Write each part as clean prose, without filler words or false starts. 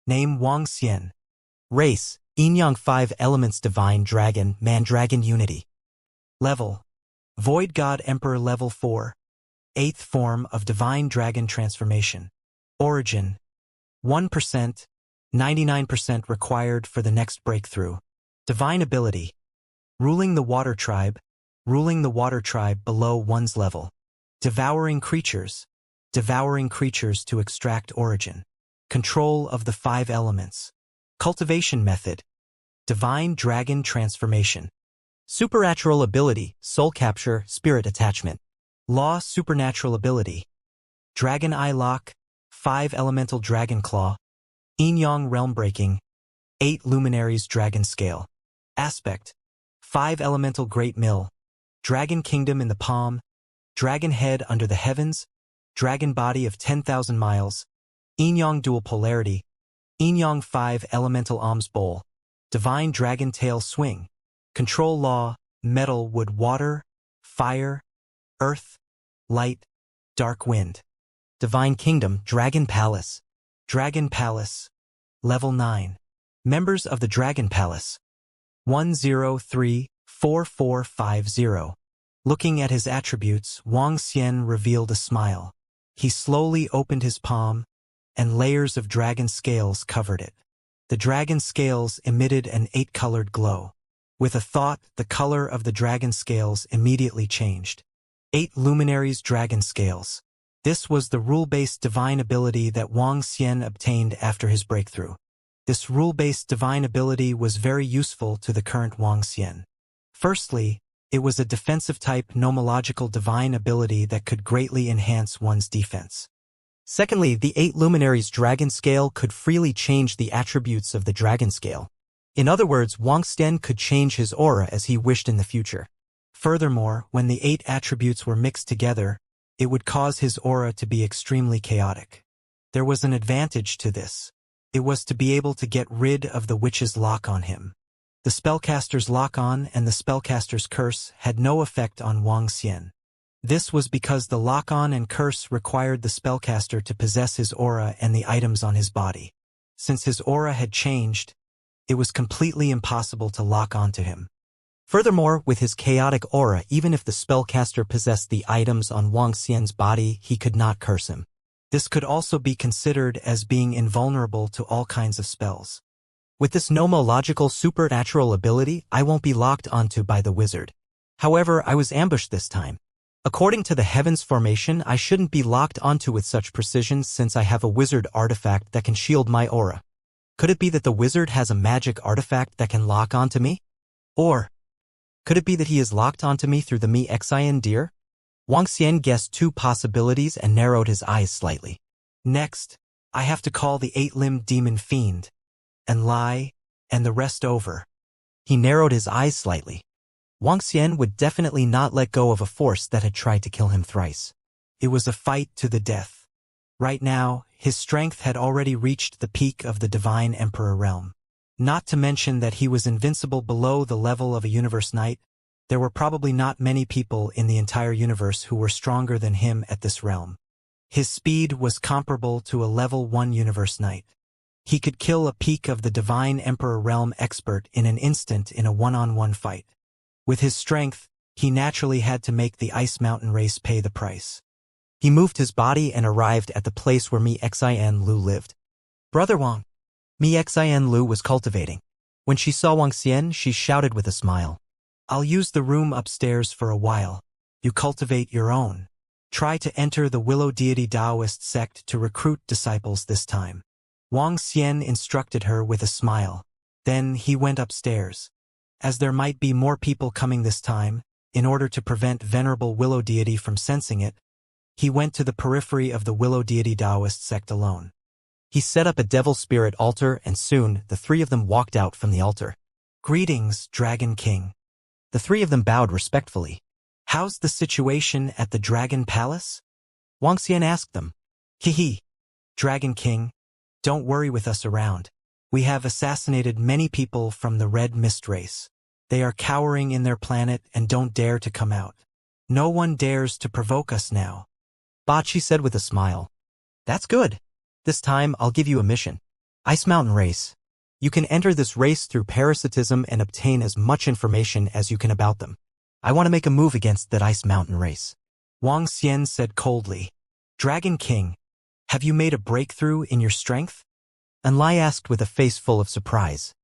Name Wang Xian. Race, Yin-Yang 5 Elements Divine Dragon, Man-Dragon Unity. Level, Void God Emperor Level 4. 8th form of Divine Dragon Transformation. Origin, 1%, 99% required for the next breakthrough. Divine Ability, Ruling the Water Tribe below one's level. Devouring creatures to extract origin. Control of the 5 elements. Cultivation method, Divine Dragon Transformation. Supernatural ability, Soul Capture, Spirit Attachment. Law Supernatural ability, Dragon Eye Lock, 5 Elemental Dragon Claw, Yin-Yang Realm Breaking, 8 Luminaries Dragon Scale. Aspect, 5 Elemental Great Mill, Dragon Kingdom in the palm, Dragon Head under the heavens, Dragon Body of 10,000 miles, Yin-Yang Dual Polarity, Yin-Yang 5 Elemental Alms Bowl, Divine Dragon Tail Swing. Control Law, Metal, Wood, Water, Fire, Earth, Light, Dark Wind. Divine Kingdom, Dragon Palace. Level 9. Members of the Dragon Palace. 1034450. Looking at his attributes, Wang Xian revealed a smile. He slowly opened his palm, and layers of dragon scales covered it. The dragon scales emitted an 8-colored glow. With a thought, the color of the dragon scales immediately changed. 8 Luminaries Dragon Scales. This was the rule-based divine ability that Wang Xian obtained after his breakthrough. This rule-based divine ability was very useful to the current Wang Xian. Firstly, it was a defensive-type nomological divine ability that could greatly enhance one's defense. Secondly, the 8 Luminaries Dragon Scale could freely change the attributes of the Dragon Scale. In other words, Wang Xian could change his aura as he wished in the future. Furthermore, when the 8 attributes were mixed together, it would cause his aura to be extremely chaotic. There was an advantage to this. It was to be able to get rid of the witch's lock on him. The spellcaster's lock-on and the spellcaster's curse had no effect on Wang Xian. This was because the lock-on and curse required the spellcaster to possess his aura and the items on his body. Since his aura had changed, it was completely impossible to lock onto him. Furthermore, with his chaotic aura, even if the spellcaster possessed the items on Wang Xian's body, he could not curse him. This could also be considered as being invulnerable to all kinds of spells. With this nomological supernatural ability, I won't be locked onto by the wizard. However, I was ambushed this time. According to the Heavens formation, I shouldn't be locked onto with such precision since I have a wizard artifact that can shield my aura. Could it be that the wizard has a magic artifact that can lock onto me? Or could it be that he is locked onto me through the Mexin deer? Wang Xian guessed 2 possibilities and narrowed his eyes slightly. Next, I have to call the 8-limbed demon fiend, and lie, and the rest over. He narrowed his eyes slightly. Wang Xian would definitely not let go of a force that had tried to kill him thrice. It was a fight to the death. Right now, his strength had already reached the peak of the Divine Emperor realm. Not to mention that he was invincible below the level of a Universe Knight. There were probably not many people in the entire universe who were stronger than him at this realm. His speed was comparable to a level 1 Universe Knight. He could kill a peak of the Divine Emperor realm expert in an instant in a one-on-one fight. With his strength, he naturally had to make the Ice Mountain race pay the price. He moved his body and arrived at the place where Mexin Lu lived. Brother Wang. Mexin Lu was cultivating. When she saw Wang Xian, she shouted with a smile. I'll use the room upstairs for a while. You cultivate your own. Try to enter the Willow Deity Taoist sect to recruit disciples this time. Wang Xian instructed her with a smile. Then he went upstairs. As there might be more people coming this time, in order to prevent Venerable Willow Deity from sensing it, he went to the periphery of the Willow Deity Taoist sect alone. He set up a devil spirit altar and soon the 3 of them walked out from the altar. Greetings, Dragon King. The 3 of them bowed respectfully. How's the situation at the Dragon Palace? Wang Xian asked them. Hee. Dragon King, don't worry with us around. We have assassinated many people from the Red Mist race. They are cowering in their planet and don't dare to come out. No one dares to provoke us now. Bachi said with a smile. That's good. This time I'll give you a mission. Ice Mountain Race. You can enter this race through parasitism and obtain as much information as you can about them. I want to make a move against that Ice Mountain Race. Wang Xian said coldly. Dragon King, have you made a breakthrough in your strength? Enlai asked with a face full of surprise.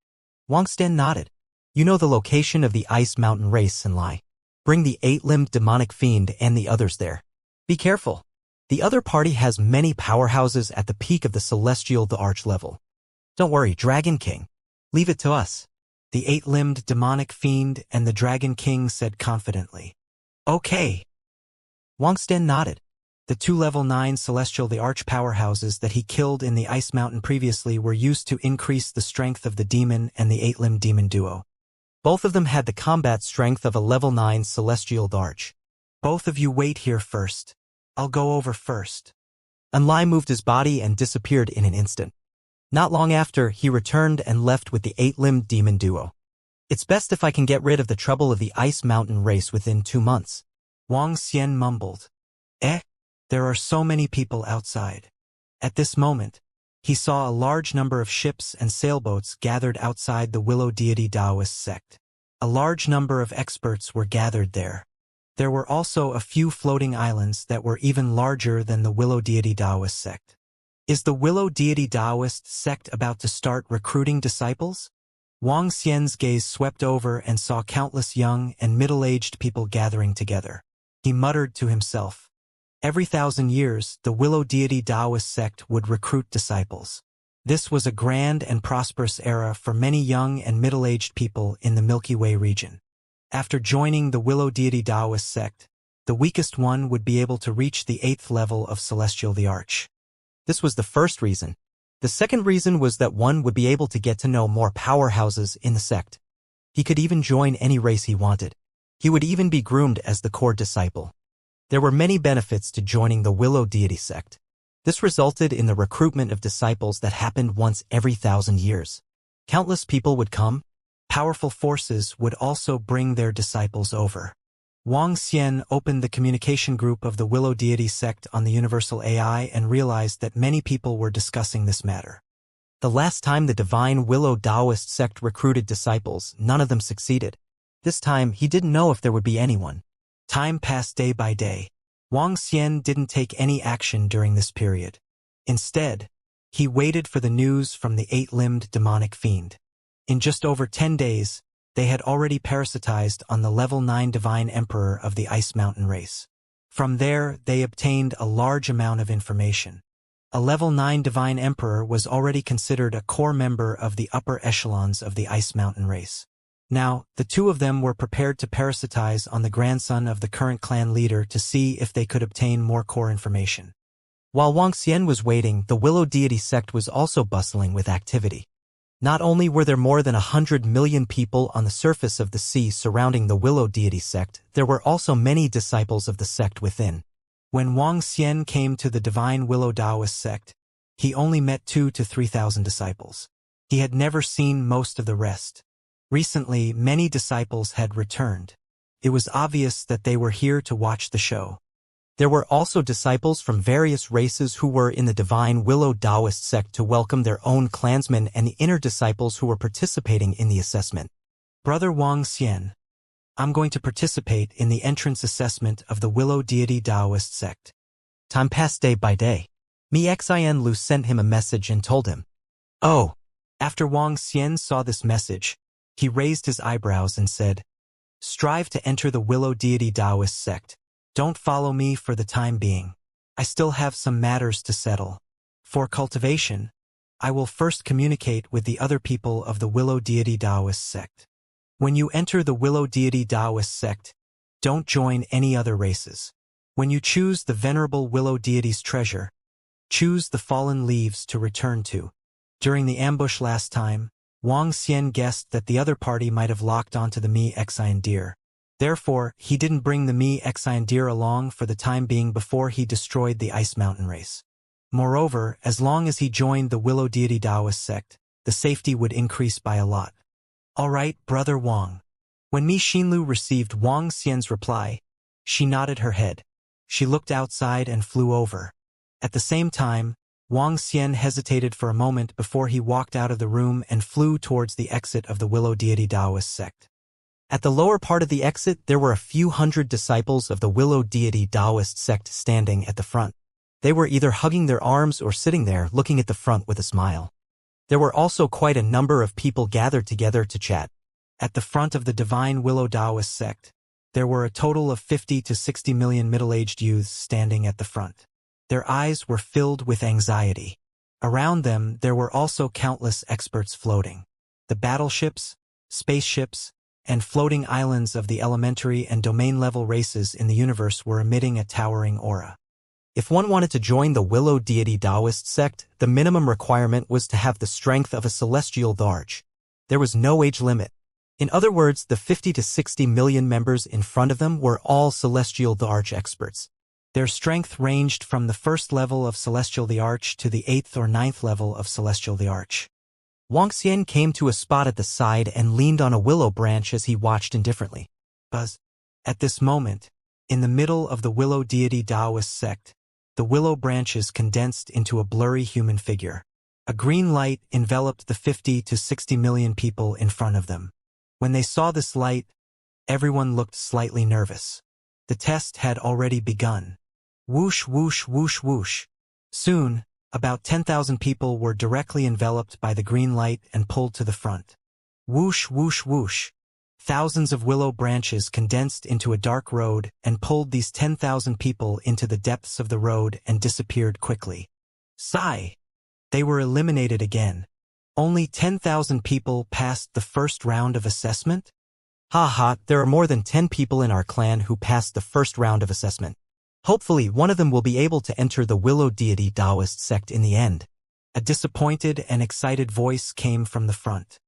Wang Xian nodded. You know the location of the Ice Mountain Race, Enlai. Bring the 8-limbed demonic fiend and the others there. Be careful. The other party has many powerhouses at the peak of the celestial the arch level. Don't worry, Dragon King. Leave it to us. The 8-limbed demonic fiend and the Dragon King said confidently. Okay. Wang Xian nodded. The 2 level 9 celestial the arch powerhouses that he killed in the Ice Mountain previously were used to increase the strength of the demon and the 8-limbed demon duo. Both of them had the combat strength of a level 9 celestial arch. Both of you wait here first. I'll go over first. Enlai moved his body and disappeared in an instant. Not long after, he returned and left with the 8-limbed demon duo. It's best if I can get rid of the trouble of the Ice Mountain Race within 2 months. Wang Xian mumbled. There are so many people outside. At this moment, he saw a large number of ships and sailboats gathered outside the Willow Deity Taoist sect. A large number of experts were gathered there. There were also a few floating islands that were even larger than the Willow Deity Taoist sect. Is the Willow Deity Taoist sect about to start recruiting disciples? Wang Xian's gaze swept over and saw countless young and middle-aged people gathering together. He muttered to himself. Every 1,000 years, the Willow Deity Taoist sect would recruit disciples. This was a grand and prosperous era for many young and middle-aged people in the Milky Way region. After joining the Willow Deity Taoist sect, the weakest one would be able to reach the 8th level of Celestial the Arch. This was the first reason. The second reason was that one would be able to get to know more powerhouses in the sect. He could even join any race he wanted. He would even be groomed as the core disciple. There were many benefits to joining the Willow Deity sect. This resulted in the recruitment of disciples that happened once every 1,000 years. Countless people would come. Powerful forces would also bring their disciples over. Wang Xian opened the communication group of the Willow Deity sect on the Universal AI and realized that many people were discussing this matter. The last time the Divine Willow Taoist sect recruited disciples, none of them succeeded. This time, he didn't know if there would be anyone. Time passed day by day. Wang Xian didn't take any action during this period. Instead, he waited for the news from the 8-limbed demonic fiend. In just over 10 days, they had already parasitized on the level 9 divine emperor of the Ice Mountain race. From there, they obtained a large amount of information. A level 9 divine emperor was already considered a core member of the upper echelons of the Ice Mountain race. Now, the two of them were prepared to parasitize on the grandson of the current clan leader to see if they could obtain more core information. While Wang Xian was waiting, the Willow Deity sect was also bustling with activity. Not only were there more than 100 million people on the surface of the sea surrounding the Willow Deity sect, there were also many disciples of the sect within. When Wang Xian came to the Divine Willow Taoist sect, he only met 2,000 to 3,000 disciples. He had never seen most of the rest. Recently, many disciples had returned. It was obvious that they were here to watch the show. There were also disciples from various races who were in the Divine Willow Taoist sect to welcome their own clansmen and the inner disciples who were participating in the assessment. Brother Wang Xian, I'm going to participate in the entrance assessment of the Willow Deity Taoist sect. Time passed day by day. Xin Lu sent him a message and told him. Oh. After Wang Xian saw this message, he raised his eyebrows and said, Strive to enter the Willow Deity Taoist sect. Don't follow me for the time being. I still have some matters to settle. For cultivation, I will first communicate with the other people of the Willow Deity Taoist sect. When you enter the Willow Deity Taoist sect, don't join any other races. When you choose the venerable Willow Deity's treasure, choose the fallen leaves to return to. During the ambush last time, Wang Xian guessed that the other party might have locked onto the Xian deer. Therefore, he didn't bring the Xian deer along for the time being before he destroyed the Ice Mountain race. Moreover, as long as he joined the Willow Deity Taoist sect, the safety would increase by a lot. All right, Brother Wang. When Xinlu received Wang Xian's reply, she nodded her head. She looked outside and flew over. At the same time, Wang Xian hesitated for a moment before he walked out of the room and flew towards the exit of the Willow Deity Taoist sect. At the lower part of the exit, there were a few hundred disciples of the Willow Deity Taoist sect standing at the front. They were either hugging their arms or sitting there looking at the front with a smile. There were also quite a number of people gathered together to chat. At the front of the Divine Willow Taoist sect, there were a total of 50 to 60 million middle-aged youths standing at the front. Their eyes were filled with anxiety. Around them, there were also countless experts floating. The battleships, spaceships, and floating islands of the elementary and domain-level races in the universe were emitting a towering aura. If one wanted to join the Willow Deity Taoist sect, the minimum requirement was to have the strength of a celestial Dharj. There was no age limit. In other words, the 50 to 60 million members in front of them were all celestial Dharj experts. Their strength ranged from the first level of Celestial the Arch to the 8th or 9th level of Celestial the Arch. Wang Xian came to a spot at the side and leaned on a willow branch as he watched indifferently. Buzz. At this moment, in the middle of the Willow Deity Taoist sect, the willow branches condensed into a blurry human figure. A green light enveloped the 50 to 60 million people in front of them. When they saw this light, everyone looked slightly nervous. The test had already begun. Whoosh, whoosh, whoosh, whoosh. Soon, about 10,000 people were directly enveloped by the green light and pulled to the front. Whoosh, whoosh, whoosh. Thousands of willow branches condensed into a dark road and pulled these 10,000 people into the depths of the road and disappeared quickly. Sigh! They were eliminated again. Only 10,000 people passed the first round of assessment? Ha ha, there are more than 10 people in our clan who passed the first round of assessment. Hopefully, one of them will be able to enter the Willow Deity Taoist sect in the end. A disappointed and excited voice came from the front.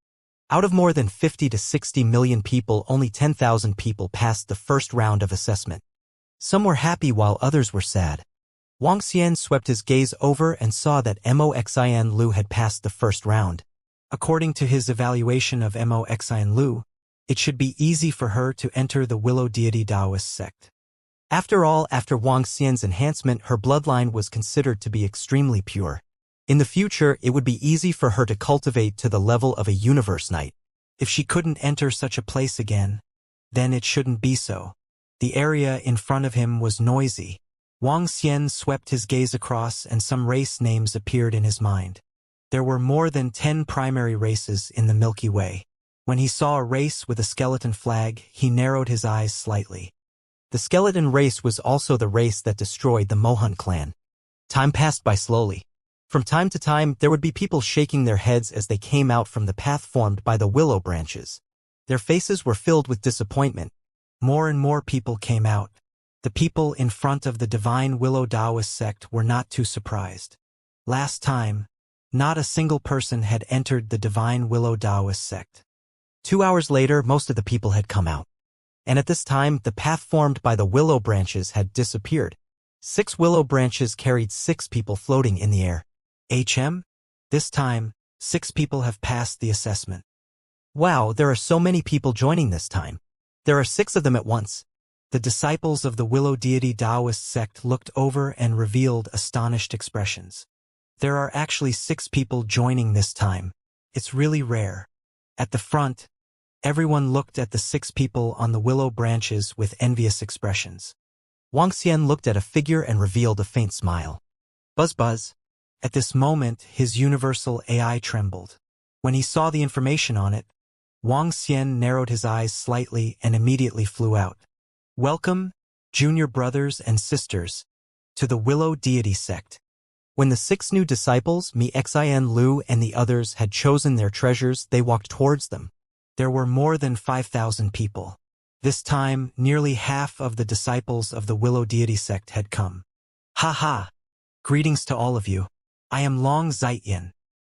Out of more than 50 to 60 million people, only 10,000 people passed the first round of assessment. Some were happy while others were sad. Wang Xian swept his gaze over and saw that Moxin Lu had passed the first round. According to his evaluation of Moxin Lu, it should be easy for her to enter the Willow Deity Taoist sect. After all, after Wang Xian's enhancement, her bloodline was considered to be extremely pure. In the future, it would be easy for her to cultivate to the level of a universe knight. If she couldn't enter such a place again, then it shouldn't be so. The area in front of him was noisy. Wang Xian swept his gaze across and some race names appeared in his mind. There were more than 10 primary races in the Milky Way. When he saw a race with a skeleton flag, he narrowed his eyes slightly. The skeleton race was also the race that destroyed the Mohun clan. Time passed by slowly. From time to time, there would be people shaking their heads as they came out from the path formed by the willow branches. Their faces were filled with disappointment. More and more people came out. The people in front of the Divine Willow Taoist sect were not too surprised. Last time, not a single person had entered the Divine Willow Taoist sect. 2 hours later, most of the people had come out. And at this time, the path formed by the willow branches had disappeared. 6 willow branches carried 6 people floating in the air. This time, 6 people have passed the assessment. Wow, there are so many people joining this time. There are 6 of them at once. The disciples of the Willow Deity Taoist sect looked over and revealed astonished expressions. There are actually 6 people joining this time. It's really rare. At the front, everyone looked at the 6 people on the willow branches with envious expressions. Wang Xian looked at a figure and revealed a faint smile. Buzz buzz. At this moment, his universal AI trembled. When he saw the information on it, Wang Xian narrowed his eyes slightly and immediately flew out. Welcome, junior brothers and sisters, to the Willow Deity sect. When the 6 new disciples, Moxin Lu and the others, had chosen their treasures, they walked towards them. There were more than 5,000 people. This time, nearly half of the disciples of the Willow Deity sect had come. Ha ha! Greetings to all of you. I am Long Zaiyin.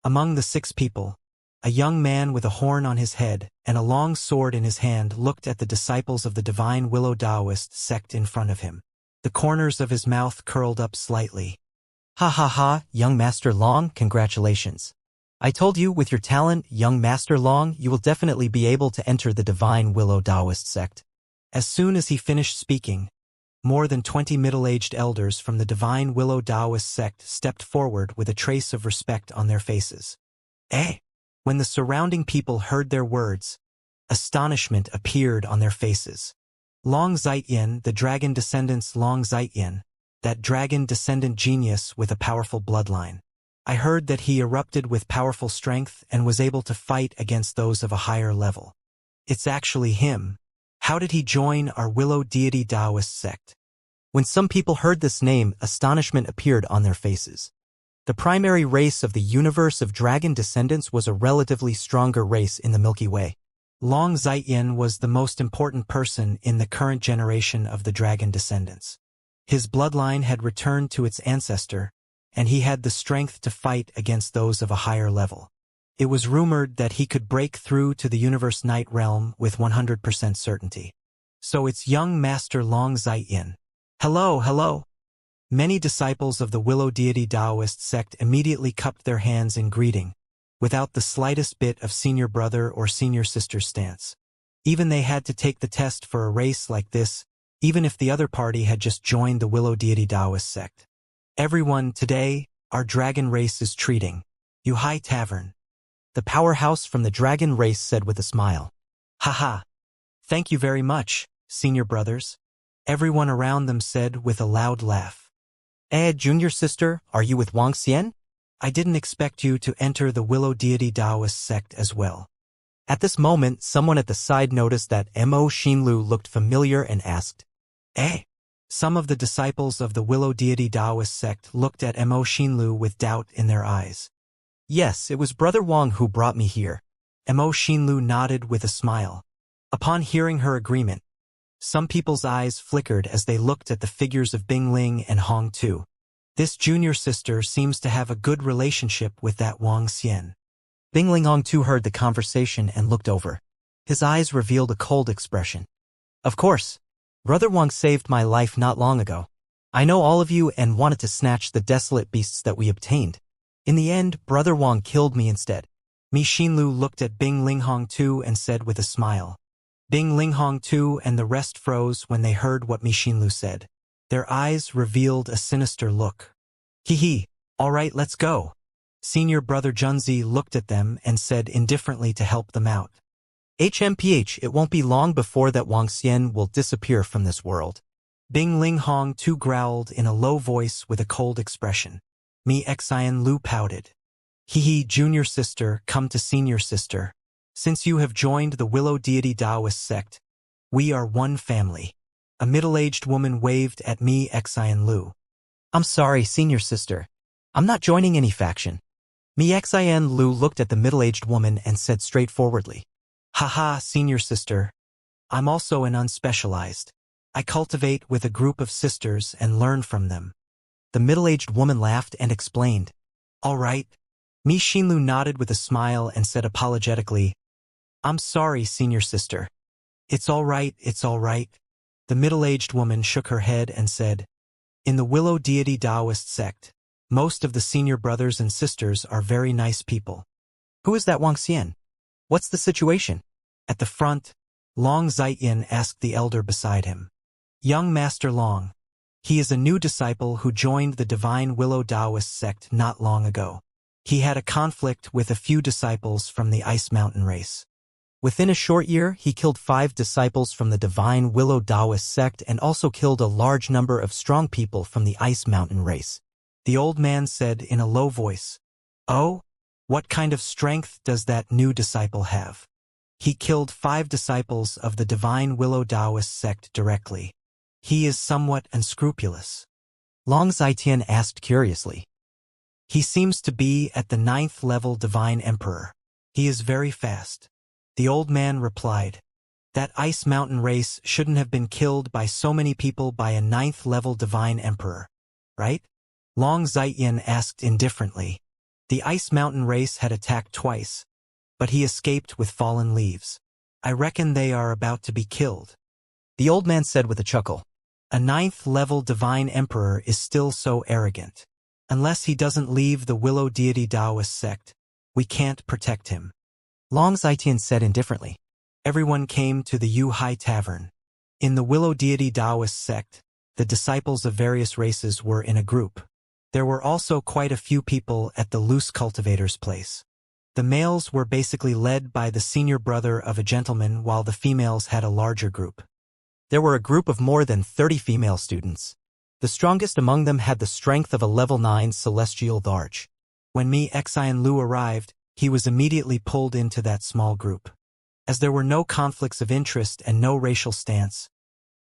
Among the 6 people, a young man with a horn on his head and a long sword in his hand looked at the disciples of the Divine Willow Taoist sect in front of him. The corners of his mouth curled up slightly. Ha ha ha, young Master Long, congratulations. I told you, with your talent, young Master Long, you will definitely be able to enter the Divine Willow Taoist sect. As soon as he finished speaking, More than 20 middle-aged elders from the Divine Willow Taoist sect stepped forward with a trace of respect on their faces. Eh? When the surrounding people heard their words, astonishment appeared on their faces. Long Zaiyin, the dragon descendants Long Zaiyin, that dragon descendant genius with a powerful bloodline. I heard that he erupted with powerful strength and was able to fight against those of a higher level. It's actually him. How did he join our Willow Deity Taoist sect? When some people heard this name, astonishment appeared on their faces. The primary race of the universe of dragon descendants was a relatively stronger race in the Milky Way. Long Zaiyin was the most important person in the current generation of the dragon descendants. His bloodline had returned to its ancestor, and he had the strength to fight against those of a higher level. It was rumored that he could break through to the universe night realm with 100% certainty. So it's young master Long Zaiyin. Hello, hello. Many disciples of the Willow Deity Taoist sect immediately cupped their hands in greeting, without the slightest bit of senior brother or senior sister stance. Even they had to take the test for a race like this, even if the other party had just joined the Willow Deity Taoist sect. Everyone, today, our dragon race is treating. High Tavern. The powerhouse from the dragon race said with a smile. Haha. Thank you very much, senior brothers. Everyone around them said with a loud laugh. Junior sister, are you with Wang Xian? I didn't expect you to enter the Willow Deity Taoist sect as well. At this moment, someone at the side noticed that Mo Xinlu looked familiar and asked, Some of the disciples of the Willow Deity Taoist sect looked at Mo Xinlu with doubt in their eyes. Yes, it was Brother Wang who brought me here. Mo Xinlu nodded with a smile. Upon hearing her agreement, some people's eyes flickered as they looked at the figures of Bingling and Hong Tu. This junior sister seems to have a good relationship with that Wang Xian. Bingling Hong Tu heard the conversation and looked over. His eyes revealed a cold expression. Of course. Brother Wang saved my life not long ago. I know all of you and wanted to snatch the desolate beasts that we obtained. In the end, Brother Wang killed me instead. Mi Xinlu looked at Bing Ling Hong Tu and said with a smile. Bing Ling Hong Tu and the rest froze when they heard what Mi Xinlu said. Their eyes revealed a sinister look. Hee, all right, let's go. Senior brother Junzi looked at them and said indifferently to help them out. HMPH, it won't be long before that Wang Xian will disappear from this world. Bing Ling Hong Tu growled in a low voice with a cold expression. Mi Xian Lu pouted. Hee, junior sister, come to senior sister. Since you have joined the Willow Deity Taoist sect, we are one family. A middle-aged woman waved at Mi Xian Lu. I'm sorry, senior sister. I'm not joining any faction. Mi Xian Lu looked at the middle-aged woman and said straightforwardly. Haha, senior sister. I'm also an unspecialized. I cultivate with a group of sisters and learn from them. The middle-aged woman laughed and explained. All right. Mi Xinlu nodded with a smile and said apologetically, I'm sorry, senior sister. It's all right, it's all right. The middle-aged woman shook her head and said, In the Willow Deity Taoist sect, most of the senior brothers and sisters are very nice people. Who is that Wang Xian? What's the situation? At the front, Long Zaiyin asked the elder beside him. Young Master Long. He is a new disciple who joined the Divine Willow Taoist sect not long ago. He had a conflict with a few disciples from the Ice Mountain race. Within a short year, he killed 5 disciples from the Divine Willow Taoist sect and also killed a large number of strong people from the Ice Mountain race. The old man said in a low voice, Oh? What kind of strength does that new disciple have? He killed 5 disciples of the Divine Willow Taoist sect directly. He is somewhat unscrupulous. Long Zaitian asked curiously. He seems to be at the 9th level Divine Emperor. He is very fast. The old man replied. That Ice Mountain race shouldn't have been killed by so many people by a 9th level Divine Emperor, right? Long Zaitian asked indifferently. The Ice Mountain race had attacked twice, but he escaped with fallen leaves. I reckon they are about to be killed. The old man said with a chuckle. A 9th level Divine Emperor is still so arrogant. Unless he doesn't leave the Willow Deity Taoist sect, we can't protect him. Long Zaitian said indifferently. Everyone came to the High Tavern. In the Willow Deity Taoist sect, The disciples of various races were in a group. There were also quite a few people at the loose cultivator's place. The males were basically led by the senior brother of a gentleman while the females had a larger group. There were a group of more than 30 female students. The strongest among them had the strength of a level 9 celestial dharch. When Xian Lu arrived, he was immediately pulled into that small group. As there were no conflicts of interest and no racial stance,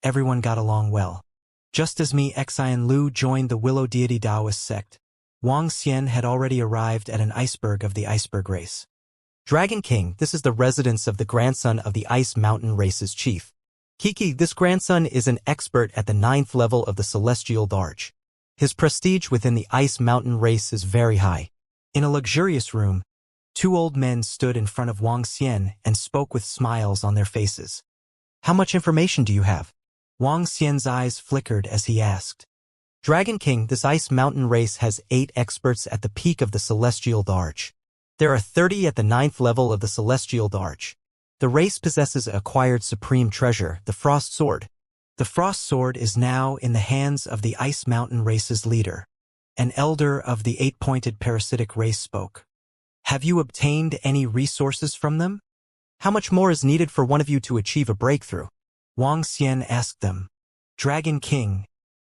everyone got along well. Just as Xian Lu joined the Willow Deity Taoist sect, Wang Xian had already arrived at an iceberg of the iceberg race. Dragon King, this is the residence of the grandson of the Ice Mountain race's chief. Kiki, this grandson is an expert at the 9th level of the celestial dharch. His prestige within the Ice Mountain race is very high. In a luxurious room, 2 old men stood in front of Wang Xian and spoke with smiles on their faces. How much information do you have? Wang Xian's eyes flickered as he asked. Dragon King, this Ice Mountain race has 8 experts at the peak of the celestial dharch. There are 30 at the 9th level of the celestial dharch. The race possesses an acquired supreme treasure, the Frost Sword. The Frost Sword is now in the hands of the Ice Mountain race's leader. An elder of the 8-pointed parasitic race spoke. Have you obtained any resources from them? How much more is needed for one of you to achieve a breakthrough? Wang Xian asked them. Dragon King,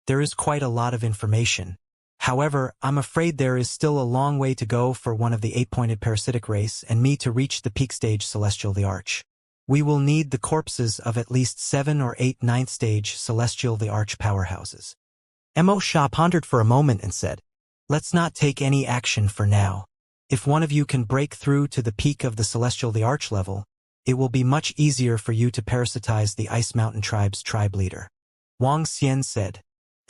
there is quite a lot of information. However, I'm afraid there is still a long way to go for one of the 8-pointed parasitic race and me to reach the peak stage celestial the arch. We will need the corpses of at least 7 or 8 9th stage celestial the arch powerhouses. Mo Sha pondered for a moment and said, let's not take any action for now. If one of you can break through to the peak of the celestial the arch level, it will be much easier for you to parasitize the Ice Mountain tribe's tribe leader. Wang Xian said.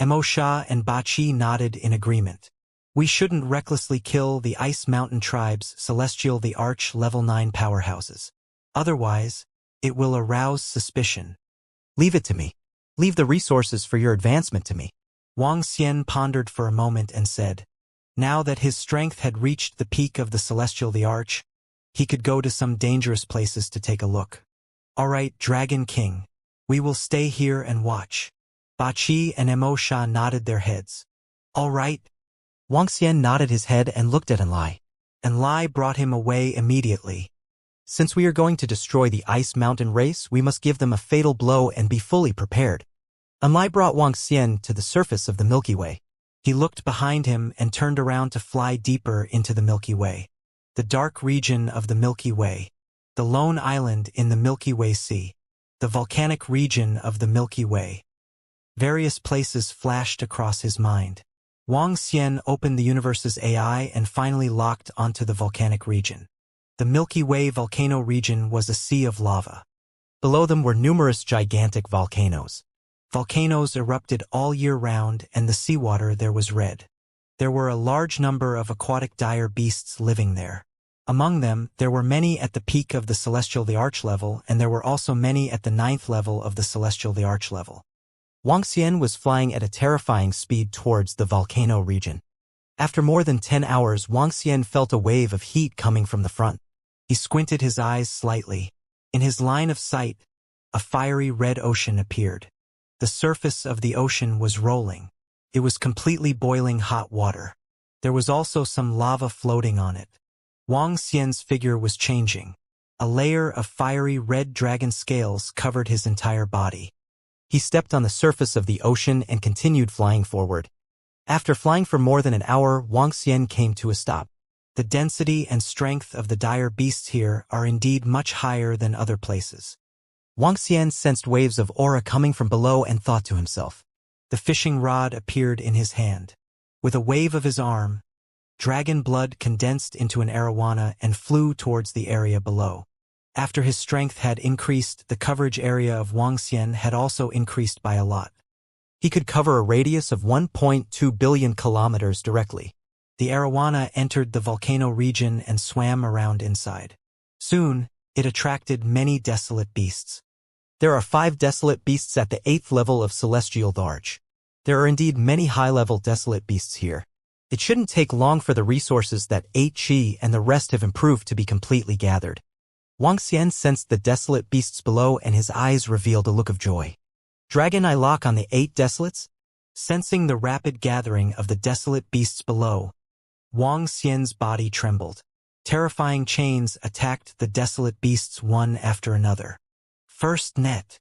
Mo Sha and Ba Qi nodded in agreement. We shouldn't recklessly kill the Ice Mountain tribe's celestial the arch level 9 powerhouses. Otherwise, it will arouse suspicion. Leave it to me. Leave the resources for your advancement to me. Wang Xian pondered for a moment and said, now that his strength had reached the peak of the celestial the arch, he could go to some dangerous places to take a look. All right, Dragon King. We will stay here and watch. Ba Qi and Mo Sha nodded their heads. All right. Wang Xian nodded his head and looked at Enlai. Enlai brought him away immediately. Since we are going to destroy the Ice Mountain race, we must give them a fatal blow and be fully prepared. Enlai brought Wang Xian to the surface of the Milky Way. He looked behind him and turned around to fly deeper into the Milky Way. The dark region of the Milky Way. The lone island in the Milky Way Sea. The volcanic region of the Milky Way. Various places flashed across his mind. Wang Xian opened the universe's AI and finally locked onto the volcanic region. The Milky Way volcano region was a sea of lava. Below them were numerous gigantic volcanoes. Volcanoes erupted all year round and the seawater there was red. There were a large number of aquatic dire beasts living there. Among them, there were many at the peak of the celestial the arch level and there were also many at the 9th level of the celestial the arch level. Wang Xian was flying at a terrifying speed towards the volcano region. After more than 10 hours, Wang Xian felt a wave of heat coming from the front. He squinted his eyes slightly. In his line of sight, a fiery red ocean appeared. The surface of the ocean was rolling. It was completely boiling hot water. There was also some lava floating on it. Wang Xian's figure was changing. A layer of fiery red dragon scales covered his entire body. He stepped on the surface of the ocean and continued flying forward. After flying for more than an hour, Wang Xian came to a stop. The density and strength of the dire beasts here are indeed much higher than other places. Wang Xian sensed waves of aura coming from below and thought to himself. The fishing rod appeared in his hand. With a wave of his arm, dragon blood condensed into an arowana and flew towards the area below. After his strength had increased, the coverage area of Wang Xian had also increased by a lot. He could cover a radius of 1.2 billion kilometers directly. The arowana entered the volcano region and swam around inside. Soon, it attracted many desolate beasts. There are 5 desolate beasts at the 8th level of celestial dharch. There are indeed many high-level desolate beasts here. It shouldn't take long for the resources that 8 Qi and the rest have improved to be completely gathered. Wang Xian sensed the desolate beasts below and his eyes revealed a look of joy. Dragon Eye lock on the 8 desolates? Sensing the rapid gathering of the desolate beasts below, Wang Xian's body trembled. Terrifying chains attacked the desolate beasts one after another. First net.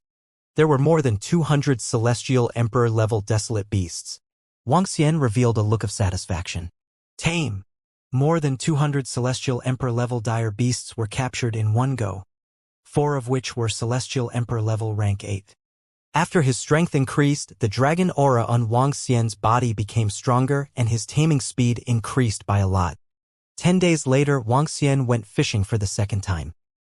There were more than 200 celestial emperor-level desolate beasts. Wang Xian revealed a look of satisfaction. Tame. More than 200 celestial emperor-level dire beasts were captured in one go, 4 of which were celestial emperor-level rank 8. After his strength increased, the dragon aura on Wang Xian's body became stronger and his taming speed increased by a lot. 10 days later, Wang Xian went fishing for the second time.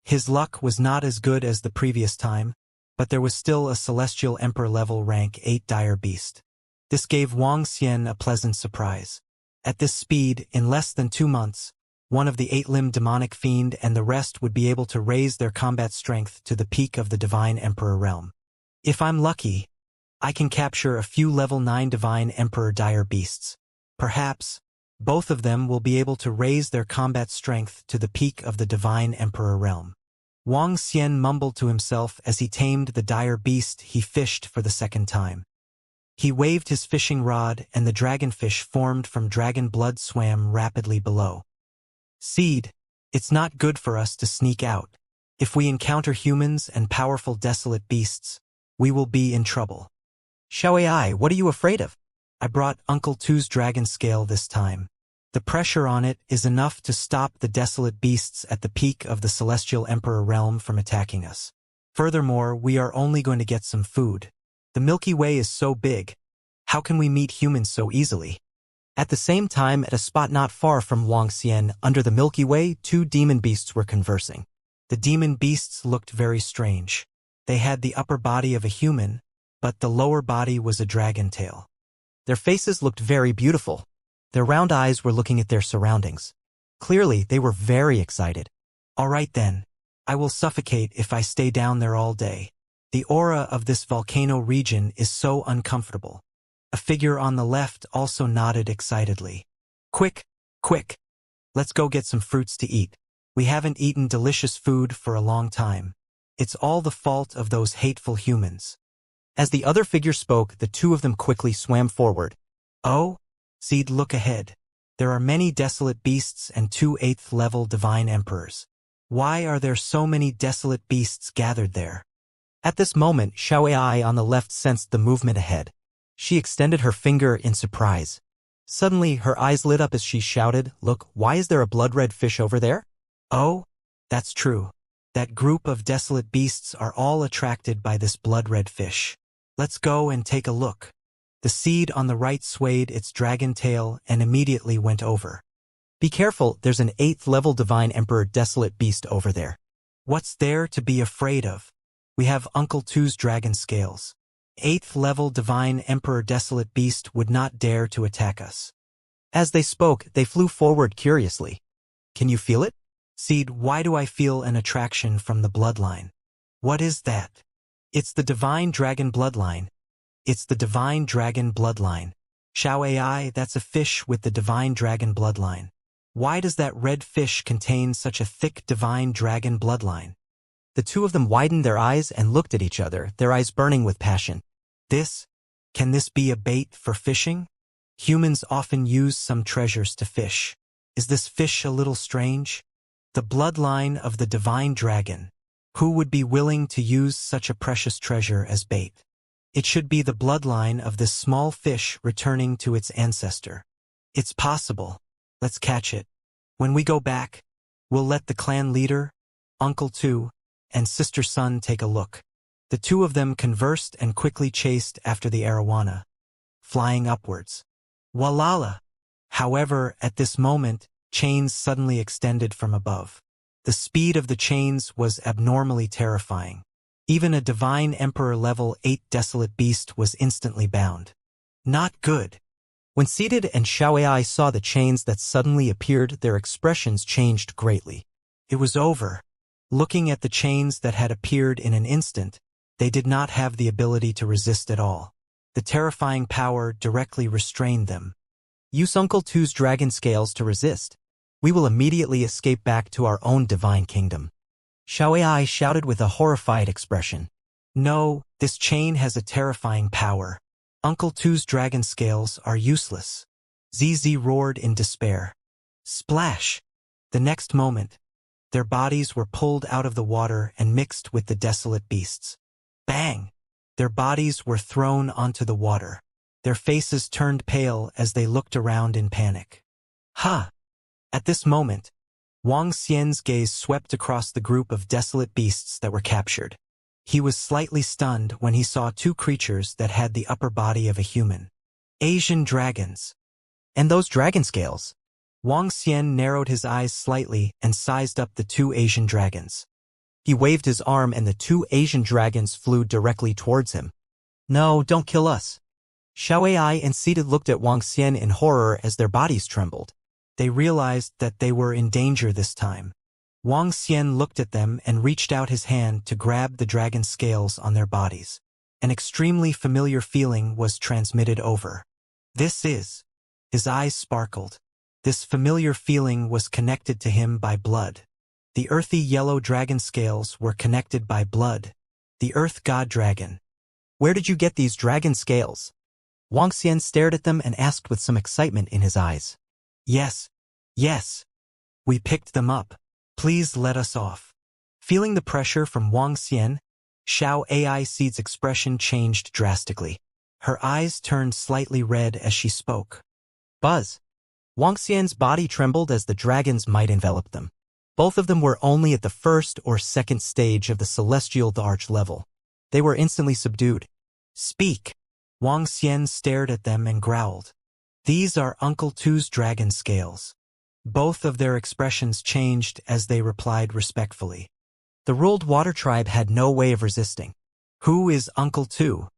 His luck was not as good as the previous time, but there was still a celestial emperor-level rank 8 dire beast. This gave Wang Xian a pleasant surprise. At this speed, in less than 2 months, one of the 8-limbed demonic fiend and the rest would be able to raise their combat strength to the peak of the Divine Emperor realm. If I'm lucky, I can capture a few level 9 Divine Emperor dire beasts. Perhaps, both of them will be able to raise their combat strength to the peak of the Divine Emperor realm. Wang Xian mumbled to himself as he tamed the dire beast he fished for the second time. He waved his fishing rod and the dragonfish formed from dragon blood swam rapidly below. Seed, it's not good for us to sneak out. If we encounter humans and powerful desolate beasts, we will be in trouble. Xiaoai, what are you afraid of? I brought Uncle Tu's dragon scale this time. The pressure on it is enough to stop the desolate beasts at the peak of the Celestial Emperor realm from attacking us. Furthermore, we are only going to get some food. The Milky Way is so big. How can we meet humans so easily? At the same time, at a spot not far from Wang Xian, under the Milky Way, 2 demon beasts were conversing. The demon beasts looked very strange. They had the upper body of a human, but the lower body was a dragon tail. Their faces looked very beautiful. Their round eyes were looking at their surroundings. Clearly, they were very excited. All right then. I will suffocate if I stay down there all day. The aura of this volcano region is so uncomfortable. A figure on the left also nodded excitedly. Quick, quick. Let's go get some fruits to eat. We haven't eaten delicious food for a long time. It's all the fault of those hateful humans. As the other figure spoke, the 2 of them quickly swam forward. Oh, Seed, look ahead. There are many desolate beasts and 2 8th-level divine emperors. Why are there so many desolate beasts gathered there? At this moment, Xiaoai on the left sensed the movement ahead. She extended her finger in surprise. Suddenly, her eyes lit up as she shouted, "Look, why is there a blood-red fish over there?" Oh, that's true. That group of desolate beasts are all attracted by this blood-red fish. Let's go and take a look. The seed on the right swayed its dragon tail and immediately went over. Be careful, there's an 8th-level Divine Emperor Desolate Beast over there. What's there to be afraid of? We have Uncle Tu's dragon scales. 8th-level Divine Emperor Desolate Beast would not dare to attack us. As they spoke, they flew forward curiously. Can you feel it? Seed, why do I feel an attraction from the bloodline? What is that? It's the Divine Dragon bloodline. It's the Divine Dragon bloodline. Xiaoai, that's a fish with the Divine Dragon bloodline. Why does that red fish contain such a thick Divine Dragon bloodline? The 2 of them widened their eyes and looked at each other, their eyes burning with passion. Can this be a bait for fishing? Humans often use some treasures to fish. Is this fish a little strange? The bloodline of the Divine Dragon. Who would be willing to use such a precious treasure as bait? It should be the bloodline of this small fish returning to its ancestor. It's possible. Let's catch it. When we go back, we'll let the clan leader, Uncle Tu, and Sister Sun take a look. The 2 of them conversed and quickly chased after the arowana, flying upwards. Walala! However, at this moment, chains suddenly extended from above. The speed of the chains was abnormally terrifying. Even a Divine Emperor level 8 Desolate Beast was instantly bound. Not good. When Seated and Xiaoai saw the chains that suddenly appeared, their expressions changed greatly. It was over. Looking at the chains that had appeared in an instant, they did not have the ability to resist at all. The terrifying power directly restrained them. Use Uncle Tu's dragon scales to resist. We will immediately escape back to our own divine kingdom. Xiaoai shouted with a horrified expression. No, this chain has a terrifying power. Uncle Two's dragon scales are useless. ZZ roared in despair. Splash! The next moment, their bodies were pulled out of the water and mixed with the desolate beasts. Bang! Their bodies were thrown onto the water. Their faces turned pale as they looked around in panic. Ha! At this moment, Wang Xian's gaze swept across the group of desolate beasts that were captured. He was slightly stunned when he saw two creatures that had the upper body of a human. Asian dragons. And those dragon scales. Wang Xian narrowed his eyes slightly and sized up the two Asian dragons. He waved his arm and the two Asian dragons flew directly towards him. No, don't kill us. Xiao Ai and Seated looked at Wang Xian in horror as their bodies trembled. They realized that they were in danger this time. Wang Xian looked at them and reached out his hand to grab the dragon scales on their bodies. An extremely familiar feeling was transmitted over. This is. His eyes sparkled. This familiar feeling was connected to him by blood. The earthy yellow dragon scales were connected by blood. The earth god dragon. Where did you get these dragon scales? Wang Xian stared at them and asked with some excitement in his eyes. Yes. We picked them up. Please let us off. Feeling the pressure from Wang Xian, Xiao Ai Seed's expression changed drastically. Her eyes turned slightly red as she spoke. Buzz. Wang Xian's body trembled as the dragon's might enveloped them. Both of them were only at the first or second stage of the celestial arch level. They were instantly subdued. Speak. Wang Xian stared at them and growled. These are Uncle Two's dragon scales. Both of their expressions changed as they replied respectfully. The ruled water tribe had no way of resisting. Who is Uncle Two?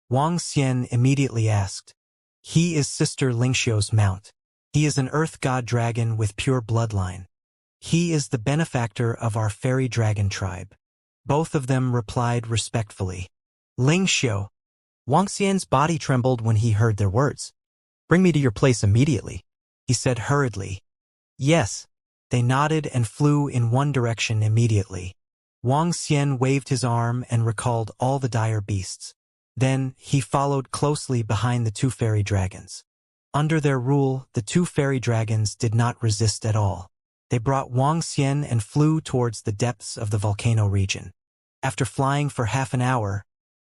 Wang Xian immediately asked. He is Sister Lingxiu's mount. He is an earth god dragon with pure bloodline. He is the benefactor of our fairy dragon tribe. Both of them replied respectfully. Lingxiu. Wang Xian's body trembled when he heard their words. Bring me to your place immediately, he said hurriedly. Yes. They nodded and flew in one direction immediately. Wang Xian waved his arm and recalled all the dire beasts. Then he followed closely behind the two fairy dragons. Under their rule, the two fairy dragons did not resist at all. They brought Wang Xian and flew towards the depths of the volcano region. After flying for half an hour,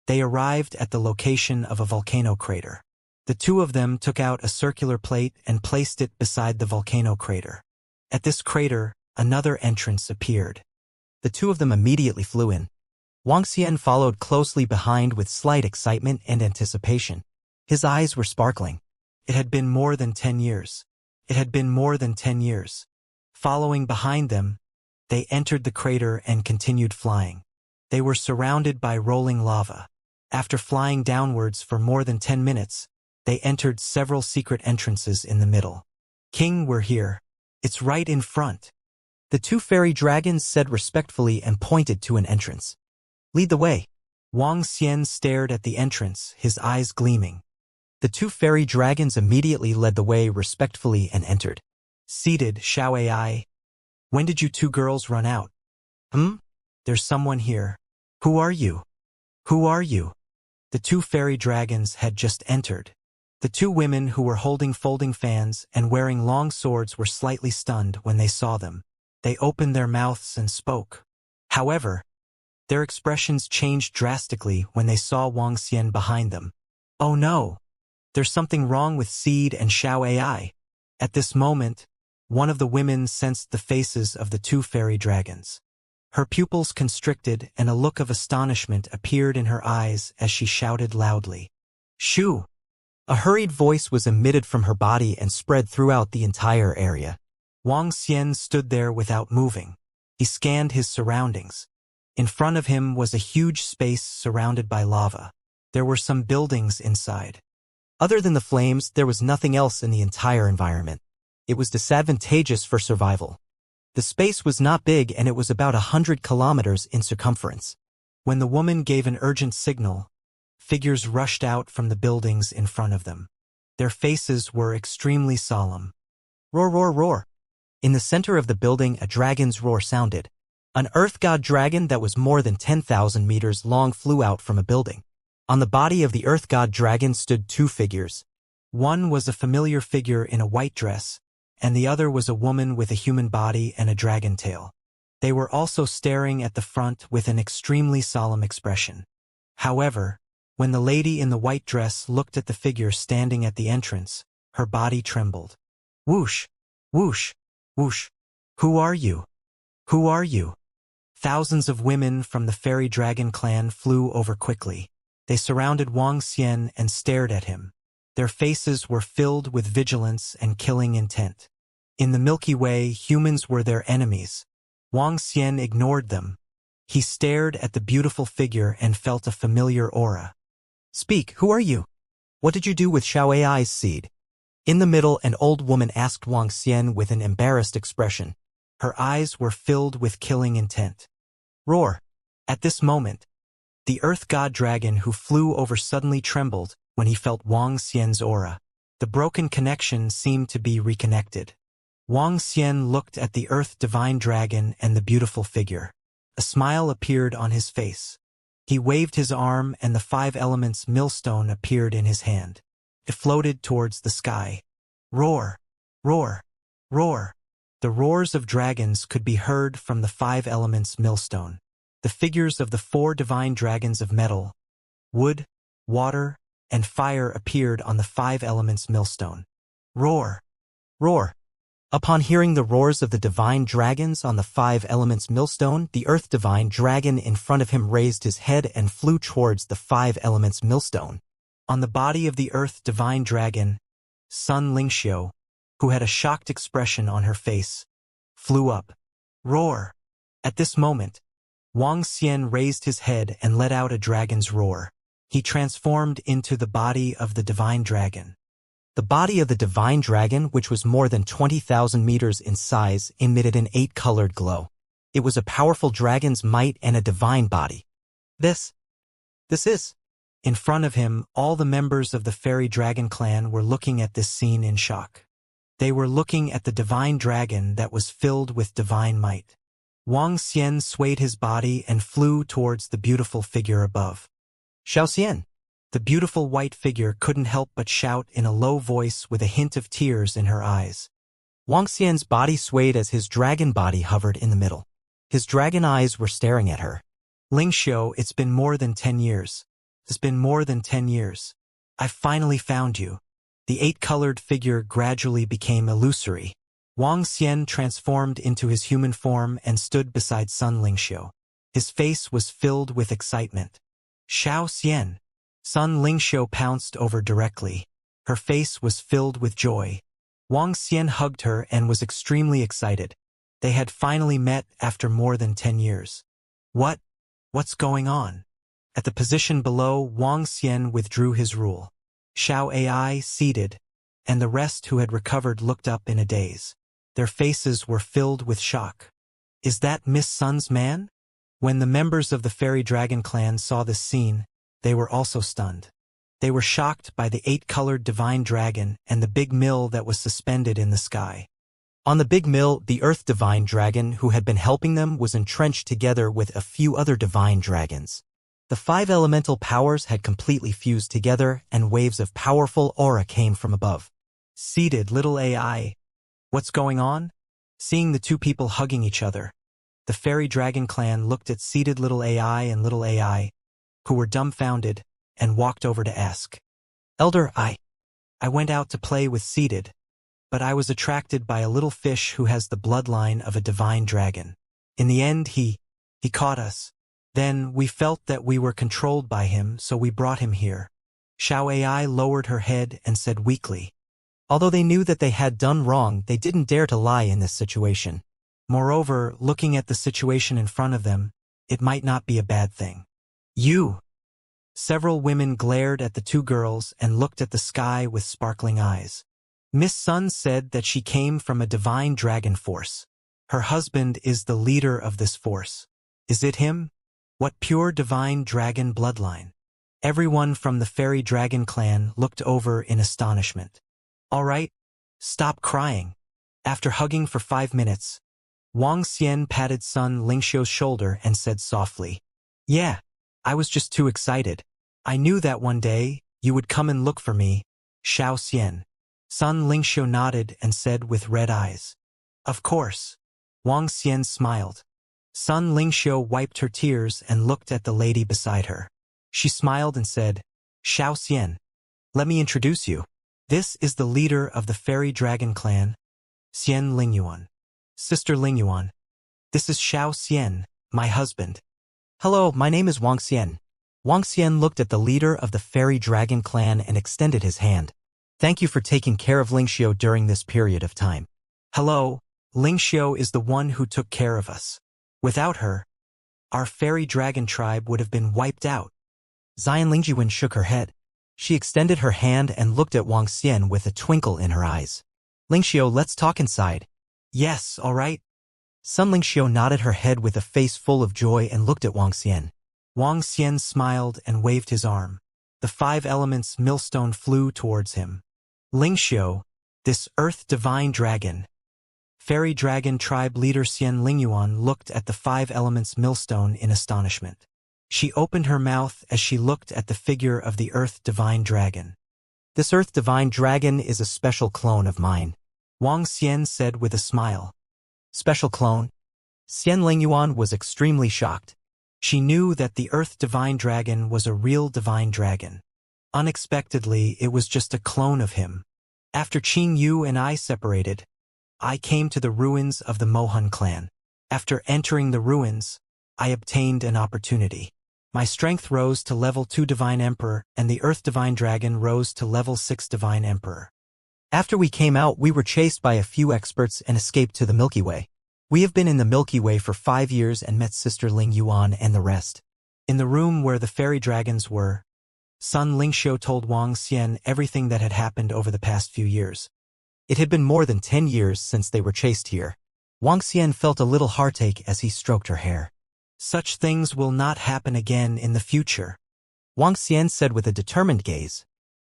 they arrived at the location of a volcano crater. The two of them took out a circular plate and placed it beside the volcano crater. At this crater, another entrance appeared. The two of them immediately flew in. Wang Xian followed closely behind with slight excitement and anticipation. His eyes were sparkling. It had been more than 10 years. Following behind them, they entered the crater and continued flying. They were surrounded by rolling lava. After flying downwards for more than 10 minutes, they entered several secret entrances in the middle. King, we're here. It's right in front. The two fairy dragons said respectfully and pointed to an entrance. Lead the way. Wang Xian stared at the entrance, his eyes gleaming. The two fairy dragons immediately led the way respectfully and entered. Seated, Xiao Ai. When did you two girls run out? There's someone here. Who are you? The two fairy dragons had just entered. The two women who were holding folding fans and wearing long swords were slightly stunned when they saw them. They opened their mouths and spoke. However, their expressions changed drastically when they saw Wang Xian behind them. Oh no! There's something wrong with Seed and Xiao Ai. At this moment, one of the women sensed the faces of the two fairy dragons. Her pupils constricted and a look of astonishment appeared in her eyes as she shouted loudly. Shoo! A hurried voice was emitted from her body and spread throughout the entire area. Wang Xian stood there without moving. He scanned his surroundings. In front of him was a huge space surrounded by lava. There were some buildings inside. Other than the flames, there was nothing else in the entire environment. It was disadvantageous for survival. The space was not big and it was about 100 kilometers in circumference. When the woman gave an urgent signal, figures rushed out from the buildings in front of them. Their faces were extremely solemn. Roar, roar, roar. In the center of the building, a dragon's roar sounded. An earth god dragon that was more than 10,000 meters long flew out from a building. On the body of the earth god dragon stood two figures. One was a familiar figure in a white dress, and the other was a woman with a human body and a dragon tail. They were also staring at the front with an extremely solemn expression. However, when the lady in the white dress looked at the figure standing at the entrance, her body trembled. Whoosh! Whoosh! Whoosh! Who are you? Who are you? Thousands of women from the fairy dragon clan flew over quickly. They surrounded Wang Xian and stared at him. Their faces were filled with vigilance and killing intent. In the Milky Way, humans were their enemies. Wang Xian ignored them. He stared at the beautiful figure and felt a familiar aura. Speak, who are you? What did you do with Xiao Ai's seed? In the middle, an old woman asked Wang Xian with an embarrassed expression. Her eyes were filled with killing intent. Roar! At this moment, the earth god dragon who flew over suddenly trembled when he felt Wang Xian's aura. The broken connection seemed to be reconnected. Wang Xian looked at the earth divine dragon and the beautiful figure. A smile appeared on his face. He waved his arm and the 5 elements millstone appeared in his hand. It floated towards the sky. Roar! Roar! Roar! The roars of dragons could be heard from the 5 elements millstone. The figures of the 4 divine dragons of metal, wood, water, and fire appeared on the 5 elements millstone. Roar! Roar! Upon hearing the roars of the divine dragons on the 5 elements millstone, the earth divine dragon in front of him raised his head and flew towards the 5 elements millstone. On the body of the earth divine dragon, Sun Lingxiu, who had a shocked expression on her face, flew up. Roar! At this moment, Wang Xian raised his head and let out a dragon's roar. He transformed into the body of the divine dragon. The body of the divine dragon, which was more than 20,000 meters in size, emitted an 8-colored glow. It was a powerful dragon's might and a divine body. This is. In front of him, all the members of the fairy dragon clan were looking at this scene in shock. They were looking at the divine dragon that was filled with divine might. Wang Xian swayed his body and flew towards the beautiful figure above. Xiao Xian! The beautiful white figure couldn't help but shout in a low voice with a hint of tears in her eyes. Wang Xian's body swayed as his dragon body hovered in the middle. His dragon eyes were staring at her. Lingxiu, it's been more than 10 years. It's been more than 10 years. I finally found you. The 8-colored figure gradually became illusory. Wang Xian transformed into his human form and stood beside Sun Lingxiu. His face was filled with excitement. Xiao Xian! Sun Lingxiu pounced over directly. Her face was filled with joy. Wang Xian hugged her and was extremely excited. They had finally met after more than 10 years. What's going on? At the position below, Wang Xian withdrew his rule. Xiao Ai seated, and the rest who had recovered looked up in a daze. Their faces were filled with shock. Is that Miss Sun's man? When the members of the fairy dragon clan saw this scene, they were also stunned. They were shocked by the 8-colored divine dragon and the big mill that was suspended in the sky. On the big mill, the earth divine dragon who had been helping them was entrenched together with a few other divine dragons. The 5 elemental powers had completely fused together and waves of powerful aura came from above. Seated little AI. What's going on? Seeing the 2 people hugging each other, the fairy dragon clan looked at seated little AI and little AI, who were dumbfounded, and walked over to ask. Elder, I went out to play with seated, but I was attracted by a little fish who has the bloodline of a divine dragon. In the end, he caught us. Then we felt that we were controlled by him, so we brought him here. Xiao Ai lowered her head and said weakly. Although they knew that they had done wrong, they didn't dare to lie in this situation. Moreover, looking at the situation in front of them, it might not be a bad thing. You! Several women glared at the 2 girls and looked at the sky with sparkling eyes. Miss Sun said that she came from a divine dragon force. Her husband is the leader of this force. Is it him? What pure divine dragon bloodline? Everyone from the fairy dragon clan looked over in astonishment. All right, stop crying. After hugging for 5 minutes, Wang Xian patted Sun Lingxiu's shoulder and said softly, Yeah, I was just too excited. I knew that one day, you would come and look for me, Xiao Xian. Sun Lingxiu nodded and said with red eyes. Of course. Wang Xian smiled. Sun Lingxiu wiped her tears and looked at the lady beside her. She smiled and said, Xiao Xian, let me introduce you. This is the leader of the Fairy Dragon Clan, Xian Lingyuan. Sister Lingyuan. This is Xiao Xian, my husband. Hello, my name is Wang Xian. Wang Xian looked at the leader of the Fairy Dragon Clan and extended his hand. Thank you for taking care of Lingxiu during this period of time. Hello, Lingxiu is the one who took care of us. Without her, our Fairy Dragon tribe would have been wiped out. Xian Lingjiwen shook her head. She extended her hand and looked at Wang Xian with a twinkle in her eyes. Lingxiu, let's talk inside. Yes, all right. Sun Lingxiu nodded her head with a face full of joy and looked at Wang Xian. Wang Xian smiled and waved his arm. The 5 elements millstone flew towards him. Lingxiu, this earth divine dragon. Fairy Dragon tribe leader Xian Lingyuan looked at the 5 elements millstone in astonishment. She opened her mouth as she looked at the figure of the earth divine dragon. This earth divine dragon is a special clone of mine, Wang Xian said with a smile. Special clone? Xian Lingyuan was extremely shocked. She knew that the earth divine dragon was a real divine dragon. Unexpectedly, it was just a clone of him. After Qing Yu and I separated, I came to the ruins of the Mohan clan. After entering the ruins, I obtained an opportunity. My strength rose to level 2 Divine Emperor, and the Earth Divine Dragon rose to level 6 Divine Emperor. After we came out, we were chased by a few experts and escaped to the Milky Way. We have been in the Milky Way for 5 years and met Sister Ling Yuan and the rest. In the room where the fairy dragons were, Sun Lingxiu told Wang Xian everything that had happened over the past few years. It had been more than 10 years since they were chased here. Wang Xian felt a little heartache as he stroked her hair. Such things will not happen again in the future, Wang Xian said with a determined gaze.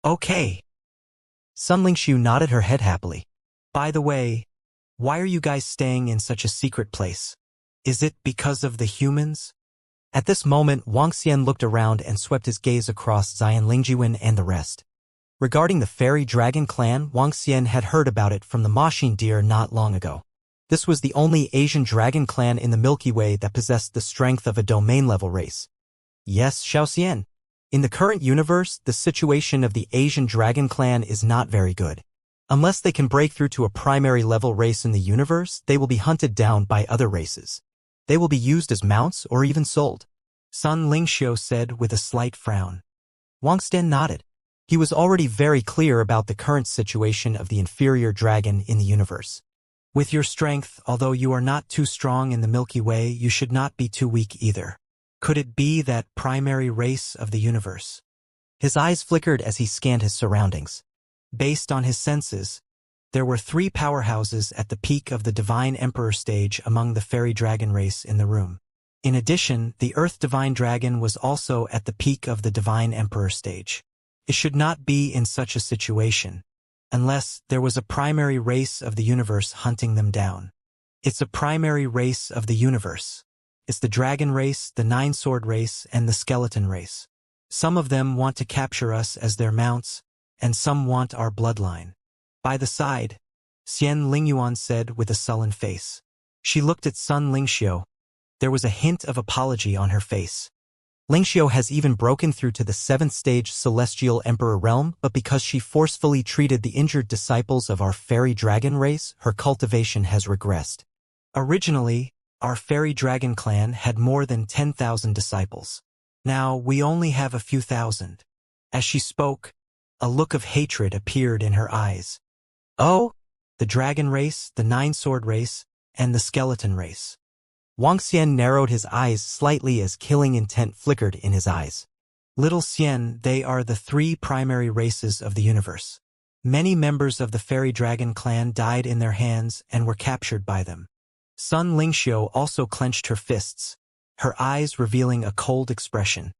Okay. Sun Lingxiu nodded her head happily. By the way, why are you guys staying in such a secret place? Is it because of the humans? At this moment, Wang Xian looked around and swept his gaze across Xian Lingjiwen and the rest. Regarding the Fairy Dragon Clan, Wang Xian had heard about it from the Machine Deer not long ago. This was the only Asian dragon clan in the Milky Way that possessed the strength of a domain-level race. Yes, Xiao Xian. In the current universe, the situation of the Asian dragon clan is not very good. Unless they can break through to a primary-level race in the universe, they will be hunted down by other races. They will be used as mounts or even sold, Sun Lingxiu said with a slight frown. Wang Xian nodded. He was already very clear about the current situation of the inferior dragon in the universe. With your strength, although you are not too strong in the Milky Way, you should not be too weak either. Could it be that primary race of the universe? His eyes flickered as he scanned his surroundings. Based on his senses, there were 3 powerhouses at the peak of the Divine Emperor stage among the Fairy Dragon race in the room. In addition, the Earth Divine Dragon was also at the peak of the Divine Emperor stage. It should not be in such a situation, unless there was a primary race of the universe hunting them down. It's a primary race of the universe. It's the dragon race, the 9-sword race, and the skeleton race. Some of them want to capture us as their mounts, and some want our bloodline. By the side, Xian Lingyuan said with a sullen face. She looked at Sun Lingxiu. There was a hint of apology on her face. Lingxiu has even broken through to the 7th stage Celestial Emperor realm, but because she forcefully treated the injured disciples of our Fairy Dragon race, her cultivation has regressed. Originally, our Fairy Dragon clan had more than 10,000 disciples. Now we only have a few thousand. As she spoke, a look of hatred appeared in her eyes. Oh, the dragon race, the 9-sword race, and the skeleton race. Wang Xian narrowed his eyes slightly as killing intent flickered in his eyes. Little Xian, they are the 3 primary races of the universe. Many members of the Fairy Dragon clan died in their hands and were captured by them. Sun Lingxiu also clenched her fists, her eyes revealing a cold expression.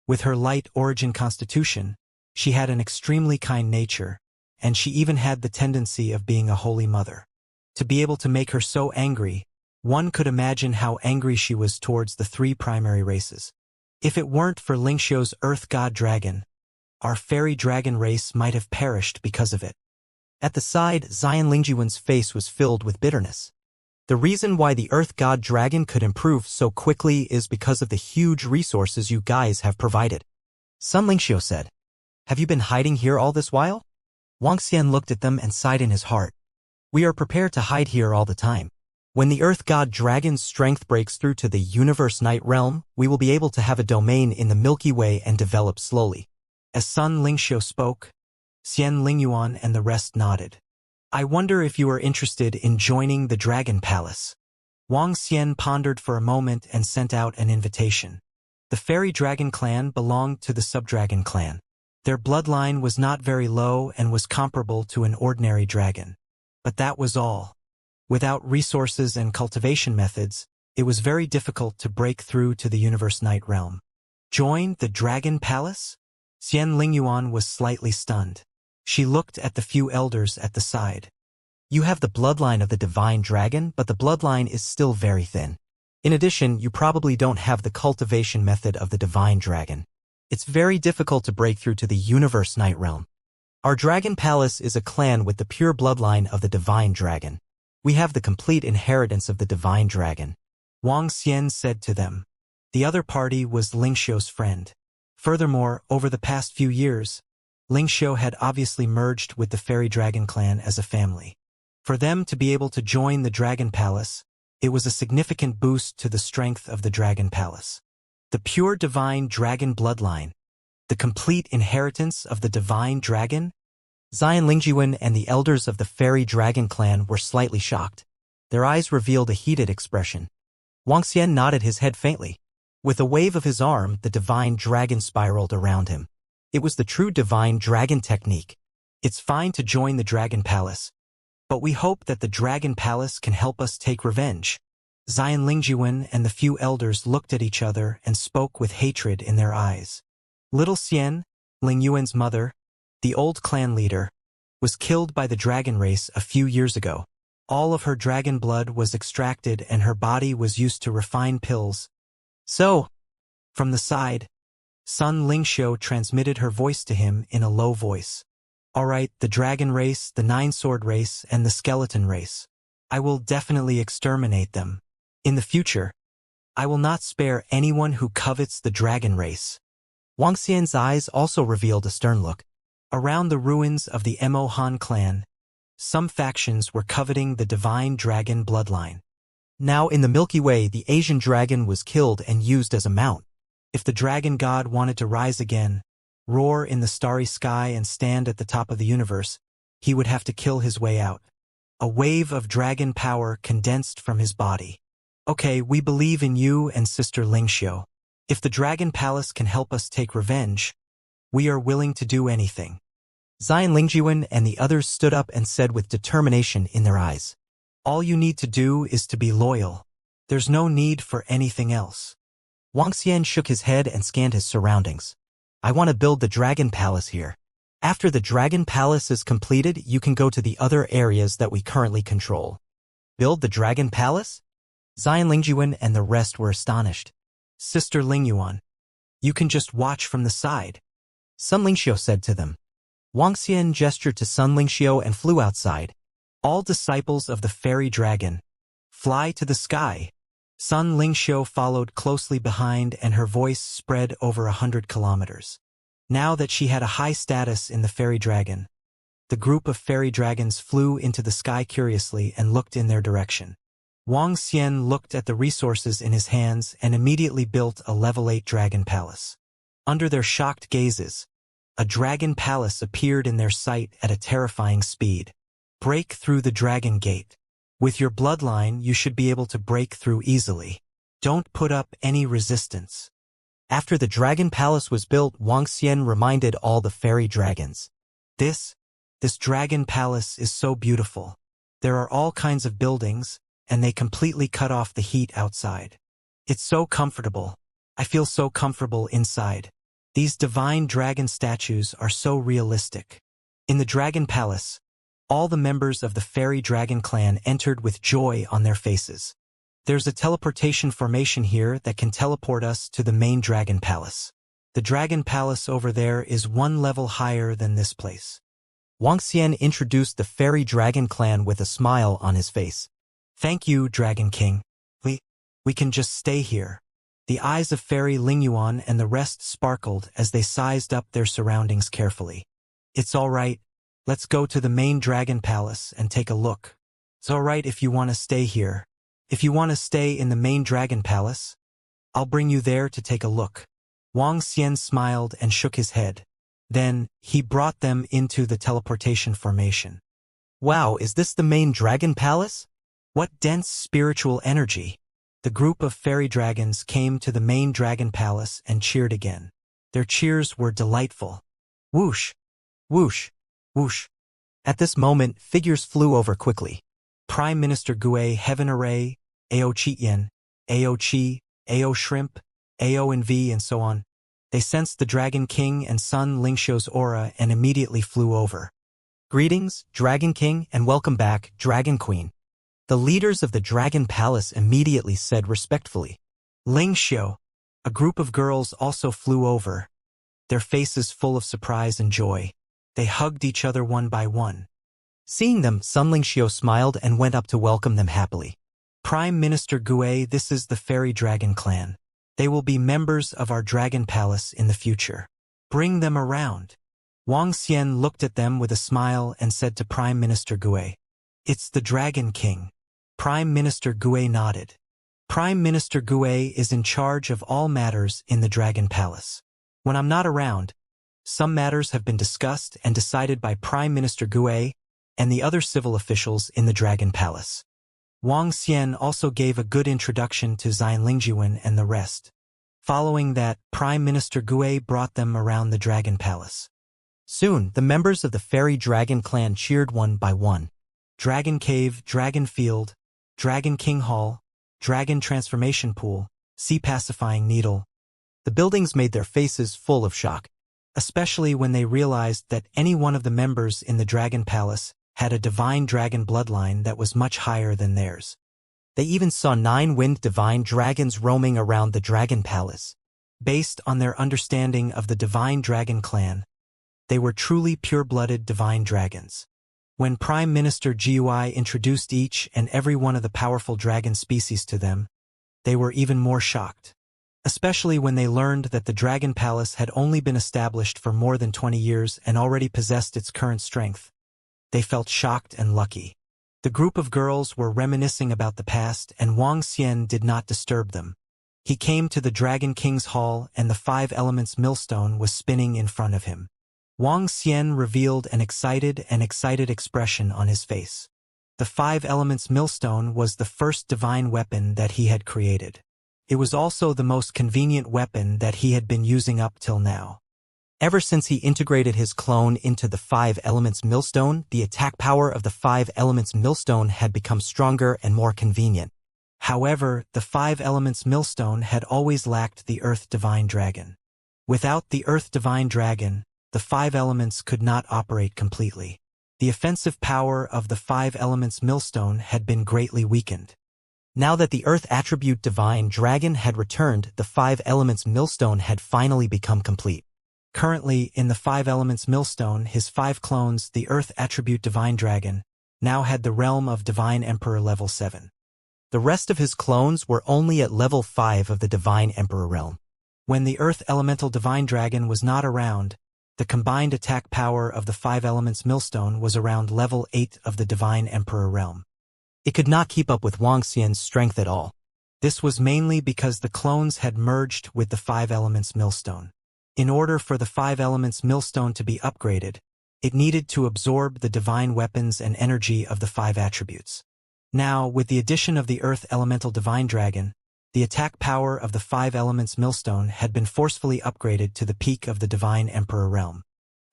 With her light origin constitution, she had an extremely kind nature, and she even had the tendency of being a holy mother. To be able to make her so angry, one could imagine how angry she was towards the 3 primary races. If it weren't for Lingxiu's Earth God Dragon, our fairy dragon race might have perished because of it. At the side, Xian Lingjiwen's face was filled with bitterness. The reason why the Earth God Dragon could improve so quickly is because of the huge resources you guys have provided. Sun Lingxiu said, "Have you been hiding here all this while?" Wang Xian looked at them and sighed in his heart. "We are prepared to hide here all the time. When the Earth God Dragon's strength breaks through to the Universe Night Realm, we will be able to have a domain in the Milky Way and develop slowly." As Sun Lingxiu spoke, Xian Lingyuan and the rest nodded. "I wonder if you are interested in joining the Dragon Palace." Wang Xian pondered for a moment and sent out an invitation. The Fairy Dragon clan belonged to the Subdragon clan. Their bloodline was not very low and was comparable to an ordinary dragon. But that was all. Without resources and cultivation methods, it was very difficult to break through to the Universe Night Realm. Join the Dragon Palace? Xian Lingyuan was slightly stunned. She looked at the few elders at the side. "You have the bloodline of the Divine Dragon, but the bloodline is still very thin. In addition, you probably don't have the cultivation method of the Divine Dragon. It's very difficult to break through to the Universe Night Realm. Our Dragon Palace is a clan with the pure bloodline of the Divine Dragon. We have the complete inheritance of the Divine Dragon," Wang Xian said to them. The other party was Lingxiu's friend. Furthermore, over the past few years, Lingxiu had obviously merged with the Fairy Dragon clan as a family. For them to be able to join the Dragon Palace, it was a significant boost to the strength of the Dragon Palace. The pure Divine Dragon bloodline, the complete inheritance of the Divine Dragon? Xian Lingjiwen and the elders of the Fairy Dragon clan were slightly shocked. Their eyes revealed a heated expression. Wang Xian nodded his head faintly. With a wave of his arm, the Divine Dragon spiraled around him. It was the true Divine Dragon technique. "It's fine to join the Dragon Palace, but we hope that the Dragon Palace can help us take revenge." Xian Lingjiwen and the few elders looked at each other and spoke with hatred in their eyes. Little Xian, Ling Yuan's mother, the old clan leader, was killed by the dragon race a few years ago. All of her dragon blood was extracted and her body was used to refine pills. So, from the side, Sun Lingxiu transmitted her voice to him in a low voice. "All right, the dragon race, the nine-sword race, and the skeleton race. I will definitely exterminate them. In the future, I will not spare anyone who covets the dragon race." Wang Xian's eyes also revealed a stern look. Around the ruins of the Mo Han clan, some factions were coveting the Divine Dragon bloodline. Now in the Milky Way, the Asian dragon was killed and used as a mount. If the dragon god wanted to rise again, roar in the starry sky and stand at the top of the universe, he would have to kill his way out. A wave of dragon power condensed from his body. "Okay, we believe in you and Sister Lingxiu. If the Dragon Palace can help us take revenge, we are willing to do anything." Xian Lingjiwen and the others stood up and said with determination in their eyes, "All you need to do is to be loyal. There's no need for anything else." Wang Xian shook his head and scanned his surroundings. "I want to build the Dragon Palace here. After the Dragon Palace is completed, you can go to the other areas that we currently control." "Build the Dragon Palace?" Xian Lingjiwen and the rest were astonished. "Sister Lingyuan, you can just watch from the side," Sun Lingxiu said to them. Wang Xian gestured to Sun Lingxiu and flew outside. "All disciples of the Fairy Dragon, fly to the sky." Sun Lingxiu followed closely behind and her voice spread over 100 kilometers. Now that she had a high status in the Fairy Dragon, the group of fairy dragons flew into the sky curiously and looked in their direction. Wang Xian looked at the resources in his hands and immediately built a level 8 dragon palace. Under their shocked gazes, a dragon palace appeared in their sight at a terrifying speed. "Break through the dragon gate. With your bloodline, you should be able to break through easily. Don't put up any resistance." After the dragon palace was built, Wang Xian reminded all the fairy dragons. This dragon palace is so beautiful. There are all kinds of buildings, and they completely cut off the heat outside. It's so comfortable. I feel so comfortable inside. These divine dragon statues are so realistic." In the dragon palace, all the members of the Fairy Dragon clan entered with joy on their faces. There's a teleportation formation here that can teleport us to the main Dragon Palace. The Dragon Palace over there is one level higher than this place. Wuxia introduced the Fairy Dragon clan with a smile on his face. Thank you, Dragon King. We can just stay here. The eyes of Fairy Lingyuan and the rest sparkled as they sized up their surroundings carefully. It's all right. Let's go to the main Dragon Palace and take a look. It's all right if you want to stay here. If you want to stay in the main Dragon Palace, I'll bring you there to take a look. Wuxia smiled and shook his head. Then, he brought them into the teleportation formation. Wow, is this the main Dragon Palace? What dense spiritual energy! The group of fairy dragons came to the main Dragon Palace and cheered again. Their cheers were delightful. Whoosh! Whoosh! Whoosh! At this moment, figures flew over quickly. Prime Minister Gue Heaven Array, Ao Chityen, Ao Chi, Ao Shrimp, Ao and V and so on. They sensed the Dragon King and Sun Lingxiu's aura and immediately flew over. Greetings, Dragon King, and welcome back, Dragon Queen. The leaders of the Dragon Palace immediately said respectfully. Lingxiu. A group of girls also flew over, their faces full of surprise and joy. They hugged each other one by one. Seeing them, Sun Lingxiu smiled and went up to welcome them happily. Prime Minister Gue, this is the Fairy Dragon clan. They will be members of our Dragon Palace in the future. Bring them around. Wuxia looked at them with a smile and said to Prime Minister Gue, "It's the Dragon King." Prime Minister Gue nodded. Prime Minister Gue is in charge of all matters in the Dragon Palace. When I'm not around, some matters have been discussed and decided by Prime Minister Gue and the other civil officials in the Dragon Palace. Wuxia also gave a good introduction to Xian Lingjuan and the rest. Following that, Prime Minister Gue brought them around the Dragon Palace. Soon, the members of the Fairy Dragon clan cheered one by one. Dragon Cave, Dragon Field, Dragon King Hall, Dragon Transformation Pool, Sea Pacifying Needle. The buildings made their faces full of shock, especially when they realized that any one of the members in the Dragon Palace had a divine dragon bloodline that was much higher than theirs. They even saw 9 winged divine dragons roaming around the Dragon Palace. Based on their understanding of the divine dragon clan, they were truly pure-blooded divine dragons. When Prime Minister Gui introduced each and every one of the powerful dragon species to them, they were even more shocked. Especially when they learned that the Dragon Palace had only been established for more than 20 years and already possessed its current strength. They felt shocked and lucky. The group of girls were reminiscing about the past, and Wuxia did not disturb them. He came to the Dragon King's hall and the 5 elements millstone was spinning in front of him. Wuxia revealed an excited expression on his face. The 5 elements millstone was the first divine weapon that he had created. It was also the most convenient weapon that he had been using up till now. Ever since he integrated his clone into the 5 elements millstone, the attack power of the 5 elements millstone had become stronger and more convenient. However, the 5 elements millstone had always lacked the Earth Divine Dragon. Without the Earth Divine Dragon, the 5 elements could not operate completely. The offensive power of the 5 elements millstone had been greatly weakened. Now that the Earth attribute Divine Dragon had returned, the 5 elements millstone had finally become complete. Currently, in the 5 elements millstone, his 5 clones, the Earth attribute Divine Dragon, now had the realm of Divine Emperor level 7. The rest of his clones were only at level 5 of the Divine Emperor realm. When the Earth Elemental Divine Dragon was not around, the combined attack power of the 5 elements millstone was around level 8 of the Divine Emperor realm. It could not keep up with Wuxia's strength at all. This was mainly because the clones had merged with the 5 elements millstone. In order for the 5 elements millstone to be upgraded, it needed to absorb the divine weapons and energy of the 5 attributes. Now, with the addition of the Earth Elemental Divine Dragon, the attack power of the 5 elements millstone had been forcefully upgraded to the peak of the Divine Emperor realm.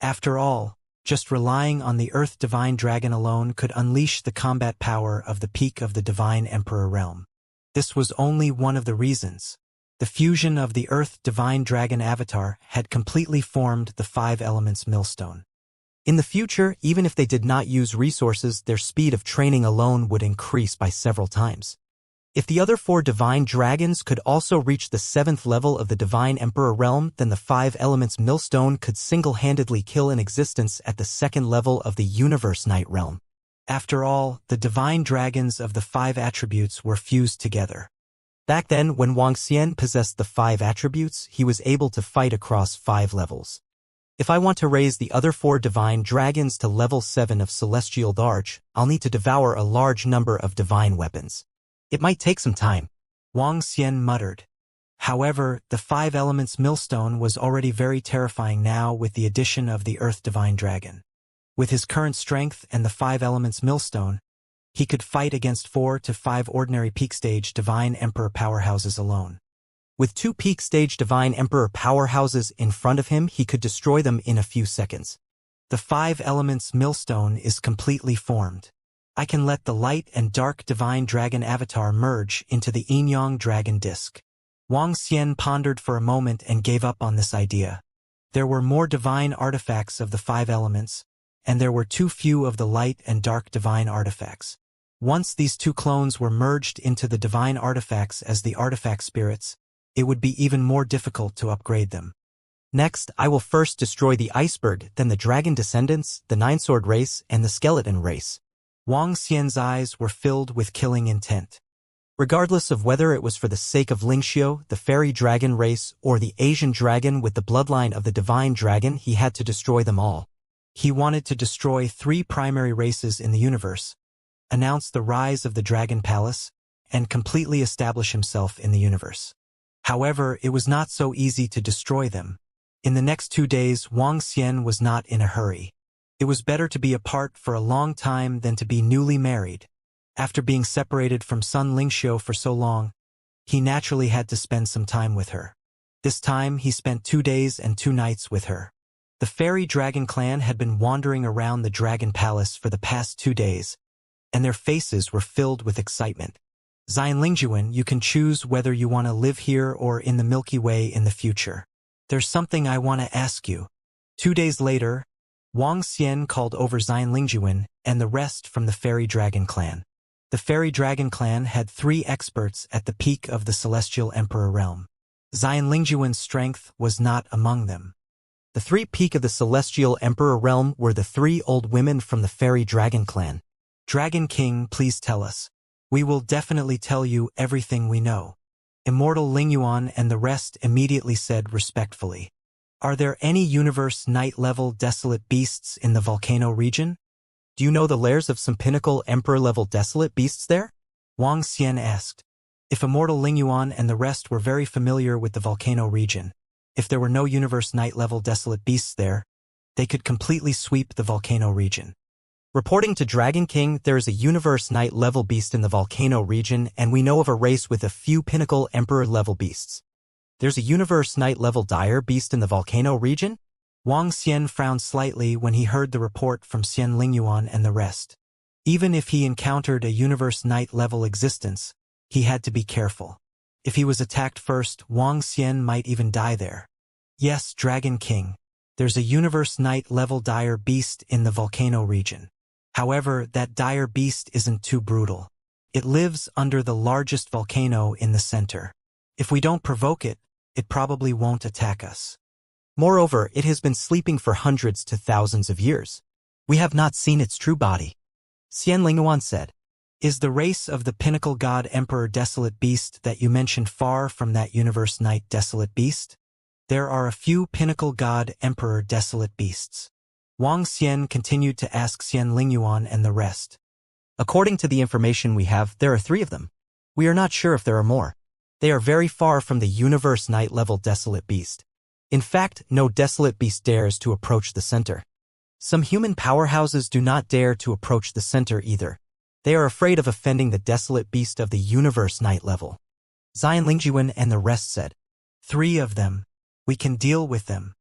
After all, just relying on the Earth Divine Dragon alone could unleash the combat power of the peak of the Divine Emperor realm. This was only one of the reasons. The fusion of the Earth Divine Dragon avatar had completely formed the 5 elements millstone. In the future, even if they did not use resources, their speed of training alone would increase by several times. If the other 4 divine dragons could also reach the 7th level of the divine emperor realm, then the 5 elements millstone could single-handedly kill an existence at the 2nd level of the universe night realm. After all, the divine dragons of the 5 attributes were fused together. Back then, when Wuxia possessed the 5 attributes, he was able to fight across 5 levels. If I want to raise the other 4 divine dragons to level 7 of celestial arch, I'll need to devour a large number of divine weapons. It might take some time, Wuxia muttered. However, the 5 elements millstone was already very terrifying now with the addition of the Earth Divine Dragon. With his current strength and the 5 elements millstone, he could fight against 4 to 5 ordinary peak stage divine emperor powerhouses alone. With 2 peak stage divine emperor powerhouses in front of him, he could destroy them in a few seconds. The 5 elements millstone is completely formed. I can let the light and dark divine dragon avatar merge into the yin-yang dragon disc. Wuxia pondered for a moment and gave up on this idea. There were more divine artifacts of the 5 elements, and there were too few of the light and dark divine artifacts. Once these 2 clones were merged into the divine artifacts as the artifact spirits, it would be even more difficult to upgrade them. Next, I will first destroy the iceberg, then the dragon descendants, the 9-sword race, and the skeleton race. Wuxia's eyes were filled with killing intent. Regardless of whether it was for the sake of Lingxiu, the fairy dragon race, or the Asian dragon with the bloodline of the divine dragon, he had to destroy them all. He wanted to destroy 3 primary races in the universe, announce the rise of the Dragon Palace, and completely establish himself in the universe. However, it was not so easy to destroy them. In the next 2 days, Wuxia was not in a hurry. It was better to be apart for a long time than to be newly married. After being separated from Sun Lingxiu for so long, he naturally had to spend some time with her. This time, he spent 2 days and 2 nights with her. The fairy dragon clan had been wandering around the Dragon Palace for the past 2 days, and their faces were filled with excitement. Xian Lingjuan, you can choose whether you want to live here or in the Milky Way in the future. There's something I want to ask you. 2 days later, Wuxia called over Xian Lingjuan and the rest from the Fairy Dragon Clan. The Fairy Dragon Clan had 3 experts at the peak of the Celestial Emperor realm. Xian Lingjuan's strength was not among them. The 3 peak of the Celestial Emperor realm were the 3 old women from the Fairy Dragon Clan. Dragon King, please tell us. We will definitely tell you everything we know. Immortal Lingyuan and the rest immediately said respectfully. Are there any universe night-level desolate beasts in the volcano region? Do you know the lairs of some pinnacle emperor-level desolate beasts there? Wuxia asked. If Immortal Lingyuan and the rest were very familiar with the volcano region, if there were no universe night-level desolate beasts there, they could completely sweep the volcano region. Reporting to Dragon King, there is a universe night-level beast in the volcano region, and we know of a race with a few pinnacle emperor-level beasts. There's a universe night-level dire beast in the volcano region? Wuxia frowned slightly when he heard the report from Xian Lingyuan and the rest. Even if he encountered a universe night-level existence, he had to be careful. If he was attacked first, Wuxia might even die there. Yes, Dragon King. There's a universe night-level dire beast in the volcano region. However, that dire beast isn't too brutal. It lives under the largest volcano in the center. If we don't provoke it, it probably won't attack us. Moreover, it has been sleeping for hundreds to thousands of years. We have not seen its true body. Xian Lingyuan said. Is the race of the pinnacle god emperor desolate beast that you mentioned far from that universe night desolate beast? There are a few pinnacle god emperor desolate beasts. Wuxia continued to ask Xian Lingyuan and the rest. According to the information we have, there are 3 of them. We are not sure if there are more. They are very far from the universe night-level desolate beast. In fact, no desolate beast dares to approach the center. Some human powerhouses do not dare to approach the center either. They are afraid of offending the desolate beast of the universe night level. Xian Lingjuan and the rest said. 3 of them. We can deal with them.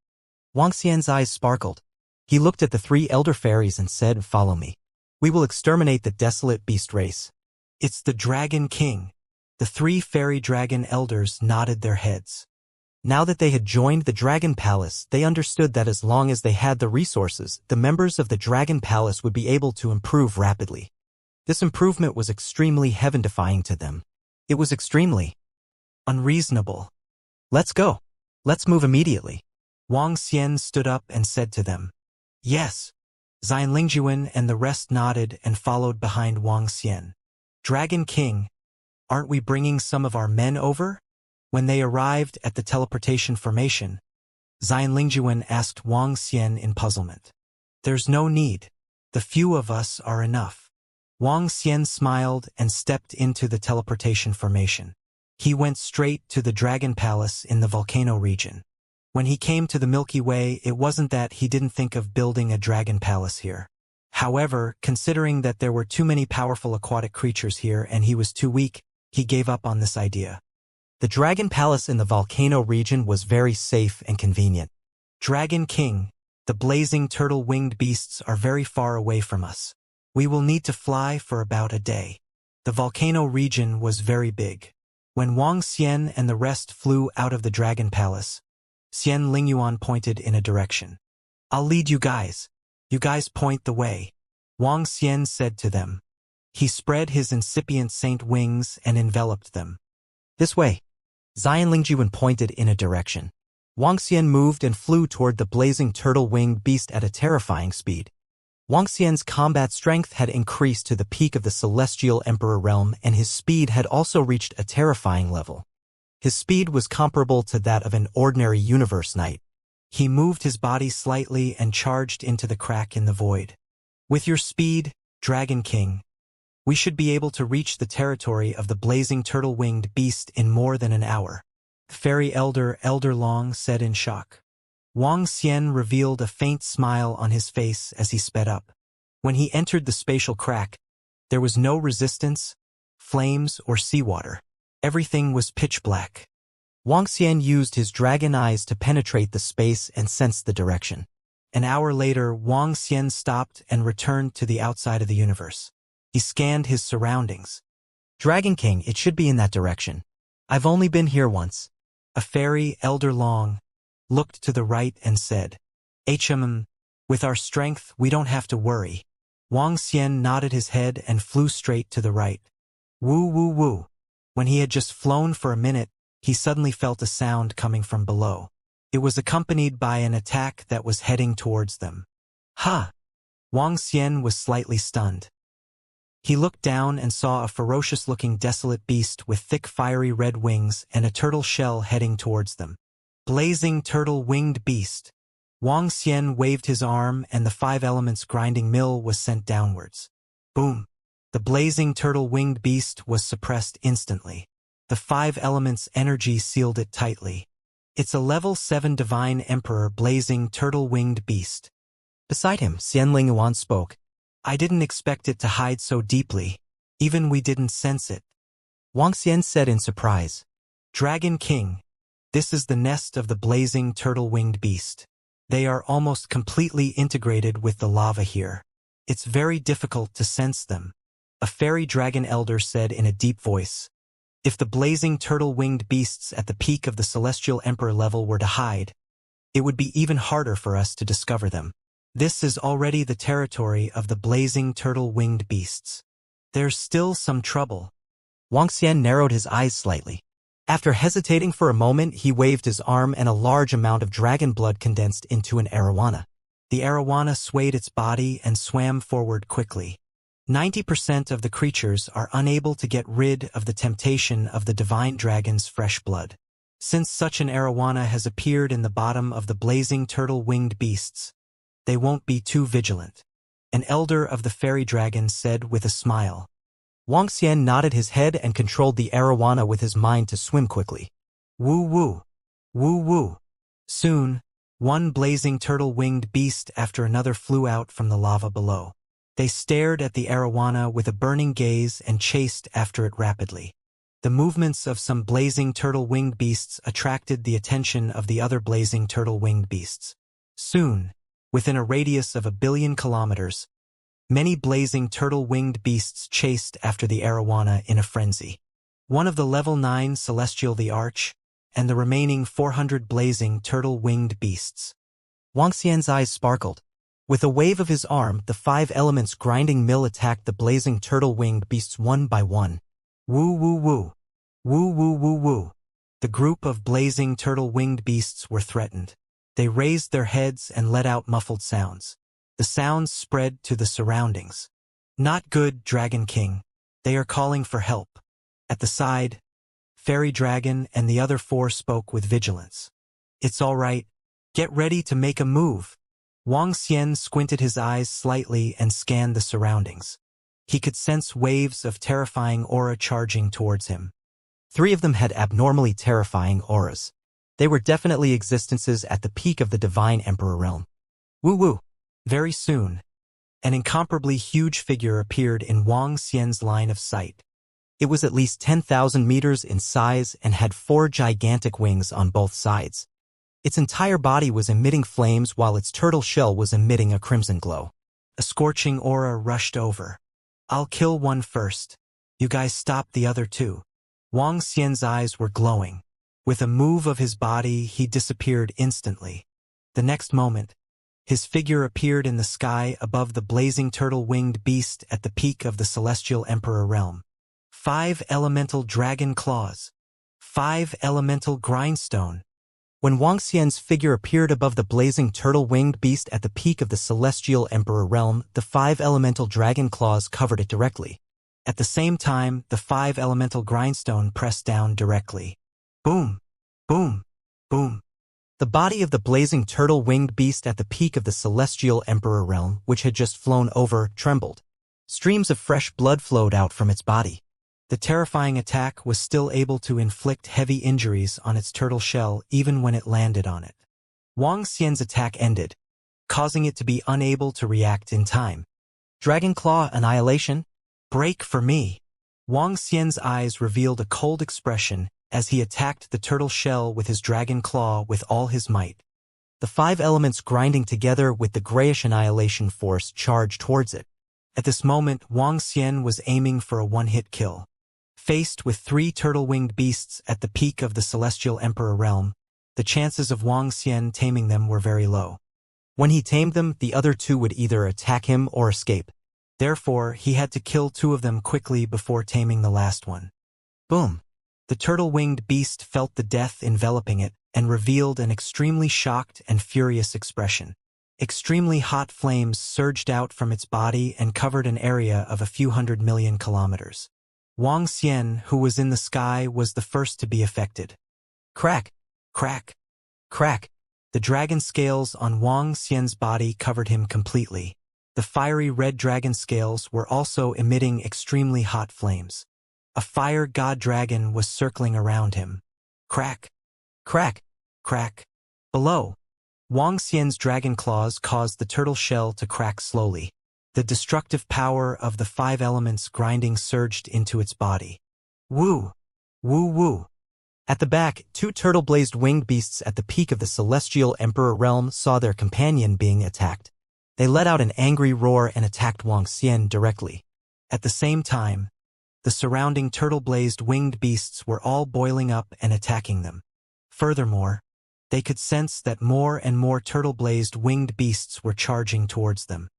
Wuxia's eyes sparkled. He looked at the 3 elder fairies and said, follow me. We will exterminate the desolate beast race. It's the Dragon King. The 3 fairy dragon elders nodded their heads. Now that they had joined the Dragon Palace, they understood that as long as they had the resources, the members of the Dragon Palace would be able to improve rapidly. This improvement was extremely heaven-defying to them. It was extremely unreasonable. Let's go. Let's move immediately. Wang Xian stood up and said to them. Yes. Xian Lingjuan and the rest nodded and followed behind Wang Xian. Dragon King, aren't we bringing some of our men over? When they arrived at the teleportation formation, Xian Lingjuan asked Wang Xian in puzzlement. There's no need. The few of us are enough. Wang Xian smiled and stepped into the teleportation formation. He went straight to the Dragon Palace in the volcano region. When he came to the Milky Way, it wasn't that he didn't think of building a dragon palace here. However, considering that there were too many powerful aquatic creatures here and he was too weak, he gave up on this idea. The Dragon Palace in the volcano region was very safe and convenient. Dragon King, the blazing turtle-winged beasts are very far away from us. We will need to fly for about a day. The volcano region was very big. When Wang Xian and the rest flew out of the Dragon Palace, Xian Lingyuan pointed in a direction. I'll lead you guys. You guys point the way. Wang Xian said to them. He spread his incipient saint wings and enveloped them. This way. Xian Lingjuan pointed in a direction. Wang Xian moved and flew toward the blazing turtle-winged beast at a terrifying speed. Wang Xian's combat strength had increased to the peak of the Celestial Emperor realm and his speed had also reached a terrifying level. His speed was comparable to that of an ordinary universe knight. He moved his body slightly and charged into the crack in the void. With your speed, Dragon King, we should be able to reach the territory of the blazing turtle-winged beast in more than an hour. Fairy Elder Long said in shock. Wang Xian revealed a faint smile on his face as he sped up. When he entered the spatial crack, there was no resistance, flames, or seawater. Everything was pitch black. Wang Xian used his dragon eyes to penetrate the space and sense the direction. An hour later, Wang Xian stopped and returned to the outside of the universe. He scanned his surroundings. Dragon King, it should be in that direction. I've only been here once. A fairy, Elder Long, looked to the right and said, with our strength, we don't have to worry. Wang Xian nodded his head and flew straight to the right. Woo woo woo. When he had just flown for a minute, he suddenly felt a sound coming from below. It was accompanied by an attack that was heading towards them. Ha! Wang Xian was slightly stunned. He looked down and saw a ferocious-looking desolate beast with thick fiery red wings and a turtle shell heading towards them. Blazing turtle-winged beast. Wang Xian waved his arm and the 5 elements grinding mill was sent downwards. Boom! The blazing turtle-winged beast was suppressed instantly. The 5 elements energy sealed it tightly. It's a level 7 divine emperor blazing turtle-winged beast. Beside him, Xian Lingyuan spoke. I didn't expect it to hide so deeply. Even we didn't sense it. Wang Xian said in surprise. Dragon King, this is the nest of the blazing turtle-winged beast. They are almost completely integrated with the lava here. It's very difficult to sense them. A fairy dragon elder said in a deep voice. If the blazing turtle-winged beasts at the peak of the Celestial Emperor level were to hide, it would be even harder for us to discover them. This is already the territory of the blazing turtle-winged beasts. There's still some trouble. Wang Xian narrowed his eyes slightly. After hesitating for a moment, he waved his arm and a large amount of dragon blood condensed into an arowana. The arowana swayed its body and swam forward quickly. 90% of the creatures are unable to get rid of the temptation of the divine dragon's fresh blood. Since such an arowana has appeared in the bottom of the blazing turtle-winged beasts, they won't be too vigilant. An elder of the fairy dragon said with a smile. Wang Xian nodded his head and controlled the arowana with his mind to swim quickly. Woo woo. Woo woo. Soon, one blazing turtle-winged beast after another flew out from the lava below. They stared at the arowana with a burning gaze and chased after it rapidly. The movements of some blazing turtle-winged beasts attracted the attention of the other blazing turtle-winged beasts. Soon, within a radius of 1 billion kilometers, many blazing turtle-winged beasts chased after the arowana in a frenzy. One of the level 9 Celestial the Arch, and the remaining 400 blazing turtle-winged beasts. Wang Xian's eyes sparkled. With a wave of his arm, the 5 elements grinding mill attacked the blazing turtle-winged beasts one by one. Woo woo woo. Woo woo woo woo. The group of blazing turtle-winged beasts were threatened. They raised their heads and let out muffled sounds. The sounds spread to the surroundings. Not good, Dragon King. They are calling for help. At the side, Fairy Dragon and the other four spoke with vigilance. It's all right. Get ready to make a move. Wang Xian squinted his eyes slightly and scanned the surroundings. He could sense waves of terrifying aura charging towards him. 3 of them had abnormally terrifying auras. They were definitely existences at the peak of the Divine Emperor realm. Woo-woo. Very soon, an incomparably huge figure appeared in Wang Xian's line of sight. It was at least 10,000 meters in size and had 4 gigantic wings on both sides. Its entire body was emitting flames while its turtle shell was emitting a crimson glow. A scorching aura rushed over. I'll kill one first. You guys stop the other two. Wang Xian's eyes were glowing. With a move of his body, he disappeared instantly. The next moment, his figure appeared in the sky above the blazing turtle-winged beast at the peak of the Celestial Emperor realm. 5 elemental dragon claws. 5 elemental grindstone. When Wang Xian's figure appeared above the blazing turtle-winged beast at the peak of the Celestial Emperor realm, the 5 elemental dragon claws covered it directly. At the same time, the 5 elemental grindstone pressed down directly. Boom! Boom! Boom! The body of the blazing turtle-winged beast at the peak of the Celestial Emperor realm, which had just flown over, trembled. Streams of fresh blood flowed out from its body. The terrifying attack was still able to inflict heavy injuries on its turtle shell even when it landed on it. Wang Xian's attack ended, causing it to be unable to react in time. Dragon Claw Annihilation? Break for me! Wang Xian's eyes revealed a cold expression as he attacked the turtle shell with his dragon claw with all his might. The 5 elements grinding together with the grayish annihilation force charged towards it. At this moment, Wang Xian was aiming for a one-hit kill. Faced with 3 turtle-winged beasts at the peak of the Celestial Emperor realm, the chances of Wang Xian taming them were very low. When he tamed them, the other 2 would either attack him or escape. Therefore, he had to kill 2 of them quickly before taming the last one. Boom! The turtle-winged beast felt the death enveloping it and revealed an extremely shocked and furious expression. Extremely hot flames surged out from its body and covered an area of a few 100 million kilometers. Wang Xian, who was in the sky, was the first to be affected. Crack! Crack! Crack! The dragon scales on Wang Xian's body covered him completely. The fiery red dragon scales were also emitting extremely hot flames. A fire god dragon was circling around him. Crack! Crack! Crack! Below, Wang Xian's dragon claws caused the turtle shell to crack slowly. The destructive power of the 5 elements grinding surged into its body. Woo! Woo woo! At the back, 2 turtle-blazed winged beasts at the peak of the Celestial Emperor realm saw their companion being attacked. They let out an angry roar and attacked Wang Xian directly. At the same time, the surrounding turtle-blazed winged beasts were all boiling up and attacking them. Furthermore, they could sense that more and more turtle-blazed winged beasts were charging towards them.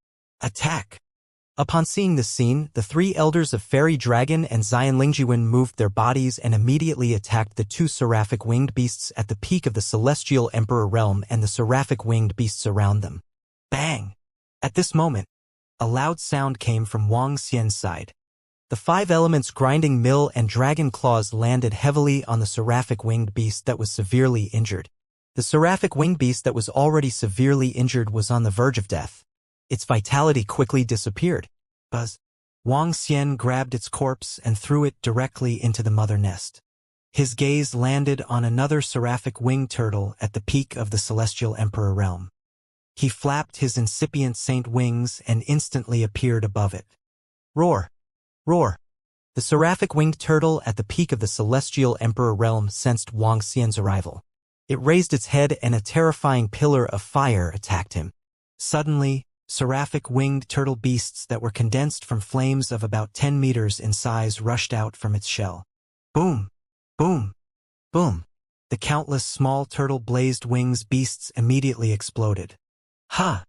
Attack! Upon seeing this scene, the 3 elders of Fairy Dragon and Xian Lingjiwen moved their bodies and immediately attacked the 2 seraphic winged beasts at the peak of the Celestial Emperor realm and the seraphic winged beasts around them. Bang! At this moment, a loud sound came from Wang Xian's side. The 5 elements grinding mill and dragon claws landed heavily on the seraphic winged beast that was severely injured. The seraphic winged beast that was already severely injured was on the verge of death. Its vitality quickly disappeared. Buzz! Wang Xian grabbed its corpse and threw it directly into the mother nest. His gaze landed on another seraphic winged turtle at the peak of the Celestial Emperor realm. He flapped his incipient saint wings and instantly appeared above it. Roar! Roar! The seraphic winged turtle at the peak of the Celestial Emperor realm sensed Wang Xian's arrival. It raised its head and a terrifying pillar of fire attacked him. Suddenly, seraphic winged turtle beasts that were condensed from flames of about 10 meters in size rushed out from its shell. Boom! Boom! Boom! The countless small turtle-blazed wings beasts immediately exploded. Ha!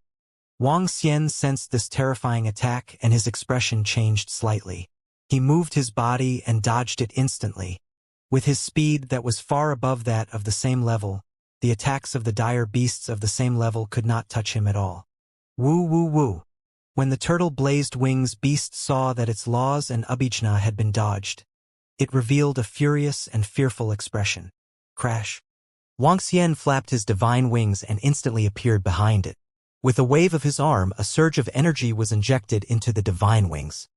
Wang Xian sensed this terrifying attack and his expression changed slightly. He moved his body and dodged it instantly. With his speed that was far above that of the same level, the attacks of the dire beasts of the same level could not touch him at all. Woo woo woo. When the turtle-blazed wings beast saw that its laws and abhijna had been dodged, it revealed a furious and fearful expression. Crash. Wuxia flapped his divine wings and instantly appeared behind it. With a wave of his arm, a surge of energy was injected into the divine wings.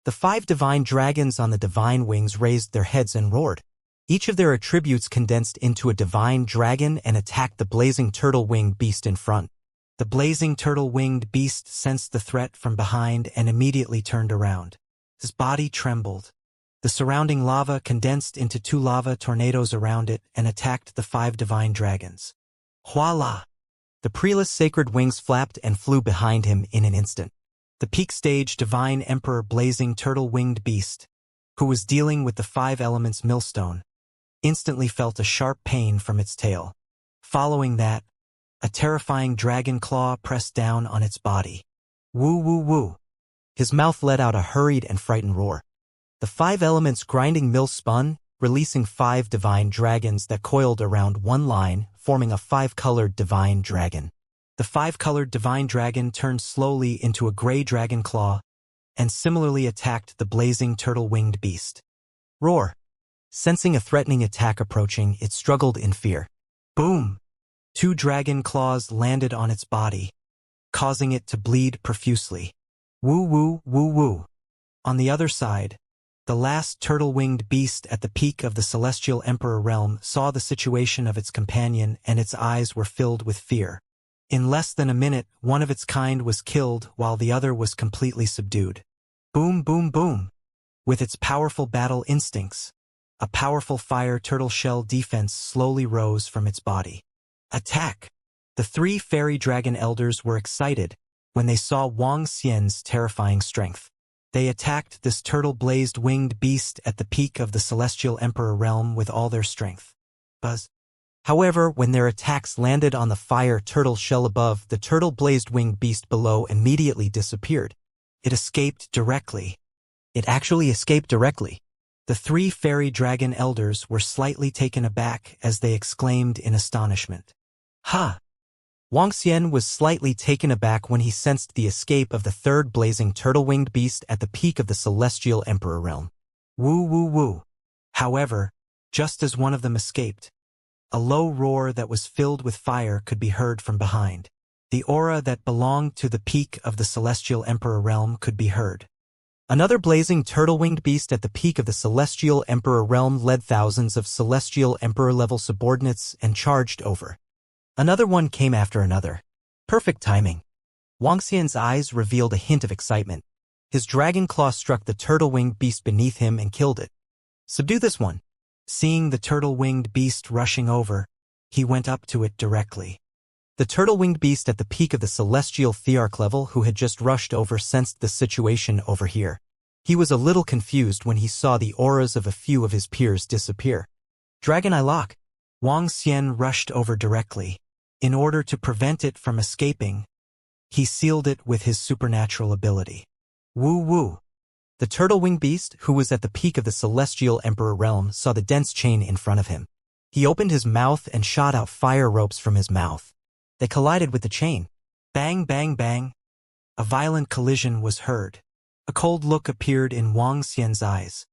The 5 divine dragons on the divine wings raised their heads and roared. Each of their attributes condensed into a divine dragon and attacked the blazing turtle-winged beast in front. The blazing turtle-winged beast sensed the threat from behind and immediately turned around. His body trembled. The surrounding lava condensed into 2 lava tornadoes around it and attacked the 5 divine dragons. Voila! The preless sacred wings flapped and flew behind him in an instant. The peak stage divine emperor blazing turtle-winged beast, who was dealing with the 5 elements millstone, instantly felt a sharp pain from its tail. Following that, a terrifying dragon claw pressed down on its body. Woo woo woo. His mouth let out a hurried and frightened roar. The 5 elements grinding mill spun, releasing 5 divine dragons that coiled around one line, forming a 5-colored divine dragon. The 5-colored divine dragon turned slowly into a gray dragon claw and similarly attacked the blazing turtle-winged beast. Roar. Sensing a threatening attack approaching, it struggled in fear. Boom! 2 dragon claws landed on its body, causing it to bleed profusely. Woo woo woo woo. On the other side, the last turtle-winged beast at the peak of the Celestial Emperor realm saw the situation of its companion and its eyes were filled with fear. In less than a minute, one of its kind was killed while the other was completely subdued. Boom boom boom. With its powerful battle instincts, a powerful fire turtle shell defense slowly rose from its body. Attack! The 3 fairy dragon elders were excited when they saw Wuxia's terrifying strength. They attacked this turtle-blazed winged beast at the peak of the Celestial Emperor realm with all their strength. Buzz. However, when their attacks landed on the fire turtle shell above, the turtle-blazed winged beast below immediately disappeared. It escaped directly. It actually escaped directly. The 3 fairy dragon elders were slightly taken aback as they exclaimed in astonishment. Ha! Wuxia was slightly taken aback when he sensed the escape of the 3rd blazing turtle-winged beast at the peak of the Celestial Emperor realm. Woo woo woo. However, just as one of them escaped, a low roar that was filled with fire could be heard from behind. The aura that belonged to the peak of the Celestial Emperor realm could be heard. Another blazing turtle-winged beast at the peak of the Celestial Emperor realm led thousands of Celestial Emperor-level subordinates and charged over. Another one came after another. Perfect timing. Wuxia's eyes revealed a hint of excitement. His dragon claw struck the turtle-winged beast beneath him and killed it. Subdue this one. Seeing the turtle-winged beast rushing over, he went up to it directly. The turtle-winged beast at the peak of the Celestial Thearch level who had just rushed over sensed the situation over here. He was a little confused when he saw the auras of a few of his peers disappear. Dragon Eye Lock. Wuxia rushed over directly. In order to prevent it from escaping, he sealed it with his supernatural ability. Woo woo. The turtle-winged beast, who was at the peak of the Celestial Emperor realm, saw the dense chain in front of him. He opened his mouth and shot out fire ropes from his mouth. They collided with the chain. Bang bang bang. A violent collision was heard. A cold look appeared in Wuxia's eyes.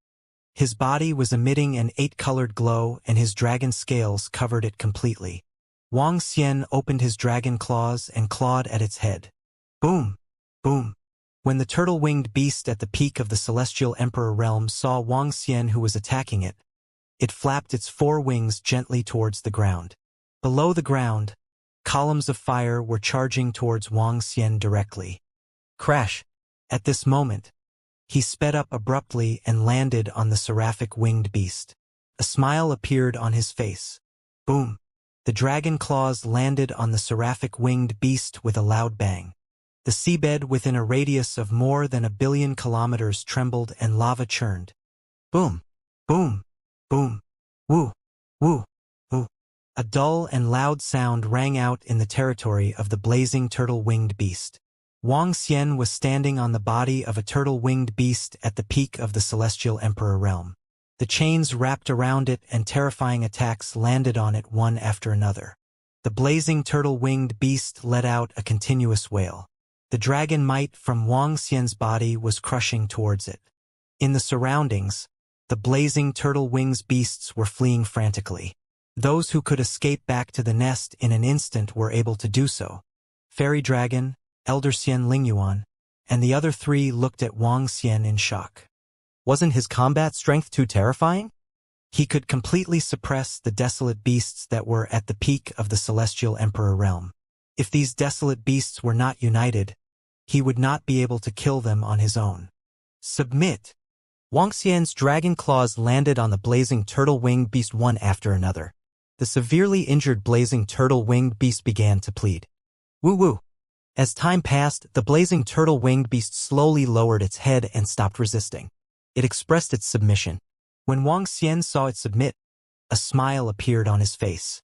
His body was emitting an 8-colored glow and his dragon scales covered it completely. Wuxia opened his dragon claws and clawed at its head. Boom! Boom! When the turtle-winged beast at the peak of the Celestial Emperor realm saw Wuxia who was attacking it, it flapped its 4 wings gently towards the ground. Below the ground, columns of fire were charging towards Wuxia directly. Crash! At this moment, he sped up abruptly and landed on the seraphic winged beast. A smile appeared on his face. Boom! The dragon claws landed on the seraphic winged beast with a loud bang. The seabed within a radius of more than 1 billion kilometers trembled and lava churned. Boom! Boom! Boom! Woo! Woo! Woo! A dull and loud sound rang out in the territory of the blazing turtle-winged beast. Wuxia was standing on the body of a turtle-winged beast at the peak of the Celestial Emperor realm. The chains wrapped around it and terrifying attacks landed on it one after another. The blazing turtle-winged beast let out a continuous wail. The dragon might from Wang Xian's body was crushing towards it. In the surroundings, the blazing turtle-wings beasts were fleeing frantically. Those who could escape back to the nest in an instant were able to do so. Fairy Dragon, Elder Xian Lingyuan, and the other three looked at Wang Xian in shock. Wasn't his combat strength too terrifying? He could completely suppress the desolate beasts that were at the peak of the Celestial Emperor realm. If these desolate beasts were not united, he would not be able to kill them on his own. Submit! Wang Xian's dragon claws landed on the blazing turtle-winged beast one after another. The severely injured blazing turtle-winged beast began to plead. Woo-woo! As time passed, the blazing turtle-winged beast slowly lowered its head and stopped resisting. It expressed its submission. When Wang Xian saw it submit, a smile appeared on his face.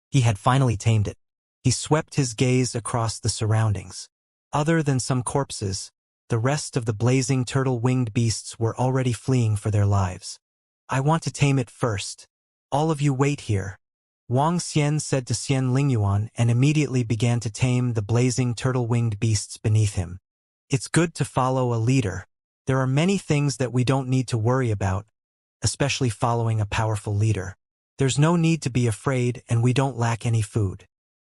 He had finally tamed it. He swept his gaze across the surroundings. Other than some corpses, the rest of the blazing turtle-winged beasts were already fleeing for their lives. I want to tame it first. All of you wait here. Wang Xian said to Xian Lingyuan and immediately began to tame the blazing turtle-winged beasts beneath him. It's good to follow a leader. There are many things that we don't need to worry about, especially following a powerful leader. There's no need to be afraid and we don't lack any food.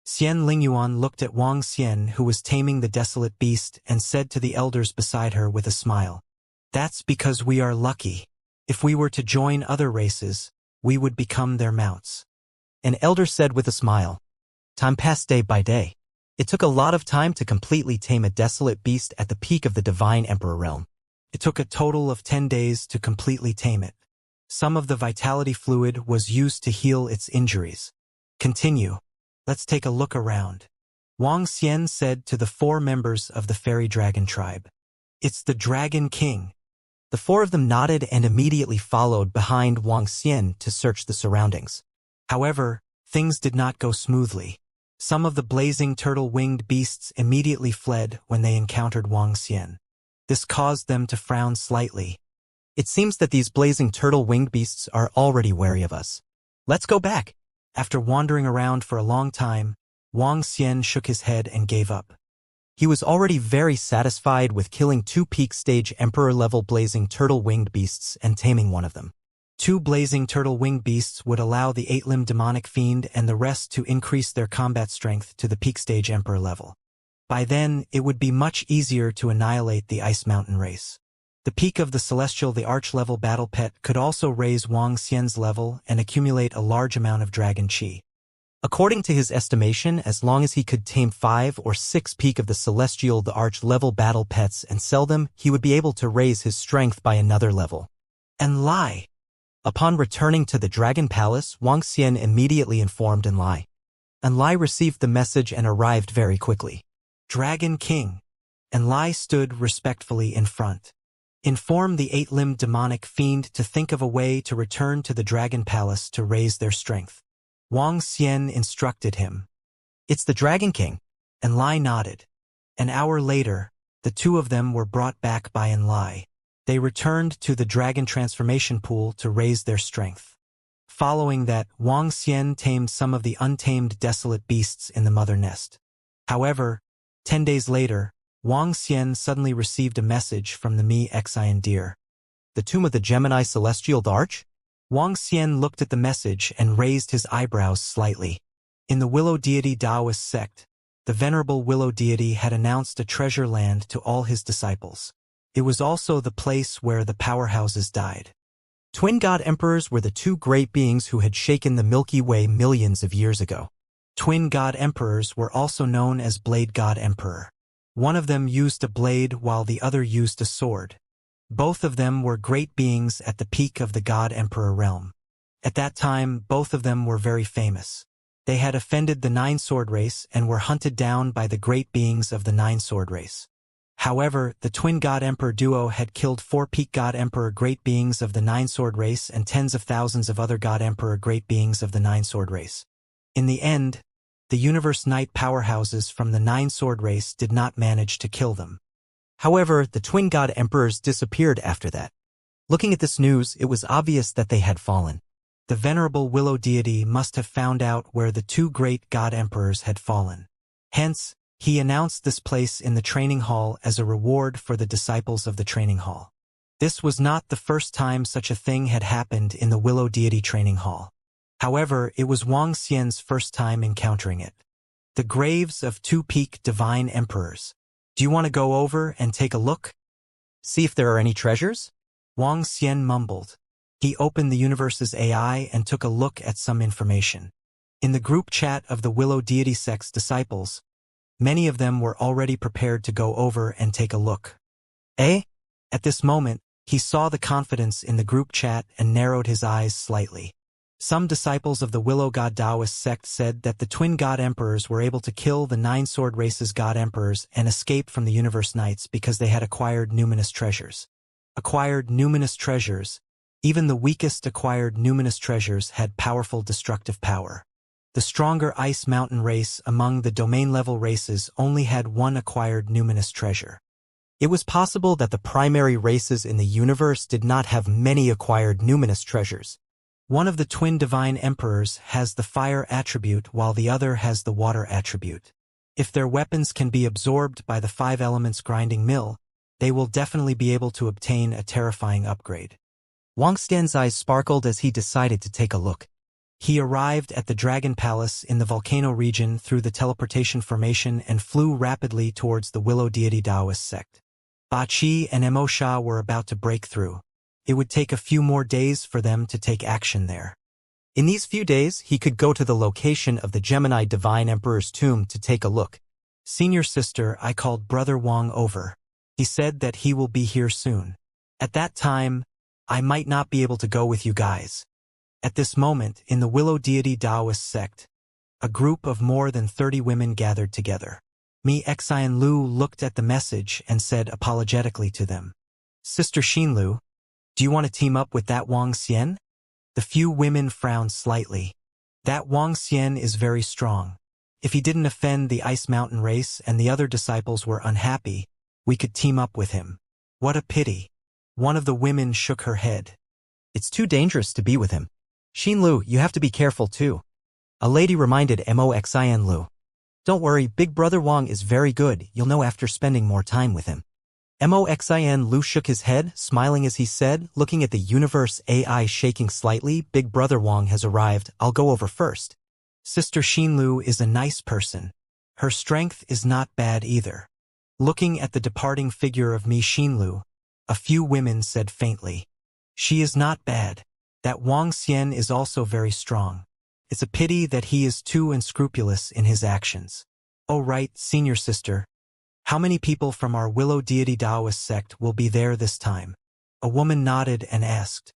Xian Lingyuan looked at Wang Xian who was taming the desolate beast and said to the elders beside her with a smile. That's because we are lucky. If we were to join other races, we would become their mounts. An elder said with a smile. Time passed day by day. It took a lot of time to completely tame a desolate beast at the peak of the Divine Emperor realm. It took a total of 10 days to completely tame it. Some of the vitality fluid was used to heal its injuries. Continue. Let's take a look around. Wang Xian said to the 4 members of the fairy dragon tribe. It's the Dragon King. The 4 of them nodded and immediately followed behind Wang Xian to search the surroundings. However, things did not go smoothly. Some of the blazing turtle-winged beasts immediately fled when they encountered Wang Xian. This caused them to frown slightly. It seems that these blazing turtle-winged beasts are already wary of us. Let's go back. After wandering around for a long time, Wang Xian shook his head and gave up. He was already very satisfied with killing 2 peak-stage Emperor-level blazing turtle-winged beasts and taming one of them. 2 blazing turtle-winged beasts would allow the 8-limbed demonic fiend and the rest to increase their combat strength to the peak-stage Emperor level. By then, it would be much easier to annihilate the Ice Mountain race. The peak of the Celestial the Arch-level battle pet could also raise Wang Xian's level and accumulate a large amount of dragon chi. According to his estimation, as long as he could tame 5 or 6 peak of the Celestial the Arch-level battle pets and sell them, he would be able to raise his strength by another level. Enlai. Upon returning to the Dragon Palace, Wang Xian immediately informed Enlai. Enlai received the message and arrived very quickly. Dragon King. Enlai stood respectfully in front. Inform the 8-limbed demonic fiend to think of a way to return to the Dragon Palace to raise their strength. Wang Xian instructed him. It's the Dragon King. Enlai nodded. An hour later, the 2 of them were brought back by Enlai. They returned to the dragon transformation pool to raise their strength. Following that, Wang Xian tamed some of the untamed desolate beasts in the mother nest. However, 10 days later, Wang Xian suddenly received a message from the Mi-Xian deer. The tomb of the Gemini Celestial Arch? Wang Xian looked at the message and raised his eyebrows slightly. In the Willow Deity Taoist sect, the venerable Willow Deity had announced a treasure land to all his disciples. It was also the place where the powerhouses died. Twin God Emperors were the 2 great beings who had shaken the Milky Way millions of years ago. Twin God Emperors were also known as Blade God Emperor. One of them used a blade while the other used a sword. Both of them were great beings at the peak of the God Emperor realm. At that time, both of them were very famous. They had offended the 9-sword race and were hunted down by the great beings of the 9-sword race. However, the Twin God Emperor duo had killed 4 peak God Emperor great beings of the 9-sword race and tens of thousands of other God Emperor great beings of the 9-sword race. In the end, the Universe Knight powerhouses from the 9-sword race did not manage to kill them. However, the Twin God Emperors disappeared after that. Looking at this news, it was obvious that they had fallen. The venerable willow deity must have found out where the two great god emperors had fallen. Hence, he announced this place in the training hall as a reward for the disciples of the training hall. This was not the first time such a thing had happened in the willow deity training hall. However, it was Wang Xian's first time encountering it. The graves of two peak divine emperors. Do you want to go over and take a look? See if there are any treasures? Wang Xian mumbled. He opened the universe's AI and took a look at some information. In the group chat of the Willow Deity Sect's disciples, many of them were already prepared to go over and take a look. Eh? At this moment, he saw the confidence in the group chat and narrowed his eyes slightly. Some disciples of the Willow God Taoist sect said that the twin god emperors were able to kill the nine-sword race's god emperors and escape from the universe knights because they had acquired numinous treasures. Acquired numinous treasures. Even the weakest acquired numinous treasures had powerful destructive power. The stronger Ice Mountain race among the domain-level races only had one acquired numinous treasure. It was possible that the primary races in the universe did not have many acquired numinous treasures. One of the twin divine emperors has the fire attribute while the other has the water attribute. If their weapons can be absorbed by the 5 elements grinding mill, they will definitely be able to obtain a terrifying upgrade. Wang Xian's eyes sparkled as he decided to take a look. He arrived at the Dragon Palace in the volcano region through the teleportation formation and flew rapidly towards the Willow Deity Taoist sect. Ba Qi and Mo Sha were about to break through. It would take a few more days for them to take action there. In these few days, he could go to the location of the Gemini Divine Emperor's tomb to take a look. Senior sister, I called Brother Wang over. He said that he will be here soon. At that time, I might not be able to go with you guys. At this moment, in the Willow Deity Taoist sect, a group of more than 30 women gathered together. Mi Xian Lu looked at the message and said apologetically to them, Sister Xinlu, do you want to team up with that Wang Xian? The few women frowned slightly. That Wang Xian is very strong. If he didn't offend the Ice Mountain race and the other disciples were unhappy, we could team up with him. What a pity. One of the women shook her head. It's too dangerous to be with him. Xinlu, you have to be careful too. A lady reminded Mo Xian Lu. Don't worry, Big Brother Wang is very good, you'll know after spending more time with him. Mo Xian Lu shook his head, smiling as he said, looking at the universe AI shaking slightly, Big Brother Wang has arrived, I'll go over first. Sister Xinlu is a nice person. Her strength is not bad either. Looking at the departing figure of Mi Xinlu, a few women said faintly, she is not bad. That Wang Xian is also very strong. It's a pity that he is too unscrupulous in his actions. Oh right, senior sister. How many people from our Willow Deity Taoist sect will be there this time? A woman nodded and asked.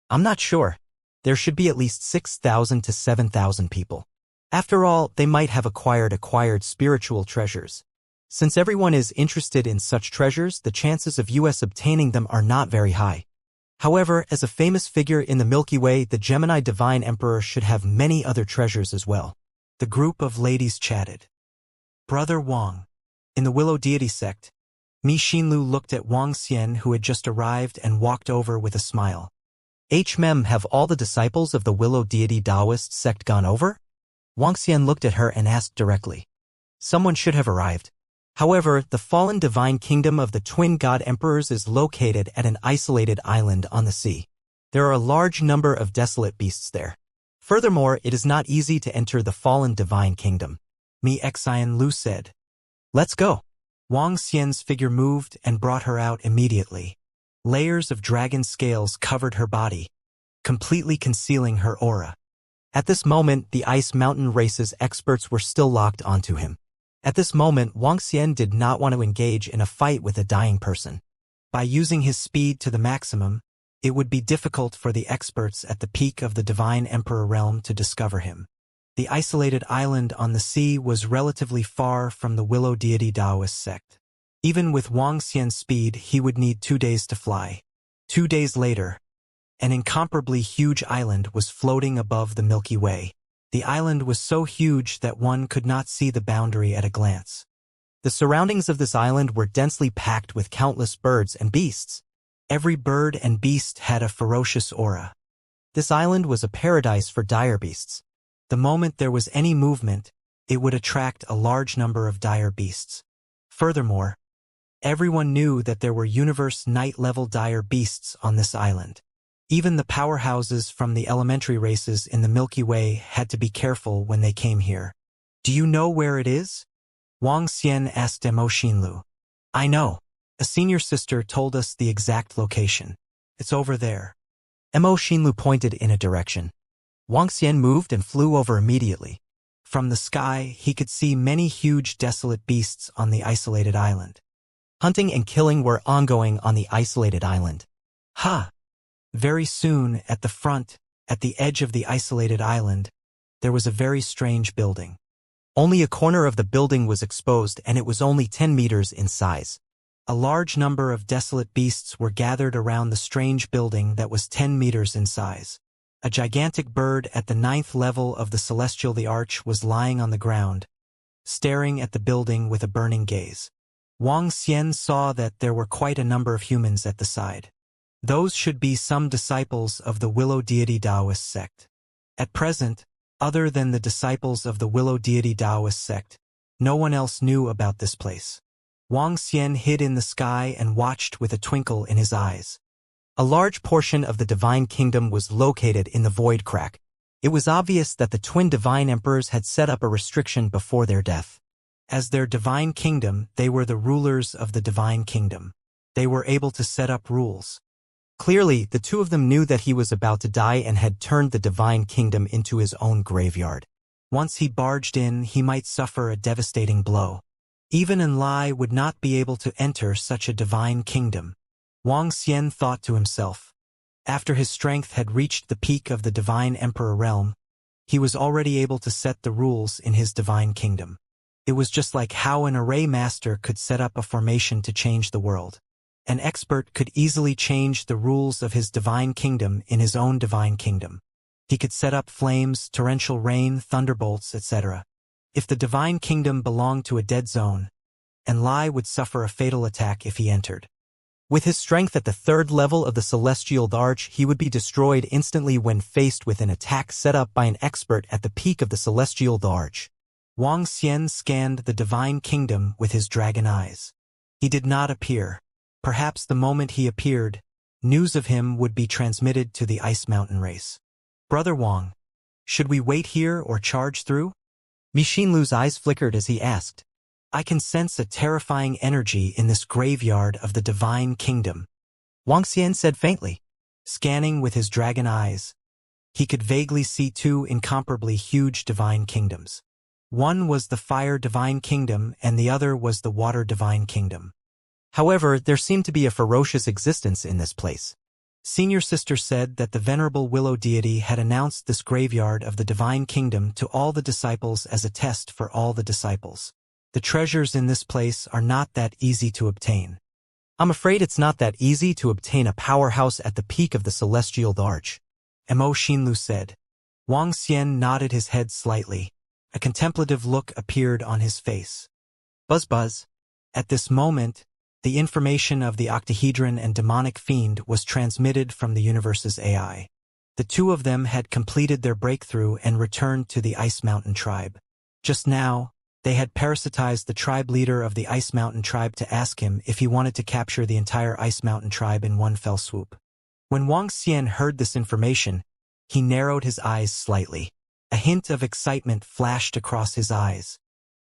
I'm not sure. There should be at least 6,000 to 7,000 people. After all, they might have acquired spiritual treasures. Since everyone is interested in such treasures, the chances of us obtaining them are not very high. However, as a famous figure in the Milky Way, the Gemini Divine Emperor should have many other treasures as well. The group of ladies chatted. Brother Wang. In the Willow Deity sect, Mi Xinlu looked at Wang Xian who had just arrived and walked over with a smile. Have all the disciples of the Willow Deity Taoist sect gone over? Wang Xian looked at her and asked directly. Someone should have arrived. However, the fallen divine kingdom of the twin god emperors is located at an isolated island on the sea. There are a large number of desolate beasts there. Furthermore, it is not easy to enter the fallen divine kingdom. Mi Xian Lu said. Let's go. Wang Xian's figure moved and brought her out immediately. Layers of dragon scales covered her body, completely concealing her aura. At this moment, the Ice Mountain race's experts were still locked onto him. At this moment, Wang Xian did not want to engage in a fight with a dying person. By using his speed to the maximum, it would be difficult for the experts at the peak of the Divine Emperor realm to discover him. The isolated island on the sea was relatively far from the Willow Deity Taoist sect. Even with Wang Xian's speed, he would need 2 days to fly. 2 days later, an incomparably huge island was floating above the Milky Way. The island was so huge that one could not see the boundary at a glance. The surroundings of this island were densely packed with countless birds and beasts. Every bird and beast had a ferocious aura. This island was a paradise for dire beasts. The moment there was any movement, it would attract a large number of dire beasts. Furthermore, everyone knew that there were universe night-level dire beasts on this island. Even the powerhouses from the elementary races in the Milky Way had to be careful when they came here. Do you know where it is? Wang Xian asked Mo Xinlu. I know. A senior sister told us the exact location. It's over there. Mo Xinlu pointed in a direction. Wang Xian moved and flew over immediately. From the sky, he could see many huge desolate beasts on the isolated island. Hunting and killing were ongoing on the isolated island. Ha! Very soon, at the front, at the edge of the isolated island, there was a very strange building. Only a corner of the building was exposed and it was only 10 meters in size. A large number of desolate beasts were gathered around the strange building that was 10 meters in size. A gigantic bird at the 9th level of the celestial the arch was lying on the ground, staring at the building with a burning gaze. Wang Xian saw that there were quite a number of humans at the side. Those should be some disciples of the Willow Deity Taoist sect. At present, other than the disciples of the Willow Deity Taoist sect, no one else knew about this place. Wang Xian hid in the sky and watched with a twinkle in his eyes. A large portion of the Divine Kingdom was located in the Void Crack. It was obvious that the twin Divine Emperors had set up a restriction before their death. As their Divine Kingdom, they were the rulers of the Divine Kingdom. They were able to set up rules. Clearly, the two of them knew that he was about to die and had turned the Divine Kingdom into his own graveyard. Once he barged in, he might suffer a devastating blow. Even Enlai would not be able to enter such a divine kingdom. Wang Xian thought to himself. After his strength had reached the peak of the Divine Emperor realm, he was already able to set the rules in his divine kingdom. It was just like how an array master could set up a formation to change the world. An expert could easily change the rules of his divine kingdom in his own divine kingdom. He could set up flames, torrential rain, thunderbolts, etc. If the divine kingdom belonged to a dead zone, Enlai would suffer a fatal attack if he entered. With his strength at the 3rd level of the Celestial Arch, he would be destroyed instantly when faced with an attack set up by an expert at the peak of the Celestial Arch. Wang Xian scanned the divine kingdom with his dragon eyes. He did not appear. Perhaps the moment he appeared, news of him would be transmitted to the Ice Mountain race. Brother Wang, should we wait here or charge through? Xinlu's eyes flickered as he asked. I can sense a terrifying energy in this graveyard of the divine kingdom, Wang Xian said faintly. Scanning with his dragon eyes, he could vaguely see two incomparably huge divine kingdoms. One was the fire divine kingdom and the other was the water divine kingdom. However, there seemed to be a ferocious existence in this place. Senior Sister said that the venerable Willow deity had announced this graveyard of the divine kingdom to all the disciples as a test for all the disciples. The treasures in this place are not that easy to obtain. I'm afraid it's not that easy to obtain a powerhouse at the peak of the Celestial Arch, Mo Xinlu said. Wang Xian nodded his head slightly. A contemplative look appeared on his face. Buzz buzz. At this moment, the information of the octahedron and demonic fiend was transmitted from the universe's AI. The two of them had completed their breakthrough and returned to the Ice Mountain tribe. Just now, they had parasitized the tribe leader of the Ice Mountain tribe to ask him if he wanted to capture the entire Ice Mountain tribe in one fell swoop. When Wang Xian heard this information, he narrowed his eyes slightly. A hint of excitement flashed across his eyes.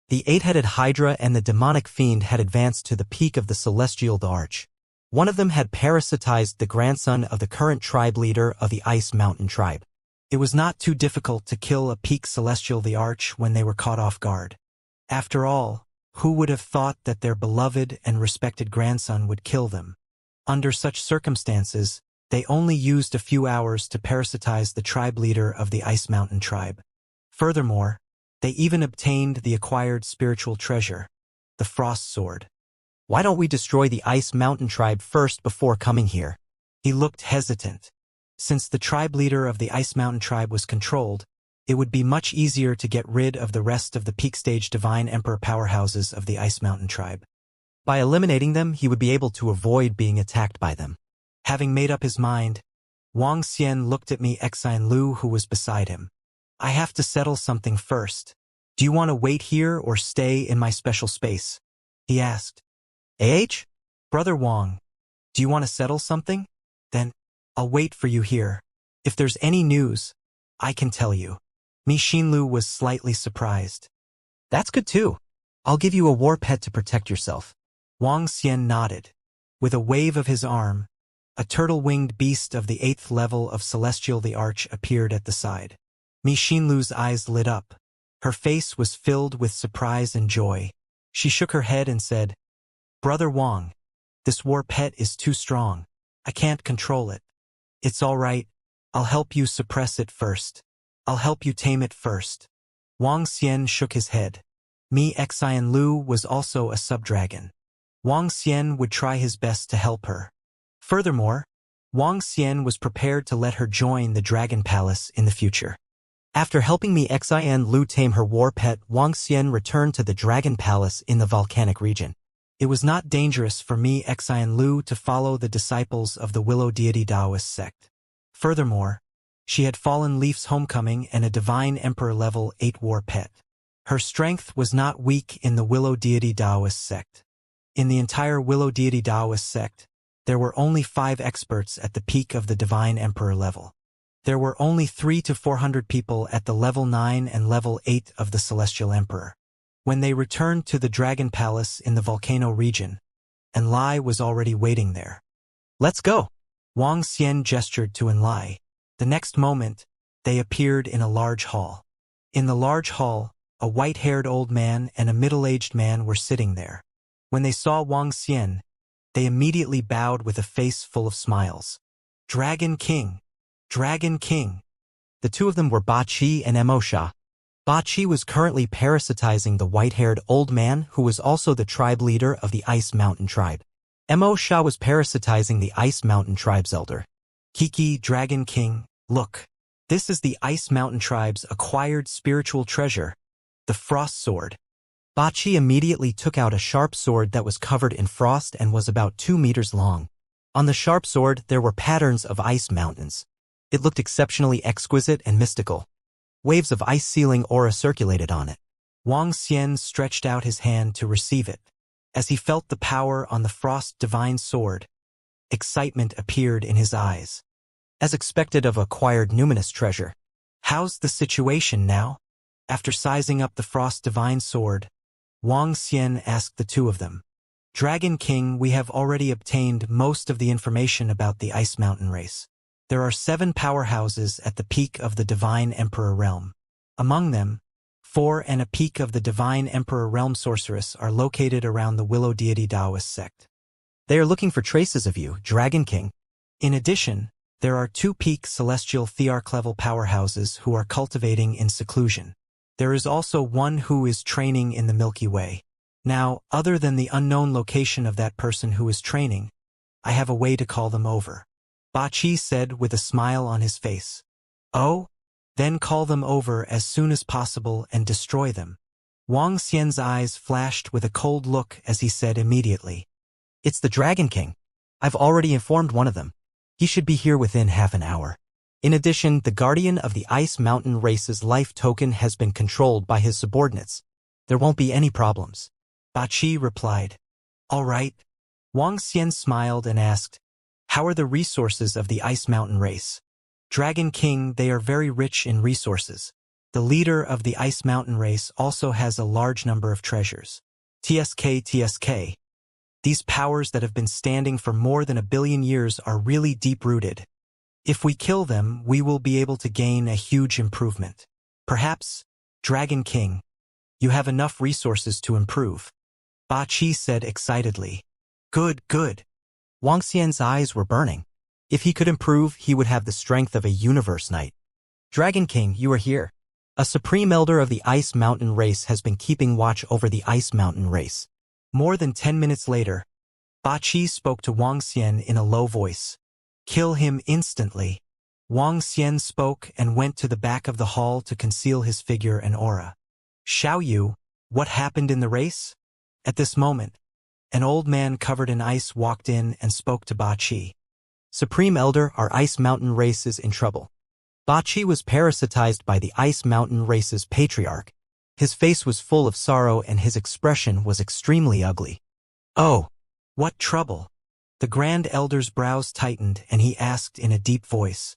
The 8-headed Hydra and the demonic fiend had advanced to the peak of the Celestial Arch. One of them had parasitized the grandson of the current tribe leader of the Ice Mountain tribe. It was not too difficult to kill a peak Celestial the Arch when they were caught off guard. After all, who would have thought that their beloved and respected grandson would kill them? Under such circumstances, they only used a few hours to parasitize the tribe leader of the Ice Mountain tribe. Furthermore, they even obtained the acquired spiritual treasure, the Frost Sword. Why don't we destroy the Ice Mountain tribe first before coming here? He looked hesitant. Since the tribe leader of the Ice Mountain tribe was controlled, it would be much easier to get rid of the rest of the peak stage divine emperor powerhouses of the Ice Mountain tribe. By eliminating them, he would be able to avoid being attacked by them. Having made up his mind, Wang Xian looked at me Xian Lu who was beside him. I have to settle something first. Do you want to wait here or stay in my special space? He asked. Brother Wang, do you want to settle something? Then, I'll wait for you here. If there's any news, I can tell you. Mi Xinlu was slightly surprised. That's good too. I'll give you a war pet to protect yourself. Wang Xian nodded. With a wave of his arm, a turtle-winged beast of the 8th level of Celestial the Arch appeared at the side. Mi Xinlu's eyes lit up. Her face was filled with surprise and joy. She shook her head and said, Brother Wang, this war pet is too strong. I can't control it. It's all right. I'll help you suppress it first. I'll help you tame it first. Wang Xian shook his head. Mi Xian Lu was also a subdragon. Wang Xian would try his best to help her. Furthermore, Wang Xian was prepared to let her join the Dragon Palace in the future. After helping Mi Xian Lu tame her war pet, Wang Xian returned to the Dragon Palace in the volcanic region. It was not dangerous for Mi Xian Lu to follow the disciples of the Willow Deity Taoist sect. Furthermore, she had Fallen Leaf's homecoming and a Divine Emperor level 8 war pet. Her strength was not weak in the Willow Deity Taoist sect. In the entire Willow Deity Taoist sect, there were only 5 experts at the peak of the Divine Emperor level. There were only 300 to 400 people at the level 9 and level 8 of the Celestial Emperor. When they returned to the Dragon Palace in the volcano region, Enlai was already waiting there. Let's go. Wang Xian gestured to Enlai. The next moment, they appeared in a large hall. In the large hall, a white-haired old man and a middle-aged man were sitting there. When they saw Wang Xian, they immediately bowed with a face full of smiles. Dragon King! Dragon King! The two of them were Ba Qi and Mo Sha. Ba Qi was currently parasitizing the white-haired old man who was also the tribe leader of the Ice Mountain tribe. Mo Sha was parasitizing the Ice Mountain tribe's elder. Kiki, Dragon King, look. This is the Ice Mountain tribe's acquired spiritual treasure, the Frost Sword. Ba Qi immediately took out a sharp sword that was covered in frost and was about 2 meters long. On the sharp sword, there were patterns of ice mountains. It looked exceptionally exquisite and mystical. Waves of ice-sealing aura circulated on it. Wang Xian stretched out his hand to receive it. As he felt the power on the Frost Divine Sword, excitement appeared in his eyes. As expected of acquired numinous treasure. How's the situation now? After sizing up the Frost Divine Sword, Wang Xian asked the two of them. Dragon King, we have already obtained most of the information about the Ice Mountain race. There are 7 powerhouses at the peak of the Divine Emperor realm. Among them, 4 and a peak of the Divine Emperor realm sorceress are located around the Willow Deity Taoist sect. They are looking for traces of you, Dragon King. In addition, there are 2 peak Celestial Thearch level powerhouses who are cultivating in seclusion. There is also one who is training in the Milky Way. Now, other than the unknown location of that person who is training, I have a way to call them over. Ba Qi said with a smile on his face. Oh? Then call them over as soon as possible and destroy them. Wang Xian's eyes flashed with a cold look as he said immediately. It's the Dragon King. I've already informed one of them. He should be here within half an hour. In addition, the Guardian of the Ice Mountain race's life token has been controlled by his subordinates. There won't be any problems. Ba Qi replied. All right. Wang Xian smiled and asked, how are the resources of the Ice Mountain race? Dragon King, they are very rich in resources. The leader of the Ice Mountain race also has a large number of treasures. TSK. These powers that have been standing for more than 1 billion years are really deep-rooted. If we kill them, we will be able to gain a huge improvement. Perhaps, Dragon King, you have enough resources to improve. Ba Qi said excitedly. Good. Wang Xian's eyes were burning. If he could improve, he would have the strength of a universe knight. Dragon King, you are here. A supreme elder of the Ice Mountain race has been keeping watch over the Ice Mountain race. More than 10 minutes later, Ba Qi spoke to Wang Xian in a low voice. Kill him instantly. Wang Xian spoke and went to the back of the hall to conceal his figure and aura. Xiao Yu, what happened in the race? At this moment, an old man covered in ice walked in and spoke to Ba Qi. Supreme Elder, our Ice Mountain race is in trouble. Bachi was parasitized by the Ice Mountain race's patriarch. His face was full of sorrow and his expression was extremely ugly. Oh, what trouble? The Grand Elder's brows tightened and he asked in a deep voice.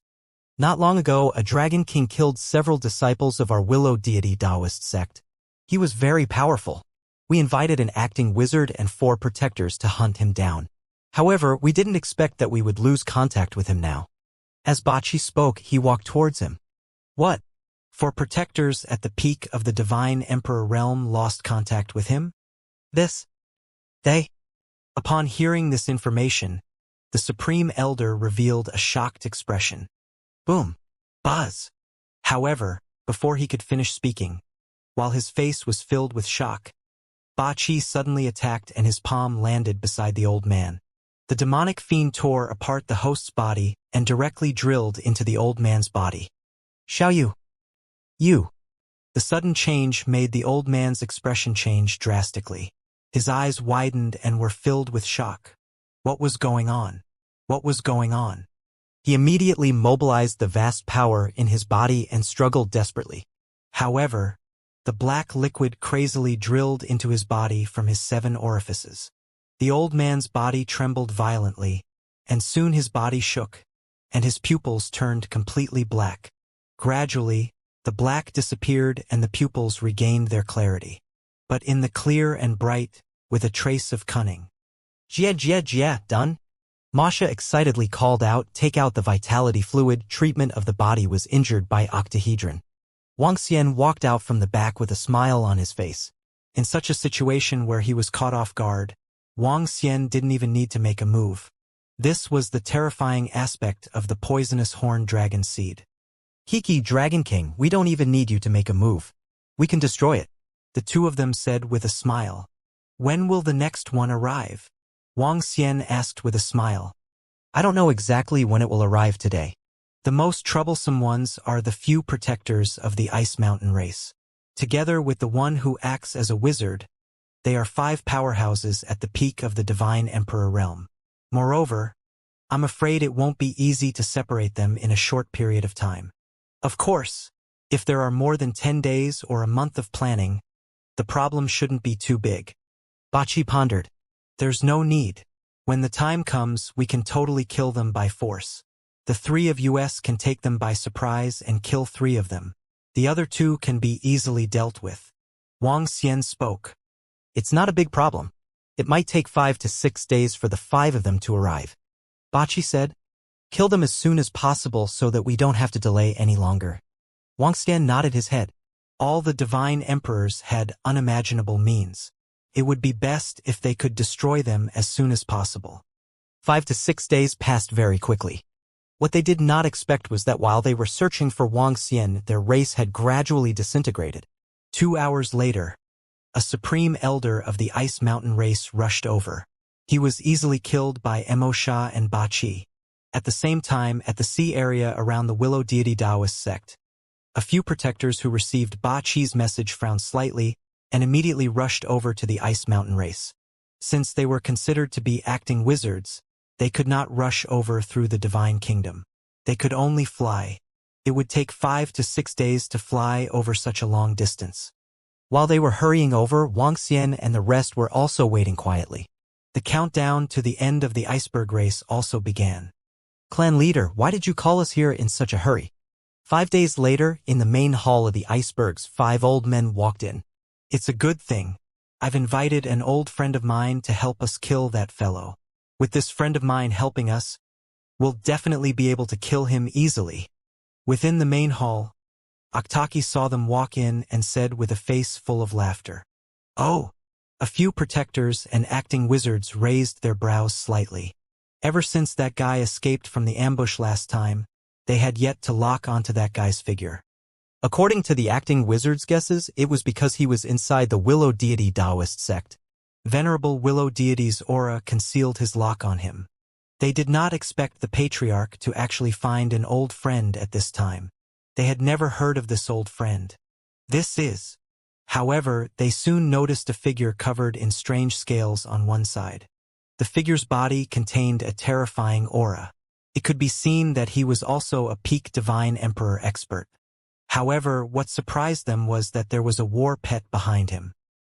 Not long ago, a Dragon King killed several disciples of our Willow Deity Taoist sect. He was very powerful. We invited an acting wizard and 4 protectors to hunt him down. However, we didn't expect that we would lose contact with him now. As Bachi spoke, he walked towards him. What? 4 protectors at the peak of the Divine Emperor realm lost contact with him? They? Upon hearing this information, the Supreme Elder revealed a shocked expression. Boom! Buzz! However, before he could finish speaking, while his face was filled with shock, Bachi suddenly attacked and his palm landed beside the old man. The demonic fiend tore apart the host's body and directly drilled into the old man's body. Xiao You! The sudden change made the old man's expression change drastically. His eyes widened and were filled with shock. What was going on? What was going on? He immediately mobilized the vast power in his body and struggled desperately. However, the black liquid crazily drilled into his body from his 7 orifices. The old man's body trembled violently, and soon his body shook, and his pupils turned completely black. Gradually, the black disappeared and the pupils regained their clarity. But in the clear and bright, with a trace of cunning. Jia, done? Masha excitedly called out, take out the vitality fluid, treatment of the body was injured by octahedron. Wuxia walked out from the back with a smile on his face. In such a situation where he was caught off guard, Wuxia didn't even need to make a move. This was the terrifying aspect of the poisonous horned dragon seed. Hiki Dragon King, we don't even need you to make a move. We can destroy it. The 2 of them said with a smile. When will the next one arrive? Wuxia asked with a smile. I don't know exactly when it will arrive today. The most troublesome ones are the few protectors of the Ice Mountain race. Together with the one who acts as a wizard, they are 5 powerhouses at the peak of the Divine Emperor realm. Moreover, I'm afraid it won't be easy to separate them in a short period of time. Of course, if there are more than 10 days or a month of planning, the problem shouldn't be too big. Bachi pondered. There's no need. When the time comes, we can totally kill them by force. The 3 of us can take them by surprise and kill 3 of them. The other 2 can be easily dealt with. Wuxia spoke. It's not a big problem. It might take 5 to 6 days for the 5 of them to arrive. Bachi said. Kill them as soon as possible so that we don't have to delay any longer. Wuxia nodded his head. All the divine emperors had unimaginable means. It would be best if they could destroy them as soon as possible. 5 to 6 days passed very quickly. What they did not expect was that while they were searching for Wuxia, their race had gradually disintegrated. 2 hours later, a supreme elder of the Ice Mountain race rushed over. He was easily killed by Emosha and Bachi. At the same time, at the sea area around the Willow Deity Taoist sect, a few protectors who received Bachi's message frowned slightly and immediately rushed over to the Ice Mountain race. Since they were considered to be acting wizards, they could not rush over through the Divine Kingdom. They could only fly. It would take 5 to 6 days to fly over such a long distance. While they were hurrying over, Wuxia and the rest were also waiting quietly. The countdown to the end of the iceberg race also began. Clan leader, why did you call us here in such a hurry? 5 days later, in the main hall of the icebergs, 5 old men walked in. It's a good thing. I've invited an old friend of mine to help us kill that fellow. With this friend of mine helping us, we'll definitely be able to kill him easily. Within the main hall, Oktaki saw them walk in and said with a face full of laughter. Oh! A few protectors and acting wizards raised their brows slightly. Ever since that guy escaped from the ambush last time, they had yet to lock onto that guy's figure. According to the acting wizard's guesses, it was because he was inside the Willow Deity Taoist sect. Venerable Willow Deity's aura concealed his lock on him. They did not expect the patriarch to actually find an old friend at this time. They had never heard of this old friend. However, they soon noticed a figure covered in strange scales on one side. The figure's body contained a terrifying aura. It could be seen that he was also a peak Divine Emperor expert. However, what surprised them was that there was a war pet behind him.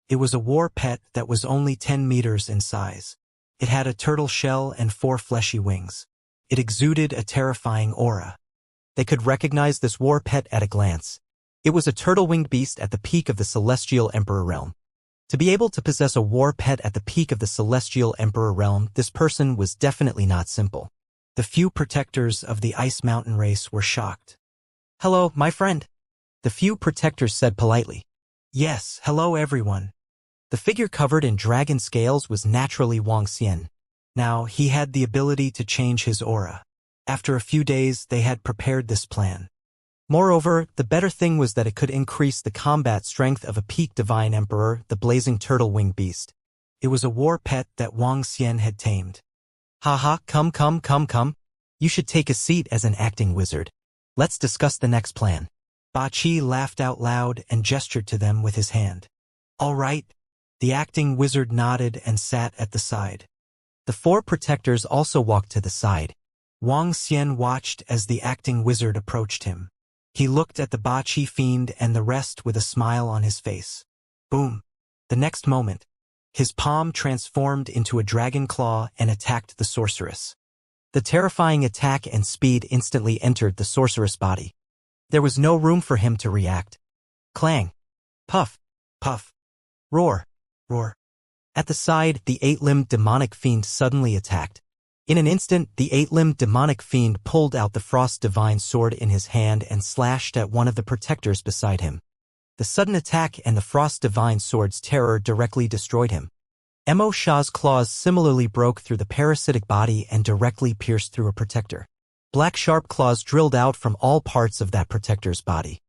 It was a war pet that was only 10 meters in size. It had a turtle shell and 4 fleshy wings. It exuded a terrifying aura. They could recognize this war pet at a glance. It was a turtle-winged beast at the peak of the Celestial Emperor realm. To be able to possess a war pet at the peak of the Celestial Emperor realm, this person was definitely not simple. The few protectors of the Ice Mountain race were shocked. "Hello, my friend," the few protectors said politely. "Yes, hello everyone." The figure covered in dragon scales was naturally Wuxia. Now, he had the ability to change his aura. After a few days, they had prepared this plan. Moreover, the better thing was that it could increase the combat strength of a peak Divine Emperor, the blazing turtle-winged beast. It was a war pet that Wuxia had tamed. Haha, come. You should take a seat as an acting wizard. Let's discuss the next plan. Ba Qi laughed out loud and gestured to them with his hand. All right. The acting wizard nodded and sat at the side. The 4 protectors also walked to the side. Wuxia watched as the acting wizard approached him. He looked at the Ba Qi fiend and the rest with a smile on his face. Boom. The next moment, his palm transformed into a dragon claw and attacked the sorceress. The terrifying attack and speed instantly entered the sorceress' body. There was no room for him to react. Clang. Puff. Puff. Roar. Roar. At the side, the 8-limbed demonic fiend suddenly attacked. In an instant, the 8-limbed demonic fiend pulled out the Frost Divine Sword in his hand and slashed at one of the protectors beside him. The sudden attack and the Frost Divine Sword's terror directly destroyed him. Mo Sha's claws similarly broke through the parasitic body and directly pierced through a protector. Black sharp claws drilled out from all parts of that protector's body.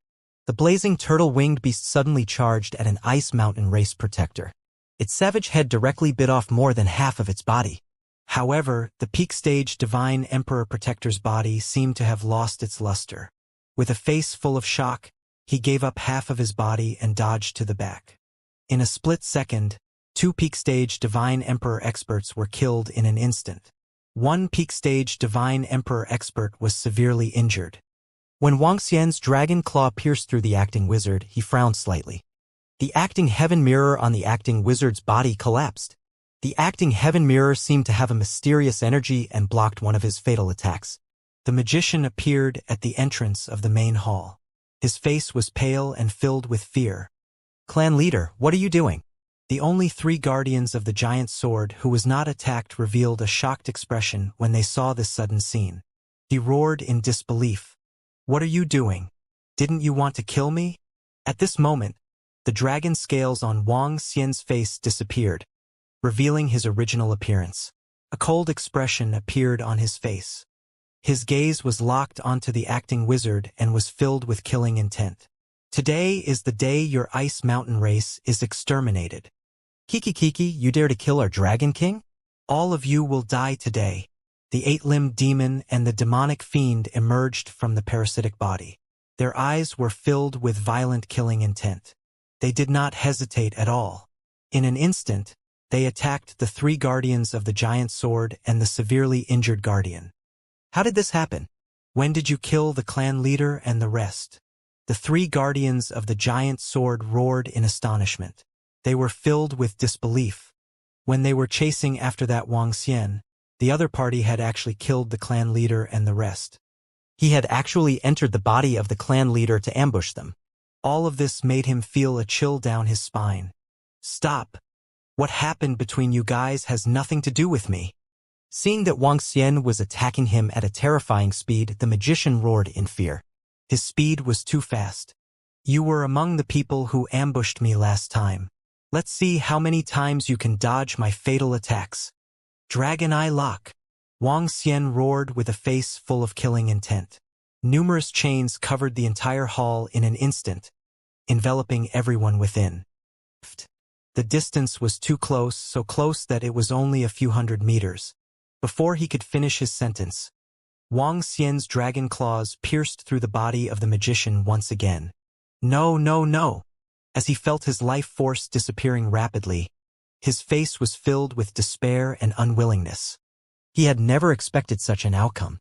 The blazing turtle-winged beast suddenly charged at an Ice Mountain race protector. Its savage head directly bit off more than half of its body. However, the peak stage Divine Emperor Protector's body seemed to have lost its luster. With a face full of shock, he gave up half of his body and dodged to the back. In a split second, 2 peak stage Divine Emperor experts were killed in an instant. 1 peak stage Divine Emperor expert was severely injured. When Wuxia's dragon claw pierced through the acting wizard, he frowned slightly. The acting heaven mirror on the acting wizard's body collapsed. The acting heaven mirror seemed to have a mysterious energy and blocked one of his fatal attacks. The magician appeared at the entrance of the main hall. His face was pale and filled with fear. "Clan leader, what are you doing?" The only 3 guardians of the giant sword who was not attacked revealed a shocked expression when they saw this sudden scene. He roared in disbelief. "What are you doing? Didn't you want to kill me?" At this moment, the dragon scales on Wuxia's face disappeared, revealing his original appearance. A cold expression appeared on his face. His gaze was locked onto the acting wizard and was filled with killing intent. "Today is the day your Ice Mountain race is exterminated." "Kiki, you dare to kill our Dragon King?" "All of you will die today." The 8-limbed demon and the demonic fiend emerged from the parasitic body. Their eyes were filled with violent killing intent. They did not hesitate at all. In an instant, they attacked the 3 guardians of the giant sword and the severely injured guardian. "How did this happen?" "When did you kill the clan leader and the rest?" The 3 guardians of the giant sword roared in astonishment. They were filled with disbelief. When they were chasing after that Wuxia, the other party had actually killed the clan leader and the rest. He had actually entered the body of the clan leader to ambush them. All of this made him feel a chill down his spine. "Stop. What happened between you guys has nothing to do with me." Seeing that Wuxia was attacking him at a terrifying speed, the magician roared in fear. His speed was too fast. "You were among the people who ambushed me last time. Let's see how many times you can dodge my fatal attacks." "Dragon Eye Lock." Wuxia roared with a face full of killing intent. Numerous chains covered the entire hall in an instant, enveloping everyone within. The distance was too close, so close that it was only a few hundred meters. Before he could finish his sentence, Wuxia's dragon claws pierced through the body of the magician once again. No. As he felt his life force disappearing rapidly, his face was filled with despair and unwillingness. He had never expected such an outcome.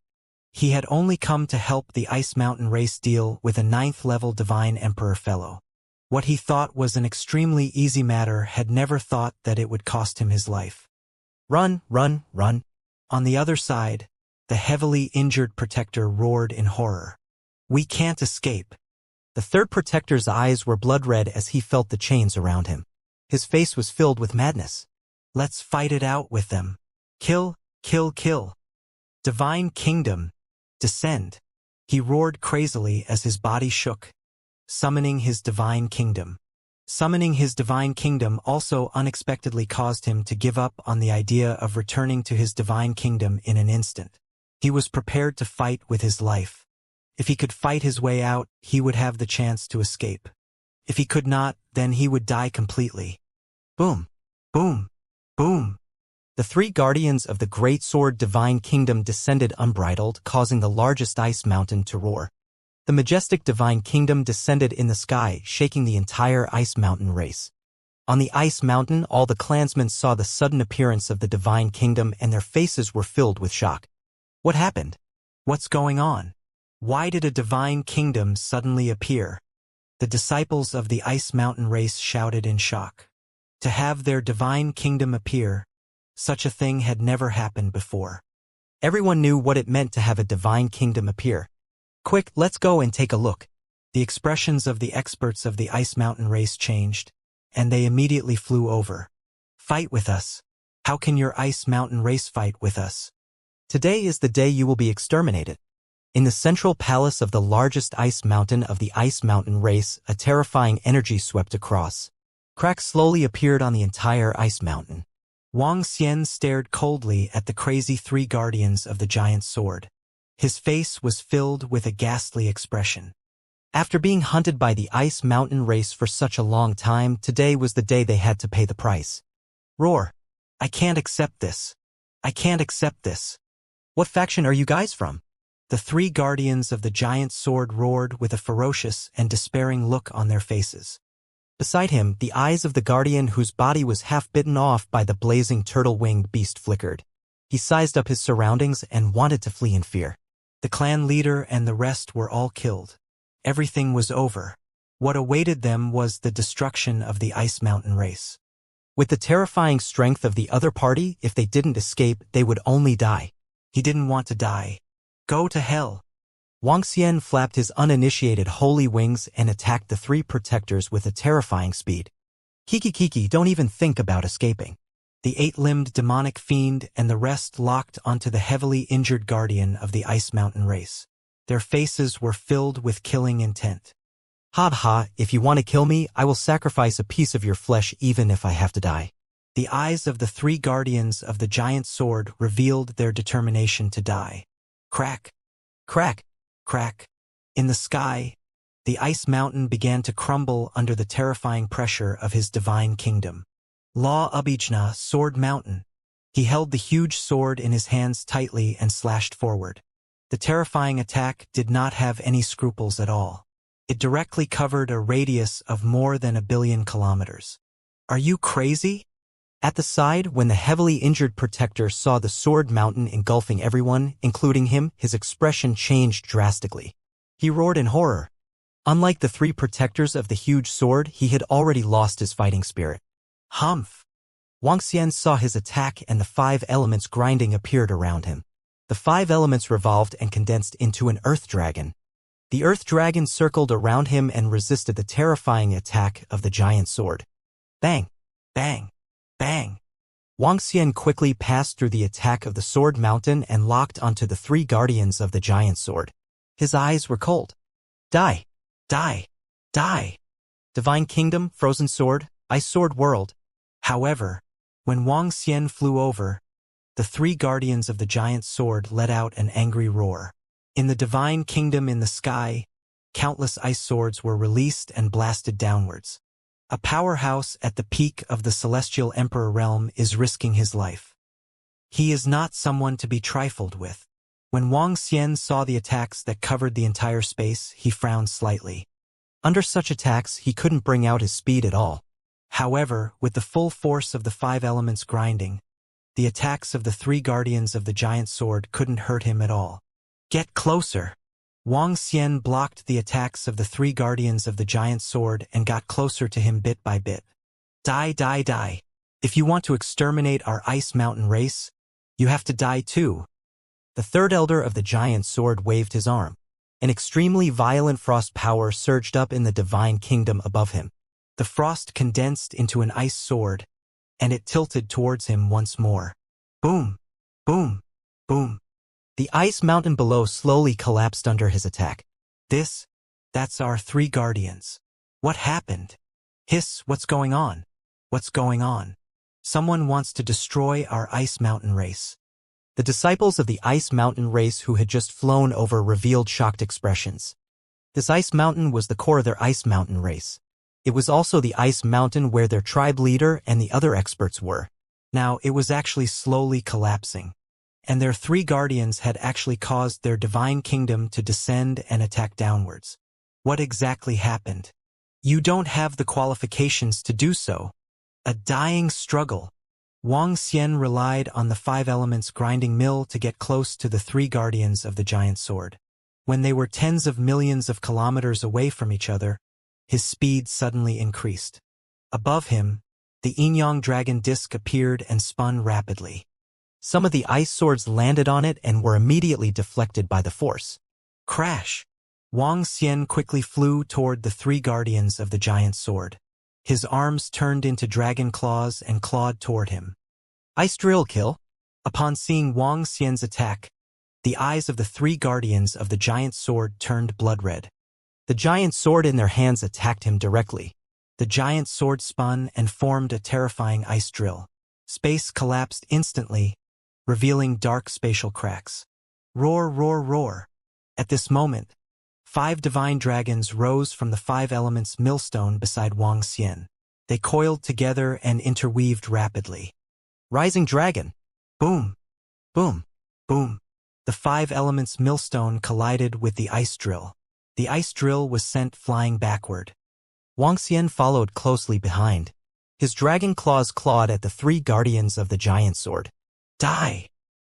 He had only come to help the Ice Mountain race deal with a 9th-level Divine Emperor fellow. What he thought was an extremely easy matter had never thought that it would cost him his life. Run, run, run. On the other side, the heavily injured protector roared in horror. We can't escape. The third protector's eyes were blood-red as he felt the chains around him. His face was filled with madness. Let's fight it out with them. Kill, kill, kill. Divine Kingdom, descend. He roared crazily as his body shook, summoning his Divine Kingdom. Summoning his Divine Kingdom also unexpectedly caused him to give up on the idea of returning to his Divine Kingdom in an instant. He was prepared to fight with his life. If he could fight his way out, he would have the chance to escape. If he could not, then he would die completely. Boom, boom, boom. The three guardians of the Great Sword Divine Kingdom descended unbridled, causing the largest ice mountain to roar. The majestic Divine Kingdom descended in the sky, shaking the entire Ice Mountain race. On the Ice Mountain, all the clansmen saw the sudden appearance of the Divine Kingdom and their faces were filled with shock. What happened? What's going on? Why did a Divine Kingdom suddenly appear? The disciples of the Ice Mountain race shouted in shock. To have their Divine Kingdom appear, such a thing had never happened before. Everyone knew what it meant to have a Divine Kingdom appear. Quick, let's go and take a look. The expressions of the experts of the Ice Mountain race changed, and they immediately flew over. Fight with us. How can your Ice Mountain race fight with us? Today is the day you will be exterminated. In the central palace of the largest ice mountain of the Ice Mountain race, a terrifying energy swept across. Cracks slowly appeared on the entire ice mountain. Wang Xian stared coldly at the crazy three guardians of the giant sword. His face was filled with a ghastly expression. After being hunted by the Ice Mountain race for such a long time, today was the day they had to pay the price. Roar! I can't accept this. I can't accept this. What faction are you guys from? The three guardians of the giant sword roared with a ferocious and despairing look on their faces. Beside him, the eyes of the guardian whose body was half bitten off by the blazing turtle-winged beast flickered. He sized up his surroundings and wanted to flee in fear. The clan leader and the rest were all killed. Everything was over. What awaited them was the destruction of the Ice Mountain race. With the terrifying strength of the other party, if they didn't escape, they would only die. He didn't want to die. Go to hell. Wang Xian flapped his uninitiated holy wings and attacked the three protectors with a terrifying speed. Kiki, don't even think about escaping. The eight-limbed demonic fiend and the rest locked onto the heavily injured guardian of the Ice Mountain race. Their faces were filled with killing intent. Ha, if you want to kill me, I will sacrifice a piece of your flesh even if I have to die. The eyes of the three guardians of the giant sword revealed their determination to die. Crack, crack, crack. In the sky, the Ice Mountain began to crumble under the terrifying pressure of his Divine Kingdom. La Abijna, Sword Mountain. He held the huge sword in his hands tightly and slashed forward. The terrifying attack did not have any scruples at all. It directly covered a radius of more than 1 billion kilometers. Are you crazy? At the side, when the heavily injured protector saw the sword mountain engulfing everyone, including him, his expression changed drastically. He roared in horror. Unlike the three protectors of the huge sword, he had already lost his fighting spirit. Humph! Wang Xian saw his attack and the 5 elements grinding appeared around him. The 5 elements revolved and condensed into an earth dragon. The earth dragon circled around him and resisted the terrifying attack of the giant sword. Bang! Bang! Bang! Wang Xian quickly passed through the attack of the sword mountain and locked onto the 3 guardians of the giant sword. His eyes were cold. Die! Die! Die! Divine Kingdom, Frozen Sword, Ice Sword World. However, when Wang Xian flew over, the 3 guardians of the giant sword let out an angry roar. In the Divine Kingdom in the sky, countless ice swords were released and blasted downwards. A powerhouse at the peak of the Celestial Emperor realm is risking his life. He is not someone to be trifled with. When Wang Xian saw the attacks that covered the entire space, he frowned slightly. Under such attacks, he couldn't bring out his speed at all. However, with the full force of the 5 elements grinding, the attacks of the 3 guardians of the giant sword couldn't hurt him at all. Get closer. Wang Xian blocked the attacks of the three guardians of the giant sword and got closer to him bit by bit. Die, die, die. If you want to exterminate our ice mountain race, you have to die too. The third elder of the giant sword waved his arm. An extremely violent frost power surged up in the divine kingdom above him. The frost condensed into an ice sword, and it tilted towards him once more. Boom, boom, boom. The ice mountain below slowly collapsed under his attack. That's our three guardians. What happened? Hiss, what's going on? What's going on? Someone wants to destroy our ice mountain race. The disciples of the ice mountain race who had just flown over revealed shocked expressions. This ice mountain was the core of their ice mountain race. It was also the ice mountain where their tribe leader and the other experts were. Now it was actually slowly collapsing. And their three guardians had actually caused their divine kingdom to descend and attack downwards. What exactly happened? You don't have the qualifications to do so. A dying struggle. Wang Xian relied on the five elements grinding mill to get close to the three guardians of the giant sword. When they were tens of millions of kilometers away from each other, his speed suddenly increased. Above him, the yin-yang dragon disc appeared and spun rapidly. Some of the ice swords landed on it and were immediately deflected by the force. Crash! Wang Xian quickly flew toward the three guardians of the giant sword. His arms turned into dragon claws and clawed toward him. Ice drill kill. Upon seeing Wang Xian's attack, the eyes of the three guardians of the giant sword turned blood red. The giant sword in their hands attacked him directly. The giant sword spun and formed a terrifying ice drill. Space collapsed instantly, revealing dark spatial cracks. Roar, roar, roar. At this moment, 5 divine dragons rose from the 5 elements millstone beside Wang Xian. They coiled together and interweaved rapidly. Rising dragon. Boom, boom, boom. The 5 elements millstone collided with the ice drill. The ice drill was sent flying backward. Wang Xian followed closely behind. His dragon claws clawed at the 3 guardians of the giant sword. Die!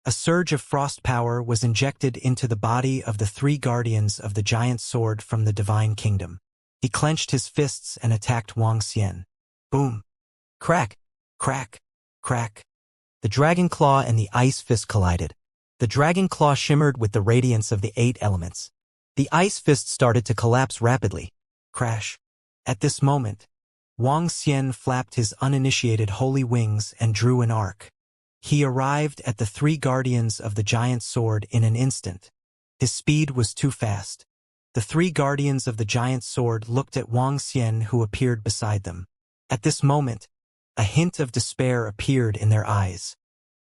A surge of frost power was injected into the body of the 3 guardians of the giant sword from the divine kingdom. He clenched his fists and attacked Wang Xian. Boom! Crack! Crack! Crack! The dragon claw and the ice fist collided. The dragon claw shimmered with the radiance of the 8 elements. The ice fist started to collapse rapidly. Crash! At this moment, Wang Xian flapped his uninitiated holy wings and drew an arc. He arrived at the 3 guardians of the giant sword in an instant. His speed was too fast. The 3 guardians of the giant sword looked at Wang Xian, who appeared beside them. At this moment, a hint of despair appeared in their eyes.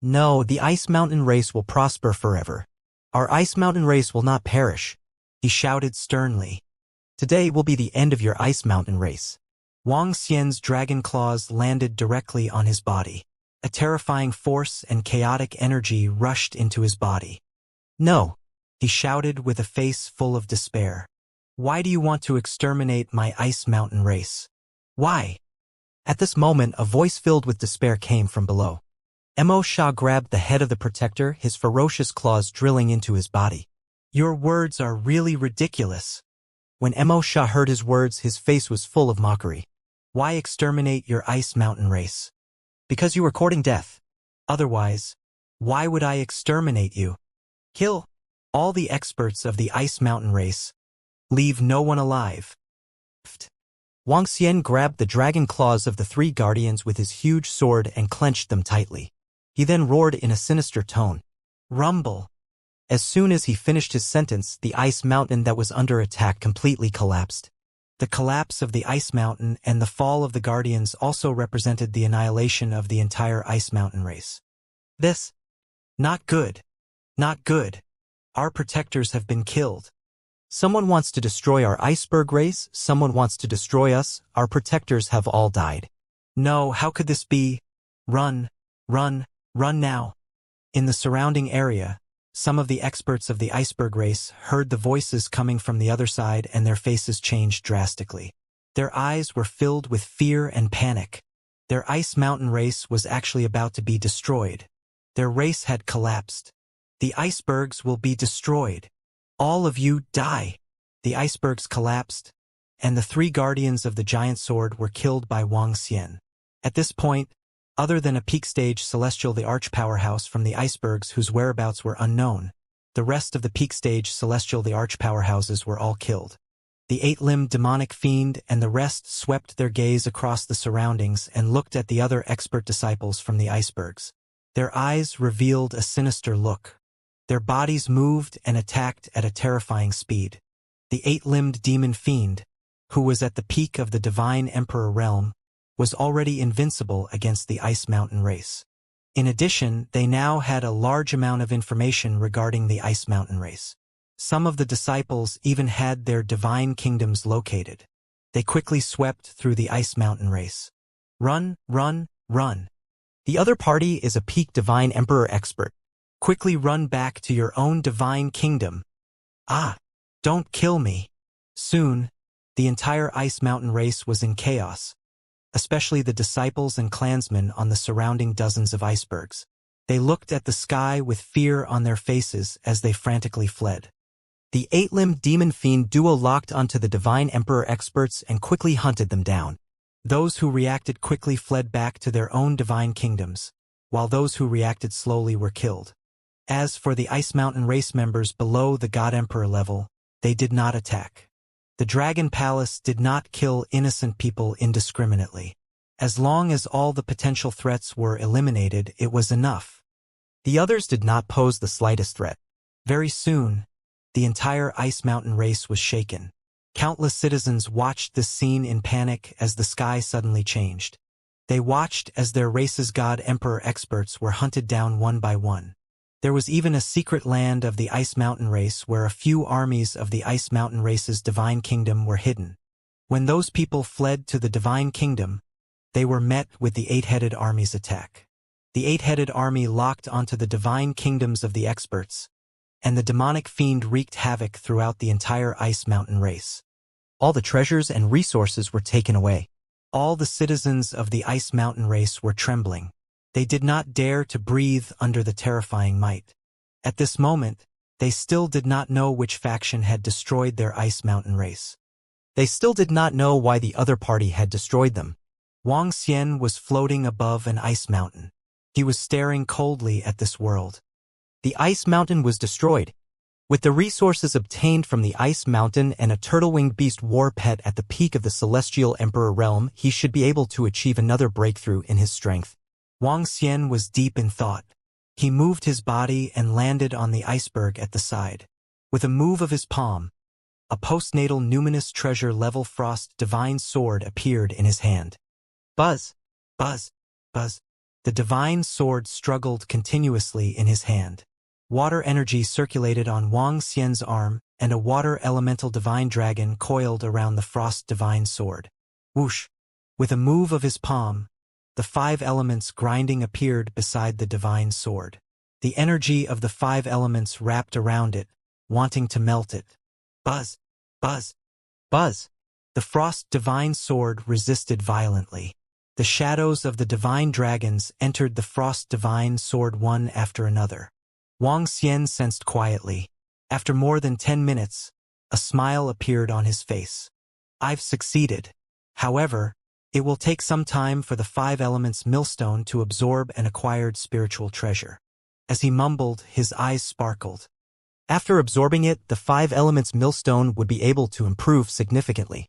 No, the Ice Mountain race will prosper forever. Our Ice Mountain race will not perish, he shouted sternly. Today will be the end of your Ice Mountain race. Wang Xian's dragon claws landed directly on his body. A terrifying force and chaotic energy rushed into his body. No, he shouted with a face full of despair. Why do you want to exterminate my Ice Mountain race? Why? At this moment, a voice filled with despair came from below. Mo Sha grabbed the head of the protector, his ferocious claws drilling into his body. Your words are really ridiculous. When Mo Sha heard his words, his face was full of mockery. Why exterminate your Ice Mountain race? Because you were courting death. Otherwise, why would I exterminate you? Kill all the experts of the Ice Mountain race. Leave no one alive. Wang Xian grabbed the dragon claws of the 3 guardians with his huge sword and clenched them tightly. He then roared in a sinister tone. Rumble. As soon as he finished his sentence, the ice mountain that was under attack completely collapsed. The collapse of the Ice Mountain and the fall of the Guardians also represented the annihilation of the entire Ice Mountain race. This? Not good. Not good. Our protectors have been killed. Someone wants to destroy our iceberg race, someone wants to destroy us, our protectors have all died. No, how could this be? Run, run, run now. In the surrounding area, some of the experts of the iceberg race heard the voices coming from the other side and their faces changed drastically. Their eyes were filled with fear and panic. Their Ice Mountain race was actually about to be destroyed. Their race had collapsed. The icebergs will be destroyed. All of you die. The icebergs collapsed, and the 3 guardians of the giant sword were killed by Wang Xian. At this point, other than a peak stage celestial the arch powerhouse from the icebergs whose whereabouts were unknown, the rest of the peak stage celestial the arch powerhouses were all killed. The 8-limbed demonic fiend and the rest swept their gaze across the surroundings and looked at the other expert disciples from the icebergs. Their eyes revealed a sinister look. Their bodies moved and attacked at a terrifying speed. The 8-limbed demon fiend, who was at the peak of the divine emperor realm, was already invincible against the ice mountain race. In addition, they now had a large amount of information regarding the ice mountain race. Some of the disciples even had their divine kingdoms located. They quickly swept through the ice mountain race. Run, run, run. The other party is a peak divine emperor expert. Quickly run back to your own divine kingdom. Ah, don't kill me. Soon, the entire ice mountain race was in chaos, especially the disciples and clansmen on the surrounding dozens of icebergs. They looked at the sky with fear on their faces as they frantically fled. The 8-limbed demon fiend duo locked onto the divine emperor experts and quickly hunted them down. Those who reacted quickly fled back to their own divine kingdoms, while those who reacted slowly were killed. As for the Ice Mountain race members below the God Emperor level, they did not attack. The Dragon Palace did not kill innocent people indiscriminately. As long as all the potential threats were eliminated, it was enough. The others did not pose the slightest threat. Very soon, the entire Ice Mountain race was shaken. Countless citizens watched this scene in panic as the sky suddenly changed. They watched as their race's God Emperor experts were hunted down one by one. There was even a secret land of the Ice Mountain race where a few armies of the Ice Mountain race's divine kingdom were hidden. When those people fled to the divine kingdom, they were met with the 8-headed army's attack. The 8-headed army locked onto the divine kingdoms of the experts, and the demonic fiend wreaked havoc throughout the entire Ice Mountain race. All the treasures and resources were taken away. All the citizens of the Ice Mountain race were trembling. They did not dare to breathe under the terrifying might. At this moment, they still did not know which faction had destroyed their Ice Mountain race. They still did not know why the other party had destroyed them. Wang Xian was floating above an ice mountain. He was staring coldly at this world. The ice mountain was destroyed. With the resources obtained from the ice mountain and a turtle-winged beast war pet at the peak of the celestial emperor realm, he should be able to achieve another breakthrough in his strength. Wang Xian was deep in thought. He moved his body and landed on the iceberg at the side. With a move of his palm, a postnatal numinous treasure level frost divine sword appeared in his hand. Buzz, buzz, buzz. The divine sword struggled continuously in his hand. Water energy circulated on Wang Xian's arm, and a water elemental divine dragon coiled around the frost divine sword. Whoosh! With a move of his palm, the 5 elements grinding appeared beside the divine sword. The energy of the 5 elements wrapped around it, wanting to melt it. Buzz, buzz, buzz. The frost divine sword resisted violently. The shadows of the divine dragons entered the frost divine sword one after another. Wang Xian sensed quietly. After more than 10 minutes, a smile appeared on his face. I've succeeded. However, it will take some time for the 5 elements millstone to absorb an acquired spiritual treasure. As he mumbled, his eyes sparkled. After absorbing it, the 5 elements millstone would be able to improve significantly.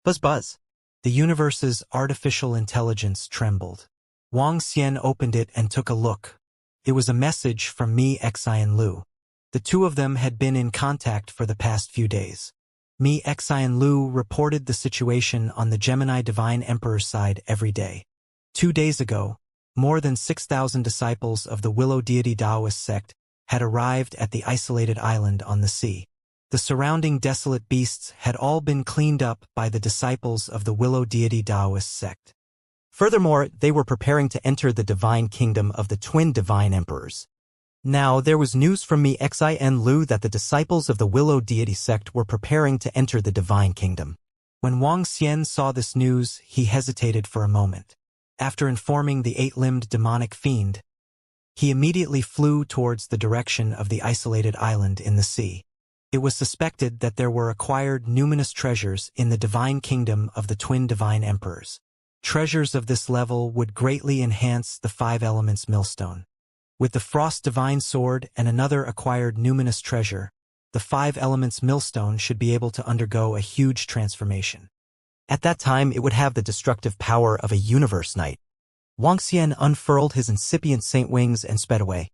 Buzz buzz. The universe's artificial intelligence trembled. Wang Xian opened it and took a look. It was a message from Mi Xian Lu. The two of them had been in contact for the past few days. Mi Xian Lu reported the situation on the Gemini Divine Emperor's side every day. 2 days ago, more than 6,000 disciples of the Willow Deity Taoist sect had arrived at the isolated island on the sea. The surrounding desolate beasts had all been cleaned up by the disciples of the Willow Deity Taoist sect. Furthermore, they were preparing to enter the divine kingdom of the twin divine emperors. Now, there was news from Mi Xian Lu that the disciples of the Willow Deity sect were preparing to enter the divine kingdom. When Wang Xian saw this news, he hesitated for a moment. After informing the 8-limbed demonic fiend, he immediately flew towards the direction of the isolated island in the sea. It was suspected that there were acquired numinous treasures in the divine kingdom of the twin divine emperors. Treasures of this level would greatly enhance the five elements millstone. With the frost divine sword and another acquired numinous treasure, the five elements millstone should be able to undergo a huge transformation. At that time, it would have the destructive power of a universe knight. Wuxia unfurled his incipient saint wings and sped away.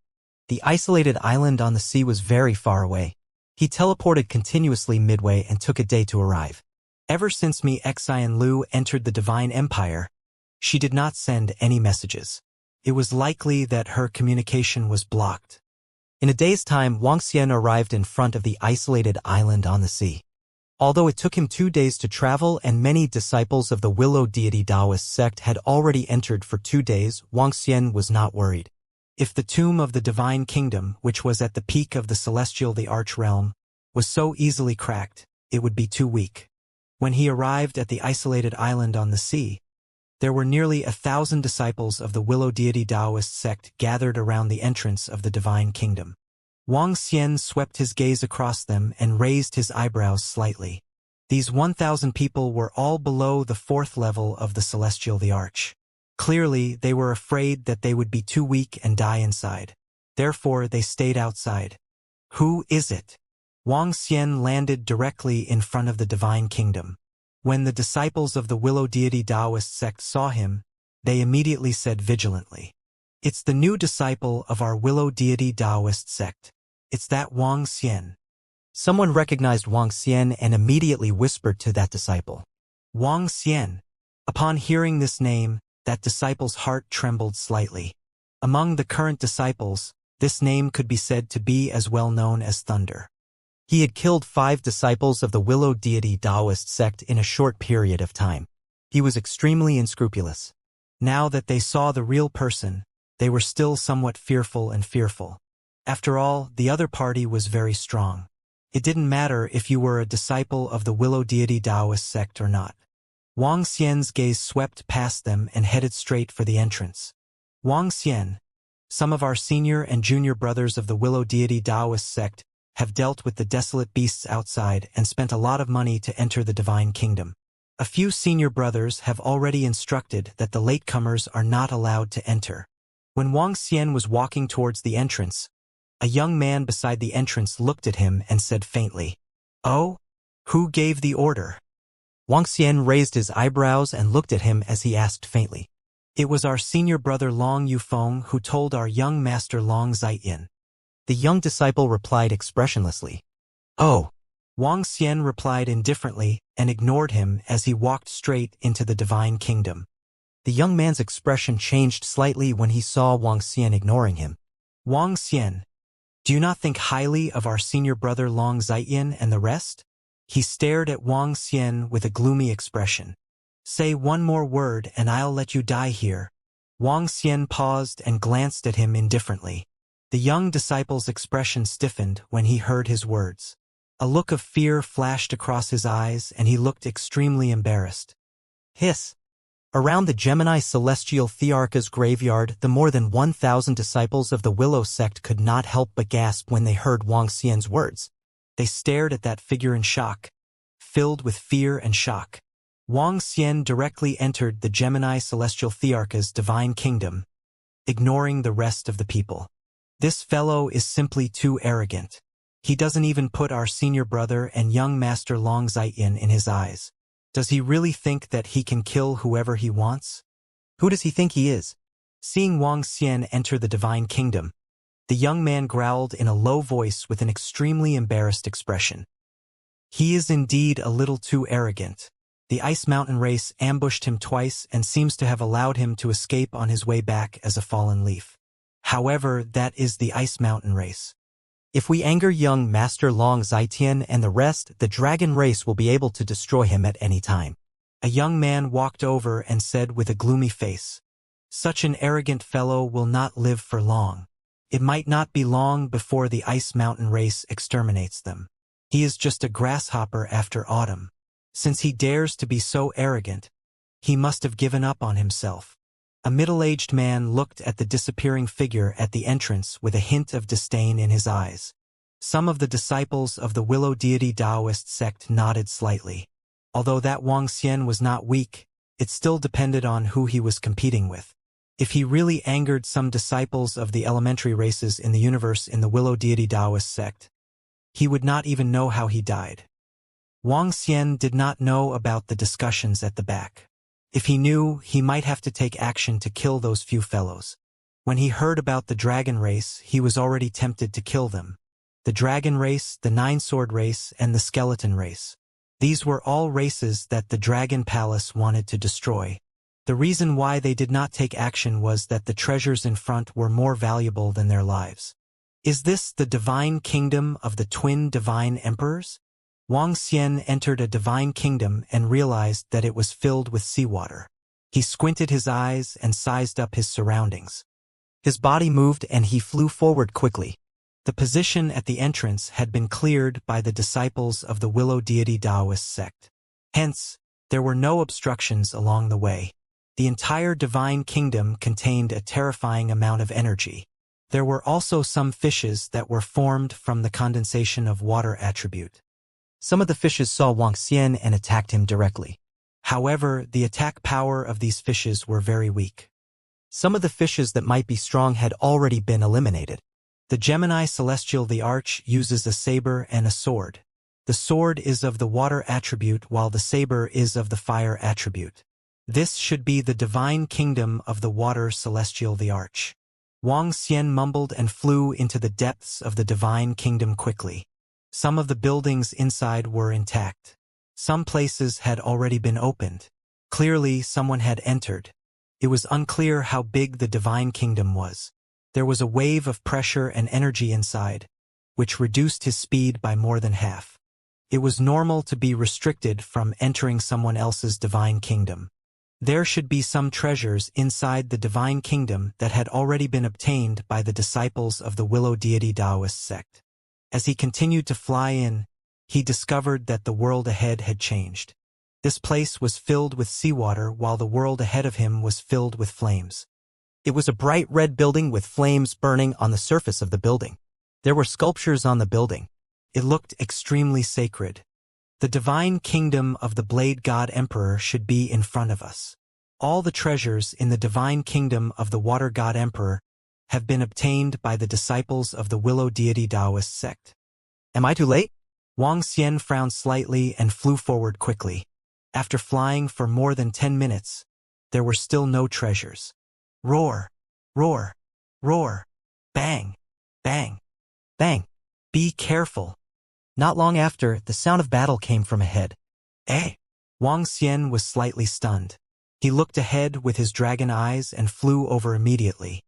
The isolated island on the sea was very far away. He teleported continuously midway and took a day to arrive. Ever since Xian Lu entered the Divine Empire, she did not send any messages. It was likely that her communication was blocked. In a day's time, Wuxia arrived in front of the isolated island on the sea. Although it took him 2 days to travel and many disciples of the Willow Deity Taoist sect had already entered for 2 days, Wuxia was not worried. If the tomb of the Divine Kingdom, which was at the peak of the celestial the Arch Realm, was so easily cracked, it would be too weak. When he arrived at the isolated island on the sea, there were nearly 1,000 disciples of the Willow Deity Taoist sect gathered around the entrance of the Divine Kingdom. Wuxia swept his gaze across them and raised his eyebrows slightly. These 1,000 people were all below the 4th level of the celestial the Arch. Clearly, they were afraid that they would be too weak and die inside. Therefore, they stayed outside. Who is it? Wuxia landed directly in front of the Divine Kingdom. When the disciples of the Willow Deity Taoist sect saw him, they immediately said vigilantly, "It's the new disciple of our Willow Deity Taoist sect. It's that Wuxia." Someone recognized Wuxia and immediately whispered to that disciple. Wuxia. Upon hearing this name, that disciple's heart trembled slightly. Among the current disciples, this name could be said to be as well known as thunder. He had killed 5 disciples of the Willow Deity Taoist sect in a short period of time. He was extremely unscrupulous. Now that they saw the real person, they were still somewhat fearful. After all, the other party was very strong. It didn't matter if you were a disciple of the Willow Deity Taoist sect or not. Wuxia's gaze swept past them and headed straight for the entrance. Wuxia, some of our senior and junior brothers of the Willow Deity Taoist sect have dealt with the desolate beasts outside and spent a lot of money to enter the Divine Kingdom. A few senior brothers have already instructed that the latecomers are not allowed to enter. When Wuxia was walking towards the entrance, a young man beside the entrance looked at him and said faintly, "Oh? Who gave the order?" Wuxia raised his eyebrows and looked at him as he asked faintly. "It was our senior brother Long Yufeng who told our young master Long Zaiyin." The young disciple replied expressionlessly. "Oh." Wuxia replied indifferently and ignored him as he walked straight into the Divine Kingdom. The young man's expression changed slightly when he saw Wuxia ignoring him. "Wuxia, do you not think highly of our senior brother Long Zaiyin and the rest?" He stared at Wuxia with a gloomy expression. "Say one more word and I'll let you die here." Wuxia paused and glanced at him indifferently. The young disciple's expression stiffened when he heard his words. A look of fear flashed across his eyes and he looked extremely embarrassed. Hiss. Around the Gemini Celestial Thearcha's graveyard, the more than 1,000 disciples of the Willow sect could not help but gasp when they heard Wuxia's words. They stared at that figure in shock, filled with fear and shock. Wuxia directly entered the Gemini Celestial Thearcha's divine kingdom, ignoring the rest of the people. This fellow is simply too arrogant. He doesn't even put our senior brother and young master Long Zaiyin in his eyes. Does he really think that he can kill whoever he wants? Who does he think he is? Seeing Wuxia enter the divine kingdom, the young man growled in a low voice with an extremely embarrassed expression. He is indeed a little too arrogant. The Ice Mountain race ambushed him twice and seems to have allowed him to escape on his way back as a fallen leaf. However, that is the Ice Mountain race. If we anger young Master Long Zaiyin and the rest, the dragon race will be able to destroy him at any time. A young man walked over and said with a gloomy face, "Such an arrogant fellow will not live for long. It might not be long before the Ice Mountain race exterminates them. He is just a grasshopper after autumn. Since he dares to be so arrogant, he must have given up on himself." A middle-aged man looked at the disappearing figure at the entrance with a hint of disdain in his eyes. Some of the disciples of the Willow Deity Taoist sect nodded slightly. Although that Wang Xian was not weak, it still depended on who he was competing with. If he really angered some disciples of the elementary races in the universe in the Willow Deity Taoist sect, he would not even know how he died. Wang Xian did not know about the discussions at the back. If he knew, he might have to take action to kill those few fellows. When he heard about the dragon race, he was already tempted to kill them. The dragon race, the nine-sword race, and the skeleton race. These were all races that the Dragon Palace wanted to destroy. The reason why they did not take action was that the treasures in front were more valuable than their lives. Is this the divine kingdom of the twin divine emperors? Wang Xian entered a divine kingdom and realized that it was filled with seawater. He squinted his eyes and sized up his surroundings. His body moved and he flew forward quickly. The position at the entrance had been cleared by the disciples of the Willow Deity Taoist sect. Hence, there were no obstructions along the way. The entire divine kingdom contained a terrifying amount of energy. There were also some fishes that were formed from the condensation of water attribute. Some of the fishes saw Wang Xian and attacked him directly. However, the attack power of these fishes were very weak. Some of the fishes that might be strong had already been eliminated. The Gemini Celestial the Arch uses a saber and a sword. The sword is of the water attribute while the saber is of the fire attribute. This should be the divine kingdom of the water Celestial the Arch. Wang Xian mumbled and flew into the depths of the divine kingdom quickly. Some of the buildings inside were intact. Some places had already been opened. Clearly, someone had entered. It was unclear how big the divine kingdom was. There was a wave of pressure and energy inside, which reduced his speed by more than half. It was normal to be restricted from entering someone else's divine kingdom. There should be some treasures inside the divine kingdom that had already been obtained by the disciples of the Willow Deity Taoist sect. As he continued to fly in, he discovered that the world ahead had changed. This place was filled with seawater while the world ahead of him was filled with flames. It was a bright red building with flames burning on the surface of the building. There were sculptures on the building. It looked extremely sacred. The divine kingdom of the Blade God Emperor should be in front of us. All the treasures in the divine kingdom of the Water God Emperor have been obtained by the disciples of the Willow Deity Taoist sect. Am I too late? Wang Xian frowned slightly and flew forward quickly. After flying for more than 10 minutes, there were still no treasures. Roar, roar, roar, bang, bang, bang. Be careful. Not long after, the sound of battle came from ahead. Eh? Wang Xian was slightly stunned. He looked ahead with his dragon eyes and flew over immediately.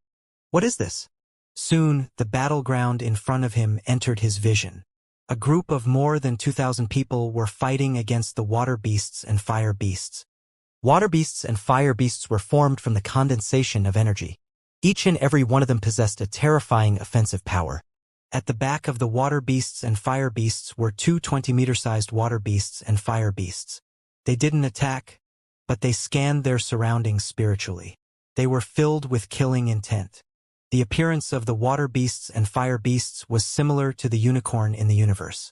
What is this? Soon, the battleground in front of him entered his vision. A group of more than 2,000 people were fighting against the water beasts and fire beasts. Water beasts and fire beasts were formed from the condensation of energy. Each and every one of them possessed a terrifying offensive power. At the back of the water beasts and fire beasts were two 20-meter-sized water beasts and fire beasts. They didn't attack, but they scanned their surroundings spiritually. They were filled with killing intent. The appearance of the water beasts and fire beasts was similar to the unicorn in the universe.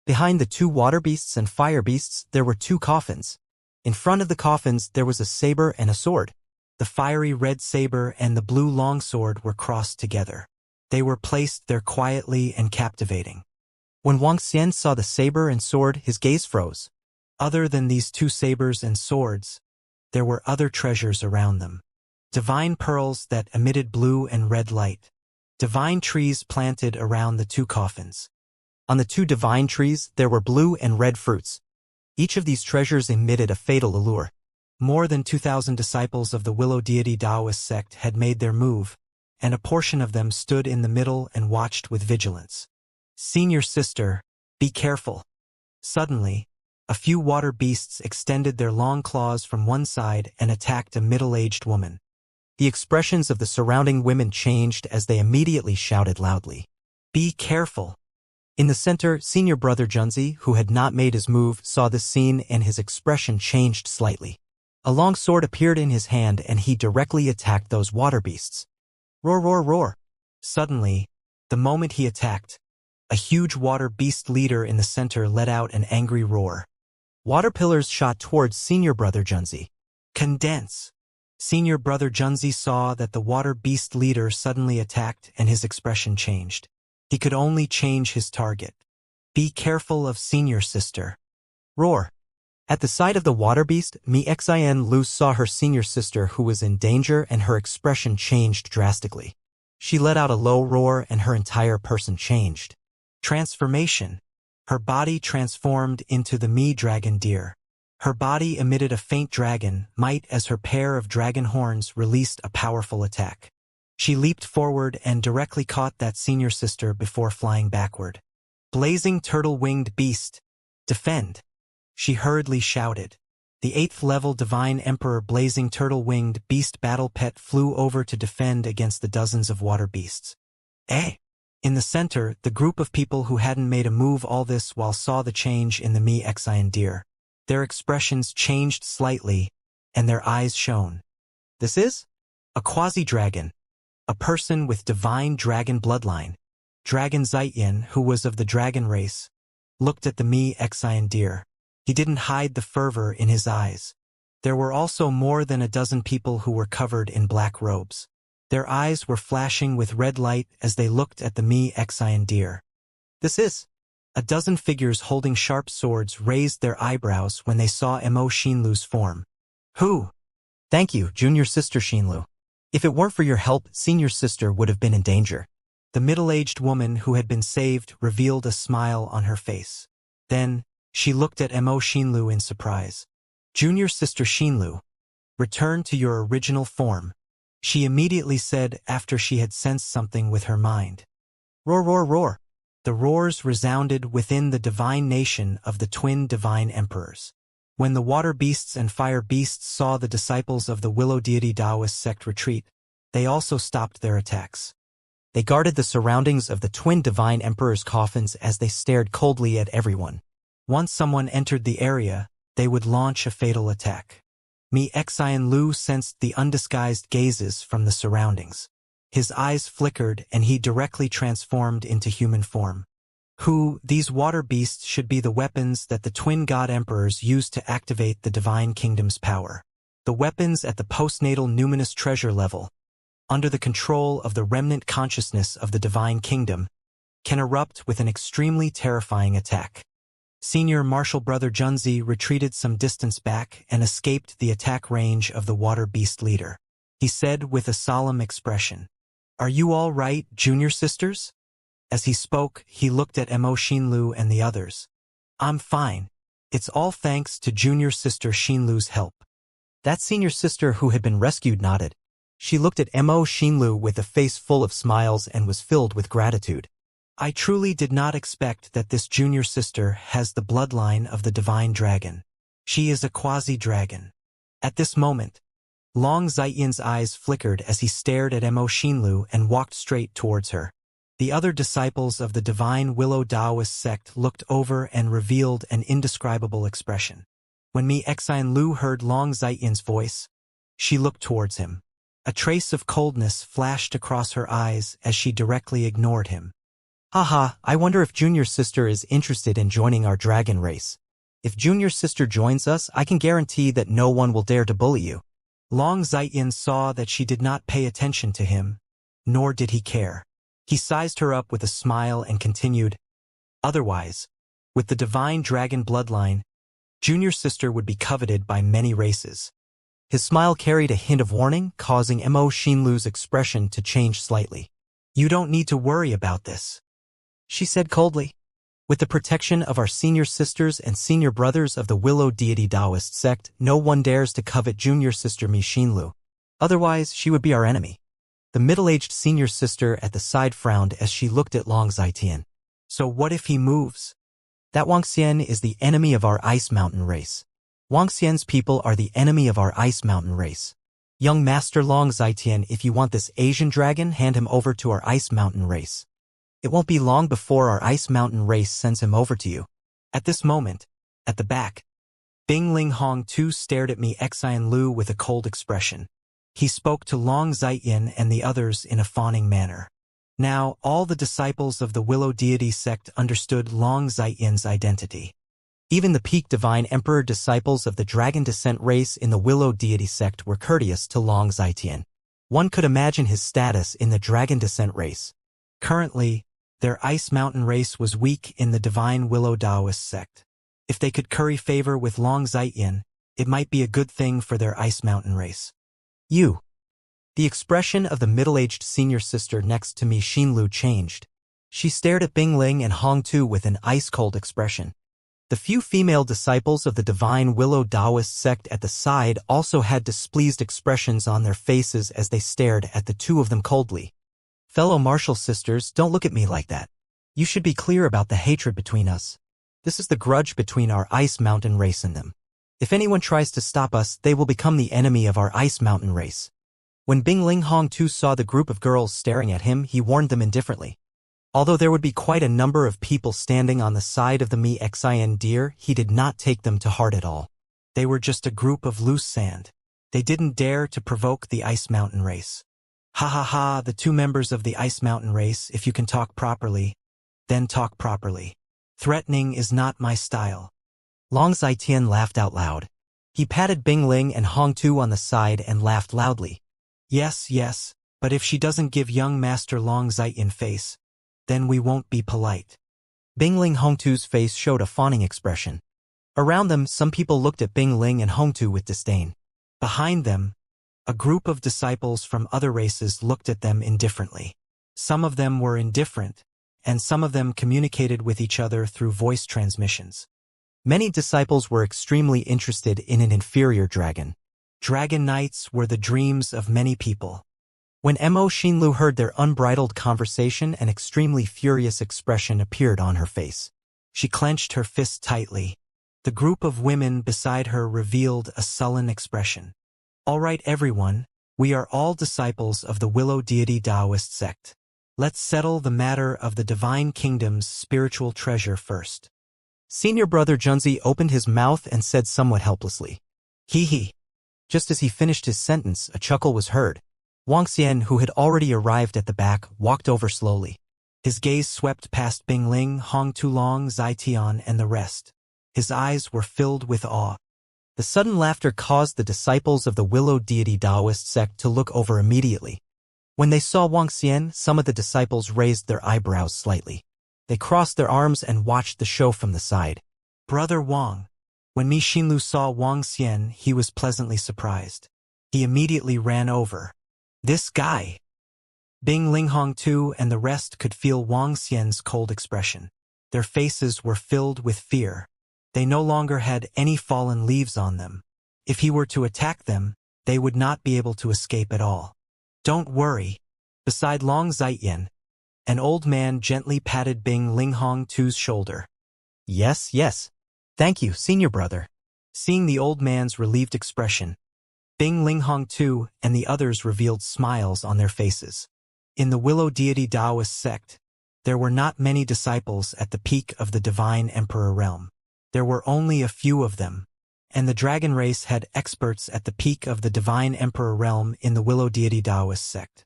Behind the two water beasts and fire beasts, there were two coffins. In front of the coffins, there was a saber and a sword. The fiery red saber and the blue longsword were crossed together. They were placed there quietly and captivating. When Wang Xian saw the saber and sword, his gaze froze. Other than these two sabers and swords, there were other treasures around them. Divine pearls that emitted blue and red light. Divine trees planted around the two coffins. On the two divine trees, there were blue and red fruits. Each of these treasures emitted a fatal allure. More than 2,000 disciples of the Willow Deity Taoist sect had made their move, and a portion of them stood in the middle and watched with vigilance. Senior sister, be careful. Suddenly, a few water beasts extended their long claws from one side and attacked a middle-aged woman. The expressions of the surrounding women changed as they immediately shouted loudly, "Be careful!" In the center, senior brother Junzi, who had not made his move, saw this scene and his expression changed slightly. A long sword appeared in his hand and he directly attacked those water beasts. Roar, roar, roar. Suddenly, the moment he attacked, A huge water beast leader in the center let out an angry roar. Water pillars shot towards Senior Brother Junzi. Condense! Senior Brother Junzi saw that the water beast leader suddenly attacked and his expression changed. He could only change his target. Be careful of Senior Sister. Roar! At the sight of the water beast, Meixin Lu saw her senior sister who was in danger and her expression changed drastically. She let out a low roar and her entire person changed. Transformation. Her body transformed into the Mi Dragon Deer. Her body emitted a faint dragon might as her pair of dragon horns released a powerful attack. She leaped forward and directly caught that senior sister before flying backward. Blazing turtle-winged beast. Defend! She hurriedly shouted. The 8th level Divine Emperor Blazing Turtle-Winged Beast Battle Pet flew over to defend against the dozens of water beasts. Eh! In the center, the group of people who hadn't made a move all this while saw the change in the Meixin Deer. Their expressions changed slightly, and their eyes shone. This is? A quasi-dragon. A person with divine dragon bloodline. Dragon Zaiyin, who was of the dragon race, looked at the Meixin Deer. He didn't hide the fervor in his eyes. There were also more than a dozen people who were covered in black robes. Their eyes were flashing with red light as they looked at the Meixin Deer. This is? A dozen figures holding sharp swords raised their eyebrows when they saw Mo Xinlu's form. Who? Thank you, Junior Sister Xinlu. If it weren't for your help, Senior Sister would have been in danger. The middle-aged woman who had been saved revealed a smile on her face. Then, she looked at Mo Xinlu in surprise. Junior Sister Xinlu, return to your original form, she immediately said after she had sensed something with her mind. Roar, roar, roar. The roars resounded within the divine nation of the twin divine emperors. When the water beasts and fire beasts saw the disciples of the Willow Deity Taoist sect retreat, they also stopped their attacks. They guarded the surroundings of the twin divine emperors' coffins as they stared coldly at everyone. Once someone entered the area, they would launch a fatal attack. Meixin Lu sensed the undisguised gazes from the surroundings. His eyes flickered and he directly transformed into human form. These water beasts should be the weapons that the twin god emperors used to activate the divine kingdom's power. The weapons at the postnatal numinous treasure level, under the control of the remnant consciousness of the divine kingdom, can erupt with an extremely terrifying attack. Senior Martial Brother Junzi retreated some distance back and escaped the attack range of the water beast leader. He said with a solemn expression, "Are you all right, Junior Sisters?" As he spoke, he looked at Mo Xinlu and the others. "I'm fine. It's all thanks to Junior Sister Xinlu's help." That senior sister who had been rescued nodded. She looked at Mo Xinlu with a face full of smiles and was filled with gratitude. I truly did not expect that this junior sister has the bloodline of the divine dragon. She is a quasi-dragon. At this moment, Long Zaiyan's eyes flickered as he stared at Mo Xinlu and walked straight towards her. The other disciples of the divine Willow Taoist sect looked over and revealed an indescribable expression. When Meixin Lu heard Long Zaiyan's voice, she looked towards him. A trace of coldness flashed across her eyes as she directly ignored him. Haha, I wonder if Junior Sister is interested in joining our dragon race. If Junior Sister joins us, I can guarantee that no one will dare to bully you. Long Zaiyan saw that she did not pay attention to him, nor did he care. He sized her up with a smile and continued, "Otherwise, with the divine dragon bloodline, Junior Sister would be coveted by many races." His smile carried a hint of warning, causing Mo Xinlu's expression to change slightly. "You don't need to worry about this," she said coldly. "With the protection of our senior sisters and senior brothers of the Willow Deity Taoist sect, no one dares to covet Junior Sister Mi Xinlu. Otherwise, she would be our enemy." The middle-aged senior sister at the side frowned as she looked at Long Zaitian. "So what if he moves?" "That Wuxia is the enemy of our Ice Mountain race. Wuxia's people are the enemy of our Ice Mountain race. Young Master Long Zaitian, if you want this Asian dragon, hand him over to our Ice Mountain race. It won't be long before our Ice Mountain race sends him over to you." At this moment, at the back, Bing Ling Hong too stared at Meixin Lu with a cold expression. He spoke to Long Zaiyan and the others in a fawning manner. Now, all the disciples of the Willow Deity sect understood Long Zaiyan's identity. Even the peak divine emperor disciples of the dragon descent race in the Willow Deity sect were courteous to Long Zaiyan. One could imagine his status in the dragon descent race. Currently, their Ice Mountain race was weak in the divine Willow Taoist sect. If they could curry favor with Long Zaiyan, it might be a good thing for their Ice Mountain race. You. The expression of the middle-aged senior sister next to me Xinlu changed. She stared at Bingling and Hongtu with an ice-cold expression. The few female disciples of the divine Willow Taoist sect at the side also had displeased expressions on their faces as they stared at the two of them coldly. Fellow martial sisters, don't look at me like that. You should be clear about the hatred between us. This is the grudge between our Ice Mountain race and them. If anyone tries to stop us, they will become the enemy of our Ice Mountain race. When Bingling Hongtu saw the group of girls staring at him, he warned them indifferently. Although there would be quite a number of people standing on the side of the Xin deer, he did not take them to heart at all. They were just a group of loose sand. They didn't dare to provoke the Ice Mountain race. Ha ha ha, the two members of the Ice Mountain race, if you can talk properly, then talk properly. Threatening is not my style. Long Zaiyan laughed out loud. He patted Bingling and Hongtu on the side and laughed loudly. Yes, but if she doesn't give young Master Long Zaiyan face, then we won't be polite. Bingling Hongtu's face showed a fawning expression. Around them, some people looked at Bingling and Hongtu with disdain. Behind them, a group of disciples from other races looked at them indifferently. Some of them were indifferent, and some of them communicated with each other through voice transmissions. Many disciples were extremely interested in an inferior dragon. Dragon Knights were the dreams of many people. When Mo Xinlu heard their unbridled conversation, an extremely furious expression appeared on her face. She clenched her fist tightly. The group of women beside her revealed a sullen expression. All right, everyone, we are all disciples of the Willow Deity Taoist sect. Let's settle the matter of the Divine Kingdom's spiritual treasure first. Senior brother Junzi opened his mouth and said somewhat helplessly, "Hee hee." Just as he finished his sentence, a chuckle was heard. Wang Xian, who had already arrived at the back, walked over slowly. His gaze swept past Bingling, Hongtu, Long Zaiyan, and the rest. His eyes were filled with awe. The sudden laughter caused the disciples of the Willow Deity Taoist sect to look over immediately. When they saw Wang Xian, some of the disciples raised their eyebrows slightly. They crossed their arms and watched the show from the side. Brother Wang. When Mi Xinlu saw Wang Xian, he was pleasantly surprised. He immediately ran over. This guy. Bingling Hongtu and the rest could feel Wang Xian's cold expression. Their faces were filled with fear. They no longer had any fallen leaves on them. If he were to attack them, they would not be able to escape at all. Don't worry. Beside Long Zaiyan, an old man gently patted Bingling Hongtu's shoulder. Yes. Thank you, senior brother. Seeing the old man's relieved expression, Bingling Hongtu and the others revealed smiles on their faces. In the Willow Deity Taoist sect, there were not many disciples at the peak of the Divine Emperor realm. There were only a few of them, and the dragon race had experts at the peak of the Divine Emperor realm in the Willow Deity Taoist sect.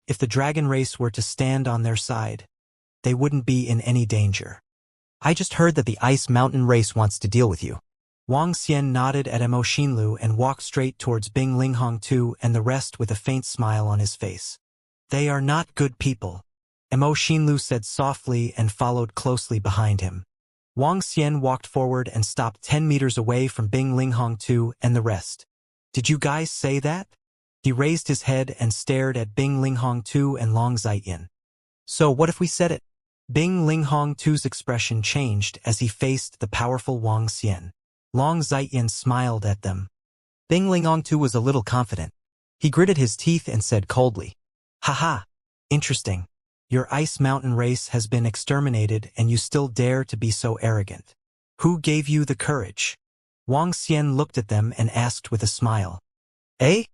If the dragon race were to stand on their side, they wouldn't be in any danger. I just heard that the Ice Mountain race wants to deal with you. Wang Xian nodded at Mo Xinlu and walked straight towards Bingling Hongtu and the rest with a faint smile on his face. They are not good people, Mo Xinlu said softly and followed closely behind him. Wang Xian walked forward and stopped 10 meters away from Bingling Hongtu and the rest. Did you guys say that? He raised his head and stared at Bingling Hongtu and Long Zaiyan. So what if we said it? Bingling Hongtu's expression changed as he faced the powerful Wang Xian. Long Zaiyan smiled at them. Bingling Hongtu was a little confident. He gritted his teeth and said coldly, "Haha, interesting. Your Ice Mountain race has been exterminated and you still dare to be so arrogant. Who gave you the courage?" Wang Xian looked at them and asked with a smile. Eh?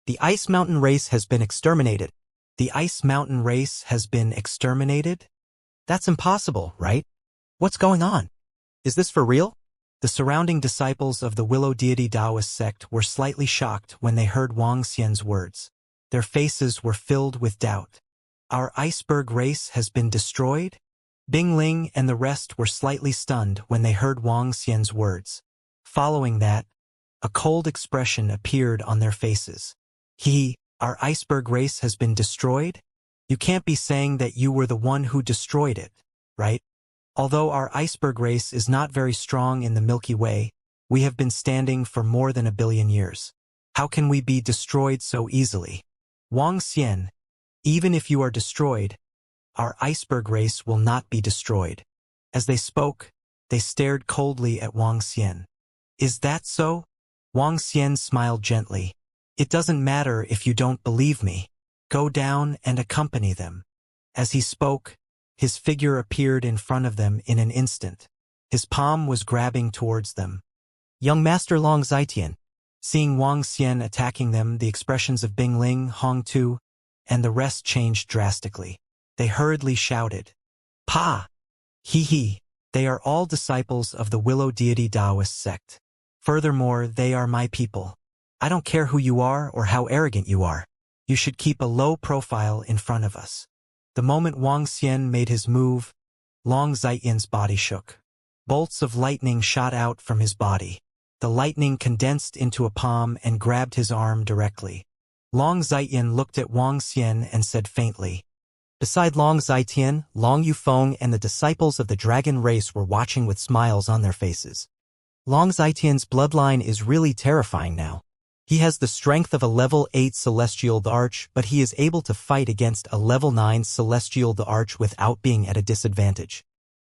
The Ice Mountain race has been exterminated. The Ice Mountain race has been exterminated? That's impossible, right? What's going on? Is this for real? The surrounding disciples of the Willow Deity Taoist sect were slightly shocked when they heard Wang Xian's words. Their faces were filled with doubt. Our iceberg race has been destroyed? Bing Ling and the rest were slightly stunned when they heard Wang Xian's words. Following that, a cold expression appeared on their faces. Our iceberg race has been destroyed? You can't be saying that you were the one who destroyed it, right? Although our iceberg race is not very strong in the Milky Way, we have been standing for more than 1 billion years. How can we be destroyed so easily? Wang Xian, even if you are destroyed, our iceberg race will not be destroyed. As they spoke, they stared coldly at Wang Xian. Is that so? Wang Xian smiled gently. It doesn't matter if you don't believe me. Go down and accompany them. As he spoke, his figure appeared in front of them in an instant. His palm was grabbing towards them. Young Master Long Zitian. Seeing Wang Xian attacking them, the expressions of Bing Ling, Hong Tu, and the rest changed drastically. They hurriedly shouted, "Pa! He! They are all disciples of the Willow Deity Taoist sect. Furthermore, they are my people. I don't care who you are or how arrogant you are. You should keep a low profile in front of us." The moment Wang Xian made his move, Long Zitian's body shook. Bolts of lightning shot out from his body. The lightning condensed into a palm and grabbed his arm directly. Long Zitian looked at Wang Xian and said faintly, Beside Long Zitian, Long Yufeng and the disciples of the dragon race were watching with smiles on their faces. Long Zitian's bloodline is really terrifying now. He has the strength of a level 8 Celestial the Arch, but he is able to fight against a level 9 Celestial the Arch without being at a disadvantage.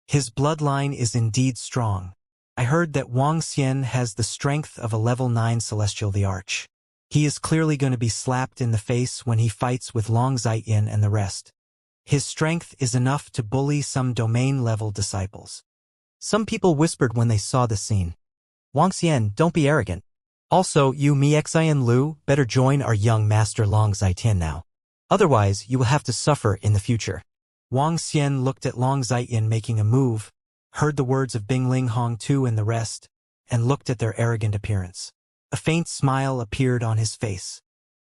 His bloodline is indeed strong. I heard that Wang Xian has the strength of a level 9 Celestial the Arch. He is clearly going to be slapped in the face when he fights with Long Zitian and the rest. His strength is enough to bully some domain-level disciples. Some people whispered when they saw the scene. Wang Xian, don't be arrogant. Also, you Mixian Lu, better join our young master Long Zitian now. Otherwise, you will have to suffer in the future. Wang Xian looked at Long Zitian making a move, heard the words of Bing Ling Hong Tu and the rest, and looked at their arrogant appearance. A faint smile appeared on his face.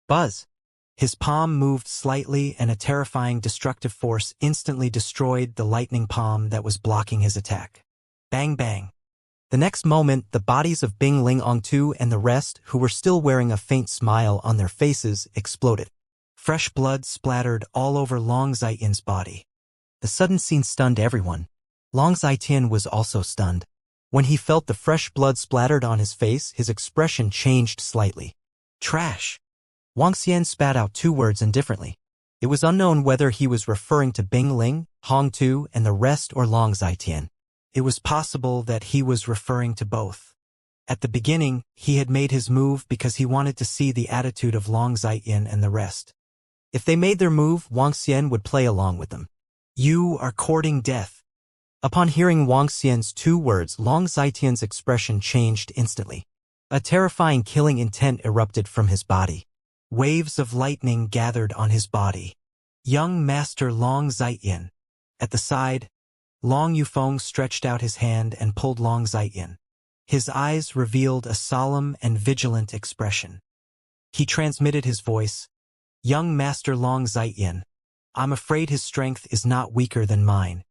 Buzz. His palm moved slightly and a terrifying destructive force instantly destroyed the lightning palm that was blocking his attack. Bang bang. The next moment, the bodies of Bing Ling Hong Tu and the rest, who were still wearing a faint smile on their faces, exploded. Fresh blood splattered all over Long Zitian's body. The sudden scene stunned everyone. Long Zitian was also stunned. When he felt the fresh blood splattered on his face, his expression changed slightly. Trash. Wang Xian spat out 2 words indifferently. It was unknown whether he was referring to Bing Ling, Hong Tu, and the rest or Long Zitian. It was possible that he was referring to both. At the beginning, he had made his move because he wanted to see the attitude of Long Zitian and the rest. If they made their move, Wang Xian would play along with them. You are courting death. Upon hearing Wang Xian's 2 words, Long Zitian's expression changed instantly. A terrifying killing intent erupted from his body. Waves of lightning gathered on his body. Young Master Long Zitian. At the side, Long Yufeng stretched out his hand and pulled Long Zitian. His eyes revealed a solemn and vigilant expression. He transmitted his voice, "Young Master Long Zitian, I'm afraid his strength is not weaker than mine."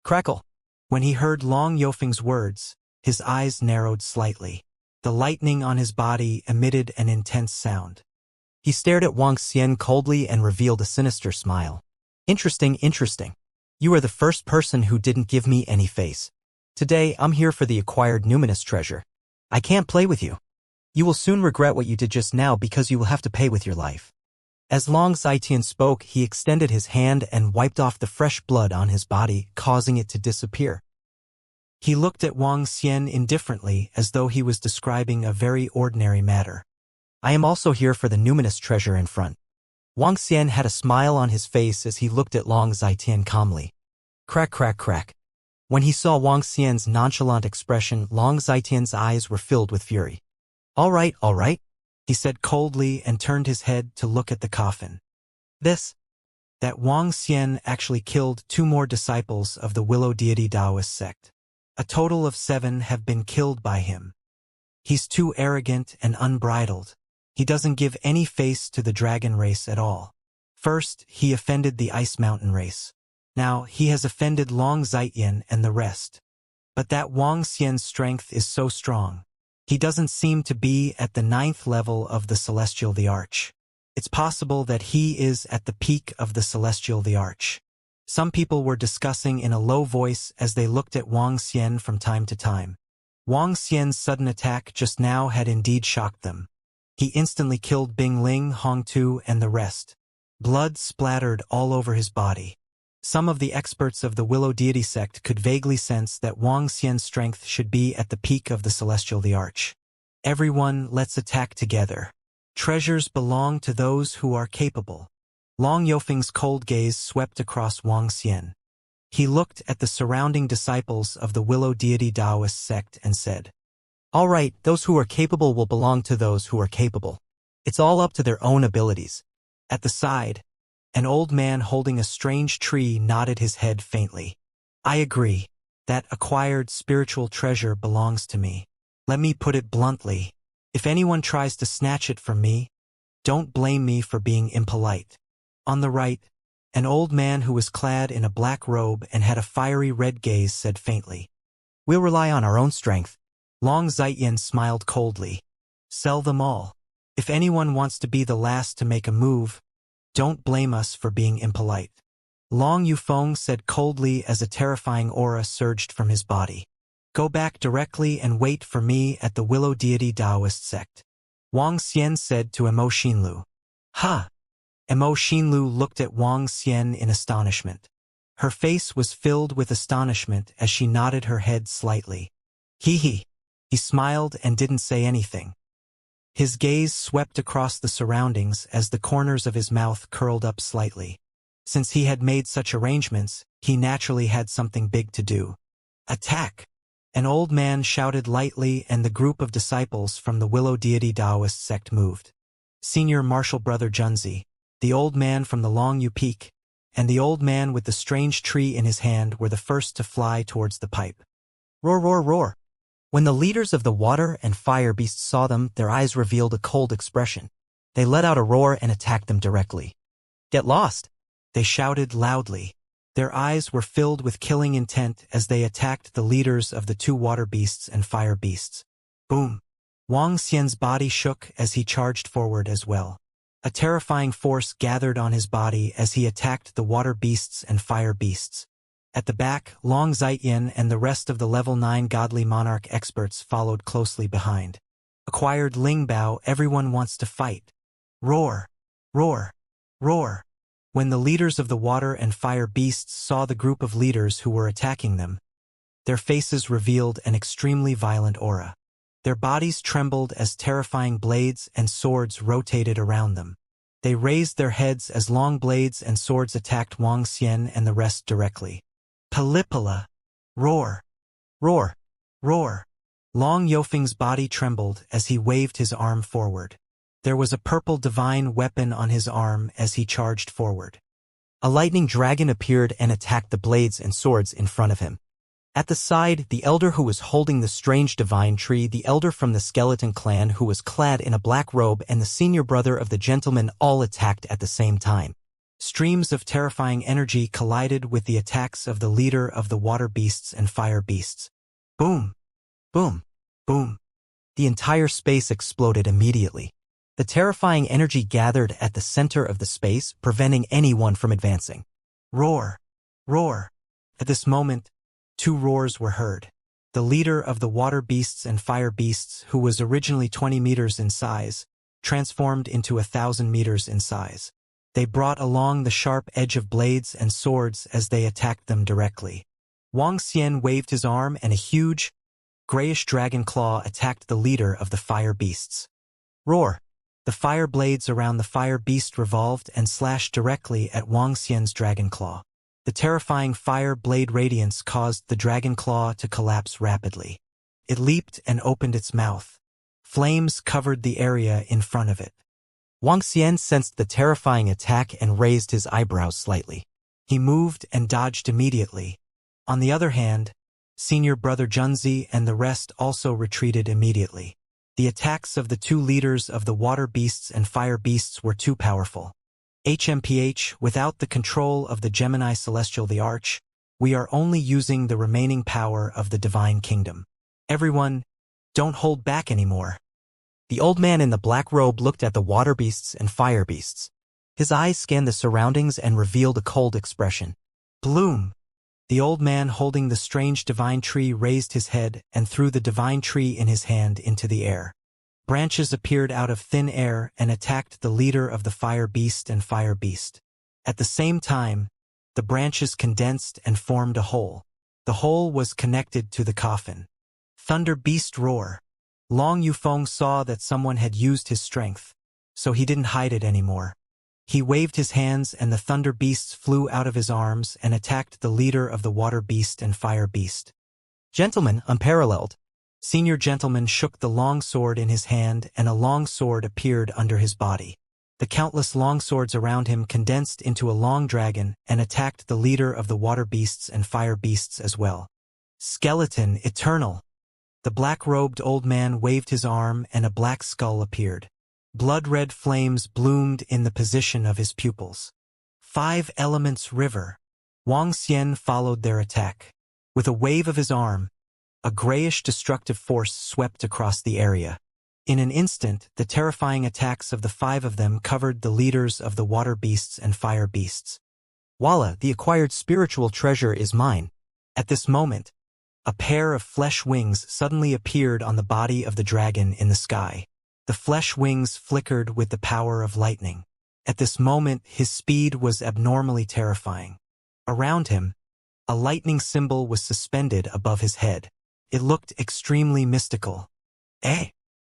Crackle. When he heard Long Yufeng's words, his eyes narrowed slightly. The lightning on his body emitted an intense sound. He stared at Wang Xian coldly and revealed a sinister smile. Interesting. You are the first person who didn't give me any face. Today, I'm here for the acquired numinous treasure. I can't play with you. You will soon regret what you did just now because you will have to pay with your life. As Long Zitian spoke, he extended his hand and wiped off the fresh blood on his body, causing it to disappear. He looked at Wang Xian indifferently as though he was describing a very ordinary matter. I am also here for the numinous treasure in front. Wang Xian had a smile on his face as he looked at Long Zitian calmly. Crack. When he saw Wang Xian's nonchalant expression, Long Zitian's eyes were filled with fury. All right, he said coldly and turned his head to look at the coffin. That Wang Xian actually killed 2 more disciples of the Willow Deity Taoist sect. A total of 7 have been killed by him. He's too arrogant and unbridled. He doesn't give any face to the dragon race at all. First, he offended the Ice Mountain race. Now, he has offended Long Zitian and the rest. But that Wang Xian's strength is so strong. He doesn't seem to be at the 9th level of the Celestial the Arch. It's possible that he is at the peak of the Celestial the Arch. Some people were discussing in a low voice as they looked at Wang Xian from time to time. Wang Xian's sudden attack just now had indeed shocked them. He instantly killed Bing Ling, Hong Tu, and the rest. Blood splattered all over his body. Some of the experts of the Willow Deity sect could vaguely sense that Wang Xian's strength should be at the peak of the Celestial the Arch. Everyone, let's attack together. Treasures belong to those who are capable. Long Yofeng's cold gaze swept across Wang Xian. He looked at the surrounding disciples of the Willow Deity Taoist sect and said, "All right, those who are capable will belong to those who are capable. It's all up to their own abilities." At the side, an old man holding a strange tree nodded his head faintly. "I agree. That acquired spiritual treasure belongs to me. Let me put it bluntly. If anyone tries to snatch it from me, don't blame me for being impolite." On the right, an old man who was clad in a black robe and had a fiery red gaze said faintly, "We'll rely on our own strength." Long Zitian smiled coldly. "Sell them all. If anyone wants to be the last to make a move, don't blame us for being impolite." Long Yufeng said coldly as a terrifying aura surged from his body. "Go back directly and wait for me at the Willow Deity Taoist sect." Wang Xian said to Emo Xinlu. "Ha!" Emo Xinlu looked at Wang Xian in astonishment. Her face was filled with astonishment as she nodded her head slightly. He smiled and didn't say anything. His gaze swept across the surroundings as the corners of his mouth curled up slightly. Since he had made such arrangements, he naturally had something big to do. "Attack!" An old man shouted lightly and the group of disciples from the Willow Deity Taoist sect moved. Senior Martial Brother Junzi, the old man from the Long Yu Peak, and the old man with the strange tree in his hand were the first to fly towards the pipe. Roar, roar, roar! When the leaders of the water and fire beasts saw them, their eyes revealed a cold expression. They let out a roar and attacked them directly. "Get lost!" They shouted loudly. Their eyes were filled with killing intent as they attacked the leaders of the two water beasts and fire beasts. Boom! Wang Xian's body shook as he charged forward as well. A terrifying force gathered on his body as he attacked the water beasts and fire beasts. At the back, Long Zitian and the rest of the level 9 godly monarch experts followed closely behind. Acquired Ling Bao, everyone wants to fight. Roar! Roar! Roar! When the leaders of the water and fire beasts saw the group of leaders who were attacking them, their faces revealed an extremely violent aura. Their bodies trembled as terrifying blades and swords rotated around them. They raised their heads as long blades and swords attacked Wang Xian and the rest directly. Palipala! Roar! Roar! Roar! Long Yofeng's body trembled as he waved his arm forward. There was a purple divine weapon on his arm as he charged forward. A lightning dragon appeared and attacked the blades and swords in front of him. At the side, the elder who was holding the strange divine tree, the elder from the skeleton clan who was clad in a black robe, and the senior brother of the gentleman all attacked at the same time. Streams of terrifying energy collided with the attacks of the leader of the water beasts and fire beasts. Boom! Boom! Boom! The entire space exploded immediately. The terrifying energy gathered at the center of the space, preventing anyone from advancing. Roar! Roar! At this moment, two roars were heard. The leader of the water beasts and fire beasts, who was originally 20 meters in size, transformed into 1,000 meters in size. They brought along the sharp edge of blades and swords as they attacked them directly. Wang Xian waved his arm and a huge, grayish dragon claw attacked the leader of the fire beasts. Roar! The fire blades around the fire beast revolved and slashed directly at Wang Xian's dragon claw. The terrifying fire blade radiance caused the dragon claw to collapse rapidly. It leaped and opened its mouth. Flames covered the area in front of it. Wang Xian sensed the terrifying attack and raised his eyebrows slightly. He moved and dodged immediately. On the other hand, senior brother Junzi and the rest also retreated immediately. The attacks of the two leaders of the water beasts and fire beasts were too powerful. HMPH, without the control of the Gemini Celestial the Arch, we are only using the remaining power of the Divine Kingdom. Everyone, don't hold back anymore. The old man in the black robe looked at the water beasts and fire beasts. His eyes scanned the surroundings and revealed a cold expression. Bloom! The old man holding the strange divine tree raised his head and threw the divine tree in his hand into the air. Branches appeared out of thin air and attacked the leader of the fire beast and fire beast. At the same time, the branches condensed and formed a hole. The hole was connected to the coffin. Thunder beast roar. Long Yufeng saw that someone had used his strength, so he didn't hide it anymore. He waved his hands and the thunder beasts flew out of his arms and attacked the leader of the water beast and fire beast. Gentlemen, unparalleled. Senior gentleman shook the long sword in his hand and a long sword appeared under his body. The countless long swords around him condensed into a long dragon and attacked the leader of the water beasts and fire beasts as well. Skeleton eternal. The black-robed old man waved his arm and a black skull appeared. Blood-red flames bloomed in the position of his pupils. 5 elements river. Wang Xian followed their attack. With a wave of his arm, a grayish destructive force swept across the area. In an instant, the terrifying attacks of the 5 of them covered the leaders of the water beasts and fire beasts. Voila, the acquired spiritual treasure is mine. At this moment, a pair of flesh wings suddenly appeared on the body of the dragon in the sky. The flesh wings flickered with the power of lightning. At this moment, his speed was abnormally terrifying. Around him, a lightning symbol was suspended above his head. It looked extremely mystical.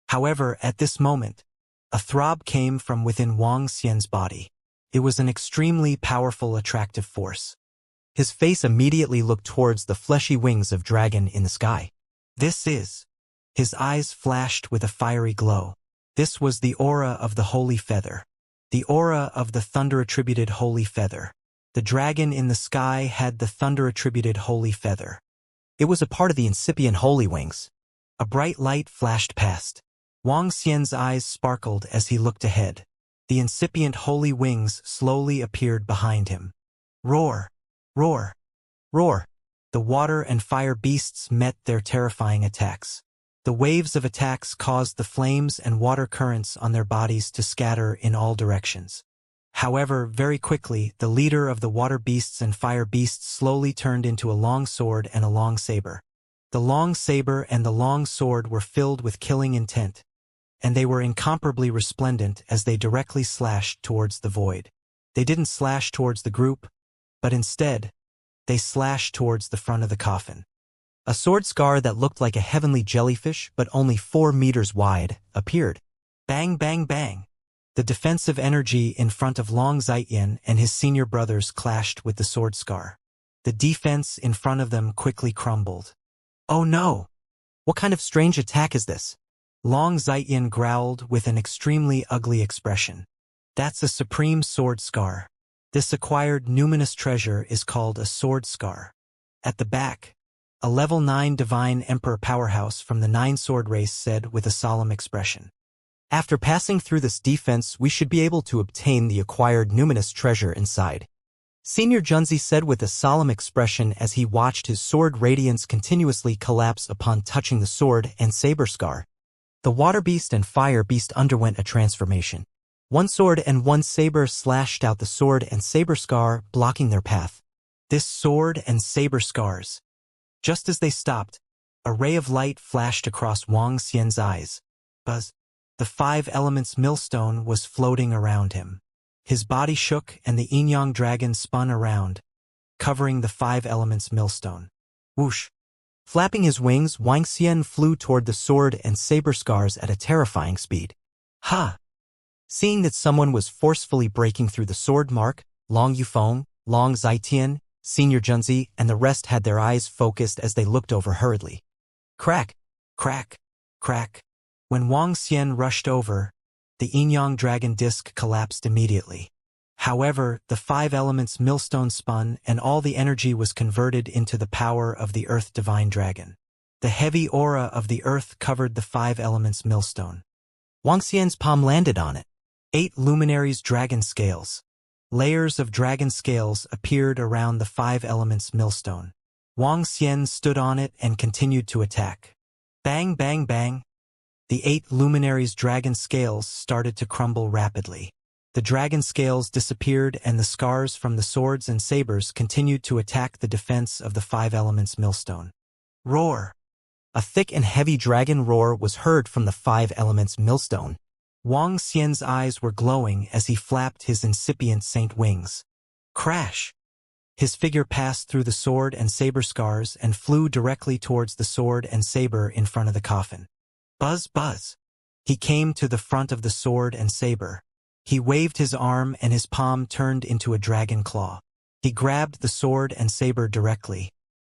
However, at this moment, a throb came from within Wang Xian's body. It was an extremely powerful attractive force. His face immediately looked towards the fleshy wings of dragon in the sky. This is. His eyes flashed with a fiery glow. This was the aura of the holy feather. The aura of the thunder-attributed holy feather. The dragon in the sky had the thunder-attributed holy feather. It was a part of the incipient holy wings. A bright light flashed past. Wang Xian's eyes sparkled as he looked ahead. The incipient holy wings slowly appeared behind him. Roar! Roar! Roar! The water and fire beasts met their terrifying attacks. The waves of attacks caused the flames and water currents on their bodies to scatter in all directions. However, very quickly, the leader of the water beasts and fire beasts slowly turned into a long sword and a long saber. The long saber and the long sword were filled with killing intent, and they were incomparably resplendent as they directly slashed towards the void. They didn't slash towards the group, but instead, they slashed towards the front of the coffin. A sword scar that looked like a heavenly jellyfish but only 4 meters wide appeared. Bang, bang, bang. The defensive energy in front of Long Zaiyan and his senior brothers clashed with the sword scar. The defense in front of them quickly crumbled. Oh no! What kind of strange attack is this? Long Zaiyan growled with an extremely ugly expression. That's a supreme sword scar. This acquired numinous treasure is called a sword scar. At the back, a level 9 divine emperor powerhouse from the 9 sword race said with a solemn expression. After passing through this defense, we should be able to obtain the acquired numinous treasure inside. Senior Junzi said with a solemn expression as he watched his sword radiance continuously collapse upon touching the sword and saber scar. The water beast and fire beast underwent a transformation. 1 sword and 1 saber slashed out the sword and saber scar, blocking their path. This sword and saber scars. Just as they stopped, a ray of light flashed across Wang Xian's eyes. Buzz. The 5 elements millstone was floating around him. His body shook and the yin-yang dragon spun around, covering the 5 elements millstone. Whoosh! Flapping his wings, Wang Xian flew toward the sword and saber scars at a terrifying speed. Ha! Seeing that someone was forcefully breaking through the sword mark, Long Yufeng, Long Zaitian, Senior Junzi, and the rest had their eyes focused as they looked over hurriedly. Crack! Crack! Crack! When Wang Xian rushed over, the yin-yang dragon disc collapsed immediately. However, the 5 elements millstone spun and all the energy was converted into the power of the earth divine dragon. The heavy aura of the earth covered the 5 elements millstone. Wang Xian's palm landed on it. 8 luminaries dragon scales. Layers of dragon scales appeared around the five elements millstone. Wang Xian stood on it and continued to attack. Bang, bang, bang. The 8 luminaries' dragon scales started to crumble rapidly. The dragon scales disappeared and the scars from the swords and sabers continued to attack the defense of the five elements millstone. Roar! A thick and heavy dragon roar was heard from the five elements millstone. Wang Xian's eyes were glowing as he flapped his incipient saint wings. Crash! His figure passed through the sword and saber scars and flew directly towards the sword and saber in front of the coffin. Buzz, buzz! He came to the front of the sword and saber. He waved his arm and his palm turned into a dragon claw. He grabbed the sword and saber directly.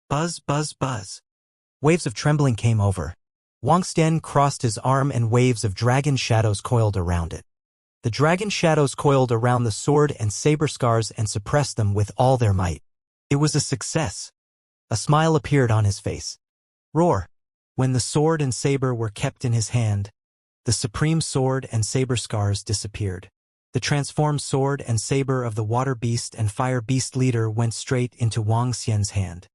Buzz, buzz, buzz! Waves of trembling came over. Wang Xian crossed his arm and waves of dragon shadows coiled around it. The dragon shadows coiled around the sword and saber scars and suppressed them with all their might. It was a success. A smile appeared on his face. Roar! When the sword and saber were kept in his hand, the supreme sword and saber scars disappeared. The transformed sword and saber of the water beast and fire beast leader went straight into Wang Xian's hand.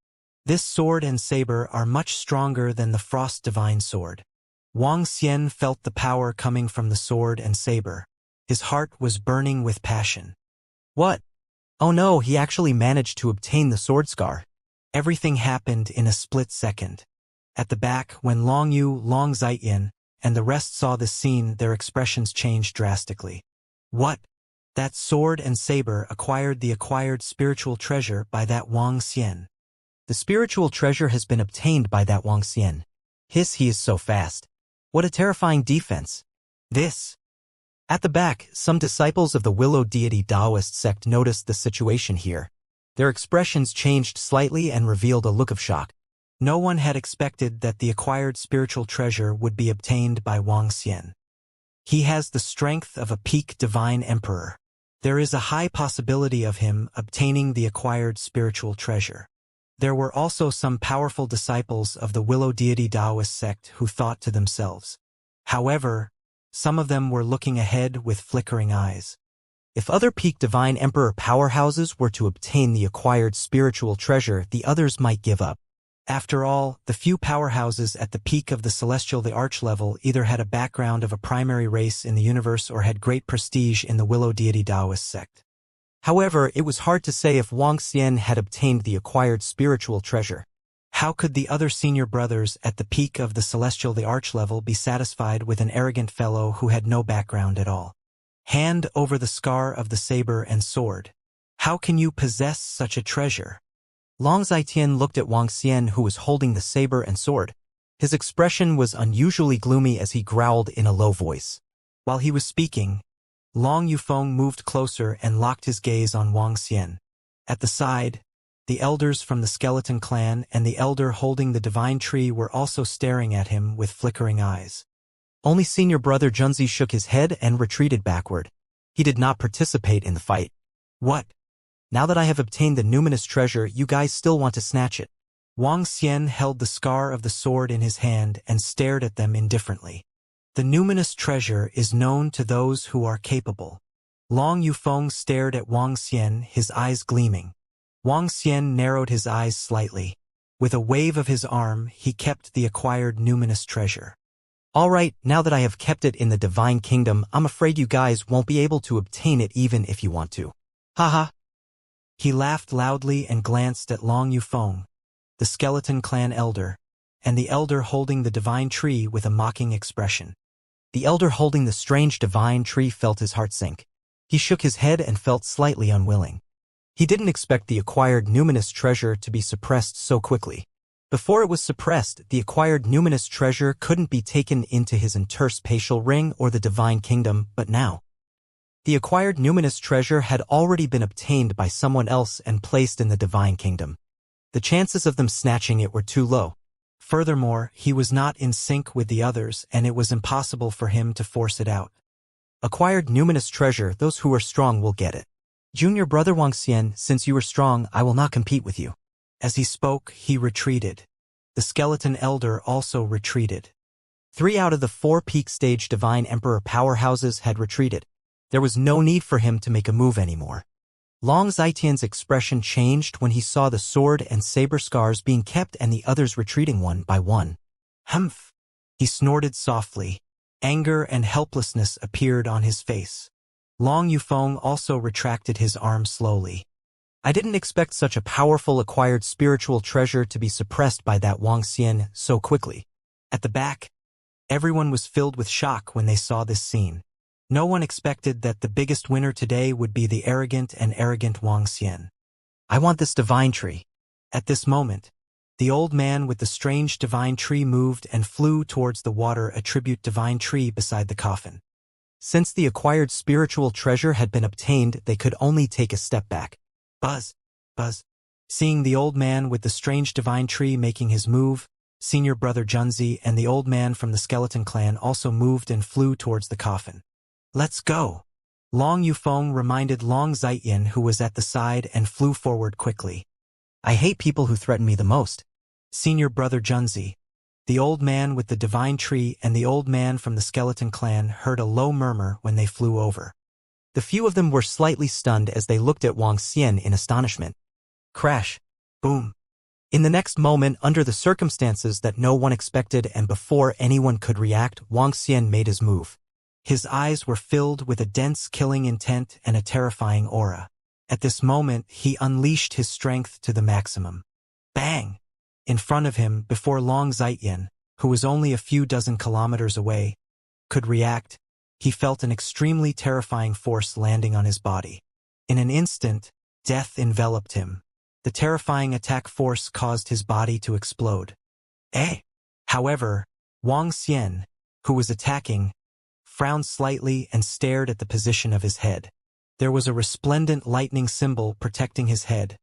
This sword and saber are much stronger than the frost divine sword. Wang Xian felt the power coming from the sword and saber. His heart was burning with passion. What? Oh no, he actually managed to obtain the sword scar. Everything happened in a split second. At the back, when Long Yu, Long Zaiyin, and the rest saw this scene, their expressions changed drastically. What? That sword and saber acquired the acquired spiritual treasure by that Wang Xian. The spiritual treasure has been obtained by that Wang Xian. He is so fast. What a terrifying defense. This. At the back, some disciples of the Willow Deity Taoist sect noticed the situation here. Their expressions changed slightly and revealed a look of shock. No one had expected that the acquired spiritual treasure would be obtained by Wang Xian. He has the strength of a peak divine emperor. There is a high possibility of him obtaining the acquired spiritual treasure. There were also some powerful disciples of the Willow Deity Taoist sect who thought to themselves. However, some of them were looking ahead with flickering eyes. If other peak divine emperor powerhouses were to obtain the acquired spiritual treasure, the others might give up. After all, the few powerhouses at the peak of the celestial the arch level either had a background of a primary race in the universe or had great prestige in the Willow Deity Taoist sect. However, it was hard to say if Wang Xian had obtained the acquired spiritual treasure. How could the other senior brothers at the peak of the celestial the arch level be satisfied with an arrogant fellow who had no background at all? Hand over the scar of the saber and sword. How can you possess such a treasure? Long Zaiyin looked at Wang Xian, who was holding the saber and sword. His expression was unusually gloomy as he growled in a low voice. While he was speaking, Long Yufeng moved closer and locked his gaze on Wang Xian. At the side, the elders from the skeleton clan and the elder holding the divine tree were also staring at him with flickering eyes. Only senior brother Junzi shook his head and retreated backward. He did not participate in the fight. What? Now that I have obtained the numinous treasure, you guys still want to snatch it? Wang Xian held the scar of the sword in his hand and stared at them indifferently. The numinous treasure is known to those who are capable. Long Yufeng stared at Wang Xian, his eyes gleaming. Wang Xian narrowed his eyes slightly. With a wave of his arm, he kept the acquired numinous treasure. All right, now that I have kept it in the divine kingdom, I'm afraid you guys won't be able to obtain it even if you want to. Haha. He laughed loudly and glanced at Long Yufeng, the skeleton clan elder, and the elder holding the divine tree with a mocking expression. The elder holding the strange divine tree felt his heart sink. He shook his head and felt slightly unwilling. He didn't expect the acquired numinous treasure to be suppressed so quickly. Before it was suppressed, the acquired numinous treasure couldn't be taken into his interspatial ring or the divine kingdom, but now. The acquired numinous treasure had already been obtained by someone else and placed in the divine kingdom. The chances of them snatching it were too low. Furthermore, he was not in sync with the others and it was impossible for him to force it out. Acquired numinous treasure, those who are strong will get it. Junior brother Wang Xian, since you are strong, I will not compete with you. As he spoke, he retreated. The skeleton elder also retreated. 3 out of the 4 peak stage divine emperor powerhouses had retreated. There was no need for him to make a move anymore. Long Zitian's expression changed when he saw the sword and saber scars being kept and the others retreating one by one. Humph! He snorted softly. Anger and helplessness appeared on his face. Long Yufeng also retracted his arm slowly. I didn't expect such a powerful acquired spiritual treasure to be suppressed by that Wang Xian so quickly. At the back, everyone was filled with shock when they saw this scene. No one expected that the biggest winner today would be the arrogant Wang Xian. I want this divine tree. At this moment, the old man with the strange divine tree moved and flew towards the water attribute divine tree beside the coffin. Since the acquired spiritual treasure had been obtained, they could only take a step back. Buzz, buzz. Seeing the old man with the strange divine tree making his move, senior brother Junzi and the old man from the skeleton clan also moved and flew towards the coffin. Let's go. Long Yufeng reminded Long Zitian, who was at the side, and flew forward quickly. I hate people who threaten me the most. Senior brother Junzi, the old man with the divine tree and the old man from the skeleton clan heard a low murmur when they flew over. The few of them were slightly stunned as they looked at Wang Xian in astonishment. Crash. Boom. In the next moment, under the circumstances that no one expected and before anyone could react, Wang Xian made his move. His eyes were filled with a dense killing intent and a terrifying aura. At this moment, he unleashed his strength to the maximum. Bang! In front of him, before Long Zitian, who was only a few dozen kilometers away, could react, he felt an extremely terrifying force landing on his body. In an instant, death enveloped him. The terrifying attack force caused his body to explode. However, Wang Xian, who was attacking, frowned slightly and stared at the position of his head. There was a resplendent lightning symbol protecting his head,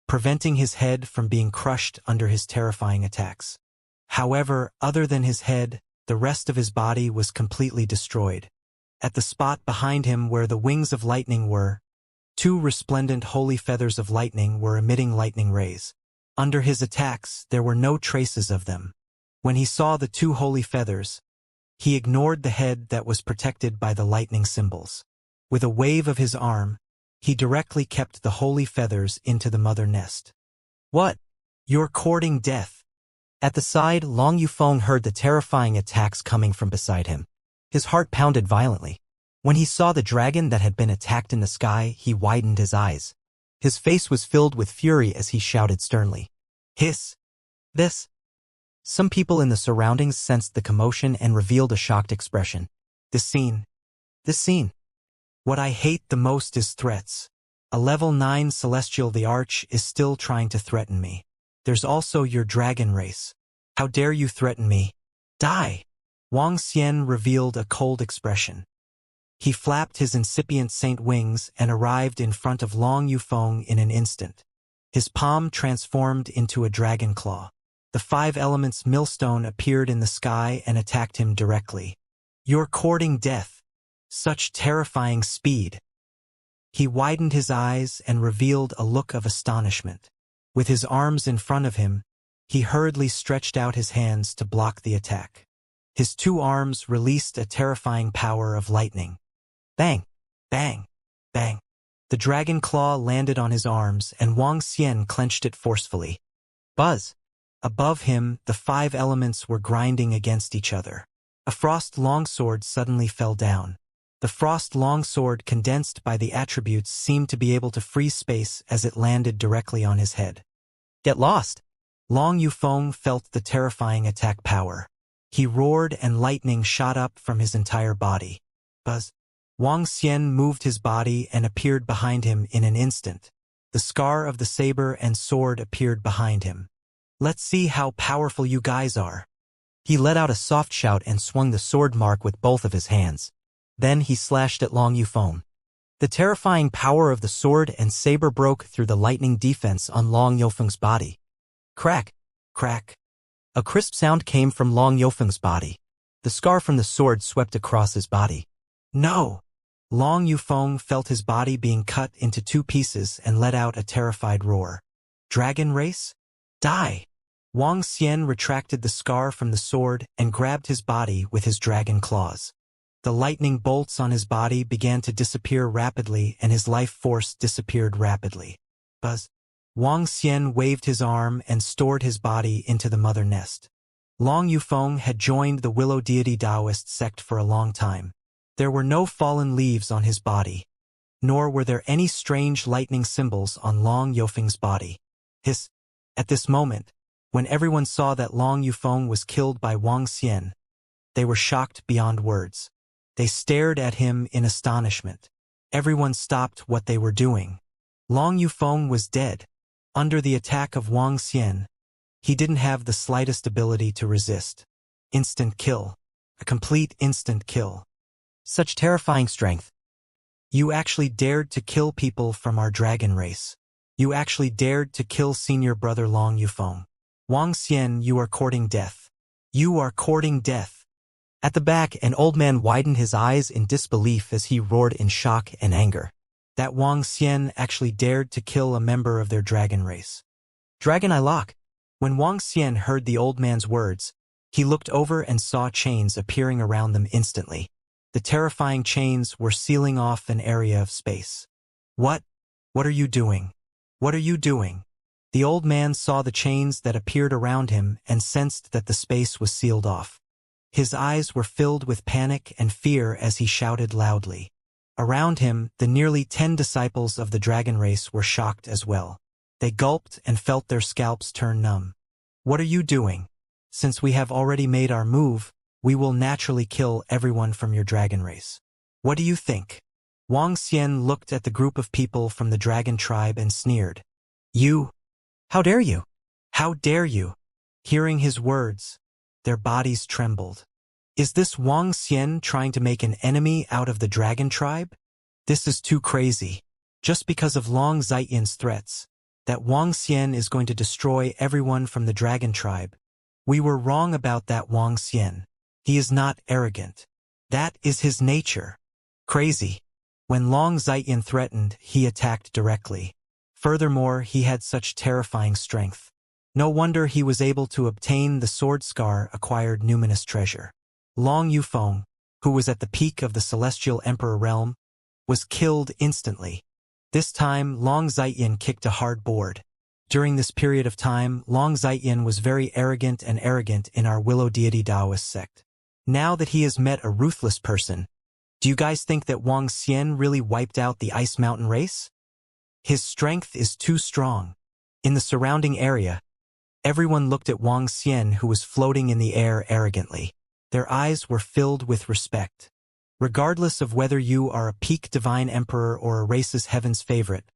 preventing his head from being crushed under his terrifying attacks. However, other than his head, the rest of his body was completely destroyed. At the spot behind him where the wings of lightning were, 2 resplendent holy feathers of lightning were emitting lightning rays. Under his attacks, there were no traces of them. When he saw the 2 holy feathers, he ignored the head that was protected by the lightning symbols. With a wave of his arm, he directly kept the holy feathers into the mother nest. What? You're courting death. At the side, Long Yufeng heard the terrifying attacks coming from beside him. His heart pounded violently. When he saw the dragon that had been attacked in the sky, he widened his eyes. His face was filled with fury as he shouted sternly. Hiss! This! Some people in the surroundings sensed the commotion and revealed a shocked expression. This scene. What I hate the most is threats. A level 9 celestial the Arch is still trying to threaten me. There's also your dragon race. How dare you threaten me? Die! Wang Xian revealed a cold expression. He flapped his incipient saint wings and arrived in front of Long Yufeng in an instant. His palm transformed into a dragon claw. The 5 elements millstone appeared in the sky and attacked him directly. You're courting death. Such terrifying speed. He widened his eyes and revealed a look of astonishment. With his arms in front of him, he hurriedly stretched out his hands to block the attack. His 2 arms released a terrifying power of lightning. Bang! Bang! Bang! The dragon claw landed on his arms and Wang Xian clenched it forcefully. Buzz! Above him, the 5 elements were grinding against each other. A frost longsword suddenly fell down. The frost longsword, condensed by the attributes, seemed to be able to freeze space as it landed directly on his head. Get lost! Long Yufeng felt the terrifying attack power. He roared and lightning shot up from his entire body. Buzz! Wang Xian moved his body and appeared behind him in an instant. The scar of the saber and sword appeared behind him. Let's see how powerful you guys are. He let out a soft shout and swung the sword mark with both of his hands. Then he slashed at Long Yufeng. The terrifying power of the sword and saber broke through the lightning defense on Long Yufeng's body. Crack! Crack! A crisp sound came from Long Yufeng's body. The scar from the sword swept across his body. No! Long Yufeng felt his body being cut into 2 pieces and let out a terrified roar. Dragon race? Die! Wang Xian retracted the scar from the sword and grabbed his body with his dragon claws. The lightning bolts on his body began to disappear rapidly and his life force disappeared rapidly. Buzz. Wang Xian waved his arm and stored his body into the mother nest. Long Yufeng had joined the Willow Deity Taoist sect for a long time. There were no fallen leaves on his body, nor were there any strange lightning symbols on Long Yufeng's body. At this moment, when everyone saw that Long Yufeng was killed by Wang Xian, they were shocked beyond words. They stared at him in astonishment. Everyone stopped what they were doing. Long Yufeng was dead. Under the attack of Wang Xian, he didn't have the slightest ability to resist. Instant kill. A complete instant kill. Such terrifying strength. You actually dared to kill people from our dragon race. You actually dared to kill senior brother Long Yufeng. Wang Xian, you are courting death. You are courting death. At the back, an old man widened his eyes in disbelief as he roared in shock and anger. That Wang Xian actually dared to kill a member of their dragon race. Dragon I lock. When Wang Xian heard the old man's words, he looked over and saw chains appearing around them instantly. The terrifying chains were sealing off an area of space. What? What are you doing? What are you doing? The old man saw the chains that appeared around him and sensed that the space was sealed off. His eyes were filled with panic and fear as he shouted loudly. Around him, the nearly 10 disciples of the dragon race were shocked as well. They gulped and felt their scalps turn numb. What are you doing? Since we have already made our move, we will naturally kill everyone from your dragon race. What do you think? Wang Xian looked at the group of people from the dragon tribe and sneered. You! How dare you? How dare you? Hearing his words, their bodies trembled. Is this Wang Xian trying to make an enemy out of the dragon tribe? This is too crazy. Just because of Long Zaiyan's threats, that Wang Xian is going to destroy everyone from the dragon tribe. We were wrong about that Wang Xian. He is not arrogant. That is his nature. Crazy. When Long Zaiyan threatened, he attacked directly. Furthermore, he had such terrifying strength. No wonder he was able to obtain the sword scar acquired numinous treasure. Long Yufeng, who was at the peak of the Celestial Emperor realm, was killed instantly. This time, Long Zaiyan kicked a hard board. During this period of time, Long Zaiyan was very arrogant in our Willow Deity Taoist sect. Now that he has met a ruthless person, do you guys think that Wang Xian really wiped out the Ice Mountain race? His strength is too strong. In the surrounding area, everyone looked at Wang Xian, who was floating in the air arrogantly. Their eyes were filled with respect. Regardless of whether you are a peak divine emperor or a race's heaven's favorite,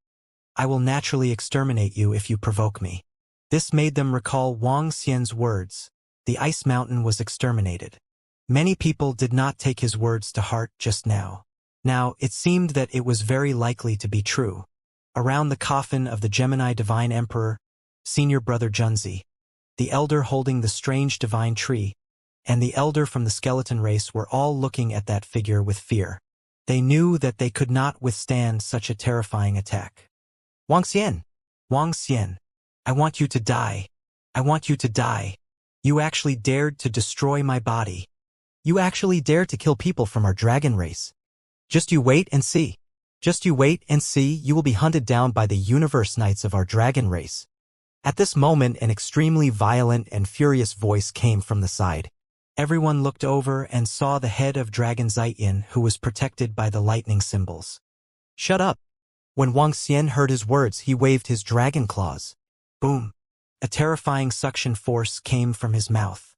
I will naturally exterminate you if you provoke me. This made them recall Wang Xian's words. The Ice Mountain was exterminated. Many people did not take his words to heart just now. Now, it seemed that it was very likely to be true. Around the coffin of the Gemini divine emperor, senior brother Junzi, the elder holding the strange divine tree, and the elder from the skeleton race were all looking at that figure with fear. They knew that they could not withstand such a terrifying attack. Wang Xian! Wang Xian! I want you to die. I want you to die. You actually dared to destroy my body. You actually dared to kill people from our dragon race. Just you wait and see. Just you wait and see, you will be hunted down by the universe knights of our dragon race. At this moment, an extremely violent and furious voice came from the side. Everyone looked over and saw the head of Dragon Zaiyan, who was protected by the lightning symbols. Shut up. When Wang Xian heard his words, he waved his dragon claws. Boom. A terrifying suction force came from his mouth.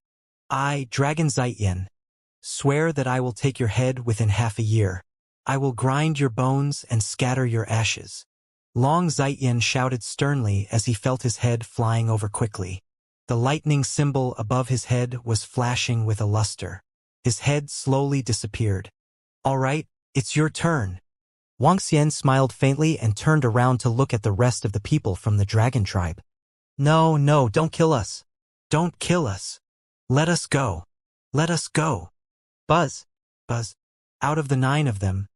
I, Dragon Zaiyan, swear that I will take your head within half a year. I will grind your bones and scatter your ashes. Long Zaiyan shouted sternly as he felt his head flying over quickly. The lightning symbol above his head was flashing with a luster. His head slowly disappeared. All right, it's your turn. Wang Xian smiled faintly and turned around to look at the rest of the people from the dragon tribe. No, don't kill us. Don't kill us. Let us go. Let us go. Buzz. Out of the 9 of them,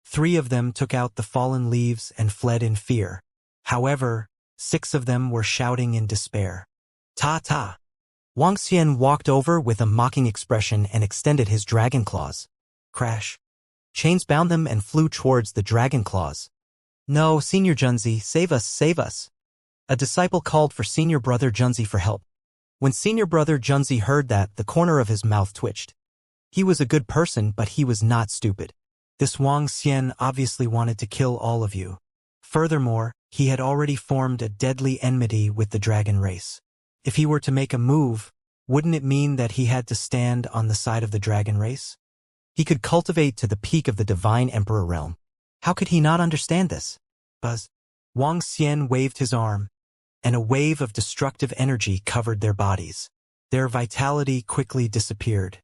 3 of them took out the fallen leaves and fled in fear. However, 6 of them were shouting in despair. Ta. Wang Xian walked over with a mocking expression and extended his dragon claws. Crash. Chains bound them and flew towards the dragon claws. No, Senior Junzi, save us, save us. A disciple called for Senior Brother Junzi for help. When Senior Brother Junzi heard that, the corner of his mouth twitched. He was a good person, but he was not stupid. This Wang Xian obviously wanted to kill all of you. Furthermore, he had already formed a deadly enmity with the dragon race. If he were to make a move, wouldn't it mean that he had to stand on the side of the dragon race? He could cultivate to the peak of the divine emperor realm. How could he not understand this? Buzz. Wang Xian waved his arm, and a wave of destructive energy covered their bodies. Their vitality quickly disappeared.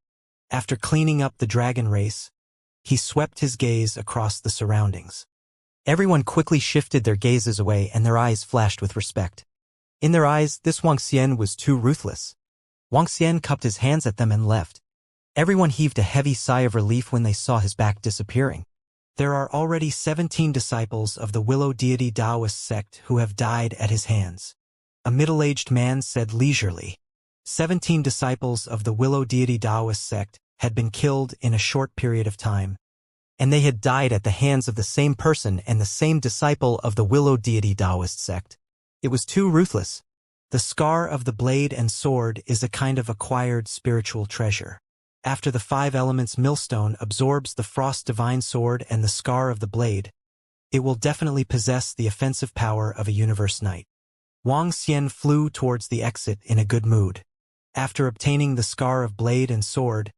After cleaning up the dragon race, he swept his gaze across the surroundings. Everyone quickly shifted their gazes away and their eyes flashed with respect. In their eyes, this Wang Xian was too ruthless. Wang Xian cupped his hands at them and left. Everyone heaved a heavy sigh of relief when they saw his back disappearing. There are already 17 disciples of the Willow Deity Taoist sect who have died at his hands. A middle-aged man said leisurely. 17 disciples of the Willow Deity Taoist sect had been killed in a short period of time, and they had died at the hands of the same person and the same disciple of the Willow Deity Taoist sect. It was too ruthless. The scar of the blade and sword is a kind of acquired spiritual treasure. After the 5 elements millstone absorbs the frost divine sword and the scar of the blade, it will definitely possess the offensive power of a universe knight. Wang Xian flew towards the exit in a good mood. After obtaining the scar of blade and sword,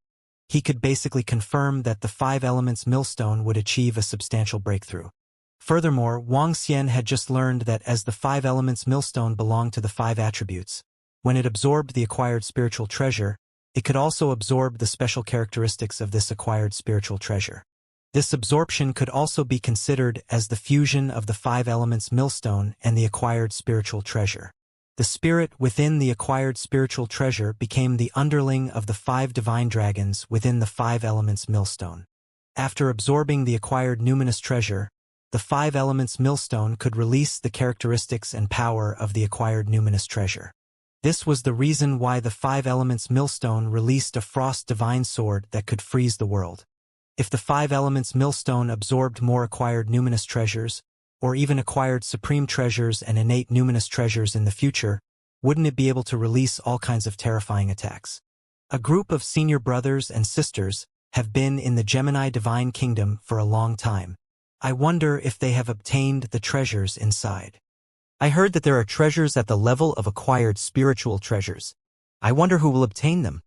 he could basically confirm that the 5 elements millstone would achieve a substantial breakthrough. Furthermore, Wang Xian had just learned that as the 5 elements millstone belonged to the 5 attributes, when it absorbed the acquired spiritual treasure, it could also absorb the special characteristics of this acquired spiritual treasure. This absorption could also be considered as the fusion of the 5 elements millstone and the acquired spiritual treasure. The spirit within the acquired spiritual treasure became the underling of the 5 divine dragons within the 5 elements millstone. After absorbing the acquired numinous treasure, the 5 elements millstone could release the characteristics and power of the acquired numinous treasure. This was the reason why the 5 elements millstone released a frost divine sword that could freeze the world. If the 5 elements millstone absorbed more acquired numinous treasures, or even acquired supreme treasures and innate numinous treasures in the future, wouldn't it be able to release all kinds of terrifying attacks? A group of senior brothers and sisters have been in the Gemini Divine Kingdom for a long time. I wonder if they have obtained the treasures inside. I heard that there are treasures at the level of acquired spiritual treasures. I wonder who will obtain them.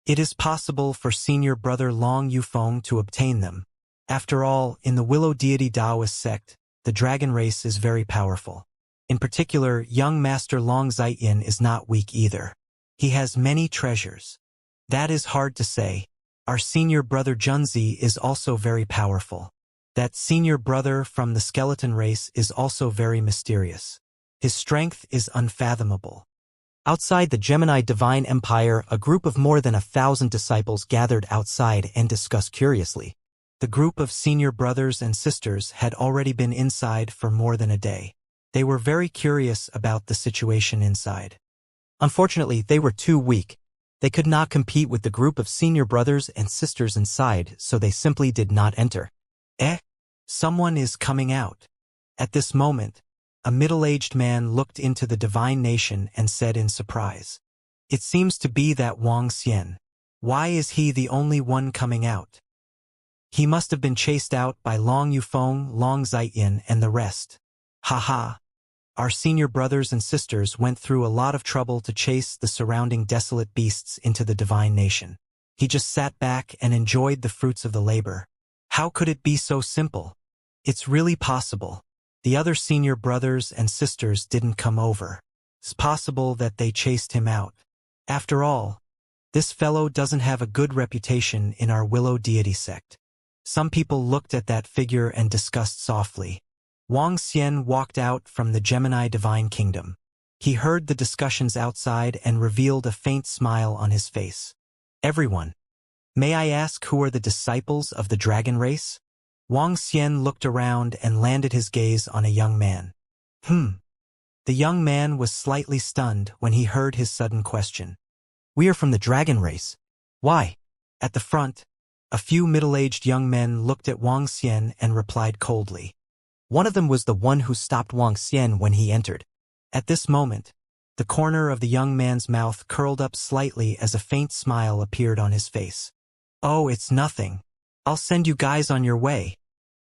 It is possible for senior brother Long Yufeng to obtain them. After all, in the Willow Deity Taoist sect, the dragon race is very powerful. In particular, young Master Long Zaiyin is not weak either. He has many treasures. That is hard to say. Our senior brother Junzi is also very powerful. That senior brother from the skeleton race is also very mysterious. His strength is unfathomable. Outside the Gemini Divine Empire, a group of more than 1,000 disciples gathered outside and discussed curiously. The group of senior brothers and sisters had already been inside for more than a day. They were very curious about the situation inside. Unfortunately, they were too weak. They could not compete with the group of senior brothers and sisters inside, so they simply did not enter. Someone is coming out. At this moment, a middle-aged man looked into the divine nation and said in surprise, "It seems to be that Wang Xian. Why is he the only one coming out? He must have been chased out by Long Yufeng, Long Zaiyin, and the rest. Haha. Our senior brothers and sisters went through a lot of trouble to chase the surrounding desolate beasts into the divine nation. He just sat back and enjoyed the fruits of the labor. How could it be so simple? It's really possible. The other senior brothers and sisters didn't come over. It's possible that they chased him out. After all, this fellow doesn't have a good reputation in our Willow Deity sect." Some people looked at that figure and discussed softly. Wang Xian walked out from the Gemini Divine Kingdom. He heard the discussions outside and revealed a faint smile on his face. "Everyone, may I ask who are the disciples of the dragon race?" Wang Xian looked around and landed his gaze on a young man. The young man was slightly stunned when he heard his sudden question. "We are from the dragon race." "Why?" At the front, A few middle-aged young men looked at Wang Xian and replied coldly. One of them was the one who stopped Wang Xian when he entered. At this moment, the corner of the young man's mouth curled up slightly as a faint smile appeared on his face. "Oh, it's nothing. I'll send you guys on your way,"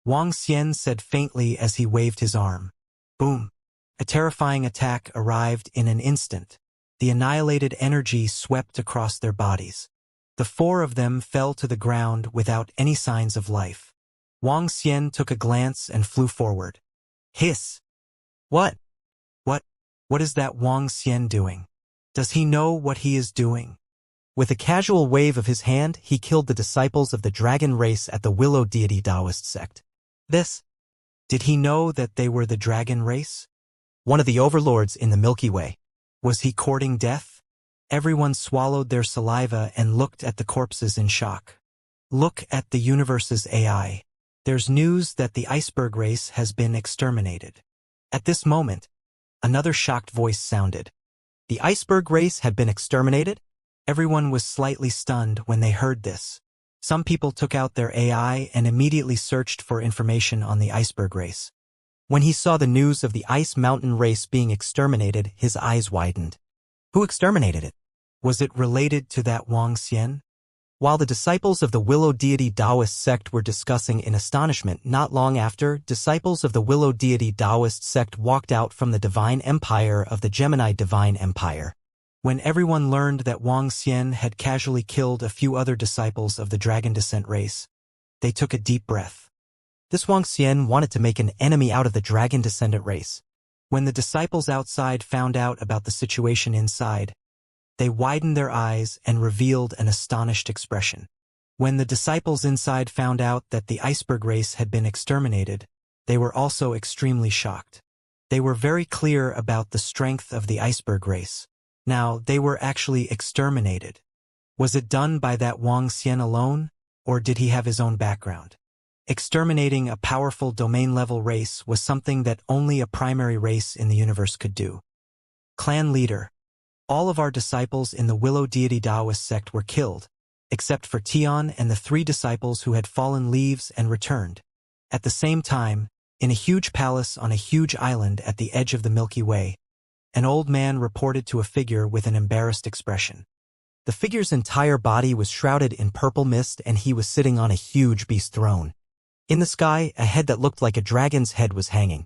Wang Xian said faintly as he waved his arm. Boom! A terrifying attack arrived in an instant. The annihilated energy swept across their bodies. The four of them fell to the ground without any signs of life. Wang Xian took a glance and flew forward. Hiss! What? What is that Wang Xian doing? Does he know what he is doing? With a casual wave of his hand, he killed the disciples of the dragon race at the Willow Deity Taoist sect. Did he know that they were the dragon race? One of the overlords in the Milky Way. Was he courting death? Everyone swallowed their saliva and looked at the corpses in shock. Look at the universe's AI. There's news that the iceberg race has been exterminated. At this moment, another shocked voice sounded. The iceberg race had been exterminated? Everyone was slightly stunned when they heard this. Some people took out their AI and immediately searched for information on the iceberg race. When he saw the news of the ice mountain race being exterminated, his eyes widened. Who exterminated it? Was it related to that Wang Xian? While the disciples of the Willow Deity Taoist sect were discussing in astonishment, not long after, disciples of the Willow Deity Taoist sect walked out from the Divine Empire of the Gemini Divine Empire. When everyone learned that Wang Xian had casually killed a few other disciples of the Dragon Descent race, they took a deep breath. This Wang Xian wanted to make an enemy out of the Dragon Descendant race. When the disciples outside found out about the situation inside, they widened their eyes and revealed an astonished expression. When the disciples inside found out that the iceberg race had been exterminated, they were also extremely shocked. They were very clear about the strength of the iceberg race. Now, they were actually exterminated. Was it done by that Wang Xian alone, or did he have his own background? Exterminating a powerful domain-level race was something that only a primary race in the universe could do. Clan leader. All of our disciples in the Willow Deity Taoist sect were killed, except for Tian and the 3 disciples who had fallen leaves and returned. At the same time, in a huge palace on a huge island at the edge of the Milky Way, an old man reported to a figure with an embarrassed expression. The figure's entire body was shrouded in purple mist and he was sitting on a huge beast throne. In the sky, a head that looked like a dragon's head was hanging.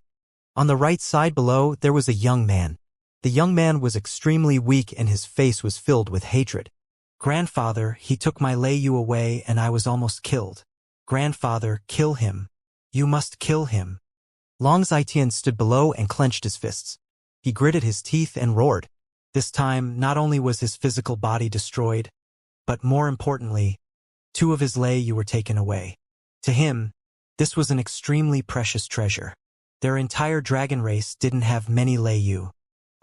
On the right side below, there was a young man. The young man was extremely weak and his face was filled with hatred. Grandfather, he took my Lei away and I was almost killed. Grandfather, kill him. You must kill him. Long Zitian stood below and clenched his fists. He gritted his teeth and roared. This time, not only was his physical body destroyed, but more importantly, 2 of his Lei were taken away. To him, this was an extremely precious treasure. Their entire dragon race didn't have many Lei.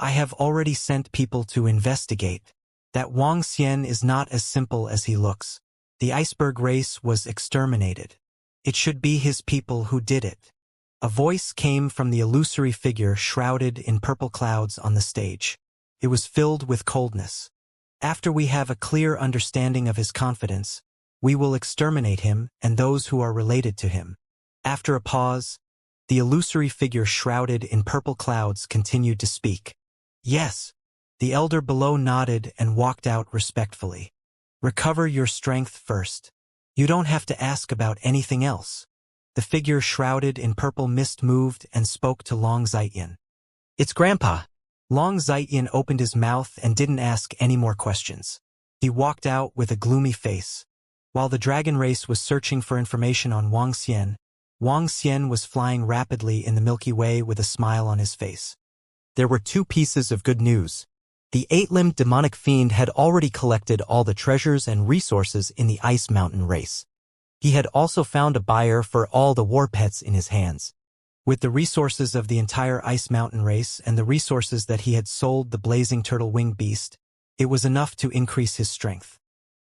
I have already sent people to investigate. That Wang Xian is not as simple as he looks. The iceberg race was exterminated. It should be his people who did it. A voice came from the illusory figure shrouded in purple clouds on the stage. It was filled with coldness. After we have a clear understanding of his confidence, we will exterminate him and those who are related to him. After a pause, the illusory figure shrouded in purple clouds continued to speak. Yes. The elder below nodded and walked out respectfully. Recover your strength first. You don't have to ask about anything else. The figure shrouded in purple mist moved and spoke to Long Zitian. It's Grandpa. Long Zitian opened his mouth and didn't ask any more questions. He walked out with a gloomy face. While the dragon race was searching for information on Wang Xian was flying rapidly in the Milky Way with a smile on his face. There were 2 pieces of good news. The 8-limbed demonic fiend had already collected all the treasures and resources in the Ice Mountain race. He had also found a buyer for all the war pets in his hands. With the resources of the entire Ice Mountain race and the resources that he had sold the blazing turtle-winged beast, it was enough to increase his strength.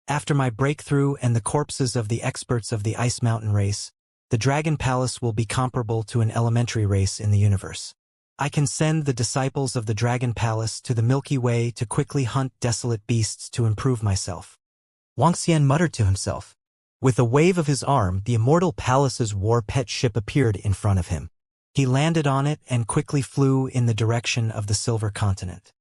After my breakthrough and the corpses of the experts of the Ice Mountain race, the Dragon Palace will be comparable to an elementary race in the universe. I can send the disciples of the Dragon Palace to the Milky Way to quickly hunt desolate beasts to improve myself. Wang Xian muttered to himself. With a wave of his arm, the Immortal Palace's war pet ship appeared in front of him. He landed on it and quickly flew in the direction of the Silver Continent.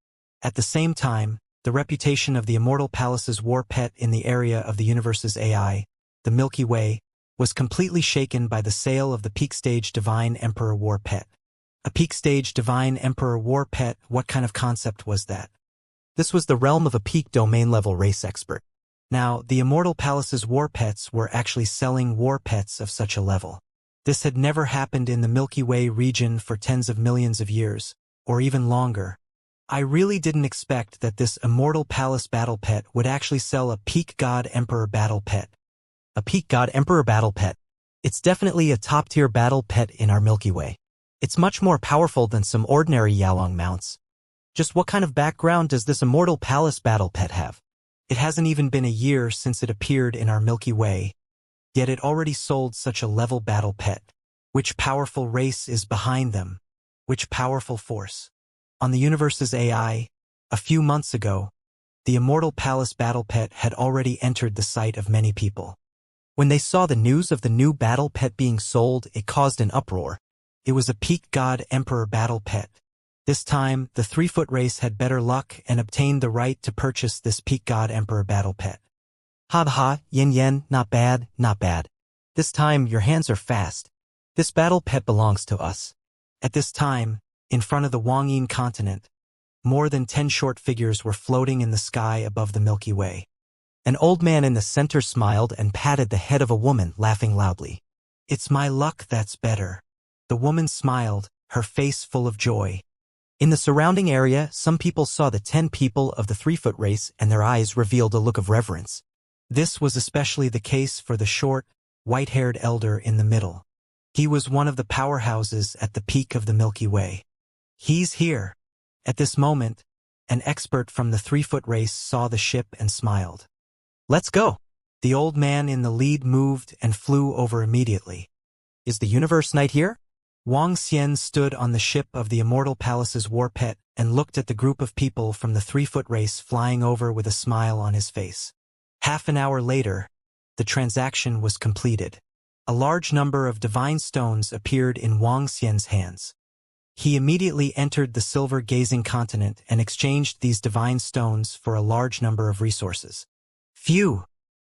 At the same time, the reputation of the Immortal Palace's war pet in the area of the universe's AI, the Milky Way, was completely shaken by the sale of the Peak Stage Divine Emperor war pet. A Peak Stage Divine Emperor war pet, what kind of concept was that? This was the realm of a peak domain-level race expert. Now, the Immortal Palace's war pets were actually selling war pets of such a level. This had never happened in the Milky Way region for tens of millions of years, or even longer. I really didn't expect that this Immortal Palace battle pet would actually sell a Peak God Emperor battle pet. A Peak God Emperor battle pet. It's definitely a top-tier battle pet in our Milky Way. It's much more powerful than some ordinary Yalong mounts. Just what kind of background does this Immortal Palace battle pet have? It hasn't even been a year since it appeared in our Milky Way, yet it already sold such a level battle pet. Which powerful race is behind them? Which powerful force? On the universe's AI, a few months ago, the Immortal Palace battle pet had already entered the sight of many people. When they saw the news of the new battle pet being sold, it caused an uproar. It was a Peak God Emperor battle pet. This time, the 3-foot race had better luck and obtained the right to purchase this Peak God Emperor battle pet. Ha, yen, not bad, not bad. This time, your hands are fast. This battle pet belongs to us. At this time, in front of the Wangyin continent, more than 10 short figures were floating in the sky above the Milky Way. An old man in the center smiled and patted the head of a woman, laughing loudly. It's my luck that's better. The woman smiled, her face full of joy. In the surrounding area, some people saw the 10 people of the 3-foot race and their eyes revealed a look of reverence. This was especially the case for the short, white-haired elder in the middle. He was one of the powerhouses at the peak of the Milky Way. He's here. At this moment, an expert from the 3-foot race saw the ship and smiled. Let's go. The old man in the lead moved and flew over immediately. Is the Universe Knight here? Wang Xian stood on the ship of the Immortal Palace's war pet and looked at the group of people from the 3-foot race flying over with a smile on his face. Half an hour later, the transaction was completed. A large number of divine stones appeared in Wang Xian's hands. He immediately entered the silver-gazing continent and exchanged these divine stones for a large number of resources. Phew!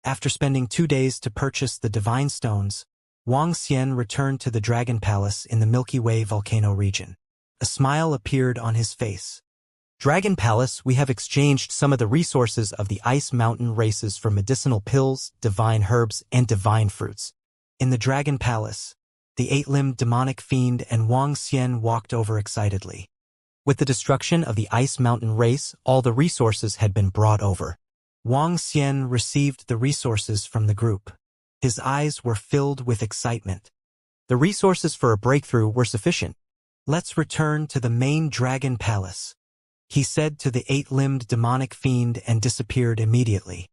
After spending 2 days to purchase the divine stones, Wang Xian returned to the Dragon Palace in the Milky Way volcano region. A smile appeared on his face. Dragon Palace, we have exchanged some of the resources of the Ice Mountain races for medicinal pills, divine herbs, and divine fruits. In the Dragon Palace, the 8-limbed demonic fiend and Wang Xian walked over excitedly. With the destruction of the Ice Mountain race, all the resources had been brought over. Wang Xian received the resources from the group. His eyes were filled with excitement. The resources for a breakthrough were sufficient. Let's return to the main Dragon Palace, he said to the 8-limbed demonic fiend and disappeared immediately.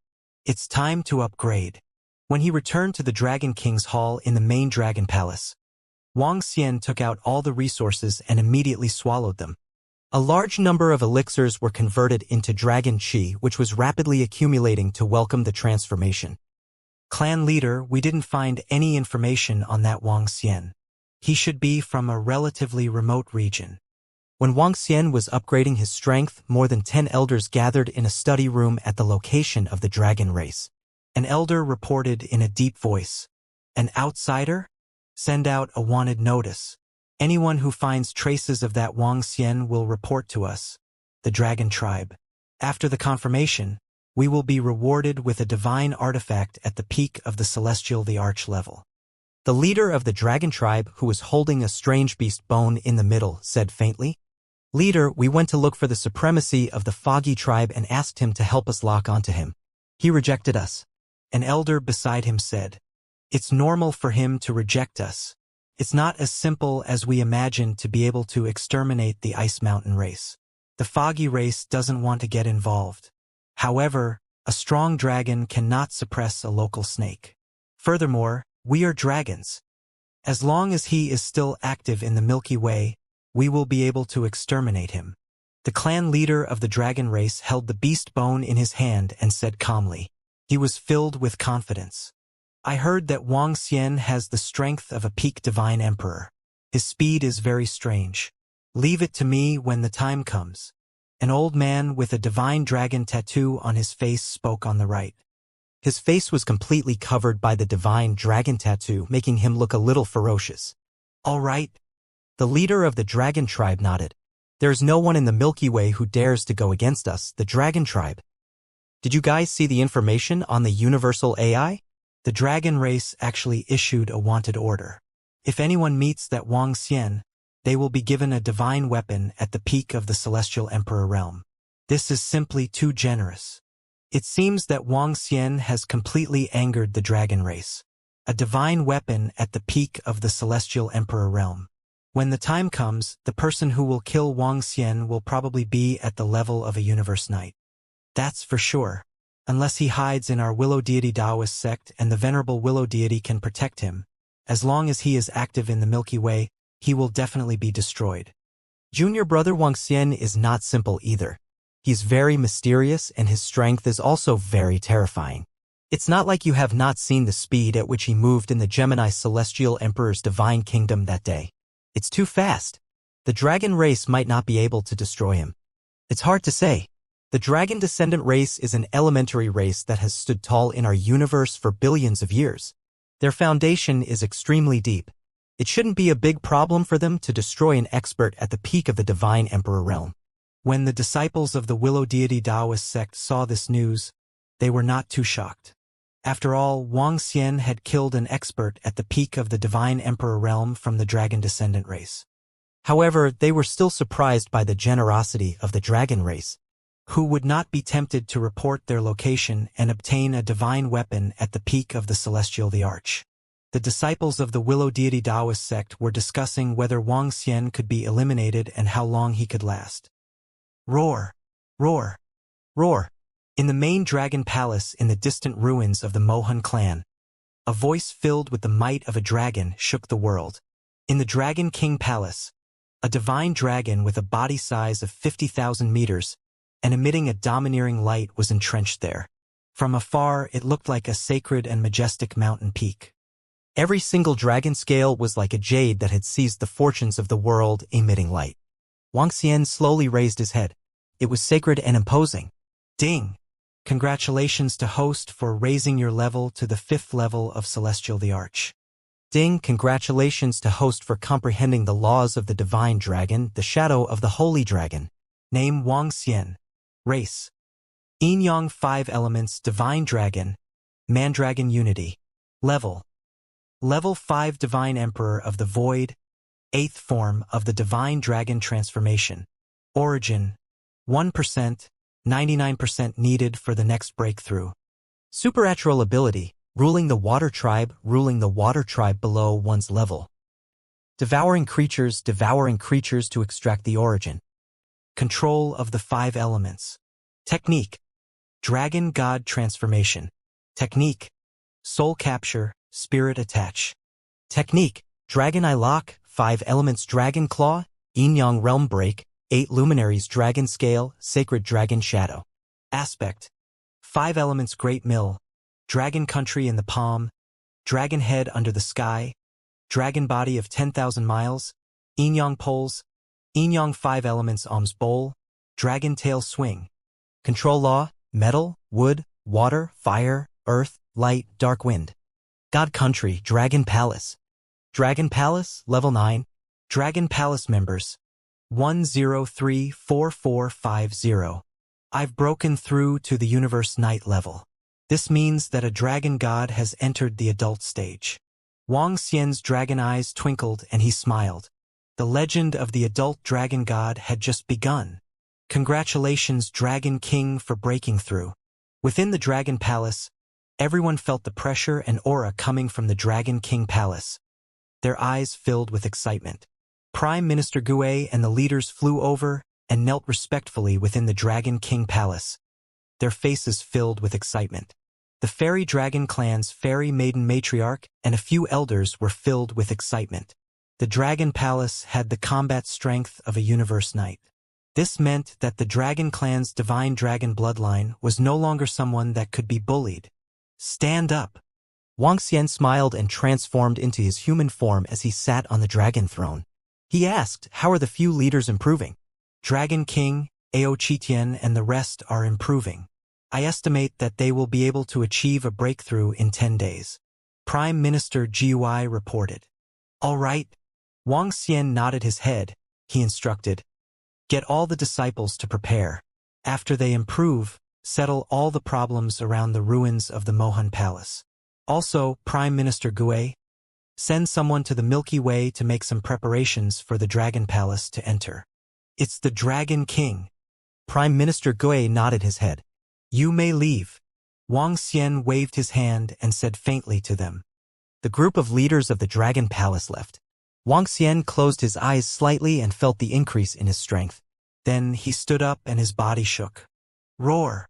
It's time to upgrade. When he returned to the Dragon King's hall in the main Dragon Palace, Wang Xian took out all the resources and immediately swallowed them. A large number of elixirs were converted into Dragon Qi, which was rapidly accumulating to welcome the transformation. Clan leader, we didn't find any information on that Wang Xian. He should be from a relatively remote region. When Wang Xian was upgrading his strength, more than 10 elders gathered in a study room at the location of the dragon race. An elder reported in a deep voice. An outsider? Send out a wanted notice. Anyone who finds traces of that Wang Xian will report to us, the dragon tribe. After the confirmation, we will be rewarded with a divine artifact at the peak of the celestial the arch level. The leader of the dragon tribe, who was holding a strange beast bone in the middle, said faintly, Leader, we went to look for the supremacy of the foggy tribe and asked him to help us lock onto him. He rejected us. An elder beside him said, It's normal for him to reject us. It's not as simple as we imagined to be able to exterminate the Ice Mountain race. The foggy race doesn't want to get involved. However, a strong dragon cannot suppress a local snake. Furthermore, we are dragons. As long as he is still active in the Milky Way, we will be able to exterminate him. The clan leader of the dragon race held the beast bone in his hand and said calmly. He was filled with confidence. I heard that Wang Xian has the strength of a peak divine emperor. His speed is very strange. Leave it to me when the time comes. An old man with a divine dragon tattoo on his face spoke on the right. His face was completely covered by the divine dragon tattoo, making him look a little ferocious. All right. The leader of the dragon tribe nodded. There is no one in the Milky Way who dares to go against us, the dragon tribe. Did you guys see the information on the universal AI? The dragon race actually issued a wanted order. If anyone meets that Wang Xian, they will be given a divine weapon at the peak of the celestial emperor realm. This is simply too generous. It seems that Wang Xian has completely angered the dragon race. A divine weapon at the peak of the celestial emperor realm. When the time comes, the person who will kill Wang Xian will probably be at the level of a universe knight. That's for sure. Unless he hides in our Willow Deity Taoist sect and the Venerable Willow Deity can protect him. As long as he is active in the Milky Way, he will definitely be destroyed. Junior brother Wang Xian is not simple either. He's very mysterious and his strength is also very terrifying. It's not like you have not seen the speed at which he moved in the Gemini Celestial Emperor's divine kingdom that day. It's too fast. The dragon race might not be able to destroy him. It's hard to say. The dragon descendant race is an elementary race that has stood tall in our universe for billions of years. Their foundation is extremely deep. It shouldn't be a big problem for them to destroy an expert at the peak of the divine emperor realm. When the disciples of the Willow Deity Taoist sect saw this news, they were not too shocked. After all, Wang Xian had killed an expert at the peak of the divine emperor realm from the dragon descendant race. However, they were still surprised by the generosity of the dragon race, who would not be tempted to report their location and obtain a divine weapon at the peak of the celestial the arch. The disciples of the Willow Deity Taoist sect were discussing whether Wang Xian could be eliminated and how long he could last. Roar! Roar! Roar! In the main dragon palace in the distant ruins of the Mohun clan, a voice filled with the might of a dragon shook the world. In the Dragon King Palace, a divine dragon with a body size of 50,000 meters and emitting a domineering light was entrenched there. From afar, it looked like a sacred and majestic mountain peak. Every single dragon scale was like a jade that had seized the fortunes of the world, emitting light. Wang Xian slowly raised his head. It was sacred and imposing. Ding! Congratulations to host for raising your level to the 5th level of Celestial the Arch. Ding! Congratulations to host for comprehending the laws of the divine dragon, the shadow of the holy dragon. Name Wang Xian. Race. Yin Yang 5 elements divine dragon. Mandragon unity. Level. Level 5 divine emperor of the void. 8th form of the divine dragon transformation. Origin. 1%, 99% needed for the next breakthrough. Supernatural ability, ruling the water tribe below one's level. Devouring creatures to extract the origin. Control of the 5 elements. Technique. Dragon God transformation. Technique. Soul capture, spirit attach. Technique. Dragon Eye lock, 5 elements dragon claw, yin yang realm break, 8 luminaries dragon scale, sacred dragon shadow. Aspect. 5 elements great mill. Dragon country in the palm. Dragon head under the sky. Dragon body of 10,000 miles. Yin yang poles. Yin yang 5 elements alms bowl. Dragon tail swing. Control law, metal, wood, water, fire, earth, light, dark wind. God country, dragon palace. Dragon palace, level 9. Dragon palace members. 1034450. I've broken through to the universe knight level. This means that a dragon god has entered the adult stage. Wang Xian's dragon eyes twinkled and he smiled. The legend of the adult dragon god had just begun. Congratulations, Dragon King, for breaking through. Within the Dragon Palace, everyone felt the pressure and aura coming from the Dragon King Palace. Their eyes filled with excitement. Prime Minister Gue and the leaders flew over and knelt respectfully within the Dragon King Palace. Their faces filled with excitement. The Fairy Dragon Clan's Fairy Maiden Matriarch and a few elders were filled with excitement. The Dragon Palace had the combat strength of a universe knight. This meant that the Dragon Clan's divine dragon bloodline was no longer someone that could be bullied. Stand up. Wang Xian smiled and transformed into his human form as he sat on the dragon throne. He asked, "How are the few leaders improving?" "Dragon King, Ao Qitian and the rest are improving. I estimate that they will be able to achieve a breakthrough in 10 days. Prime Minister Gui reported. "All right." Wang Xian nodded his head. He instructed, "Get all the disciples to prepare. After they improve, settle all the problems around the ruins of the Mohan Palace. Also, Prime Minister Gui, send someone to the Milky Way to make some preparations for the Dragon Palace to enter. It's the Dragon King." Prime Minister Gui nodded his head. "You may leave." Wang Xian waved his hand and said faintly to them. The group of leaders of the Dragon Palace left. Wang Xian closed his eyes slightly and felt the increase in his strength. Then he stood up and his body shook. Roar!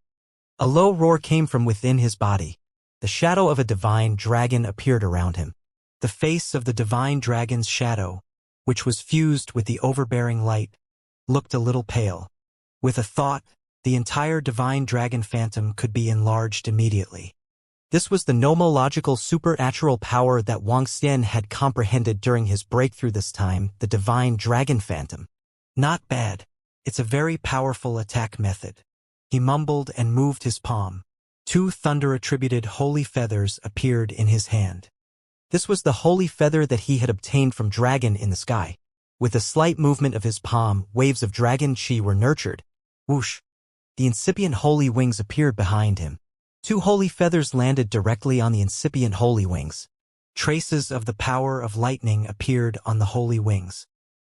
A low roar came from within his body. The shadow of a divine dragon appeared around him. The face of the divine dragon's shadow, which was fused with the overbearing light, looked a little pale. With a thought, the entire divine dragon phantom could be enlarged immediately. This was the nomological supernatural power that Wang Xian had comprehended during his breakthrough this time, the divine dragon phantom. Not bad. It's a very powerful attack method. He mumbled and moved his palm. 2 thunder-attributed holy feathers appeared in his hand. This was the holy feather that he had obtained from dragon in the sky. With a slight movement of his palm, waves of dragon chi were nurtured. Whoosh! The incipient holy wings appeared behind him. 2 holy feathers landed directly on the incipient holy wings. Traces of the power of lightning appeared on the holy wings.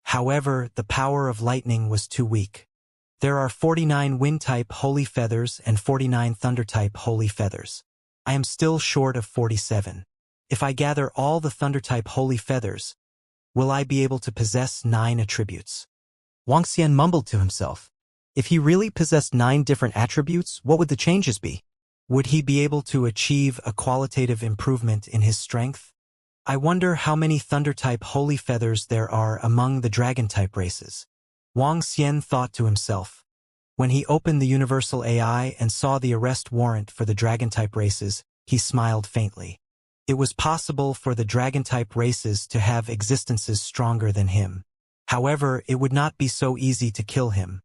However, the power of lightning was too weak. There are 49 wind-type holy feathers and 49 thunder-type holy feathers. I am still short of 47. If I gather all the thunder-type holy feathers, will I be able to possess 9 attributes? Wang Xian mumbled to himself. If he really possessed 9 different attributes, what would the changes be? Would he be able to achieve a qualitative improvement in his strength? I wonder how many thunder-type holy feathers there are among the dragon-type races. Wang Xian thought to himself. When he opened the Universal AI and saw the arrest warrant for the dragon-type races, he smiled faintly. It was possible for the dragon-type races to have existences stronger than him. However, it would not be so easy to kill him.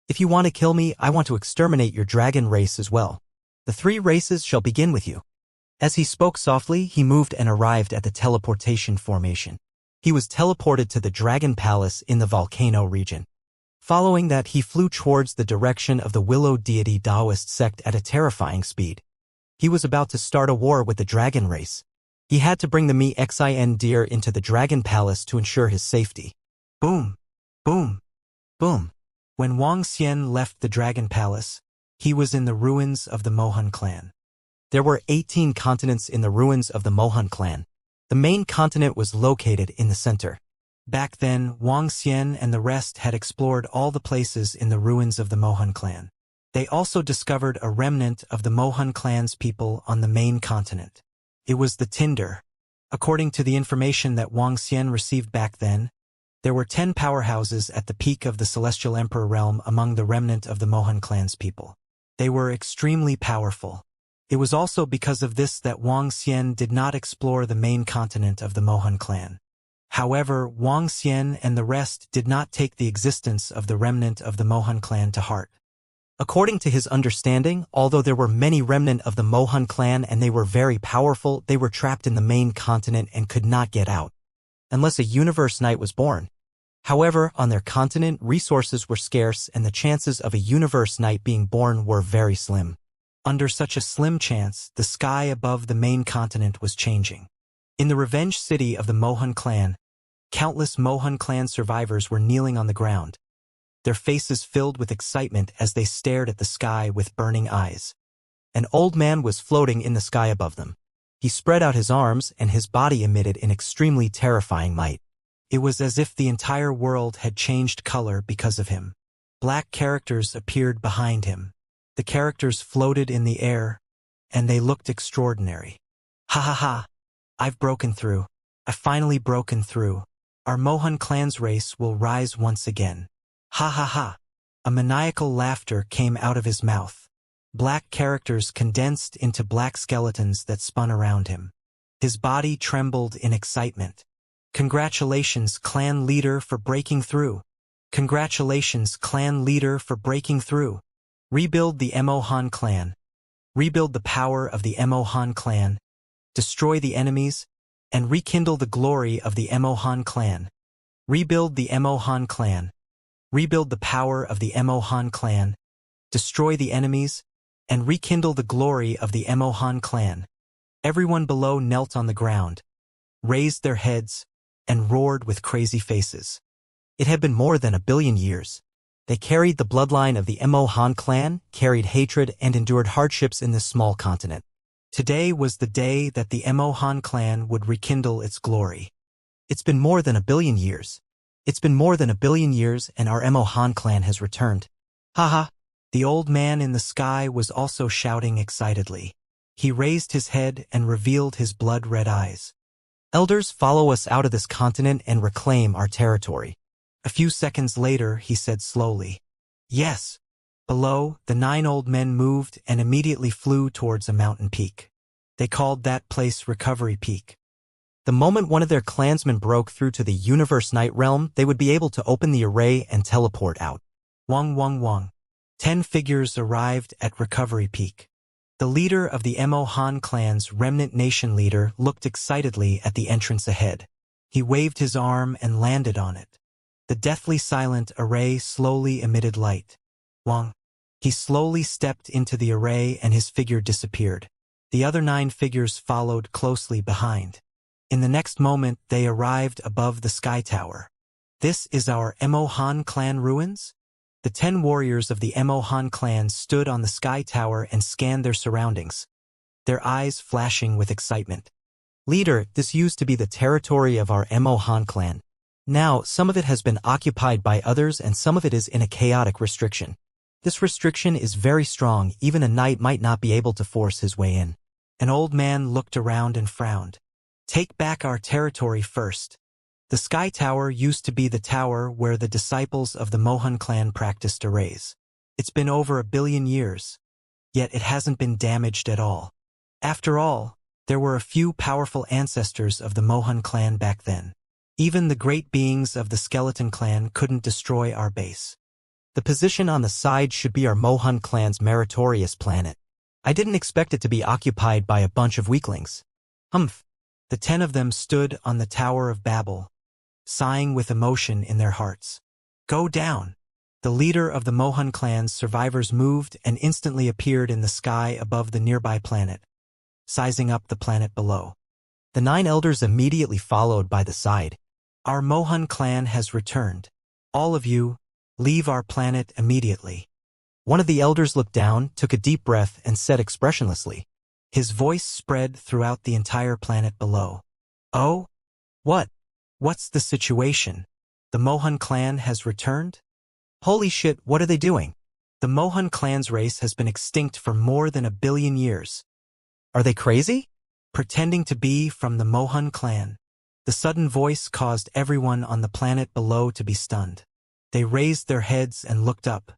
If you want to kill me, I want to exterminate your dragon race as well. The 3 races shall begin with you. As he spoke softly, he moved and arrived at the teleportation formation. He was teleported to the Dragon Palace in the volcano region. Following that, he flew towards the direction of the Willow Deity Taoist sect at a terrifying speed. He was about to start a war with the dragon race. He had to bring the Mexin deer into the Dragon Palace to ensure his safety. Boom! Boom! Boom! When Wang Xian left the Dragon Palace, he was in the ruins of the Mohan clan. There were 18 continents in the ruins of the Mohan clan. The main continent was located in the center. Back then, Wang Xian and the rest had explored all the places in the ruins of the Mohan clan. They also discovered a remnant of the Mohan clan's people on the main continent. It was the Tinder. According to the information that Wang Xian received back then, there were 10 powerhouses at the peak of the Celestial Emperor realm among the remnant of the Mohan clan's people. They were extremely powerful. It was also because of this that Wang Xian did not explore the main continent of the Mohan clan. However, Wang Xian and the rest did not take the existence of the remnant of the Mohan clan to heart. According to his understanding, although there were many remnant of the Mohan clan and they were very powerful, they were trapped in the main continent and could not get out, unless a universe knight was born. However, on their continent, resources were scarce and the chances of a universe knight being born were very slim. Under such a slim chance, the sky above the main continent was changing. In the revenge city of the Mohan clan, countless Mohan clan survivors were kneeling on the ground, their faces filled with excitement as they stared at the sky with burning eyes. An old man was floating in the sky above them. He spread out his arms and his body emitted an extremely terrifying light. It was as if the entire world had changed color because of him. Black characters appeared behind him. The characters floated in the air, and they looked extraordinary. Ha ha ha! I've broken through. I've finally broken through. Our Mohan clan's race will rise once again. Ha ha ha! A maniacal laughter came out of his mouth. Black characters condensed into black skeletons that spun around him. His body trembled in excitement. Congratulations, clan leader, for breaking through. Congratulations, clan leader, for breaking through. Rebuild the Emohan clan. Rebuild the power of the Emohan clan. Destroy the enemies, and rekindle the glory of the Emohan clan. Rebuild the Emohan clan. Rebuild the power of the Emohan clan. Destroy the enemies, and rekindle the glory of the Emohan clan. Everyone below knelt on the ground, raised their heads, and roared with crazy faces. It had been more than 1 billion years. They carried the bloodline of the Emohan clan, carried hatred, and endured hardships in this small continent. Today was the day that the Emohan clan would rekindle its glory. It's been more than 1 billion years. It's been more than 1 billion years, and our Emohan clan has returned. Haha! The old man in the sky was also shouting excitedly. He raised his head and revealed his blood-red eyes. Elders, follow us out of this continent and reclaim our territory. A few seconds later, he said slowly. Yes. Below, the 9 old men moved and immediately flew towards a mountain peak. They called that place Recovery Peak. The moment one of their clansmen broke through to the Universe Night Realm, they would be able to open the array and teleport out. Wong wong wong. 10 figures arrived at Recovery Peak. The leader of the Emohan clan's remnant nation leader looked excitedly at the entrance ahead. He waved his arm and landed on it. The deathly silent array slowly emitted light. Wong. He slowly stepped into the array and his figure disappeared. The other 9 figures followed closely behind. In the next moment, they arrived above the sky tower. This is our Emohan clan ruins? The 10 warriors of the Emohan clan stood on the sky tower and scanned their surroundings, their eyes flashing with excitement. Leader, this used to be the territory of our Emohan clan. Now, some of it has been occupied by others and some of it is in a chaotic restriction. This restriction is very strong, even a knight might not be able to force his way in. An old man looked around and frowned. Take back our territory first. The Sky Tower used to be the tower where the disciples of the Mohan clan practiced arrays. It's been over 1 billion years, yet it hasn't been damaged at all. After all, there were a few powerful ancestors of the Mohan clan back then. Even the great beings of the Skeleton clan couldn't destroy our base. The position on the side should be our Mohan clan's meritorious planet. I didn't expect it to be occupied by a bunch of weaklings. Humph. The 10 of them stood on the Tower of Babel, sighing with emotion in their hearts. Go down. The leader of the Mohan clan's survivors moved and instantly appeared in the sky above the nearby planet, sizing up the planet below. The 9 elders immediately followed by the side. Our Mohan clan has returned. All of you, leave our planet immediately. One of the elders looked down, took a deep breath, and said expressionlessly. His voice spread throughout the entire planet below. Oh? What? What's the situation? The Mohan clan has returned? Holy shit, what are they doing? The Mohan clan's race has been extinct for more than 1 billion years. Are they crazy? Pretending to be from the Mohan clan. The sudden voice caused everyone on the planet below to be stunned. They raised their heads and looked up.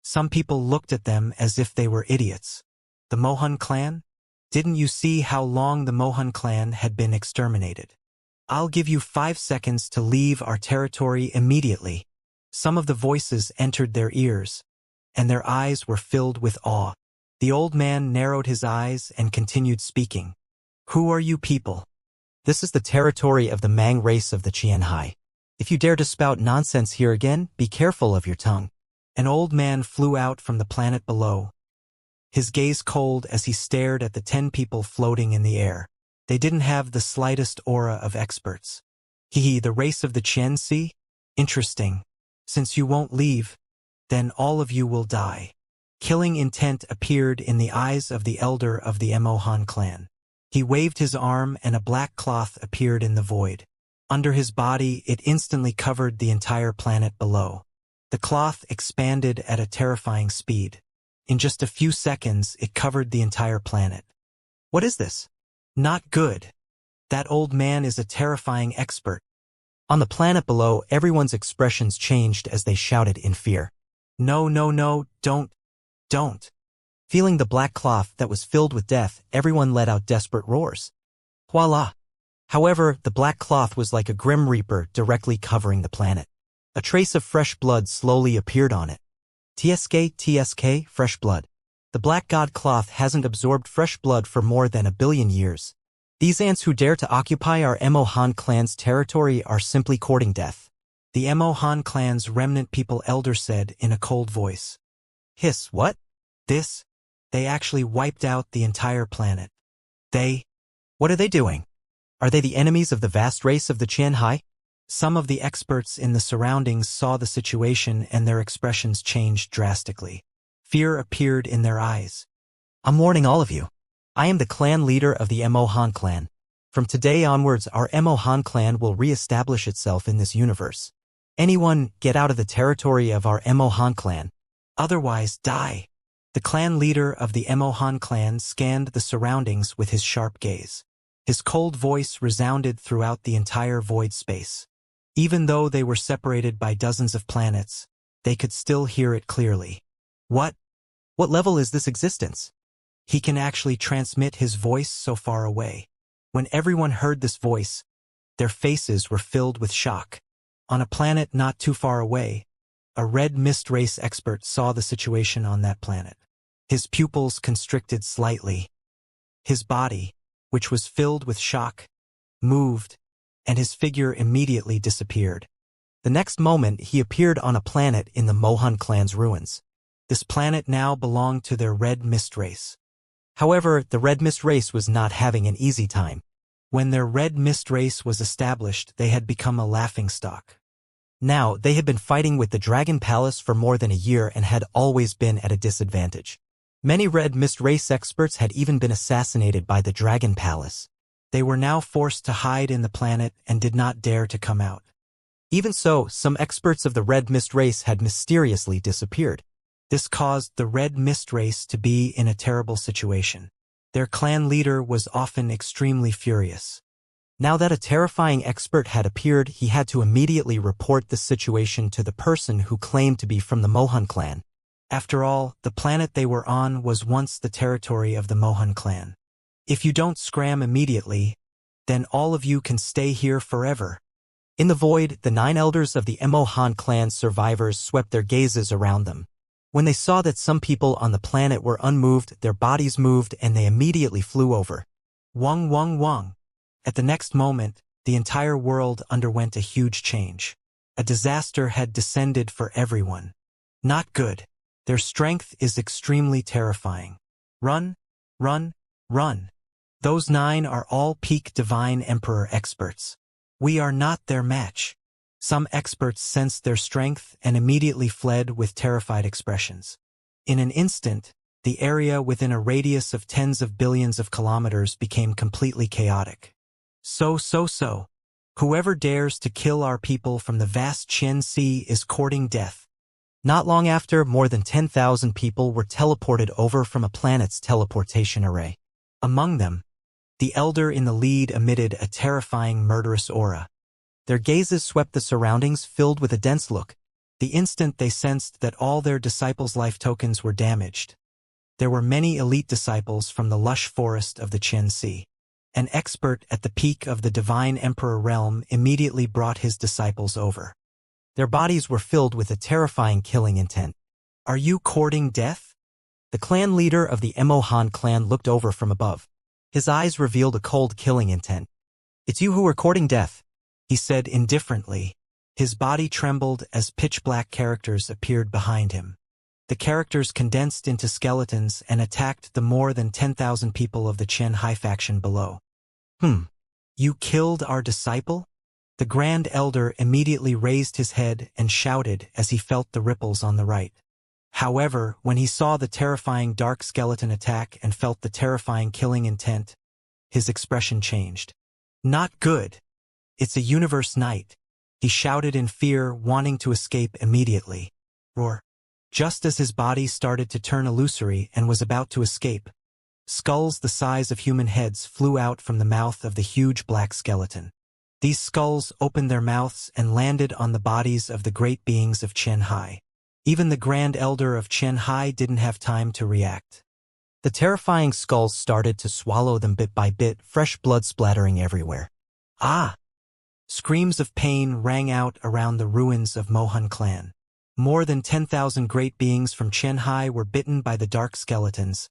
Some people looked at them as if they were idiots. The Mohan clan? Didn't you see how long the Mohan clan had been exterminated? I'll give you 5 seconds to leave our territory immediately. Some of the voices entered their ears, and their eyes were filled with awe. The old man narrowed his eyes and continued speaking. Who are you people? This is the territory of the Mang race of the Qianhai. If you dare to spout nonsense here again, be careful of your tongue. An old man flew out from the planet below, his gaze cold as he stared at the 10 people floating in the air. They didn't have the slightest aura of experts. The race of the Qianxi? Interesting. Since you won't leave, then all of you will die. Killing intent appeared in the eyes of the elder of the Emohan clan. He waved his arm and a black cloth appeared in the void. Under his body, it instantly covered the entire planet below. The cloth expanded at a terrifying speed. In just a few seconds, it covered the entire planet. What is this? Not good. That old man is a terrifying expert. On the planet below, everyone's expressions changed as they shouted in fear. No, no, no, don't. Feeling the black cloth that was filled with death, everyone let out desperate roars. Voila! However, the black cloth was like a grim reaper directly covering the planet. A trace of fresh blood slowly appeared on it. TSK, fresh blood. The black god cloth hasn't absorbed fresh blood for more than 1 billion years. These ants who dare to occupy our Emohan clan's territory are simply courting death. The Emohan clan's remnant people elder said in a cold voice. Hiss, what? They actually wiped out the entire planet. What are they doing? Are they the enemies of the vast race of the Qianhai? Some of the experts in the surroundings saw the situation and their expressions changed drastically. Fear appeared in their eyes. I'm warning all of you. I am the clan leader of the Emohan clan. From today onwards, our Emohan clan will re-establish itself in this universe. Anyone, get out of the territory of our Emohan clan. Otherwise, die. The clan leader of the Emohan clan scanned the surroundings with his sharp gaze. His cold voice resounded throughout the entire void space. Even though they were separated by dozens of planets, they could still hear it clearly. What level is this existence? He can actually transmit his voice so far away. When everyone heard this voice, their faces were filled with shock. On a planet not too far away, a red mist race expert saw the situation on that planet. His pupils constricted slightly. His body, which was filled with shock, moved, and his figure immediately disappeared. The next moment, he appeared on a planet in the Mohan clan's ruins. This planet now belonged to their red mist race. However, the red mist race was not having an easy time. When their red mist race was established, they had become a laughingstock. Now, they had been fighting with the Dragon Palace for more than a year and had always been at a disadvantage. Many red mist race experts had even been assassinated by the Dragon Palace. They were now forced to hide in the planet and did not dare to come out. Even so, some experts of the red mist race had mysteriously disappeared. This caused the red mist race to be in a terrible situation. Their clan leader was often extremely furious. Now that a terrifying expert had appeared, he had to immediately report the situation to the person who claimed to be from the Mohan clan. After all, the planet they were on was once the territory of the Mohan clan. If you don't scram immediately, then all of you can stay here forever. In the void, the 9 elders of the Emohan clan survivors swept their gazes around them. When they saw that some people on the planet were unmoved, their bodies moved and they immediately flew over. Wong. At the next moment, the entire world underwent a huge change. A disaster had descended for everyone. Not good. Their strength is extremely terrifying. Run. Those 9 are all peak Divine Emperor experts. We are not their match. Some experts sensed their strength and immediately fled with terrified expressions. In an instant, the area within a radius of tens of billions of kilometers became completely chaotic. So. Whoever dares to kill our people from the vast Qian Sea is courting death. Not long after, more than 10,000 people were teleported over from a planet's teleportation array. Among them, the elder in the lead emitted a terrifying murderous aura. Their gazes swept the surroundings filled with a dense look. The instant they sensed that all their disciples' life tokens were damaged. There were many elite disciples from the lush forest of the Qian Sea. An expert at the peak of the Divine Emperor realm immediately brought his disciples over. Their bodies were filled with a terrifying killing intent. Are you courting death? The clan leader of the Emohan clan looked over from above. His eyes revealed a cold killing intent. It's you who are courting death, he said indifferently. His body trembled as pitch-black characters appeared behind him. The characters condensed into skeletons and attacked the more than 10,000 people of the Qianhai faction below. You killed our disciple? The Grand Elder immediately raised his head and shouted as he felt the ripples on the right. However, when he saw the terrifying dark skeleton attack and felt the terrifying killing intent, his expression changed. Not good. It's a universe night, he shouted in fear, wanting to escape immediately. Roar. Just as his body started to turn illusory and was about to escape, skulls the size of human heads flew out from the mouth of the huge black skeleton. These skulls opened their mouths and landed on the bodies of the great beings of Qianhai. Even the Grand Elder of Qianhai didn't have time to react. The terrifying skulls started to swallow them bit by bit, fresh blood splattering everywhere. Ah! Screams of pain rang out around the ruins of Mohun clan. More than 10,000 great beings from Qianhai were bitten by the dark skeletons,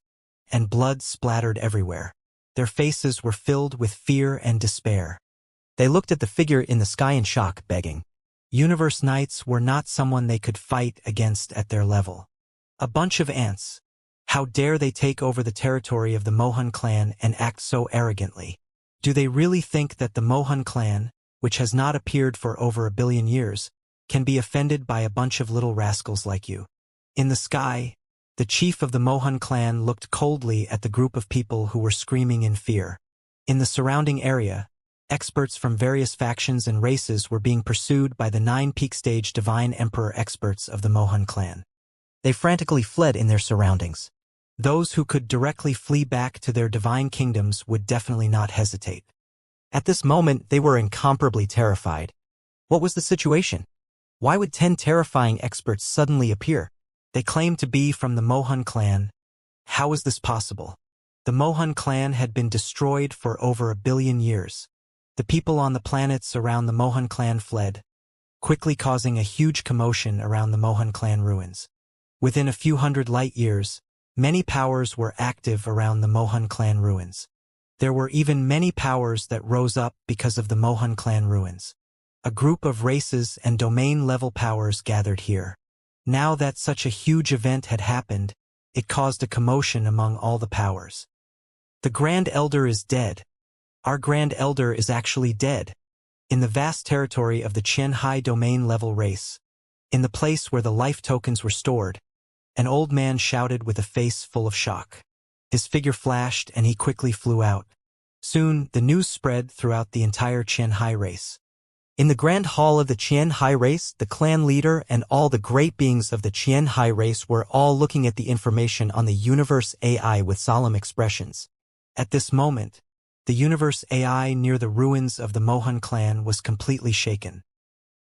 and blood splattered everywhere. Their faces were filled with fear and despair. They looked at the figure in the sky in shock, begging. Universe Knights were not someone they could fight against at their level. A bunch of ants. How dare they take over the territory of the Mohun clan and act so arrogantly? Do they really think that the Mohun clan, which has not appeared for over 1 billion years, can be offended by a bunch of little rascals like you? In the sky, the chief of the Mohun clan looked coldly at the group of people who were screaming in fear. In the surrounding area, experts from various factions and races were being pursued by the 9 peak stage divine emperor experts of the Mohun clan. They frantically fled in their surroundings. Those who could directly flee back to their divine kingdoms would definitely not hesitate. At this moment, they were incomparably terrified. What was the situation? Why would 10 terrifying experts suddenly appear? They claimed to be from the Mohun clan. How is this possible? The Mohun clan had been destroyed for over 1 billion years. The people on the planets around the Mohun clan fled, quickly causing a huge commotion around the Mohun clan ruins. Within a few hundred light years, many powers were active around the Mohun clan ruins. There were even many powers that rose up because of the Mohun clan ruins. A group of races and domain-level powers gathered here. Now that such a huge event had happened, it caused a commotion among all the powers. The Grand Elder is dead. Our Grand Elder is actually dead. In the vast territory of the Qianhai domain-level race, in the place where the life tokens were stored, an old man shouted with a face full of shock. His figure flashed and he quickly flew out. Soon, the news spread throughout the entire Qianhai race. In the Grand Hall of the Qianhai race, the clan leader and all the great beings of the Qianhai race were all looking at the information on the Universe AI with solemn expressions. At this moment, the Universe AI near the ruins of the Mohun clan was completely shaken.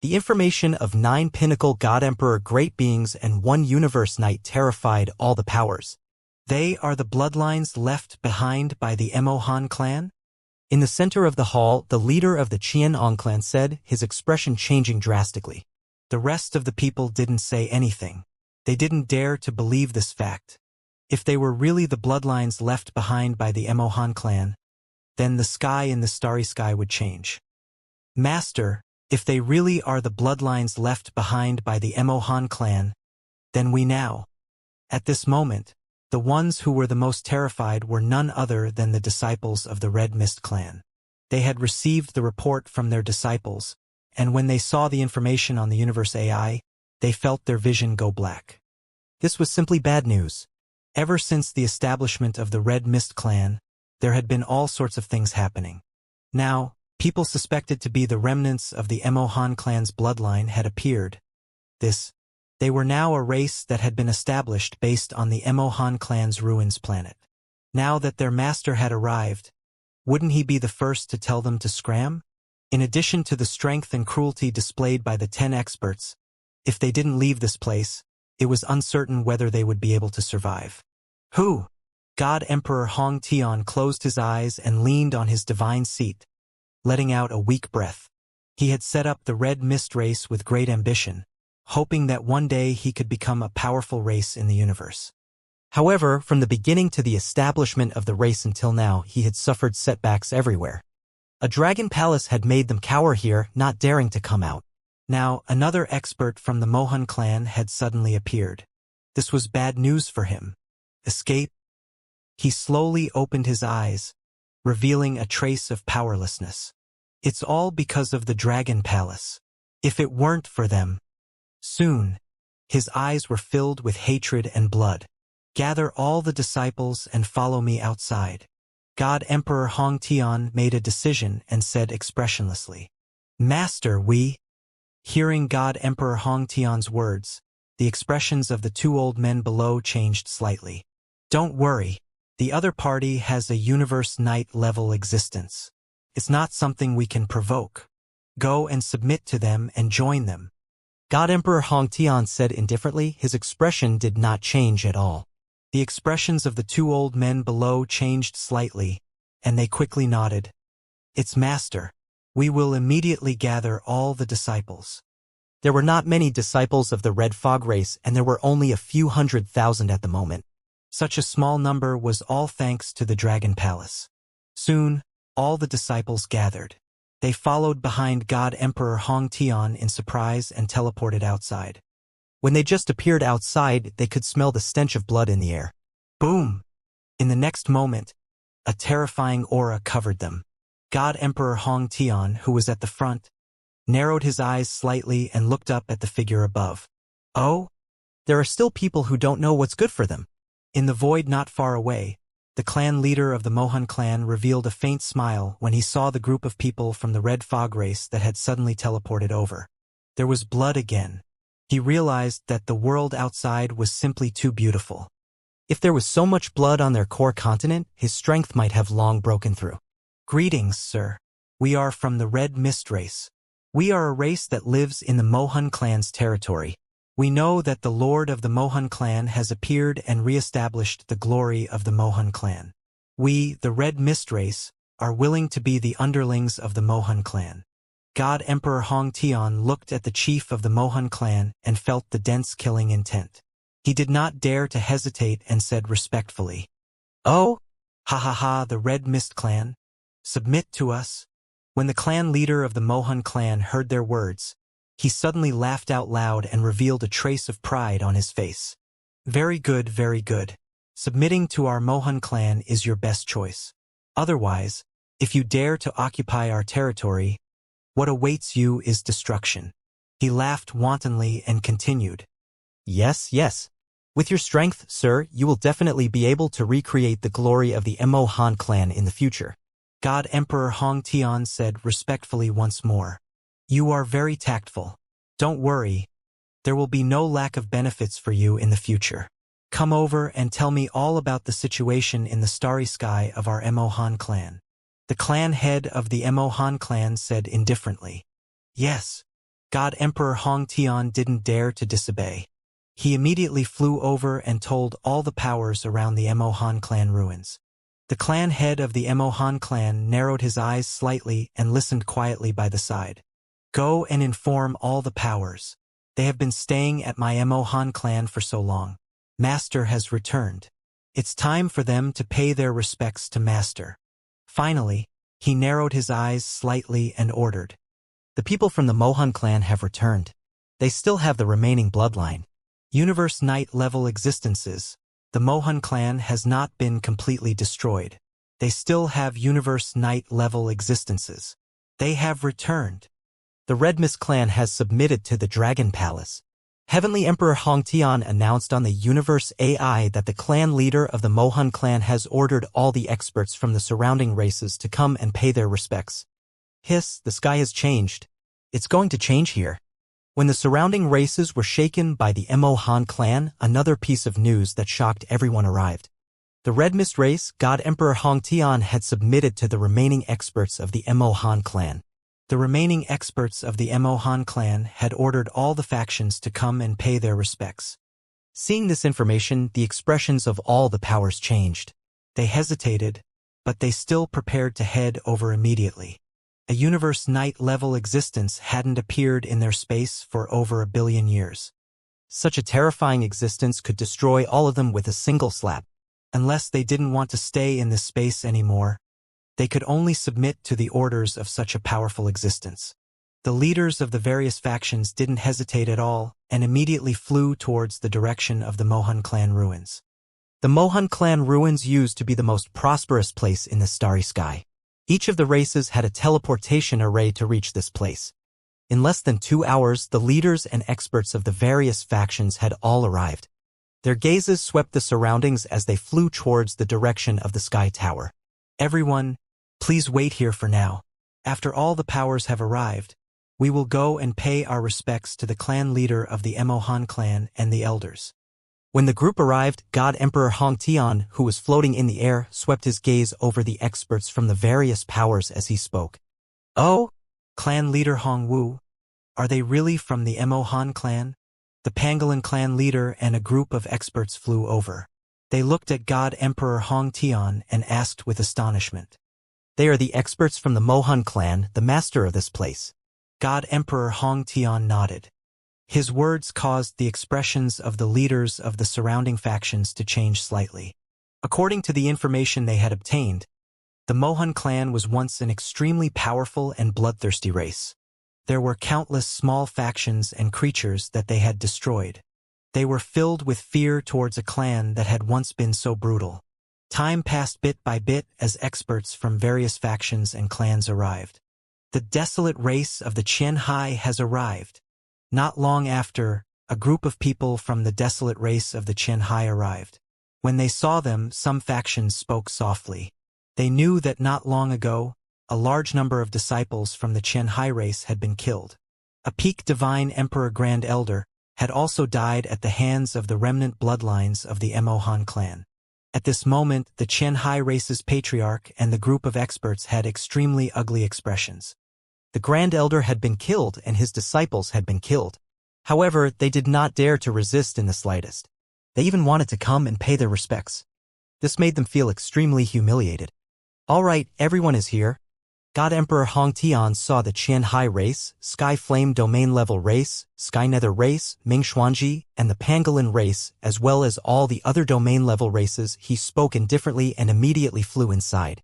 The information of 9 pinnacle God Emperor great beings and 1 Universe Knight terrified all the powers. They are the bloodlines left behind by the Mohun clan? In the center of the hall, the leader of the Qianong clan said, his expression changing drastically. The rest of the people didn't say anything. They didn't dare to believe this fact. If they were really the bloodlines left behind by the Mohun clan, then the sky in the starry sky would change. Master, if they really are the bloodlines left behind by the Mohun clan, then we now. At this moment, the ones who were the most terrified were none other than the disciples of the Red Mist clan. They had received the report from their disciples, and when they saw the information on the Universe AI, they felt their vision go black. This was simply bad news. Ever since the establishment of the Red Mist clan, there had been all sorts of things happening. Now, people suspected to be the remnants of the Mohun clan's bloodline had appeared. They were now a race that had been established based on the Mohun clan's ruins planet. Now that their master had arrived, wouldn't he be the first to tell them to scram? In addition to the strength and cruelty displayed by the 10 experts, if they didn't leave this place, it was uncertain whether they would be able to survive. Who? God Emperor Hong Tian closed his eyes and leaned on his divine seat, letting out a weak breath. He had set up the Red Mist race with great ambition, hoping that one day he could become a powerful race in the universe. However, from the beginning to the establishment of the race until now, he had suffered setbacks everywhere. A dragon palace had made them cower here, not daring to come out. Now, another expert from the Mohun clan had suddenly appeared. This was bad news for him. Escape? He slowly opened his eyes, revealing a trace of powerlessness. It's all because of the Dragon Palace. If it weren't for them. Soon, his eyes were filled with hatred and blood. Gather all the disciples and follow me outside. God Emperor Hong Tian made a decision and said expressionlessly, Master, we. Hearing God Emperor Hong Tian's words, the expressions of the 2 old men below changed slightly. Don't worry. The other party has a Universe Knight level existence. It's not something we can provoke. Go and submit to them and join them. God Emperor Hong Tian said indifferently. His expression did not change at all. The expressions of the two old men below changed slightly, and they quickly nodded. "It's Master. We will immediately gather all the disciples." There were not many disciples of the Red Fog race, and there were only a few 100,000 at the moment. Such a small number was all thanks to the Dragon Palace. Soon, all the disciples gathered. They followed behind God Emperor Hong Tian in surprise and teleported outside. When they just appeared outside, they could smell the stench of blood in the air. Boom! In the next moment, a terrifying aura covered them. God Emperor Hong Tian, who was at the front, narrowed his eyes slightly and looked up at the figure above. Oh? There are still people who don't know what's good for them. In the void not far away, the clan leader of the Mohan clan revealed a faint smile when he saw the group of people from the Red Fog race that had suddenly teleported over. There was blood again. He realized that the world outside was simply too beautiful. If there was so much blood on their core continent, his strength might have long broken through. "Greetings, sir. We are from the Red Mist race. We are a race that lives in the Mohan clan's territory. We know that the Lord of the Mohan clan has appeared and re-established the glory of the Mohan clan. We, the Red Mist race, are willing to be the underlings of the Mohan clan." God Emperor Hong Tian looked at the chief of the Mohan clan and felt the dense killing intent. He did not dare to hesitate and said respectfully, "Oh? Ha ha ha, the Red Mist clan. Submit to us." When the clan leader of the Mohan clan heard their words, he suddenly laughed out loud and revealed a trace of pride on his face. "Very good, very good. Submitting to our Mohan clan is your best choice. Otherwise, if you dare to occupy our territory, what awaits you is destruction." He laughed wantonly and continued, Yes, yes. With your strength, sir, you will definitely be able to recreate the glory of the Mohan clan in the future. God Emperor Hong Tian said respectfully once more. "You are very tactful. Don't worry. There will be no lack of benefits for you in the future. Come over and tell me all about the situation in the starry sky of our Mohan clan." The clan head of the Mohan clan said indifferently. "Yes." God Emperor Hong Tian didn't dare to disobey. He immediately flew over and told all the powers around the Mohan clan ruins. The clan head of the Mohan clan narrowed his eyes slightly and listened quietly by the side. "Go and inform all the powers. They have been staying at my Mohan clan for so long. Master has returned. It's time for them to pay their respects to Master." Finally, he narrowed his eyes slightly and ordered, The people from the Mohan clan have returned. They still have the remaining bloodline. Universe Night level existences. The Mohan clan has not been completely destroyed. They still have Universe Night level existences. They have returned. The Red Mist clan has submitted to the Dragon Palace. Heavenly Emperor Hong Tian announced on the Universe AI that the clan leader of the Mohan clan has ordered all the experts from the surrounding races to come and pay their respects. Hiss, the sky has changed. It's going to change here. When the surrounding races were shaken by the Mohan clan, another piece of news that shocked everyone arrived. The Red Mist race, God Emperor Hong Tian had submitted to the remaining experts of the Mohan clan. The remaining experts of the Mohan clan had ordered all the factions to come and pay their respects. Seeing this information, the expressions of all the powers changed. They hesitated, but they still prepared to head over immediately. A Universe Night level existence hadn't appeared in their space for over 1 billion years. Such a terrifying existence could destroy all of them with a single slap. Unless they didn't want to stay in this space anymore, they could only submit to the orders of such a powerful existence. The leaders of the various factions didn't hesitate at all and immediately flew towards the direction of the Mohan clan ruins. The Mohan clan ruins used to be the most prosperous place in the starry sky. Each of the races had a teleportation array to reach this place. In less than 2 hours, the leaders and experts of the various factions had all arrived. Their gazes swept the surroundings as they flew towards the direction of the Sky Tower. "Everyone, please wait here for now. After all the powers have arrived, we will go and pay our respects to the clan leader of the Mohan clan and the elders." When the group arrived, God Emperor Hong Tian, who was floating in the air, swept his gaze over the experts from the various powers as he spoke. "Oh, clan leader Hong Wu, are they really from the Mohan clan?" The Pangolin clan leader and a group of experts flew over. They looked at God Emperor Hong Tian and asked with astonishment. They are the experts from the Mohan clan, the master of this place. God Emperor Hong Tian nodded. His words caused the expressions of the leaders of the surrounding factions to change slightly. According to the information they had obtained, the Mohan clan was once an extremely powerful and bloodthirsty race. There were countless small factions and creatures that they had destroyed. They were filled with fear towards a clan that had once been so brutal. Time passed bit by bit as experts from various factions and clans arrived. The desolate race of the Qianhai has arrived. Not long after, a group of people from the desolate race of the Qianhai arrived. When they saw them, some factions spoke softly. They knew that not long ago, a large number of disciples from the Qianhai race had been killed. A peak divine emperor grand elder had also died at the hands of the remnant bloodlines of the Mohan clan. At this moment, the Qianhai race's patriarch and the group of experts had extremely ugly expressions. The Grand Elder had been killed and his disciples had been killed. However, they did not dare to resist in the slightest. They even wanted to come and pay their respects. This made them feel extremely humiliated. All right, everyone is here. God Emperor Hong Tian saw the Qianhai race, Sky Flame Domain Level race, Sky Nether race, Ming Xuanji, and the Pangolin race, as well as all the other domain level races. He spoke indifferently and immediately flew inside.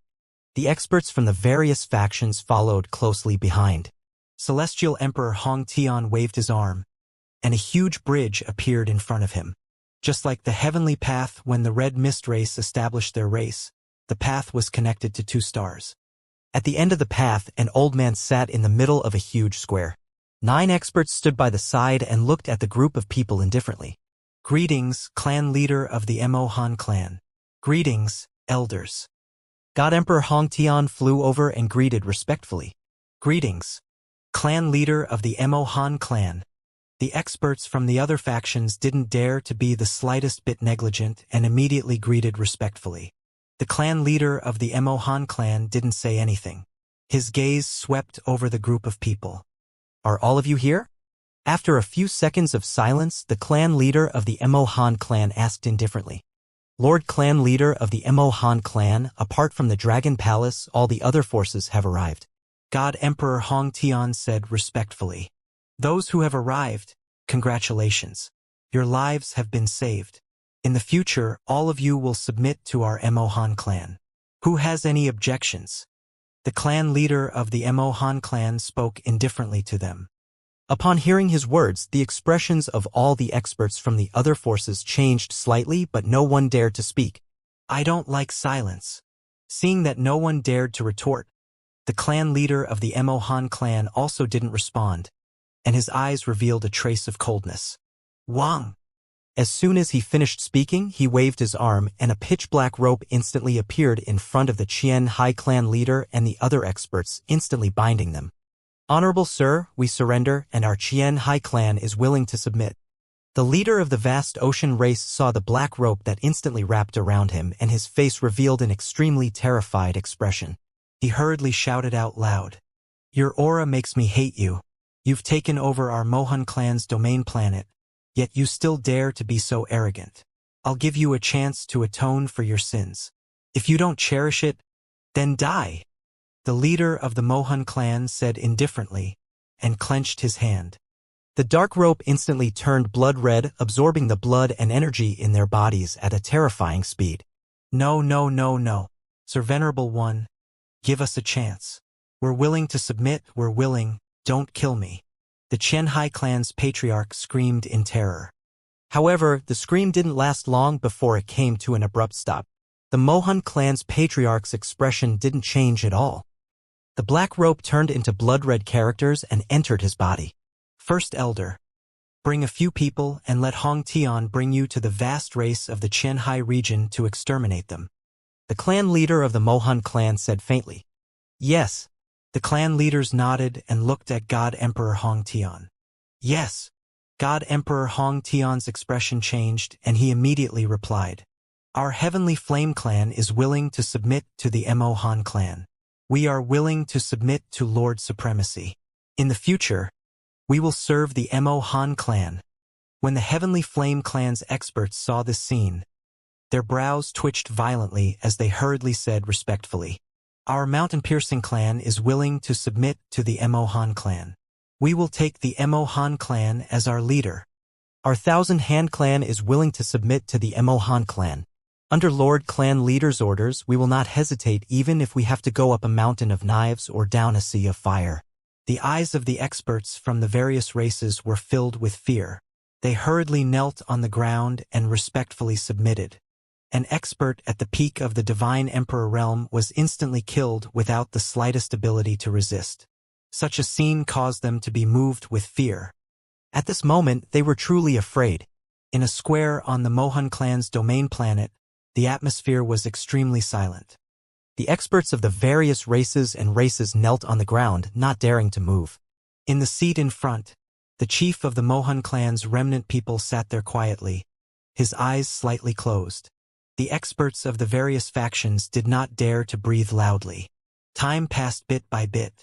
The experts from the various factions followed closely behind. Celestial Emperor Hong Tian waved his arm, and a huge bridge appeared in front of him. Just like the heavenly path when the Red Mist race established their race, the path was connected to 2 stars. At the end of the path, an old man sat in the middle of a huge square. 9 experts stood by the side and looked at the group of people indifferently. Greetings, clan leader of the Mohan clan. Greetings, elders. God Emperor Hong Tian flew over and greeted respectfully. Greetings, clan leader of the Mohan clan. The experts from the other factions didn't dare to be the slightest bit negligent and immediately greeted respectfully. The clan leader of the Mohan clan didn't say anything. His gaze swept over the group of people. Are all of you here? After a few seconds of silence, the clan leader of the Mohan clan asked indifferently. Lord Clan leader of the Mohan clan, apart from the Dragon Palace, all the other forces have arrived. God Emperor Hong Tian said respectfully. Those who have arrived, congratulations. Your lives have been saved. In the future, all of you will submit to our Mohan clan. Who has any objections? The clan leader of the Mohan clan spoke indifferently to them. Upon hearing his words, the expressions of all the experts from the other forces changed slightly, but no one dared to speak. I don't like silence. Seeing that no one dared to retort, the clan leader of the Mohan clan also didn't respond, and his eyes revealed a trace of coldness. Wang! As soon as he finished speaking, he waved his arm, and a pitch-black rope instantly appeared in front of the Qianhai clan leader and the other experts, instantly binding them. Honorable Sir, we surrender, and our Qianhai clan is willing to submit. The leader of the vast ocean race saw the black rope that instantly wrapped around him, and his face revealed an extremely terrified expression. He hurriedly shouted out loud. Your aura makes me hate you. You've taken over our Mohan clan's domain planet, yet you still dare to be so arrogant. I'll give you a chance to atone for your sins. If you don't cherish it, then die. The leader of the Mohan clan said indifferently, and clenched his hand. The dark rope instantly turned blood red, absorbing the blood and energy in their bodies at a terrifying speed. No, no, no, no. Sir Venerable One, give us a chance. We're willing to submit, we're willing, don't kill me. The Qianhai clan's patriarch screamed in terror. However, the scream didn't last long before it came to an abrupt stop. The Mohan clan's patriarch's expression didn't change at all. The black rope turned into blood-red characters and entered his body. First Elder, bring a few people and let Hong Tian bring you to the vast race of the Qianhai region to exterminate them. The clan leader of the Mohan clan said faintly. Yes. The clan leaders nodded and looked at God Emperor Hong Tian. Yes. God Emperor Hong Tian's expression changed, and he immediately replied. Our Heavenly Flame clan is willing to submit to the Mohan clan. We are willing to submit to Lord Supremacy. In the future, we will serve the Mohan clan. When the Heavenly Flame clan's experts saw this scene, Their brows twitched violently as they hurriedly said respectfully, "Our mountain-piercing clan is willing to submit to the Emohan clan. We will take the Emohan clan as our leader." Our Thousand-Hand clan is willing to submit to the Emohan clan. Under Lord Clan Leader's orders, we will not hesitate even if we have to go up a mountain of knives or down a sea of fire. The eyes of the experts from the various races were filled with fear. They hurriedly knelt on the ground and respectfully submitted. An expert at the peak of the Divine Emperor realm was instantly killed without the slightest ability to resist. Such a scene caused them to be moved with fear. At this moment, they were truly afraid. In a square on the Mohan clan's domain planet, the atmosphere was extremely silent. The experts of the various races knelt on the ground, not daring to move. In the seat in front, the chief of the Mohan clan's remnant people sat there quietly, his eyes slightly closed. The experts of the various factions did not dare to breathe loudly. Time passed bit by bit.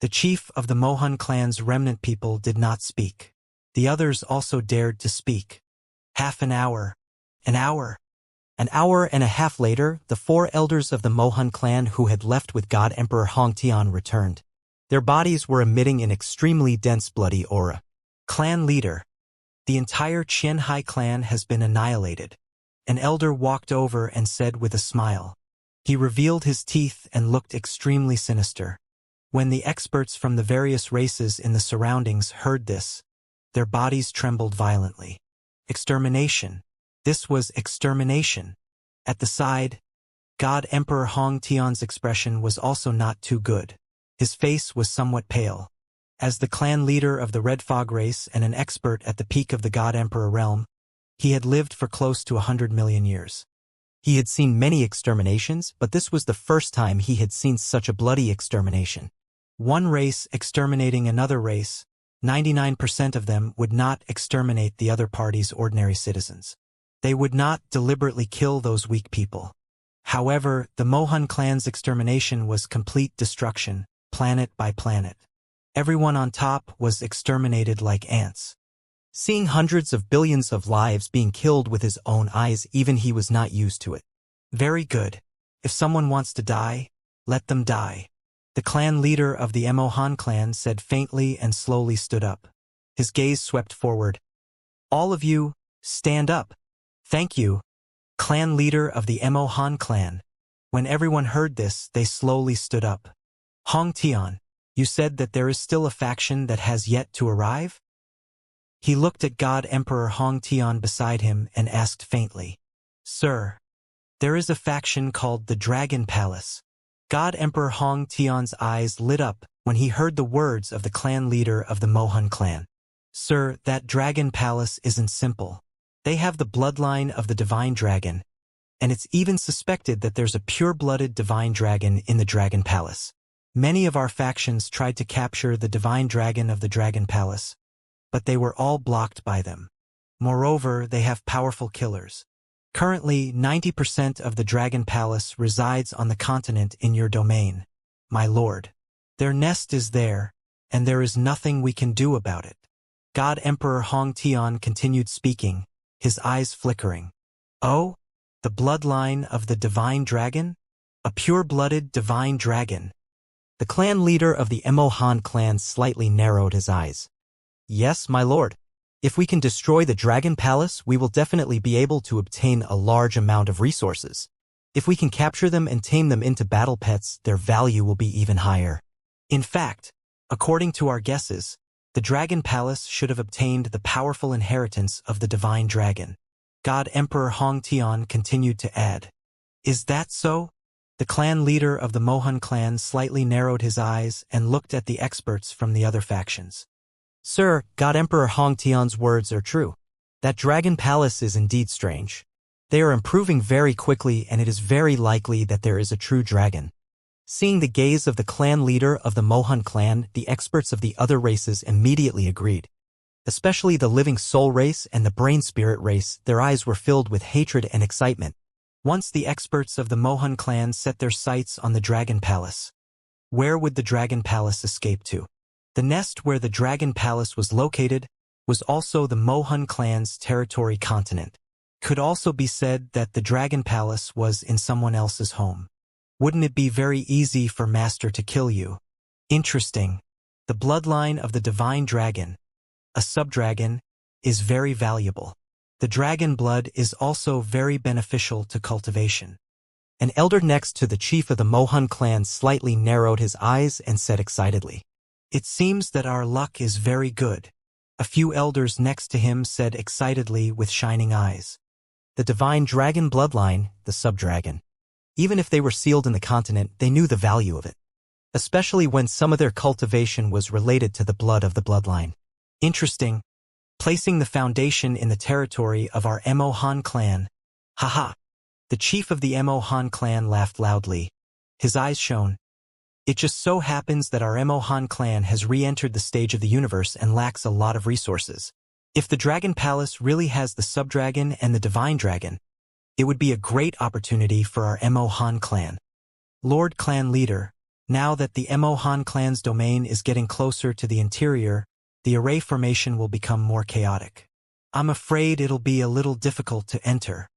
The chief of the Mohan clan's remnant people did not speak. The others also dared to speak. Half an hour. An hour. An hour and a half later, the 4 elders of the Mohan clan who had left with God Emperor Hongtian returned. Their bodies were emitting an extremely dense bloody aura. Clan leader. The entire Qianhai clan has been annihilated. An elder walked over and said with a smile. He revealed his teeth and looked extremely sinister. When the experts from the various races in the surroundings heard this, their bodies trembled violently. Extermination. This was extermination. At the side, God Emperor Hongtian's expression was also not too good. His face was somewhat pale. As the clan leader of the Red Fog race and an expert at the peak of the God Emperor realm, he had lived for close to 100 million years. He had seen many exterminations, but this was the first time he had seen such a bloody extermination. One race exterminating another race, 99% of them would not exterminate the other party's ordinary citizens. They would not deliberately kill those weak people. However, the Mohan clan's extermination was complete destruction, planet by planet. Everyone on top was exterminated like ants. Seeing hundreds of billions of lives being killed with his own eyes, even he was not used to it. Very good. If someone wants to die, let them die. The clan leader of the Emohan clan said faintly and slowly stood up. His gaze swept forward. All of you, stand up. Thank you, clan leader of the Emohan clan. When everyone heard this, they slowly stood up. Hongtian, you said that there is still a faction that has yet to arrive? He looked at God Emperor Hongtian beside him and asked faintly, Sir, there is a faction called the Dragon Palace. God Emperor Hongtian's eyes lit up when he heard the words of the clan leader of the Mohan clan. Sir, that Dragon Palace isn't simple. They have the bloodline of the Divine Dragon, and it's even suspected that there's a pure-blooded Divine Dragon in the Dragon Palace. Many of our factions tried to capture the Divine Dragon of the Dragon Palace, but they were all blocked by them. Moreover, they have powerful killers. Currently, 90% of the Dragon Palace resides on the continent in your domain, my lord. Their nest is there, and there is nothing we can do about it. God Emperor Hongtian continued speaking, his eyes flickering. Oh, the bloodline of the Divine Dragon? A pure-blooded Divine Dragon. The clan leader of the Emohan clan slightly narrowed his eyes. Yes, my lord. If we can destroy the Dragon Palace, we will definitely be able to obtain a large amount of resources. If we can capture them and tame them into battle pets, their value will be even higher. In fact, according to our guesses, the Dragon Palace should have obtained the powerful inheritance of the Divine Dragon. God Emperor Hongtian continued to add. Is that so? The clan leader of the Mohan clan slightly narrowed his eyes and looked at the experts from the other factions. Sir, God Emperor Hongtian's words are true. That Dragon Palace is indeed strange. They are improving very quickly, and it is very likely that there is a true dragon. Seeing the gaze of the clan leader of the Mohan clan, the experts of the other races immediately agreed. Especially the living soul race and the brain spirit race, their eyes were filled with hatred and excitement. Once the experts of the Mohan clan set their sights on the Dragon Palace, where would the Dragon Palace escape to? The nest where the Dragon Palace was located was also the Mohan clan's territory continent. could also be said that the Dragon Palace was in someone else's home. Wouldn't it be very easy for Master to kill you? Interesting. The bloodline of the Divine Dragon, a subdragon, is very valuable. The dragon blood is also very beneficial to cultivation. An elder next to the chief of the Mohun clan slightly narrowed his eyes and said excitedly, It seems that our luck is very good. A few elders next to him said excitedly with shining eyes. The divine dragon bloodline, the subdragon. Even if they were sealed in the continent, they knew the value of it. Especially when some of their cultivation was related to the blood of the bloodline. Interesting. Placing the foundation in the territory of our Mohan clan. Haha. The chief of the Mohan clan laughed loudly. His eyes shone. It just so happens that our Mohan clan has re-entered the stage of the universe and lacks a lot of resources. If the Dragon Palace really has the subdragon and the divine dragon, it would be a great opportunity for our Mohan clan. Lord Clan Leader, now that the Mohan clan's domain is getting closer to the interior, the array formation will become more chaotic. I'm afraid it'll be a little difficult to enter.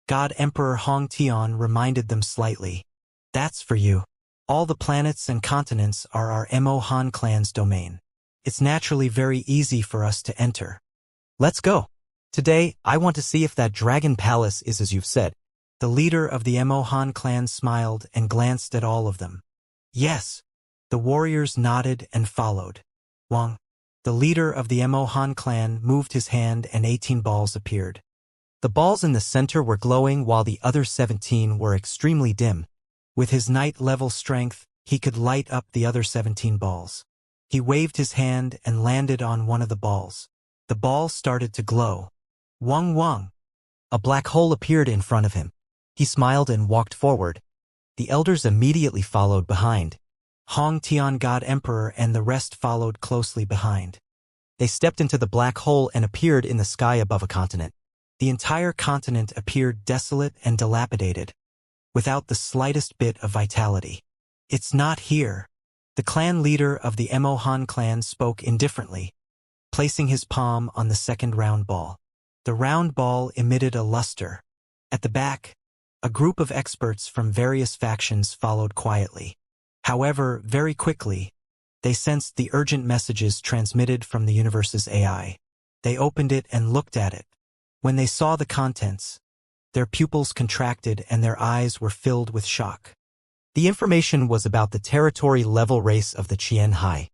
God Emperor Hong Tian reminded them slightly. That's for you. All the planets and continents are our Mohan clan's domain. It's naturally very easy for us to enter. Let's go. Today, I want to see if that Dragon Palace is as you've said. The leader of the Mohan clan smiled and glanced at all of them. Yes. The warriors nodded and followed. Wang, the leader of the Mohan clan, moved his hand and 18 balls appeared. The balls in the center were glowing while the other 17 were extremely dim. With his knight-level strength, he could light up the other 17 balls. He waved his hand and landed on one of the balls. The ball started to glow. Wang. A black hole appeared in front of him. He smiled and walked forward. The elders immediately followed behind. Hong Tian God Emperor and the rest followed closely behind. They stepped into the black hole and appeared in the sky above a continent. The entire continent appeared desolate and dilapidated, without the slightest bit of vitality. It's not here. The clan leader of the Mohan clan spoke indifferently, placing his palm on the second round ball. The round ball emitted a luster. At the back, a group of experts from various factions followed quietly. However, very quickly, they sensed the urgent messages transmitted from the universe's AI. They opened it and looked at it. When they saw the contents, their pupils contracted and their eyes were filled with shock. The information was about the territory-level race of the Qian Hai.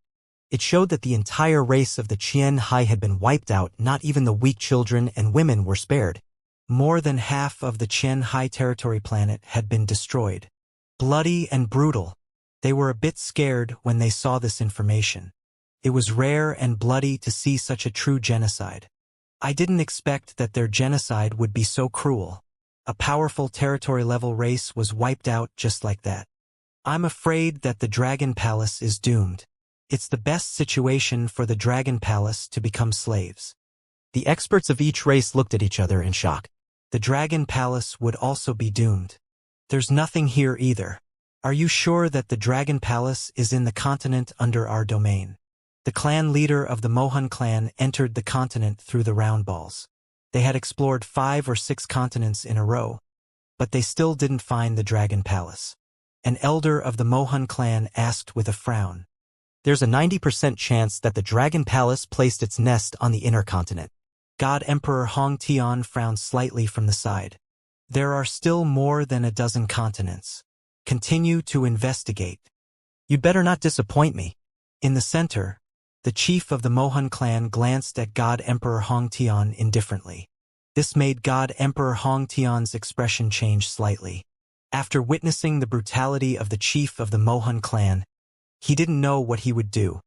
It showed that the entire race of the Qian Hai had been wiped out, not even the weak children and women were spared. More than half of the Qian Hai territory planet had been destroyed. Bloody and brutal. They were a bit scared when they saw this information. It was rare and bloody to see such a true genocide. I didn't expect that their genocide would be so cruel. A powerful territory-level race was wiped out just like that. I'm afraid that the Dragon Palace is doomed. It's the best situation for the Dragon Palace to become slaves. The experts of each race looked at each other in shock. The Dragon Palace would also be doomed. There's nothing here either. Are you sure that the Dragon Palace is in the continent under our domain? The clan leader of the Mohun clan entered the continent through the round balls. They had explored 5 or 6 continents in a row, but they still didn't find the Dragon Palace. An elder of the Mohun clan asked with a frown. There's a 90% chance that the Dragon Palace placed its nest on the inner continent. God Emperor Hong Tian frowned slightly from the side. There are still more than a dozen continents. Continue to investigate. You'd better not disappoint me. In the center, the chief of the Mohun clan glanced at God Emperor Hong Tian indifferently. This made God Emperor Hong Tian's expression change slightly. After witnessing the brutality of the chief of the Mohun clan, he didn't know what he would do.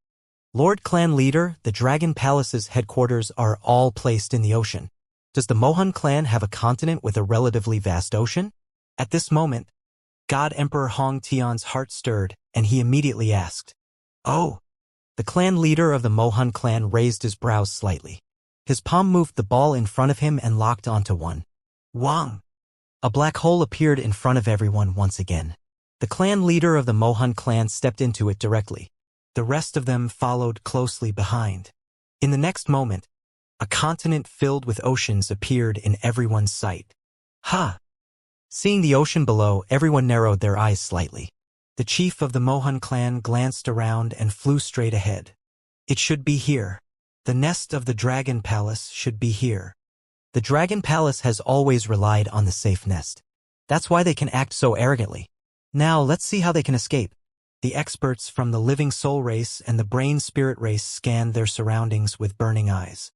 Lord Clan Leader, the Dragon Palace's headquarters are all placed in the ocean. Does the Mohun clan have a continent with a relatively vast ocean? At this moment, God Emperor Hong Tian's heart stirred, and he immediately asked, "Oh." The clan leader of the Mohun clan raised his brows slightly. His palm moved the ball in front of him and locked onto one. Wang. A black hole appeared in front of everyone once again. The clan leader of the Mohun clan stepped into it directly. The rest of them followed closely behind. In the next moment, A continent filled with oceans appeared in everyone's sight. Ha! Seeing the ocean below, everyone narrowed their eyes slightly. The chief of the Mohan clan glanced around and flew straight ahead. It should be here. The nest of the Dragon Palace should be here. The Dragon Palace has always relied on the safe nest. That's why they can act so arrogantly. Now let's see how they can escape. The experts from the living soul race and the brain spirit race scanned their surroundings with burning eyes.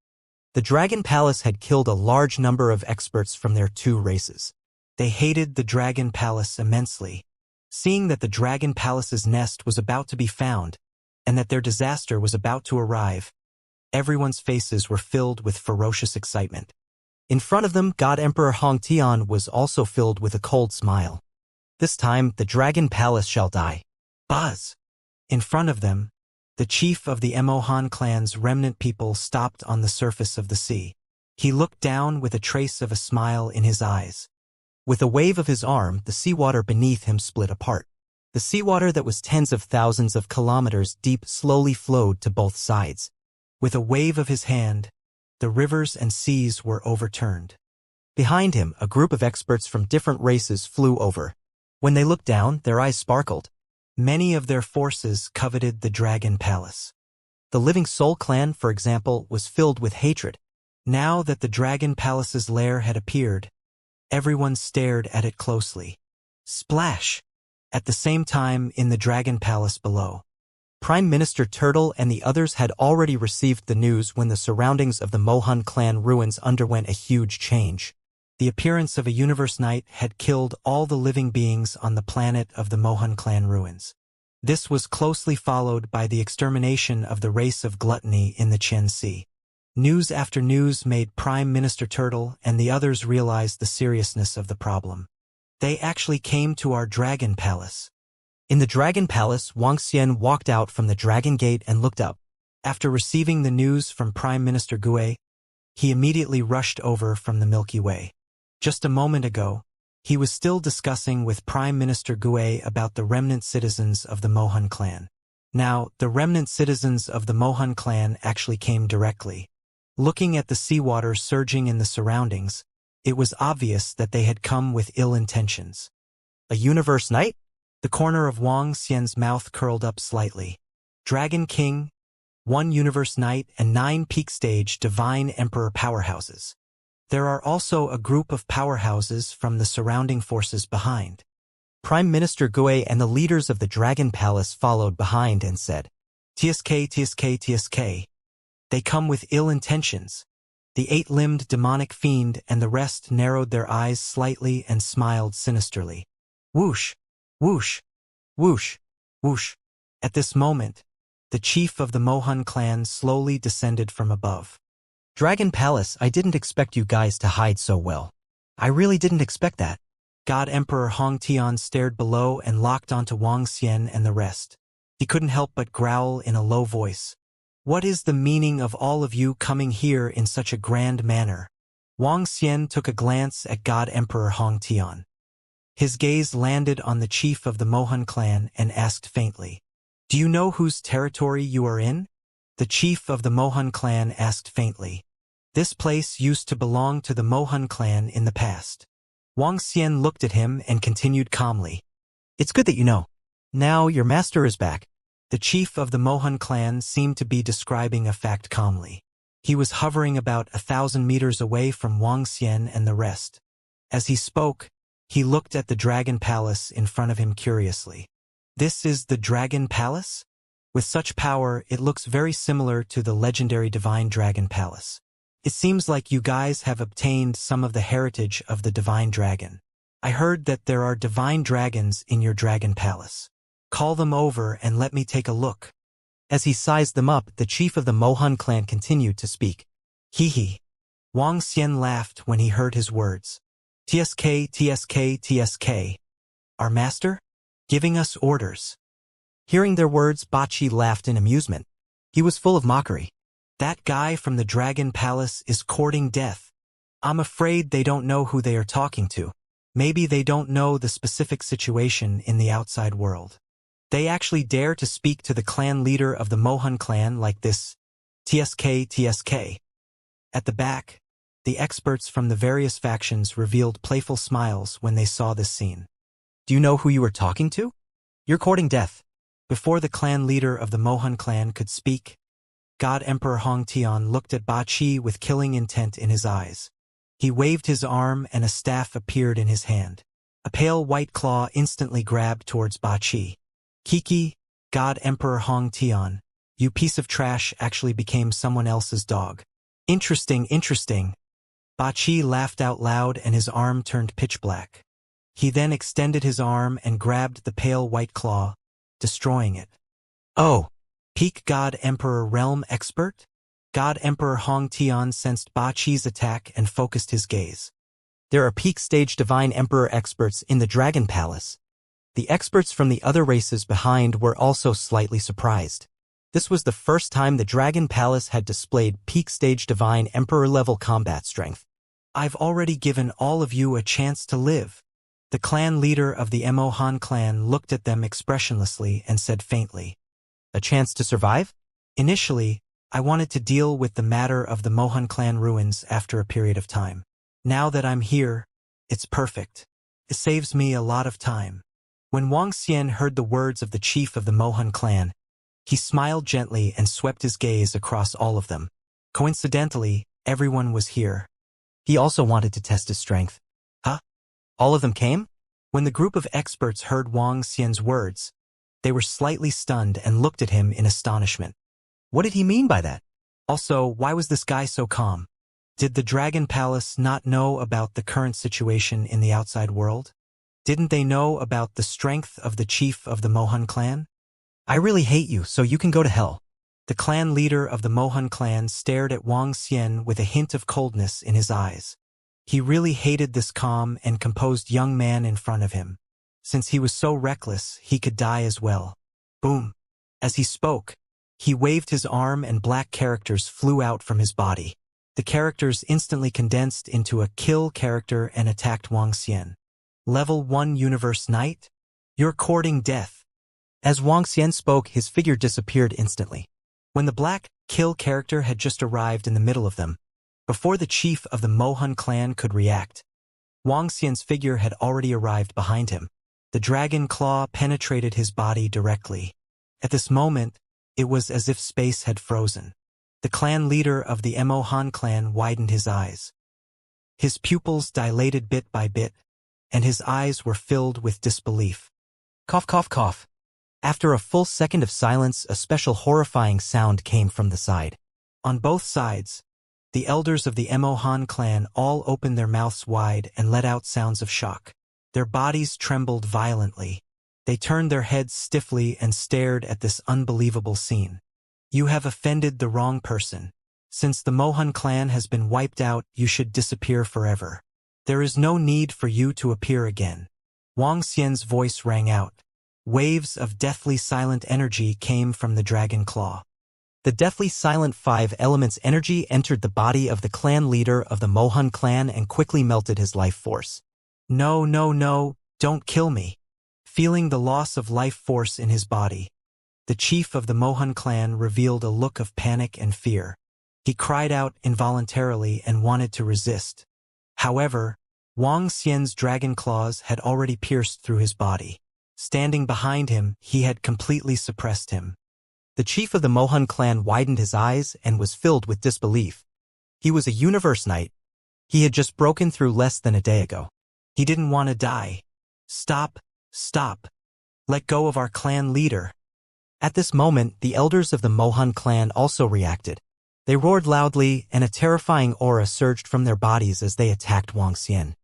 The Dragon Palace had killed a large number of experts from their two races. They hated the Dragon Palace immensely. Seeing that the Dragon Palace's nest was about to be found, and that their disaster was about to arrive, everyone's faces were filled with ferocious excitement. In front of them, God Emperor Hong Tian was also filled with a cold smile. This time, the Dragon Palace shall die. Buzz! In front of them, the chief of the Mohan clan's remnant people stopped on the surface of the sea. He looked down with a trace of a smile in his eyes. With a wave of his arm, the seawater beneath him split apart. The seawater that was tens of thousands of kilometers deep slowly flowed to both sides. With a wave of his hand, the rivers and seas were overturned. Behind him, a group of experts from different races flew over. When they looked down, their eyes sparkled. Many of their forces coveted the Dragon Palace. The Living Soul clan, for example, was filled with hatred. Now that the Dragon Palace's lair had appeared, everyone stared at it closely. Splash! At the same time, in the Dragon Palace below, Prime Minister Turtle and the others had already received the news when the surroundings of the Mohan clan ruins underwent a huge change. The appearance of a universe knight had killed all the living beings on the planet of the Mohan clan ruins. This was closely followed by the extermination of the race of gluttony in the Chen Sea. News after news made Prime Minister Turtle and the others realize the seriousness of the problem. They actually came to our Dragon Palace. In the Dragon Palace, Wuxia walked out from the Dragon Gate and looked up. After receiving the news from Prime Minister Gue, he immediately rushed over from the Milky Way. Just a moment ago, he was still discussing with Prime Minister Gue about the remnant citizens of the Mohan clan. Now, the remnant citizens of the Mohan clan actually came directly. Looking at the seawater surging in the surroundings, it was obvious that they had come with ill intentions. A universe knight? The corner of Wang Xian's mouth curled up slightly. Dragon King, 1 Universe Knight, and 9 Peak Stage Divine Emperor powerhouses. There are also a group of powerhouses from the surrounding forces behind. Prime Minister Gue and the leaders of the Dragon Palace followed behind and said, "TSK, TSK, TSK. They come with ill intentions." The 8-limbed demonic fiend and the rest narrowed their eyes slightly and smiled sinisterly. Whoosh! Whoosh! Whoosh! Whoosh! At this moment, the chief of the Mohan clan slowly descended from above. Dragon Palace, I didn't expect you guys to hide so well. I really didn't expect that. God Emperor Hong Tian stared below and locked onto Wang Xian and the rest. He couldn't help but growl in a low voice. What is the meaning of all of you coming here in such a grand manner? Wang Xian took a glance at God Emperor Hong Tian. His gaze landed on the chief of the Mohan clan and asked faintly, "Do you know whose territory you are in?" The chief of the Mohan clan asked faintly. This place used to belong to the Mohan clan in the past. Wang Xian looked at him and continued calmly. It's good that you know. Now your master is back. The chief of the Mohan clan seemed to be describing a fact calmly. He was hovering about 1,000 meters away from Wang Xian and the rest. As he spoke, he looked at the Dragon Palace in front of him curiously. This is the Dragon Palace? With such power, it looks very similar to the legendary Divine Dragon Palace. It seems like you guys have obtained some of the heritage of the Divine Dragon. I heard that there are Divine Dragons in your Dragon Palace. Call them over and let me take a look. As he sized them up, the chief of the Mohan clan continued to speak. Hee hee. Wang Xian laughed when he heard his words. TSK, TSK, TSK. Our master? Giving us orders. Hearing their words, Bachi laughed in amusement. He was full of mockery. That guy from the Dragon Palace is courting death. I'm afraid they don't know who they are talking to. Maybe they don't know the specific situation in the outside world. They actually dare to speak to the clan leader of the Mohan clan like this. TSK, TSK. At the back, the experts from the various factions revealed playful smiles when they saw this scene. Do you know who you were talking to? You're courting death. Before the clan leader of the Mohan clan could speak, God Emperor Hong Tian looked at Ba Qi with killing intent in his eyes. He waved his arm and a staff appeared in his hand. A pale white claw instantly grabbed towards Ba Qi. Kiki, God Emperor Hong Tian, you piece of trash actually became someone else's dog. Interesting, interesting. Ba Qi laughed out loud and his arm turned pitch black. He then extended his arm and grabbed the pale white claw, destroying it. Oh, peak God Emperor Realm expert? God Emperor Hong Tian sensed Ba Qi's attack and focused his gaze. There are peak stage Divine Emperor experts in the Dragon Palace. The experts from the other races behind were also slightly surprised. This was the first time the Dragon Palace had displayed peak stage Divine Emperor level combat strength. I've already given all of you a chance to live. The clan leader of the Mohan clan looked at them expressionlessly and said faintly, A chance to survive? Initially, I wanted to deal with the matter of the Mohan clan ruins after a period of time. Now that I'm here, it's perfect. It saves me a lot of time. When Wang Xian heard the words of the chief of the Mohan clan, he smiled gently and swept his gaze across all of them. Coincidentally, everyone was here. He also wanted to test his strength. Huh? All of them came? When the group of experts heard Wang Xian's words, they were slightly stunned and looked at him in astonishment. What did he mean by that? Also, why was this guy so calm? Did the Dragon Palace not know about the current situation in the outside world? Didn't they know about the strength of the chief of the Mohan clan? I really hate you, so you can go to hell. The clan leader of the Mohan clan stared at Wang Xian with a hint of coldness in his eyes. He really hated this calm and composed young man in front of him. Since he was so reckless, he could die as well. Boom. As he spoke, he waved his arm and black characters flew out from his body. The characters instantly condensed into a kill character and attacked Wang Xian. Level 1 Universe Knight? You're courting death. As Wang Xian spoke, his figure disappeared instantly. When the black kill character had just arrived in the middle of them, before the chief of the Mohan clan could react, Wang Xian's figure had already arrived behind him. The dragon claw penetrated his body directly. At this moment, it was as if space had frozen. The clan leader of the Mohan clan widened his eyes. His pupils dilated bit by bit, and his eyes were filled with disbelief. Cough, cough, cough. After a full second of silence, a special horrifying sound came from the side. On both sides, the elders of the Mohan clan all opened their mouths wide and let out sounds of shock. Their bodies trembled violently. They turned their heads stiffly and stared at this unbelievable scene. You have offended the wrong person. Since the Mohan clan has been wiped out, you should disappear forever. There is no need for you to appear again. Wang Xian's voice rang out. Waves of deathly silent energy came from the dragon claw. The deathly silent 5 elements energy entered the body of the clan leader of the Mohan clan and quickly melted his life force. No, no, no, don't kill me. Feeling the loss of life force in his body, the chief of the Mohan clan revealed a look of panic and fear. He cried out involuntarily and wanted to resist. However, Wang Xian's dragon claws had already pierced through his body. Standing behind him, he had completely suppressed him. The chief of the Mohan clan widened his eyes and was filled with disbelief. He was a universe knight. He had just broken through less than a day ago. He didn't want to die. Stop, stop. Let go of our clan leader. At this moment, the elders of the Mohan clan also reacted. They roared loudly, and a terrifying aura surged from their bodies as they attacked Wang Xian.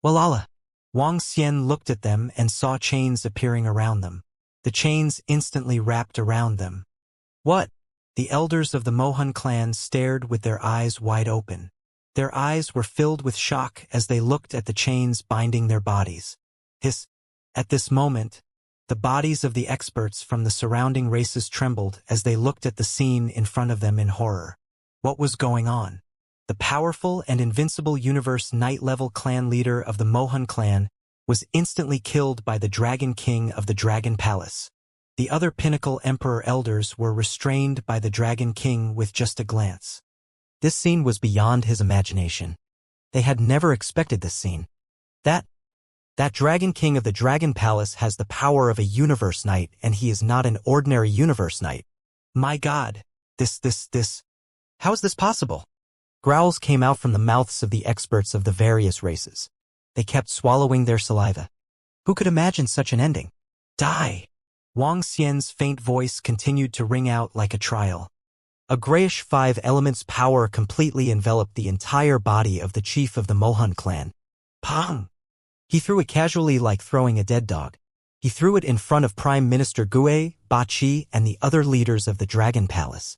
Walala! Wang Xian looked at them and saw chains appearing around them. The chains instantly wrapped around them. What? The elders of the Mohan clan stared with their eyes wide open. Their eyes were filled with shock as they looked at the chains binding their bodies. Hiss! At this moment, the bodies of the experts from the surrounding races trembled as they looked at the scene in front of them in horror. What was going on? The powerful and invincible universe knight-level clan leader of the Mohan clan was instantly killed by the Dragon King of the Dragon Palace. The other pinnacle emperor elders were restrained by the Dragon King with just a glance. This scene was beyond his imagination. They had never expected this scene. That Dragon King of the Dragon Palace has the power of a universe knight, and he is not an ordinary universe knight. My God, how is this possible? Growls came out from the mouths of the experts of the various races. They kept swallowing their saliva. Who could imagine such an ending? Die! Wang Xian's faint voice continued to ring out like a trial. A grayish 5 elements power completely enveloped the entire body of the chief of the Mohun clan. Pong! He threw it casually like throwing a dead dog. He threw it in front of Prime Minister Gue, Ba Qi, and the other leaders of the Dragon Palace.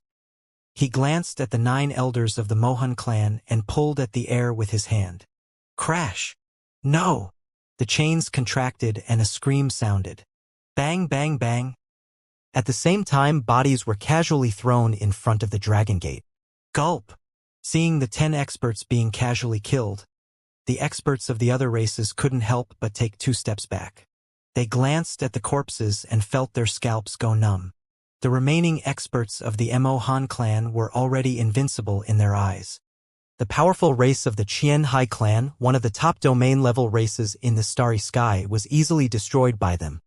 He glanced at the 9 elders of the Mohun clan and pulled at the air with his hand. Crash! No! The chains contracted and a scream sounded. Bang, bang, bang. At the same time, bodies were casually thrown in front of the Dragon Gate. Gulp! Seeing the 10 experts being casually killed, the experts of the other races couldn't help but take 2 steps back. They glanced at the corpses and felt their scalps go numb. The remaining experts of the Mohun clan were already invincible in their eyes. The powerful race of the Qianhai clan, one of the top domain-level races in the Starry Sky, was easily destroyed by them.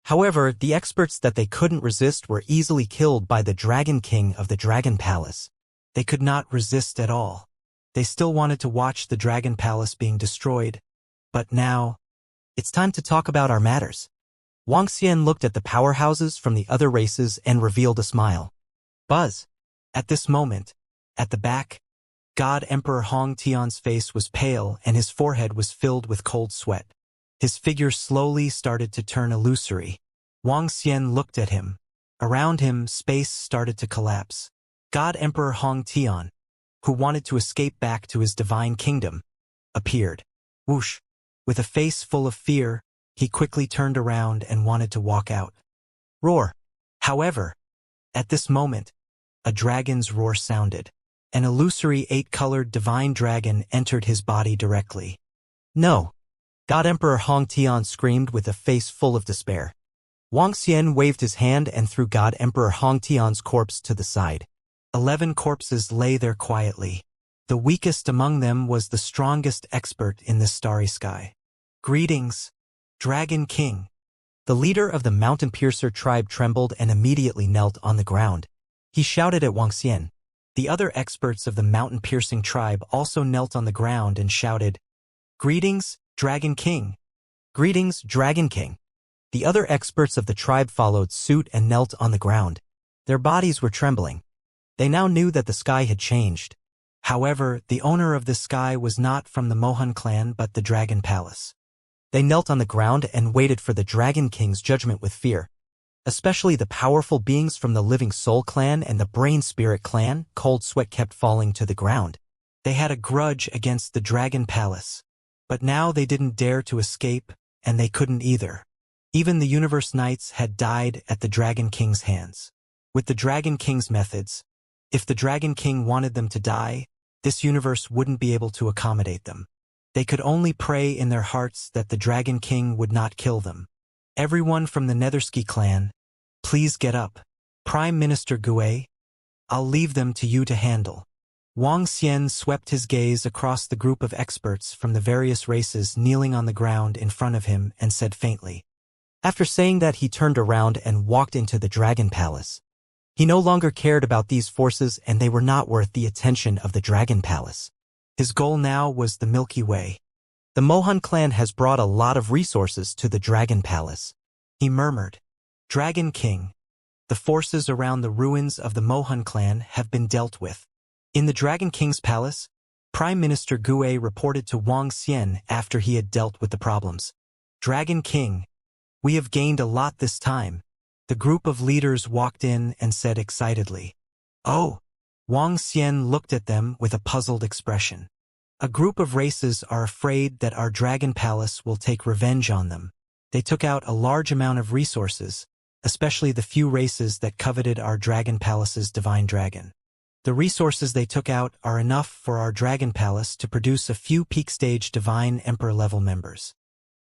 However, the experts that they couldn't resist were easily killed by the Dragon King of the Dragon Palace. They could not resist at all. They still wanted to watch the Dragon Palace being destroyed. But now, it's time to talk about our matters. Wang Xian looked at the powerhouses from the other races and revealed a smile. Buzz. At this moment, at the back, God Emperor Hong Tian's face was pale and his forehead was filled with cold sweat. His figure slowly started to turn illusory. Wang Xian looked at him. Around him, space started to collapse. God Emperor Hong Tian, who wanted to escape back to his divine kingdom, appeared. Whoosh! With a face full of fear, he quickly turned around and wanted to walk out. Roar! However, at this moment, a dragon's roar sounded. An illusory 8-colored divine dragon entered his body directly. No! God Emperor Hong Tian screamed with a face full of despair. Wang Xian waved his hand and threw God Emperor Hong Tian's corpse to the side. 11 corpses lay there quietly. The weakest among them was the strongest expert in the Starry Sky. Greetings, Dragon King. The leader of the Mountain Piercer tribe trembled and immediately knelt on the ground. He shouted at Wang Xian. The other experts of the Mountain Piercing tribe also knelt on the ground and shouted, Greetings, Dragon King. Greetings, Dragon King. The other experts of the tribe followed suit and knelt on the ground. Their bodies were trembling. They now knew that the sky had changed. However, the owner of the sky was not from the Mohun clan but the Dragon Palace. They knelt on the ground and waited for the Dragon King's judgment with fear. Especially the powerful beings from the Living Soul clan and the Brain Spirit clan, cold sweat kept falling to the ground. They had a grudge against the Dragon Palace. But now they didn't dare to escape, and they couldn't either. Even the Universe Knights had died at the Dragon King's hands. With the Dragon King's methods, if the Dragon King wanted them to die, this universe wouldn't be able to accommodate them. They could only pray in their hearts that the Dragon King would not kill them. Everyone from the Nethersky clan, please get up. Prime Minister Gue, I'll leave them to you to handle. Wang Xian swept his gaze across the group of experts from the various races kneeling on the ground in front of him and said faintly. After saying that, he turned around and walked into the Dragon Palace. He no longer cared about these forces and they were not worth the attention of the Dragon Palace. His goal now was the Milky Way. The Mohun clan has brought a lot of resources to the Dragon Palace. He murmured. Dragon King. The forces around the ruins of the Mohun clan have been dealt with. In the Dragon King's palace, Prime Minister Gue reported to Wang Xian after he had dealt with the problems. Dragon King. We have gained a lot this time. The group of leaders walked in and said excitedly. Oh! Wang Xian looked at them with a puzzled expression. A group of races are afraid that our Dragon Palace will take revenge on them. They took out a large amount of resources, especially the few races that coveted our Dragon Palace's divine dragon. The resources they took out are enough for our Dragon Palace to produce a few peak-stage divine emperor-level members.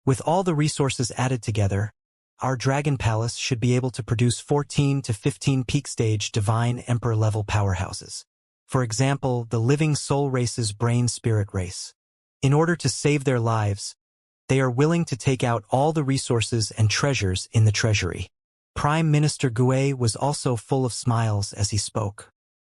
With all the resources added together, our Dragon Palace should be able to produce 14 to 15 peak-stage divine emperor-level powerhouses. For example, the living soul race's brain spirit race. In order to save their lives, they are willing to take out all the resources and treasures in the treasury. Prime Minister Gue was also full of smiles as he spoke.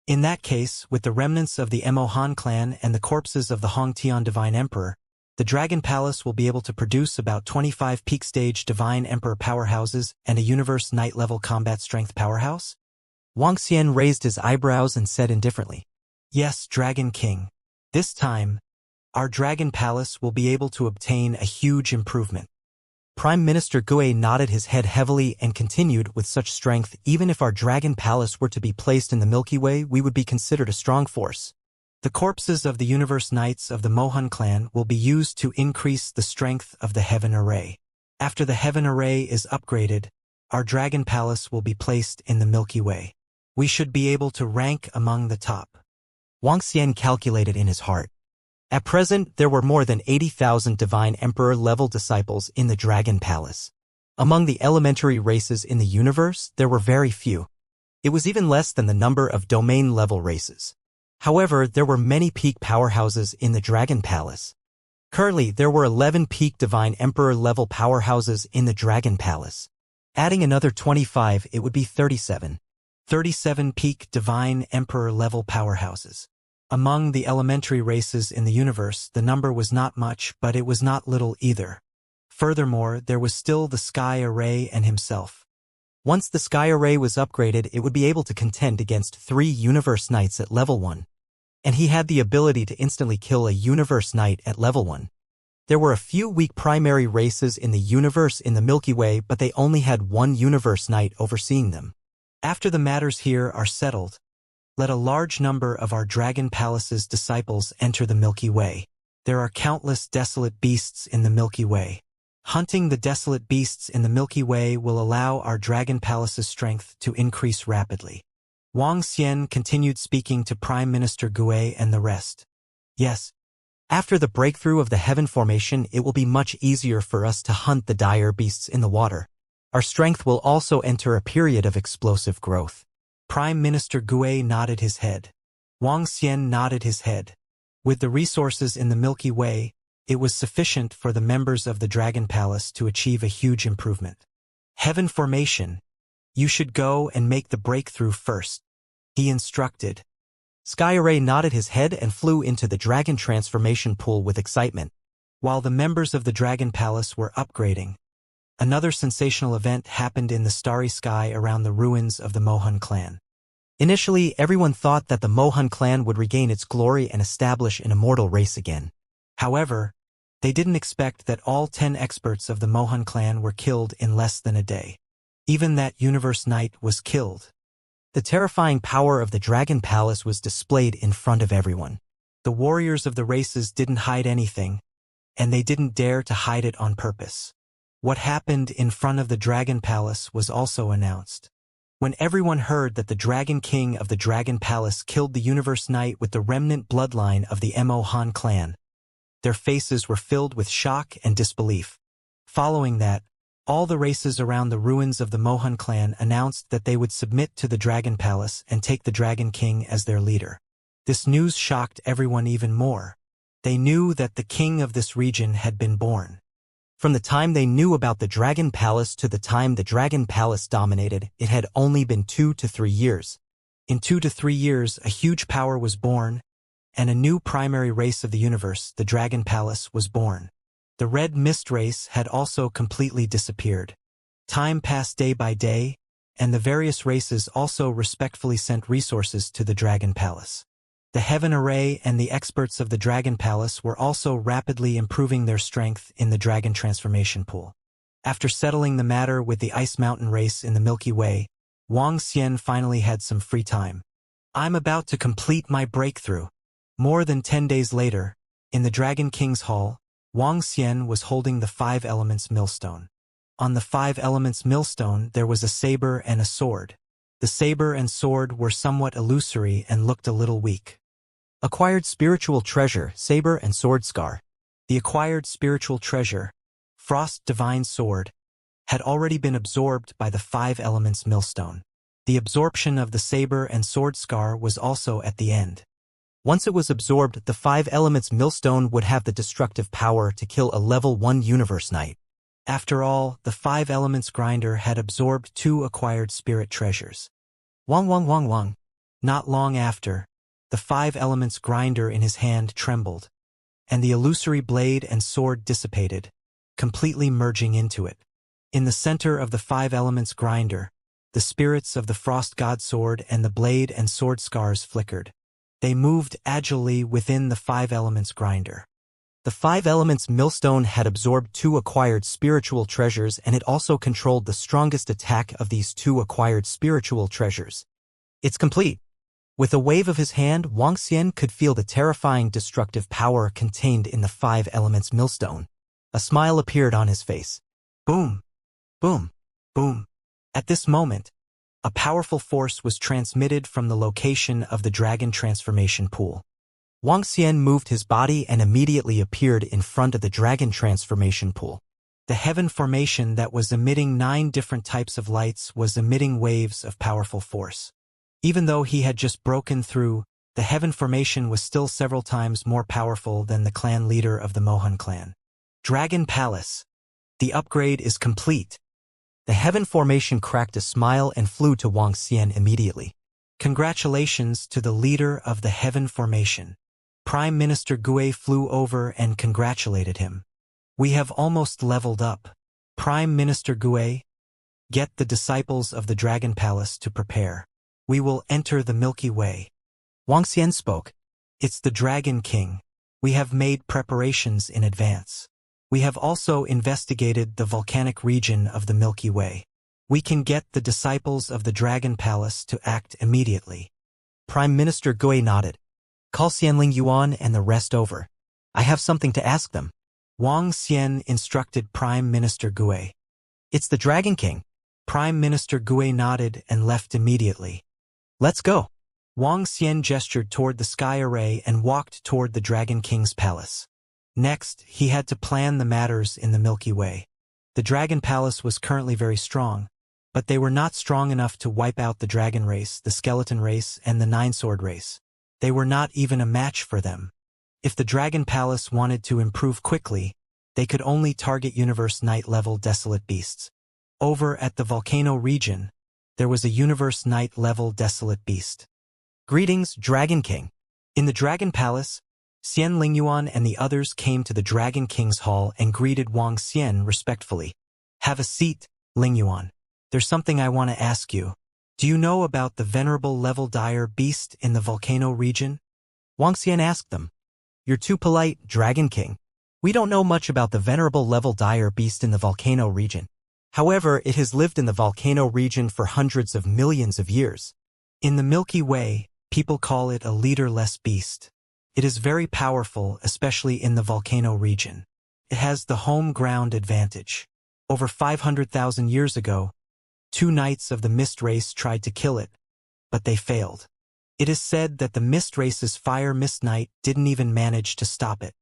In that case, with the remnants of the Mo Han clan and the corpses of the Hongtian Divine Emperor, the Dragon Palace will be able to produce about 25 peak stage Divine Emperor powerhouses and a Universe Knight level combat strength powerhouse? Wang Xian raised his eyebrows and said indifferently, Yes, Dragon King. This time, our Dragon Palace will be able to obtain a huge improvement. Prime Minister Gue nodded his head heavily and continued, with such strength, even if our Dragon Palace were to be placed in the Milky Way, we would be considered a strong force. The corpses of the Universe Knights of the Mohan clan will be used to increase the strength of the Heaven Array. After the Heaven Array is upgraded, our Dragon Palace will be placed in the Milky Way. We should be able to rank among the top. Wang Xian calculated in his heart. At present, there were more than 80,000 Divine Emperor-level disciples in the Dragon Palace. Among the elementary races in the universe, there were very few. It was even less than the number of domain-level races. However, there were many peak powerhouses in the Dragon Palace. Currently, there were 11 peak Divine Emperor-level powerhouses in the Dragon Palace. Adding another 25, it would be 37. 37 peak Divine Emperor-level powerhouses. Among the elementary races in the universe, the number was not much, but it was not little either. Furthermore, there was still the Sky Array and himself. Once the Sky Array was upgraded, it would be able to contend against 3 Universe Knights at level 1. And he had the ability to instantly kill a Universe Knight at level 1. There were a few weak primary races in the universe in the Milky Way, but they only had 1 Universe Knight overseeing them. After the matters here are settled, let a large number of our Dragon Palace's disciples enter the Milky Way. There are countless desolate beasts in the Milky Way. Hunting the desolate beasts in the Milky Way will allow our Dragon Palace's strength to increase rapidly. Wang Xian continued speaking to Prime Minister Gue and the rest. Yes. After the breakthrough of the Heaven Formation, it will be much easier for us to hunt the dire beasts in the water. Our strength will also enter a period of explosive growth. Prime Minister Gue nodded his head. Wang Xian nodded his head. With the resources in the Milky Way, it was sufficient for the members of the Dragon Palace to achieve a huge improvement. Heaven Formation. You should go and make the breakthrough first, he instructed. Sky Array nodded his head and flew into the Dragon Transformation Pool with excitement. While the members of the Dragon Palace were upgrading, another sensational event happened in the starry sky around the ruins of the Mohan clan. Initially, everyone thought that the Mohan clan would regain its glory and establish an immortal race again. However, they didn't expect that all 10 experts of the Mohan clan were killed in less than a day. Even that Universe Knight was killed. The terrifying power of the Dragon Palace was displayed in front of everyone. The warriors of the races didn't hide anything, and they didn't dare to hide it on purpose. What happened in front of the Dragon Palace was also announced. When everyone heard that the Dragon King of the Dragon Palace killed the Universe Knight with the remnant bloodline of the Mo Han clan, their faces were filled with shock and disbelief. Following that, all the races around the ruins of the Mohan clan announced that they would submit to the Dragon Palace and take the Dragon King as their leader. This news shocked everyone even more. They knew that the king of this region had been born. From the time they knew about the Dragon Palace to the time the Dragon Palace dominated, it had only been 2 to 3 years. In 2 to 3 years, a huge power was born, and a new primary race of the universe, the Dragon Palace, was born. The Red Mist race had also completely disappeared. Time passed day by day, and the various races also respectfully sent resources to the Dragon Palace. The Heaven Array and the experts of the Dragon Palace were also rapidly improving their strength in the Dragon Transformation Pool. After settling the matter with the Ice Mountain race in the Milky Way, Wang Xian finally had some free time. I'm about to complete my breakthrough. More than 10 days later, in the Dragon King's Hall, Wang Xian was holding the 5 Elements Millstone. On the 5 Elements Millstone there was a saber and a sword. The saber and sword were somewhat illusory and looked a little weak. Acquired spiritual treasure, saber and sword scar. The acquired spiritual treasure, Frost Divine Sword, had already been absorbed by the 5 Elements Millstone. The absorption of the saber and sword scar was also at the end. Once it was absorbed, the 5 elements millstone would have the destructive power to kill a level 1 universe knight. After all, the 5 elements grinder had absorbed 2 acquired spirit treasures. Wang. Not long after, the 5 elements grinder in his hand trembled, and the illusory blade and sword dissipated, completely merging into it. In the center of the 5 elements grinder, the spirits of the frost god sword and the blade and sword scars flickered. They moved agilely within the 5 elements grinder. The 5 elements millstone had absorbed 2 acquired spiritual treasures, and it also controlled the strongest attack of these 2 acquired spiritual treasures. It's complete. With a wave of his hand, Wang Xian could feel the terrifying destructive power contained in the 5 elements millstone. A smile appeared on his face. Boom! Boom! Boom! At this moment, a powerful force was transmitted from the location of the dragon transformation pool. Wang Xian moved his body and immediately appeared in front of the dragon transformation pool. The heaven formation that was emitting 9 different types of lights was emitting waves of powerful force. Even though he had just broken through, the heaven formation was still several times more powerful than the clan leader of the Mohan clan. Dragon Palace. The upgrade is complete. The heaven formation cracked a smile and flew to Wang Xian immediately. Congratulations to the leader of the heaven formation. Prime Minister Gui flew over and congratulated him. We have almost leveled up. Prime Minister Gui, get the disciples of the Dragon Palace to prepare. We will enter the Milky Way. Wang Xian spoke. It's the Dragon King. We have made preparations in advance. We have also investigated the volcanic region of the Milky Way. We can get the disciples of the Dragon Palace to act immediately. Prime Minister Gui nodded. Call Xianling Yuan and the rest over. I have something to ask them. Wang Xian instructed Prime Minister Gui. It's the Dragon King. Prime Minister Gui nodded and left immediately. Let's go. Wang Xian gestured toward the sky array and walked toward the Dragon King's palace. Next, he had to plan the matters in the Milky Way. The Dragon Palace was currently very strong, but they were not strong enough to wipe out the Dragon race, the Skeleton race, and the Nine-Sword race. They were not even a match for them. If the Dragon Palace wanted to improve quickly, they could only target Universe Knight-level Desolate Beasts. Over at the Volcano region, there was a Universe Knight-level Desolate Beast. Greetings, Dragon King. In the Dragon Palace, Xian Lingyuan and the others came to the Dragon King's hall and greeted Wang Xian respectfully. Have a seat, Lingyuan. There's something I want to ask you. Do you know about the venerable level dire beast in the volcano region? Wang Xian asked them. You're too polite, Dragon King. We don't know much about the venerable level dire beast in the volcano region. However, it has lived in the volcano region for hundreds of millions of years. In the Milky Way, people call it a leaderless beast. It is very powerful, especially in the volcano region. It has the home ground advantage. Over 500,000 years ago, 2 knights of the Mist race tried to kill it, but they failed. It is said that the Mist race's Fire Mist Knight didn't even manage to stop it.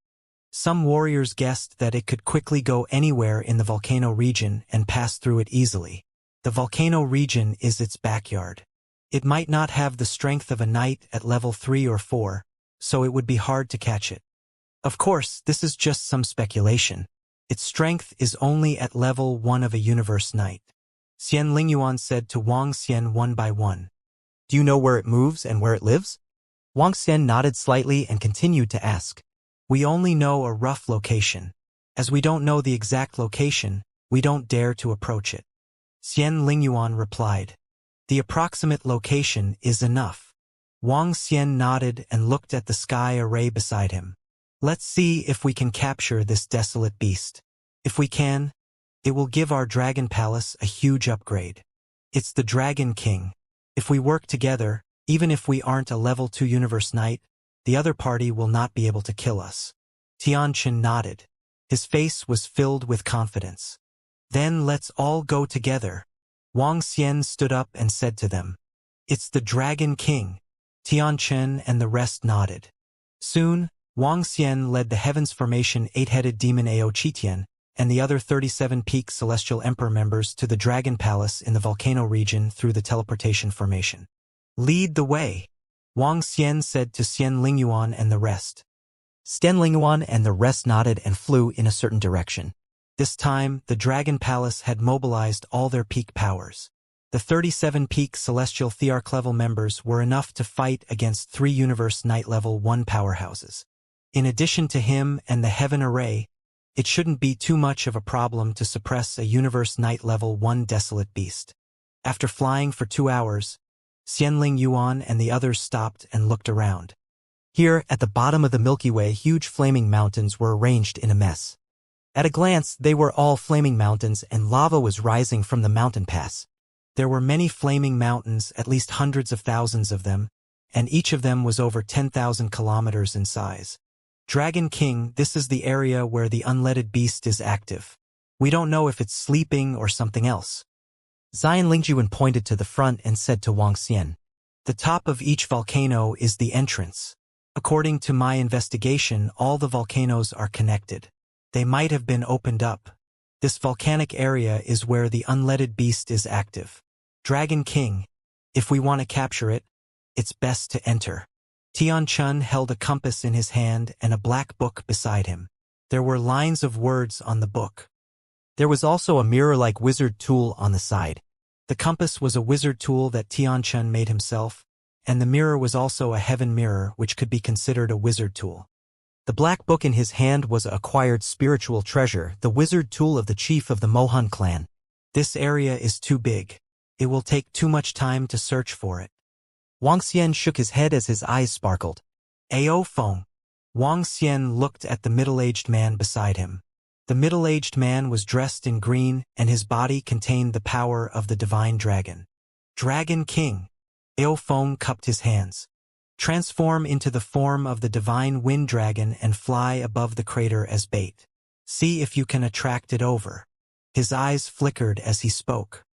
Some warriors guessed that it could quickly go anywhere in the volcano region and pass through it easily. The volcano region is its backyard. It might not have the strength of a knight at level 3 or 4, so it would be hard to catch it. Of course, this is just some speculation. Its strength is only at level 1 of a Universe Knight. Xian Lingyuan said to Wang Xian one by one. Do you know where it moves and where it lives? Wang Xian nodded slightly and continued to ask. We only know a rough location. As we don't know the exact location, we don't dare to approach it. Xian Lingyuan replied. The approximate location is enough. Wang Xian nodded and looked at the sky array beside him. Let's see if we can capture this desolate beast. If we can, it will give our Dragon Palace a huge upgrade. It's the Dragon King. If we work together, even if we aren't a level 2 Universe Knight, the other party will not be able to kill us. Tianqin nodded. His face was filled with confidence. Then let's all go together. Wang Xian stood up and said to them. It's the Dragon King. Tianqin and the rest nodded. Soon, Wang Xian led the Heavens Formation 8-headed demon Ao Qitian and the other 37-peak Celestial Emperor members to the Dragon Palace in the volcano region through the teleportation formation. Lead the way, Wang Xian said to Xian Lingyuan and the rest. Xian Lingyuan and the rest nodded and flew in a certain direction. This time, the Dragon Palace had mobilized all their peak powers. The 37-peak Celestial Thearch level members were enough to fight against 3 Universe Night level 1 powerhouses. In addition to him and the Heaven Array, it shouldn't be too much of a problem to suppress a Universe Night level 1 Desolate Beast. After flying for 2 hours, Xianling Yuan and the others stopped and looked around. Here, at the bottom of the Milky Way, huge flaming mountains were arranged in a mess. At a glance, they were all flaming mountains, and lava was rising from the mountain pass. There were many flaming mountains, at least hundreds of thousands of them, and each of them was over 10,000 kilometers in size. Dragon King, this is the area where the unleaded beast is active. We don't know if it's sleeping or something else. Xian Lingjuan pointed to the front and said to Wang Xian. The top of each volcano is the entrance. According to my investigation, all the volcanoes are connected. They might have been opened up. This volcanic area is where the unleaded beast is active. Dragon King, if we want to capture it, it's best to enter. Tian Chun held a compass in his hand and a black book beside him. There were lines of words on the book. There was also a mirror-like wizard tool on the side. The compass was a wizard tool that Tian Chun made himself, and the mirror was also a heaven mirror, which could be considered a wizard tool. The black book in his hand was an acquired spiritual treasure, the wizard tool of the chief of the Mohan clan. This area is too big. It will take too much time to search for it. Wang Xian shook his head as his eyes sparkled. Ao Feng. Wang Xian looked at the middle-aged man beside him. The middle-aged man was dressed in green, and his body contained the power of the divine dragon. Dragon King. Ao Feng cupped his hands. Transform into the form of the divine wind dragon and fly above the crater as bait. See if you can attract it over. His eyes flickered as he spoke.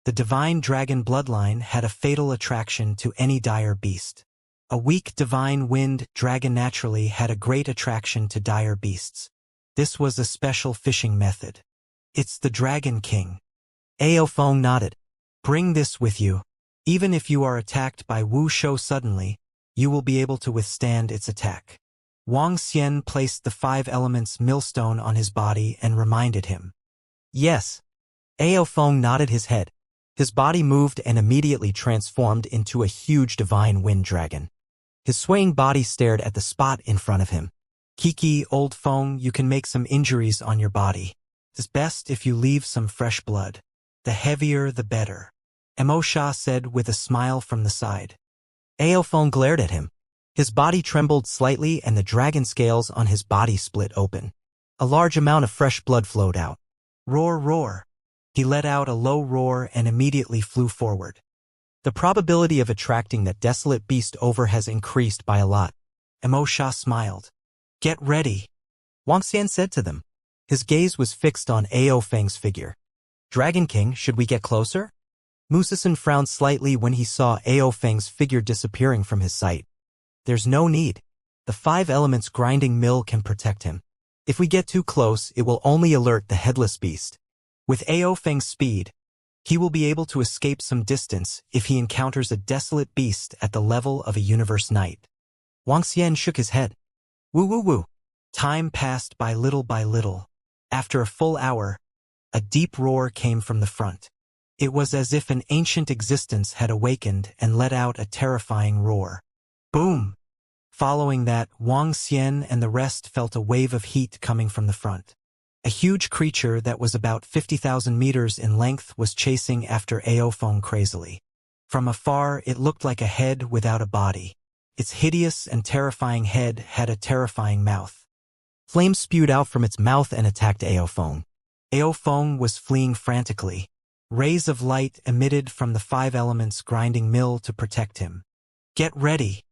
The divine dragon bloodline had a fatal attraction to any dire beast. A weak divine wind dragon naturally had a great attraction to dire beasts. This was a special fishing method. It's the Dragon King. Ao Feng nodded. Bring this with you. Even if you are attacked by Wu Shou suddenly, you will be able to withstand its attack. Wang Xian placed the 5 elements millstone on his body and reminded him. Yes. Ao Feng nodded his head. His body moved and immediately transformed into a huge divine wind dragon. His swaying body stared at the spot in front of him. Kiki, old Feng, you can make some injuries on your body. It's best if you leave some fresh blood. The heavier, the better. Mo Sha said with a smile from the side. Ao Feng glared at him. His body trembled slightly and the dragon scales on his body split open. A large amount of fresh blood flowed out. Roar, roar. He let out a low roar and immediately flew forward. The probability of attracting that desolate beast over has increased by a lot. Mo Sha smiled. Get ready, Wang Xian said to them. His gaze was fixed on Ao Feng's figure. Dragon King, should we get closer? Musison frowned slightly when he saw Ao Feng's figure disappearing from his sight. There's no need. The 5 elements grinding mill can protect him. If we get too close, it will only alert the headless beast. With Ao Feng's speed, he will be able to escape some distance if he encounters a desolate beast at the level of a universe knight. Wang Xian shook his head. Woo woo woo. Time passed by little by little. After a full hour, a deep roar came from the front. It was as if an ancient existence had awakened and let out a terrifying roar. Boom! Following that, Wang Xian and the rest felt a wave of heat coming from the front. A huge creature that was about 50,000 meters in length was chasing after Ao Feng crazily. From afar, it looked like a head without a body. Its hideous and terrifying head had a terrifying mouth. Flames spewed out from its mouth and attacked Ao Feng. Ao Feng was fleeing frantically. Rays of light emitted from the 5 elements grinding mill to protect him. Get ready.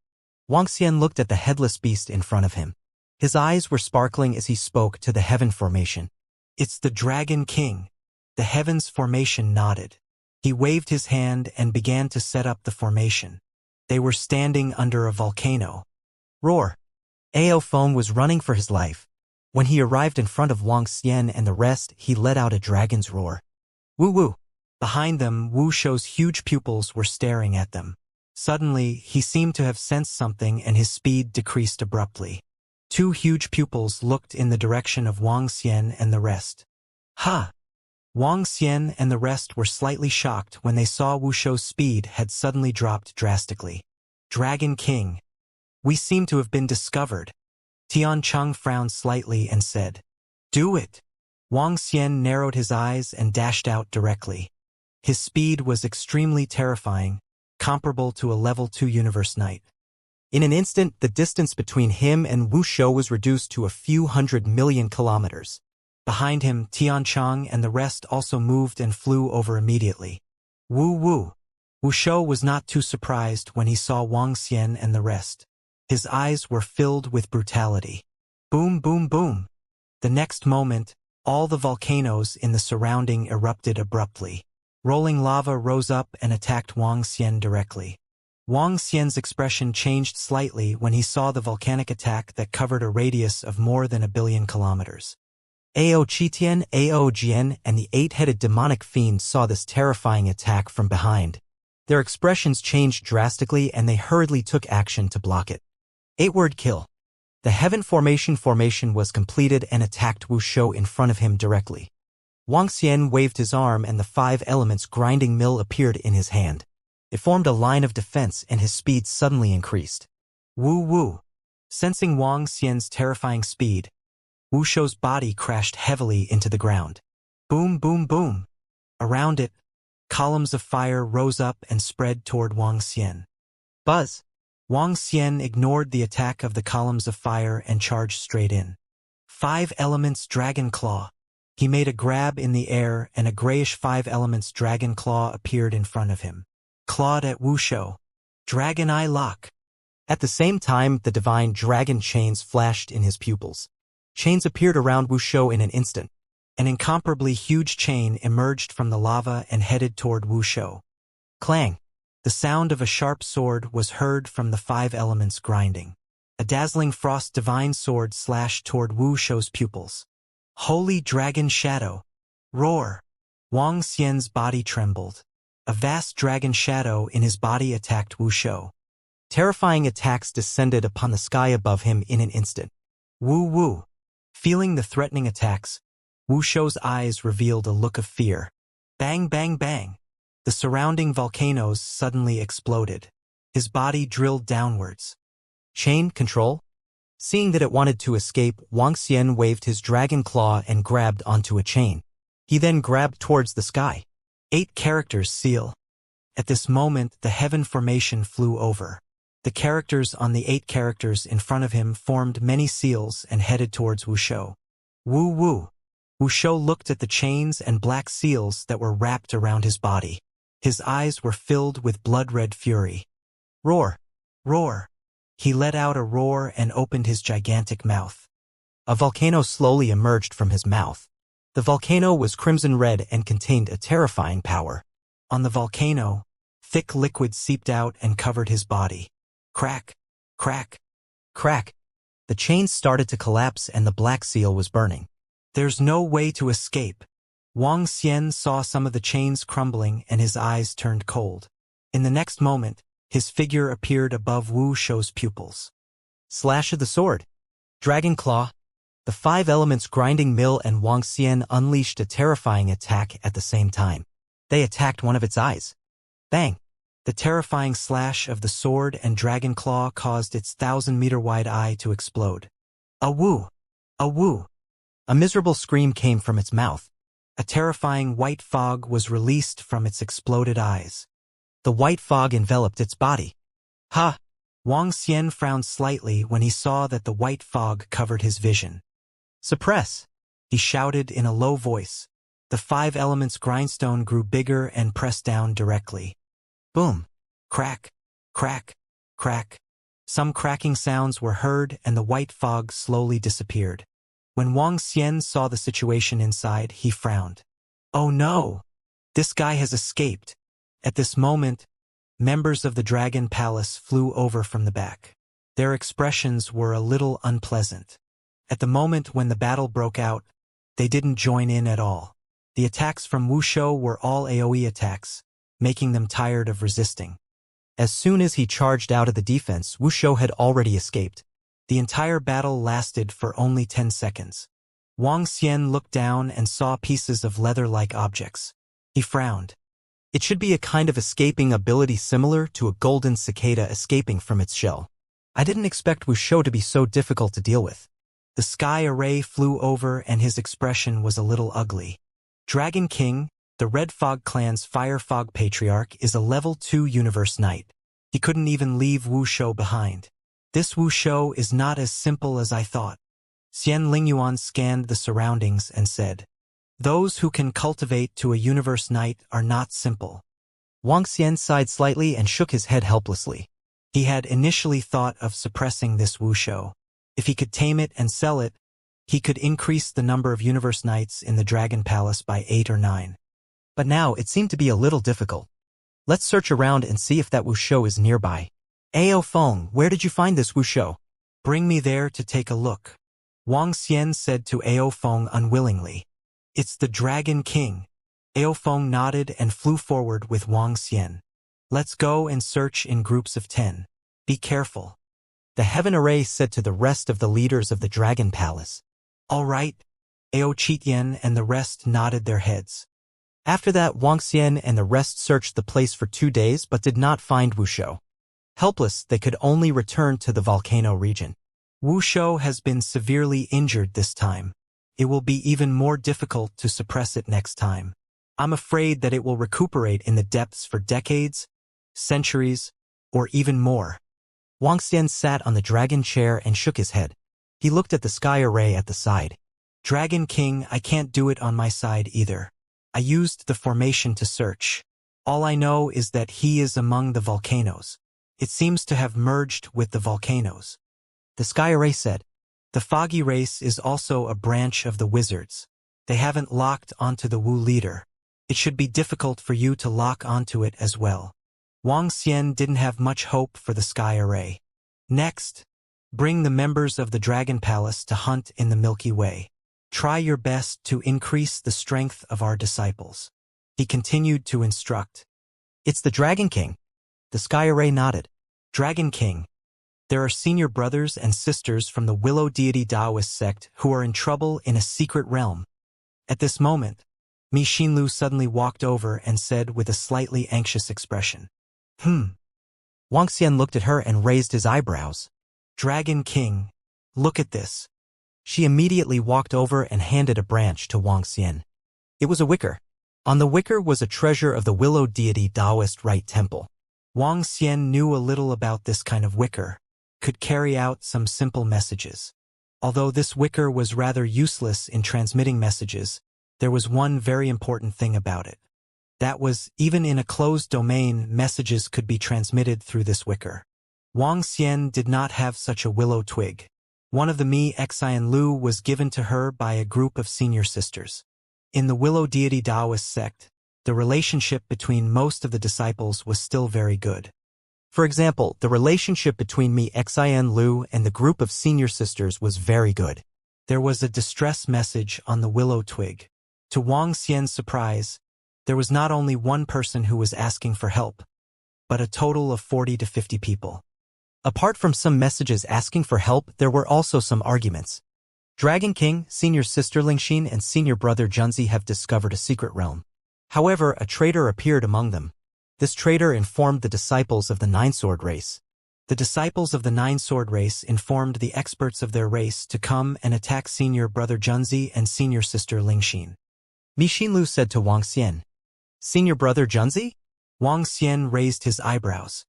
Wang Xian looked at the headless beast in front of him. His eyes were sparkling as he spoke to the heaven formation. It's the Dragon King. The heavens formation nodded. He waved his hand and began to set up the formation. They were standing under a volcano. Roar. Ao Feng was running for his life. When he arrived in front of Wang Xian and the rest, he let out a dragon's roar. Woo woo! Behind them, Wu Shou's huge pupils were staring at them. Suddenly, he seemed to have sensed something and his speed decreased abruptly. Two huge pupils looked in the direction of Wang Xian and the rest. Ha! Wang Xian and the rest were slightly shocked when they saw Wu Shou's speed had suddenly dropped drastically. Dragon King. We seem to have been discovered. Tian Cheng frowned slightly and said, Do it. Wang Xian narrowed his eyes and dashed out directly. His speed was extremely terrifying, comparable to a level 2 universe knight. In an instant, the distance between him and Wu Shou was reduced to a few 100 million kilometers. Behind him, Tian Cheng and the rest also moved and flew over immediately. Woo woo! Wu Shou was not too surprised when he saw Wang Xian and the rest. His eyes were filled with brutality. Boom boom boom! The next moment, all the volcanoes in the surrounding erupted abruptly. Rolling lava rose up and attacked Wang Xian directly. Wang Xian's expression changed slightly when he saw the volcanic attack that covered a radius of more than 1 billion kilometers. Ao Qitian, Ao Jian, and the 8-headed demonic fiend saw this terrifying attack from behind. Their expressions changed drastically and they hurriedly took action to block it. 8-word kill. The Heaven Formation was completed and attacked Wu Shou in front of him directly. Wang Xian waved his arm and the 5 elements grinding mill appeared in his hand. It formed a line of defense and his speed suddenly increased. Woo woo! Sensing Wang Xian's terrifying speed, Wu Shou's body crashed heavily into the ground. Boom boom boom! Around it, columns of fire rose up and spread toward Wang Xian. Buzz! Wang Xian ignored the attack of the columns of fire and charged straight in. 5 elements dragon claw. He made a grab in the air and a grayish 5 elements dragon claw appeared in front of him. Clawed at Wu Shou. Dragon Eye Lock. At the same time, the divine dragon chains flashed in his pupils. Chains appeared around Wu Shou in an instant. An incomparably huge chain emerged from the lava and headed toward Wu Shou. Clang! The sound of a sharp sword was heard from the 5 elements grinding. A dazzling frost divine sword slashed toward Wu Shou's pupils. Holy Dragon Shadow! Roar! Wang Xian's body trembled. A vast dragon shadow in his body attacked Wu Shou. Terrifying attacks descended upon the sky above him in an instant. Woo woo! Feeling the threatening attacks, Wu Shou's eyes revealed a look of fear. Bang bang bang! The surrounding volcanoes suddenly exploded. His body drilled downwards. Chain control? Seeing that it wanted to escape, Wang Xian waved his dragon claw and grabbed onto a chain. He then grabbed towards the sky. 8 characters seal. At this moment, the Heaven Formation flew over. The characters on the 8 characters in front of him formed many seals and headed towards Wu Shou. Woo woo! Wu Shou looked at the chains and black seals that were wrapped around his body. His eyes were filled with blood-red fury. Roar! Roar! He let out a roar and opened his gigantic mouth. A volcano slowly emerged from his mouth. The volcano was crimson red and contained a terrifying power. On the volcano, thick liquid seeped out and covered his body. Crack! Crack! Crack! The chains started to collapse and the black seal was burning. There's no way to escape. Wang Xian saw some of the chains crumbling and his eyes turned cold. In the next moment, his figure appeared above Wu Shou's pupils. Slash of the sword. Dragon claw. The 5 elements grinding mill and Wang Xian unleashed a terrifying attack at the same time. They attacked one of its eyes. Bang! The terrifying slash of the sword and dragon claw caused its 1,000-meter-wide eye to explode. A woo! A woo! A miserable scream came from its mouth. A terrifying white fog was released from its exploded eyes. The white fog enveloped its body. Ha! Wang Xian frowned slightly when he saw that the white fog covered his vision. Suppress! He shouted in a low voice. The 5 elements grindstone grew bigger and pressed down directly. Boom! Crack! Crack! Crack! Some cracking sounds were heard and the white fog slowly disappeared. When Wang Xian saw the situation inside, he frowned. Oh no! This guy has escaped. At this moment, members of the Dragon Palace flew over from the back. Their expressions were a little unpleasant. At the moment when the battle broke out, they didn't join in at all. The attacks from Wuxia were all AoE attacks, making them tired of resisting. As soon as he charged out of the defense, Wuxia had already escaped. The entire battle lasted for only 10 seconds. Wang Xian looked down and saw pieces of leather-like objects. He frowned. It should be a kind of escaping ability similar to a golden cicada escaping from its shell. I didn't expect Wuxia to be so difficult to deal with. The sky array flew over and his expression was a little ugly. Dragon King, the Red Fog clan's Fire Fog Patriarch, is a level 2 Universe Knight. He couldn't even leave Wuxia behind. This Wuxia is not as simple as I thought. Xian Lingyuan scanned the surroundings and said, "Those who can cultivate to a Universe Knight are not simple." Wang Xian sighed slightly and shook his head helplessly. He had initially thought of suppressing this Wuxia. If he could tame it and sell it, he could increase the number of Universe Knights in the Dragon Palace by 8 or 9. But now it seemed to be a little difficult. Let's search around and see if that Wuxia is nearby. Ao Feng, where did you find this Wuxia? Bring me there to take a look. Wang Xian said to Ao Feng unwillingly. It's the Dragon King. Ao Feng nodded and flew forward with Wang Xian. Let's go and search in groups of 10. Be careful. The Heaven Array said to the rest of the leaders of the Dragon Palace. All right. Ao Qitian and the rest nodded their heads. After that, Wang Xian and the rest searched the place for 2 days but did not find Wuxia. Helpless, they could only return to the volcano region. Wuxia has been severely injured this time. It will be even more difficult to suppress it next time. I'm afraid that it will recuperate in the depths for decades, centuries, or even more. Wang Xian sat on the dragon chair and shook his head. He looked at the sky array at the side. Dragon King, I can't do it on my side either. I used the formation to search. All I know is that he is among the volcanoes. It seems to have merged with the volcanoes. The sky array said. The foggy race is also a branch of the wizards. They haven't locked onto the Wu leader. It should be difficult for you to lock onto it as well. Wang Xian didn't have much hope for the sky array. Next, bring the members of the Dragon Palace to hunt in the Milky Way. Try your best to increase the strength of our disciples. He continued to instruct. It's the Dragon King. The sky array nodded. Dragon King. There are senior brothers and sisters from the Willow Deity Taoist sect who are in trouble in a secret realm. At this moment, Mi Xinlu suddenly walked over and said with a slightly anxious expression, Wang Xian looked at her and raised his eyebrows. Dragon King, look at this. She immediately walked over and handed a branch to Wang Xian. It was a wicker. On the wicker was a treasure of the Willow Deity Taoist Right Temple. Wang Xian knew a little about this kind of wicker, could carry out some simple messages. Although this wicker was rather useless in transmitting messages, there was one very important thing about it. That was, even in a closed domain, messages could be transmitted through this wicker. Wang Xian did not have such a willow twig. One of the Mi Xian Lu was given to her by a group of senior sisters. In the Willow Deity Taoist sect, the relationship between most of the disciples was still very good. For example, the relationship between Mi Xian Lu and the group of senior sisters was very good. There was a distress message on the willow twig. To Wang Xian's surprise, there was not only one person who was asking for help, but a total of 40 to 50 people. Apart from some messages asking for help, there were also some arguments. Dragon King, senior sister Lingxin, and senior brother Junzi have discovered a secret realm. However, a traitor appeared among them. This traitor informed the disciples of the Nine-Sword race. The disciples of the Nine-Sword race informed the experts of their race to come and attack senior brother Junzi and senior sister Lingxin. Mi Xinlu said to Wang Xian, Senior brother Junzi? Wang Xian raised his eyebrows.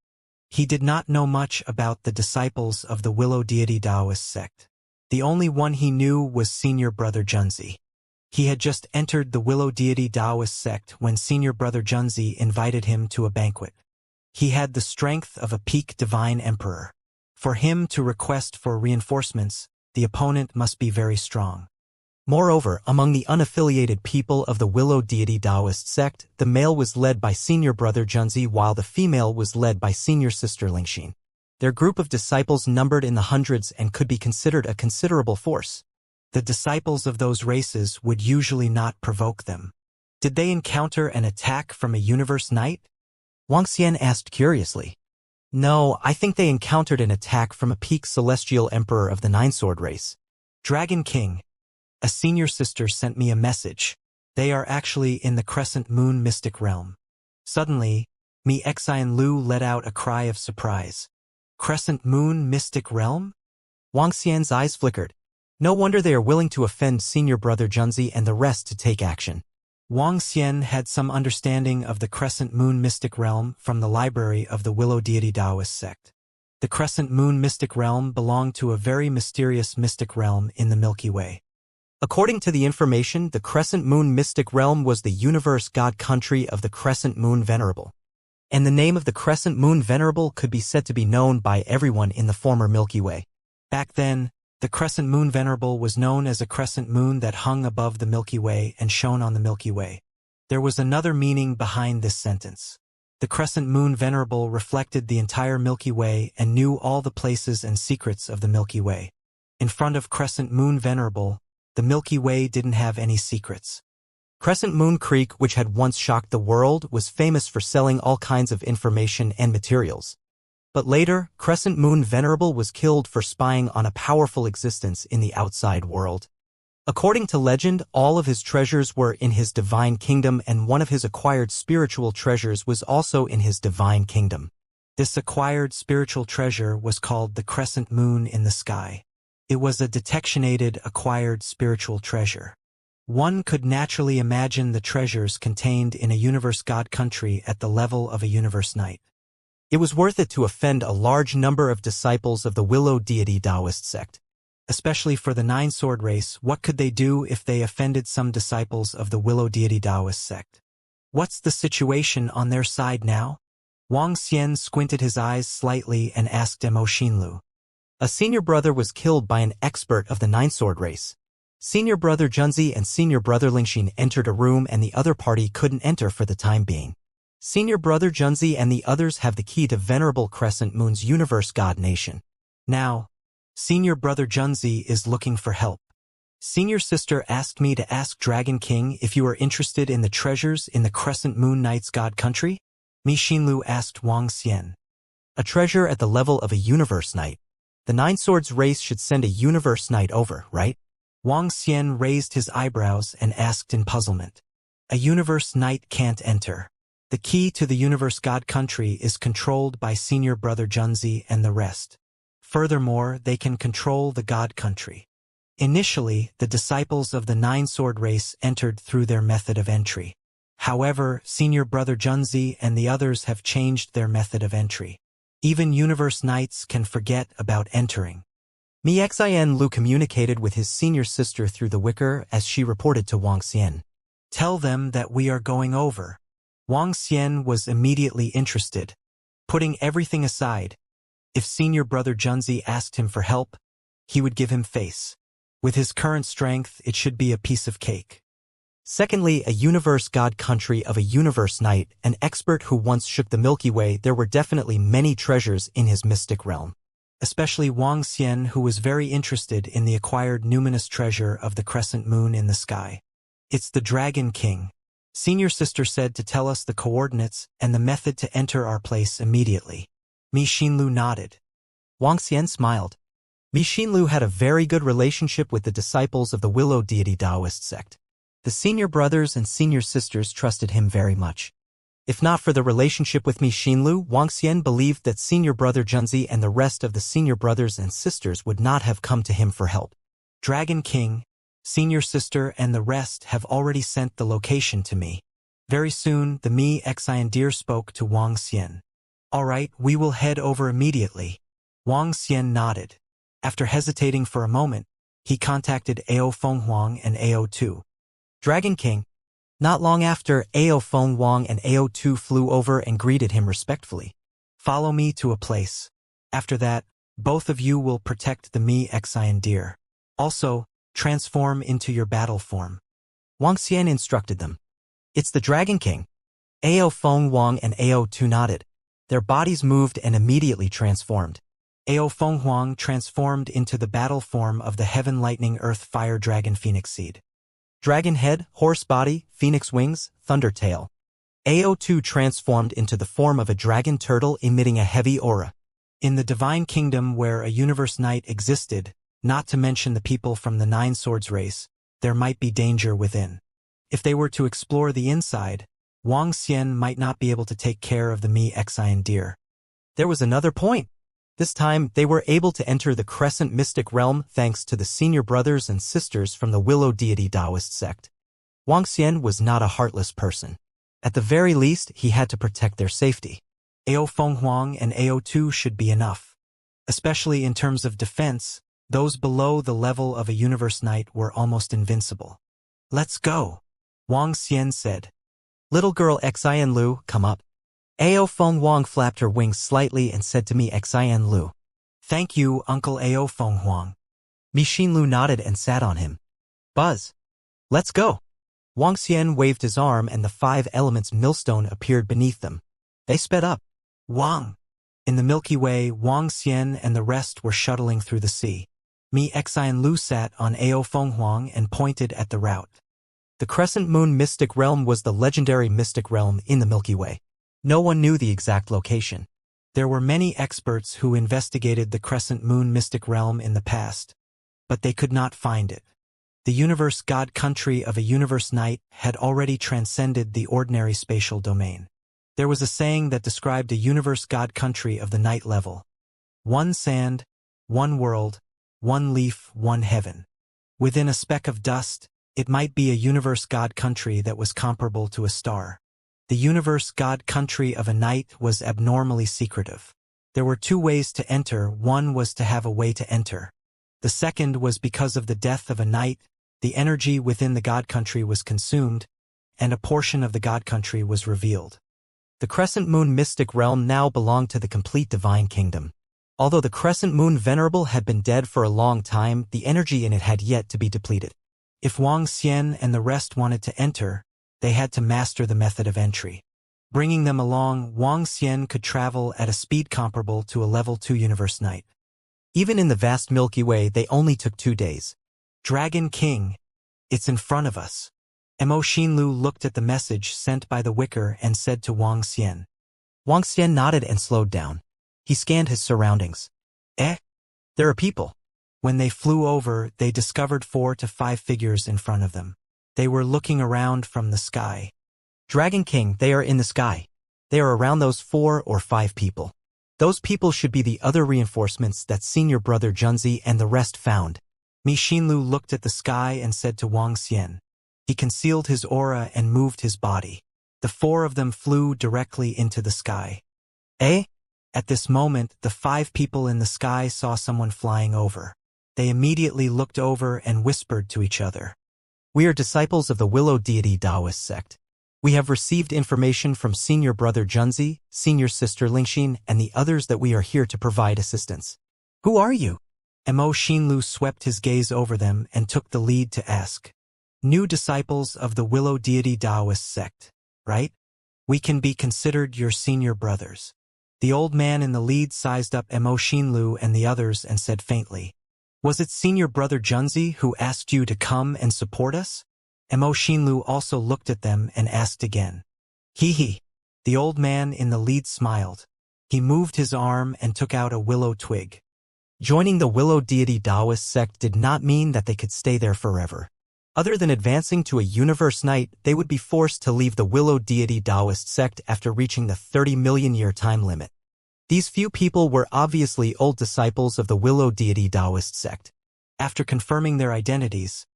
He did not know much about the disciples of the Willow Deity Taoist sect. The only one he knew was senior brother Junzi. He had just entered the Willow Deity Taoist sect when senior brother Junzi invited him to a banquet. He had the strength of a peak divine emperor. For him to request for reinforcements, the opponent must be very strong. Moreover, among the unaffiliated people of the Willow Deity Taoist sect, the male was led by senior brother Junzi while the female was led by senior sister Lingxin. Their group of disciples numbered in the hundreds and could be considered a considerable force. The disciples of those races would usually not provoke them. Did they encounter an attack from a universe knight? Wang Xian asked curiously. No, I think they encountered an attack from a peak celestial emperor of the Nine-Sword race. Dragon King. A senior sister sent me a message. They are actually in the Crescent Moon mystic realm. Suddenly, Mi Xian Lu let out a cry of surprise. Crescent Moon mystic realm? Wang Xian's eyes flickered. No wonder they are willing to offend senior brother Junzi and the rest to take action. Wang Xian had some understanding of the Crescent Moon mystic realm from the library of the Willow Deity Taoist sect. The Crescent Moon mystic realm belonged to a very mysterious mystic realm in the Milky Way. According to the information, the Crescent Moon mystic realm was the universe god country of the Crescent Moon Venerable. And the name of the Crescent Moon Venerable could be said to be known by everyone in the former Milky Way. Back then, the Crescent Moon Venerable was known as a crescent moon that hung above the Milky Way and shone on the Milky Way. There was another meaning behind this sentence. The Crescent Moon Venerable reflected the entire Milky Way and knew all the places and secrets of the Milky Way. In front of Crescent Moon Venerable, the Milky Way didn't have any secrets. Crescent Moon Creek, which had once shocked the world, was famous for selling all kinds of information and materials. But later, Crescent Moon Venerable was killed for spying on a powerful existence in the outside world. According to legend, all of his treasures were in his divine kingdom, and one of his acquired spiritual treasures was also in his divine kingdom. This acquired spiritual treasure was called the Crescent Moon in the Sky. It was a detectionated acquired spiritual treasure. One could naturally imagine the treasures contained in a universe god country at the level of a universe knight. It was worth it to offend a large number of disciples of the Willow Deity Taoist sect. Especially for the Nine-Sword race, what could they do if they offended some disciples of the Willow Deity Taoist sect? What's the situation on their side now? Wang Xian squinted his eyes slightly and asked Mo Xinlu. A senior brother was killed by an expert of the Nine-Sword race. Senior brother Junzi and senior brother Lingxin entered a room and the other party couldn't enter for the time being. Senior brother Junzi and the others have the key to Venerable Crescent Moon's universe god nation. Now, senior brother Junzi is looking for help. Senior sister asked me to ask Dragon King if you are interested in the treasures in the Crescent Moon Knight's god country? Mi Xinlu asked Wang Xian. A treasure at the level of a universe knight. The Nine Swords race should send a universe knight over, right? Wang Xian raised his eyebrows and asked in puzzlement. A universe knight can't enter. The key to the universe god country is controlled by senior brother Junzi and the rest. Furthermore, they can control the god country. Initially, the disciples of the Nine-Sword race entered through their method of entry. However, senior brother Junzi and the others have changed their method of entry. Even universe knights can forget about entering. Mi Xian Lu communicated with his senior sister through the wicker as she reported to Wang Xian. Tell them that we are going over. Wang Xian was immediately interested. Putting everything aside, if senior brother Junzi asked him for help, he would give him face. With his current strength, it should be a piece of cake. Secondly, a universe god country of a universe knight, an expert who once shook the Milky Way. There were definitely many treasures in his mystic realm. Especially Wang Xian, who was very interested in the acquired numinous treasure of the Crescent Moon in the Sky. It's the Dragon King. Senior sister said to tell us the coordinates and the method to enter our place immediately. Mi Xinlu nodded. Wang Xian smiled. Mi Xinlu had a very good relationship with the disciples of the Willow Deity Taoist sect. The senior brothers and senior sisters trusted him very much. If not for the relationship with Mi Xinlu, Wang Xian believed that senior brother Junzi and the rest of the senior brothers and sisters would not have come to him for help. Dragon King, senior sister and the rest have already sent the location to me. Very soon, the Mi Xian deer spoke to Wang Xian. All right, we will head over immediately. Wang Xian nodded. After hesitating for a moment, he contacted Ao Fenghuang and Ao Tu. Dragon King. Not long after, Ao Fenghuang and Ao Tu flew over and greeted him respectfully. Follow me to a place. After that, both of you will protect the Mi Xian deer. Also, transform into your battle form. Wang Xian instructed them. It's the Dragon King. Ao Fenghuang and Ao Tu nodded. Their bodies moved and immediately transformed. Ao Fenghuang transformed into the battle form of the Heaven Lightning Earth Fire Dragon Phoenix Seed. Dragon head, horse body, phoenix wings, thunder tail. AO2 transformed into the form of a dragon turtle emitting a heavy aura. In the Divine Kingdom where a Universe Knight existed, not to mention the people from the Nine Swords race, there might be danger within. If they were to explore the inside, Wang Xian might not be able to take care of the Xian deer. There was another point. This time, they were able to enter the Crescent Mystic Realm thanks to the senior brothers and sisters from the Willow Deity Taoist sect. Wang Xian was not a heartless person. At the very least, he had to protect their safety. Ao Fenghuang and AO2 should be enough. Especially in terms of defense, those below the level of a Universe Knight were almost invincible. Let's go, Wang Xian said. Little girl Xian Lu, come up. Ao Fenghuang flapped her wings slightly and said to me Xian Lu. Thank you, Uncle Ao Fenghuang. Mixin Lu nodded and sat on him. Buzz. Let's go. Wang Xian waved his arm and the 5 elements millstone appeared beneath them. They sped up. Wang. In the Milky Way, Wang Xian and the rest were shuttling through the sea. Xian Lu sat on Ao Fenghuang and pointed at the route. The Crescent Moon Mystic Realm was the legendary Mystic Realm in the Milky Way. No one knew the exact location. There were many experts who investigated the Crescent Moon Mystic Realm in the past, but they could not find it. The universe god country of a Universe Knight had already transcended the ordinary spatial domain. There was a saying that described a universe god country of the Knight level. One sand, one world, one leaf, one heaven. Within a speck of dust, it might be a universe god country that was comparable to a star. The universe god country of a knight was abnormally secretive. There were 2 ways to enter. One was to have a way to enter. The second was because of the death of a knight, the energy within the god country was consumed, and a portion of the god country was revealed. The Crescent Moon Mystic Realm now belonged to the complete Divine Kingdom. Although the Crescent Moon Venerable had been dead for a long time, the energy in it had yet to be depleted. If Wang Xian and the rest wanted to enter, they had to master the method of entry. Bringing them along, Wang Xian could travel at a speed comparable to a level 2 Universe Knight. Even in the vast Milky Way, they only took 2 days. Dragon King, it's in front of us. Mixin Lu looked at the message sent by the wicker and said to Wang Xian. Wang Xian nodded and slowed down. He scanned his surroundings. There are people. When they flew over, they discovered 4 to 5 figures in front of them. They were looking around from the sky. Dragon King, they are in the sky. They are around those 4 or 5 people. Those people should be the other reinforcements that senior brother Junzi and the rest found. Mixin Lu looked at the sky and said to Wang Xian. He concealed his aura and moved his body. The 4 of them flew directly into the sky. At this moment, the 5 people in the sky saw someone flying over. They immediately looked over and whispered to each other. We are disciples of the Willow Deity Taoist sect. We have received information from senior brother Junzi, senior sister Lingxin, and the others that we are here to provide assistance. Who are you? Mixin Lu swept his gaze over them and took the lead to ask. New disciples of the Willow Deity Taoist sect, right? We can be considered your senior brothers. The old man in the lead sized up Mixin Lu and the others and said faintly. Was it senior brother Junzi who asked you to come and support us? Mixin Lu also looked at them and asked again. He. The old man in the lead smiled. He moved his arm and took out a willow twig. Joining the Willow Deity Taoist sect did not mean that they could stay there forever. Other than advancing to a Universe Knight, they would be forced to leave the Willow Deity Taoist sect after reaching the 30 million year time limit. These few people were obviously old disciples of the Willow Deity Taoist sect. After confirming their identities,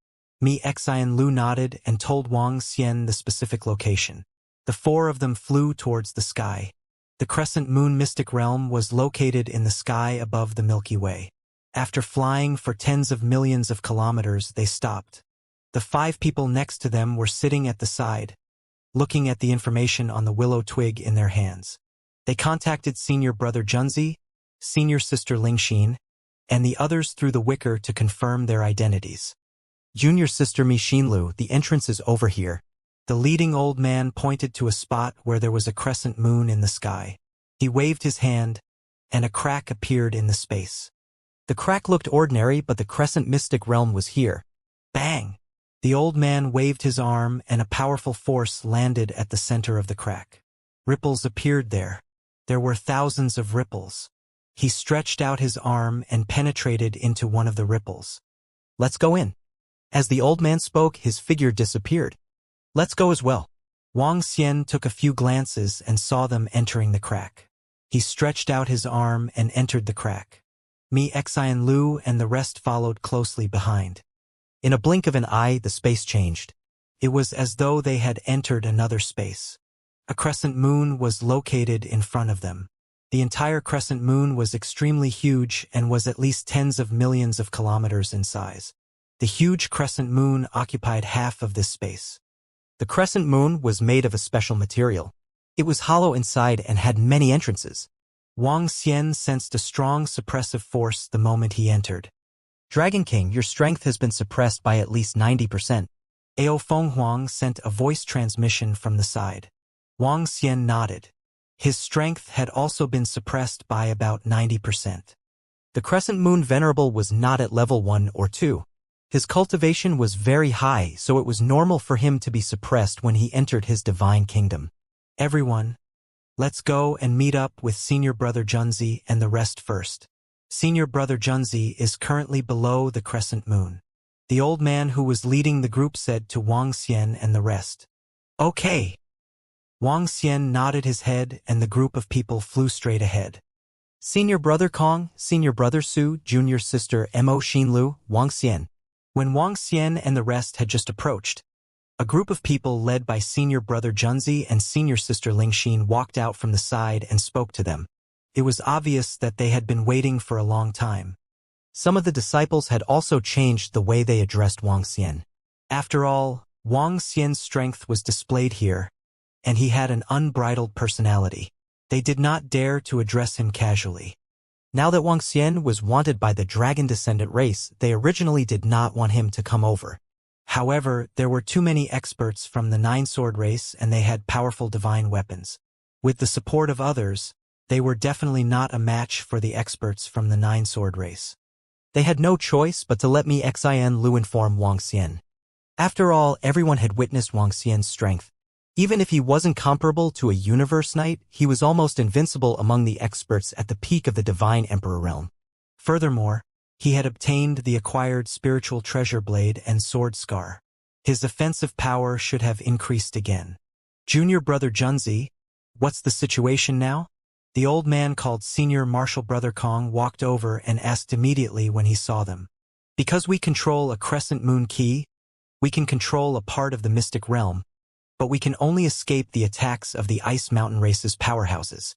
Xian Lu nodded and told Wang Xian the specific location. The 4 of them flew towards the sky. The Crescent Moon Mystic Realm was located in the sky above the Milky Way. After flying for tens of millions of kilometers, they stopped. The 5 people next to them were sitting at the side, looking at the information on the willow twig in their hands. They contacted senior brother Junzi, senior sister Lingxin, and the others through the wicker to confirm their identities. Junior sister Mixin Lu, the entrance is over here. The leading old man pointed to a spot where there was a crescent moon in the sky. He waved his hand, and a crack appeared in the space. The crack looked ordinary, but the crescent mystic realm was here. Bang! The old man waved his arm and a powerful force landed at the center of the crack. Ripples appeared there. There were thousands of ripples. He stretched out his arm and penetrated into one of the ripples. Let's go in. As the old man spoke, his figure disappeared. Let's go as well. Wang Xian took a few glances and saw them entering the crack. He stretched out his arm and entered the crack. Mi Xian Lu and the rest followed closely behind. In a blink of an eye, the space changed. It was as though they had entered another space. A crescent moon was located in front of them. The entire crescent moon was extremely huge and was at least tens of millions of kilometers in size. The huge crescent moon occupied half of this space. The crescent moon was made of a special material. It was hollow inside and had many entrances. Wang Xian sensed a strong suppressive force the moment he entered. Dragon King, your strength has been suppressed by at least 90%. Ao Fenghuang sent a voice transmission from the side. Wang Xian nodded. His strength had also been suppressed by about 90%. The crescent moon venerable was not at level 1 or 2. His cultivation was very high, so it was normal for him to be suppressed when he entered his divine kingdom. Everyone, let's go and meet up with Senior Brother Junzi and the rest first. Senior Brother Junzi is currently below the crescent moon. The old man who was leading the group said to Wang Xian and the rest. Okay. Wang Xian nodded his head and the group of people flew straight ahead. Senior Brother Kong, Senior Brother Su, Junior Sister Mo Xinlu, Wang Xian. When Wang Xian and the rest had just approached, a group of people led by Senior Brother Junzi and Senior Sister Lingxin walked out from the side and spoke to them. It was obvious that they had been waiting for a long time. Some of the disciples had also changed the way they addressed Wang Xian. After all, Wang Xian's strength was displayed here, and he had an unbridled personality. They did not dare to address him casually. Now that Wang Xian was wanted by the dragon descendant race, they originally did not want him to come over. However, there were too many experts from the Nine-Sword race and they had powerful divine weapons. With the support of others, they were definitely not a match for the experts from the Nine-Sword race. They had no choice but to let Mi Xian Lu inform Wang Xian. After all, everyone had witnessed Wang Xian's strength. Even if he wasn't comparable to a universe knight, he was almost invincible among the experts at the peak of the divine emperor realm. Furthermore, he had obtained the acquired spiritual treasure blade and sword scar. His offensive power should have increased again. Junior Brother Junzi, what's the situation now? The old man called Senior Martial Brother Kong walked over and asked immediately when he saw them. Because we control a crescent moon key, we can control a part of the mystic realm, but we can only escape the attacks of the Ice Mountain Race's powerhouses.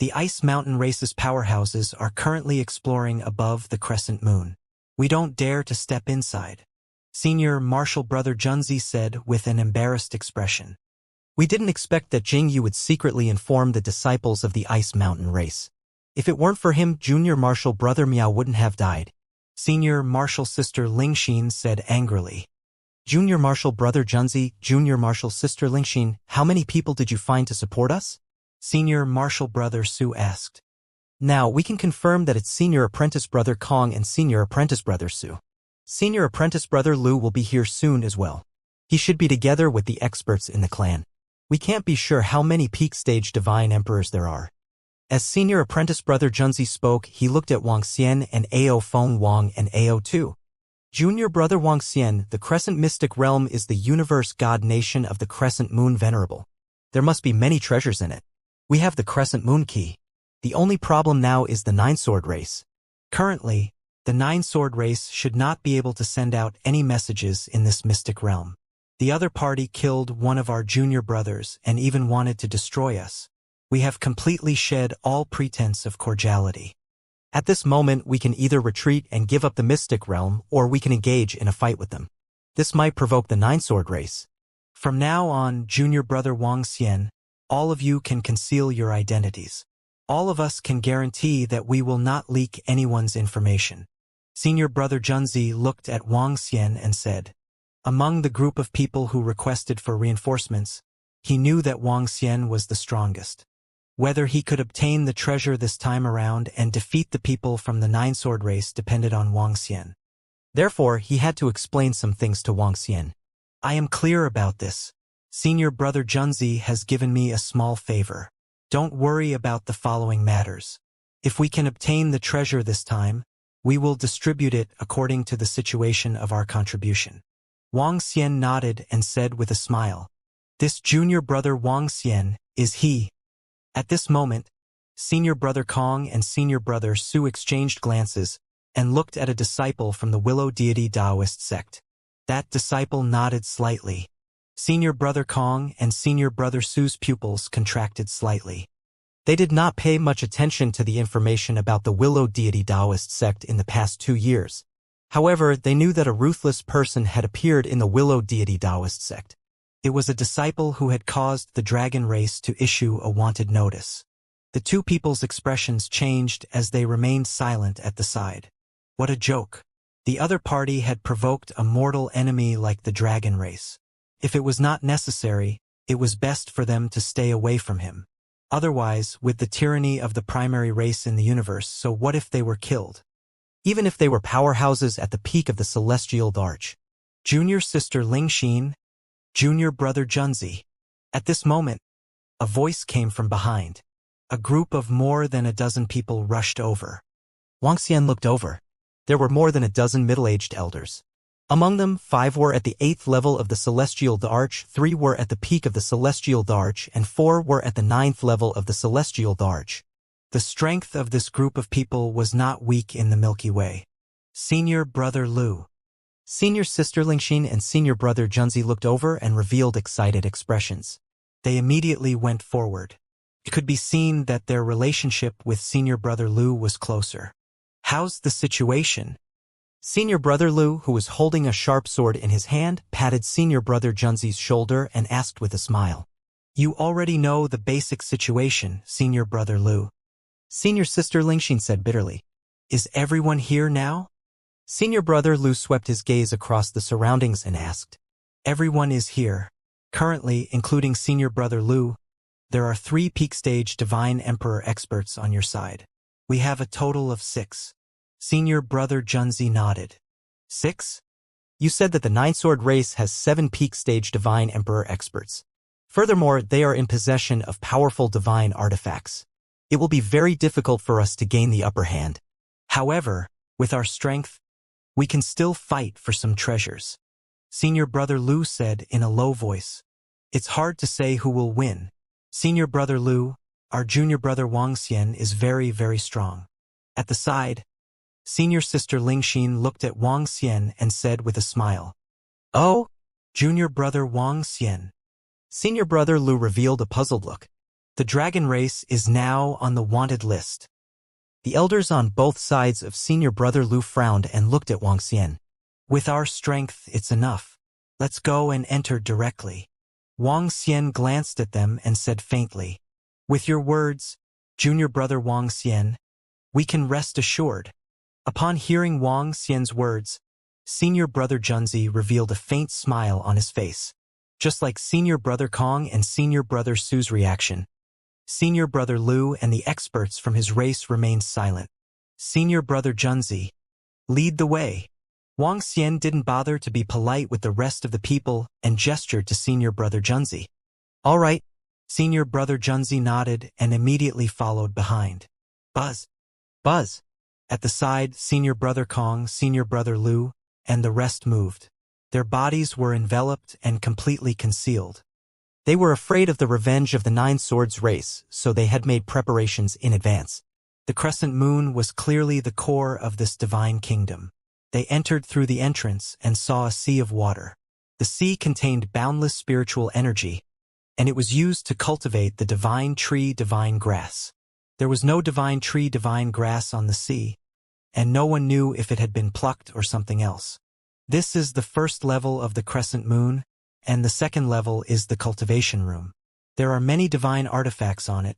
The Ice Mountain Race's powerhouses are currently exploring above the crescent moon. We don't dare to step inside. Senior Martial Brother Junzi said with an embarrassed expression. We didn't expect that Jing Yu would secretly inform the disciples of the Ice Mountain Race. If it weren't for him, Junior Martial Brother Miao wouldn't have died. Senior Martial Sister Lingxin said angrily. Junior Martial Brother Junzi, Junior Martial Sister Lingxin, how many people did you find to support us? Senior Martial Brother Su asked. Now, we can confirm that it's Senior Apprentice Brother Kong and Senior Apprentice Brother Su. Senior Apprentice Brother Lu will be here soon as well. He should be together with the experts in the clan. We can't be sure how many peak stage divine emperors there are. As Senior Apprentice Brother Junzi spoke, he looked at Wang Xian and Ao Feng Wang and Ao Tu. Junior Brother Wang Xian, the Crescent Mystic Realm is the universe god nation of the Crescent Moon Venerable. There must be many treasures in it. We have the Crescent Moon Key. The only problem now is the Nine-Sword race. Currently, the Nine-Sword race should not be able to send out any messages in this mystic realm. The other party killed one of our junior brothers and even wanted to destroy us. We have completely shed all pretense of cordiality. At this moment, we can either retreat and give up the mystic realm, or we can engage in a fight with them. This might provoke the Nine-Sword race. From now on, Junior Brother Wang Xian, all of you can conceal your identities. All of us can guarantee that we will not leak anyone's information. Senior Brother Junzi looked at Wang Xian and said, among the group of people who requested for reinforcements, he knew that Wang Xian was the strongest. Whether he could obtain the treasure this time around and defeat the people from the Nine Sword race depended on Wang Xian. Therefore, he had to explain some things to Wang Xian. I am clear about this. Senior brother Junzi has given me a small favor. Don't worry about the following matters. If we can obtain the treasure this time, we will distribute it according to the situation of our contribution. Wang Xian nodded and said with a smile, "This junior brother Wang Xian, is he?" At this moment, senior brother Kong and senior brother Su exchanged glances and looked at a disciple from the Willow Deity Taoist sect. That disciple nodded slightly. Senior brother Kong and senior brother Su's pupils contracted slightly. They did not pay much attention to the information about the Willow Deity Taoist sect in the past 2 years. However, they knew that a ruthless person had appeared in the Willow Deity Taoist sect. It was a disciple who had caused the dragon race to issue a wanted notice. The two people's expressions changed as they remained silent at the side. What a joke. The other party had provoked a mortal enemy like the dragon race. If it was not necessary, it was best for them to stay away from him. Otherwise, with the tyranny of the primary race in the universe, so what if they were killed? Even if they were powerhouses at the peak of the celestial arch. Junior sister Ling Xin, junior brother Junzi. At this moment, a voice came from behind. A group of more than a dozen people rushed over. Wang Xian looked over. There were more than a dozen middle-aged elders. Among them, 5 were at the 8th level of the celestial arch, 3 were at the peak of the celestial arch, and 4 were at the 9th level of the celestial arch. The strength of this group of people was not weak in the Milky Way. Senior brother Lu, senior sister Lingxin and senior brother Junzi looked over and revealed excited expressions. They immediately went forward. It could be seen that their relationship with senior brother Lu was closer. How's the situation? Senior brother Lu, who was holding a sharp sword in his hand, patted senior brother Junzi's shoulder and asked with a smile. You already know the basic situation, senior brother Lu. Senior sister Lingxin said bitterly. Is everyone here now? Senior brother Lu swept his gaze across the surroundings and asked. Everyone is here. Currently, including senior brother Lu, there are 3 peak stage Divine Emperor experts on your side. We have a total of 6. Senior brother Junzi nodded. 6? You said that the Nine Sword race has 7 peak stage Divine Emperor experts. Furthermore, they are in possession of powerful divine artifacts. It will be very difficult for us to gain the upper hand. However, with our strength, we can still fight for some treasures. Senior brother Lu said in a low voice. It's hard to say who will win. Senior brother Lu, our junior brother Wang Xian is very, very strong. At the side, senior sister Ling Xin looked at Wang Xian and said with a smile. Oh? Junior brother Wang Xian. Senior brother Lu revealed a puzzled look. The dragon race is now on the wanted list. The elders on both sides of senior brother Lu frowned and looked at Wang Xian. With our strength, it's enough. Let's go and enter directly. Wang Xian glanced at them and said faintly, with your words, junior brother Wang Xian, we can rest assured. Upon hearing Wang Xian's words, senior brother Junzi revealed a faint smile on his face. Just like senior brother Kong and senior brother Su's reaction, senior brother Lu and the experts from his race remained silent. Senior brother Junzi, lead the way. Wang Xian didn't bother to be polite with the rest of the people and gestured to senior brother Junzi. All right. Senior brother Junzi nodded and immediately followed behind. Buzz. Buzz. At the side, senior brother Kong, senior brother Lu, and the rest moved. Their bodies were enveloped and completely concealed. They were afraid of the revenge of the Nine Swords race, so they had made preparations in advance. The crescent moon was clearly the core of this divine kingdom. They entered through the entrance and saw a sea of water. The sea contained boundless spiritual energy, and it was used to cultivate the divine tree, divine grass. There was no divine tree, divine grass on the sea, and no one knew if it had been plucked or something else. This is the first level of the crescent moon, and the second level is the cultivation room. There are many divine artifacts on it,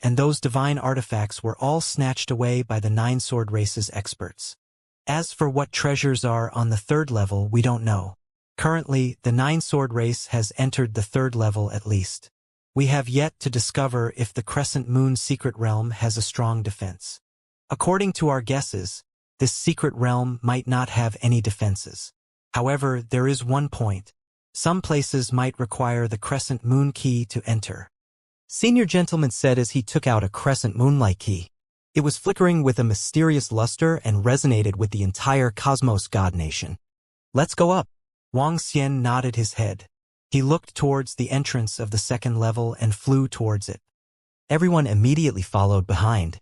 and those divine artifacts were all snatched away by the Nine Sword race's experts. As for what treasures are on the third level, we don't know. Currently, the Nine Sword race has entered the third level at least. We have yet to discover if the Crescent Moon secret realm has a strong defense. According to our guesses, this secret realm might not have any defenses. However, there is one point. Some places might require the Crescent Moon key to enter. Senior gentleman said as he took out a crescent moonlight key. It was flickering with a mysterious luster and resonated with the entire Cosmos God Nation. Let's go up. Wang Xian nodded his head. He looked towards the entrance of the second level and flew towards it. Everyone immediately followed behind.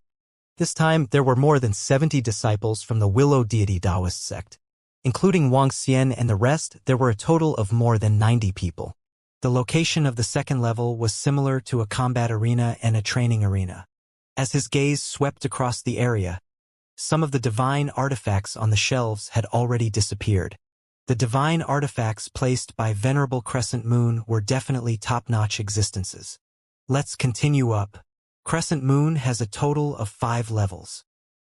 This time, there were more than 70 disciples from the Willow Deity Taoist sect. Including Wang Xian and the rest, there were a total of more than 90 people. The location of the second level was similar to a combat arena and a training arena. As his gaze swept across the area, some of the divine artifacts on the shelves had already disappeared. The divine artifacts placed by Venerable Crescent Moon were definitely top-notch existences. Let's continue up. Crescent Moon has a total of 5 levels.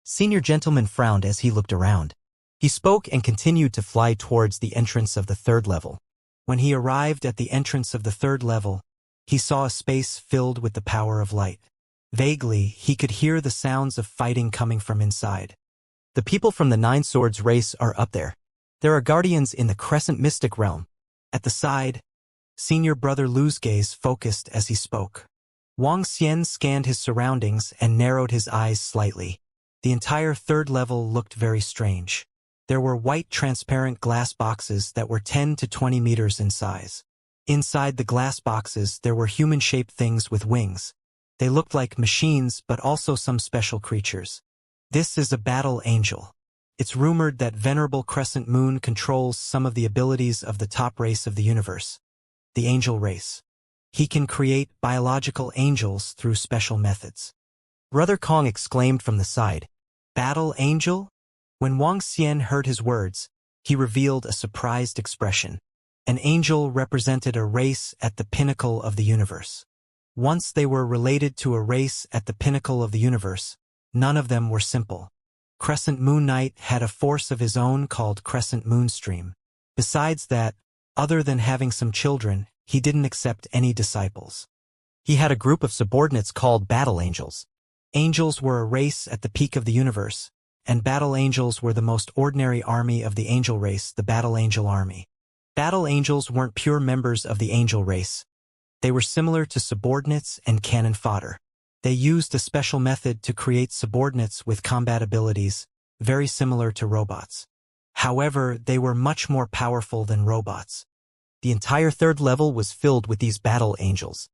Senior gentleman frowned as he looked around. He spoke and continued to fly towards the entrance of the third level. When he arrived at the entrance of the third level, he saw a space filled with the power of light. Vaguely, he could hear the sounds of fighting coming from inside. The people from the Nine Swords race are up there. There are guardians in the Crescent Mystic realm. At the side, Senior Brother Lu's gaze focused as he spoke. Wang Xian scanned his surroundings and narrowed his eyes slightly. The entire third level looked very strange. There were white transparent glass boxes that were 10 to 20 meters in size. Inside the glass boxes there were human-shaped things with wings. They looked like machines but also some special creatures. This is a battle angel. It's rumored that Venerable Crescent Moon controls some of the abilities of the top race of the universe, the angel race. He can create biological angels through special methods. Brother Kong exclaimed from the side. Battle angel? When Wang Xian heard his words, he revealed a surprised expression. An angel represented a race at the pinnacle of the universe. Once they were related to a race at the pinnacle of the universe, none of them were simple. Crescent Moon Knight had a force of his own called Crescent Moonstream. Besides that, other than having some children, he didn't accept any disciples. He had a group of subordinates called Battle Angels. Angels were a race at the peak of the universe, and Battle Angels were the most ordinary army of the angel race, the Battle Angel Army. Battle Angels weren't pure members of the angel race. They were similar to subordinates and cannon fodder. They used a special method to create subordinates with combat abilities, very similar to robots. However, they were much more powerful than robots. The entire third level was filled with these Battle Angels.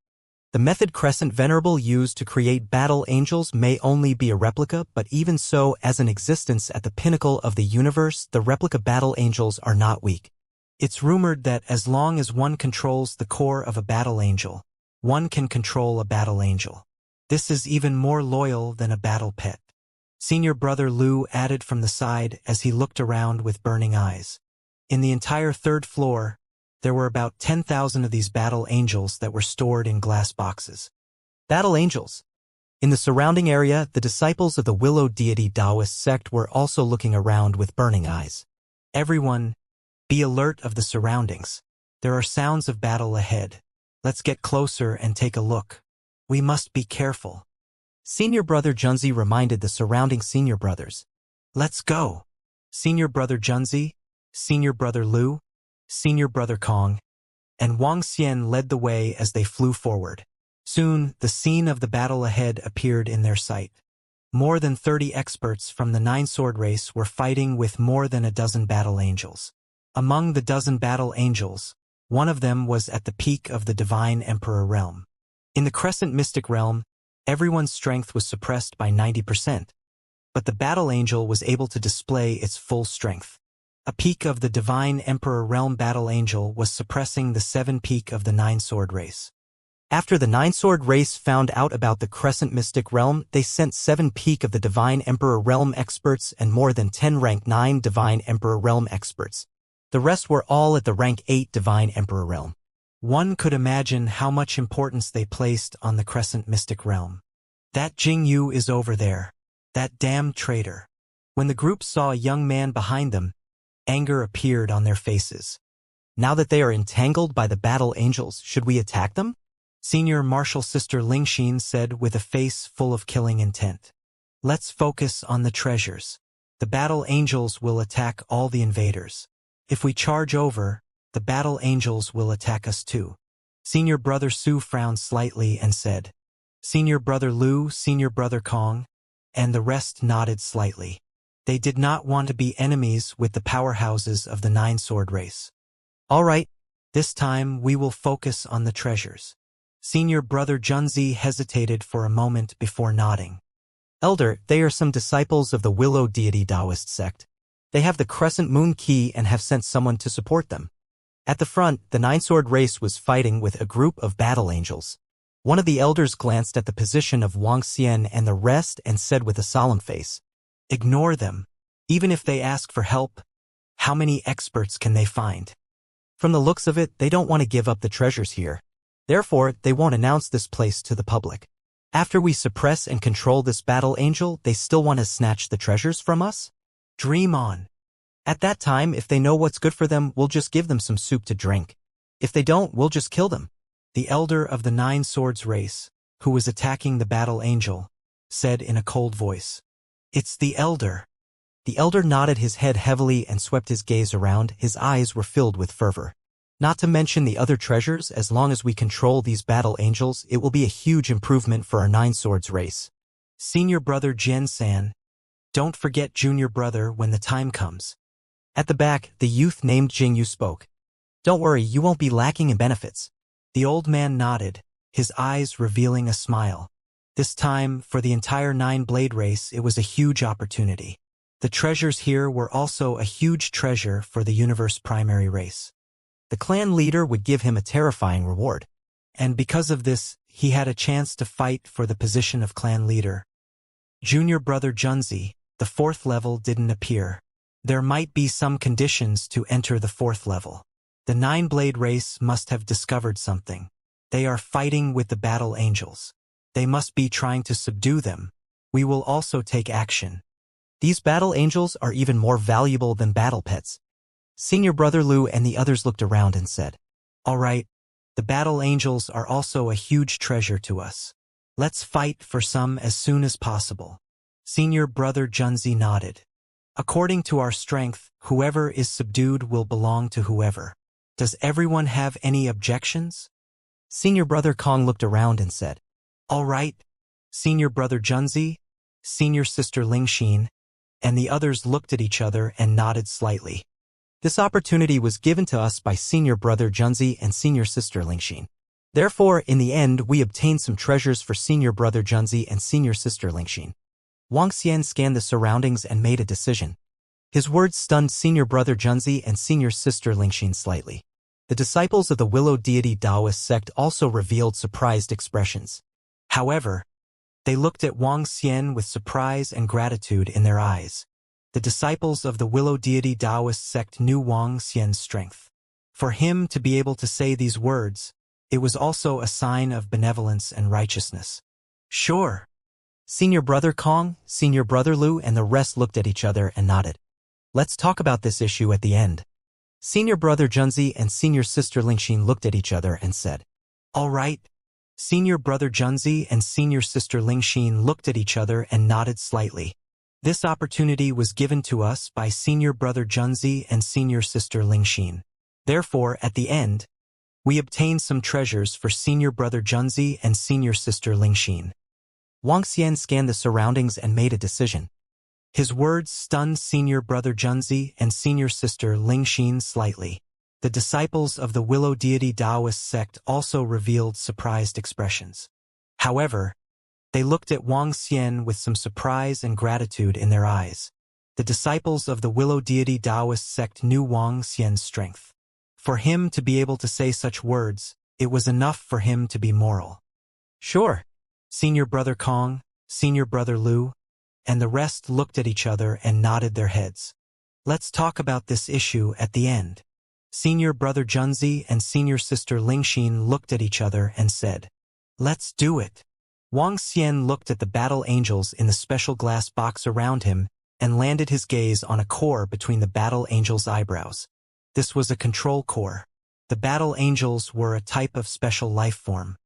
The method Crescent Venerable used to create Battle Angels may only be a replica, but even so, as an existence at the pinnacle of the universe, the replica Battle Angels are not weak. It's rumored that as long as one controls the core of a Battle Angel, one can control a Battle Angel. This is even more loyal than a battle pet. Senior Brother Lu added from the side as he looked around with burning eyes. In the entire third floor, there were about 10,000 of these Battle Angels that were stored in glass boxes. Battle Angels. In the surrounding area, the disciples of the Willow Deity Taoist sect were also looking around with burning eyes. Everyone, be alert of the surroundings. There are sounds of battle ahead. Let's get closer and take a look. We must be careful. Senior Brother Junzi reminded the surrounding senior brothers. Let's go. Senior Brother Junzi, Senior Brother Lu, Senior Brother Kong, and Wang Xian led the way as they flew forward. Soon, the scene of the battle ahead appeared in their sight. More than 30 experts from the Nine Sword race were fighting with more than a dozen Battle Angels. Among the dozen Battle Angels, one of them was at the peak of the Divine Emperor realm. In the Crescent Mystic realm, everyone's strength was suppressed by 90%, but the Battle Angel was able to display its full strength. A peak of the Divine Emperor realm Battle Angel was suppressing the 7 peak of the Nine Sword race. After the Nine Sword race found out about the Crescent Mystic realm, they sent 7 peak of the Divine Emperor realm experts and more than 10 rank 9 Divine Emperor realm experts. The rest were all at the rank 8 Divine Emperor realm. One could imagine how much importance they placed on the Crescent Mystic realm. That Jing Yu is over there. That damned traitor. When the group saw a young man behind them, anger appeared on their faces. Now that they are entangled by the Battle Angels, should we attack them? Senior Martial Sister Lingxin said with a face full of killing intent. Let's focus on the treasures. The battle angels will attack all the invaders. If we charge over, the battle angels will attack us too. Senior Brother Su frowned slightly and said, Senior Brother Lu, Senior Brother Kong, and the rest nodded slightly. They did not want to be enemies with the powerhouses of the Nine-Sword race. All right, this time we will focus on the treasures. Senior Brother Junzi hesitated for a moment before nodding. Elder, they are some disciples of the Willow Deity Taoist sect. They have the Crescent Moon Key and have sent someone to support them. At the front, the Nine-Sword race was fighting with a group of battle angels. One of the elders glanced at the position of Wang Xian and the rest and said with a solemn face, Ignore them. Even if they ask for help, how many experts can they find? From the looks of it, they don't want to give up the treasures here. Therefore, they won't announce this place to the public. After we suppress and control this battle angel, they still want to snatch the treasures from us? Dream on. At that time, if they know what's good for them, we'll just give them some soup to drink. If they don't, we'll just kill them. The elder of the Nine Swords race, who was attacking the battle angel, said in a cold voice. It's the elder. The elder nodded his head heavily and swept his gaze around. His eyes were filled with fervor. Not to mention the other treasures, as long as we control these battle angels, it will be a huge improvement for our Nine Swords race. Senior Brother Jian-san, don't forget Junior Brother when the time comes. At the back, the youth named Jingyu spoke. Don't worry, you won't be lacking in benefits. The old man nodded, his eyes revealing a smile. This time, for the entire Nine-Blade race, it was a huge opportunity. The treasures here were also a huge treasure for the universe primary race. The clan leader would give him a terrifying reward. And because of this, he had a chance to fight for the position of clan leader. Junior Brother Junzi, the 4th level, didn't appear. There might be some conditions to enter the 4th level. The Nine-Blade race must have discovered something. They are fighting with the battle angels. They must be trying to subdue them. We will also take action. These battle angels are even more valuable than battle pets. Senior Brother Lu and the others looked around and said, All right, the battle angels are also a huge treasure to us. Let's fight for some as soon as possible. Senior Brother Junzi nodded. According to our strength, whoever is subdued will belong to whoever. Does everyone have any objections? Senior Brother Kong looked around and said, All right. Senior Brother Junzi, Senior Sister Lingxin, and the others looked at each other and nodded slightly. This opportunity was given to us by Senior Brother Junzi and Senior Sister Lingxin. Therefore, in the end, we obtained some treasures for Senior Brother Junzi and Senior Sister Lingxin. Wang Xian scanned the surroundings and made a decision. His words stunned Senior Brother Junzi and Senior Sister Lingxin slightly. The disciples of the Willow Deity Taoist sect also revealed surprised expressions. However, they looked at Wang Xian with surprise and gratitude in their eyes. The disciples of the Willow Deity Taoist sect knew Wang Xian's strength. For him to be able to say these words, it was also a sign of benevolence and righteousness. Sure. Senior Brother Kong, Senior Brother Lu, and the rest looked at each other and nodded. Let's talk about this issue at the end. Senior Brother Junzi and Senior Sister Lingxin looked at each other and said, All right. Senior Brother Junzi and Senior Sister Lingxin looked at each other and nodded slightly. This opportunity was given to us by Senior Brother Junzi and Senior Sister Lingxin. Therefore, at the end, we obtained some treasures for Senior Brother Junzi and Senior Sister Lingxin. Wang Xian scanned the surroundings and made a decision. His words stunned Senior Brother Junzi and Senior Sister Lingxin slightly. The disciples of the Willow Deity Taoist sect also revealed surprised expressions. However, they looked at Wang Xian with some surprise and gratitude in their eyes. The disciples of the Willow Deity Taoist sect knew Wang Xian's strength. For him to be able to say such words, it was enough for him to be moral. Sure. Senior Brother Kong, Senior Brother Lu, and the rest looked at each other and nodded their heads. Let's talk about this issue at the end. Senior Brother Junzi and Senior Sister Lingxin looked at each other and said, Let's do it. Wang Xian looked at the battle angels in the special glass box around him and landed his gaze on a core between the battle angels' eyebrows. This was a control core. The battle angels were a type of special life form.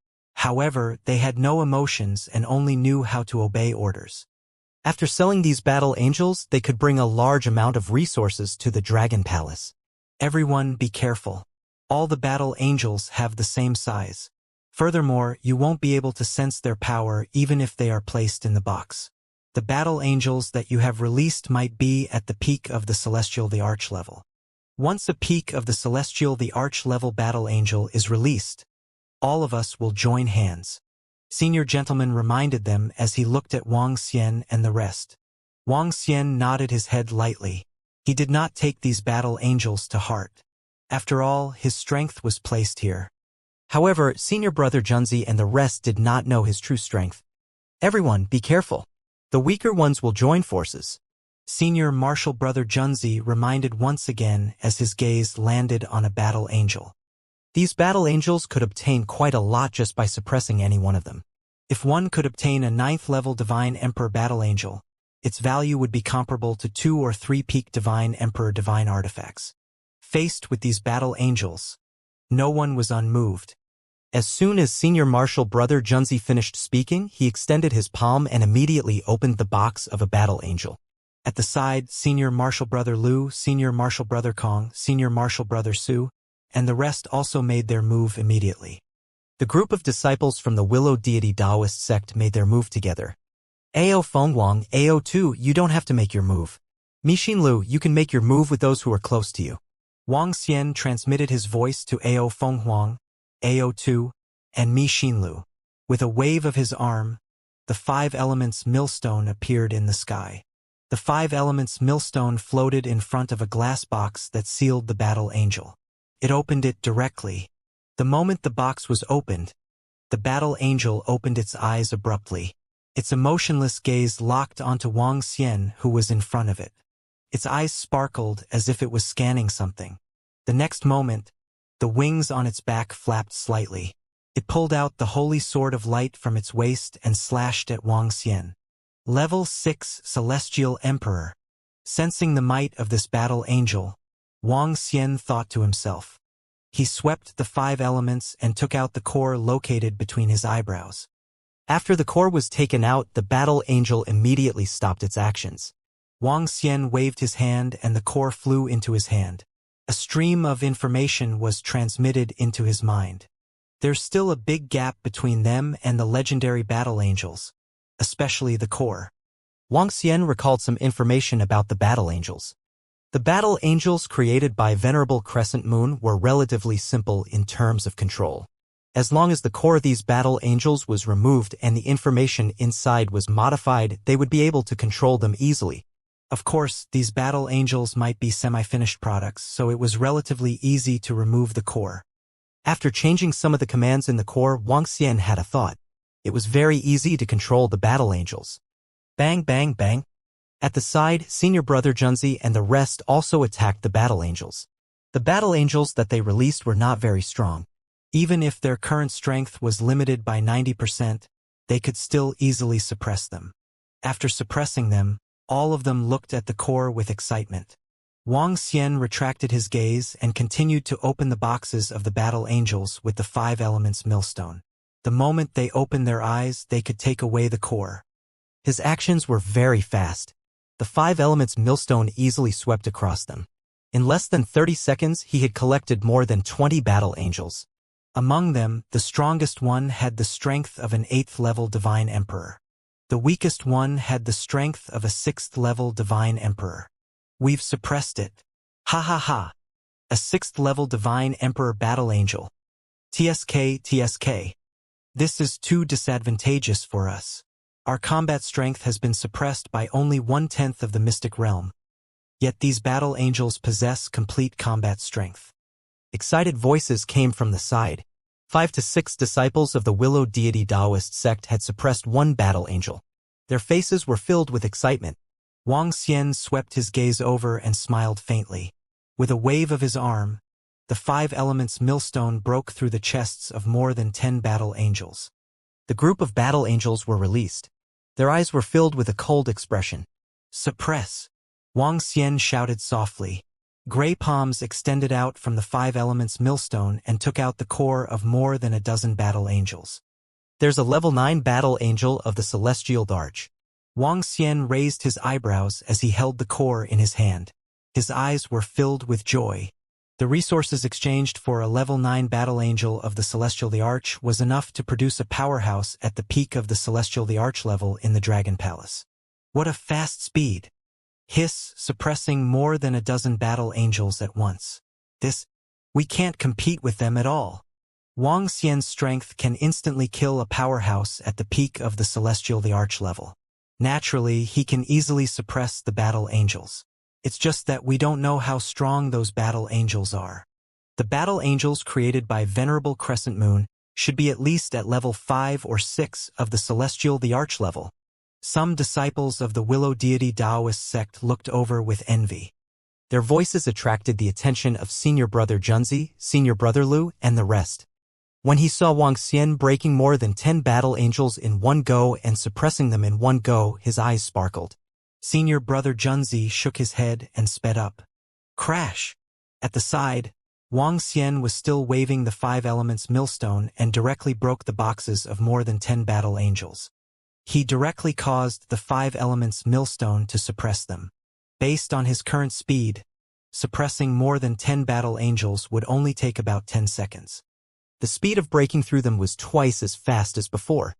However, they had no emotions and only knew how to obey orders. After selling these battle angels, they could bring a large amount of resources to the Dragon Palace. Everyone be careful. All the battle angels have the same size. Furthermore, you won't be able to sense their power even if they are placed in the box. The battle angels that you have released might be at the peak of the Celestial the Arch level. Once a peak of the Celestial the Arch level battle angel is released, all of us will join hands. Senior Gentleman reminded them as he looked at Wang Xian and the rest. Wang Xian nodded his head lightly. He did not take these battle angels to heart. After all, his strength was placed here. However, Senior Brother Junzi and the rest did not know his true strength. Everyone, be careful. The weaker ones will join forces. Senior Martial Brother Junzi reminded once again as his gaze landed on a battle angel. These battle angels could obtain quite a lot just by suppressing any one of them. If one could obtain a 9th level Divine Emperor battle angel, its value would be comparable to 2 or 3 peak Divine Emperor divine artifacts. Faced with these battle angels, no one was unmoved. As soon as Senior Martial Brother Junzi finished speaking, he extended his palm and immediately opened the box of a battle angel. At the side, Senior Martial Brother Lu, Senior Martial Brother Kong, Senior Martial Brother Su, and the rest also made their move immediately. The group of disciples from the Willow Deity Taoist sect made their move together. Ao Fengwang, Ao2, you don't have to make your move. Mixin Lu, you can make your move with those who are close to you. Wang Xian transmitted his voice to Ao Fenghuang, Ao2, and Mixin Lu. With a wave of his arm, the 5 elements millstone appeared in the sky. The 5 elements millstone floated in front of a glass box that sealed the battle angel. It opened it directly. The moment the box was opened, the battle angel opened its eyes abruptly. Its emotionless gaze locked onto Wang Xian, who was in front of it. Its eyes sparkled as if it was scanning something. The next moment, the wings on its back flapped slightly. It pulled out the holy sword of light from its waist and slashed at Wang Xian. Level 6 Celestial Emperor. Sensing the might of this battle angel, Wang Xian thought to himself. He swept the 5 elements and took out the core located between his eyebrows. After the core was taken out, the battle angel immediately stopped its actions. Wang Xian waved his hand and the core flew into his hand. A stream of information was transmitted into his mind. There's still a big gap between them and the legendary battle angels, especially the core. Wang Xian recalled some information about the battle angels. The battle angels created by Venerable Crescent Moon were relatively simple in terms of control. As long as the core of these battle angels was removed and the information inside was modified, they would be able to control them easily. Of course, these battle angels might be semi-finished products, so it was relatively easy to remove the core. After changing some of the commands in the core, Wang Xian had a thought. It was very easy to control the battle angels. Bang, bang, bang. At the side, Senior Brother Junzi and the rest also attacked the battle angels. The battle angels that they released were not very strong. Even if their current strength was limited by 90%, they could still easily suppress them. After suppressing them, all of them looked at the core with excitement. Wang Xian retracted his gaze and continued to open the boxes of the battle angels with the 5 elements millstone. The moment they opened their eyes, they could take away the core. His actions were very fast. The 5 elements millstone easily swept across them. In less than 30 seconds, he had collected more than 20 battle angels. Among them, the strongest one had the strength of an 8th level Divine Emperor. The weakest one had the strength of a 6th level Divine Emperor. We've suppressed it. Ha ha ha. A 6th level Divine Emperor battle angel. TSK, TSK. This is too disadvantageous for us. Our combat strength has been suppressed by only 1/10 of the mystic realm. Yet these battle angels possess complete combat strength. Excited voices came from the side. 5 to 6 disciples of the Willow Deity Taoist sect had suppressed 1 battle angel. Their faces were filled with excitement. Wang Xian swept his gaze over and smiled faintly. With a wave of his arm, the 5 elements millstone broke through the chests of more than 10 battle angels. The group of battle angels were released. Their eyes were filled with a cold expression. Suppress! Wang Xian shouted softly. Gray palms extended out from the 5 elements millstone and took out the core of more than a dozen battle angels. There's a level 9 battle angel of the celestial arch. Wang Xian raised his eyebrows as he held the core in his hand. His eyes were filled with joy. The resources exchanged for a level 9 battle angel of the celestial arch was enough to produce a powerhouse at the peak of the celestial arch level in the Dragon Palace. What a fast speed! Hiss, suppressing more than a dozen battle angels at once. We can't compete with them at all. Wang Xian's strength can instantly kill a powerhouse at the peak of the celestial arch level. Naturally, he can easily suppress the battle angels. It's just that we don't know how strong those battle angels are. The battle angels created by Venerable Crescent Moon should be at least at level 5 or 6 of the celestial arch level. Some disciples of the Willow Deity Taoist sect looked over with envy. Their voices attracted the attention of Senior Brother Junzi, Senior Brother Lu, and the rest. When he saw Wang Xian breaking more than 10 battle angels in one go and suppressing them in one go, his eyes sparkled. Senior Brother Junzi shook his head and sped up. Crash! At the side, Wang Xian was still waving the 5 elements millstone and directly broke the boxes of more than 10 battle angels. He directly caused the 5 elements millstone to suppress them. Based on his current speed, suppressing more than 10 battle angels would only take about 10 seconds. The speed of breaking through them was twice as fast as before.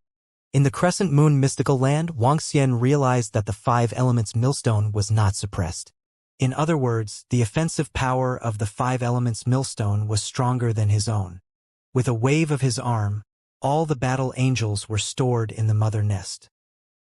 In the Crescent Moon mystical land, Wang Xian realized that the 5 elements millstone was not suppressed. In other words, the offensive power of the 5 elements millstone was stronger than his own. With a wave of his arm, all the battle angels were stored in the mother nest.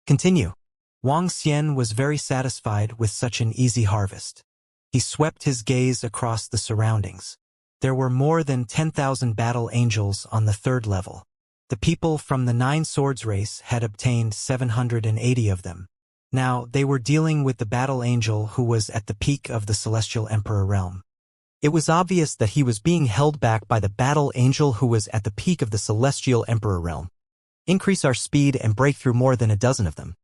Continue. Wang Xian was very satisfied with such an easy harvest. He swept his gaze across the surroundings. There were more than 10,000 battle angels on the 3rd level. The people from the 9 Swords race had obtained 780 of them. Now, they were dealing with the battle angel who was at the peak of the Celestial Emperor realm. It was obvious that he was being held back by the battle angel who was at the peak of the Celestial Emperor realm. Increase our speed and break through more than a dozen of them.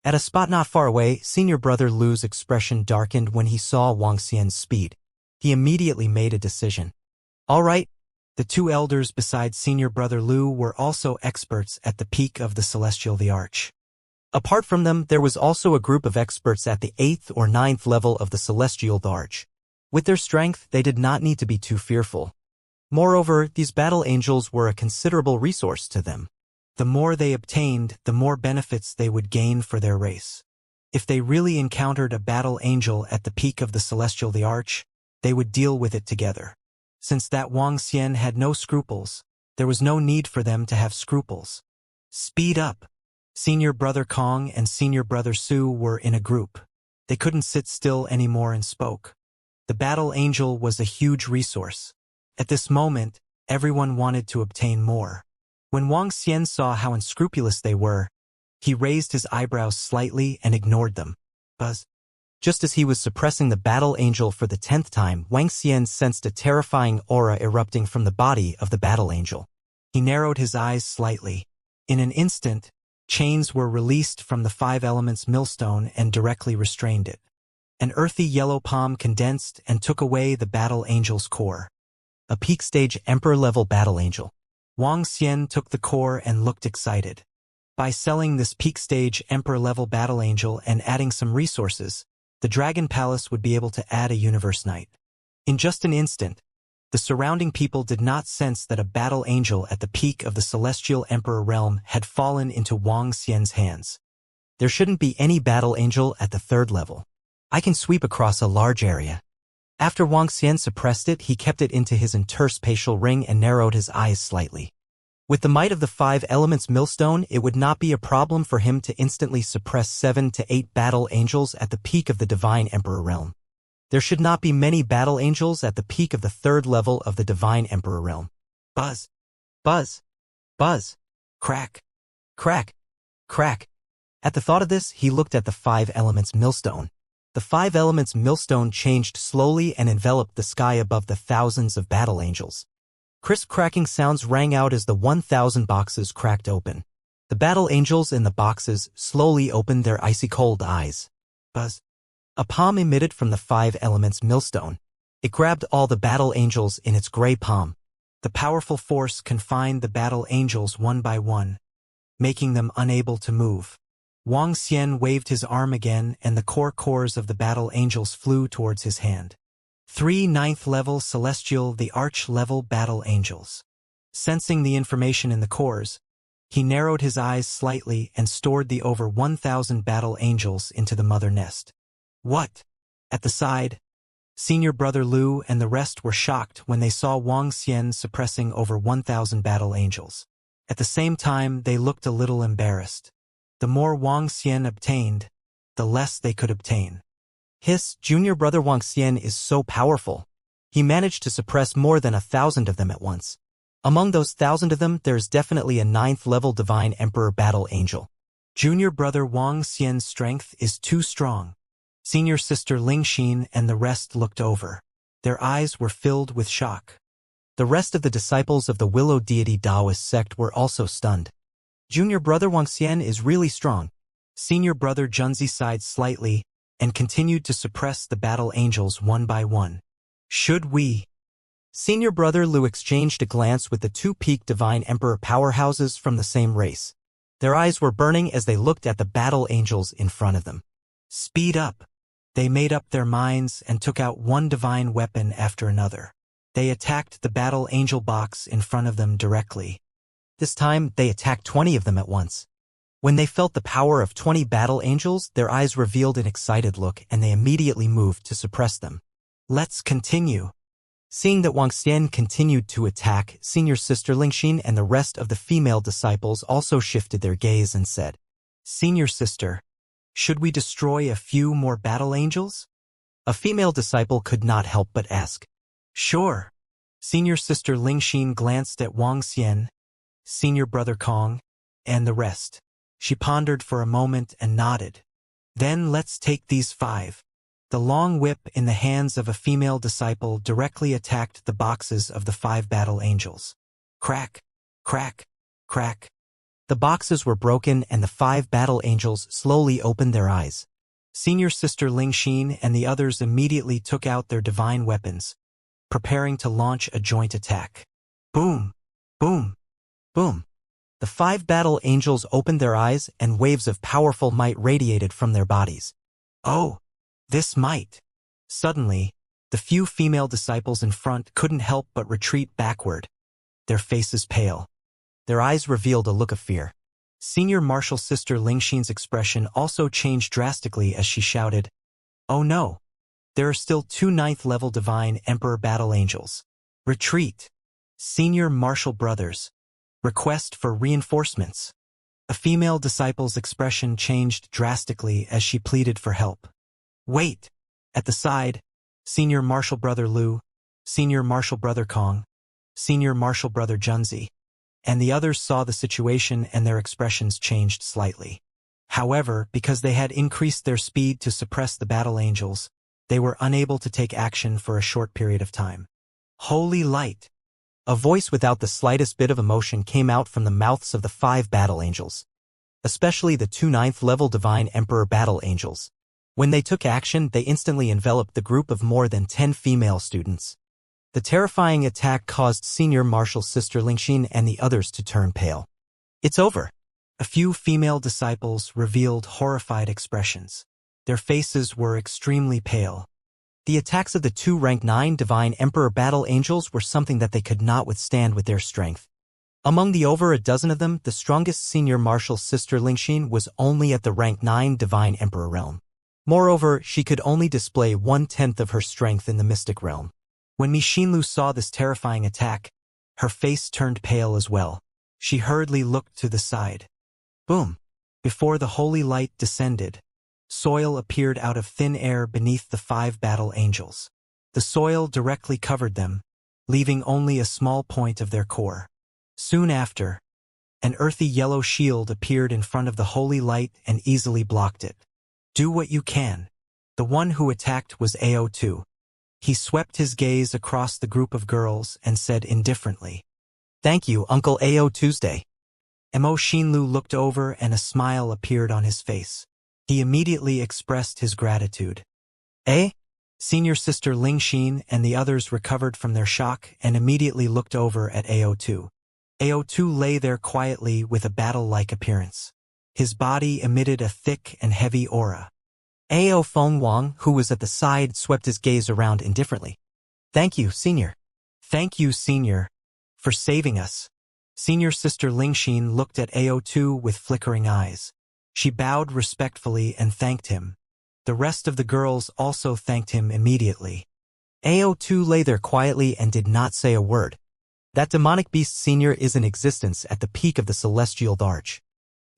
At a spot not far away, Senior Brother Lu's expression darkened when he saw Wang Xian's speed. He immediately made a decision. All right. The 2 elders besides Senior Brother Lu were also experts at the peak of the celestial arch. Apart from them, there was also a group of experts at the 8th or 9th level of the celestial arch. With their strength, they did not need to be too fearful. Moreover, these battle angels were a considerable resource to them. The more they obtained, the more benefits they would gain for their race. If they really encountered a battle angel at the peak of the celestial arch, they would deal with it together. Since that Wang Xian had no scruples, there was no need for them to have scruples. Speed up! Senior Brother Kong and Senior Brother Su were in a group. They couldn't sit still anymore and spoke. The battle angel was a huge resource. At this moment, everyone wanted to obtain more. When Wang Xian saw how unscrupulous they were, he raised his eyebrows slightly and ignored them. Buzz. Just as he was suppressing the battle angel for the 10th time, Wang Xian sensed a terrifying aura erupting from the body of the battle angel. He narrowed his eyes slightly. In an instant, chains were released from the 5 elements millstone and directly restrained it. An earthy yellow palm condensed and took away the battle angel's core. A peak stage emperor-level battle angel. Wang Xian took the core and looked excited. By selling this peak stage emperor-level battle angel and adding some resources, the Dragon Palace would be able to add a universe knight. In just an instant, the surrounding people did not sense that a battle angel at the peak of the Celestial Emperor realm had fallen into Wang Xian's hands. There shouldn't be any battle angel at the 3rd level. I can sweep across a large area. After Wang Xian suppressed it, he kept it into his interspatial ring and narrowed his eyes slightly. With the might of the 5 elements millstone, it would not be a problem for him to instantly suppress 7 to 8 battle angels at the peak of the Divine Emperor realm. There should not be many battle angels at the peak of the 3rd level of the Divine Emperor realm. Buzz. Buzz. Buzz. Crack. Crack. Crack. At the thought of this, he looked at the 5 elements millstone. The 5 elements millstone changed slowly and enveloped the sky above the thousands of battle angels. Crisp cracking sounds rang out as the 1,000 boxes cracked open. The battle angels in the boxes slowly opened their icy-cold eyes. Buzz. A palm emitted from the 5 elements millstone. It grabbed all the battle angels in its gray palm. The powerful force confined the battle angels one by one, making them unable to move. Wang Xian waved his arm again and the cores of the battle angels flew towards his hand. 3 9th level celestial the arch-level battle angels. Sensing the information in the cores, he narrowed his eyes slightly and stored the over 1,000 battle angels into the mother nest. What? At the side, Senior Brother Lu and the rest were shocked when they saw Wang Xian suppressing over 1,000 battle angels. At the same time, they looked a little embarrassed. The more Wang Xian obtained, the less they could obtain. His junior brother Wang Xian is so powerful. He managed to suppress more than 1,000 of them at once. Among those 1,000 of them, there's definitely a 9th level Divine Emperor Battle Angel. Junior brother Wang Xian's strength is too strong. Senior sister Lingxin and the rest looked over. Their eyes were filled with shock. The rest of the disciples of the Willow Deity Taoist sect were also stunned. Junior brother Wang Xian is really strong. Senior brother Junzi sighed slightly and continued to suppress the battle angels one by one. Should we? Senior brother Lu exchanged a glance with the two-peak Divine Emperor powerhouses from the same race. Their eyes were burning as they looked at the battle angels in front of them. Speed up. They made up their minds and took out one divine weapon after another. They attacked the battle angel box in front of them directly. This time, they attacked 20 of them at once. When they felt the power of 20 battle angels, their eyes revealed an excited look and they immediately moved to suppress them. Let's continue. Seeing that Wang Xian continued to attack, senior sister Lingxin and the rest of the female disciples also shifted their gaze and said, Senior sister, should we destroy a few more battle angels? A female disciple could not help but ask. Sure. Senior sister Lingxin glanced at Wang Xian, senior brother Kong, and the rest. She pondered for a moment and nodded. Then let's take these 5. The long whip in the hands of a female disciple directly attacked the boxes of the 5 battle angels. Crack, crack, crack. The boxes were broken and the 5 battle angels slowly opened their eyes. Senior sister Lingxin and the others immediately took out their divine weapons, preparing to launch a joint attack. Boom, boom, boom. The 5 battle angels opened their eyes and waves of powerful might radiated from their bodies. Oh, this might. Suddenly, the few female disciples in front couldn't help but retreat backward, their faces pale. Their eyes revealed a look of fear. Senior martial sister Lingxin's expression also changed drastically as she shouted, Oh no! There are still 2 9th level Divine Emperor Battle Angels. Retreat! Senior martial brothers. Request for reinforcements. A female disciple's expression changed drastically as she pleaded for help. Wait! At the side, Senior martial brother Lu, Senior martial brother Kong, Senior martial brother Junzi, and the others saw the situation and their expressions changed slightly. However, because they had increased their speed to suppress the battle angels, they were unable to take action for a short period of time. Holy light! A voice without the slightest bit of emotion came out from the mouths of the 5 battle angels, especially the 2 9th level Divine Emperor Battle Angels. When they took action, they instantly enveloped the group of more than 10 female students. The terrifying attack caused Senior Martial Sister Lingxin and the others to turn pale. It's over. A few female disciples revealed horrified expressions. Their faces were extremely pale. The attacks of the 2 rank 9 Divine Emperor Battle Angels were something that they could not withstand with their strength. Among the over a dozen of them, the strongest Senior Martial Sister Lingxin was only at the rank 9 Divine Emperor realm. Moreover, she could only display 1/10 of her strength in the Mystic realm. When Mi Xinlu saw this terrifying attack, her face turned pale as well. She hurriedly looked to the side. Boom! Before the holy light descended, soil appeared out of thin air beneath the 5 battle angels. The soil directly covered them, leaving only a small point of their core. Soon after, an earthy yellow shield appeared in front of the holy light and easily blocked it. Do what you can. The one who attacked was AO2. He swept his gaze across the group of girls and said indifferently, Thank you, Uncle AO Tuesday. Mo Xinlu looked over and a smile appeared on his face. He immediately expressed his gratitude. Eh? Senior sister Lingxin and the others recovered from their shock and immediately looked over at AO2. AO2 lay there quietly with a battle-like appearance. His body emitted a thick and heavy aura. AO Feng Wang, who was at the side, swept his gaze around indifferently. Thank you, Senior. Thank you, Senior, for saving us. Senior Sister Lingxin looked at AO2 with flickering eyes. She bowed respectfully and thanked him. The rest of the girls also thanked him immediately. AO2 lay there quietly and did not say a word. That demonic beast Senior is in existence at the peak of the Celestial Arch.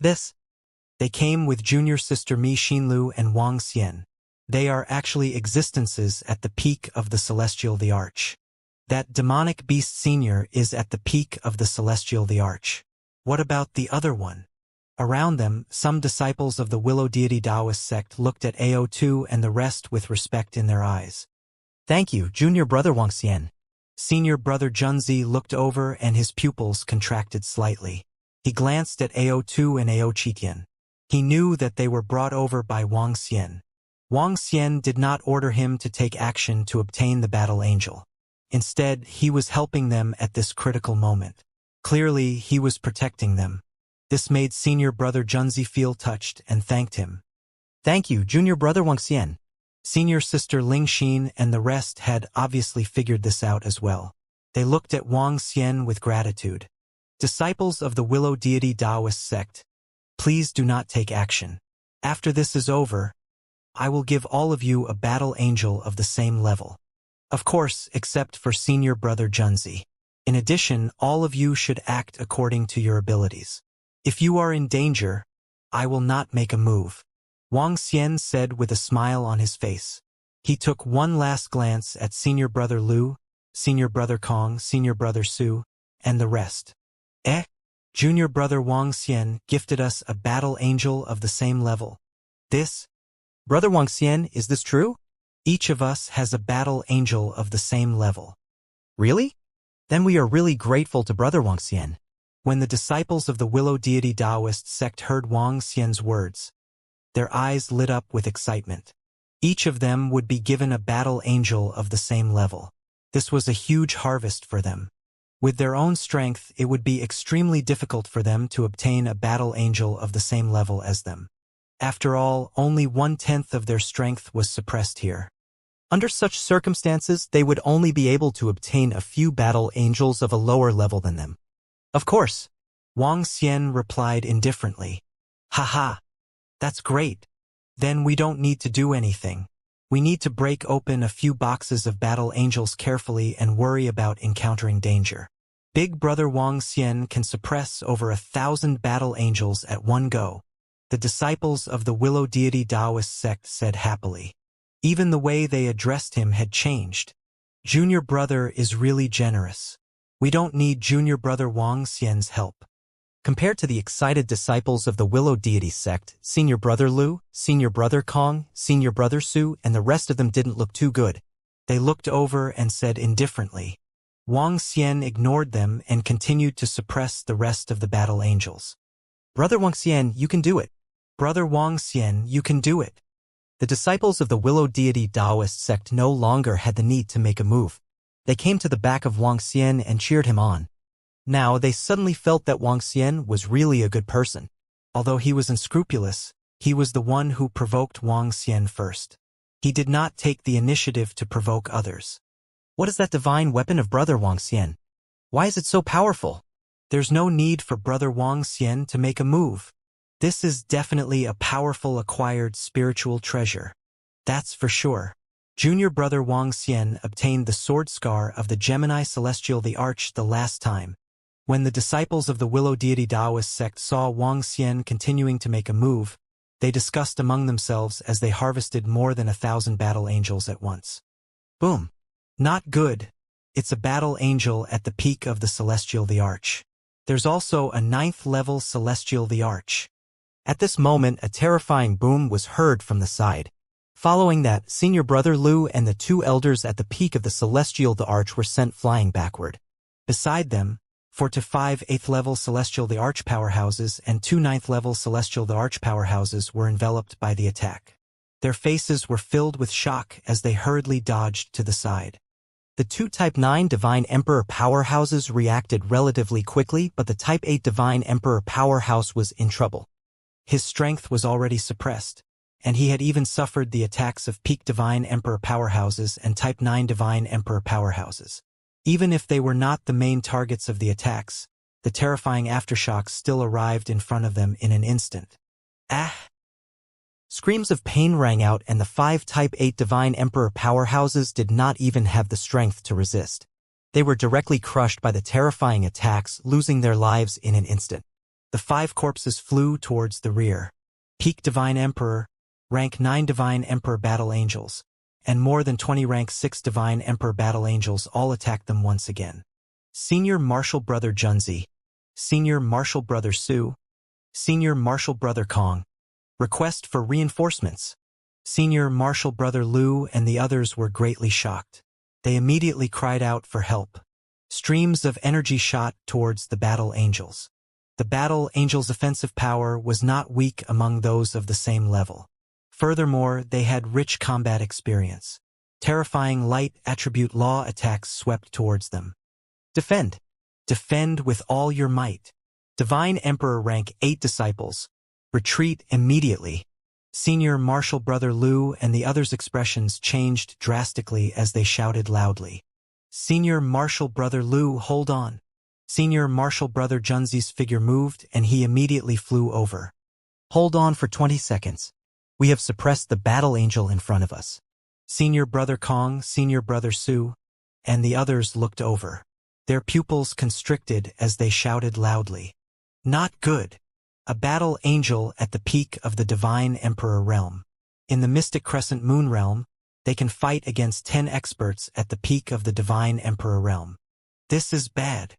They came with Junior Sister Mi Xinlu and Wang Xian. They are actually existences at the peak of the Celestial Arch. That demonic beast Senior is at the peak of the Celestial Arch. What about the other one? Around them, some disciples of the Willow Deity Taoist sect looked at AO2 and the rest with respect in their eyes. Thank you, Junior Brother Wang Xian. Senior Brother Junzi looked over and his pupils contracted slightly. He glanced at AO2 and AO Qitian. He knew that they were brought over by Wang Xian. Wang Xian did not order him to take action to obtain the Battle Angel. Instead, he was helping them at this critical moment. Clearly, he was protecting them. This made Senior Brother Junzi feel touched and thanked him. Thank you, Junior Brother Wang Xian. Senior Sister Lingxin and the rest had obviously figured this out as well. They looked at Wang Xian with gratitude. Disciples of the Willow Deity Taoist sect, please do not take action. After this is over, I will give all of you a battle angel of the same level. Of course, except for Senior Brother Junzi. In addition, all of you should act according to your abilities. If you are in danger, I will not make a move. Wang Xian said with a smile on his face. He took one last glance at Senior Brother Lu, Senior Brother Kong, Senior Brother Su, and the rest. Junior Brother Wang Xian gifted us a battle angel of the same level. Brother Wang Xian, is this true? Each of us has a battle angel of the same level. Really? Then we are really grateful to Brother Wang Xian. When the disciples of the Willow Deity Taoist sect heard Wang Xian's words, their eyes lit up with excitement. Each of them would be given a battle angel of the same level. This was a huge harvest for them. With their own strength, it would be extremely difficult for them to obtain a battle angel of the same level as them. After all, only 1/10 of their strength was suppressed here. Under such circumstances, they would only be able to obtain a few battle angels of a lower level than them. Of course, Wang Xian replied indifferently. Haha, that's great. Then we don't need to do anything. We need to break open a few boxes of battle angels carefully and worry about encountering danger. Big Brother Wang Xian can suppress over 1,000 battle angels at one go. The disciples of the Willow Deity Taoist sect said happily. Even the way they addressed him had changed. Junior Brother is really generous. We don't need Junior Brother Wang Xian's help. Compared to the excited disciples of the Willow Deity sect, Senior Brother Lu, Senior Brother Kong, Senior Brother Su, and the rest of them didn't look too good. They looked over and said indifferently. Wang Xian ignored them and continued to suppress the rest of the battle angels. Brother Wang Xian, you can do it. Brother Wang Xian, you can do it. The disciples of the Willow Deity Taoist sect no longer had the need to make a move. They came to the back of Wang Xian and cheered him on. Now they suddenly felt that Wang Xian was really a good person. Although he was unscrupulous, he was the one who provoked Wang Xian first. He did not take the initiative to provoke others. What is that divine weapon of Brother Wang Xian? Why is it so powerful? There's no need for Brother Wang Xian to make a move. This is definitely a powerful acquired spiritual treasure. That's for sure. Junior Brother Wang Xian obtained the sword scar of the Gemini Celestial the Arch the last time. When the disciples of the Willow Deity Taoist sect saw Wang Xian continuing to make a move, they discussed among themselves as they harvested more than 1,000 battle angels at once. Boom. Not good. It's a battle angel at the peak of the Celestial the Arch. There's also a 9th level Celestial the Arch. At this moment, a terrifying boom was heard from the side. Following that, Senior Brother Lu and the 2 elders at the peak of the Celestial the Arch were sent flying backward. Beside them, 4 to 5 8th level Celestial the Arch powerhouses and 2 9th level Celestial the Arch powerhouses were enveloped by the attack. Their faces were filled with shock as they hurriedly dodged to the side. The two Type 9 Divine Emperor powerhouses reacted relatively quickly, but the Type 8 Divine Emperor powerhouse was in trouble. His strength was already suppressed, and he had even suffered the attacks of peak Divine Emperor powerhouses and Type 9 Divine Emperor powerhouses. Even if they were not the main targets of the attacks, the terrifying aftershocks still arrived in front of them in an instant. Ah! Screams of pain rang out, and the 5 Type 8 Divine Emperor powerhouses did not even have the strength to resist. They were directly crushed by the terrifying attacks, losing their lives in an instant. The 5 corpses flew towards the rear. Peak Divine Emperor, Rank 9 Divine Emperor Battle Angels, and more than 20 Rank 6 Divine Emperor Battle Angels all attacked them once again. Senior Martial Brother Junzi, Senior Martial Brother Su, Senior Martial Brother Kong. Request for reinforcements. Senior Martial Brother Liu and the others were greatly shocked. They immediately cried out for help. Streams of energy shot towards the Battle Angels. The Battle Angels' offensive power was not weak among those of the same level. Furthermore, they had rich combat experience. Terrifying light attribute law attacks swept towards them. Defend. Defend with all your might. Divine Emperor Rank 8 Disciples. Retreat immediately. Senior Martial Brother Liu and the others' expressions changed drastically as they shouted loudly. Senior Martial Brother Liu, hold on. Senior Martial Brother Junzi's figure moved and he immediately flew over. Hold on for 20 seconds. We have suppressed the Battle Angel in front of us. Senior Brother Kong, Senior Brother Su, and the others looked over. Their pupils constricted as they shouted loudly. Not good. A Battle Angel at the peak of the Divine Emperor realm. In the Mystic Crescent Moon realm, they can fight against 10 experts at the peak of the Divine Emperor realm. This is bad.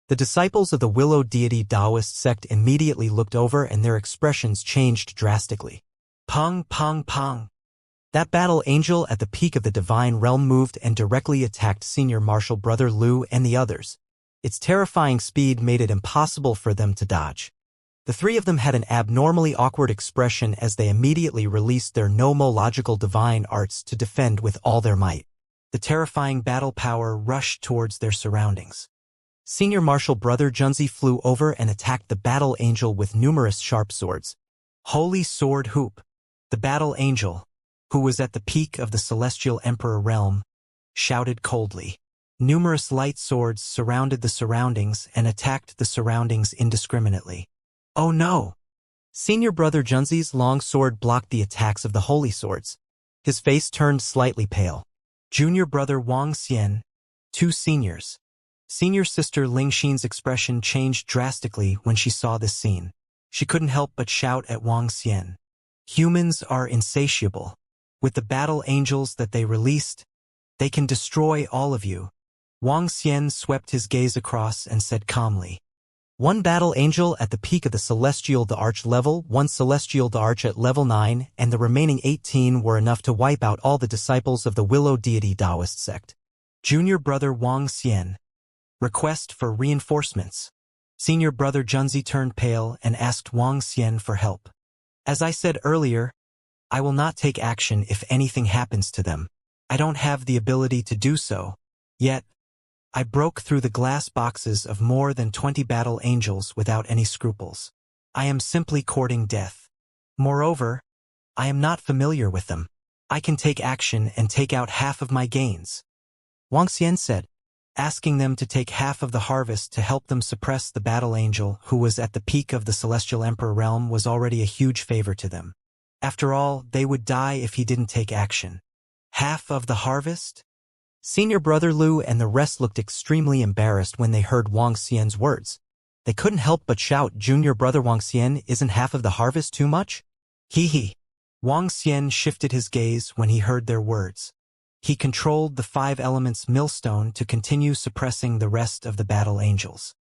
The disciples of the Willow Deity Taoist sect immediately looked over and their expressions changed drastically. Pong, pong, pong. That Battle Angel at the peak of the Divine realm moved and directly attacked Senior Martial Brother Liu and the others. Its terrifying speed made it impossible for them to dodge. The 3 of them had an abnormally awkward expression as they immediately released their nomological divine arts to defend with all their might. The terrifying battle power rushed towards their surroundings. Senior Martial Brother Junzi flew over and attacked the Battle Angel with numerous sharp swords. Holy Sword Hoop! The Battle Angel, who was at the peak of the Celestial Emperor realm, shouted coldly. Numerous light swords surrounded the surroundings and attacked the surroundings indiscriminately. Oh no! Senior Brother Junzi's long sword blocked the attacks of the holy swords. His face turned slightly pale. Junior Brother Wang Xian, 2 seniors. Senior Sister Ling Xin's expression changed drastically when she saw this scene. She couldn't help but shout at Wang Xian. Humans are insatiable. With the Battle Angels that they released, they can destroy all of you. Wang Xian swept his gaze across and said calmly. 1 Battle Angel at the peak of the Celestial Arch level, 1 Celestial Arch at level 9, and the remaining 18 were enough to wipe out all the disciples of the Willow Deity Taoist sect. Junior Brother Wang Xian. Request for reinforcements. Senior Brother Junzi turned pale and asked Wang Xian for help. As I said earlier, I will not take action if anything happens to them. I don't have the ability to do so. Yet, I broke through the glass boxes of more than 20 Battle Angels without any scruples. I am simply courting death. Moreover, I am not familiar with them. I can take action and take out half of my gains. Wang Xian said, asking them to take half of the harvest to help them suppress the Battle Angel who was at the peak of the Celestial Emperor realm was already a huge favor to them. After all, they would die if he didn't take action. Half of the harvest? Senior Brother Liu and the rest looked extremely embarrassed when they heard Wang Xian's words. They couldn't help but shout, Junior Brother Wang Xian, isn't half of the harvest too much? Hee hee. Wang Xian shifted his gaze when he heard their words. He controlled the 5 elements millstone to continue suppressing the rest of the Battle Angels.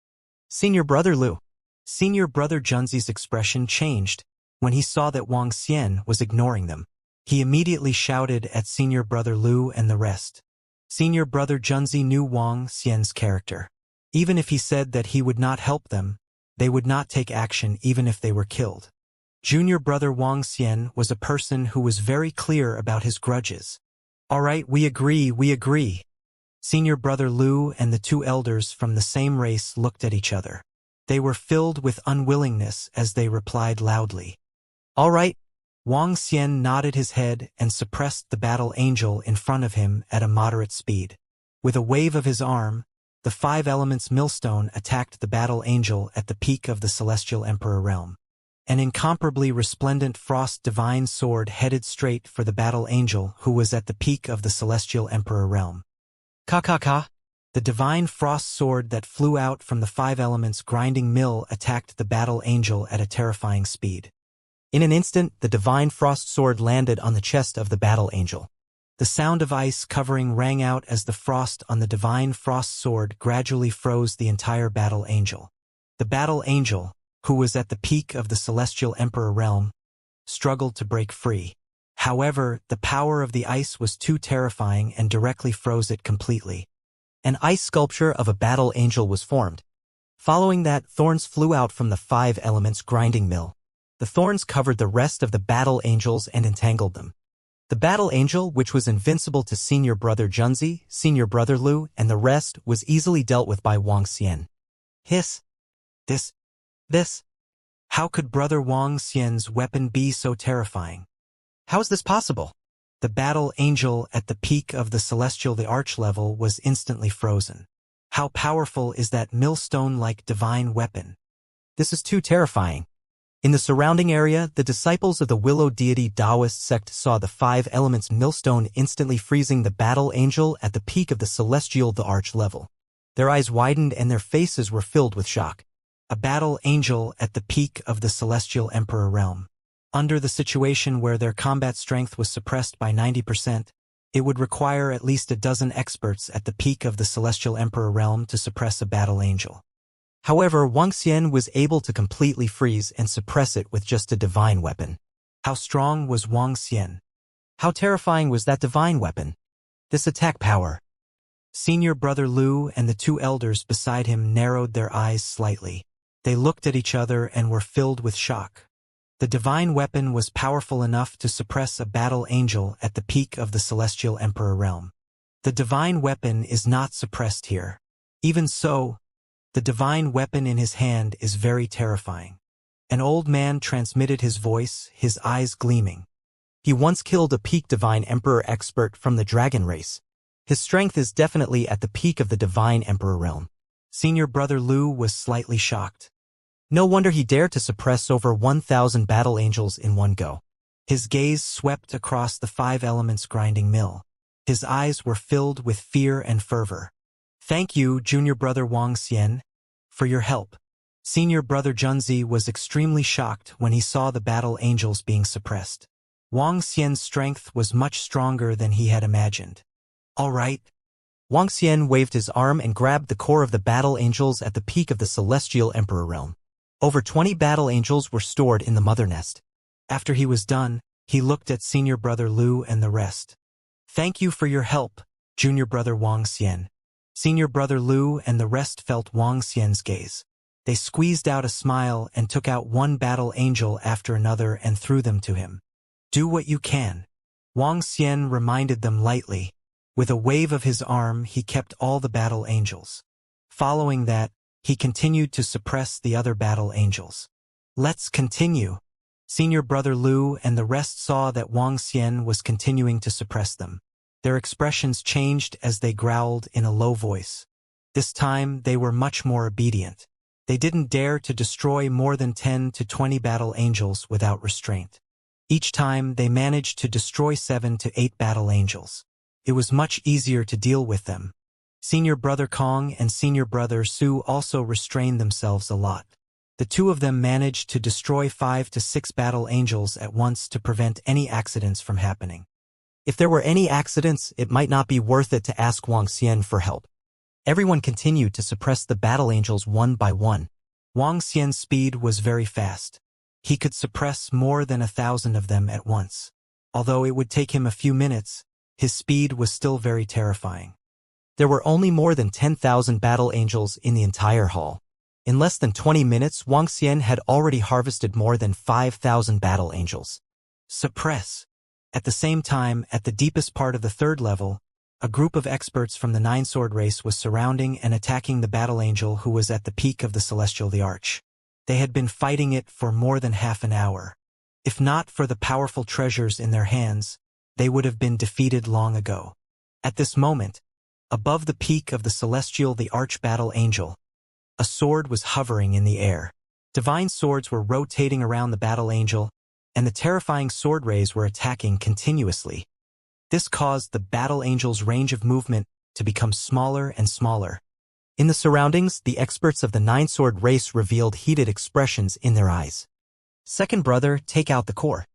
Senior Brother Liu. Senior Brother Junzi's expression changed when he saw that Wang Xian was ignoring them. He immediately shouted at Senior Brother Liu and the rest. Senior Brother Junzi knew Wang Xian's character. Even if he said that he would not help them, they would not take action even if they were killed. Junior Brother Wang Xian was a person who was very clear about his grudges. All right, we agree. Senior brother Lu and the two elders from the same race looked at each other. They were filled with unwillingness as they replied loudly. "All right." Wang Xian nodded his head and suppressed the battle angel in front of him at a moderate speed. With a wave of his arm, the five elements millstone attacked the battle angel at the peak of the Celestial Emperor realm. An incomparably resplendent frost divine sword headed straight for the battle angel who was at the peak of the Celestial Emperor realm. Ka. The divine frost sword that flew out from the five elements grinding mill attacked the battle angel at a terrifying speed. In an instant, the divine frost sword landed on the chest of the battle angel. The sound of ice covering rang out as the frost on the divine frost sword gradually froze the entire battle angel. The battle angel, who was at the peak of the Celestial Emperor realm, struggled to break free. However, the power of the ice was too terrifying and directly froze it completely. An ice sculpture of a battle angel was formed. Following that, thorns flew out from the five elements grinding mill. The thorns covered the rest of the battle angels and entangled them. The battle angel, which was invincible to senior brother Junzi, senior brother Lu, and the rest, was easily dealt with by Wang Xian. Hiss. This. How could brother Wang Xian's weapon be so terrifying? How is this possible? The battle angel at the peak of the celestial the arch level was instantly frozen. How powerful is that millstone-like divine weapon? This is too terrifying. In the surrounding area, the disciples of the Willow Deity Taoist sect saw the five elements millstone instantly freezing the battle angel at the peak of the celestial the arch level. Their eyes widened and their faces were filled with shock. A battle angel at the peak of the Celestial Emperor realm. Under the situation where their combat strength was suppressed by 90%, it would require at least a dozen experts at the peak of the Celestial Emperor realm to suppress a battle angel. However, Wang Xian was able to completely freeze and suppress it with just a divine weapon. How strong was Wang Xian? How terrifying was that divine weapon? This attack power. Senior brother Lu and the two elders beside him narrowed their eyes slightly. They looked at each other and were filled with shock. The divine weapon was powerful enough to suppress a battle angel at the peak of the Celestial Emperor realm. The divine weapon is not suppressed here. Even so, the divine weapon in his hand is very terrifying. An old man transmitted his voice, his eyes gleaming. He once killed a peak divine emperor expert from the dragon race. His strength is definitely at the peak of the divine emperor realm. Senior brother Lu was slightly shocked. No wonder he dared to suppress over 1,000 battle angels in one go. His gaze swept across the five elements grinding mill. His eyes were filled with fear and fervor. Thank you, junior brother Wang Xian, for your help. Senior brother Junzi was extremely shocked when he saw the battle angels being suppressed. Wang Xian's strength was much stronger than he had imagined. All right. Wang Xian waved his arm and grabbed the core of the battle angels at the peak of the Celestial Emperor realm. Over 20 battle angels were stored in the mother nest. After he was done, he looked at senior brother Lu and the rest. Thank you for your help, junior brother Wang Xian. Senior brother Lu and the rest felt Wang Xian's gaze. They squeezed out a smile and took out one battle angel after another and threw them to him. Do what you can. Wang Xian reminded them lightly. With a wave of his arm, he kept all the battle angels. Following that, he continued to suppress the other battle angels. Let's continue. Senior brother Lu and the rest saw that Wang Xian was continuing to suppress them. Their expressions changed as they growled in a low voice. This time, they were much more obedient. They didn't dare to destroy more than 10 to 20 battle angels without restraint. Each time, they managed to destroy 7 to 8 battle angels. It was much easier to deal with them. Senior brother Kong and senior brother Su also restrained themselves a lot. The two of them managed to destroy 5 to 6 battle angels at once to prevent any accidents from happening. If there were any accidents, it might not be worth it to ask Wang Xian for help. Everyone continued to suppress the battle angels one by one. Wang Xian's speed was very fast. He could suppress more than 1,000 of them at once. Although it would take him a few minutes, his speed was still very terrifying. There were only more than 10,000 battle angels in the entire hall. In less than 20 minutes, Wang Xian had already harvested more than 5,000 battle angels. Suppress. At the same time, at the deepest part of the third level, A group of experts from the Nine-Sword race was surrounding and attacking the battle angel who was at the peak of the celestial the arch. They had been fighting it for more than half an hour. If not for the powerful treasures in their hands, they would have been defeated long ago. At this moment, above the peak of the celestial the arch battle angel, a sword was hovering in the air. Divine swords were rotating around the battle angel, and the terrifying sword rays were attacking continuously. This caused the battle angel's range of movement to become smaller and smaller. In the surroundings, the experts of the Nine-Sword race revealed heated expressions in their eyes. Second brother, take out the core.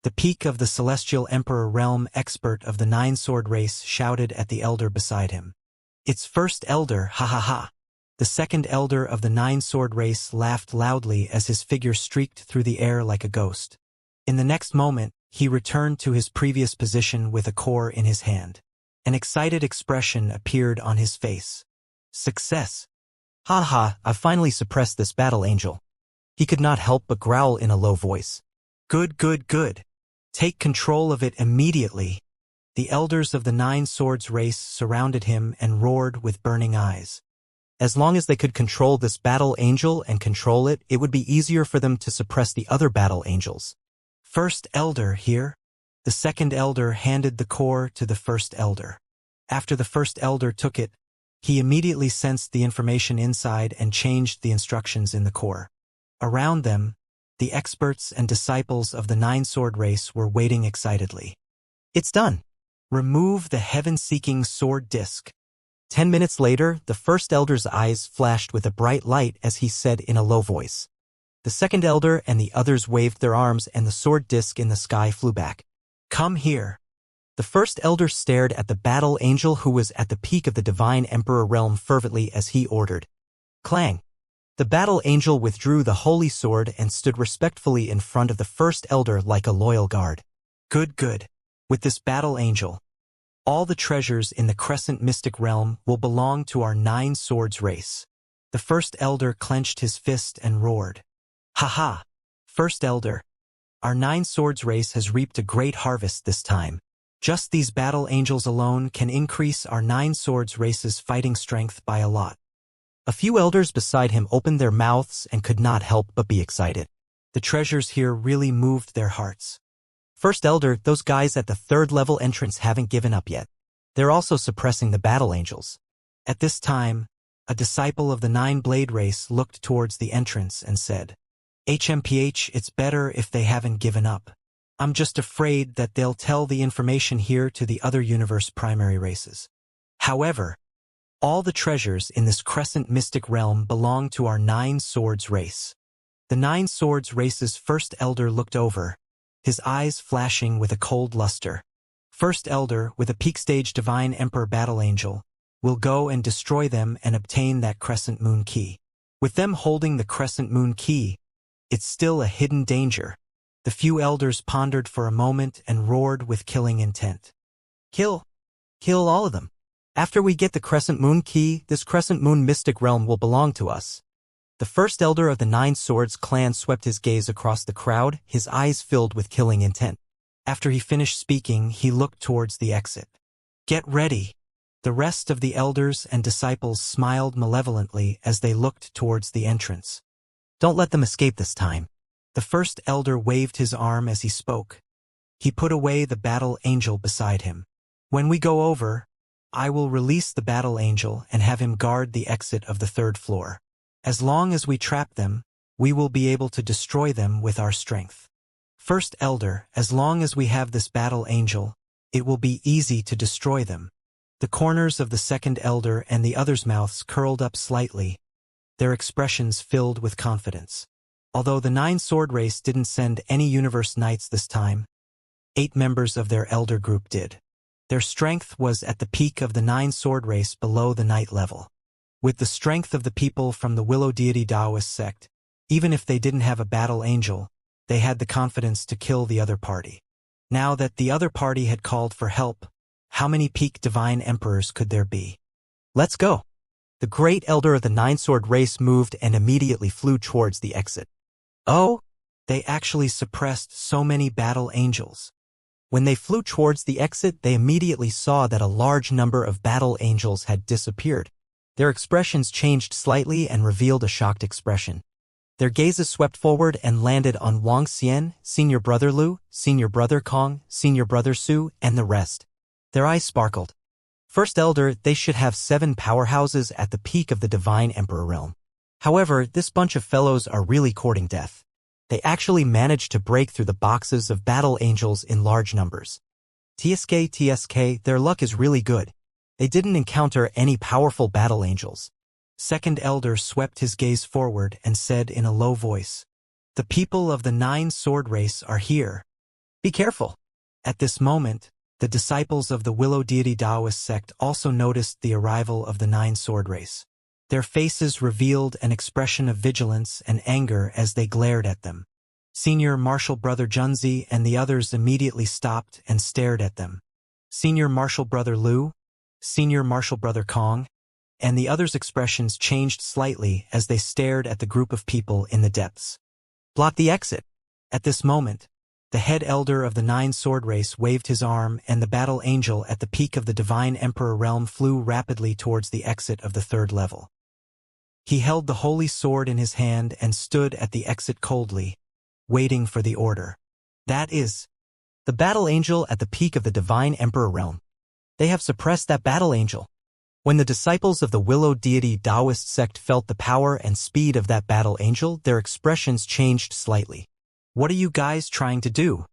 The peak of the celestial emperor realm expert of the Nine-Sword race shouted at the elder beside him. It's first elder, ha ha ha. The second elder of the Nine-Sword race laughed loudly as his figure streaked through the air like a ghost. In the next moment, he returned to his previous position with a core in his hand. An excited expression appeared on his face. Success! Ha ha, I've finally suppressed this battle angel. He could not help but growl in a low voice. Good, good, good. Take control of it immediately. The elders of the Nine-Swords race surrounded him and roared with burning eyes. As long as they could control this battle angel and control it, it would be easier for them to suppress the other battle angels. First elder here. The second elder handed the core to the first elder. After the first elder took it, he immediately sensed the information inside and changed the instructions in the core. Around them, the experts and disciples of the Nine-Sword race were waiting excitedly. It's done. Remove the heaven-seeking sword disc. 10 minutes later, the first elder's eyes flashed with a bright light as he said in a low voice. The second elder and the others waved their arms and the sword disc in the sky flew back. Come here. The first elder stared at the battle angel who was at the peak of the divine emperor realm fervently as he ordered. Clang. The battle angel withdrew the holy sword and stood respectfully in front of the first elder like a loyal guard. Good, good. With this battle angel, all the treasures in the crescent mystic realm will belong to our Nine-Swords race. The first elder clenched his fist and roared. Ha ha! First elder, our Nine-Swords race has reaped a great harvest this time. Just these battle angels alone can increase our Nine-Swords race's fighting strength by a lot. A few elders beside him opened their mouths and could not help but be excited. The treasures here really moved their hearts. First elder, those guys at the third level entrance haven't given up yet. They're also suppressing the battle angels. At this time, a disciple of the Nine-Blade race looked towards the entrance and said, HMPH, it's better if they haven't given up. I'm just afraid that they'll tell the information here to the other universe primary races. However, all the treasures in this crescent mystic realm belong to our Nine-Swords race. The Nine-Swords race's first elder looked over, his eyes flashing with a cold luster. First elder, with a peak stage divine emperor battle angel, will go and destroy them and obtain that crescent moon key. With them holding the crescent moon key, it's still a hidden danger. The few elders pondered for a moment and roared with killing intent. Kill. Kill all of them. After we get the crescent moon key, this crescent moon mystic realm will belong to us. The first elder of the Nine-Swords clan swept his gaze across the crowd, his eyes filled with killing intent. After he finished speaking, he looked towards the exit. Get ready. The rest of the elders and disciples smiled malevolently as they looked towards the entrance. Don't let them escape this time. The first elder waved his arm as he spoke. He put away the battle angel beside him. When we go over, I will release the battle angel and have him guard the exit of the third floor. As long as we trap them, we will be able to destroy them with our strength. First elder, as long as we have this battle angel, it will be easy to destroy them. The corners of the second elder and the others' mouths curled up slightly, their expressions filled with confidence. Although the Nine-Sword race didn't send any universe knights this time, 8 members of their elder group did. Their strength was at the peak of the Nine-Sword race below the knight level. With the strength of the people from the Willow Deity Taoist sect, even if they didn't have a battle angel, they had the confidence to kill the other party. Now that the other party had called for help, how many peak divine emperors could there be? Let's go. The great elder of the Nine-Sword race moved and immediately flew towards the exit. Oh, they actually suppressed so many battle angels. When they flew towards the exit, they immediately saw that a large number of battle angels had disappeared. Their expressions changed slightly and revealed a shocked expression. Their gazes swept forward and landed on Wang Xian, Senior Brother Lu, Senior Brother Kong, Senior Brother Su, and the rest. Their eyes sparkled. First Elder, they should have 7 powerhouses at the peak of the Divine Emperor realm. However, this bunch of fellows are really courting death. They actually managed to break through the boxes of battle angels in large numbers. TSK, their luck is really good. They didn't encounter any powerful battle angels. Second Elder swept his gaze forward and said in a low voice, "The people of the 9 sword race are here. Be careful." At this moment, the disciples of the Willow Deity Taoist sect also noticed the arrival of the 9 sword race. Their faces revealed an expression of vigilance and anger as they glared at them. Senior Martial Brother Junzi and the others immediately stopped and stared at them. Senior Martial Brother Lu, Senior Martial Brother Kong, and the others' expressions changed slightly as they stared at the group of people in the depths. "Block the exit." At this moment, the head elder of the 9 sword race waved his arm, and the battle angel at the peak of the Divine Emperor realm flew rapidly towards the exit of the 3rd level. He held the holy sword in his hand and stood at the exit coldly, waiting for the order. That is, the battle angel at the peak of the Divine Emperor realm. They have suppressed that battle angel. When the disciples of the Willow Deity Taoist sect felt the power and speed of that battle angel, their expressions changed slightly. "What are you guys trying to do?"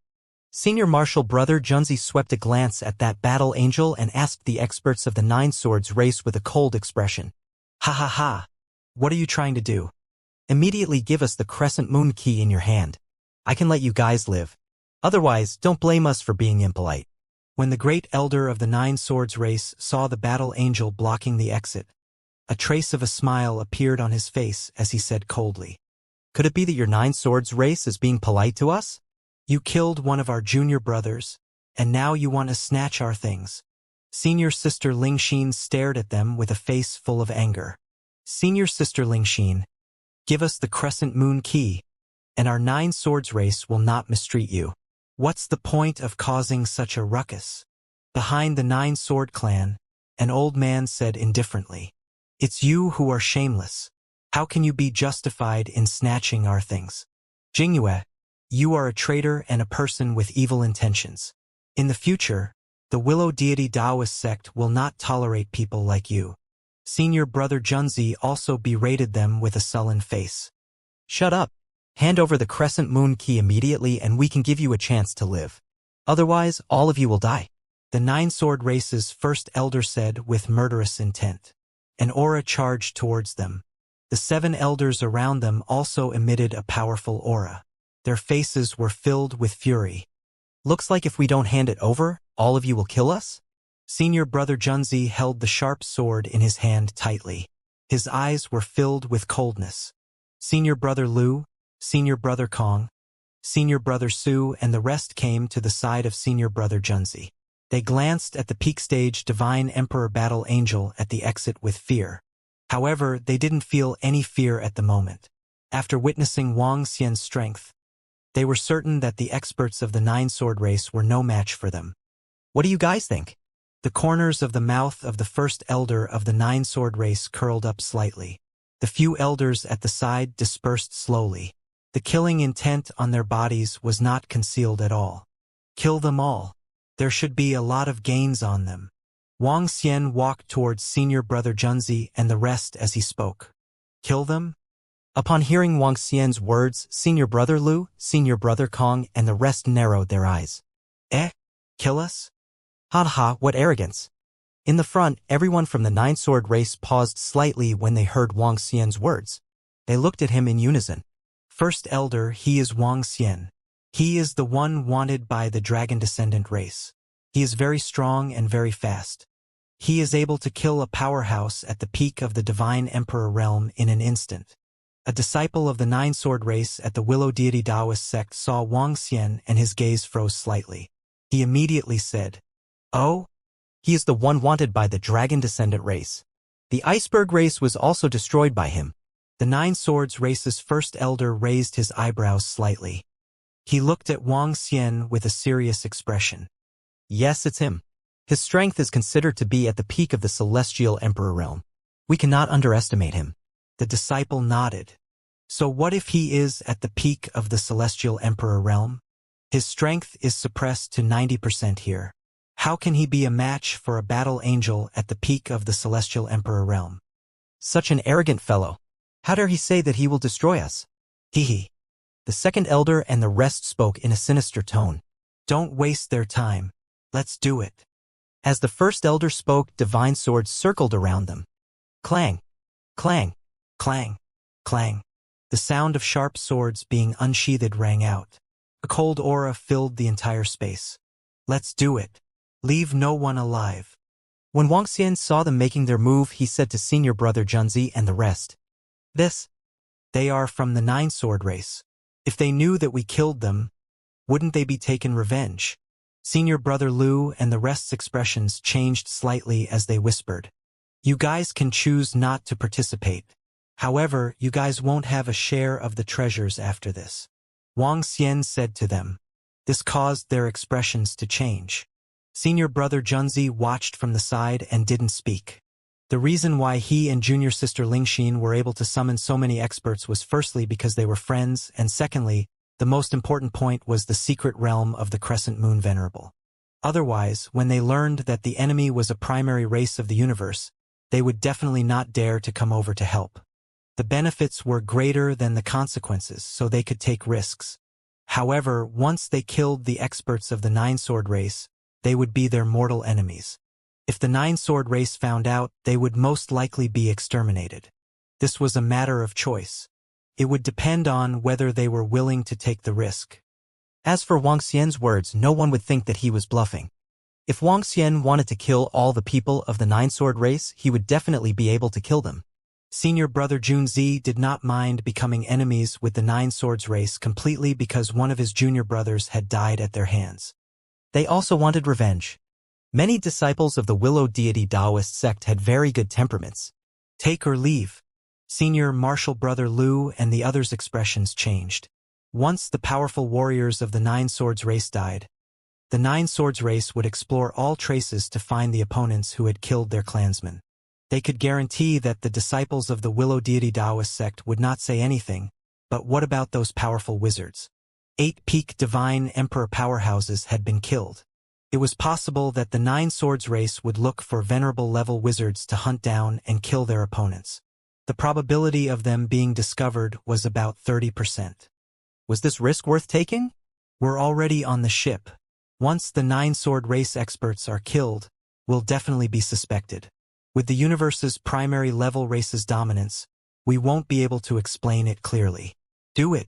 Senior Martial Brother Junzi swept a glance at that battle angel and asked the experts of the 9 swords race with a cold expression. "Ha ha ha. What are you trying to do? Immediately give us the crescent moon key in your hand. I can let you guys live. Otherwise, don't blame us for being impolite." When the great elder of the 9 swords race saw the battle angel blocking the exit, a trace of a smile appeared on his face as he said coldly, "Could it be that your 9 swords race is being polite to us? You killed one of our junior brothers, and now you want to snatch our things." Senior Sister Lingxin stared at them with a face full of anger. "Senior Sister Lingxin, give us the crescent moon key, and our 9 swords race will not mistreat you. What's the point of causing such a ruckus?" Behind the 9 sword clan, an old man said indifferently, "It's you who are shameless. How can you be justified in snatching our things? Jingyue, you are a traitor and a person with evil intentions. In the future, the Willow Deity Taoist sect will not tolerate people like you." Senior Brother Junzi also berated them with a sullen face. "Shut up. Hand over the crescent moon key immediately and we can give you a chance to live. Otherwise, all of you will die." The 9 sword race's first elder said with murderous intent. An aura charged towards them. The 7 elders around them also emitted a powerful aura. Their faces were filled with fury. "Looks like if we don't hand it over, all of you will kill us?" Senior Brother Junzi held the sharp sword in his hand tightly. His eyes were filled with coldness. Senior Brother Lu, Senior Brother Kong, Senior Brother Su, and the rest came to the side of Senior Brother Junzi. They glanced at the peak stage Divine Emperor Battle Angel at the exit with fear. However, they didn't feel any fear at the moment. After witnessing Wang Xian's strength, they were certain that the experts of the 9 sword race were no match for them. "What do you guys think?" The corners of the mouth of the first elder of the 9 sword race curled up slightly. The few elders at the side dispersed slowly. The killing intent on their bodies was not concealed at all. "Kill them all. There should be a lot of gains on them." Wang Xian walked towards Senior Brother Junzi and the rest as he spoke. "Kill them?" Upon hearing Wang Xian's words, Senior Brother Lu, Senior Brother Kong, and the rest narrowed their eyes. "Eh? Kill us? Ha ha, what arrogance." In the front, everyone from the 9 sword race paused slightly when they heard Wang Xian's words. They looked at him in unison. "First elder, he is Wang Xian. He is the one wanted by the dragon descendant race. He is very strong and very fast. He is able to kill a powerhouse at the peak of the Divine Emperor realm in an instant." A disciple of the 9 sword race at the Willow Deity Taoist sect saw Wang Xian and his gaze froze slightly. He immediately said, "Oh? He is the one wanted by the dragon descendant race. The iceberg race was also destroyed by him." The 9 swords race's first elder raised his eyebrows slightly. He looked at Wang Xian with a serious expression. Yes, it's him. His strength is considered to be at the peak of the Celestial Emperor realm. We cannot underestimate him. The disciple nodded. So what if he is at the peak of the Celestial Emperor realm? His strength is suppressed to 90% here. How can he be a match for a battle angel at the peak of the Celestial Emperor realm? Such an arrogant fellow. How dare he say that he will destroy us? Hee. The second elder and the rest spoke in a sinister tone. Don't waste their time. Let's do it. As the first elder spoke, divine swords circled around them. Clang, clang, Clang, clang. The sound of sharp swords being unsheathed rang out. A cold aura filled the entire space. Let's do it. Leave no one alive. When Wang Xian saw them making their move, he said to senior brother Junzi and the rest. They are from the Nine-Sword race. If they knew that we killed them, wouldn't they be taken revenge? Senior brother Lu and the rest's expressions changed slightly as they whispered. You guys can choose not to participate. However, you guys won't have a share of the treasures after this. Wang Xian said to them. This caused their expressions to change. Senior brother Junzi watched from the side and didn't speak. The reason why he and junior sister Lingxin were able to summon so many experts was firstly because they were friends, and secondly, the most important point was the secret realm of the Crescent Moon Venerable. Otherwise, when they learned that the enemy was a primary race of the universe, they would definitely not dare to come over to help. The benefits were greater than the consequences, so they could take risks. However, once they killed the experts of the Nine-Sword race, they would be their mortal enemies. If the Nine-Sword race found out, they would most likely be exterminated. This was a matter of choice. It would depend on whether they were willing to take the risk. As for Wang Xian's words, no one would think that he was bluffing. If Wang Xian wanted to kill all the people of the Nine-Sword race, he would definitely be able to kill them. Senior brother Junzi did not mind becoming enemies with the Nine-Swords race completely because one of his junior brothers had died at their hands. They also wanted revenge. Many disciples of the Willow Deity Taoist sect had very good temperaments. Take or leave. Senior martial brother Lu and the others' expressions changed. Once the powerful warriors of the Nine-Swords race died, the Nine-Swords race would explore all traces to find the opponents who had killed their clansmen. They could guarantee that the disciples of the Willow Deity Taoist sect would not say anything, but what about those powerful wizards? 8 peak divine emperor powerhouses had been killed. It was possible that the Nine-Swords race would look for venerable level wizards to hunt down and kill their opponents. The probability of them being discovered was about 30%. Was this risk worth taking? We're already on the ship. Once the Nine-Sword race experts are killed, we'll definitely be suspected. With the universe's primary level race's dominance, we won't be able to explain it clearly. Do it.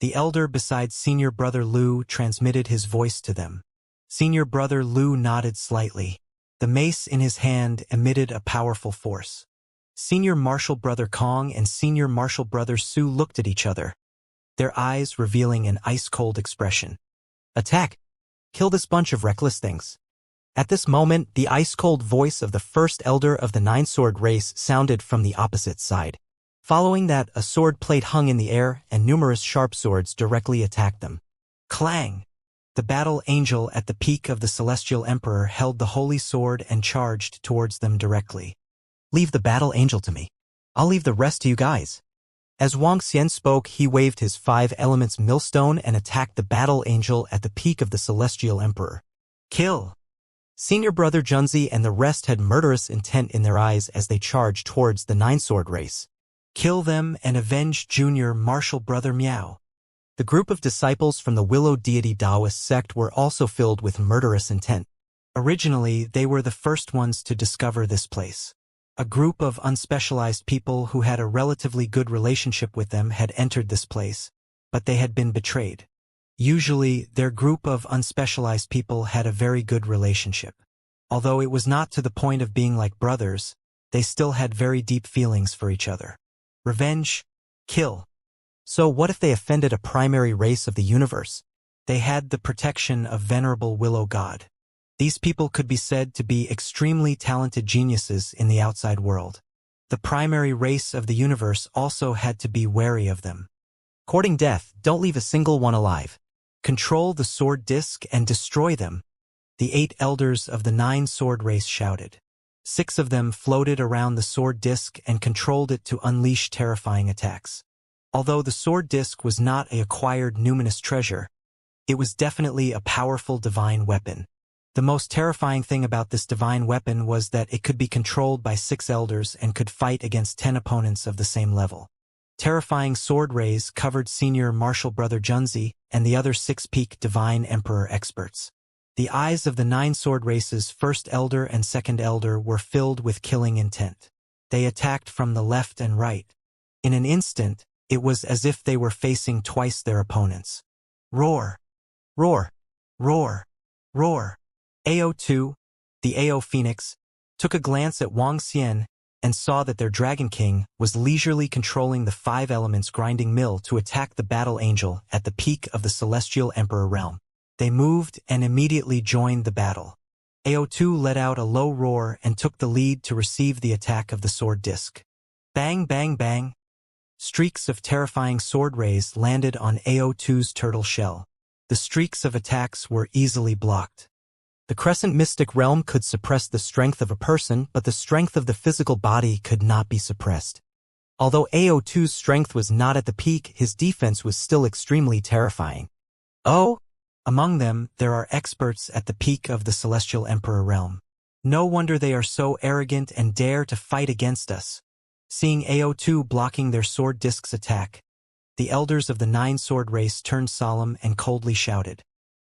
The elder beside senior brother Lu transmitted his voice to them. Senior brother Lu nodded slightly. The mace in his hand emitted a powerful force. Senior martial brother Kong and senior martial brother Su looked at each other, their eyes revealing an ice-cold expression. Attack! Kill this bunch of reckless things. At this moment, the ice-cold voice of the first elder of the Nine-Sword race sounded from the opposite side. Following that, a sword plate hung in the air, and numerous sharp swords directly attacked them. Clang! The battle angel at the peak of the Celestial Emperor held the holy sword and charged towards them directly. Leave the battle angel to me. I'll leave the rest to you guys. As Wang Xian spoke, he waved his 5 elements millstone and attacked the battle angel at the peak of the Celestial Emperor. Kill! Senior brother Junzi and the rest had murderous intent in their eyes as they charged towards the Nine-Sword race. Kill them and avenge junior martial brother Miao. The group of disciples from the Willow Deity Taoist sect were also filled with murderous intent. Originally, they were the first ones to discover this place. A group of unspecialized people who had a relatively good relationship with them had entered this place, but they had been betrayed. Usually, their group of unspecialized people had a very good relationship. Although it was not to the point of being like brothers, they still had very deep feelings for each other. Revenge, kill. So what if they offended a primary race of the universe? They had the protection of venerable Willow God. These people could be said to be extremely talented geniuses in the outside world. The primary race of the universe also had to be wary of them. Courting death, don't leave a single one alive. Control the sword disc and destroy them, the 8 elders of the 9 sword race shouted. 6 of them floated around the sword disc and controlled it to unleash terrifying attacks. Although the sword disc was not an acquired numinous treasure, it was definitely a powerful divine weapon. The most terrifying thing about this divine weapon was that it could be controlled by 6 elders and could fight against 10 opponents of the same level. Terrifying sword rays covered senior martial brother Junzi and the other 6 peak divine emperor experts. The eyes of the 9 sword race's first elder and second elder were filled with killing intent. They attacked from the left and right. In an instant, it was as if they were facing twice their opponents. Roar! Roar! Roar! Roar! AO2, the AO Phoenix, took a glance at Wang Xian and saw that their Dragon King was leisurely controlling the 5 elements grinding mill to attack the Battle Angel at the peak of the Celestial Emperor realm. They moved and immediately joined the battle. AO2 let out a low roar and took the lead to receive the attack of the sword disc. Bang, bang, bang. Streaks of terrifying sword rays landed on AO2's turtle shell. The streaks of attacks were easily blocked. The Crescent Mystic Realm could suppress the strength of a person, but the strength of the physical body could not be suppressed. Although AO2's strength was not at the peak, his defense was still extremely terrifying. Oh! Among them, there are experts at the peak of the Celestial Emperor realm. No wonder they are so arrogant and dare to fight against us. Seeing AO2 blocking their sword disc's attack, the elders of the 9 sword race turned solemn and coldly shouted,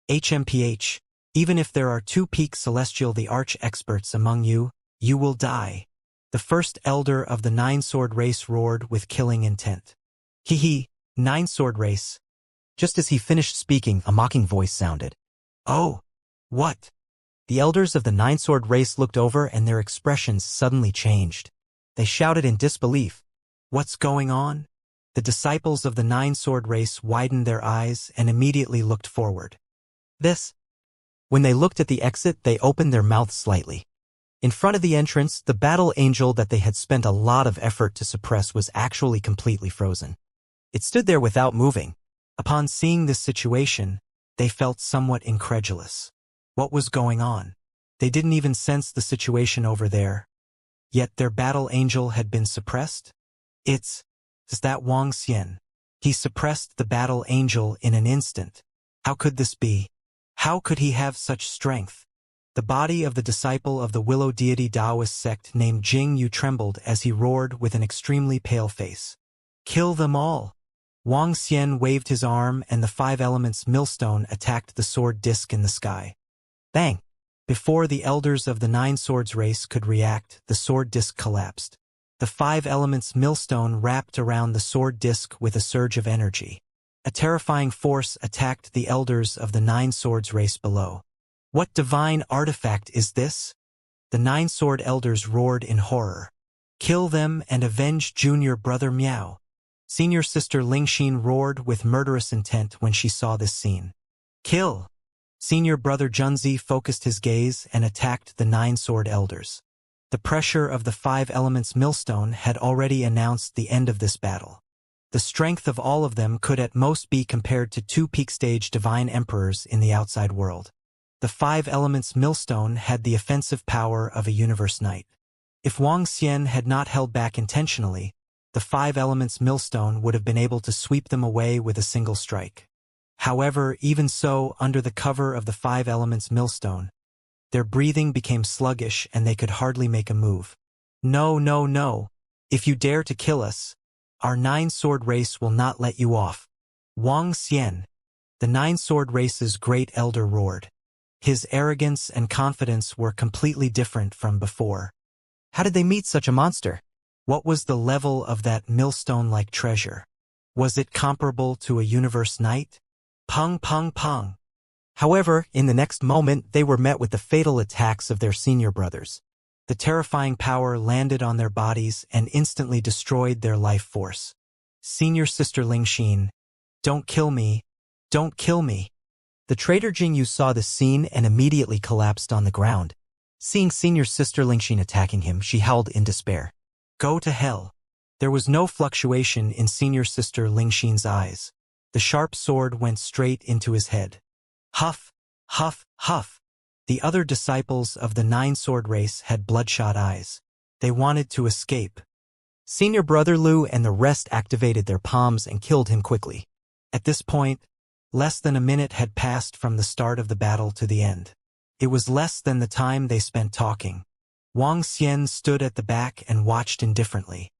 HMPH, even if there are 2 peak celestial the arch experts among you, you will die. The first elder of the 9 sword race roared with killing intent. Hee 9 sword race. Just as he finished speaking, a mocking voice sounded. Oh, what? The elders of the 9 sword race looked over and their expressions suddenly changed. They shouted in disbelief. What's going on? The disciples of the 9 sword race widened their eyes and immediately looked forward. This. When they looked at the exit, they opened their mouths slightly. In front of the entrance, the battle angel that they had spent a lot of effort to suppress was actually completely frozen. It stood there without moving. Upon seeing this situation, they felt somewhat incredulous. What was going on? They didn't even sense the situation over there. Yet their battle angel had been suppressed? Is that Wang Xian? He suppressed the battle angel in an instant. How could this be? How could he have such strength? The body of the disciple of the Willow Deity Taoist sect named Jing Yu trembled as he roared with an extremely pale face. Kill them all! Wang Xian waved his arm and the 5 elements millstone attacked the sword disc in the sky. Bang! Before the elders of the 9 swords race could react, the sword disc collapsed. The 5 elements millstone wrapped around the sword disc with a surge of energy. A terrifying force attacked the elders of the 9 swords race below. What divine artifact is this? The 9 sword elders roared in horror. Kill them and avenge junior brother Miao. Senior sister Lingxin roared with murderous intent when she saw this scene. Kill! Senior brother Junzi focused his gaze and attacked the 9 sword elders. The pressure of the 5 elements millstone had already announced the end of this battle. The strength of all of them could at most be compared to 2 peak stage divine emperors in the outside world. The 5 elements millstone had the offensive power of a universe knight. If Wang Xian had not held back intentionally, the 5 elements millstone would have been able to sweep them away with a single strike. However, even so, under the cover of the 5 elements millstone, their breathing became sluggish and they could hardly make a move. No, no, no. If you dare to kill us, our 9 sword race will not let you off. Wang Xian, the 9 sword race's great elder roared. His arrogance and confidence were completely different from before. How did they meet such a monster? What was the level of that millstone-like treasure? Was it comparable to a universe knight? Pung, pung, pung. However, in the next moment, they were met with the fatal attacks of their senior brothers. The terrifying power landed on their bodies and instantly destroyed their life force. Senior sister Lingxin, don't kill me, don't kill me. The traitor Jingyu saw this scene and immediately collapsed on the ground. Seeing senior sister Lingxin attacking him, she howled in despair. Go to hell. There was no fluctuation in senior sister Lingxin's eyes. The sharp sword went straight into his head. Huff, huff, huff. The other disciples of the nine-sword race had bloodshot eyes. They wanted to escape. Senior Brother Lu and the rest activated their palms and killed him quickly. At this point, less than a minute had passed from the start of the battle to the end. It was less than the time they spent talking. Wang Xian stood at the back and watched indifferently.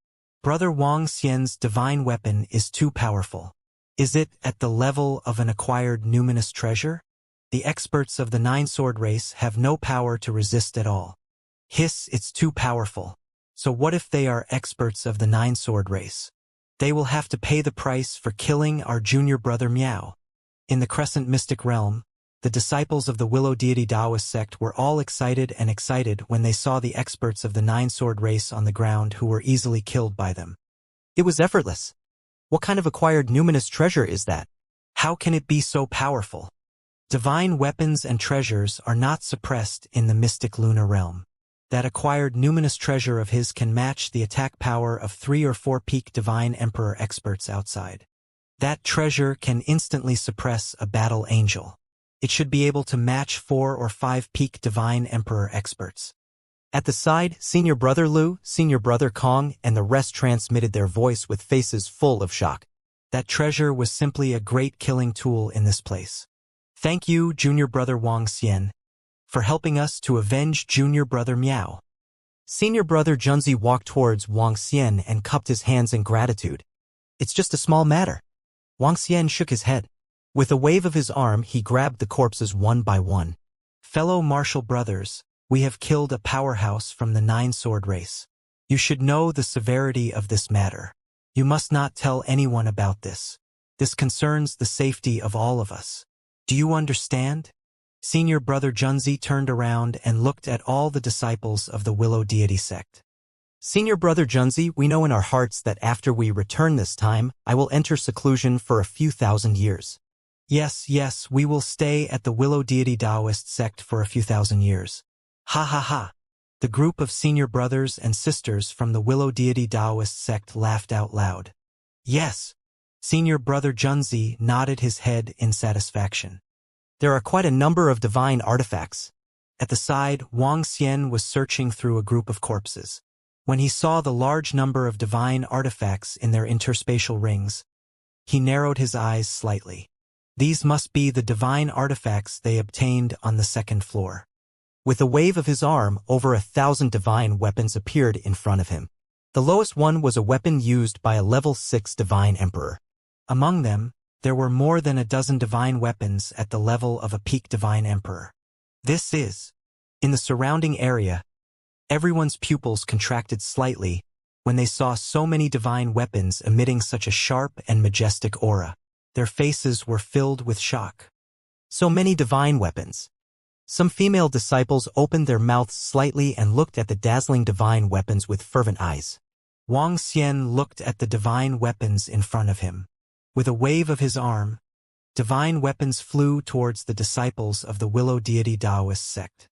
Brother Wang Xian's divine weapon is too powerful. Is it at the level of an acquired numinous treasure? The experts of the nine-sword race have no power to resist at all. Hiss, it's too powerful. So what if they are experts of the nine-sword race? They will have to pay the price for killing our junior brother Miao. In the Crescent Mystic Realm, the disciples of the Willow Deity Taoist sect were all excited when they saw the experts of the nine-sword race on the ground who were easily killed by them. It was effortless. What kind of acquired numinous treasure is that? How can it be so powerful? Divine weapons and treasures are not suppressed in the mystic lunar realm. That acquired numinous treasure of his can match the attack power of 3 or 4 peak divine emperor experts outside. That treasure can instantly suppress a battle angel. It should be able to match 4 or 5 peak divine emperor experts. At the side, Senior Brother Lu, Senior Brother Kong, and the rest transmitted their voice with faces full of shock. That treasure was simply a great killing tool in this place. Thank you, Junior Brother Wang Xian, for helping us to avenge Junior Brother Miao. Senior Brother Junzi walked towards Wang Xian and cupped his hands in gratitude. It's just a small matter. Wang Xian shook his head. With a wave of his arm, he grabbed the corpses one by one. Fellow martial brothers, we have killed a powerhouse from the nine-sword race. You should know the severity of this matter. You must not tell anyone about this. This concerns the safety of all of us. Do you understand? Senior Brother Junzi turned around and looked at all the disciples of the Willow Deity sect. Senior Brother Junzi, we know in our hearts that after we return this time, I will enter seclusion for a few thousand years. Yes, we will stay at the Willow Deity Taoist sect for a few thousand years. Ha ha ha. The group of senior brothers and sisters from the Willow Deity Taoist sect laughed out loud. Yes. Senior Brother Junzi nodded his head in satisfaction. There are quite a number of divine artifacts. At the side, Wang Xian was searching through a group of corpses. When he saw the large number of divine artifacts in their interspatial rings, he narrowed his eyes slightly. These must be the divine artifacts they obtained on the second floor. With a wave of his arm, over 1,000 divine weapons appeared in front of him. The lowest one was a weapon used by a level 6 divine emperor. Among them, there were more than a dozen divine weapons at the level of a peak divine emperor. This is. In the surrounding area, everyone's pupils contracted slightly when they saw so many divine weapons emitting such a sharp and majestic aura. Their faces were filled with shock. So many divine weapons. Some female disciples opened their mouths slightly and looked at the dazzling divine weapons with fervent eyes. Wang Xian looked at the divine weapons in front of him. With a wave of his arm, divine weapons flew towards the disciples of the Willow Deity Taoist sect.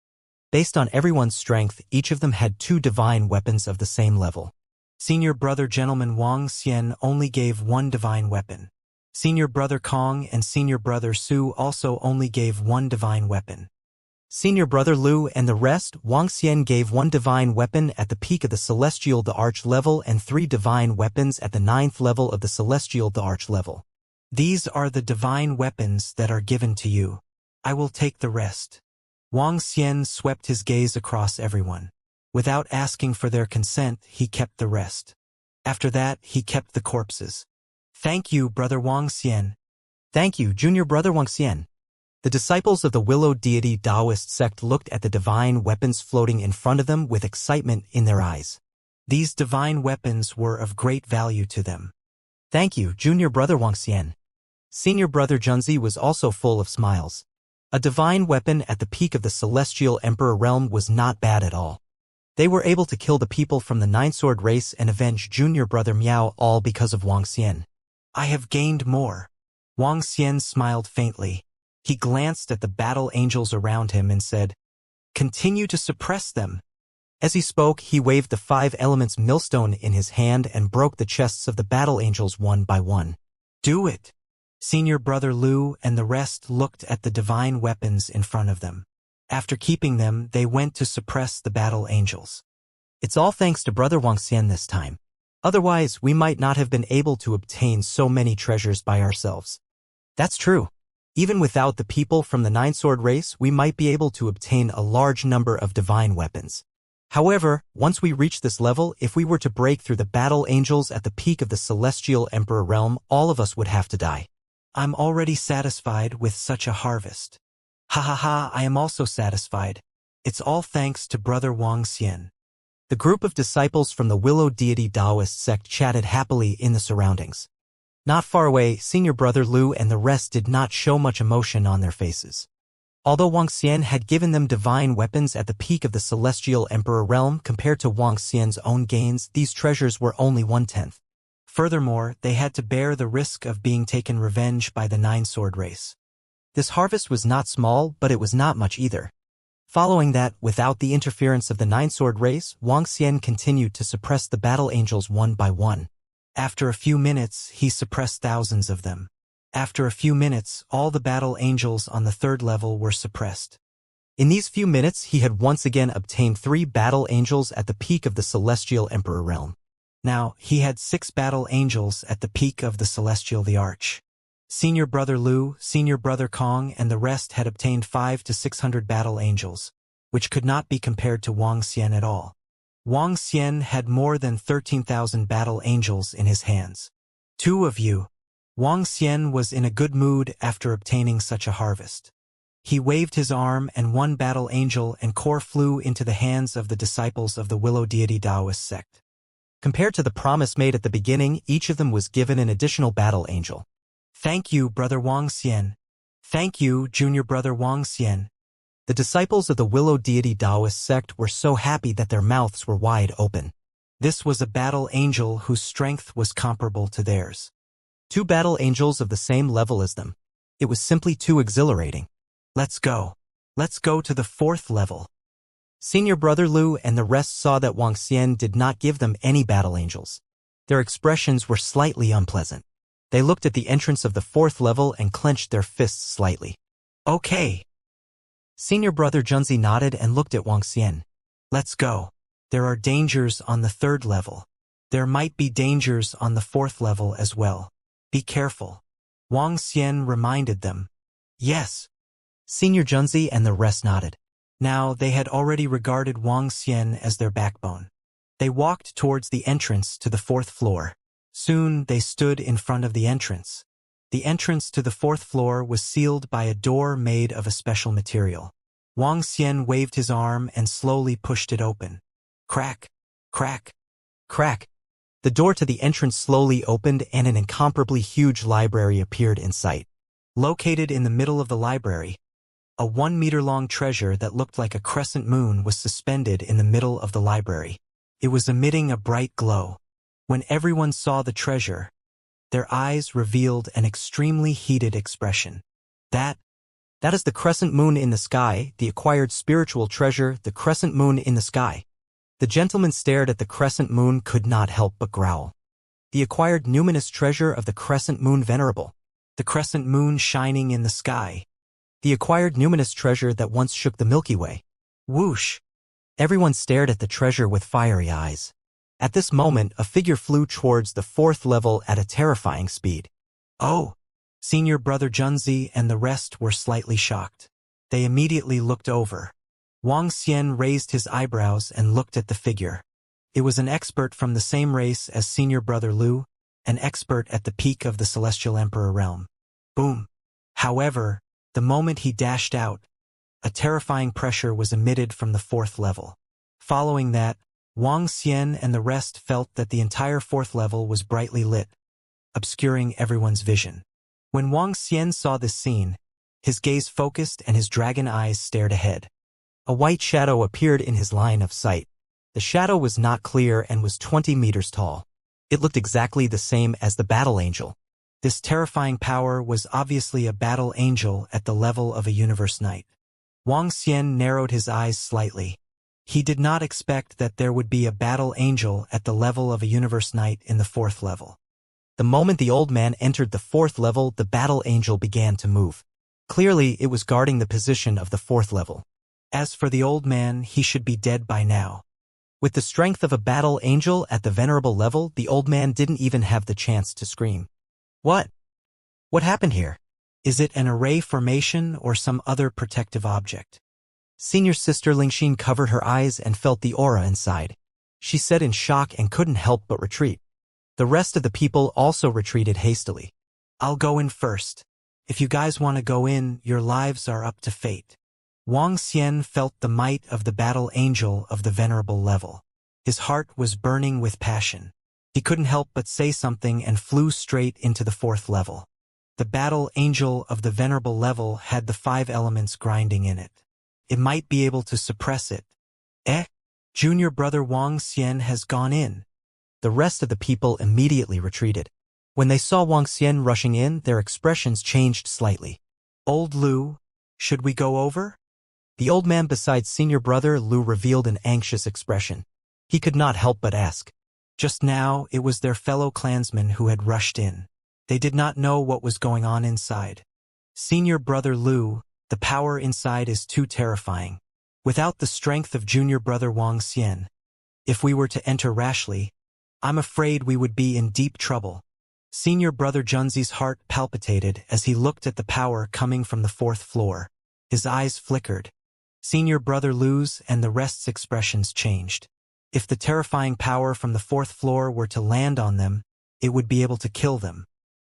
Based on everyone's strength, each of them had 2 divine weapons of the same level. Senior Brother Gentleman Wang Xian only gave 1 divine weapon. Senior Brother Kong and Senior Brother Su also only gave 1 divine weapon. Senior Brother Lu and the rest, Wang Xian gave 1 divine weapon at the peak of the Celestial the Arch level and 3 divine weapons at the 9th level of the Celestial the Arch level. These are the divine weapons that are given to you. I will take the rest. Wang Xian swept his gaze across everyone. Without asking for their consent, he kept the rest. After that, he kept the corpses. Thank you, Brother Wang Xian. Thank you, Junior Brother Wang Xian. The disciples of the Willow Deity Taoist sect looked at the divine weapons floating in front of them with excitement in their eyes. These divine weapons were of great value to them. Thank you, Junior Brother Wang Xian. Senior Brother Junzi was also full of smiles. A divine weapon at the peak of the Celestial Emperor realm was not bad at all. They were able to kill the people from the Nine-Sword race and avenge Junior Brother Miao all because of Wang Xian. I have gained more. Wang Xian smiled faintly. He glanced at the battle angels around him and said, "Continue to suppress them." As he spoke, he waved the 5 elements millstone in his hand and broke the chests of the battle angels one by one. Do it. Senior Brother Lu and the rest looked at the divine weapons in front of them. After keeping them, they went to suppress the battle angels. It's all thanks to Brother Wuxian this time. Otherwise, we might not have been able to obtain so many treasures by ourselves. That's true. Even without the people from the Nine-Sword race, we might be able to obtain a large number of divine weapons. However, once we reach this level, if we were to break through the battle angels at the peak of the Celestial Emperor realm, all of us would have to die. I'm already satisfied with such a harvest. Ha ha ha, I am also satisfied. It's all thanks to Brother Wuxian. The group of disciples from the Willow Deity Taoist sect chatted happily in the surroundings. Not far away, Senior Brother Lu and the rest did not show much emotion on their faces. Although Wuxian had given them divine weapons at the peak of the Celestial Emperor realm compared to Wuxian's own gains, these treasures were only 1/10. Furthermore, they had to bear the risk of being taken revenge by the Nine-Sword race. This harvest was not small, but it was not much either. Following that, without the interference of the Nine-Sword race, Wuxian continued to suppress the battle angels one by one. After a few minutes, he suppressed thousands of them. After a few minutes, all the battle angels on the 3rd level were suppressed. In these few minutes, he had once again obtained 3 battle angels at the peak of the Celestial Emperor realm. Now, he had 6 battle angels at the peak of the Celestial the Arch. Senior Brother Lu, Senior Brother Kong, and the rest had obtained 500 to 600 battle angels, which could not be compared to Wuxian at all. Wuxian had more than 13,000 battle angels in his hands. 2 of you. Wuxian was in a good mood after obtaining such a harvest. He waved his arm and 1 battle angel and core flew into the hands of the disciples of the Willow Deity Taoist sect. Compared to the promise made at the beginning, each of them was given an additional battle angel. Thank you, Brother Wuxian. Thank you, Junior Brother Wuxian. The disciples of the Willow Deity Taoist sect were so happy that their mouths were wide open. This was a battle angel whose strength was comparable to theirs. 2 battle angels of the same level as them. It was simply too exhilarating. Let's go. Let's go to the 4th level. Senior Brother Lu and the rest saw that Wuxian did not give them any battle angels. Their expressions were slightly unpleasant. They looked at the entrance of the 4th level and clenched their fists slightly. Okay. Senior Brother Junzi nodded and looked at Wuxian. Let's go. There are dangers on the 3rd level. There might be dangers on the 4th level as well. Be careful. Wuxian reminded them. Yes. Senior Junzi and the rest nodded. Now they had already regarded Wuxian as their backbone. They walked towards the entrance to the 4th floor. Soon they stood in front of the entrance. The entrance to the 4th floor was sealed by a door made of a special material. Wuxian waved his arm and slowly pushed it open. Crack, crack, crack. The door to the entrance slowly opened and an incomparably huge library appeared in sight. Located in the middle of the library, a 1-meter-long treasure that looked like a crescent moon was suspended in the middle of the library. It was emitting a bright glow. When everyone saw the treasure, their eyes revealed an extremely heated expression. That is the crescent moon in the sky, the acquired spiritual treasure, the crescent moon in the sky. The gentleman stared at the crescent moon, could not help but growl. The acquired numinous treasure of the crescent moon venerable. The crescent moon shining in the sky. The acquired numinous treasure that once shook the Milky Way. Whoosh! Everyone stared at the treasure with fiery eyes. At this moment, a figure flew towards the 4th level at a terrifying speed. Oh! Senior Brother Junzi and the rest were slightly shocked. They immediately looked over. Wuxian raised his eyebrows and looked at the figure. It was an expert from the same race as Senior Brother Lu, an expert at the peak of the Celestial Emperor realm. Boom! However, the moment he dashed out, a terrifying pressure was emitted from the 4th level. Following that, Wuxian and the rest felt that the entire 4th level was brightly lit, obscuring everyone's vision. When Wuxian saw this scene, his gaze focused and his dragon eyes stared ahead. A white shadow appeared in his line of sight. The shadow was not clear and was 20 meters tall. It looked exactly the same as the battle angel. This terrifying power was obviously a battle angel at the level of a universe knight. Wuxian narrowed his eyes slightly. He did not expect that there would be a battle angel at the level of a universe knight in the 4th level. The moment the old man entered the fourth level, the battle angel began to move. Clearly, it was guarding the position of the fourth level. As for the old man, he should be dead by now. With the strength of a battle angel at the venerable level, the old man didn't even have the chance to scream. What? What happened here? Is it an array formation or some other protective object? Senior Sister Lingxin covered her eyes and felt the aura inside. She said in shock and couldn't help but retreat. The rest of the people also retreated hastily. I'll go in first. If you guys want to go in, your lives are up to fate. Wang Xian felt the might of the battle angel of the venerable level. His heart was burning with passion. He couldn't help but say something and flew straight into the fourth level. The battle angel of the venerable level had the 5 elements grinding in it. It might be able to suppress it. Junior brother Wang Xian has gone in. The rest of the people immediately retreated. When they saw Wang Xian rushing in, their expressions changed slightly. Old Lu, should we go over? The old man beside senior brother Lu revealed an anxious expression. He could not help but ask. Just now, it was their fellow clansmen who had rushed in. They did not know what was going on inside. Senior brother Lu, the power inside is too terrifying. Without the strength of junior brother Wang Xian, if we were to enter rashly, I'm afraid we would be in deep trouble. Senior brother Junzi's heart palpitated as he looked at the power coming from the 4th floor. His eyes flickered. Senior brother Lu's and the rest's expressions changed. If the terrifying power from the 4th floor were to land on them, it would be able to kill them.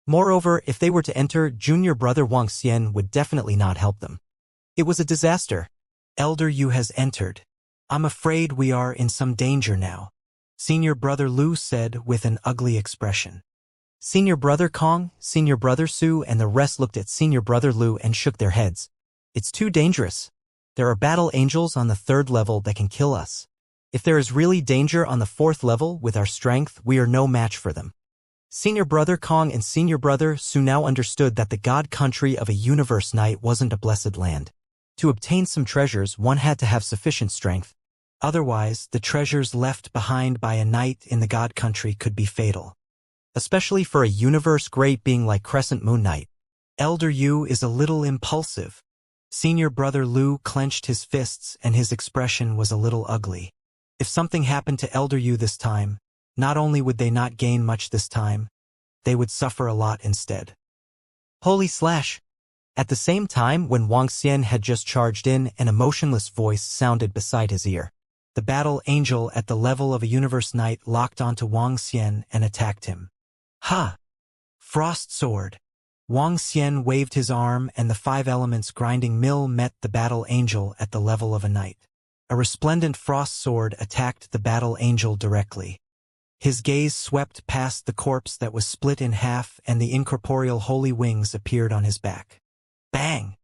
Moreover, if they were to enter, junior brother Wang Xian would definitely not help them. It was a disaster. Elder Yu has entered. I'm afraid we are in some danger now, Senior brother Lu said with an ugly expression. Senior brother Kong, senior brother Su, and the rest looked at senior brother Lu and shook their heads. It's too dangerous. There are battle angels on the 3rd level that can kill us. If there is really danger on the 4th level, with our strength, we are no match for them. Senior brother Kong and senior brother Su now understood that the god country of a universe knight wasn't a blessed land. To obtain some treasures, one had to have sufficient strength. Otherwise, the treasures left behind by a knight in the god country could be fatal. Especially for a universe great being like Crescent Moon Knight. Elder Yu is a little impulsive. Senior brother Lu clenched his fists and his expression was a little ugly. If something happened to Elder Yu this time, not only would they not gain much this time, they would suffer a lot instead. Holy slash! At the same time, when Wang Xian had just charged in, an emotionless voice sounded beside his ear. The battle angel at the level of a universe knight locked onto Wang Xian and attacked him. Ha! Frost sword! Wang Xian waved his arm and the 5 elements grinding mill met the battle angel at the level of a knight. A resplendent frost sword attacked the battle angel directly. His gaze swept past the corpse that was split in half and the incorporeal holy wings appeared on his back. Bang!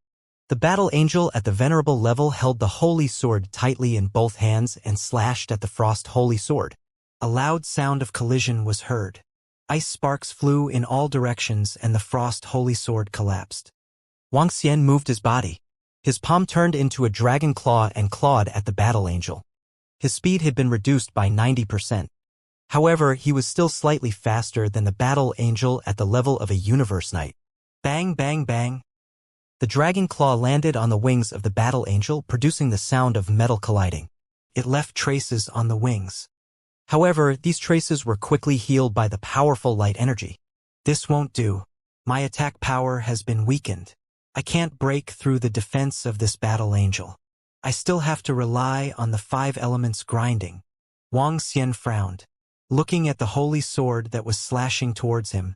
The battle angel at the venerable level held the holy sword tightly in both hands and slashed at the frost holy sword. A loud sound of collision was heard. Ice sparks flew in all directions and the frost holy sword collapsed. Wang Xian moved his body. His palm turned into a dragon claw and clawed at the battle angel. His speed had been reduced by 90%. However, he was still slightly faster than the battle angel at the level of a universe knight. Bang, bang, bang. The dragon claw landed on the wings of the battle angel, producing the sound of metal colliding. It left traces on the wings. However, these traces were quickly healed by the powerful light energy. This won't do. My attack power has been weakened. I can't break through the defense of this battle angel. I still have to rely on the 5 elements grinding. Wang Xian frowned. Looking at the holy sword that was slashing towards him,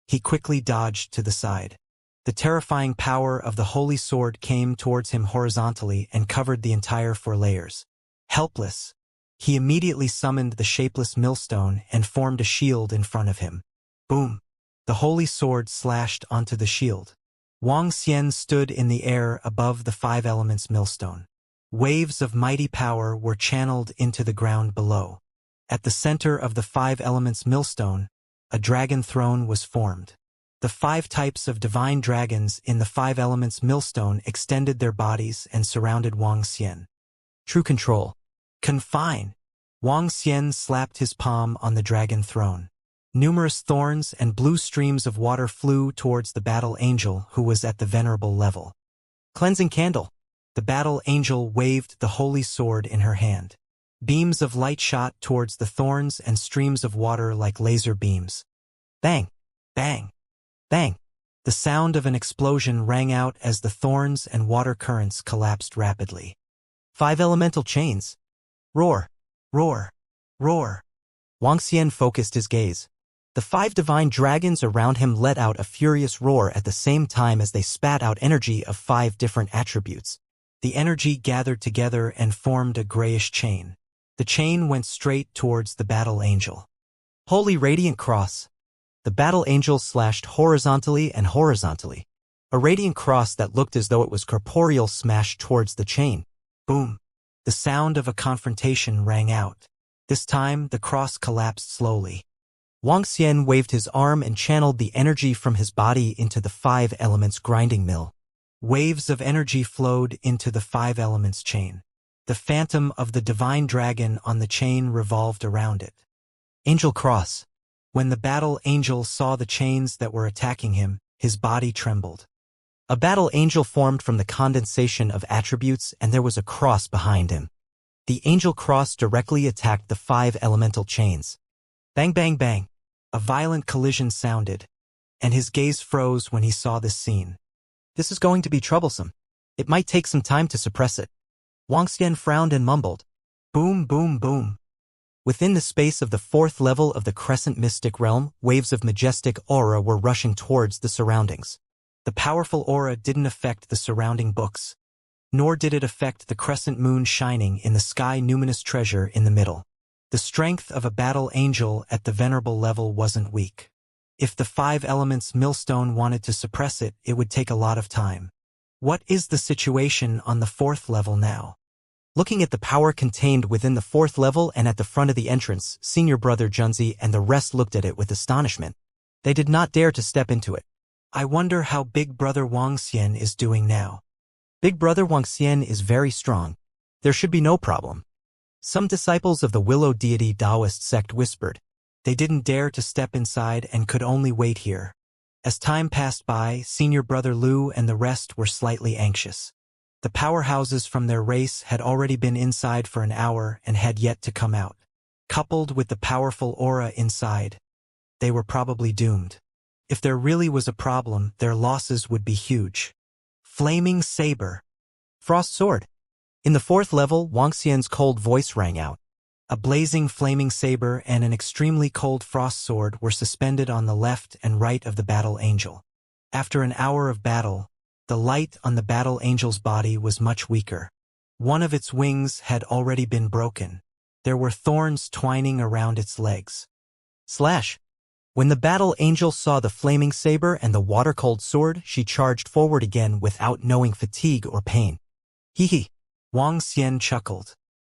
he quickly dodged to the side. The terrifying power of the holy sword came towards him horizontally and covered the entire 4 layers. Helpless, he immediately summoned the shapeless millstone and formed a shield in front of him. Boom! The holy sword slashed onto the shield. Wang Xian stood in the air above the 5 elements millstone. Waves of mighty power were channeled into the ground below. At the center of the 5 elements millstone, a dragon throne was formed. The 5 types of divine dragons in the 5 elements millstone extended their bodies and surrounded Wang Xian. True control. Confine! Wang Xian slapped his palm on the dragon throne. Numerous thorns and blue streams of water flew towards the battle angel who was at the venerable level. Cleansing candle. The battle angel waved the holy sword in her hand. Beams of light shot towards the thorns and streams of water like laser beams. Bang! Bang! Bang! The sound of an explosion rang out as the thorns and water currents collapsed rapidly. 5 elemental chains. Roar! Roar! Roar! Wuxia focused his gaze. The 5 divine dragons around him let out a furious roar at the same time as they spat out energy of 5 different attributes. The energy gathered together and formed a grayish chain. The chain went straight towards the battle angel. Holy radiant cross. The battle angel slashed horizontally and horizontally. A radiant cross that looked as though it was corporeal smashed towards the chain. Boom! The sound of a confrontation rang out. This time, the cross collapsed slowly. Wuxia waved his arm and channeled the energy from his body into the 5 elements grinding mill. Waves of energy flowed into the 5 elements chain. The phantom of the divine dragon on the chain revolved around it. Angel cross. When the battle angel saw the chains that were attacking him, his body trembled. A battle angel formed from the condensation of attributes, and there was a cross behind him. The angel cross directly attacked the 5 elemental chains. Bang, bang, bang. A violent collision sounded, and his gaze froze when he saw this scene. This is going to be troublesome. It might take some time to suppress it. Wuxia frowned and mumbled. Boom, boom, boom. Within the space of the 4th level of the Crescent Mystic Realm, waves of majestic aura were rushing towards the surroundings. The powerful aura didn't affect the surrounding books, nor did it affect the crescent moon shining in the sky numinous treasure in the middle. The strength of a battle angel at the venerable level wasn't weak. If the 5 elements millstone wanted to suppress it, it would take a lot of time. What is the situation on the 4th level now? Looking at the power contained within the 4th level and at the front of the entrance, senior brother Junzi and the rest looked at it with astonishment. They did not dare to step into it. I wonder how big brother Wuxia is doing now. Big brother Wuxia is very strong. There should be no problem. Some disciples of the Willow Deity Taoist sect whispered. They didn't dare to step inside and could only wait here. As time passed by, senior brother Lu and the rest were slightly anxious. The powerhouses from their race had already been inside for an hour and had yet to come out. Coupled with the powerful aura inside, they were probably doomed. If there really was a problem, their losses would be huge. Flaming saber. Frost sword. In the 4th level, Wuxia's cold voice rang out. A blazing flaming saber and an extremely cold frost sword were suspended on the left and right of the battle angel. After an hour of battle, the light on the battle angel's body was much weaker. One of its wings had already been broken. There were thorns twining around its legs. Slash. When the battle angel saw the flaming saber and the water-cold sword, she charged forward again without knowing fatigue or pain. Hee hee. Wuxia chuckled.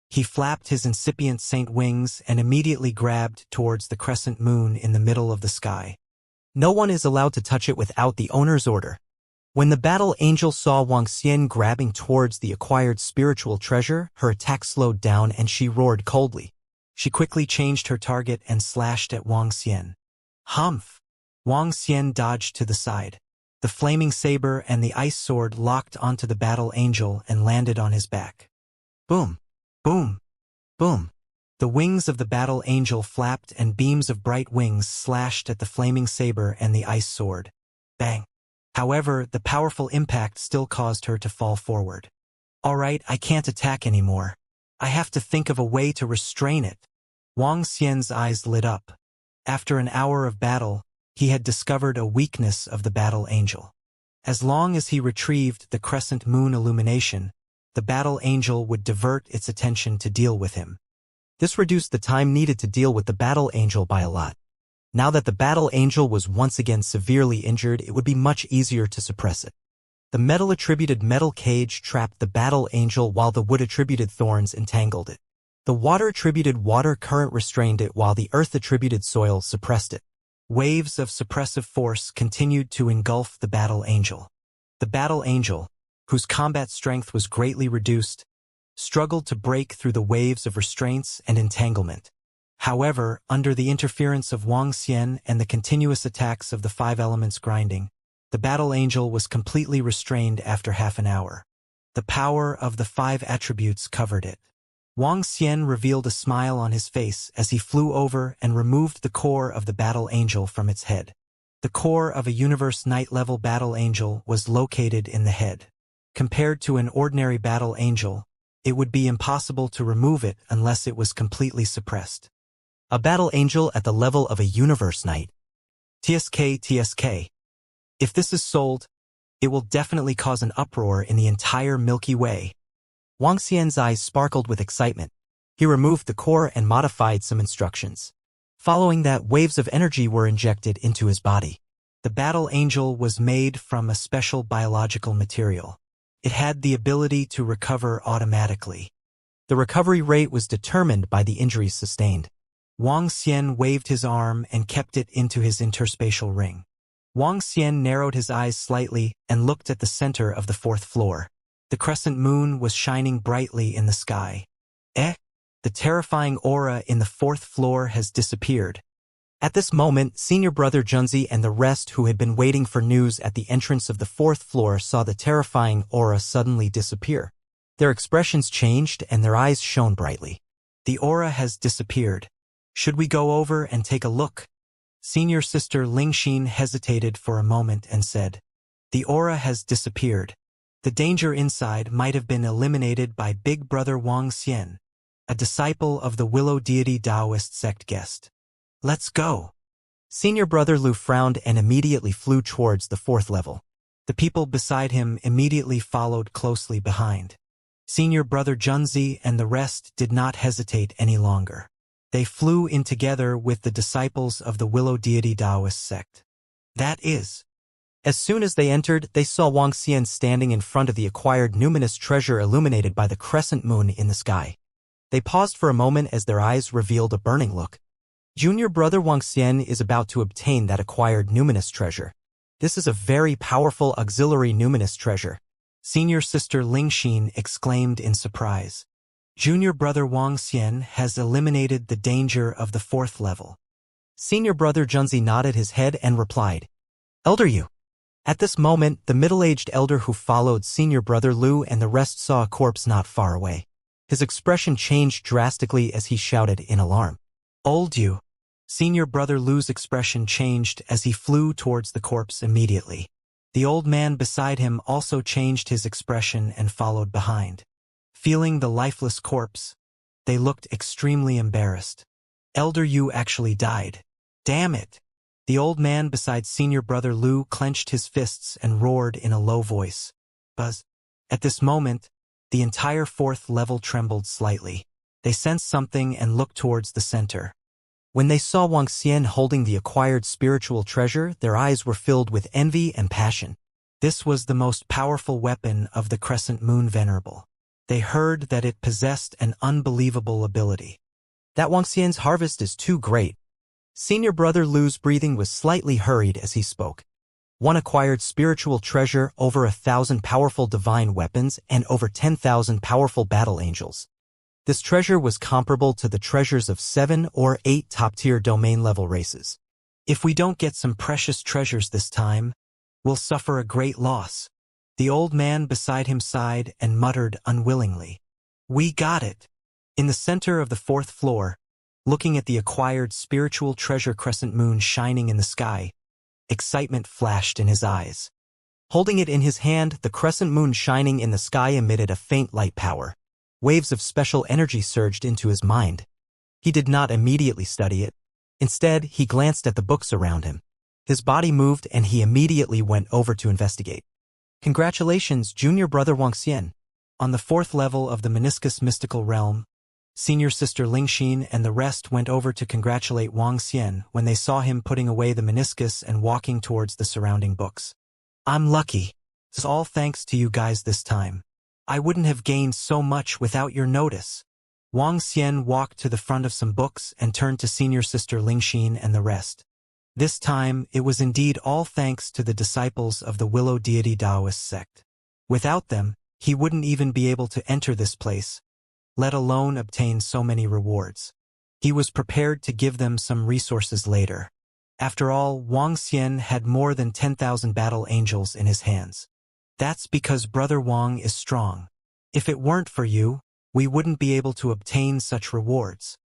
He flapped his incipient saint wings and immediately grabbed towards the crescent moon in the middle of the sky. No one is allowed to touch it without the owner's order. When the battle angel saw Wuxia grabbing towards the acquired spiritual treasure, her attack slowed down and she roared coldly. She quickly changed her target and slashed at Wuxia. Humph! Wuxia dodged to the side. The flaming saber and the ice sword locked onto the battle angel and landed on his back. Boom! Boom! Boom! The wings of the battle angel flapped and beams of bright wings slashed at the flaming saber and the ice sword. Bang! However, the powerful impact still caused her to fall forward. All right, I can't attack anymore. I have to think of a way to restrain it. Wuxia's eyes lit up. After an hour of battle, he had discovered a weakness of the battle angel. As long as he retrieved the crescent moon illumination, the battle angel would divert its attention to deal with him. This reduced the time needed to deal with the battle angel by a lot. Now that the battle angel was once again severely injured, it would be much easier to suppress it. The metal-attributed metal cage trapped the battle angel while the wood-attributed thorns entangled it. The water-attributed water current restrained it while the earth-attributed soil suppressed it. Waves of suppressive force continued to engulf the battle angel. The battle angel, whose combat strength was greatly reduced, struggled to break through the waves of restraints and entanglement. However, under the interference of Wang Xian and the continuous attacks of the five elements grinding, the battle angel was completely restrained after half an hour. The power of the five attributes covered it. Wang Xian revealed a smile on his face as he flew over and removed the core of the battle angel from its head. The core of a Universe Knight-level battle angel was located in the head. Compared to an ordinary battle angel, it would be impossible to remove it unless it was completely suppressed. A battle angel at the level of a Universe Knight. TSK. If this is sold, it will definitely cause an uproar in the entire Milky Way. Wang Xian's eyes sparkled with excitement. He removed the core and modified some instructions. Following that, waves of energy were injected into his body. The battle angel was made from a special biological material. It had the ability to recover automatically. The recovery rate was determined by the injuries sustained. Wang Xian waved his arm and kept it into his interspatial ring. Wang Xian narrowed his eyes slightly and looked at the center of the fourth floor. The crescent moon was shining brightly in the sky. The terrifying aura in the fourth floor has disappeared. At this moment, senior brother Junzi and the rest who had been waiting for news at the entrance of the fourth floor saw the terrifying aura suddenly disappear. Their expressions changed and their eyes shone brightly. The aura has disappeared. Should we go over and take a look? Senior sister Lingxin hesitated for a moment and said, "The aura has disappeared. The danger inside might have been eliminated by Big Brother Wang Xian, a disciple of the Willow Deity Taoist sect guest. Let's go." Senior brother Lu frowned and immediately flew towards the fourth level. The people beside him immediately followed closely behind. Senior brother Junzi and the rest did not hesitate any longer. They flew in together with the disciples of the Willow Deity Taoist sect. That is. As soon as they entered, they saw Wang Xian standing in front of the acquired numinous treasure illuminated by the crescent moon in the sky. They paused for a moment as their eyes revealed a burning look. Junior brother Wang Xian is about to obtain that acquired numinous treasure. This is a very powerful auxiliary numinous treasure. Senior sister Lingxin exclaimed in surprise. Junior brother Wang Xian has eliminated the danger of the fourth level. Senior brother Junzi nodded his head and replied, "Elder Yu." At this moment, the middle-aged elder who followed senior brother Lu and the rest saw a corpse not far away. His expression changed drastically as he shouted in alarm, "Old Yu." Senior brother Lu's expression changed as he flew towards the corpse immediately. The old man beside him also changed his expression and followed behind. Feeling the lifeless corpse, they looked extremely embarrassed. Elder Yu actually died. Damn it! The old man beside senior brother Lu clenched his fists and roared in a low voice. Buzz. At this moment, the entire fourth level trembled slightly. They sensed something and looked towards the center. When they saw Wang Xian holding the acquired spiritual treasure, their eyes were filled with envy and passion. This was the most powerful weapon of the Crescent Moon Venerable. They heard that it possessed an unbelievable ability. That Wang Xian's harvest is too great. Senior brother Lu's breathing was slightly hurried as he spoke. One acquired spiritual treasure, over 1,000 powerful divine weapons, and over 10,000 powerful battle angels. This treasure was comparable to the treasures of 7 or 8 top-tier domain-level races. If we don't get some precious treasures this time, we'll suffer a great loss. The old man beside him sighed and muttered unwillingly. We got it. In the center of the fourth floor, looking at the acquired spiritual treasure crescent moon shining in the sky, excitement flashed in his eyes. Holding it in his hand, the crescent moon shining in the sky emitted a faint light power. Waves of special energy surged into his mind. He did not immediately study it. Instead, he glanced at the books around him. His body moved and he immediately went over to investigate. Congratulations, junior brother Wang Xian. On the fourth level of the meniscus mystical realm, senior sister Lingxin and the rest went over to congratulate Wang Xian when they saw him putting away the meniscus and walking towards the surrounding books. I'm lucky. It's all thanks to you guys this time. I wouldn't have gained so much without your notice. Wang Xian walked to the front of some books and turned to senior sister Lingxin and the rest. This time, it was indeed all thanks to the disciples of the Willow Deity Taoist sect. Without them, he wouldn't even be able to enter this place, let alone obtain so many rewards. He was prepared to give them some resources later. After all, Wang Xian had more than 10,000 battle angels in his hands. That's because Brother Wang is strong. If it weren't for you, we wouldn't be able to obtain such rewards.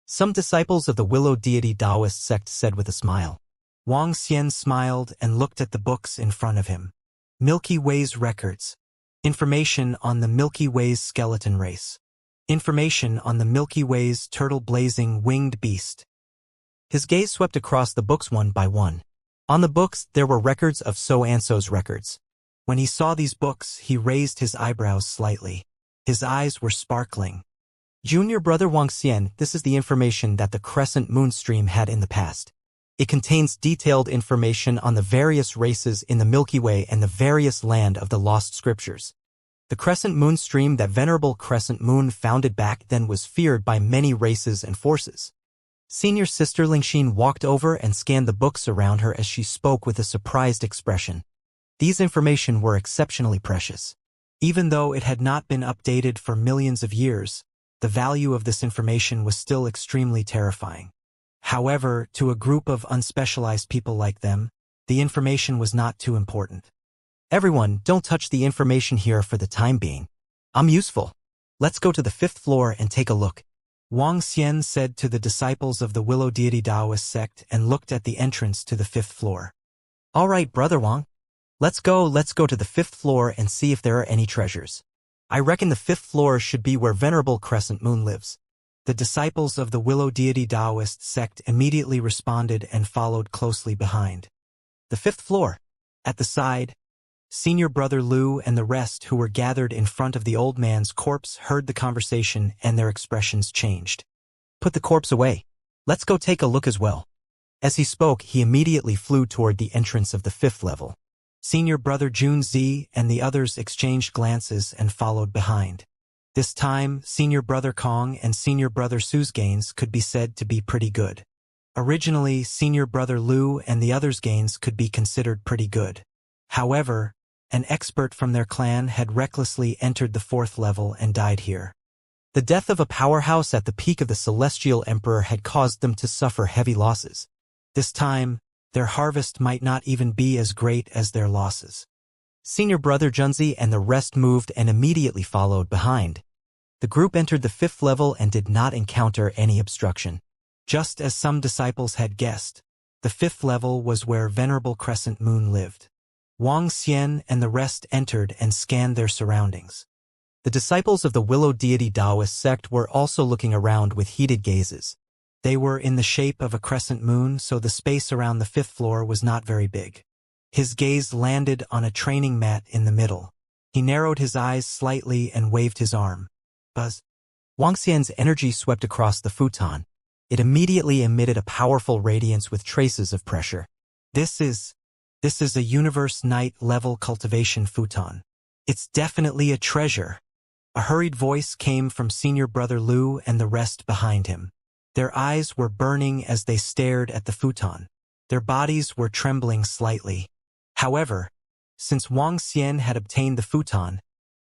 Some disciples of the Willow Deity Taoist sect said with a smile. Wang Xian smiled and looked at the books in front of him. Milky Way's records. Information on the Milky Way's skeleton race. Information on the Milky Way's turtle-blazing winged beast. His gaze swept across the books one by one. On the books, there were records of So-and-so's records. When he saw these books, he raised his eyebrows slightly. His eyes were sparkling. Junior Brother Wang Xian, this is the information that the Crescent Moon stream had in the past. It contains detailed information on the various races in the Milky Way and the various land of the lost scriptures. The Crescent Moon stream that Venerable Crescent Moon founded back then was feared by many races and forces. Senior Sister Lingxin walked over and scanned the books around her as she spoke with a surprised expression. These information were exceptionally precious. Even though it had not been updated for millions of years, the value of this information was still extremely terrifying. However, to a group of unspecialized people like them, the information was not too important. Everyone, don't touch the information here for the time being. I'm useful. Let's go to the 5th floor and take a look. Wang Xian said to the disciples of the Willow Deity Taoist sect and looked at the entrance to the 5th floor. All right, Brother Wang. Let's go to the 5th floor and see if there are any treasures. I reckon the 5th floor should be where Venerable Crescent Moon lives. The disciples of the Willow Deity Taoist sect immediately responded and followed closely behind. The 5th floor. At the side, Senior Brother Lu and the rest who were gathered in front of the old man's corpse heard the conversation and their expressions changed. Put the corpse away. Let's go take a look as well. As he spoke, he immediately flew toward the entrance of the 5th level. Senior Brother Junzi and the others exchanged glances and followed behind. This time, Senior Brother Kong and Senior Brother Su's gains could be said to be pretty good. Originally, Senior Brother Lu and the others' gains could be considered pretty good. However, an expert from their clan had recklessly entered the 4th level and died here. The death of a powerhouse at the peak of the Celestial Emperor had caused them to suffer heavy losses. This time, their harvest might not even be as great as their losses. Senior Brother Junzi and the rest moved and immediately followed behind. The group entered the 5th level and did not encounter any obstruction. Just as some disciples had guessed, the 5th level was where Venerable Crescent Moon lived. Wang Xian and the rest entered and scanned their surroundings. The disciples of the Willow Deity Taoist sect were also looking around with heated gazes. They were in the shape of a crescent moon, so the space around the 5th floor was not very big. His gaze landed on a training mat in the middle. He narrowed his eyes slightly and waved his arm. Buzz. Wang Xian's energy swept across the futon. It immediately emitted a powerful radiance with traces of pressure. This is a Universe Night level cultivation futon. It's definitely a treasure. A hurried voice came from Senior Brother Lu and the rest behind him. Their eyes were burning as they stared at the futon. Their bodies were trembling slightly. However, since Wang Xian had obtained the futon,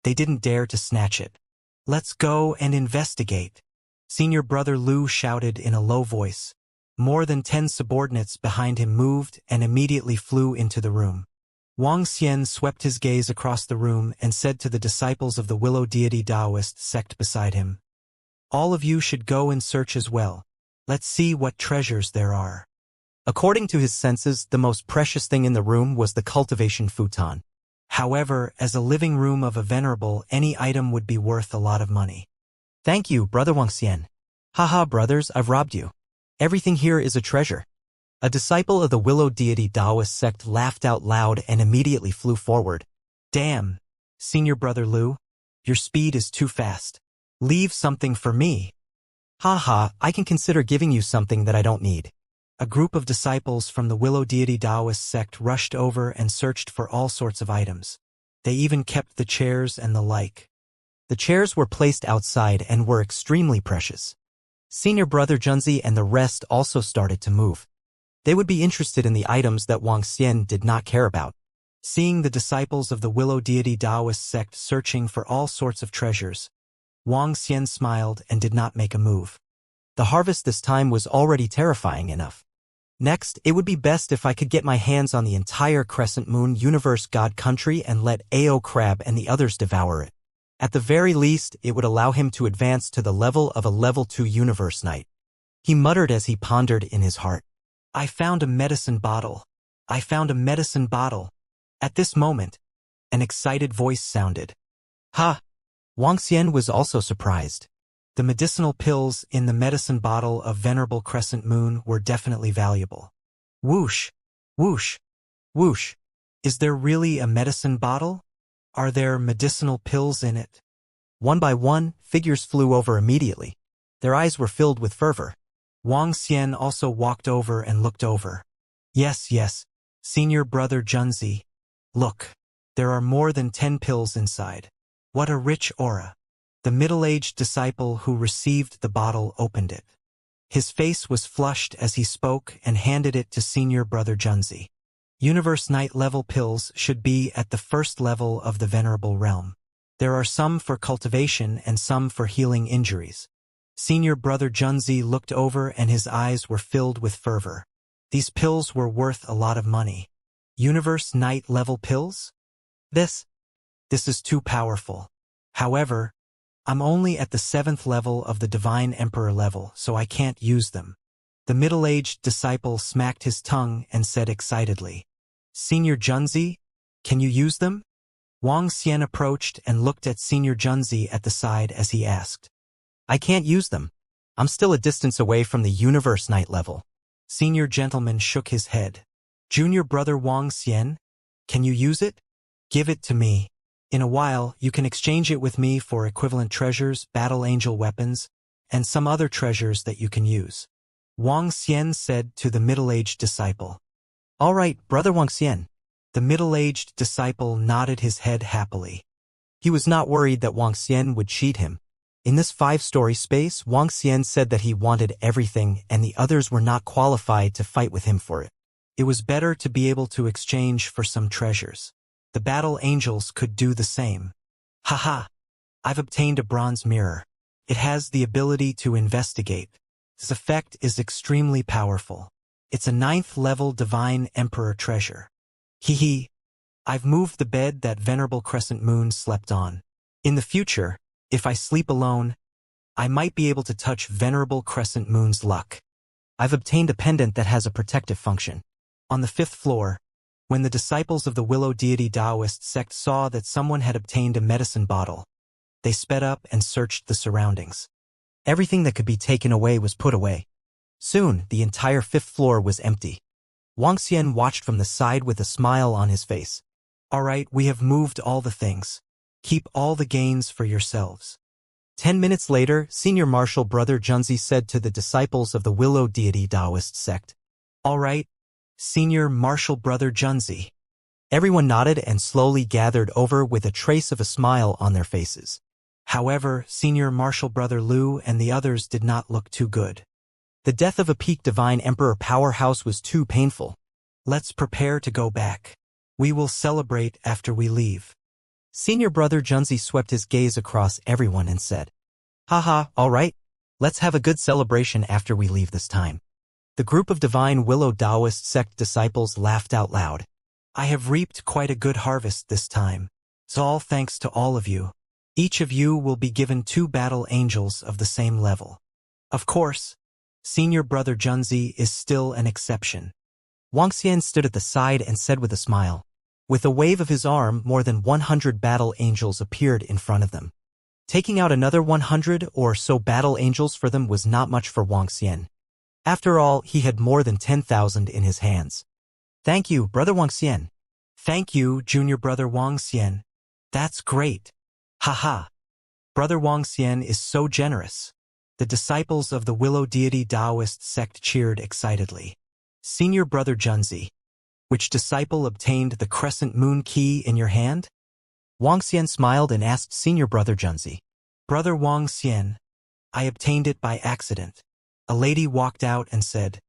they didn't dare to snatch it. Let's go and investigate, Senior Brother Lu shouted in a low voice. More than 10 subordinates behind him moved and immediately flew into the room. Wang Xian swept his gaze across the room and said to the disciples of the Willow Deity Taoist sect beside him, "All of you should go and search as well. Let's see what treasures there are." According to his senses, the most precious thing in the room was the Cultivation futon. However, as a living room of a venerable, any item would be worth a lot of money. Thank you, Brother Wang Xian. Haha, brothers, I've robbed you. Everything here is a treasure. A disciple of the Willow Deity Taoist sect laughed out loud and immediately flew forward. Damn, Senior Brother Lu, your speed is too fast. Leave something for me. Haha, I can consider giving you something that I don't need. A group of disciples from the Willow Deity Taoist sect rushed over and searched for all sorts of items. They even kept the chairs and the like. The chairs were placed outside and were extremely precious. Senior Brother Junzi and the rest also started to move. They would be interested in the items that Wang Xian did not care about. Seeing the disciples of the Willow Deity Taoist sect searching for all sorts of treasures, Wang Xian smiled and did not make a move. The harvest this time was already terrifying enough. Next, it would be best if I could get my hands on the entire Crescent Moon Universe God Country and let AO Crab and the others devour it. At the very least, it would allow him to advance to the level of a level 2 Universe Knight. He muttered as he pondered in his heart. I found a medicine bottle. I found a medicine bottle. At this moment, an excited voice sounded. Ha! Wuxia was also surprised. The medicinal pills in the medicine bottle of Venerable Crescent Moon were definitely valuable. Whoosh! Whoosh! Whoosh! Is there really a medicine bottle? Are there medicinal pills in it? One by one, figures flew over immediately. Their eyes were filled with fervor. Wuxia also walked over and looked over. Yes, yes, Senior Brother Junzi. Look, there are more than 10 pills inside. What a rich aura. The middle-aged disciple who received the bottle opened it. His face was flushed as he spoke and handed it to Senior Brother Junzi. Universe Knight level pills should be at the first level of the Venerable Realm. There are some for cultivation and some for healing injuries. Senior Brother Junzi looked over and his eyes were filled with fervor. These pills were worth a lot of money. Universe Knight level pills? This is too powerful. However, I'm only at the 7th level of the Divine Emperor level, so I can't use them. The middle-aged disciple smacked his tongue and said excitedly, Senior Junzi, can you use them? Wuxia approached and looked at Senior Junzi at the side as he asked. I can't use them. I'm still a distance away from the Universe Knight level. Senior gentleman shook his head. Junior Brother Wuxia, can you use it? Give it to me. In a while, you can exchange it with me for equivalent treasures, battle angel weapons, and some other treasures that you can use. Wuxia said to the middle-aged disciple. All right, Brother Wuxia. The middle-aged disciple nodded his head happily. He was not worried that Wuxia would cheat him. In this 5-story space, Wuxia said that he wanted everything and the others were not qualified to fight with him for it. It was better to be able to exchange for some treasures. The battle angels could do the same. Haha! I've obtained a bronze mirror. It has the ability to investigate. This effect is extremely powerful. It's a 9th level Divine Emperor treasure. Hee. I've moved the bed that Venerable Crescent Moon slept on. In the future, if I sleep alone, I might be able to touch Venerable Crescent Moon's luck. I've obtained a pendant that has a protective function. On the 5th floor, when the disciples of the Willow Deity Taoist sect saw that someone had obtained a medicine bottle, they sped up and searched the surroundings. Everything that could be taken away was put away. Soon, the entire 5th floor was empty. Wuxia watched from the side with a smile on his face. All right, we have moved all the things. Keep all the gains for yourselves. 10 minutes later, Senior Marshal Brother Junzi said to the disciples of the Willow Deity Taoist sect, All right, Senior Marshal Brother Junzi. Everyone nodded and slowly gathered over with a trace of a smile on their faces. However, Senior Marshal Brother Liu and the others did not look too good. The death of a peak Divine Emperor powerhouse was too painful. Let's prepare to go back. We will celebrate after we leave. Senior Brother Junzi swept his gaze across everyone and said, Haha, all right. Let's have a good celebration after we leave this time. The group of Divine Willow Taoist sect disciples laughed out loud. I have reaped quite a good harvest this time. It's all thanks to all of you. Each of you will be given 2 battle angels of the same level. Of course, Senior Brother Junzi is still an exception. Wuxia stood at the side and said with a smile. With a wave of his arm, more than 100 battle angels appeared in front of them. Taking out another 100 or so battle angels for them was not much for Wuxia. After all, he had more than 10,000 in his hands. Thank you, Brother Wuxia. Thank you, Junior Brother Wuxia. That's great. Haha. Brother Wuxia is so generous. The disciples of the Willow Deity Taoist sect cheered excitedly. Senior Brother Junzi. Which disciple obtained the Crescent Moon key in your hand? Wuxia smiled and asked Senior Brother Junzi. Brother Wuxia, I obtained it by accident. A lady walked out and said,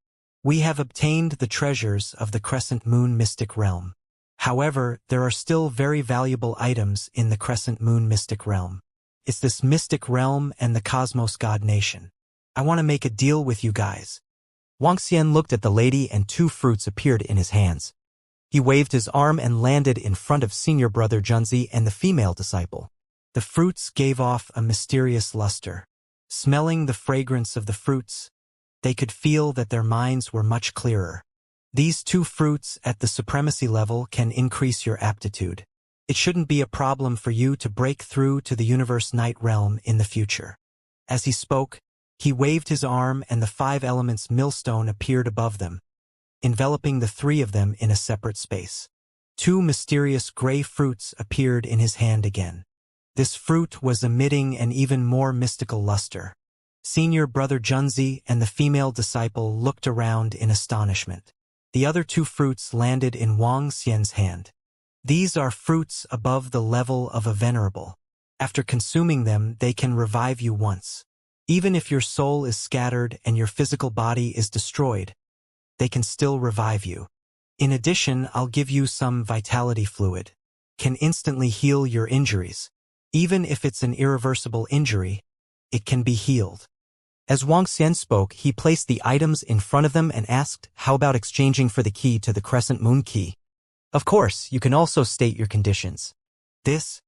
We have obtained the treasures of the Crescent Moon Mystic Realm. However, there are still very valuable items in the Crescent Moon Mystic Realm. It's this Mystic Realm and the Cosmos God Nation. I want to make a deal with you guys. Wang Xian looked at the lady and 2 fruits appeared in his hands. He waved his arm and landed in front of senior brother Junzi and the female disciple. The fruits gave off a mysterious luster. Smelling the fragrance of the fruits, they could feel that their minds were much clearer. These 2 fruits at the supremacy level can increase your aptitude. It shouldn't be a problem for you to break through to the universe night realm in the future. As he spoke, he waved his arm and the 5 elements millstone appeared above them, enveloping the 3 of them in a separate space. 2 mysterious gray fruits appeared in his hand again. This fruit was emitting an even more mystical luster. Senior brother Junzi and the female disciple looked around in astonishment. The other 2 fruits landed in Wang Xian's hand. These are fruits above the level of a venerable. After consuming them, they can revive you once. Even if your soul is scattered and your physical body is destroyed, they can still revive you. In addition, I'll give you some vitality fluid. Can instantly heal your injuries. Even if it's an irreversible injury, it can be healed. As Wang Xian spoke, he placed the items in front of them and asked, how about exchanging for the key to the Crescent Moon key? Of course, you can also state your conditions. This.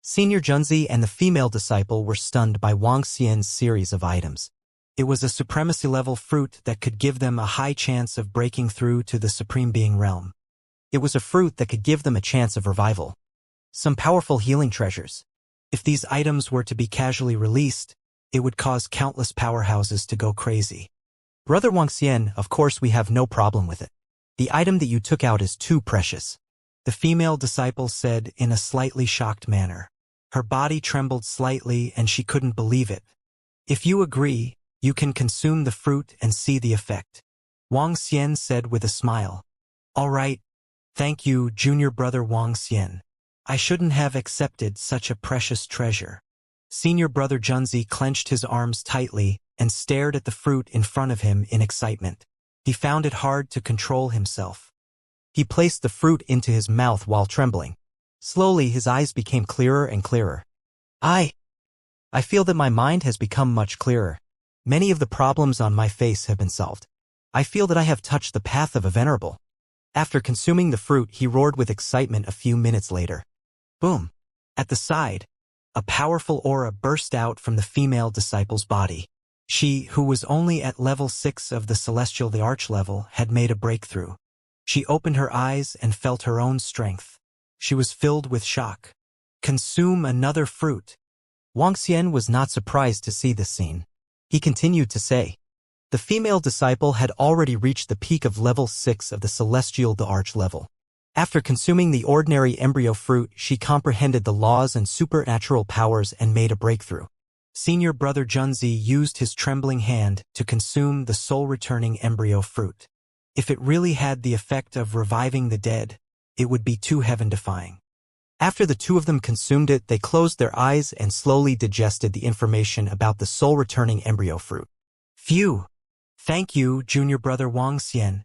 Senior Junzi and the female disciple were stunned by Wang Xian's series of items. It was a supremacy-level fruit that could give them a high chance of breaking through to the Supreme Being realm. It was a fruit that could give them a chance of revival. Some powerful healing treasures. If these items were to be casually released, it would cause countless powerhouses to go crazy. Brother Wang Xian, of course we have no problem with it. The item that you took out is too precious. The female disciple said in a slightly shocked manner. Her body trembled slightly and she couldn't believe it. If you agree, you can consume the fruit and see the effect. Wang Xian said with a smile. All right. Thank you, junior brother Wang Xian. I shouldn't have accepted such a precious treasure. Senior brother Junzi clenched his arms tightly and stared at the fruit in front of him in excitement. He found it hard to control himself. He placed the fruit into his mouth while trembling. Slowly, his eyes became clearer and clearer. I feel that my mind has become much clearer. Many of the problems on my face have been solved. I feel that I have touched the path of a venerable. After consuming the fruit, he roared with excitement a few minutes later. Boom! At the side, a powerful aura burst out from the female disciple's body. She, who was only at level 6 of the celestial the arch level, had made a breakthrough. She opened her eyes and felt her own strength. She was filled with shock. Consume another fruit. Wang Xian was not surprised to see this scene. He continued to say, the female disciple had already reached the peak of level 6 of the celestial the arch level. After consuming the ordinary embryo fruit, she comprehended the laws and supernatural powers and made a breakthrough. Senior brother Junzi used his trembling hand to consume the soul-returning embryo fruit. If it really had the effect of reviving the dead, it would be too heaven-defying. After the 2 of them consumed it, they closed their eyes and slowly digested the information about the soul-returning embryo fruit. Phew! Thank you, junior brother Wang Xian.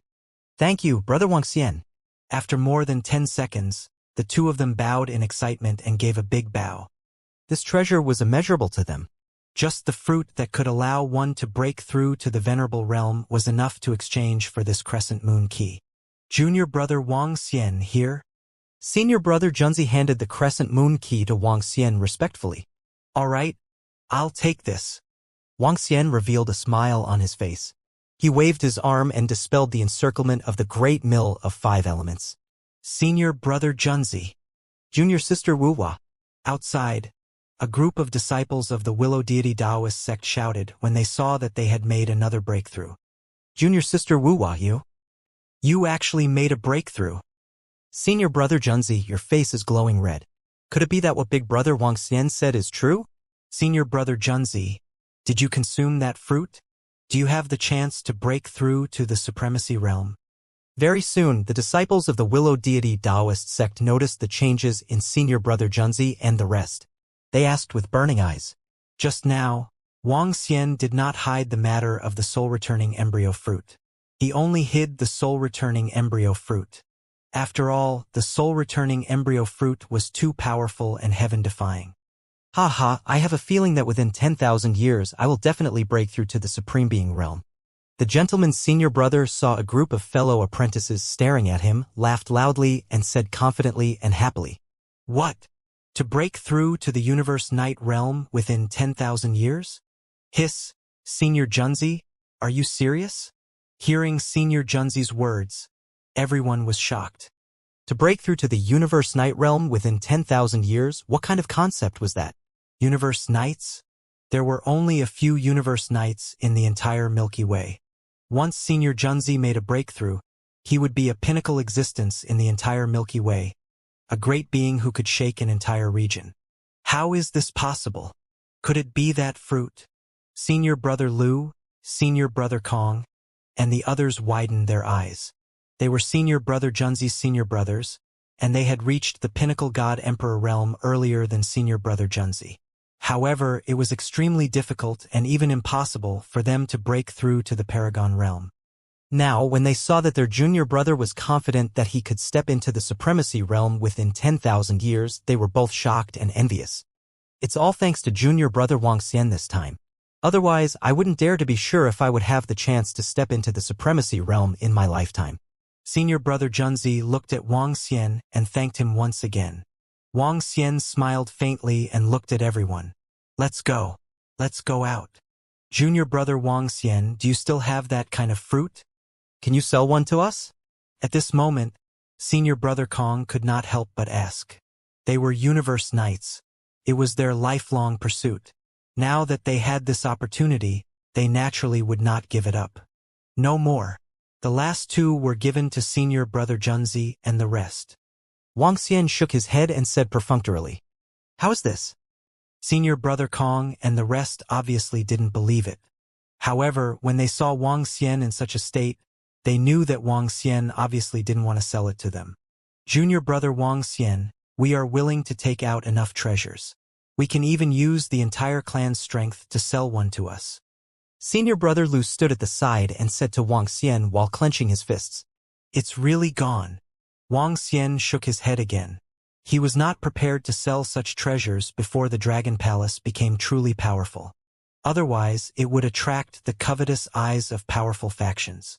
Thank you, brother Wang Xian. After more than 10 seconds, the 2 of them bowed in excitement and gave a big bow. This treasure was immeasurable to them. Just the fruit that could allow one to break through to the venerable realm was enough to exchange for this Crescent Moon key. Junior brother Wang Xian here? Senior brother Junzi handed the Crescent Moon key to Wang Xian respectfully. All right, I'll take this. Wang Xian revealed a smile on his face. He waved his arm and dispelled the encirclement of the great mill of 5 elements. Senior brother Junzi. Junior sister Wuxia. Outside, a group of disciples of the Willow Deity Taoist sect shouted when they saw that they had made another breakthrough. Junior sister Wuxia, you actually made a breakthrough. Senior brother Junzi, your face is glowing red. Could it be that what big brother Wang Xian said is true? Senior brother Junzi, did you consume that fruit? Do you have the chance to break through to the supremacy realm? Very soon, the disciples of the Willow Deity Taoist sect noticed the changes in senior brother Junzi and the rest. They asked with burning eyes. Just now, Wang Xian did not hide the matter of the soul-returning embryo fruit. He only hid the soul-returning embryo fruit. After all, the soul-returning embryo fruit was too powerful and heaven-defying. Haha, I have a feeling that within 10,000 years I will definitely break through to the Supreme Being realm. The gentleman's senior brother saw a group of fellow apprentices staring at him, laughed loudly, and said confidently and happily, "What? To break through to the universe night realm within 10,000 years? Hiss, Senior Junzi, are you serious?" Hearing Senior Junzi's words, everyone was shocked. To break through to the universe night realm within 10,000 years, what kind of concept was that? Universe nights? There were only a few universe nights in the entire Milky Way. Once Senior Junzi made a breakthrough, he would be a pinnacle existence in the entire Milky Way, a great being who could shake an entire region. How is this possible? Could it be that fruit? Senior Brother Lu, Senior Brother Kong, and the others widened their eyes. They were Senior Brother Junzi's senior brothers, and they had reached the pinnacle God Emperor realm earlier than Senior Brother Junzi. However, it was extremely difficult and even impossible for them to break through to the Paragon realm. Now, when they saw that their junior brother was confident that he could step into the supremacy realm within 10,000 years, they were both shocked and envious. It's all thanks to junior brother Wuxia this time. Otherwise, I wouldn't dare to be sure if I would have the chance to step into the supremacy realm in my lifetime. Senior Brother Junzi looked at Wuxia and thanked him once again. Wuxia smiled faintly and looked at everyone. Let's go. Let's go out. Junior Brother Wuxia, do you still have that kind of fruit? Can you sell one to us? At this moment, Senior Brother Kong could not help but ask. They were universe knights. It was their lifelong pursuit. Now that they had this opportunity, they naturally would not give it up. No more. The last two were given to Senior Brother Junzi and the rest. Wuxia shook his head and said perfunctorily, "How is this?" Senior Brother Kong and the rest obviously didn't believe it. However, when they saw Wuxia in such a state, they knew that Wuxia obviously didn't want to sell it to them. Junior Brother Wuxia, we are willing to take out enough treasures. We can even use the entire clan's strength to sell one to us. Senior Brother Lu stood at the side and said to Wuxia while clenching his fists, "It's really gone." Wuxia shook his head again. He was not prepared to sell such treasures before the Dragon Palace became truly powerful. Otherwise, it would attract the covetous eyes of powerful factions.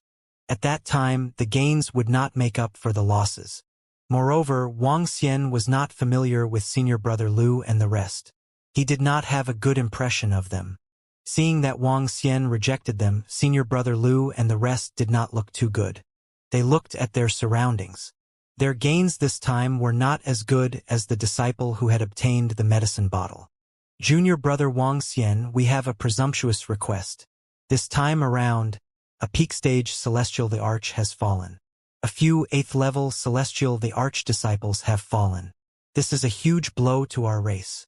At that time, the gains would not make up for the losses. Moreover, Wuxia was not familiar with Senior Brother Lu and the rest. He did not have a good impression of them. Seeing that Wuxia rejected them, Senior Brother Lu and the rest did not look too good. They looked at their surroundings. Their gains this time were not as good as the disciple who had obtained the medicine bottle. Junior Brother Wuxia, we have a presumptuous request. This time around, a peak stage Celestial the Arch has fallen. A few 8th level Celestial the Arch disciples have fallen. This is a huge blow to our race.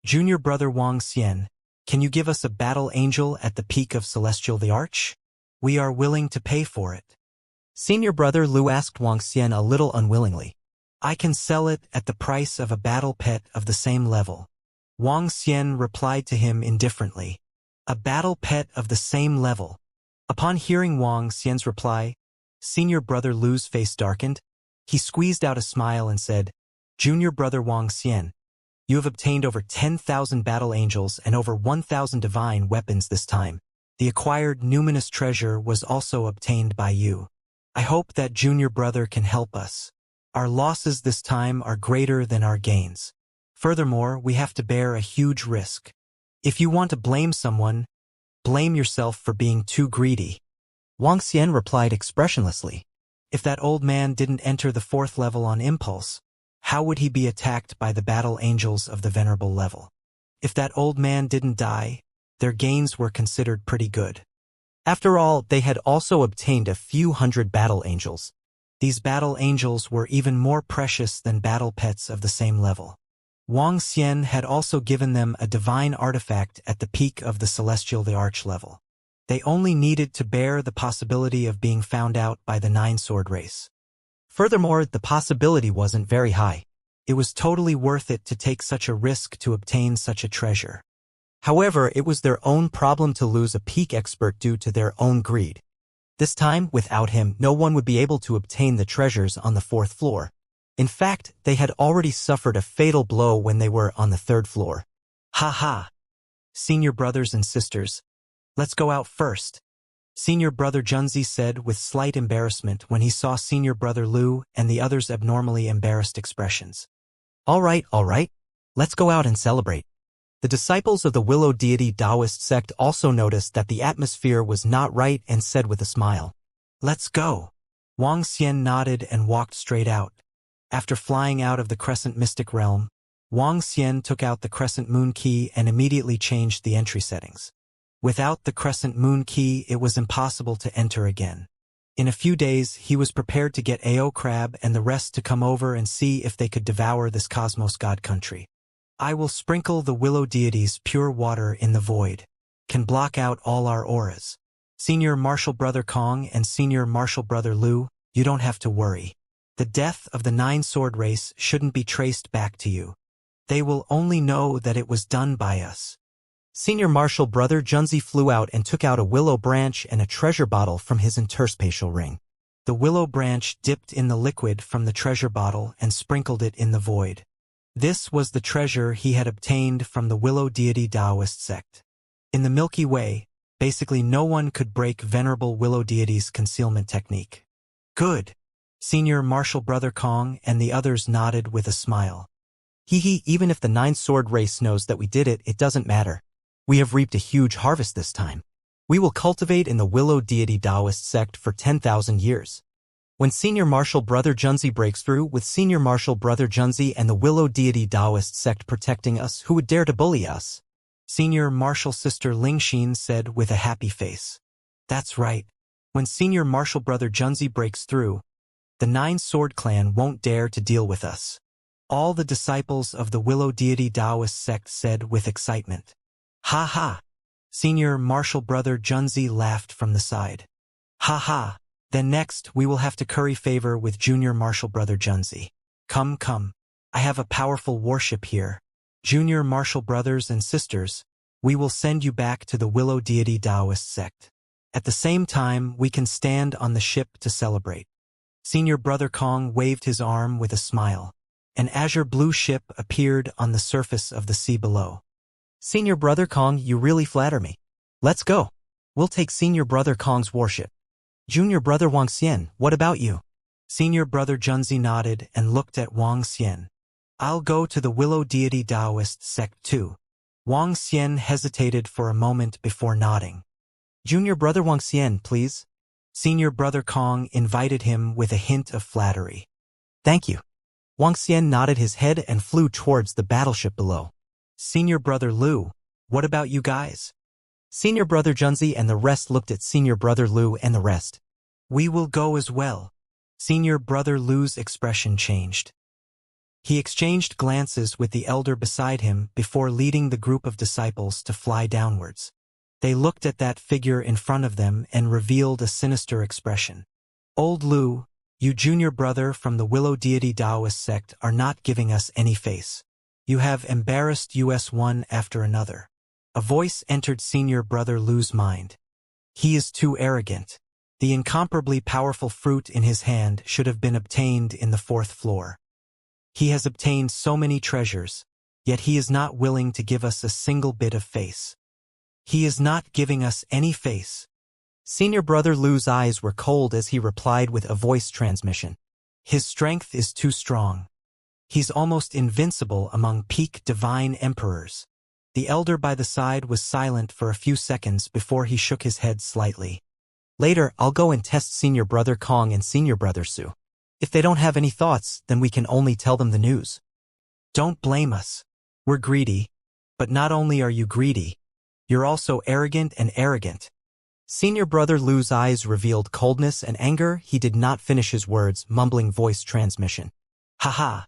Junior Brother Wuxia, can you give us a battle angel at the peak of Celestial the Arch? We are willing to pay for it. Senior Brother Lu asked Wuxia a little unwillingly. I can sell it at the price of a battle pet of the same level. Wuxia replied to him indifferently. A battle pet of the same level. Upon hearing Wuxia's reply, Senior Brother Lu's face darkened. He squeezed out a smile and said, Junior Brother Wuxia, you have obtained over 10,000 battle angels and over 1,000 divine weapons this time. The acquired numinous treasure was also obtained by you. I hope that Junior Brother can help us. Our losses this time are greater than our gains. Furthermore, we have to bear a huge risk. If you want to blame someone, blame yourself for being too greedy. Wuxia replied expressionlessly. If that old man didn't enter the 4th level on impulse, how would he be attacked by the battle angels of the venerable level? If that old man didn't die, their gains were considered pretty good. After all, they had also obtained a few hundred battle angels. These battle angels were even more precious than battle pets of the same level. Wuxia had also given them a divine artifact at the peak of the Celestial the Arch level. They only needed to bear the possibility of being found out by the 9-sword race. Furthermore, the possibility wasn't very high. It was totally worth it to take such a risk to obtain such a treasure. However, it was their own problem to lose a peak expert due to their own greed. This time, without him, no one would be able to obtain the treasures on the 4th floor. In fact, they had already suffered a fatal blow when they were on the 3rd floor. Ha ha! Senior brothers and sisters, let's go out first. Senior brother Junzi said with slight embarrassment when he saw senior brother Lu and the others' abnormally embarrassed expressions. All right, let's go out and celebrate. The disciples of the Willow Deity Taoist sect also noticed that the atmosphere was not right and said with a smile, Let's go. Wang Xian nodded and walked straight out. After flying out of the Crescent Mystic Realm, Wang Xian took out the Crescent Moon Key and immediately changed the entry settings. Without the Crescent Moon Key, it was impossible to enter again. In a few days, he was prepared to get Ao Crab and the rest to come over and see if they could devour this Cosmos God country. I will sprinkle the Willow Deity's pure water in the void. Can block out all our auras. Senior Martial Brother Kong and Senior Martial Brother Lu, you don't have to worry. The death of the Nine Sword race shouldn't be traced back to you. They will only know that it was done by us. Senior Martial Brother Junzi flew out and took out a willow branch and a treasure bottle from his interspatial ring. The willow branch dipped in the liquid from the treasure bottle and sprinkled it in the void. This was the treasure he had obtained from the Willow Deity Taoist sect. In the Milky Way, basically no one could break Venerable Willow Deity's concealment technique. Good. Senior Martial Brother Kong and the others nodded with a smile. Even if the Nine Sword race knows that we did it, it doesn't matter. We have reaped a huge harvest this time. We will cultivate in the Willow Deity Taoist sect for 10,000 years. When Senior Martial Brother Junzi breaks through with Senior Martial Brother Junzi and the Willow Deity Taoist sect protecting us, who would dare to bully us? Senior Martial Sister Lingxin said with a happy face. That's right. When Senior Martial Brother Junzi breaks through, the Nine Sword Clan won't dare to deal with us. All the disciples of the Willow Deity Taoist sect said with excitement. Ha ha! Senior Martial Brother Junzi laughed from the side. Ha ha! Then next we will have to curry favor with Junior Martial Brother Junzi. Come. I have a powerful warship here. Junior Martial Brothers and Sisters, we will send you back to the Willow Deity Taoist sect. At the same time, we can stand on the ship to celebrate. Senior Brother Kong waved his arm with a smile. An azure blue ship appeared on the surface of the sea below. Senior Brother Kong, you really flatter me. Let's go. We'll take Senior Brother Kong's warship. Junior Brother Wang Xian, what about you? Senior Brother Junzi nodded and looked at Wang Xian. I'll go to the Willow Deity Taoist sect too. Wang Xian hesitated for a moment before nodding. Junior Brother Wang Xian, please. Senior Brother Kong invited him with a hint of flattery. Thank you. Wang Xian nodded his head and flew towards the battleship below. Senior Brother Lu, what about you guys? Senior Brother Junzi and the rest looked at Senior Brother Lu and the rest. We will go as well. Senior Brother Lu's expression changed. He exchanged glances with the elder beside him before leading the group of disciples to fly downwards. They looked at that figure in front of them and revealed a sinister expression. Old Lu, you junior brother from the Willow Deity Taoist sect are not giving us any face. You have embarrassed us one after another. A voice entered Senior Brother Lu's mind. He is too arrogant. The incomparably powerful fruit in his hand should have been obtained in the fourth floor. He has obtained so many treasures, yet he is not willing to give us a single bit of face. He is not giving us any face. Senior Brother Lu's eyes were cold as he replied with a voice transmission. His strength is too strong. He's almost invincible among peak divine emperors. The elder by the side was silent for a few seconds before he shook his head slightly. Later, I'll go and test Senior Brother Kong and Senior Brother Su. If they don't have any thoughts, then we can only tell them the news. Don't blame us. We're greedy. But not only are you greedy, you're also arrogant and arrogant. Senior Brother Lu's eyes revealed coldness and anger. He did not finish his words, mumbling voice transmission. Haha.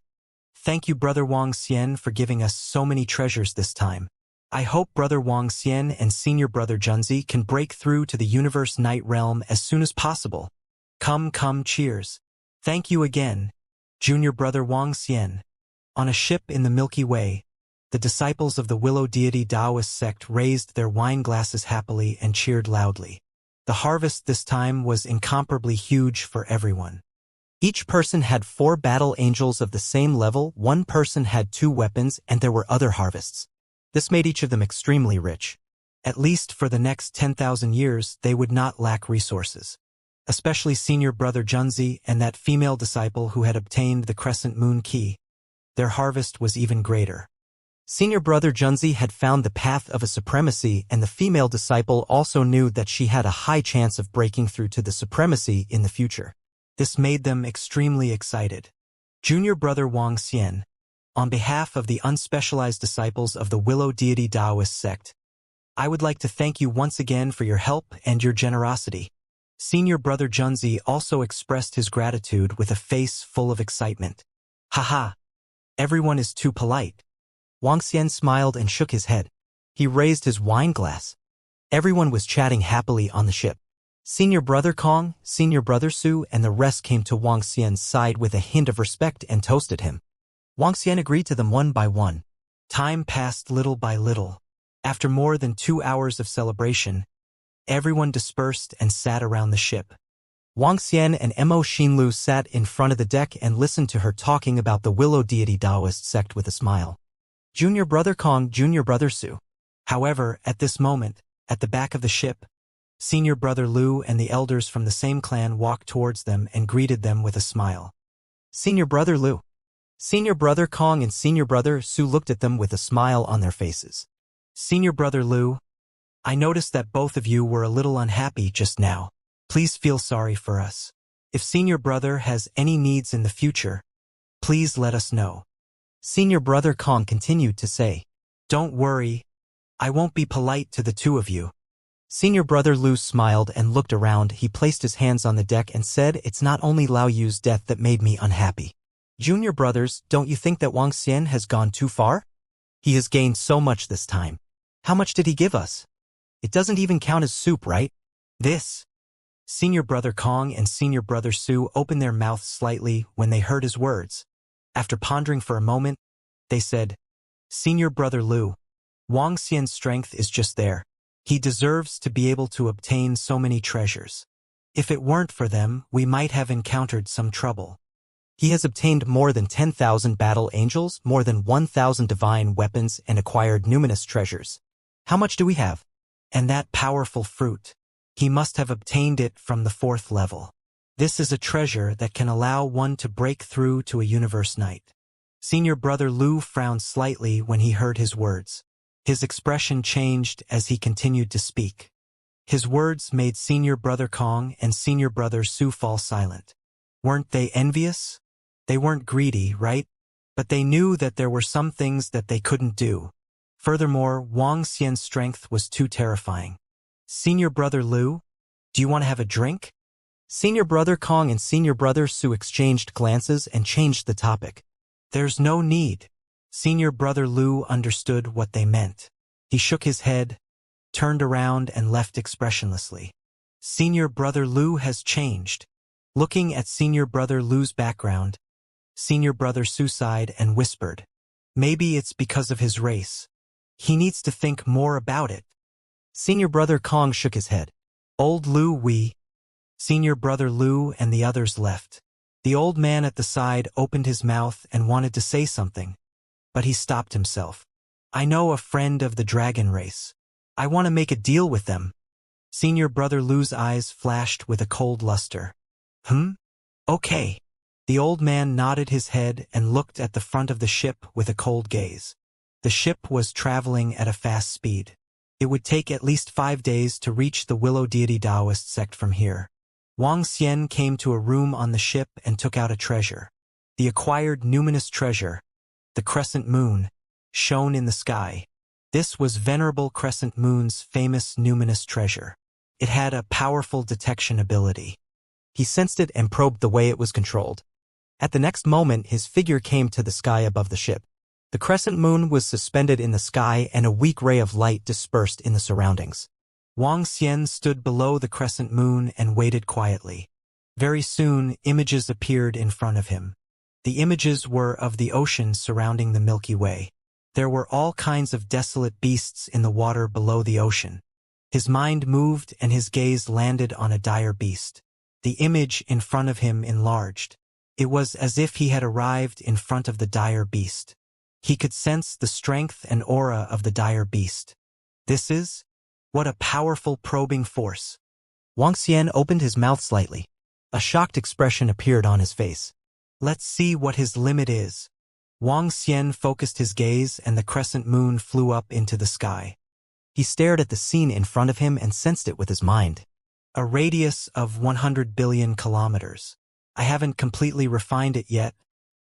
Thank you, Brother Wang Xian, for giving us so many treasures this time. I hope Brother Wang Xian and Senior Brother Junzi can break through to the Universe Night Realm as soon as possible. Come, cheers. Thank you again, Junior Brother Wang Xian. On a ship in the Milky Way, the disciples of the Willow Deity Taoist sect raised their wine glasses happily and cheered loudly. The harvest this time was incomparably huge for everyone. Each person had 4 battle angels of the same level, one person had 2 weapons, and there were other harvests. This made each of them extremely rich. At least for the next 10,000 years, they would not lack resources. Especially senior brother Junzi and that female disciple who had obtained the Crescent Moon Key. Their harvest was even greater. Senior brother Junzi had found the path of a supremacy, and the female disciple also knew that she had a high chance of breaking through to the supremacy in the future. This made them extremely excited. Junior brother Wang Xian, on behalf of the unspecialized disciples of the Willow Deity Taoist sect, I would like to thank you once again for your help and your generosity. Senior brother Junzi also expressed his gratitude with a face full of excitement. Haha, everyone is too polite. Wang Xian smiled and shook his head. He raised his wine glass. Everyone was chatting happily on the ship. Senior brother Kong, senior brother Su, and the rest came to Wang Xian's side with a hint of respect and toasted him. Wang Xian agreed to them one by one. Time passed little by little. After more than 2 hours of celebration, everyone dispersed and sat around the ship. Wang Xian and Mo Xinlu sat in front of the deck and listened to her talking about the Willow Deity Taoist sect with a smile. Junior brother Kong, junior brother Su. However, at this moment, at the back of the ship, senior brother Lu and the elders from the same clan walked towards them and greeted them with a smile. Senior brother Lu. Senior brother Kong and senior brother Su looked at them with a smile on their faces. Senior brother Lu, I noticed that both of you were a little unhappy just now. Please feel sorry for us. If senior brother has any needs in the future, please let us know. Senior brother Kong continued to say, Don't worry, I won't be polite to the two of you. Senior brother Lu smiled and looked around. He placed his hands on the deck and said, It's not only Lao Yu's death that made me unhappy. Junior brothers, don't you think that Wang Xian has gone too far? He has gained so much this time. How much did he give us? It doesn't even count as soup, right? This. Senior brother Kong and senior brother Su opened their mouths slightly when they heard his words. After pondering for a moment, they said, Senior brother Lu, Wang Xian's strength is just there. He deserves to be able to obtain so many treasures. If it weren't for them, we might have encountered some trouble. He has obtained more than 10,000 battle angels, more than 1,000 divine weapons, and acquired numinous treasures. How much do we have? And that powerful fruit. He must have obtained it from the 4th level. This is a treasure that can allow one to break through to a universe knight. Senior brother Lu frowned slightly when he heard his words. His expression changed as he continued to speak. His words made senior brother Kong and senior brother Su fall silent. Weren't they envious? They weren't greedy, right? But they knew that there were some things that they couldn't do. Furthermore, Wang Xian's strength was too terrifying. Senior brother Lu, do you want to have a drink? Senior brother Kong and senior brother Su exchanged glances and changed the topic. There's no need. Senior brother Lu understood what they meant. He shook his head, turned around and left expressionlessly. Senior brother Lu has changed. Looking at senior brother Lu's background, senior brother Su sighed and whispered, Maybe it's because of his race. He needs to think more about it. Senior brother Kong shook his head. Old Lu, Senior brother Lu and the others left. The old man at the side opened his mouth and wanted to say something, but he stopped himself. I know a friend of the dragon race. I want to make a deal with them. Senior brother Lu's eyes flashed with a cold luster. Okay. The old man nodded his head and looked at the front of the ship with a cold gaze. The ship was traveling at a fast speed. It would take at least 5 days to reach the Willow Deity Taoist sect from here. Wang Xian came to a room on the ship and took out a treasure. The acquired numinous treasure, the crescent moon, shone in the sky. This was Venerable Crescent Moon's famous numinous treasure. It had a powerful detection ability. He sensed it and probed the way it was controlled. At the next moment, his figure came to the sky above the ship. The crescent moon was suspended in the sky and a weak ray of light dispersed in the surroundings. Wang Xian stood below the crescent moon and waited quietly. Very soon, images appeared in front of him. The images were of the ocean surrounding the Milky Way. There were all kinds of desolate beasts in the water below the ocean. His mind moved and his gaze landed on a dire beast. The image in front of him enlarged. It was as if he had arrived in front of the dire beast. He could sense the strength and aura of the dire beast. This is? What a powerful probing force. Wang Xian opened his mouth slightly. A shocked expression appeared on his face. Let's see what his limit is. Wang Xian focused his gaze and the crescent moon flew up into the sky. He stared at the scene in front of him and sensed it with his mind. A radius of 100 billion kilometers. I haven't completely refined it yet,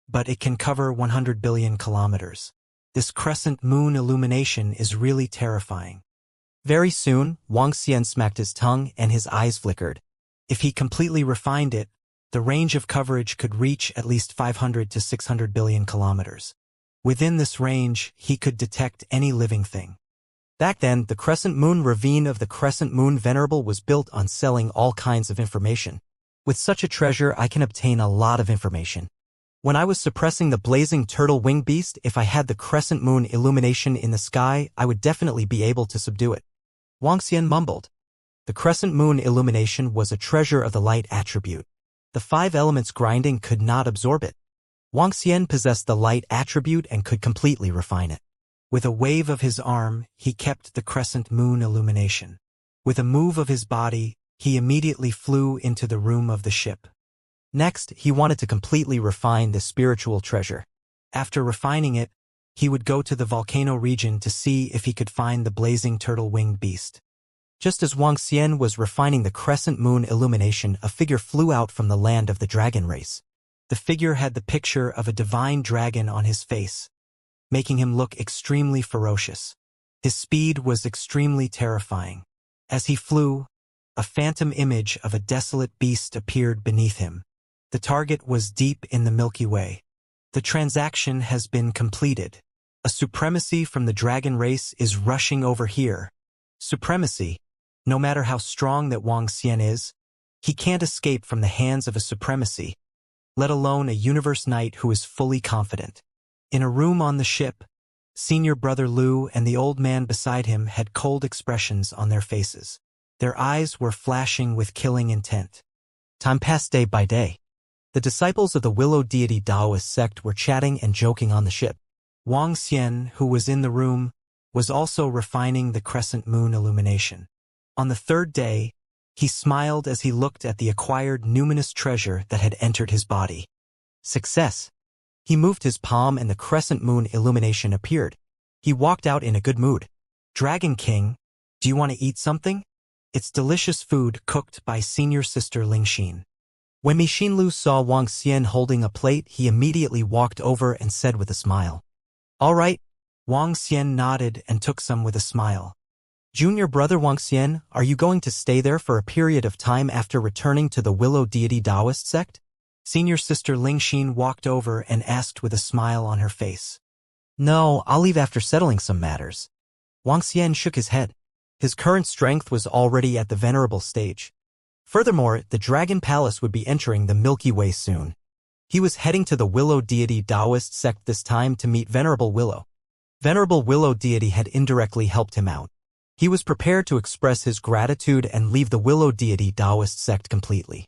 but it can cover 100 billion kilometers. This crescent moon illumination is really terrifying. Very soon, Wang Xian smacked his tongue and his eyes flickered. If he completely refined it, the range of coverage could reach at least 500 to 600 billion kilometers. Within this range, he could detect any living thing. Back then, the Crescent Moon Ravine of the Crescent Moon Venerable was built on selling all kinds of information. With such a treasure, I can obtain a lot of information. When I was suppressing the blazing turtle wing beast, if I had the Crescent Moon illumination in the sky, I would definitely be able to subdue it. Wang Xian mumbled. The Crescent Moon illumination was a treasure of the light attribute. The 5 elements grinding could not absorb it. Wang Xian possessed the light attribute and could completely refine it. With a wave of his arm, he kept the crescent moon illumination. With a move of his body, he immediately flew into the room of the ship. Next, he wanted to completely refine the spiritual treasure. After refining it, he would go to the volcano region to see if he could find the blazing turtle-winged beast. Just as Wang Xian was refining the crescent moon illumination, a figure flew out from the land of the dragon race. The figure had the picture of a divine dragon on his face, making him look extremely ferocious. His speed was extremely terrifying. As he flew, a phantom image of a desolate beast appeared beneath him. The target was deep in the Milky Way. The transaction has been completed. A supremacy from the dragon race is rushing over here. Supremacy. No matter how strong that Wang Xian is, he can't escape from the hands of a supremacy, let alone a universe knight who is fully confident. In a room on the ship, senior brother Lu and the old man beside him had cold expressions on their faces. Their eyes were flashing with killing intent. Time passed day by day. The disciples of the Willow Deity Taoist sect were chatting and joking on the ship. Wang Xian, who was in the room, was also refining the crescent moon illumination. On the 3rd day, he smiled as he looked at the acquired numinous treasure that had entered his body. Success! He moved his palm and the crescent moon illumination appeared. He walked out in a good mood. Dragon King, do you want to eat something? It's delicious food cooked by senior sister Lingxin. When Mixinlu saw Wang Xian holding a plate, he immediately walked over and said with a smile, "All right." Wang Xian nodded and took some with a smile. Junior brother Wang Xian, are you going to stay there for a period of time after returning to the Willow Deity Taoist sect? Senior sister Lingxin walked over and asked with a smile on her face. No, I'll leave after settling some matters. Wang Xian shook his head. His current strength was already at the venerable stage. Furthermore, the Dragon Palace would be entering the Milky Way soon. He was heading to the Willow Deity Taoist sect this time to meet Venerable Willow. Venerable Willow Deity had indirectly helped him out. He was prepared to express his gratitude and leave the Willow Deity Taoist sect completely.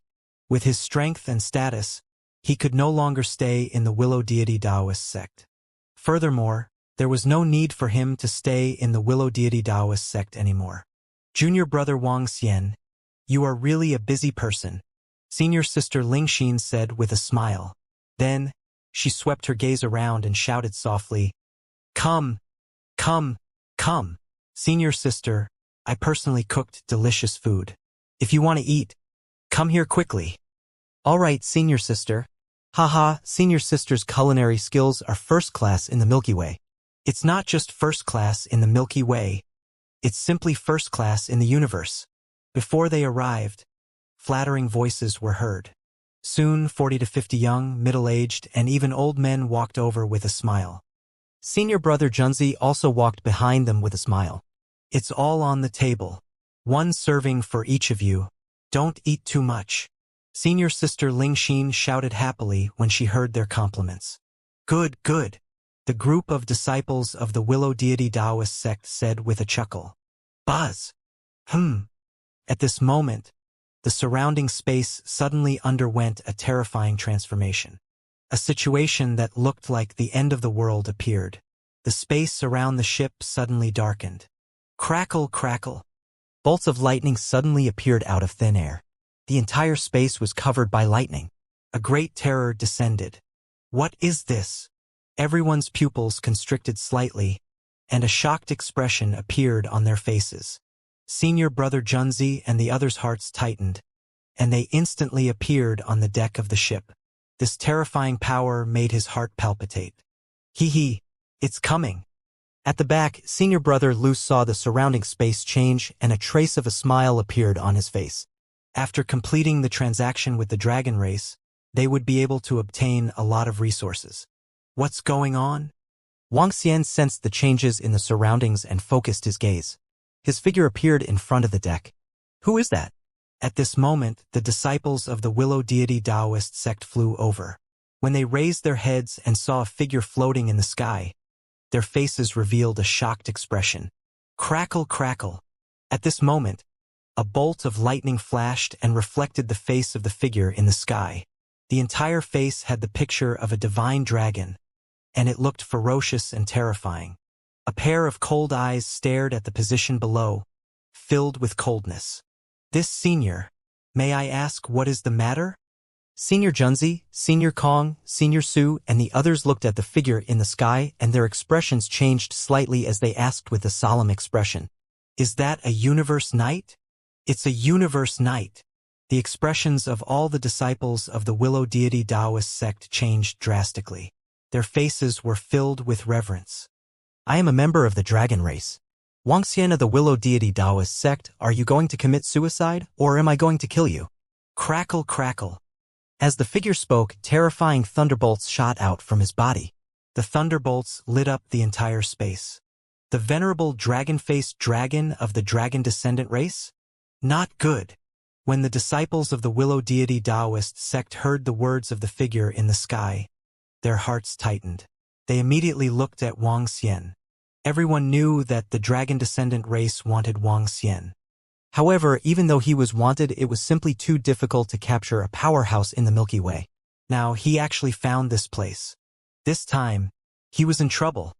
With his strength and status, he could no longer stay in the Willow Deity Taoist sect. Furthermore, there was no need for him to stay in the Willow Deity Taoist sect anymore. Junior brother Wang Xian, you are really a busy person, senior sister Lingxin said with a smile. Then, she swept her gaze around and shouted softly, "Come, come, come. Senior sister, I personally cooked delicious food. If you want to eat, come here quickly." All right, senior sister. Haha, senior sister's culinary skills are first class in the Milky Way. It's not just first class in the Milky Way. It's simply first class in the universe. Before they arrived, flattering voices were heard. Soon, 40 to 50 young, middle-aged, and even old men walked over with a smile. Senior brother Junzi also walked behind them with a smile. It's all on the table. One serving for each of you. Don't eat too much. Senior sister Lingxin shouted happily when she heard their compliments. Good, good. The group of disciples of the Willow Deity Taoist sect said with a chuckle. Buzz. At this moment, the surrounding space suddenly underwent a terrifying transformation. A situation that looked like the end of the world appeared. The space around the ship suddenly darkened. Crackle, crackle. Bolts of lightning suddenly appeared out of thin air. The entire space was covered by lightning. A great terror descended. What is this? Everyone's pupils constricted slightly, and a shocked expression appeared on their faces. Senior brother Junzi and the others' hearts tightened, and they instantly appeared on the deck of the ship. This terrifying power made his heart palpitate. Hee, it's coming. At the back, senior brother Lu saw the surrounding space change and a trace of a smile appeared on his face. After completing the transaction with the dragon race, they would be able to obtain a lot of resources. What's going on? Wang Xian sensed the changes in the surroundings and focused his gaze. His figure appeared in front of the deck. Who is that? At this moment, the disciples of the Willow Deity Taoist sect flew over. When they raised their heads and saw a figure floating in the sky, their faces revealed a shocked expression. Crackle, crackle. At this moment, a bolt of lightning flashed and reflected the face of the figure in the sky. The entire face had the picture of a divine dragon, and it looked ferocious and terrifying. A pair of cold eyes stared at the position below, filled with coldness. This senior, may I ask what is the matter? Senior Junzi, Senior Kong, Senior Su, and the others looked at the figure in the sky, and their expressions changed slightly as they asked with a solemn expression. Is that a universe knight? It's a universe knight. The expressions of all the disciples of the Willow Deity Taoist sect changed drastically. Their faces were filled with reverence. I am a member of the dragon race. Wang Xian of the Willow Deity Taoist sect, are you going to commit suicide, or am I going to kill you? Crackle, crackle. As the figure spoke, terrifying thunderbolts shot out from his body. The thunderbolts lit up the entire space. The venerable dragon-faced dragon of the dragon descendant race? Not good. When the disciples of the Willow Deity Taoist sect heard the words of the figure in the sky, their hearts tightened. They immediately looked at Wang Xian. Everyone knew that the dragon descendant race wanted Wang Xian. However, even though he was wanted, it was simply too difficult to capture a powerhouse in the Milky Way. Now he actually found this place. This time, he was in trouble.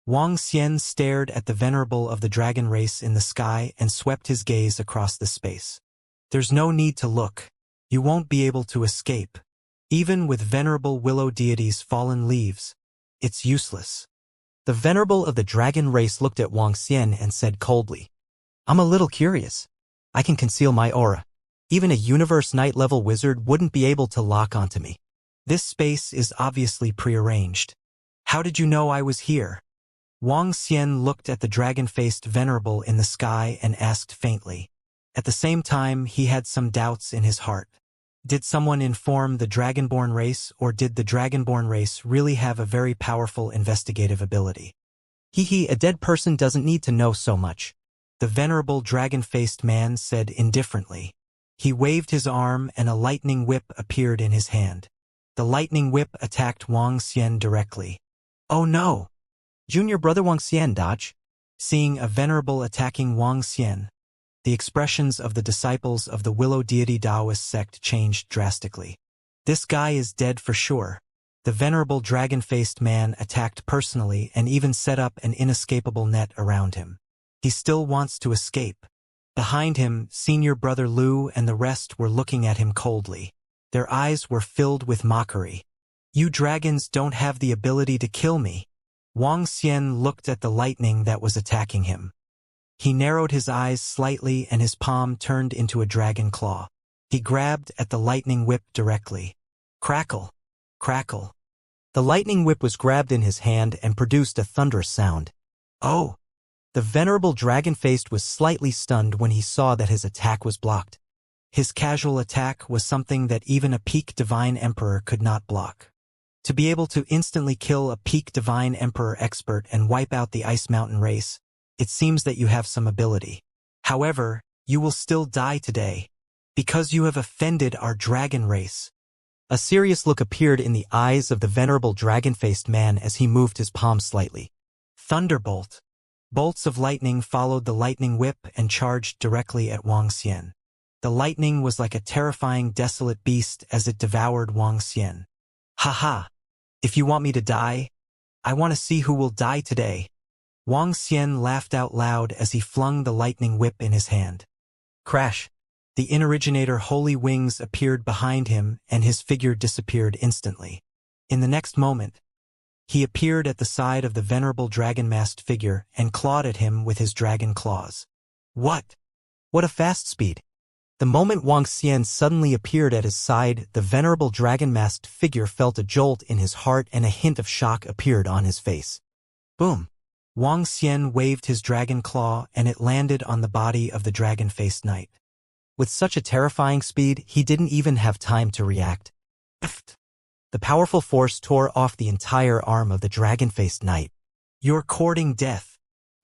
Wang Xian stared at the venerable of the dragon race in the sky and swept his gaze across the space. There's no need to look. You won't be able to escape. Even with venerable willow deities' fallen leaves, it's useless. The venerable of the dragon race looked at Wang Xian and said coldly, I'm a little curious. I can conceal my aura. Even a Universe Knight level wizard wouldn't be able to lock onto me. This space is obviously prearranged. How did you know I was here? Wang Xian looked at the dragon-faced venerable in the sky and asked faintly. At the same time, he had some doubts in his heart. Did someone inform the Dragonborn race, or did the Dragonborn race really have a very powerful investigative ability? A dead person doesn't need to know so much. The venerable dragon-faced man said indifferently. He waved his arm and a lightning whip appeared in his hand. The lightning whip attacked Wang Xian directly. Oh no! Junior brother Wang Xian, dodge. Seeing a venerable attacking Wang Xian, the expressions of the disciples of the Willow Deity Taoist sect changed drastically. This guy is dead for sure. The venerable dragon-faced man attacked personally and even set up an inescapable net around him. He still wants to escape. Behind him, senior brother Lu and the rest were looking at him coldly. Their eyes were filled with mockery. You dragons don't have the ability to kill me. Wang Xian looked at the lightning that was attacking him. He narrowed his eyes slightly and his palm turned into a dragon claw. He grabbed at the lightning whip directly. Crackle, crackle. The lightning whip was grabbed in his hand and produced a thunderous sound. Oh! The venerable dragon-faced was slightly stunned when he saw that his attack was blocked. His casual attack was something that even a peak divine emperor could not block. To be able to instantly kill a peak divine emperor expert and wipe out the Ice Mountain race, it seems that you have some ability. However, you will still die today, because you have offended our dragon race. A serious look appeared in the eyes of the venerable dragon-faced man as he moved his palm slightly. Thunderbolt. Bolts of lightning followed the lightning whip and charged directly at Wang Xian. The lightning was like a terrifying desolate beast as it devoured Wang Xian. Ha ha! If you want me to die, I want to see who will die today. Wang Xian laughed out loud as he flung the lightning whip in his hand. Crash! The inoriginator Holy Wings appeared behind him and his figure disappeared instantly. In the next moment, he appeared at the side of the venerable dragon-masked figure and clawed at him with his dragon claws. What? What a fast speed! The moment Wang Xian suddenly appeared at his side, the venerable dragon-masked figure felt a jolt in his heart and a hint of shock appeared on his face. Boom! Wang Xian waved his dragon claw and it landed on the body of the dragon-faced knight. With such a terrifying speed, he didn't even have time to react. The powerful force tore off the entire arm of the dragon-faced knight. You're courting death.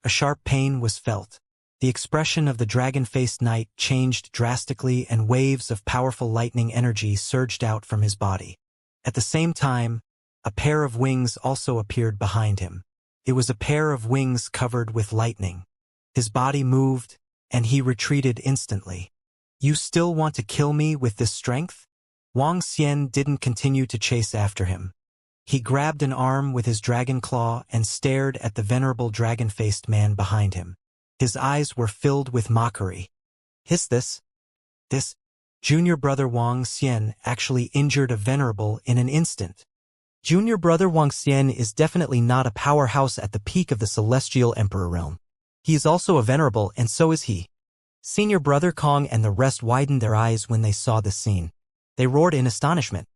A sharp pain was felt. The expression of the dragon-faced knight changed drastically and waves of powerful lightning energy surged out from his body. At the same time, a pair of wings also appeared behind him. It was a pair of wings covered with lightning. His body moved, and he retreated instantly. You still want to kill me with this strength? Wang Xian didn't continue to chase after him. He grabbed an arm with his dragon claw and stared at the venerable dragon-faced man behind him. His eyes were filled with mockery. This junior brother Wang Xian actually injured a venerable in an instant. Junior brother Wang Xian is definitely not a powerhouse at the peak of the Celestial Emperor realm. He is also a venerable and so is he. Senior brother Kong and the rest widened their eyes when they saw this scene. They roared in astonishment.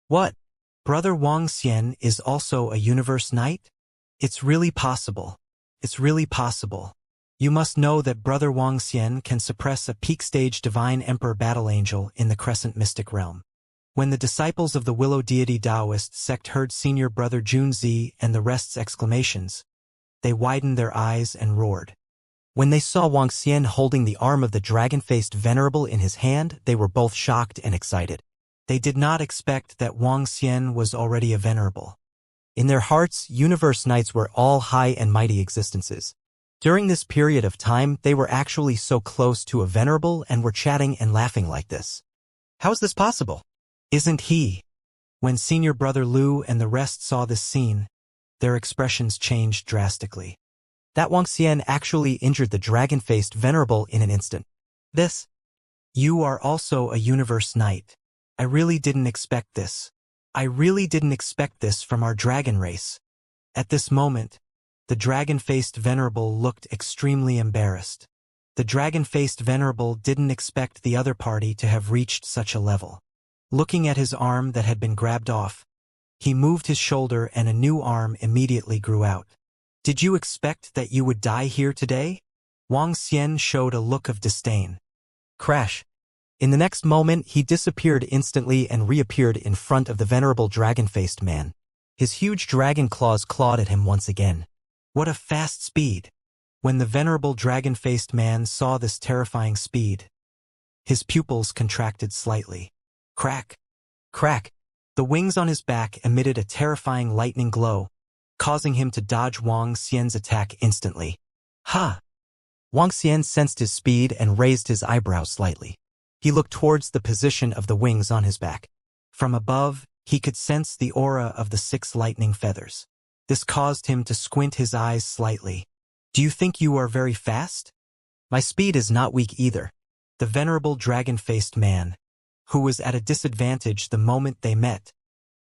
What? Brother Wang Xian is also a universe knight? It's really possible. It's really possible. You must know that Brother Wang Xian can suppress a peak-stage Divine Emperor Battle Angel in the Crescent Mystic Realm. When the disciples of the Willow Deity Taoist sect heard Senior Brother Junzi and the rest's exclamations, they widened their eyes and roared. When they saw Wang Xian holding the arm of the dragon-faced venerable in his hand, they were both shocked and excited. They did not expect that Wang Xian was already a venerable. In their hearts, universe knights were all high and mighty existences. During this period of time, they were actually so close to a venerable and were chatting and laughing like this. How is this possible? Isn't he? When Senior Brother Lu and the rest saw this scene, their expressions changed drastically. That Wang Xian actually injured the dragon-faced venerable in an instant. You are also a universe knight. I really didn't expect this. I really didn't expect this from our dragon race. At this moment, the dragon-faced venerable looked extremely embarrassed. The dragon-faced venerable didn't expect the other party to have reached such a level. Looking at his arm that had been grabbed off, he moved his shoulder and a new arm immediately grew out. Did you expect that you would die here today? Wang Xian showed a look of disdain. Crash! In the next moment, he disappeared instantly and reappeared in front of the venerable dragon-faced man. His huge dragon claws clawed at him once again. What a fast speed! When the venerable dragon-faced man saw this terrifying speed, his pupils contracted slightly. Crack! Crack! The wings on his back emitted a terrifying lightning glow, causing him to dodge Wang Xian's attack instantly. Ha! Wang Xian sensed his speed and raised his eyebrows slightly. He looked towards the position of the wings on his back. From above, he could sense the aura of the 6 lightning feathers. This caused him to squint his eyes slightly. Do you think you are very fast? My speed is not weak either. The venerable dragon-faced man, who was at a disadvantage the moment they met,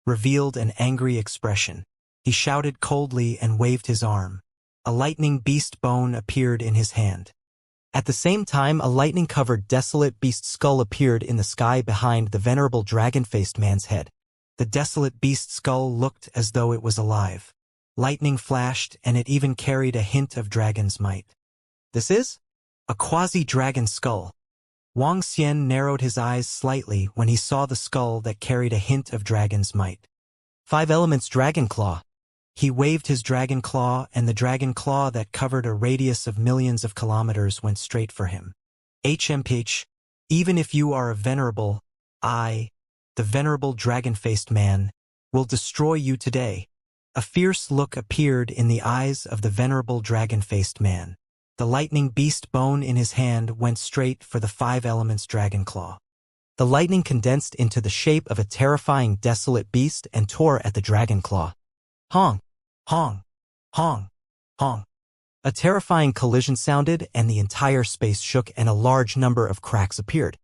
revealed an angry expression. He shouted coldly and waved his arm. A lightning beast bone appeared in his hand. At the same time, a lightning-covered desolate beast skull appeared in the sky behind the venerable dragon-faced man's head. The desolate beast skull looked as though it was alive. Lightning flashed, and it even carried a hint of dragon's might. This is? A quasi-dragon skull. Wang Xian narrowed his eyes slightly when he saw the skull that carried a hint of dragon's might. 5 elements dragon claw. He waved his dragon claw, and the dragon claw that covered a radius of millions of kilometers went straight for him. HMPH, even if you are a venerable, I, the venerable dragon-faced man, will destroy you today. A fierce look appeared in the eyes of the venerable dragon-faced man. The lightning beast bone in his hand went straight for the 5 elements dragon claw. The lightning condensed into the shape of a terrifying desolate beast and tore at the dragon claw. Hong! Hong! Hong! Hong! A terrifying collision sounded and the entire space shook and a large number of cracks appeared.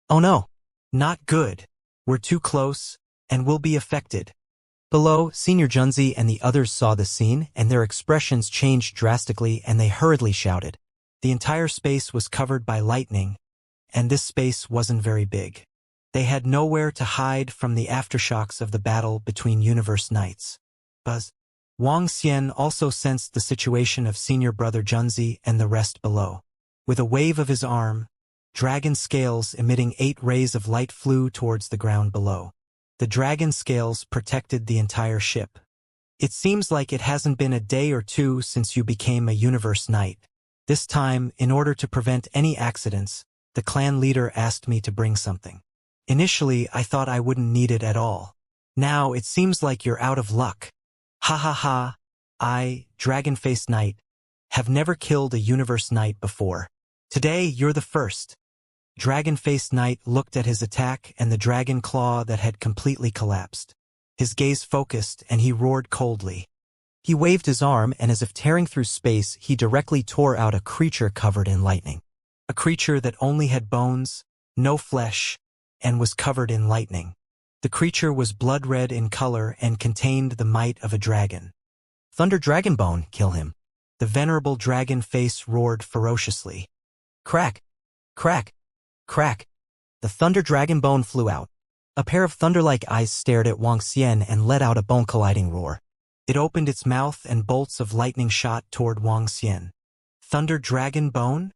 Oh no! Not good. We're too close, and we'll be affected. Below, Senior Junzi and the others saw the scene, and their expressions changed drastically and they hurriedly shouted. The entire space was covered by lightning, and this space wasn't very big. They had nowhere to hide from the aftershocks of the battle between Universe Knights. Buzz. Wang Xian also sensed the situation of Senior Brother Junzi and the rest below. With a wave of his arm, dragon scales emitting 8 rays of light flew towards the ground below. The dragon scales protected the entire ship. It seems like it hasn't been a day or two since you became a Universe Knight. This time, in order to prevent any accidents, the clan leader asked me to bring something. Initially, I thought I wouldn't need it at all. Now, it seems like you're out of luck. Ha ha ha, I, Dragon-Faced Knight, have never killed a Universe Knight before. Today, you're the first. Dragon-Faced Knight looked at his attack and the dragon claw that had completely collapsed. His gaze focused and he roared coldly. He waved his arm and as if tearing through space, he directly tore out a creature covered in lightning. A creature that only had bones, no flesh, and was covered in lightning. The creature was blood-red in color and contained the might of a dragon. Thunder Dragon Bone, kill him. The venerable dragon face roared ferociously. Crack! Crack! Crack! The Thunder Dragon Bone flew out. A pair of thunder-like eyes stared at Wang Xian and let out a bone-colliding roar. It opened its mouth and bolts of lightning shot toward Wang Xian. Thunder Dragon Bone?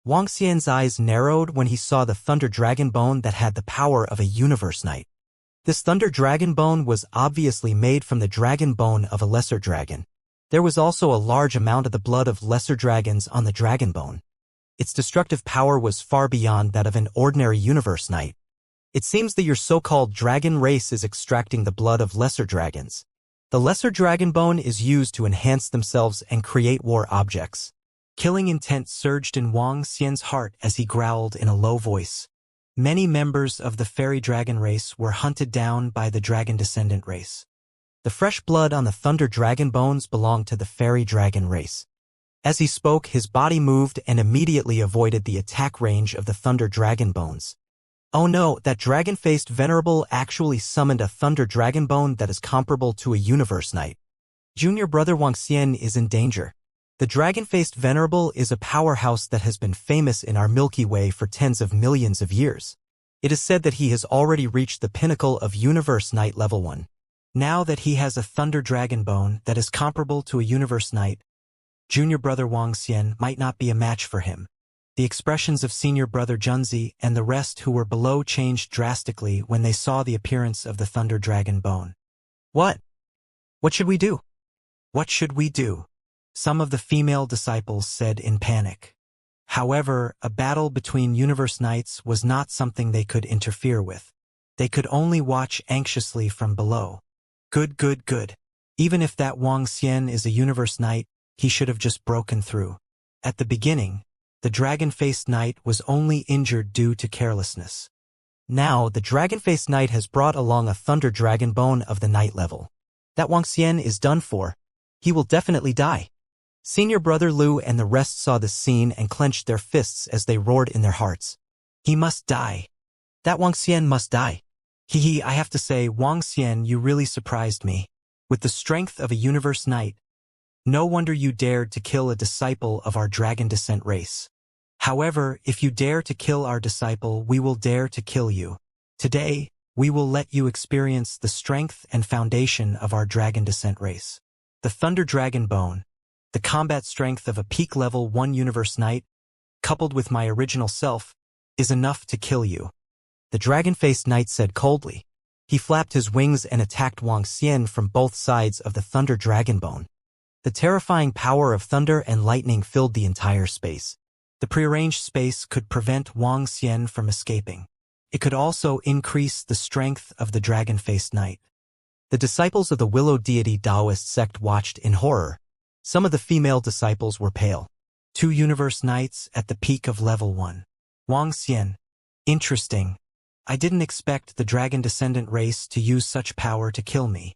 Wang Xian's eyes narrowed when he saw the Thunder Dragon Bone that had the power of a Universe Knight. This Thunder Dragon Bone was obviously made from the dragon bone of a lesser dragon. There was also a large amount of the blood of lesser dragons on the dragon bone. Its destructive power was far beyond that of an ordinary Universe Knight. It seems that your so-called dragon race is extracting the blood of lesser dragons. The lesser dragon bone is used to enhance themselves and create war objects. Killing intent surged in Wang Xian's heart as he growled in a low voice. Many members of the fairy dragon race were hunted down by the dragon descendant race. The fresh blood on the Thunder Dragon Bones belonged to the fairy dragon race. As he spoke, his body moved and immediately avoided the attack range of the Thunder Dragon Bones. Oh no, that dragon-faced venerable actually summoned a Thunder Dragon Bone that is comparable to a Universe Knight. Junior brother Wang Xian is in danger. The dragon-faced venerable is a powerhouse that has been famous in our Milky Way for tens of millions of years. It is said that he has already reached the pinnacle of Universe Knight level 1. Now that he has a Thunder Dragon Bone that is comparable to a Universe Knight, junior brother Wang Xian might not be a match for him. The expressions of senior brother Junzi and the rest who were below changed drastically when they saw the appearance of the Thunder Dragon Bone. What? What should we do? What should we do? Some of the female disciples said in panic. However, a battle between Universe Knights was not something they could interfere with. They could only watch anxiously from below. Good, good, good. Even if that Wang Xian is a Universe Knight, he should have just broken through. At the beginning, the Dragon-Faced Knight was only injured due to carelessness. Now, the Dragon-Faced Knight has brought along a Thunder Dragon Bone of the Knight level. That Wang Xian is done for. He will definitely die. Senior brother Lu and the rest saw this scene and clenched their fists as they roared in their hearts. He must die. That Wang Xian must die. Hee, I have to say, Wang Xian, you really surprised me. With the strength of a Universe Knight, no wonder you dared to kill a disciple of our dragon descent race. However, if you dare to kill our disciple, we will dare to kill you. Today, we will let you experience the strength and foundation of our dragon descent race. The Thunder Dragon Bone, the combat strength of a peak level 1 Universe Knight, coupled with my original self, is enough to kill you. The dragon-faced knight said coldly. He flapped his wings and attacked Wang Xian from both sides of the Thunder Dragon Bone. The terrifying power of thunder and lightning filled the entire space. The prearranged space could prevent Wang Xian from escaping. It could also increase the strength of the dragon-faced knight. The disciples of the Willow Deity Taoist sect watched in horror. Some of the female disciples were pale. 2 Universe Knights at the peak of level 1. Wang Xian. Interesting. I didn't expect the dragon descendant race to use such power to kill me.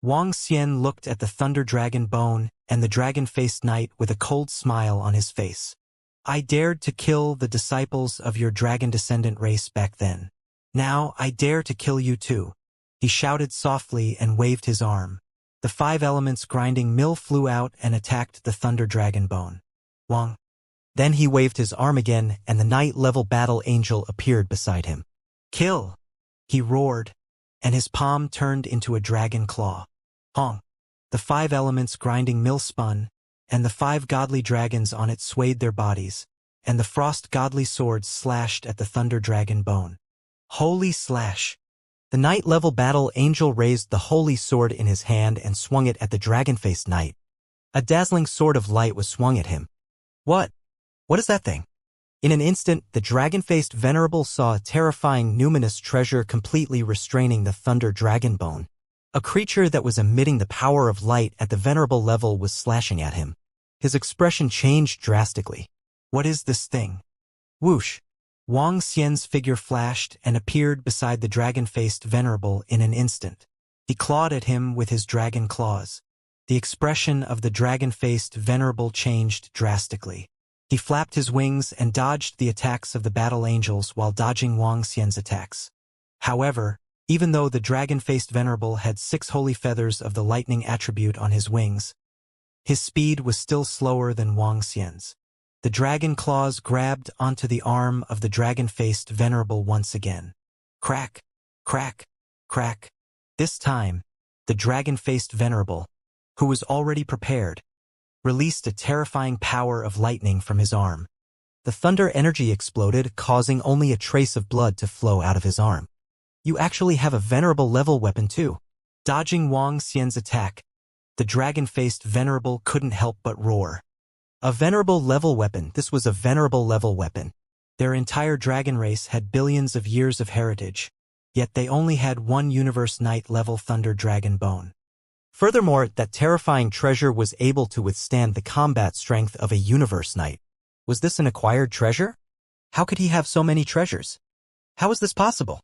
Wang Xian looked at the thunder dragon bone and the dragon-faced knight with a cold smile on his face. I dared to kill the disciples of your dragon descendant race back then. Now I dare to kill you too. He shouted softly and waved his arm. The 5 elements grinding mill flew out and attacked the thunder dragon bone. Wang. Then he waved his arm again and the knight-level battle angel appeared beside him. Kill! He roared, and his palm turned into a dragon claw. Hong! The 5 elements grinding mill spun, and the 5 godly dragons on it swayed their bodies, and the frost godly swords slashed at the thunder dragon bone. Holy slash! The knight-level battle angel raised the holy sword in his hand and swung it at the dragon-faced knight. A dazzling sword of light was swung at him. What? What is that thing? In an instant, the dragon-faced venerable saw a terrifying numinous treasure completely restraining the thunder dragon bone. A creature that was emitting the power of light at the venerable level was slashing at him. His expression changed drastically. What is this thing? Whoosh! Wang Xian's figure flashed and appeared beside the dragon-faced venerable in an instant. He clawed at him with his dragon claws. The expression of the dragon-faced venerable changed drastically. He flapped his wings and dodged the attacks of the battle angels while dodging Wang Xian's attacks. However, even though the dragon-faced venerable had 6 holy feathers of the lightning attribute on his wings, his speed was still slower than Wang Xian's. The dragon claws grabbed onto the arm of the dragon-faced venerable once again. Crack, crack, crack. This time, the dragon-faced venerable, who was already prepared, released a terrifying power of lightning from his arm. The thunder energy exploded, causing only a trace of blood to flow out of his arm. You actually have a venerable level weapon too. Dodging Wang Xian's attack, the dragon-faced venerable couldn't help but roar. A venerable level weapon. This was a venerable level weapon. Their entire dragon race had billions of years of heritage, yet they only had 1 universe knight level thunder dragon bone. Furthermore, that terrifying treasure was able to withstand the combat strength of a universe knight. Was this an acquired treasure? How could he have so many treasures? How is this possible?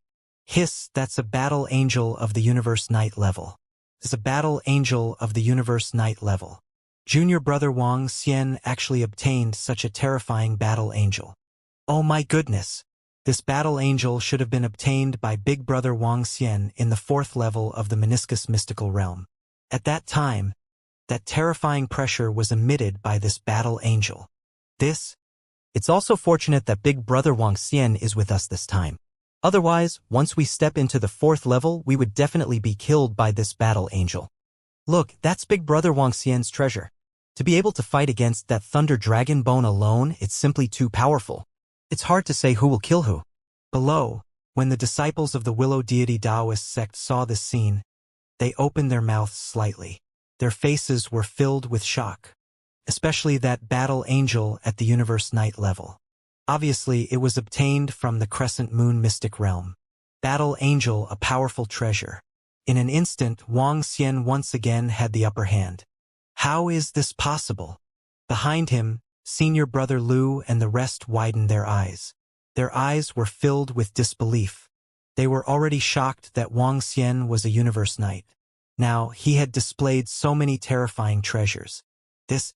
Hiss, that's a battle angel of the universe knight level. It's a battle angel of the universe knight level. Junior brother Wang Xian actually obtained such a terrifying battle angel. Oh my goodness! This battle angel should have been obtained by big brother Wang Xian in the 4th level of the meniscus mystical realm. At that time, that terrifying pressure was emitted by this battle angel. It's also fortunate that big brother Wang Xian is with us this time. Otherwise, once we step into the 4th level, we would definitely be killed by this battle angel. Look, that's big brother Wang Xian's treasure. To be able to fight against that thunder dragon bone alone, it's simply too powerful. It's hard to say who will kill who. Below, when the disciples of the Willow Deity Taoist sect saw this scene, they opened their mouths slightly. Their faces were filled with shock. Especially that battle angel at the universe knight level. Obviously, it was obtained from the Crescent Moon mystic realm. Battle angel, a powerful treasure. In an instant, Wang Xian once again had the upper hand. How is this possible? Behind him, senior brother Lu and the rest widened their eyes. Their eyes were filled with disbelief. They were already shocked that Wang Xian was a universe knight. Now, he had displayed so many terrifying treasures. This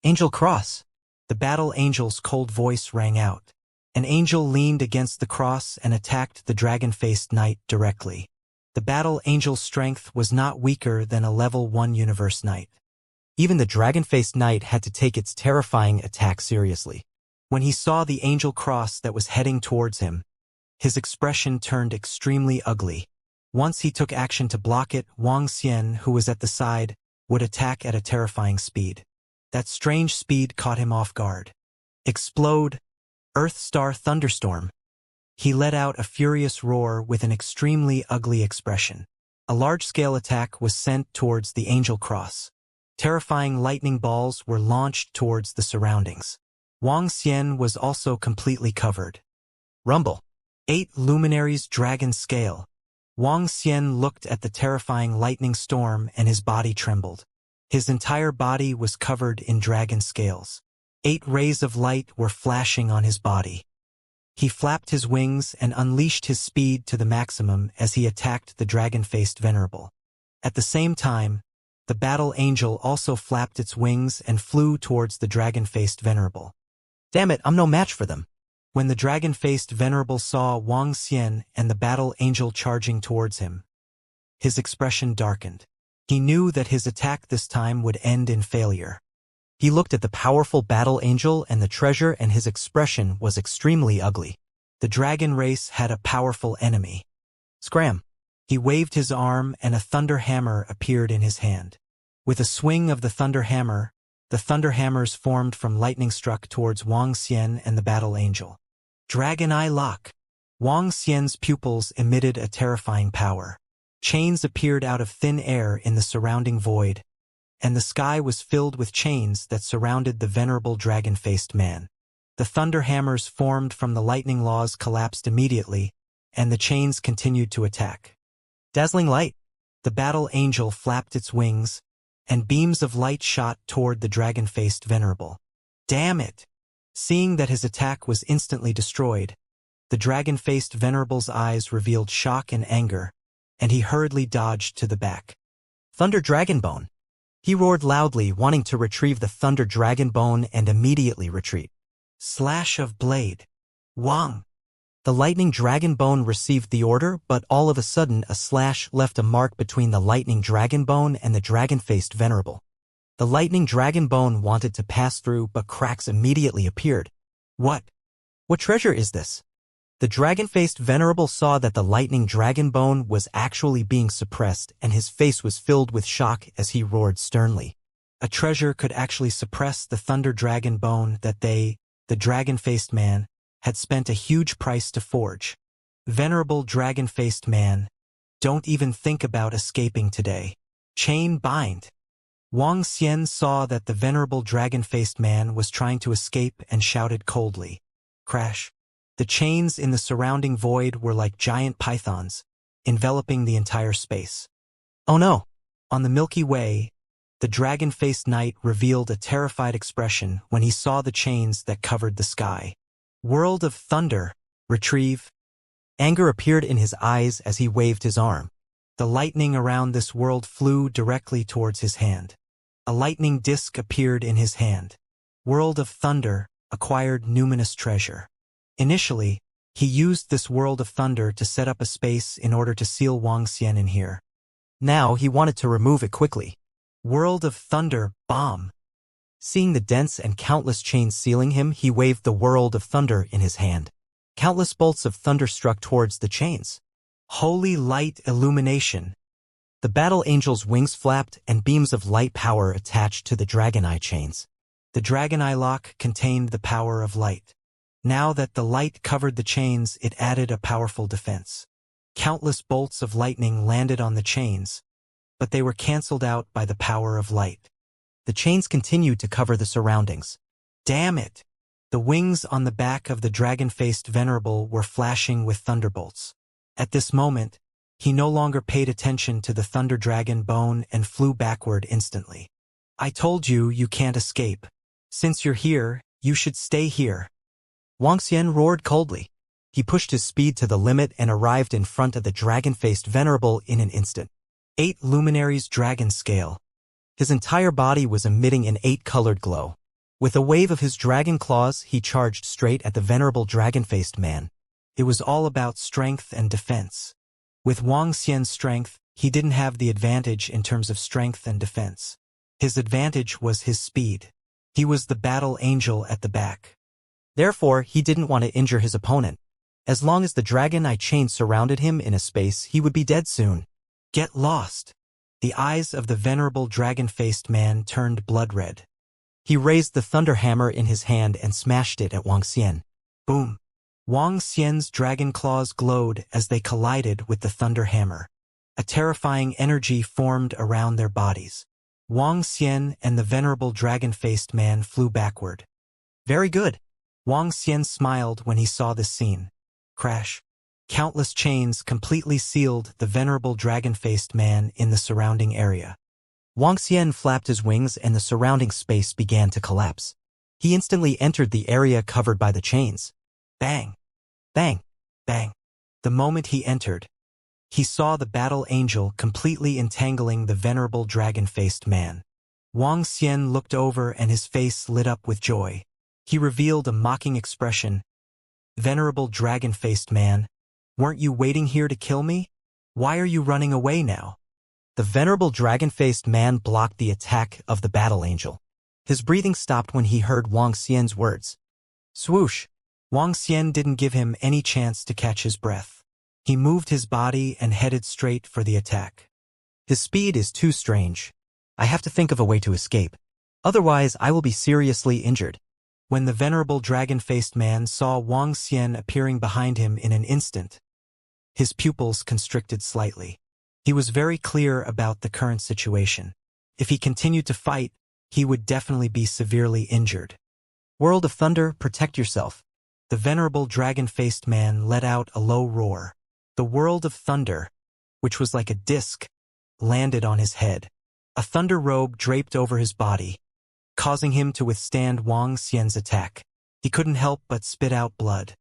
angel cross. The battle angel's cold voice rang out. An angel leaned against the cross and attacked the dragon-faced knight directly. The battle angel's strength was not weaker than a level 1 universe knight. Even the dragon-faced knight had to take its terrifying attack seriously. When he saw the angel cross that was heading towards him, his expression turned extremely ugly. Once he took action to block it, Wang Xian, who was at the side, would attack at a terrifying speed. That strange speed caught him off guard. Explode! Earth Star Thunderstorm! He let out a furious roar with an extremely ugly expression. A large-scale attack was sent towards the angel cross. Terrifying lightning balls were launched towards the surroundings. Wang Xian was also completely covered. Rumble! 8 luminaries dragon scale. Wang Xian looked at the terrifying lightning storm and his body trembled. His entire body was covered in dragon scales. 8 rays of light were flashing on his body. He flapped his wings and unleashed his speed to the maximum as he attacked the dragon-faced venerable. At the same time, the battle angel also flapped its wings and flew towards the dragon-faced venerable. Damn it, I'm no match for them. When the dragon-faced venerable saw Wang Xian and the battle angel charging towards him, his expression darkened. He knew that his attack this time would end in failure. He looked at the powerful battle angel and the treasure, and his expression was extremely ugly. The dragon race had a powerful enemy. Scram! He waved his arm and a thunder hammer appeared in his hand. With a swing of the thunder hammer, the thunder hammers formed from lightning struck towards Wang Xian and the battle angel. Dragon Eye Lock. Wang Xian's pupils emitted a terrifying power. Chains appeared out of thin air in the surrounding void, and the sky was filled with chains that surrounded the venerable dragon-faced man. The thunder hammers formed from the lightning laws collapsed immediately, and the chains continued to attack. Dazzling light. The battle angel flapped its wings, and beams of light shot toward the dragon-faced venerable. Damn it! Seeing that his attack was instantly destroyed, the dragon-faced venerable's eyes revealed shock and anger, and he hurriedly dodged to the back. Thunder Dragon Bone. He roared loudly, wanting to retrieve the Thunder Dragon Bone and immediately retreat. Slash of blade. Wang! The Lightning Dragon Bone received the order, but all of a sudden a slash left a mark between the Lightning Dragon Bone and the dragon-faced venerable. The Lightning Dragon Bone wanted to pass through, but cracks immediately appeared. What treasure is this? The dragon-faced venerable saw that the Lightning Dragon Bone was actually being suppressed, and his face was filled with shock as he roared sternly. A treasure could actually suppress the Thunder Dragon Bone that they, the dragon-faced man, had spent a huge price to forge. Venerable dragon-faced man, don't even think about escaping today. Chain bind. Wang Xian saw that the venerable dragon-faced man was trying to escape and shouted coldly. Crash. The chains in the surrounding void were like giant pythons, enveloping the entire space. Oh no! On the Milky Way, the dragon-faced knight revealed a terrified expression when he saw the chains that covered the sky. World of Thunder. Retrieve. Anger appeared in his eyes as he waved his arm. The lightning around this world flew directly towards his hand. A lightning disk appeared in his hand. World of Thunder acquired numinous treasure. Initially, he used this World of Thunder to set up a space in order to seal Wang Xian in here. Now he wanted to remove it quickly. World of Thunder bomb. Seeing the dense and countless chains sealing him, he waved the World of Thunder in his hand. Countless bolts of thunder struck towards the chains. Holy light illumination. The battle angel's wings flapped and beams of light power attached to the dragon eye chains. The dragon eye lock contained the power of light. Now that the light covered the chains, it added a powerful defense. Countless bolts of lightning landed on the chains, but they were cancelled out by the power of light. The chains continued to cover the surroundings. Damn it! The wings on the back of the dragon-faced venerable were flashing with thunderbolts. At this moment, he no longer paid attention to the thunder dragon bone and flew backward instantly. I told you, you can't escape. Since you're here, you should stay here. Wang Xian roared coldly. He pushed his speed to the limit and arrived in front of the dragon-faced venerable in an instant. 8 luminaries dragon scale. His entire body was emitting an 8-colored glow. With a wave of his dragon claws, he charged straight at the venerable dragon-faced man. It was all about strength and defense. With Wang Xian's strength, he didn't have the advantage in terms of strength and defense. His advantage was his speed. He was the battle angel at the back. Therefore, he didn't want to injure his opponent. As long as the dragon eye chain surrounded him in a space, he would be dead soon. Get lost. The eyes of the venerable dragon-faced man turned blood red. He raised the thunder hammer in his hand and smashed it at Wang Xian. Boom. Wang Xian's dragon claws glowed as they collided with the thunder hammer. A terrifying energy formed around their bodies. Wang Xian and the venerable dragon-faced man flew backward. Very good. Wang Xian smiled when he saw this scene. Crash. Countless chains completely sealed the venerable dragon-faced man in the surrounding area. Wang Xian flapped his wings and the surrounding space began to collapse. He instantly entered the area covered by the chains. Bang. Bang! Bang. The moment he entered, he saw the battle angel completely entangling the venerable dragon-faced man. Wang Xian looked over and his face lit up with joy. He revealed a mocking expression. Venerable dragon-faced man, weren't you waiting here to kill me? Why are you running away now? The venerable dragon-faced man blocked the attack of the battle angel. His breathing stopped when he heard Wang Xian's words. Swoosh! Wang Xian didn't give him any chance to catch his breath. He moved his body and headed straight for the attack. His speed is too strange. I have to think of a way to escape. Otherwise, I will be seriously injured. When the venerable dragon-faced man saw Wang Xian appearing behind him in an instant, his pupils constricted slightly. He was very clear about the current situation. If he continued to fight, he would definitely be severely injured. World of Thunder, protect yourself. The venerable dragon-faced man let out a low roar. The world of thunder, which was like a disc, landed on his head. A thunder robe draped over his body, causing him to withstand Wang Xian's attack. He couldn't help but spit out blood.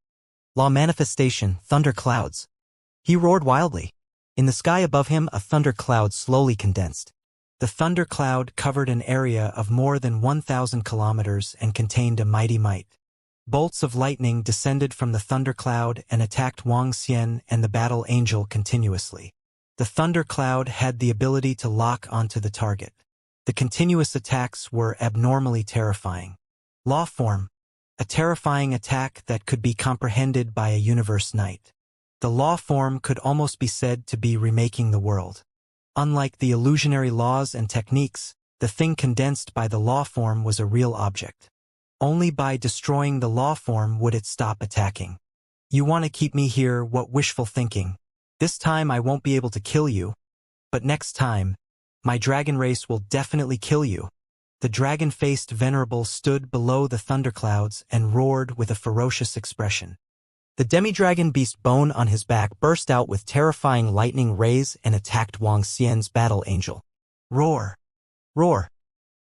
Law manifestation, thunder clouds. He roared wildly. In the sky above him, a thunder cloud slowly condensed. The thunder cloud covered an area of more than 1,000 kilometers and contained a mighty might. Bolts of lightning descended from the thunder cloud and attacked Wang Xian and the battle angel continuously. The thunder cloud had the ability to lock onto the target. The continuous attacks were abnormally terrifying. Law form, a terrifying attack that could be comprehended by a universe knight. The law form could almost be said to be remaking the world. Unlike the illusionary laws and techniques, the thing condensed by the law form was a real object. Only by destroying the law form would it stop attacking. You want to keep me here, what wishful thinking. This time I won't be able to kill you. But next time, my dragon race will definitely kill you. The dragon-faced venerable stood below the thunderclouds and roared with a ferocious expression. The demi-dragon beast bone on his back burst out with terrifying lightning rays and attacked Wang Xian's battle angel. Roar! Roar!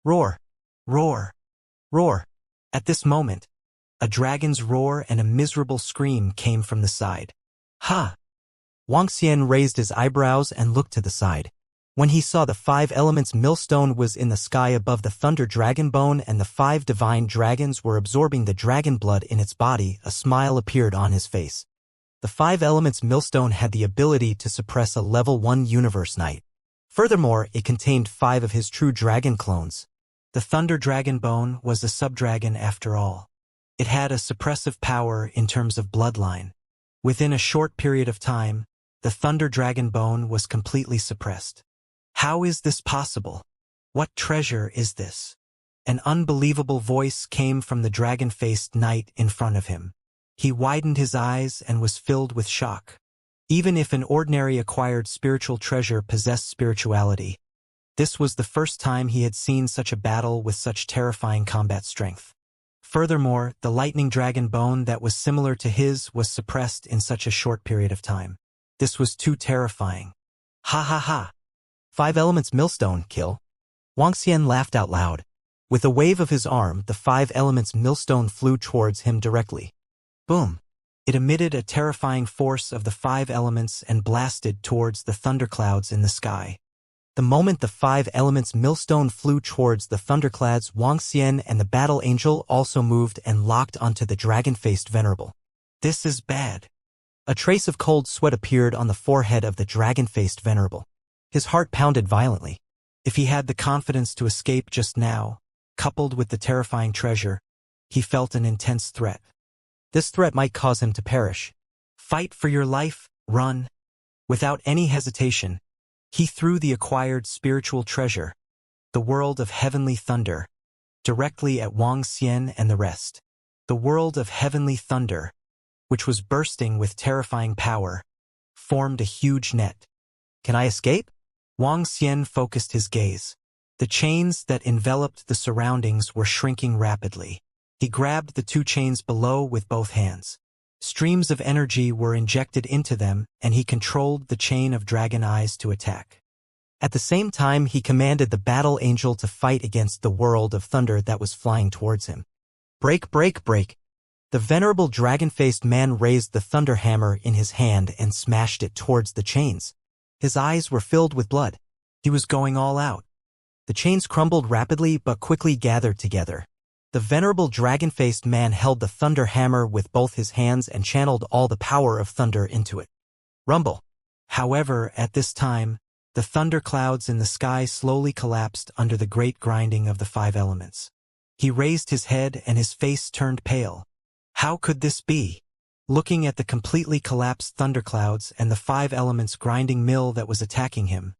Roar! Roar! Roar! At this moment, a dragon's roar and a miserable scream came from the side. Ha! Wang Xian raised his eyebrows and looked to the side. When he saw the 5 elements millstone was in the sky above the thunder dragon bone and the 5 divine dragons were absorbing the dragon blood in its body, a smile appeared on his face. The 5 elements millstone had the ability to suppress a level 1 universe knight. Furthermore, it contained 5 of his true dragon clones. The thunder dragon bone was a subdragon after all. It had a suppressive power in terms of bloodline. Within a short period of time, the thunder dragon bone was completely suppressed. How is this possible? What treasure is this? An unbelievable voice came from the dragon-faced knight in front of him. He widened his eyes and was filled with shock. Even if an ordinary acquired spiritual treasure possessed spirituality, this was the first time he had seen such a battle with such terrifying combat strength. Furthermore, the lightning dragon bone that was similar to his was suppressed in such a short period of time. This was too terrifying. Ha ha ha! 5 elements millstone, kill. Wang Xian laughed out loud. With a wave of his arm, the 5 elements millstone flew towards him directly. Boom! It emitted a terrifying force of the 5 elements and blasted towards the thunderclouds in the sky. The moment the 5 elements millstone flew towards the thunderclouds, Wang Xian and the battle angel also moved and locked onto the dragon-faced venerable. This is bad. A trace of cold sweat appeared on the forehead of the dragon-faced venerable. His heart pounded violently. If he had the confidence to escape just now, coupled with the terrifying treasure, he felt an intense threat. This threat might cause him to perish. Fight for your life, run. Without any hesitation, he threw the acquired spiritual treasure, the world of heavenly thunder, directly at Wang Xian and the rest. The world of heavenly thunder, which was bursting with terrifying power, formed a huge net. Can I escape? Wang Xian focused his gaze. The chains that enveloped the surroundings were shrinking rapidly. He grabbed the 2 chains below with both hands. Streams of energy were injected into them, and he controlled the chain of dragon eyes to attack. At the same time, he commanded the battle angel to fight against the world of thunder that was flying towards him. Break, break, break. The venerable dragon-faced man raised the thunder hammer in his hand and smashed it towards the chains. His eyes were filled with blood. He was going all out. The chains crumbled rapidly but quickly gathered together. The venerable dragon-faced man held the thunder hammer with both his hands and channeled all the power of thunder into it. Rumble. However, at this time, the thunderclouds in the sky slowly collapsed under the great grinding of the five elements. He raised his head and his face turned pale. How could this be? Looking at the completely collapsed thunderclouds and the five elements grinding mill that was attacking him,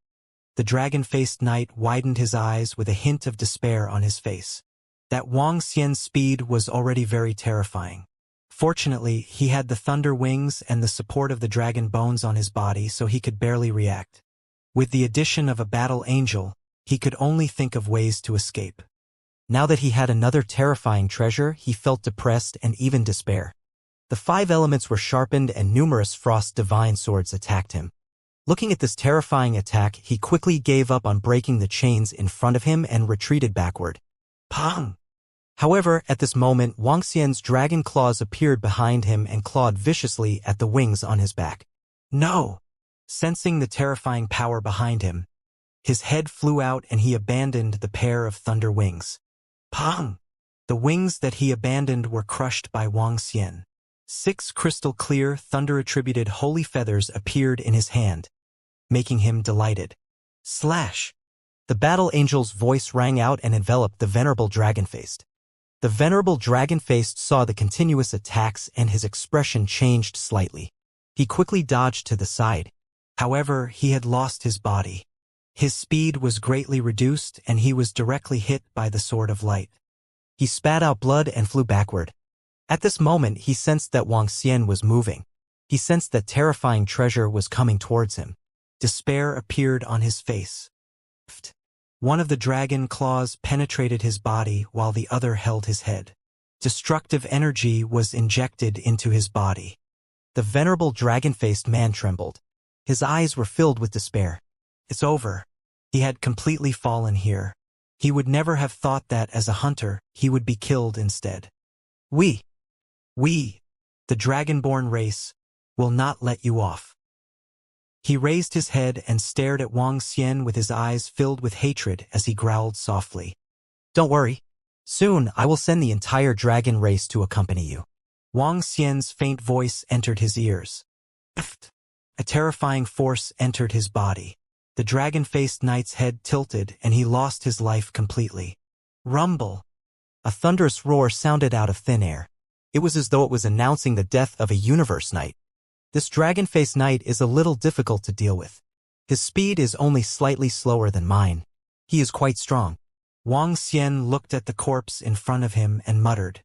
the dragon-faced knight widened his eyes with a hint of despair on his face. That Wang Xian's speed was already very terrifying. Fortunately, he had the thunder wings and the support of the dragon bones on his body, so he could barely react. With the addition of a battle angel, he could only think of ways to escape. Now that he had another terrifying treasure, he felt depressed and even despair. The five elements were sharpened and numerous frost divine swords attacked him. Looking at this terrifying attack, he quickly gave up on breaking the chains in front of him and retreated backward. Pong! However, at this moment, Wang Xian's dragon claws appeared behind him and clawed viciously at the wings on his back. No! Sensing the terrifying power behind him, his head flew out and he abandoned the pair of thunder wings. Pong! The wings that he abandoned were crushed by Wang Xian. 6 crystal-clear, thunder-attributed holy feathers appeared in his hand, making him delighted. Slash! The battle angel's voice rang out and enveloped the venerable dragon-faced. The venerable dragon-faced saw the continuous attacks and his expression changed slightly. He quickly dodged to the side. However, he had lost his body. His speed was greatly reduced and he was directly hit by the sword of light. He spat out blood and flew backward. At this moment, he sensed that Wang Xian was moving. He sensed that terrifying treasure was coming towards him. Despair appeared on his face. One of the dragon claws penetrated his body while the other held his head. Destructive energy was injected into his body. The venerable dragon-faced man trembled. His eyes were filled with despair. It's over. He had completely fallen here. He would never have thought that as a hunter, he would be killed instead. We, the dragonborn race, will not let you off. He raised his head and stared at Wang Xian with his eyes filled with hatred as he growled softly. Don't worry. Soon I will send the entire dragon race to accompany you. Wang Xian's faint voice entered his ears. A terrifying force entered his body. The dragon-faced knight's head tilted and he lost his life completely. Rumble! A thunderous roar sounded out of thin air. It was as though it was announcing the death of a universe knight. This dragon-faced knight is a little difficult to deal with. His speed is only slightly slower than mine. He is quite strong. Wang Xian looked at the corpse in front of him and muttered.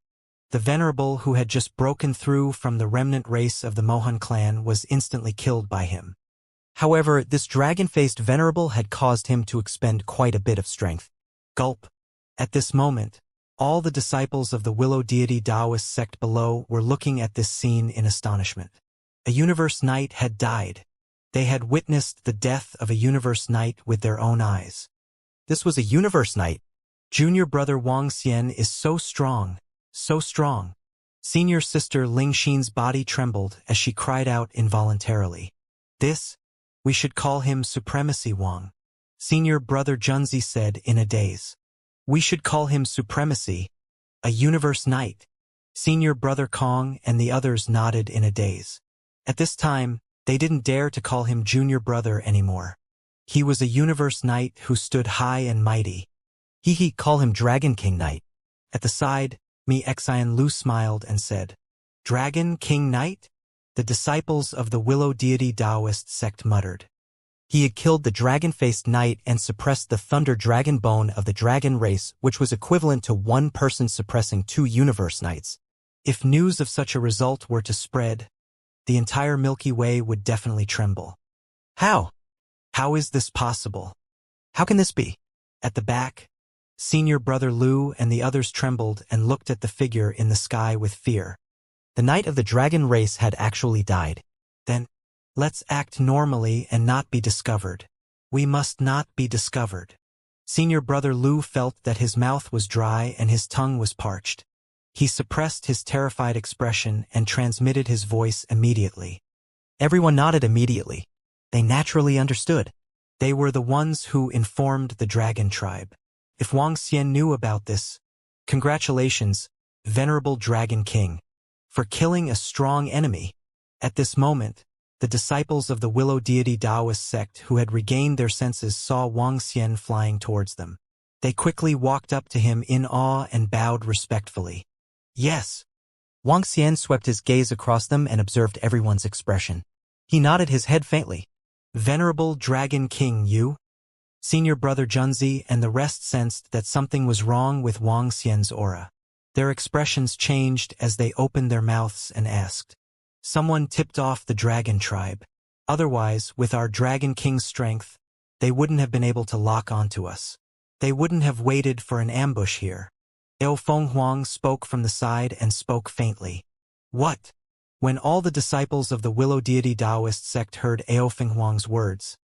The venerable who had just broken through from the remnant race of the Mohan clan was instantly killed by him. However, this dragon-faced venerable had caused him to expend quite a bit of strength. Gulp. At this moment, all the disciples of the Willow Deity Taoist sect below were looking at this scene in astonishment. A universe knight had died. They had witnessed the death of a universe knight with their own eyes. This was a universe knight. Junior brother Wang Xian is so strong, so strong. Senior sister Ling Xin's body trembled as she cried out involuntarily. We should call him Supremacy Wang. Senior brother Junzi said in a daze. We should call him Supremacy, a universe knight. Senior brother Kong and the others nodded in a daze. At this time, they didn't dare to call him junior brother anymore. He was a universe knight who stood high and mighty. Call him Dragon King Knight. At the side, Mi Xian Lu smiled and said, Dragon King Knight? The disciples of the Willow Deity Taoist sect muttered. He had killed the dragon-faced knight and suppressed the thunder dragon bone of the dragon race, which was equivalent to one person suppressing 2 universe knights. If news of such a result were to spread, the entire Milky Way would definitely tremble. How? How is this possible? How can this be? At the back, senior brother Lu and the others trembled and looked at the figure in the sky with fear. The knight of the dragon race had actually died. Then, let's act normally and not be discovered. We must not be discovered. Senior brother Lu felt that his mouth was dry and his tongue was parched. He suppressed his terrified expression and transmitted his voice immediately. Everyone nodded immediately. They naturally understood. They were the ones who informed the dragon tribe. If Wang Xian knew about this, congratulations, Venerable Dragon King, for killing a strong enemy. At this moment, the disciples of the Willow Deity Taoist sect who had regained their senses saw Wang Xian flying towards them. They quickly walked up to him in awe and bowed respectfully. Yes. Wang Xian swept his gaze across them and observed everyone's expression. He nodded his head faintly. Venerable Dragon King Yu? Senior Brother Junzi and the rest sensed that something was wrong with Wang Xian's aura. Their expressions changed as they opened their mouths and asked. Someone tipped off the dragon tribe. Otherwise, with our Dragon King's strength, they wouldn't have been able to lock onto us. They wouldn't have waited for an ambush here. Ao Feng Huang spoke from the side and spoke faintly. What? When all the disciples of the Willow Deity Taoist sect heard Ao Feng Huang's words,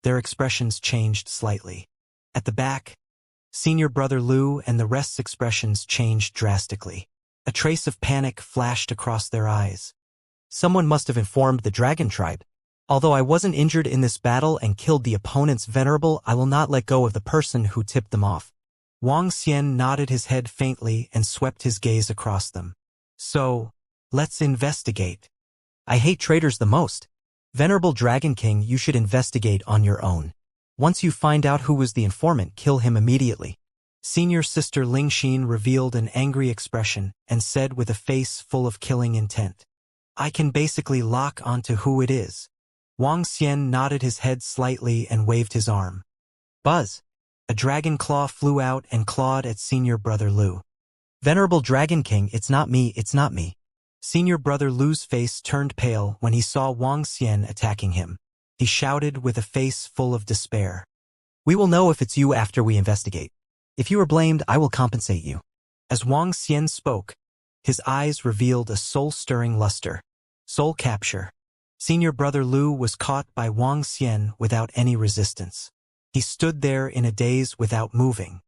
their expressions changed slightly. At the back, Senior Brother Lu and the rest's expressions changed drastically. A trace of panic flashed across their eyes. Someone must have informed the dragon tribe. Although I wasn't injured in this battle and killed the opponent's venerable, I will not let go of the person who tipped them off. Wang Xian nodded his head faintly and swept his gaze across them. So, let's investigate. I hate traitors the most. Venerable Dragon King, you should investigate on your own. Once you find out who was the informant, kill him immediately. Senior Sister Lingxin revealed an angry expression and said with a face full of killing intent. I can basically lock onto who it is. Wang Xian nodded his head slightly and waved his arm. Buzz. A dragon claw flew out and clawed at Senior Brother Lu. Venerable Dragon King, it's not me, it's not me. Senior Brother Lu's face turned pale when he saw Wang Xian attacking him. He shouted with a face full of despair. We will know if it's you after we investigate. If you are blamed, I will compensate you. As Wang Xian spoke, his eyes revealed a soul-stirring luster. Soul capture. Senior Brother Lu was caught by Wang Xian without any resistance. He stood there in a daze without moving.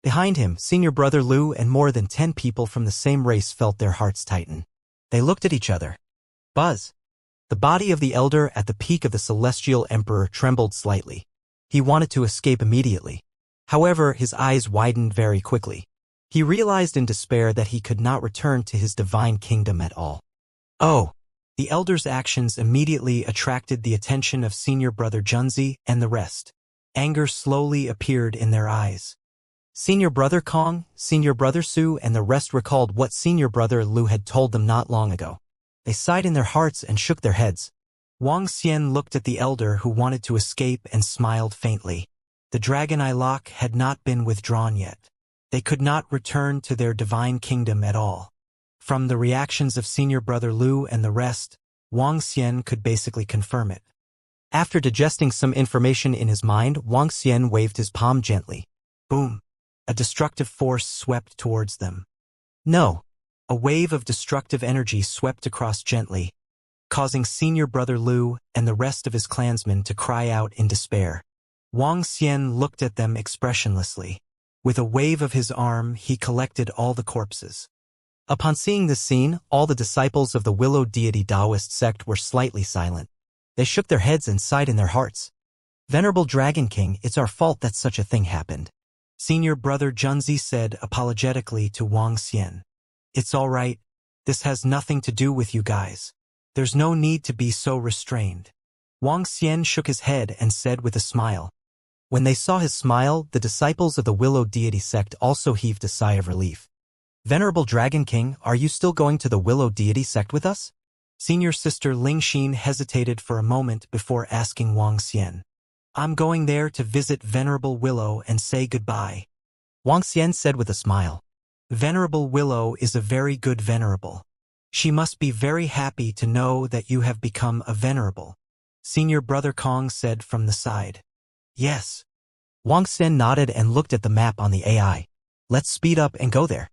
Behind him, Senior Brother Lu and more than 10 people from the same race felt their hearts tighten. They looked at each other. Buzz. The body of the elder at the peak of the Celestial Emperor trembled slightly. He wanted to escape immediately. However, his eyes widened very quickly. He realized in despair that he could not return to his divine kingdom at all. Oh! The elder's actions immediately attracted the attention of Senior Brother Junzi and the rest. Anger slowly appeared in their eyes. Senior Brother Kong, Senior Brother Su, and the rest recalled what Senior Brother Lu had told them not long ago. They sighed in their hearts and shook their heads. Wang Xian looked at the elder who wanted to escape and smiled faintly. The dragon eye lock had not been withdrawn yet. They could not return to their divine kingdom at all. From the reactions of Senior Brother Lu and the rest, Wang Xian could basically confirm it. After digesting some information in his mind, Wang Xian waved his palm gently. Boom! A destructive force swept towards them. No! A wave of destructive energy swept across gently, causing Senior Brother Lu and the rest of his clansmen to cry out in despair. Wang Xian looked at them expressionlessly. With a wave of his arm, he collected all the corpses. Upon seeing this scene, all the disciples of the Willow Deity Taoist sect were slightly silent. They shook their heads and sighed in their hearts. Venerable Dragon King, it's our fault that such a thing happened. Senior Brother Junzi said apologetically to Wang Xian. It's all right. This has nothing to do with you guys. There's no need to be so restrained. Wang Xian shook his head and said with a smile. When they saw his smile, the disciples of the Willow Deity sect also heaved a sigh of relief. Venerable Dragon King, are you still going to the Willow Deity sect with us? Senior Sister Lingxin hesitated for a moment before asking Wang Xian. I'm going there to visit Venerable Willow and say goodbye. Wang Xian said with a smile. Venerable Willow is a very good venerable. She must be very happy to know that you have become a venerable. Senior Brother Kong said from the side. Yes. Wang Xian nodded and looked at the map on the AI. Let's speed up and go there.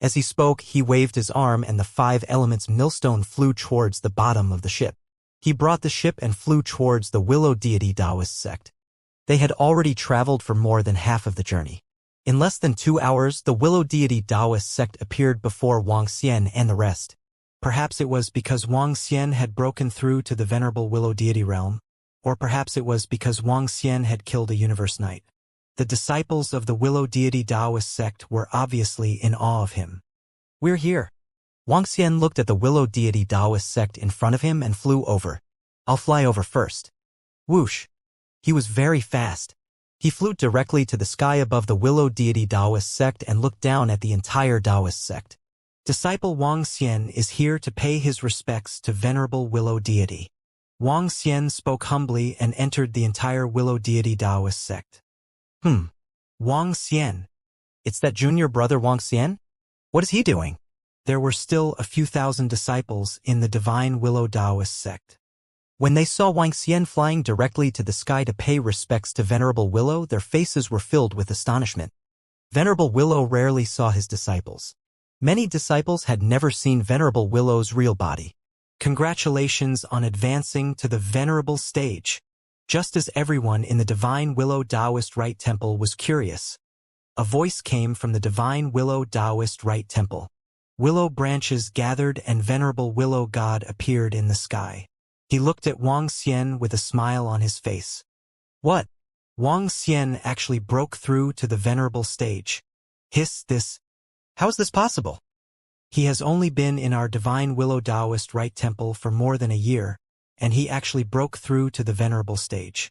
As he spoke, he waved his arm and the 5 elements millstone flew towards the bottom of the ship. He brought the ship and flew towards the Willow Deity Taoist sect. They had already traveled for more than half of the journey. In less than 2 hours, the Willow Deity Taoist sect appeared before Wang Xian and the rest. Perhaps it was because Wang Xian had broken through to the venerable Willow Deity realm, or perhaps it was because Wang Xian had killed a universe knight. The disciples of the Willow Deity Taoist sect were obviously in awe of him. We're here. Wang Xian looked at the Willow Deity Taoist sect in front of him and flew over. I'll fly over first. Whoosh. He was very fast. He flew directly to the sky above the Willow Deity Taoist sect and looked down at the entire Taoist sect. Disciple Wang Xian is here to pay his respects to venerable Willow Deity. Wang Xian spoke humbly and entered the entire Willow Deity Taoist sect. Wang Xian. It's that junior brother Wang Xian? What is he doing? There were still a few thousand disciples in the Divine Willow Taoist sect. When they saw Wang Xian flying directly to the sky to pay respects to Venerable Willow, their faces were filled with astonishment. Venerable Willow rarely saw his disciples. Many disciples had never seen Venerable Willow's real body. Congratulations on advancing to the venerable stage. Just as everyone in the Divine Willow Taoist Right Temple was curious, a voice came from the Divine Willow Taoist Right Temple. Willow branches gathered and Venerable Willow God appeared in the sky. He looked at Wang Xian with a smile on his face. What? Wang Xian actually broke through to the venerable stage. How is this possible? He has only been in our Divine Willow Taoist Right Temple for more than a year, and he actually broke through to the venerable stage.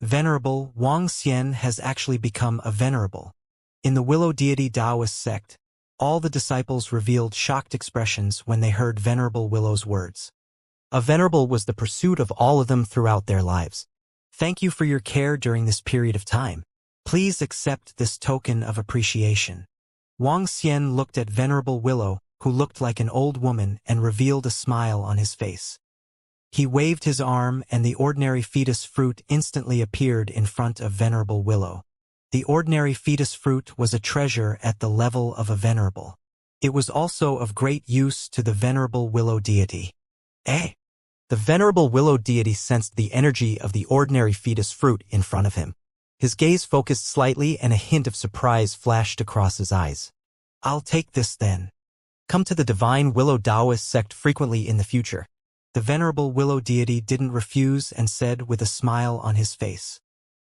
Venerable Wang Xian has actually become a venerable. In the Willow Deity Taoist sect, all the disciples revealed shocked expressions when they heard Venerable Willow's words. A venerable was the pursuit of all of them throughout their lives. Thank you for your care during this period of time. Please accept this token of appreciation. Wang Xian looked at Venerable Willow, who looked like an old woman, and revealed a smile on his face. He waved his arm and the ordinary fetus fruit instantly appeared in front of Venerable Willow. The ordinary fetus fruit was a treasure at the level of a venerable. It was also of great use to the Venerable Willow Deity. The Venerable Willow Deity sensed the energy of the ordinary fetus fruit in front of him. His gaze focused slightly and a hint of surprise flashed across his eyes. I'll take this then. Come to the Divine Willow Taoist sect frequently in the future. The Venerable Willow Deity didn't refuse and said with a smile on his face.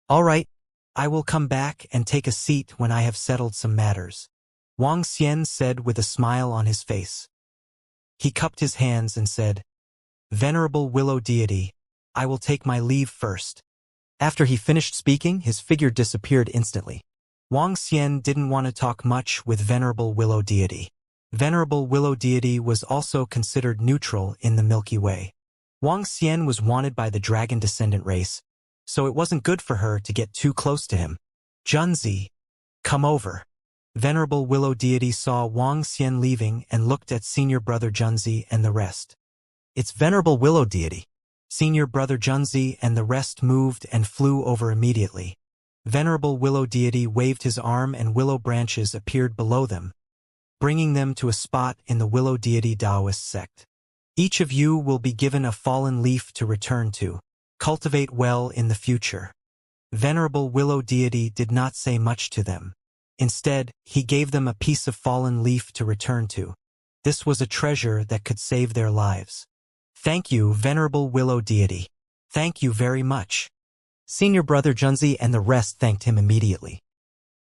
All right. I will come back and take a seat when I have settled some matters. Wang Xian said with a smile on his face. He cupped his hands and said, Venerable Willow Deity, I will take my leave first. After he finished speaking, his figure disappeared instantly. Wang Xian didn't want to talk much with Venerable Willow Deity. Venerable Willow Deity was also considered neutral in the Milky Way. Wang Xian was wanted by the dragon descendant race, so it wasn't good for her to get too close to him. Junzi, come over. Venerable Willow Deity saw Wang Xian leaving and looked at Senior Brother Junzi and the rest. It's Venerable Willow Deity. Senior Brother Junzi and the rest moved and flew over immediately. Venerable Willow Deity waved his arm and willow branches appeared below them, bringing them to a spot in the Willow Deity Taoist sect. Each of you will be given a fallen leaf to return to. Cultivate well in the future. Venerable Willow Deity did not say much to them. Instead, he gave them a piece of fallen leaf to return to. This was a treasure that could save their lives. Thank you, Venerable Willow Deity. Thank you very much. Senior Brother Junzi and the rest thanked him immediately.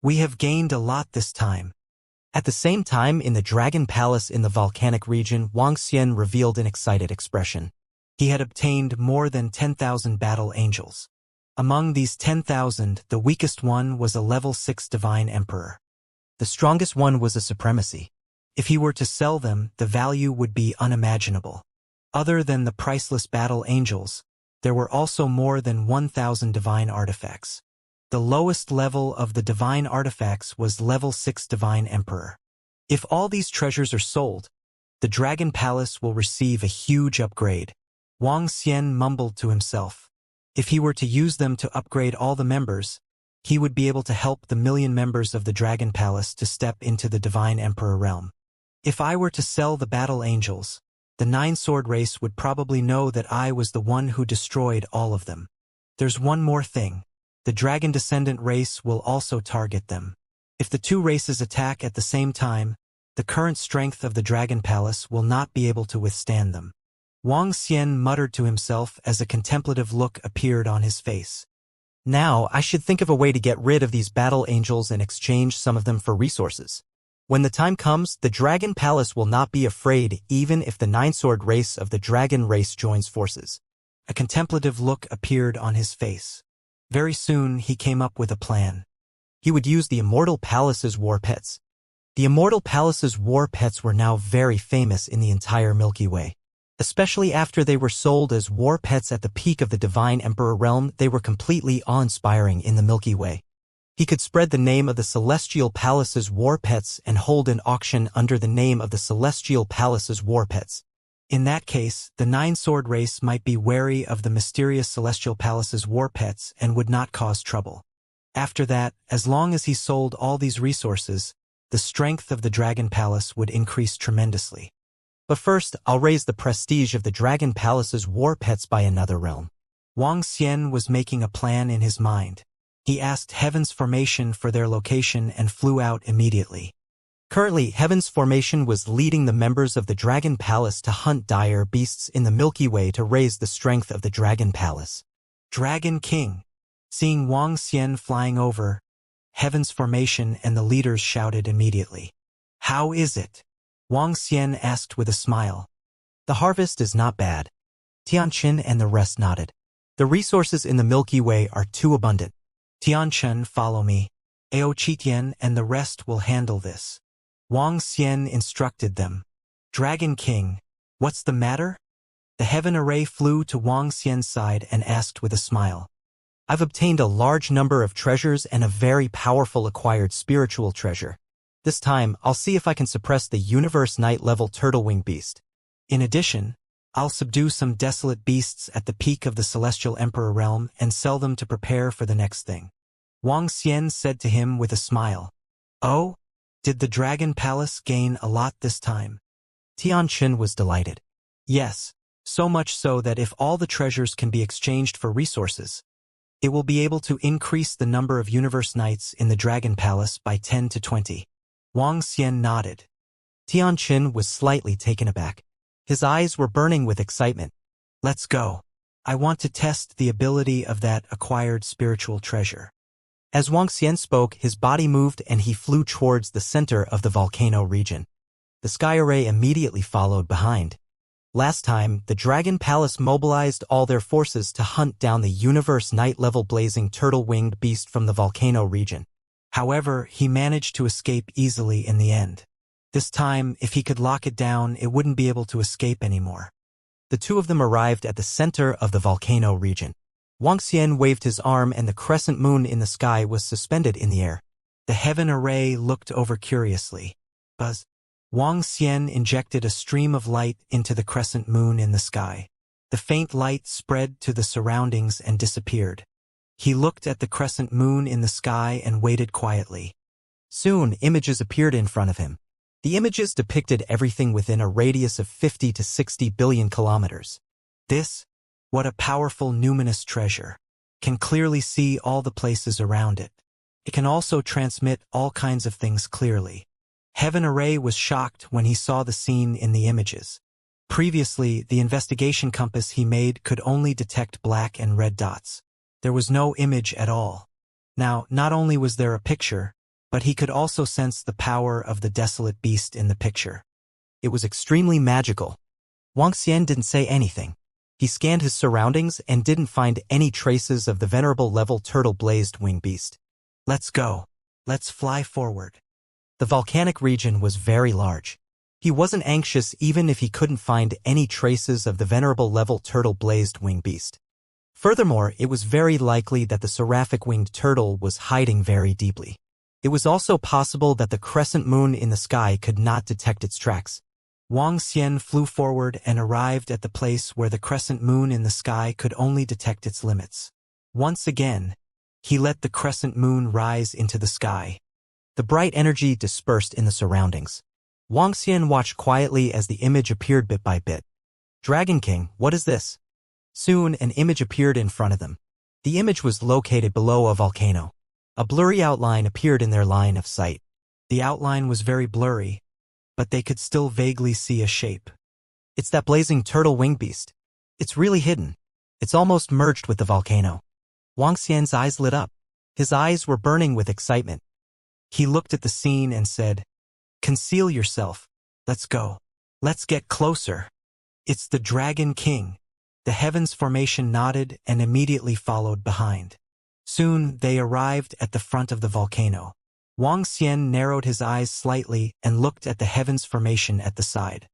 We have gained a lot this time. At the same time, in the Dragon Palace in the volcanic region, Wang Xian revealed an excited expression. He had obtained more than 10,000 battle angels. Among these 10,000, the weakest one was a level 6 Divine Emperor. The strongest one was a supremacy. If he were to sell them, the value would be unimaginable. Other than the priceless battle angels, there were also more than 1,000 divine artifacts. The lowest level of the divine artifacts was level 6 Divine Emperor. If all these treasures are sold, the Dragon Palace will receive a huge upgrade. Wang Xian mumbled to himself. If he were to use them to upgrade all the members, he would be able to help the 1,000,000 members of the Dragon Palace to step into the Divine Emperor realm. If I were to sell the battle angels, the 9-sword race would probably know that I was the one who destroyed all of them. There's one more thing. The dragon descendant race will also target them. If the two races attack at the same time, the current strength of the Dragon Palace will not be able to withstand them. Wang Xian muttered to himself as a contemplative look appeared on his face. Now, I should think of a way to get rid of these battle angels and exchange some of them for resources. When the time comes, the Dragon Palace will not be afraid even if the nine-sword race of the Dragon race joins forces. A contemplative look appeared on his face. Very soon he came up with a plan. He would use the Immortal Palace's war pets. The Immortal Palace's war pets were now very famous in the entire Milky Way. Especially after they were sold as war pets at the peak of the Divine Emperor realm, they were completely awe-inspiring in the Milky Way. He could spread the name of the Celestial Palace's war pets and hold an auction under the name of the Celestial Palace's war pets. In that case, the nine-sword race might be wary of the mysterious Celestial Palace's war pets and would not cause trouble. After that, as long as he sold all these resources, the strength of the Dragon Palace would increase tremendously. But first, I'll raise the prestige of the Dragon Palace's war pets by another realm. Wang Xian was making a plan in his mind. He asked Heaven's Formation for their location and flew out immediately. Currently, Heaven's Formation was leading the members of the Dragon Palace to hunt dire beasts in the Milky Way to raise the strength of the Dragon Palace. Dragon King. Seeing Wang Xian flying over, Heaven's Formation and the leaders shouted immediately. How is it? Wang Xian asked with a smile. The harvest is not bad. Tianqin and the rest nodded. The resources in the Milky Way are too abundant. Tianqin, follow me. Ao Qitian and the rest will handle this. Wang Xian instructed them. Dragon King, what's the matter? The heaven array flew to Wang Xian's side and asked with a smile. I've obtained a large number of treasures and a very powerful acquired spiritual treasure. This time, I'll see if I can suppress the Universe Night level turtle-wing beast. In addition, I'll subdue some desolate beasts at the peak of the Celestial Emperor realm and sell them to prepare for the next thing. Wang Xian said to him with a smile. Oh, did the Dragon Palace gain a lot this time? Tianqin was delighted. Yes, so much so that if all the treasures can be exchanged for resources, it will be able to increase the number of Universe Knights in the Dragon Palace by 10 to 20. Wang Xian nodded. Tianqin was slightly taken aback. His eyes were burning with excitement. Let's go. I want to test the ability of that acquired spiritual treasure. As Wang Xian spoke, his body moved and he flew towards the center of the volcano region. The sky array immediately followed behind. Last time, the Dragon Palace mobilized all their forces to hunt down the Universe Night level blazing turtle-winged beast from the volcano region. However, he managed to escape easily in the end. This time, if he could lock it down, it wouldn't be able to escape anymore. The two of them arrived at the center of the volcano region. Wang Xian waved his arm and the crescent moon in the sky was suspended in the air. The heaven array looked over curiously. Buzz. Wang Xian injected a stream of light into the crescent moon in the sky. The faint light spread to the surroundings and disappeared. He looked at the crescent moon in the sky and waited quietly. Soon, images appeared in front of him. The images depicted everything within a radius of 50 to 60 billion kilometers. This, what a powerful numinous treasure, can clearly see all the places around it. It can also transmit all kinds of things clearly. Heaven Array was shocked when he saw the scene in the images. Previously, the investigation compass he made could only detect black and red dots. There was no image at all. Now, not only was there a picture, but he could also sense the power of the desolate beast in the picture. It was extremely magical. Wang Xian didn't say anything. He scanned his surroundings and didn't find any traces of the venerable level turtle-blazed wing beast. Let's go. Let's fly forward. The volcanic region was very large. He wasn't anxious even if he couldn't find any traces of the venerable level turtle-blazed wing beast. Furthermore, it was very likely that the seraphic-winged turtle was hiding very deeply. It was also possible that the crescent moon in the sky could not detect its tracks. Wang Xian flew forward and arrived at the place where the crescent moon in the sky could only detect its limits. Once again, he let the crescent moon rise into the sky. The bright energy dispersed in the surroundings. Wang Xian watched quietly as the image appeared bit by bit. Dragon King, what is this? Soon, an image appeared in front of them. The image was located below a volcano. A blurry outline appeared in their line of sight. The outline was very blurry, but they could still vaguely see a shape. It's that blazing turtle-winged beast. It's really hidden. It's almost merged with the volcano. Wang Xian's eyes lit up. His eyes were burning with excitement. He looked at the scene and said, "Conceal yourself. Let's go. Let's get closer. It's the Dragon King." The heavens formation nodded and immediately followed behind. Soon they arrived at the front of the volcano. Wang Xian narrowed his eyes slightly and looked at the heavens formation at the side.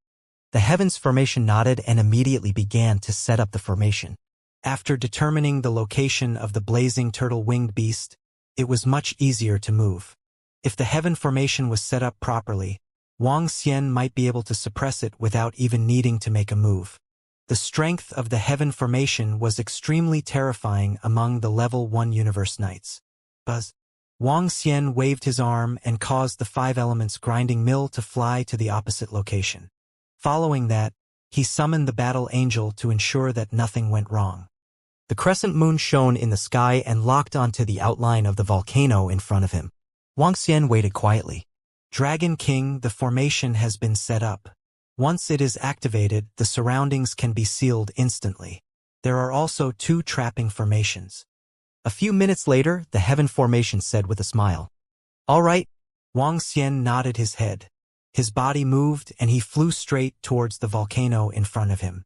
The heavens formation nodded and immediately began to set up the formation. After determining the location of the blazing turtle-winged beast, it was much easier to move. If the heaven formation was set up properly, Wang Xian might be able to suppress it without even needing to make a move. The strength of the heaven formation was extremely terrifying among the level 1 universe knights. Buzz. Wang Xian waved his arm and caused the 5 elements grinding mill to fly to the opposite location. Following that, he summoned the battle angel to ensure that nothing went wrong. The crescent moon shone in the sky and locked onto the outline of the volcano in front of him. Wang Xian waited quietly. Dragon King, the formation has been set up. Once it is activated, the surroundings can be sealed instantly. There are also 2 trapping formations. A few minutes later, the heaven formation said with a smile, "All right." Wang Xian nodded his head. His body moved and he flew straight towards the volcano in front of him.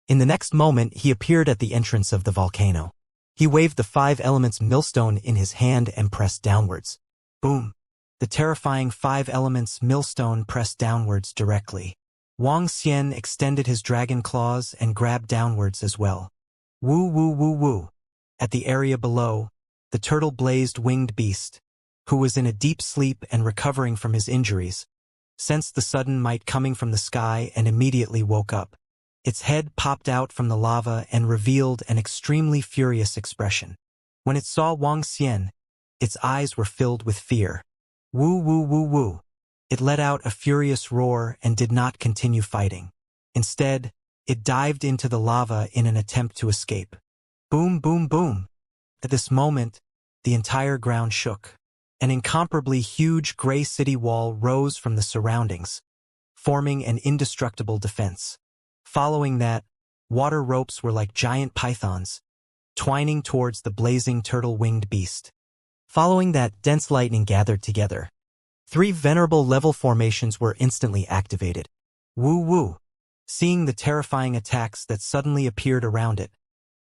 In the next moment, he appeared at the entrance of the volcano. He waved the 5 elements millstone in his hand and pressed downwards. Boom! The terrifying 5 elements millstone pressed downwards directly. Wang Xian extended his dragon claws and grabbed downwards as well. Woo woo woo woo. At the area below, the turtle-blazed winged beast, who was in a deep sleep and recovering from his injuries, sensed the sudden might coming from the sky and immediately woke up. Its head popped out from the lava and revealed an extremely furious expression. When it saw Wang Xian, its eyes were filled with fear. Woo woo woo woo. It let out a furious roar and did not continue fighting. Instead, it dived into the lava in an attempt to escape. Boom, boom, boom. At this moment, the entire ground shook. An incomparably huge gray city wall rose from the surroundings, forming an indestructible defense. Following that, water ropes were like giant pythons, twining towards the blazing turtle-winged beast. Following that, dense lightning gathered together. 3 venerable level formations were instantly activated. Woo woo. Seeing the terrifying attacks that suddenly appeared around it,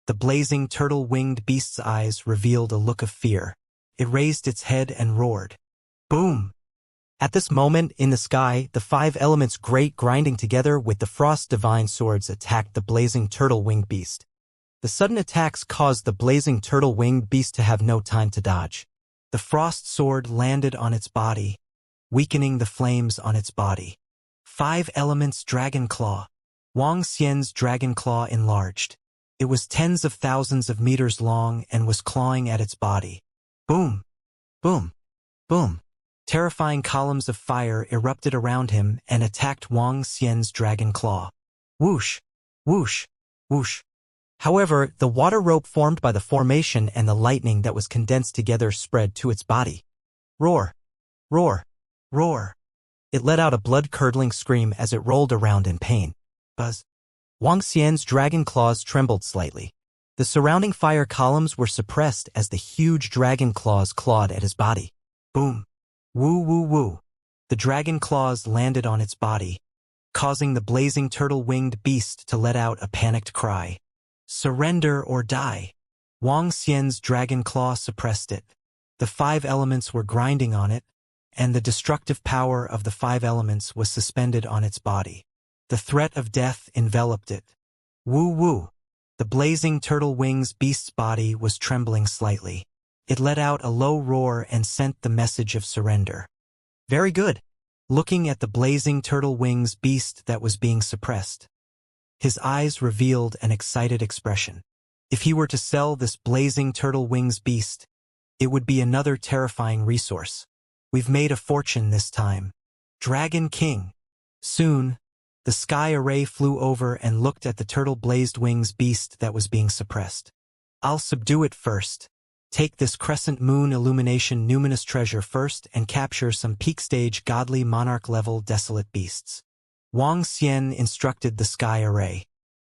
the blazing turtle-winged beast's eyes revealed a look of fear. It raised its head and roared. Boom! At this moment, in the sky, the 5 elements great grinding together with the frost divine swords attacked the blazing turtle-winged beast. The sudden attacks caused the blazing turtle-winged beast to have no time to dodge. The frost sword landed on its body, weakening the flames on its body. 5 elements dragon claw. Wang Xian's dragon claw enlarged. It was tens of thousands of meters long and was clawing at its body. Boom! Boom! Boom! Terrifying columns of fire erupted around him and attacked Wang Xian's dragon claw. Whoosh! Whoosh! Whoosh! However, the water rope formed by the formation and the lightning that was condensed together spread to its body. Roar! Roar! Roar! It let out a blood-curdling scream as it rolled around in pain. Buzz! Wang Xian's dragon claws trembled slightly. The surrounding fire columns were suppressed as the huge dragon claws clawed at his body. Boom! Woo woo woo! The dragon claws landed on its body, causing the blazing turtle-winged beast to let out a panicked cry. Surrender or die! Wang Xian's dragon claw suppressed it. The 5 elements were grinding on it, and the destructive power of the 5 elements was suspended on its body. The threat of death enveloped it. Woo woo! The blazing turtle wings beast's body was trembling slightly. It let out a low roar and sent the message of surrender. Very good. Looking at the blazing turtle wings beast that was being suppressed, his eyes revealed an excited expression. If he were to sell this blazing turtle wings beast, it would be another terrifying resource. We've made a fortune this time. Dragon King. Soon, the sky array flew over and looked at the turtle-blazed wings beast that was being suppressed. I'll subdue it first. Take this crescent moon illumination numinous treasure first and capture some peak stage godly monarch-level desolate beasts. Wang Xian instructed the sky array.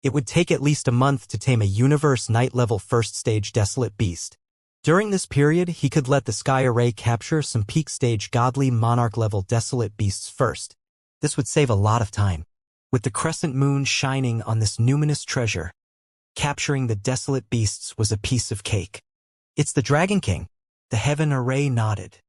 It would take at least a month to tame a universe night-level first-stage desolate beast. During this period, he could let the sky array capture some peak-stage godly monarch-level desolate beasts first. This would save a lot of time. With the crescent moon shining on this numinous treasure, capturing the desolate beasts was a piece of cake. It's the Dragon King. The heaven array nodded.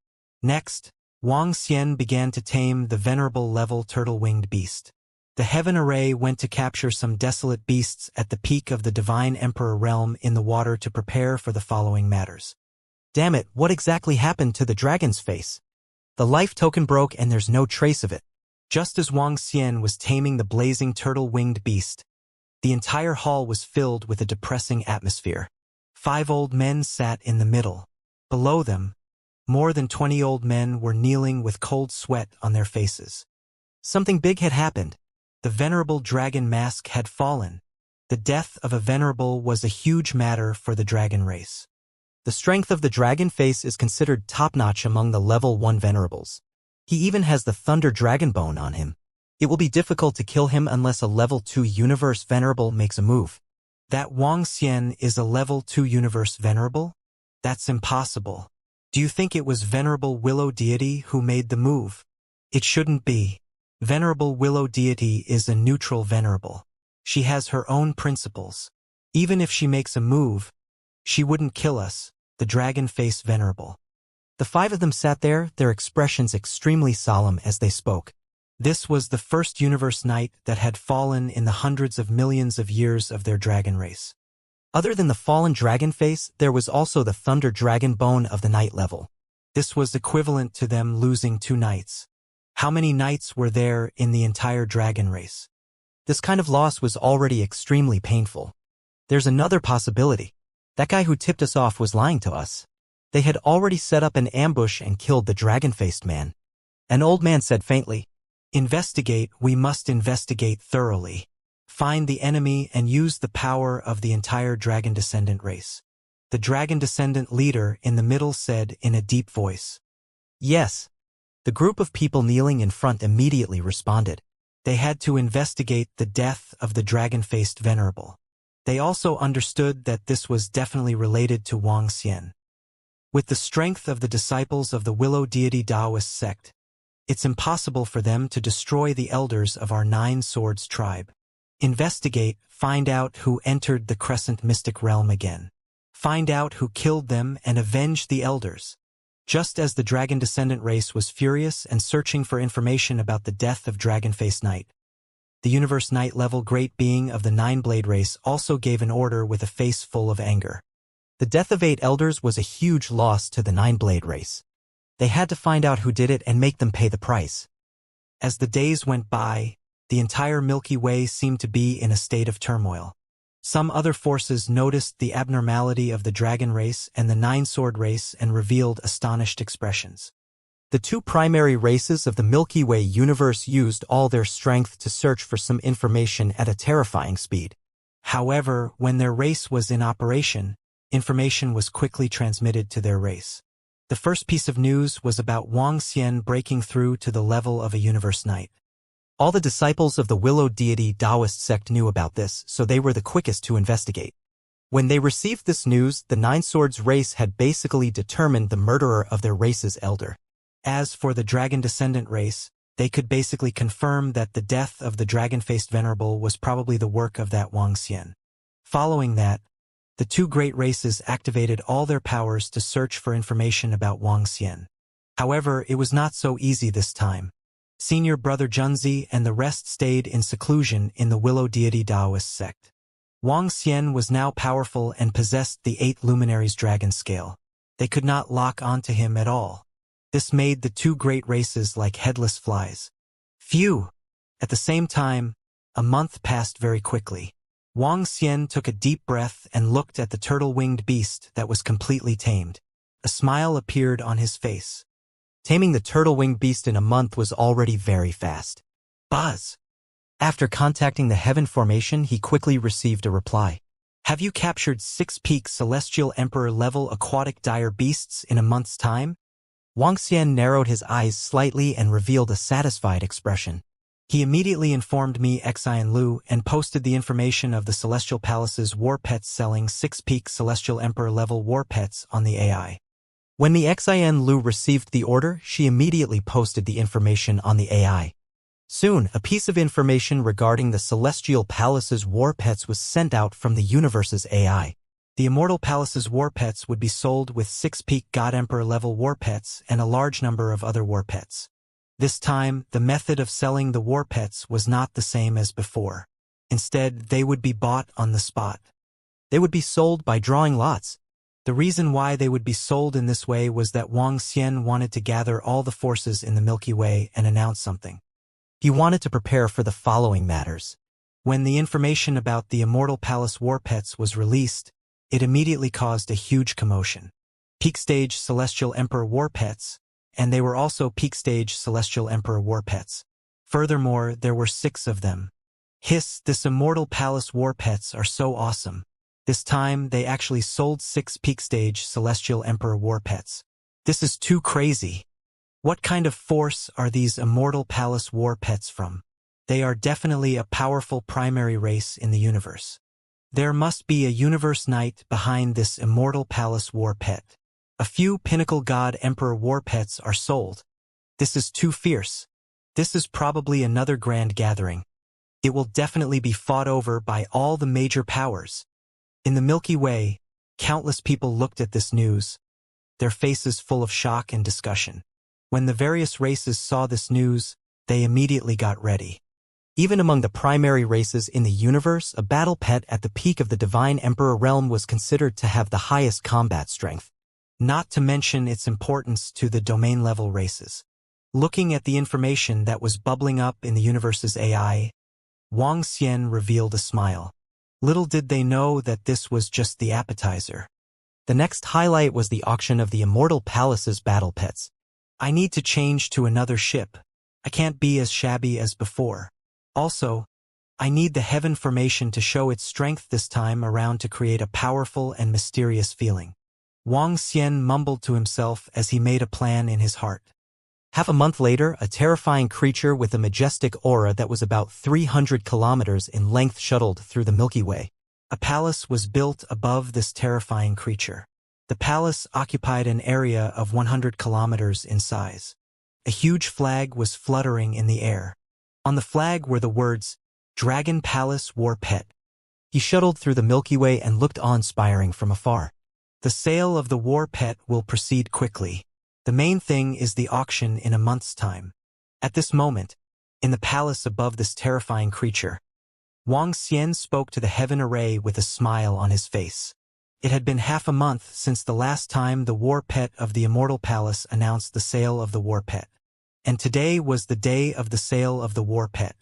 Next, Wang Xian began to tame the venerable level turtle-winged beast. The heaven array went to capture some desolate beasts at the peak of the divine emperor realm in the water to prepare for the following matters. Damn it, what exactly happened to the dragon's face? The life token broke and there's no trace of it. Just as Wang Xian was taming the blazing turtle-winged beast, the entire hall was filled with a depressing atmosphere. 5 old men sat in the middle. Below them, more than 20 old men were kneeling with cold sweat on their faces. Something big had happened. The venerable dragon mask had fallen. The death of a venerable was a huge matter for the dragon race. The strength of the dragon face is considered top-notch among the level 1 venerables. He even has the thunder dragon bone on him. It will be difficult to kill him unless a level 2 universe venerable makes a move. That Wang Xian is a level 2 universe venerable? That's impossible. Do you think it was Venerable Willow Deity who made the move? It shouldn't be. Venerable Willow Deity is a neutral venerable. She has her own principles. Even if she makes a move, she wouldn't kill us, the dragon-face venerable. The 5 of them sat there, their expressions extremely solemn as they spoke. This was the first universe night that had fallen in the hundreds of millions of years of their dragon race. Other than the fallen dragon face, there was also the thunder dragon bone of the night level. This was equivalent to them losing 2 nights. How many nights were there in the entire dragon race? This kind of loss was already extremely painful. There's another possibility. That guy who tipped us off was lying to us. They had already set up an ambush and killed the dragon-faced man. An old man said faintly, "Investigate, we must investigate thoroughly. Find the enemy and use the power of the entire dragon descendant race." The dragon descendant leader in the middle said in a deep voice. "Yes." The group of people kneeling in front immediately responded. They had to investigate the death of the dragon-faced venerable. They also understood that this was definitely related to Wang Xian. With the strength of the disciples of the Willow Deity Taoist sect, it's impossible for them to destroy the elders of our 9 Swords tribe. Investigate, find out who entered the Crescent Mystic Realm again. Find out who killed them and avenge the elders. Just as the dragon descendant race was furious and searching for information about the death of Dragonface Knight, the Universe Knight level great being of the 9-Blade race also gave an order with a face full of anger. The death of 8 elders was a huge loss to the 9-Blade race. They had to find out who did it and make them pay the price. As the days went by, the entire Milky Way seemed to be in a state of turmoil. Some other forces noticed the abnormality of the dragon race and the 9-Sword race and revealed astonished expressions. The 2 primary races of the Milky Way universe used all their strength to search for some information at a terrifying speed. However, when their race was in operation, information was quickly transmitted to their race. The first piece of news was about Wang Xian breaking through to the level of a Universe Knight. All the disciples of the Willow Deity Taoist sect knew about this, so they were the quickest to investigate. When they received this news, the 9 Swords race had basically determined the murderer of their race's elder. As for the dragon descendant race, they could basically confirm that the death of the dragon-faced venerable was probably the work of that Wang Xian. Following that, the 2 great races activated all their powers to search for information about Wang Xian. However, it was not so easy this time. Senior brother Junzi and the rest stayed in seclusion in the Willow Deity Taoist sect. Wang Xian was now powerful and possessed the 8 luminaries dragon scale. They could not lock onto him at all. This made the 2 great races like headless flies. Phew! At the same time, a month passed very quickly. Wang Xian took a deep breath and looked at the turtle-winged beast that was completely tamed. A smile appeared on his face. Taming the turtle-winged beast in a month was already very fast. Buzz! After contacting the Heaven Formation, he quickly received a reply. Have you captured 6-peak celestial emperor-level aquatic dire beasts in a month's time? Wuxia narrowed his eyes slightly and revealed a satisfied expression. He immediately informed me Xian Lu and posted the information of the Celestial Palace's war pets selling 6-peak Celestial Emperor-level war pets on the AI. When the Xian Lu received the order, she immediately posted the information on the AI. Soon, a piece of information regarding the Celestial Palace's war pets was sent out from the universe's AI. The Immortal Palace's war pets would be sold with 6-peak God Emperor-level war pets and a large number of other war pets. This time, the method of selling the war pets was not the same as before. Instead, they would be bought on the spot. They would be sold by drawing lots. The reason why they would be sold in this way was that Wang Xian wanted to gather all the forces in the Milky Way and announce something. He wanted to prepare for the following matters. When the information about the Immortal Palace war pets was released, it immediately caused a huge commotion. Peak stage Celestial Emperor war pets, and they were also peak stage Celestial Emperor war pets. Furthermore, there were 6 of them. Hiss, this Immortal Palace war pets are so awesome. This time, they actually sold 6 peak stage Celestial Emperor war pets. This is too crazy. What kind of force are these Immortal Palace war pets from? They are definitely a powerful primary race in the universe. There must be a universe knight behind this Immortal Palace war pet. A few Pinnacle God Emperor war pets are sold. This is too fierce. This is probably another grand gathering. It will definitely be fought over by all the major powers. In the Milky Way, countless people looked at this news, their faces full of shock and discussion. When the various races saw this news, they immediately got ready. Even among the primary races in the universe, a battle pet at the peak of the Divine Emperor realm was considered to have the highest combat strength. Not to mention its importance to the domain-level races. Looking at the information that was bubbling up in the universe's AI, Wang Xian revealed a smile. Little did they know that this was just the appetizer. The next highlight was the auction of the Immortal Palace's battle pets. I need to change to another ship. I can't be as shabby as before. Also, I need the heaven formation to show its strength this time around to create a powerful and mysterious feeling. Wang Xian mumbled to himself as he made a plan in his heart. Half a month later, a terrifying creature with a majestic aura that was about 300 kilometers in length shuttled through the Milky Way. A palace was built above this terrifying creature. The palace occupied an area of 100 kilometers in size. A huge flag was fluttering in the air. On the flag were the words, Dragon Palace War Pet. He shuttled through the Milky Way and looked awe-inspiring from afar. The sale of the war pet will proceed quickly. The main thing is the auction in a month's time. At this moment, in the palace above this terrifying creature, Wang Xian spoke to the heaven array with a smile on his face. It had been half a month since the last time the war pet of the Immortal Palace announced the sale of the war pet. And today was the day of the sale of the war pet.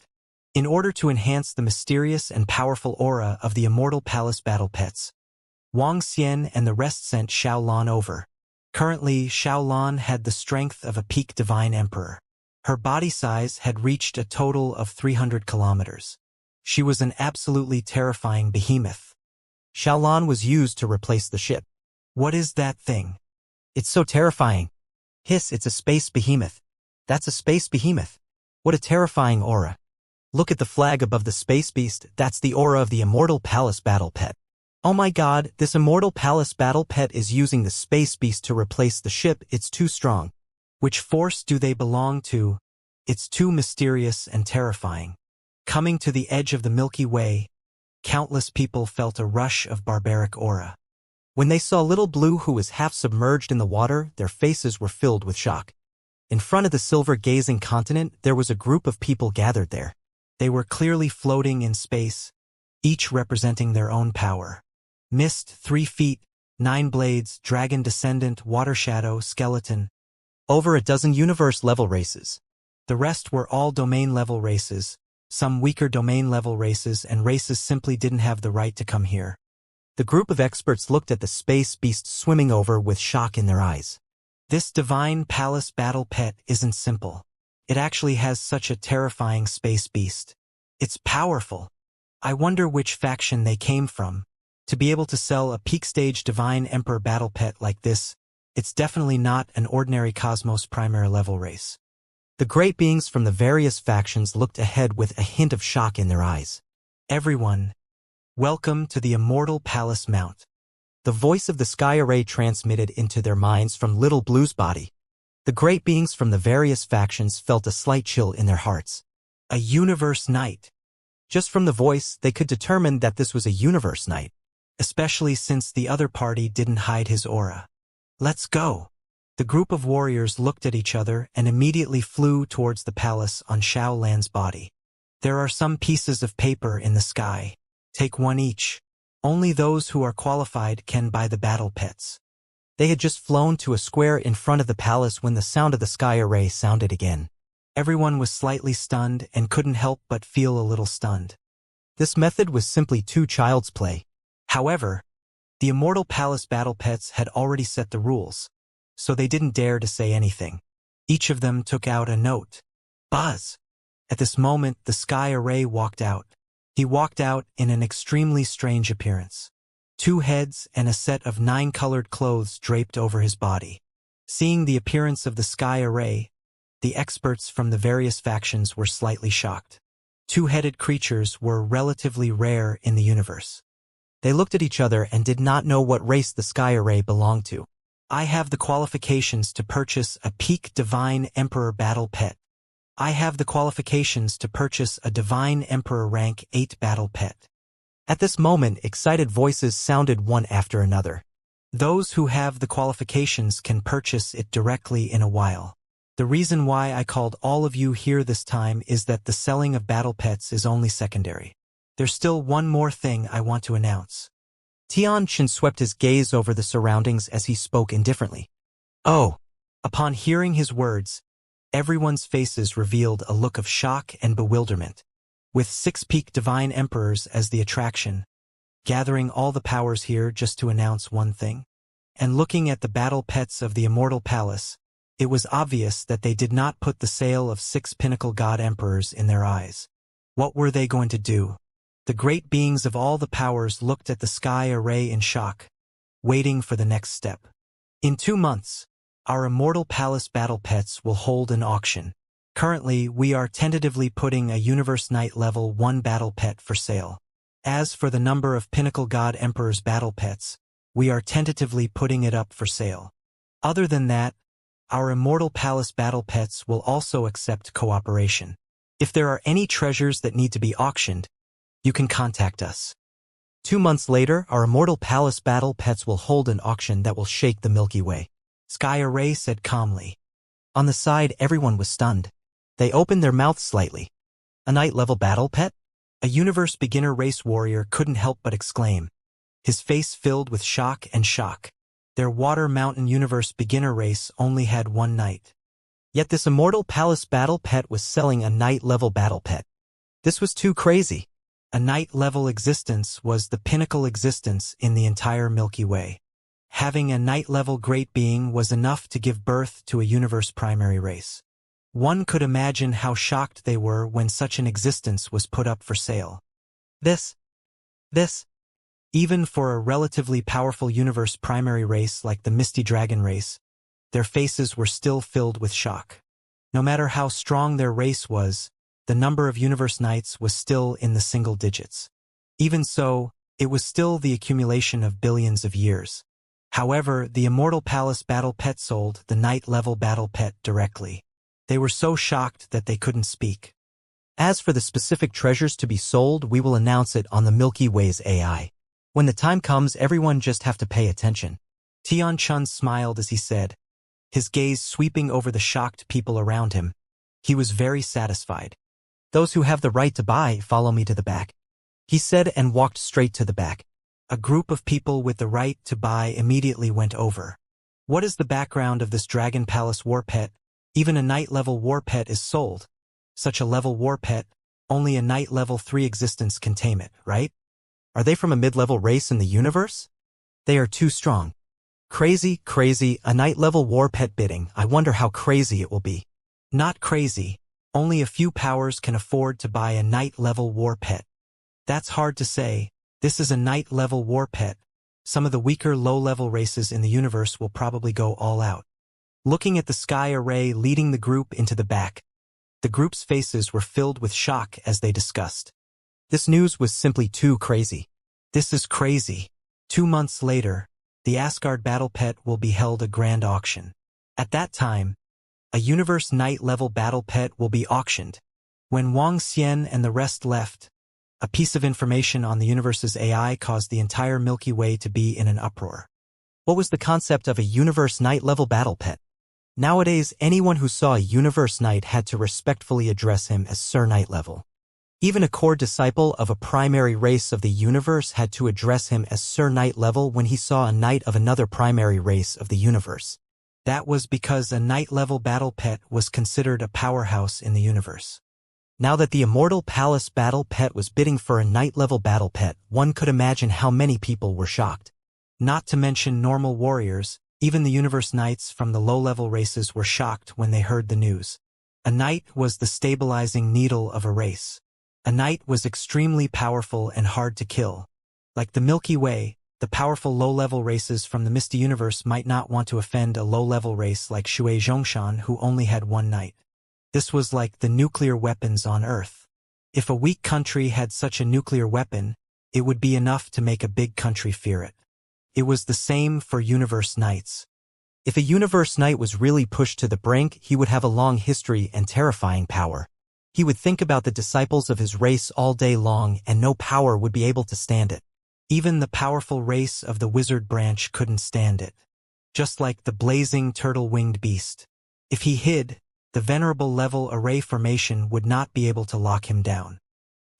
In order to enhance the mysterious and powerful aura of the Immortal Palace battle pets, Wang Xian and the rest sent Xiaolan over. Currently, Xiaolan had the strength of a peak divine emperor. Her body size had reached a total of 300 kilometers. She was an absolutely terrifying behemoth. Xiaolan was used to replace the ship. What is that thing? It's so terrifying. Hiss, it's a space behemoth. That's a space behemoth. What a terrifying aura. Look at the flag above the space beast, that's the aura of the Immortal Palace battle pet. Oh my god, this Immortal Palace battle pet is using the space beast to replace the ship, it's too strong. Which force do they belong to? It's too mysterious and terrifying. Coming to the edge of the Milky Way, countless people felt a rush of barbaric aura. When they saw Little Blue who was half submerged in the water, their faces were filled with shock. In front of the silver-gazing continent, there was a group of people gathered there. They were clearly floating in space, each representing their own power. Mist, 3 feet, 9 blades, dragon descendant, water shadow, skeleton. Over a dozen universe-level races. The rest were all domain-level races, some weaker domain-level races, and races simply didn't have the right to come here. The group of experts looked at the space beast swimming over with shock in their eyes. This divine palace battle pet isn't simple. It actually has such a terrifying space beast. It's powerful. I wonder which faction they came from. To be able to sell a peak stage Divine Emperor battle pet like this, it's definitely not an ordinary Cosmos primary level race. The great beings from the various factions looked ahead with a hint of shock in their eyes. Everyone, welcome to the Immortal Palace Mount. The voice of the sky array transmitted into their minds from Little Blue's body. The great beings from the various factions felt a slight chill in their hearts. A Universe Knight. Just from the voice, they could determine that this was a Universe Knight. Especially since the other party didn't hide his aura. Let's go. The group of warriors looked at each other and immediately flew towards the palace on Xiao Lan's body. There are some pieces of paper in the sky. Take one each. Only those who are qualified can buy the battle pets. They had just flown to a square in front of the palace when the sound of the sky array sounded again. Everyone was slightly stunned and couldn't help but feel a little stunned. This method was simply too child's play. However, the Immortal Palace battle pets had already set the rules, so they didn't dare to say anything. Each of them took out a note. Buzz! At this moment, the sky array walked out. He walked out in an extremely strange appearance. 2 heads and a set of 9 colored clothes draped over his body. Seeing the appearance of the sky array, the experts from the various factions were slightly shocked. 2-headed creatures were relatively rare in the universe. They looked at each other and did not know what race the sky array belonged to. I have the qualifications to purchase a peak Divine Emperor battle pet. I have the qualifications to purchase a Divine Emperor rank 8 battle pet. At this moment, excited voices sounded one after another. Those who have the qualifications can purchase it directly in a while. The reason why I called all of you here this time is that the selling of battle pets is only secondary. There's still one more thing I want to announce. Tian Chen swept his gaze over the surroundings as he spoke indifferently. Oh! Upon hearing his words, everyone's faces revealed a look of shock and bewilderment. With 6 peak Divine Emperors as the attraction, gathering all the powers here just to announce one thing, and looking at the battle pets of the Immortal Palace, it was obvious that they did not put the sale of 6 pinnacle god emperors in their eyes. What were they going to do? The great beings of all the powers looked at the sky array in shock, waiting for the next step. In 2 months, our Immortal Palace battle pets will hold an auction. Currently, we are tentatively putting a Universe Knight level 1 battle pet for sale. As for the number of Pinnacle God Emperor's battle pets, we are tentatively putting it up for sale. Other than that, our Immortal Palace battle pets will also accept cooperation. If there are any treasures that need to be auctioned, you can contact us. 2 months later, our Immortal Palace battle pets will hold an auction that will shake the Milky Way. Sky Array said calmly. On the side, everyone was stunned. They opened their mouths slightly. A Knight-level battle pet? A Universe Beginner Race warrior couldn't help but exclaim, his face filled with shock and shock. Their Water Mountain Universe Beginner Race only had 1 knight. Yet this Immortal Palace battle pet was selling a Knight-level battle pet. This was too crazy. A Knight-level existence was the pinnacle existence in the entire Milky Way. Having a Knight-level great being was enough to give birth to a universe primary race. One could imagine how shocked they were when such an existence was put up for sale. This. Even for a relatively powerful universe primary race like the Misty Dragon race, their faces were still filled with shock. No matter how strong their race was, the number of Universe Knights was still in the single digits. Even so, it was still the accumulation of billions of years. However, the Immortal Palace battle pet sold the Knight-level battle pet directly. They were so shocked that they couldn't speak. As for the specific treasures to be sold, we will announce it on the Milky Way's AI. When the time comes, everyone just have to pay attention. Tian Chun smiled as he said, his gaze sweeping over the shocked people around him. He was very satisfied. Those who have the right to buy, follow me to the back, he said and walked straight to the back. A group of people with the right to buy immediately went over. What is the background of this Dragon Palace war pet? Even a Knight-level war pet is sold. Such a level war pet, only a Knight level 3 existence can tame it, right? Are they from a mid-level race in the universe? They are too strong. Crazy, a Knight-level war pet bidding. I wonder how crazy it will be. Not crazy. Only a few powers can afford to buy a Knight-level war pet. That's hard to say, This is a Knight-level war pet. Some of the weaker low-level races in the universe will probably go all out. Looking at the sky array leading the group into the back, the group's faces were filled with shock as they discussed. This news was simply too crazy. This is crazy. 2 months later, the Asgard battle pet will be held a grand auction. At that time, a Universe Knight-level battle pet will be auctioned. When Wang Xian and the rest left, a piece of information on the universe's AI caused the entire Milky Way to be in an uproar. What was the concept of a Universe Knight-level battle pet? Nowadays, anyone who saw a Universe Knight had to respectfully address him as Sir Knight-level. Even a core disciple of a primary race of the universe had to address him as Sir Knight-level when he saw a knight of another primary race of the universe. That was because a Knight-level battle pet was considered a powerhouse in the universe. Now that the Immortal Palace battle pet was bidding for a Knight-level battle pet, one could imagine how many people were shocked. Not to mention normal warriors, even the universe knights from the low-level races were shocked when they heard the news. A knight was the stabilizing needle of a race. A knight was extremely powerful and hard to kill. Like the Milky Way, the powerful low-level races from the Misty Universe might not want to offend a low-level race like Shui Zhongshan who only had one knight. This was like the nuclear weapons on Earth. If a weak country had such a nuclear weapon, it would be enough to make a big country fear it. It was the same for Universe Knights. If a Universe Knight was really pushed to the brink, he would have a long history and terrifying power. He would think about the disciples of his race all day long, and no power would be able to stand it. Even the powerful race of the wizard branch couldn't stand it. Just like the blazing turtle-winged beast. If he hid, the venerable level array formation would not be able to lock him down.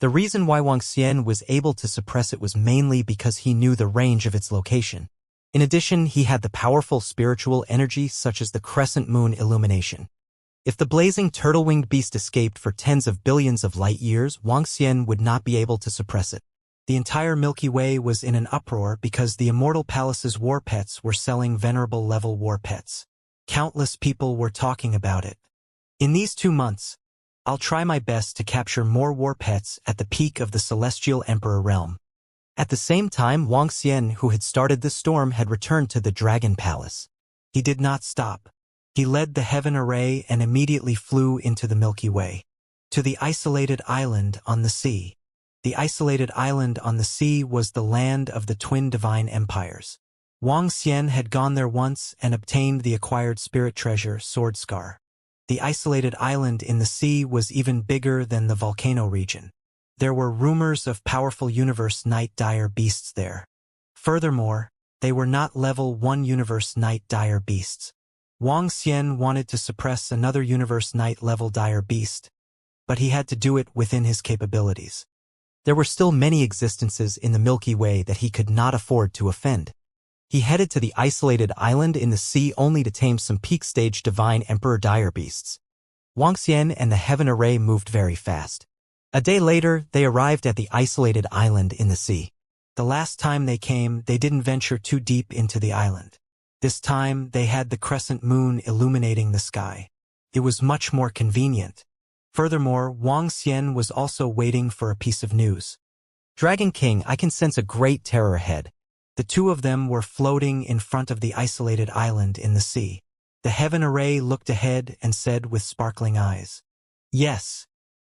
The reason why Wang Xian was able to suppress it was mainly because he knew the range of its location. In addition, he had the powerful spiritual energy such as the crescent moon illumination. If the blazing turtle-winged beast escaped for tens of billions of light years, Wang Xian would not be able to suppress it. The entire Milky Way was in an uproar because the Immortal Palace's war pets were selling venerable level war pets. Countless people were talking about it. In these 2 months, I'll try my best to capture more war pets at the peak of the Celestial Emperor realm. At the same time, Wang Xian, who had started the storm, had returned to the Dragon Palace. He did not stop. He led the heaven array and immediately flew into the Milky Way. To the isolated island on the sea. The isolated island on the sea was the land of the twin divine empires. Wang Xian had gone there once and obtained the acquired spirit treasure, Sword Scar. The isolated island in the sea was even bigger than the volcano region. There were rumors of powerful Universe Knight dire beasts there. Furthermore, they were not level 1 Universe Knight dire beasts. Wang Xian wanted to suppress another Universe Knight level dire beast, but he had to do it within his capabilities. There were still many existences in the Milky Way that he could not afford to offend. He headed to the isolated island in the sea only to tame some peak-stage divine emperor dire beasts. Wang Xian and the heaven array moved very fast. A day later, they arrived at the isolated island in the sea. The last time they came, they didn't venture too deep into the island. This time, they had the crescent moon illuminating the sky. It was much more convenient. Furthermore, Wang Xian was also waiting for a piece of news. Dragon King, I can sense a great terror ahead. The two of them were floating in front of the isolated island in the sea. The heaven array looked ahead and said with sparkling eyes, "Yes,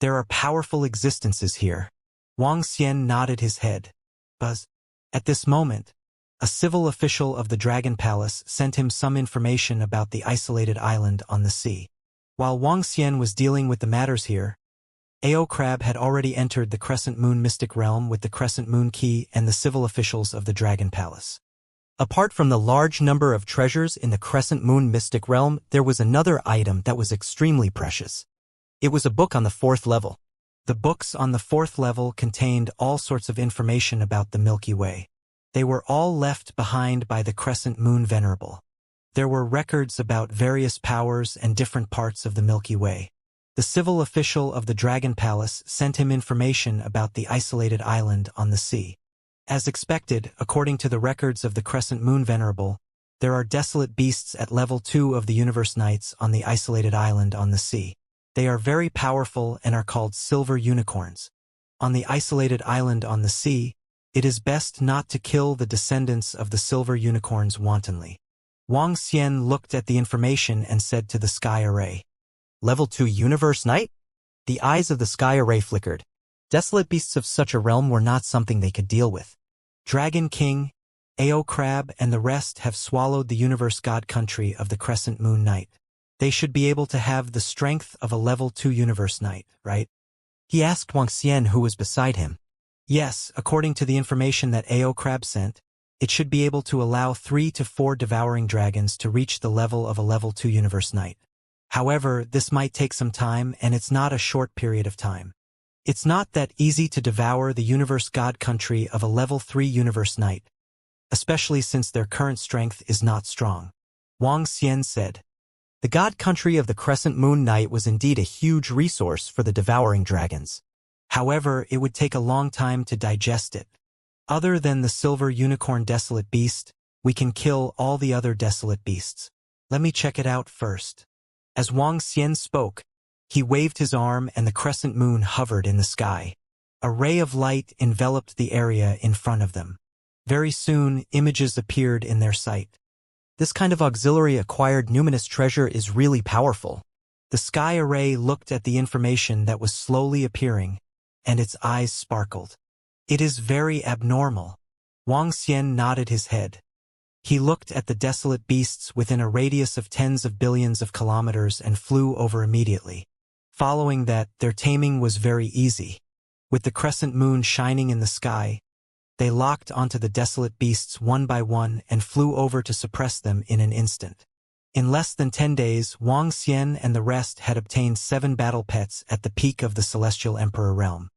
there are powerful existences here." Wang Xian nodded his head. Buzz. At this moment, a civil official of the Dragon Palace sent him some information about the isolated island on the sea. While Wang Xian was dealing with the matters here, Ao Crab had already entered the Crescent Moon Mystic Realm with the Crescent Moon Key and the civil officials of the Dragon Palace. Apart from the large number of treasures in the Crescent Moon Mystic Realm, there was another item that was extremely precious. It was a book on the 4th level. The books on the 4th level contained all sorts of information about the Milky Way. They were all left behind by the Crescent Moon Venerable. There were records about various powers and different parts of the Milky Way. The civil official of the Dragon Palace sent him information about the isolated island on the sea. As expected, according to the records of the Crescent Moon Venerable, there are desolate beasts at level 2 of the Universe Knights on the isolated island on the sea. They are very powerful and are called silver unicorns. On the isolated island on the sea, It is best not to kill the descendants of the silver unicorns wantonly. Wang Xian looked at the information and said to the Sky Array. Level 2 Universe Knight? The eyes of the Sky Array flickered. Desolate beasts of such a realm were not something they could deal with. Dragon King, Ao Crab and the rest have swallowed the universe god country of the Crescent Moon Knight. They should be able to have the strength of a level 2 universe knight, right? He asked Wang Xian, who was beside him. Yes, according to the information that Ao Crab sent, it should be able to allow 3 to 4 devouring dragons to reach the level of a level 2 universe knight. However, this might take some time and it's not a short period of time. It's not that easy to devour the universe god country of a level 3 universe knight, especially since their current strength is not strong. Wang Xian said. The god country of the Crescent Moon Knight was indeed a huge resource for the devouring dragons. However, it would take a long time to digest it. Other than the silver unicorn desolate beast, we can kill all the other desolate beasts. Let me check it out first. As Wang Xian spoke, he waved his arm and the crescent moon hovered in the sky. A ray of light enveloped the area in front of them. Very soon, images appeared in their sight. This kind of auxiliary acquired numinous treasure is really powerful. The Sky Array looked at the information that was slowly appearing, and its eyes sparkled. It is very abnormal. Wang Xian nodded his head. He looked at the desolate beasts within a radius of tens of billions of kilometers and flew over immediately. Following that, their taming was very easy. With the crescent moon shining in the sky, they locked onto the desolate beasts one by one and flew over to suppress them in an instant. In less than 10 days, Wang Xian and the rest had obtained 7 battle pets at the peak of the Celestial Emperor realm.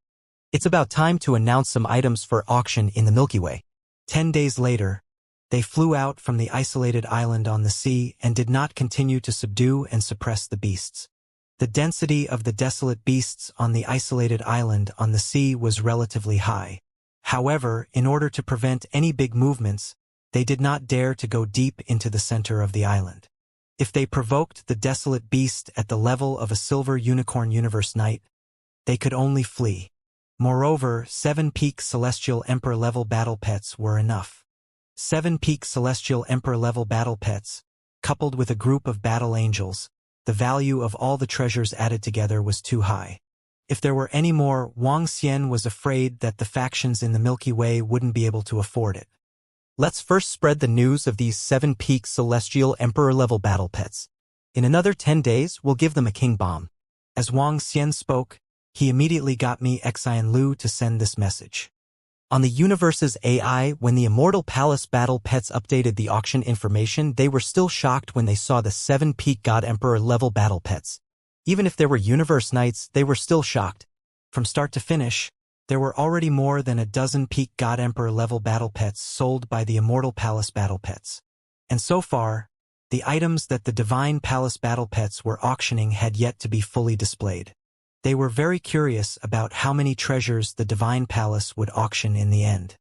It's about time to announce some items for auction in the Milky Way. 10 days later, they flew out from the isolated island on the sea and did not continue to subdue and suppress the beasts. The density of the desolate beasts on the isolated island on the sea was relatively high. However, in order to prevent any big movements, they did not dare to go deep into the center of the island. If they provoked the desolate beast at the level of a silver unicorn universe knight, they could only flee. Moreover, 7 peak Celestial Emperor level battle pets were enough. 7 peak Celestial Emperor level battle pets, coupled with a group of battle angels, the value of all the treasures added together was too high. If there were any more, Wang Xian was afraid that the factions in the Milky Way wouldn't be able to afford it. Let's first spread the news of these 7 peak Celestial Emperor level battle pets. In another 10 days, we'll give them a king bomb. As Wang Xian spoke, he immediately got me Xian Lu to send this message. On the universe's AI, when the Immortal Palace battle pets updated the auction information, they were still shocked when they saw the 7 peak God Emperor level battle pets. Even if there were universe knights, they were still shocked. From start to finish, there were already more than a dozen peak God Emperor level battle pets sold by the Immortal Palace battle pets. And so far, the items that the Divine Palace battle pets were auctioning had yet to be fully displayed. They were very curious about how many treasures the Divine Palace would auction in the end.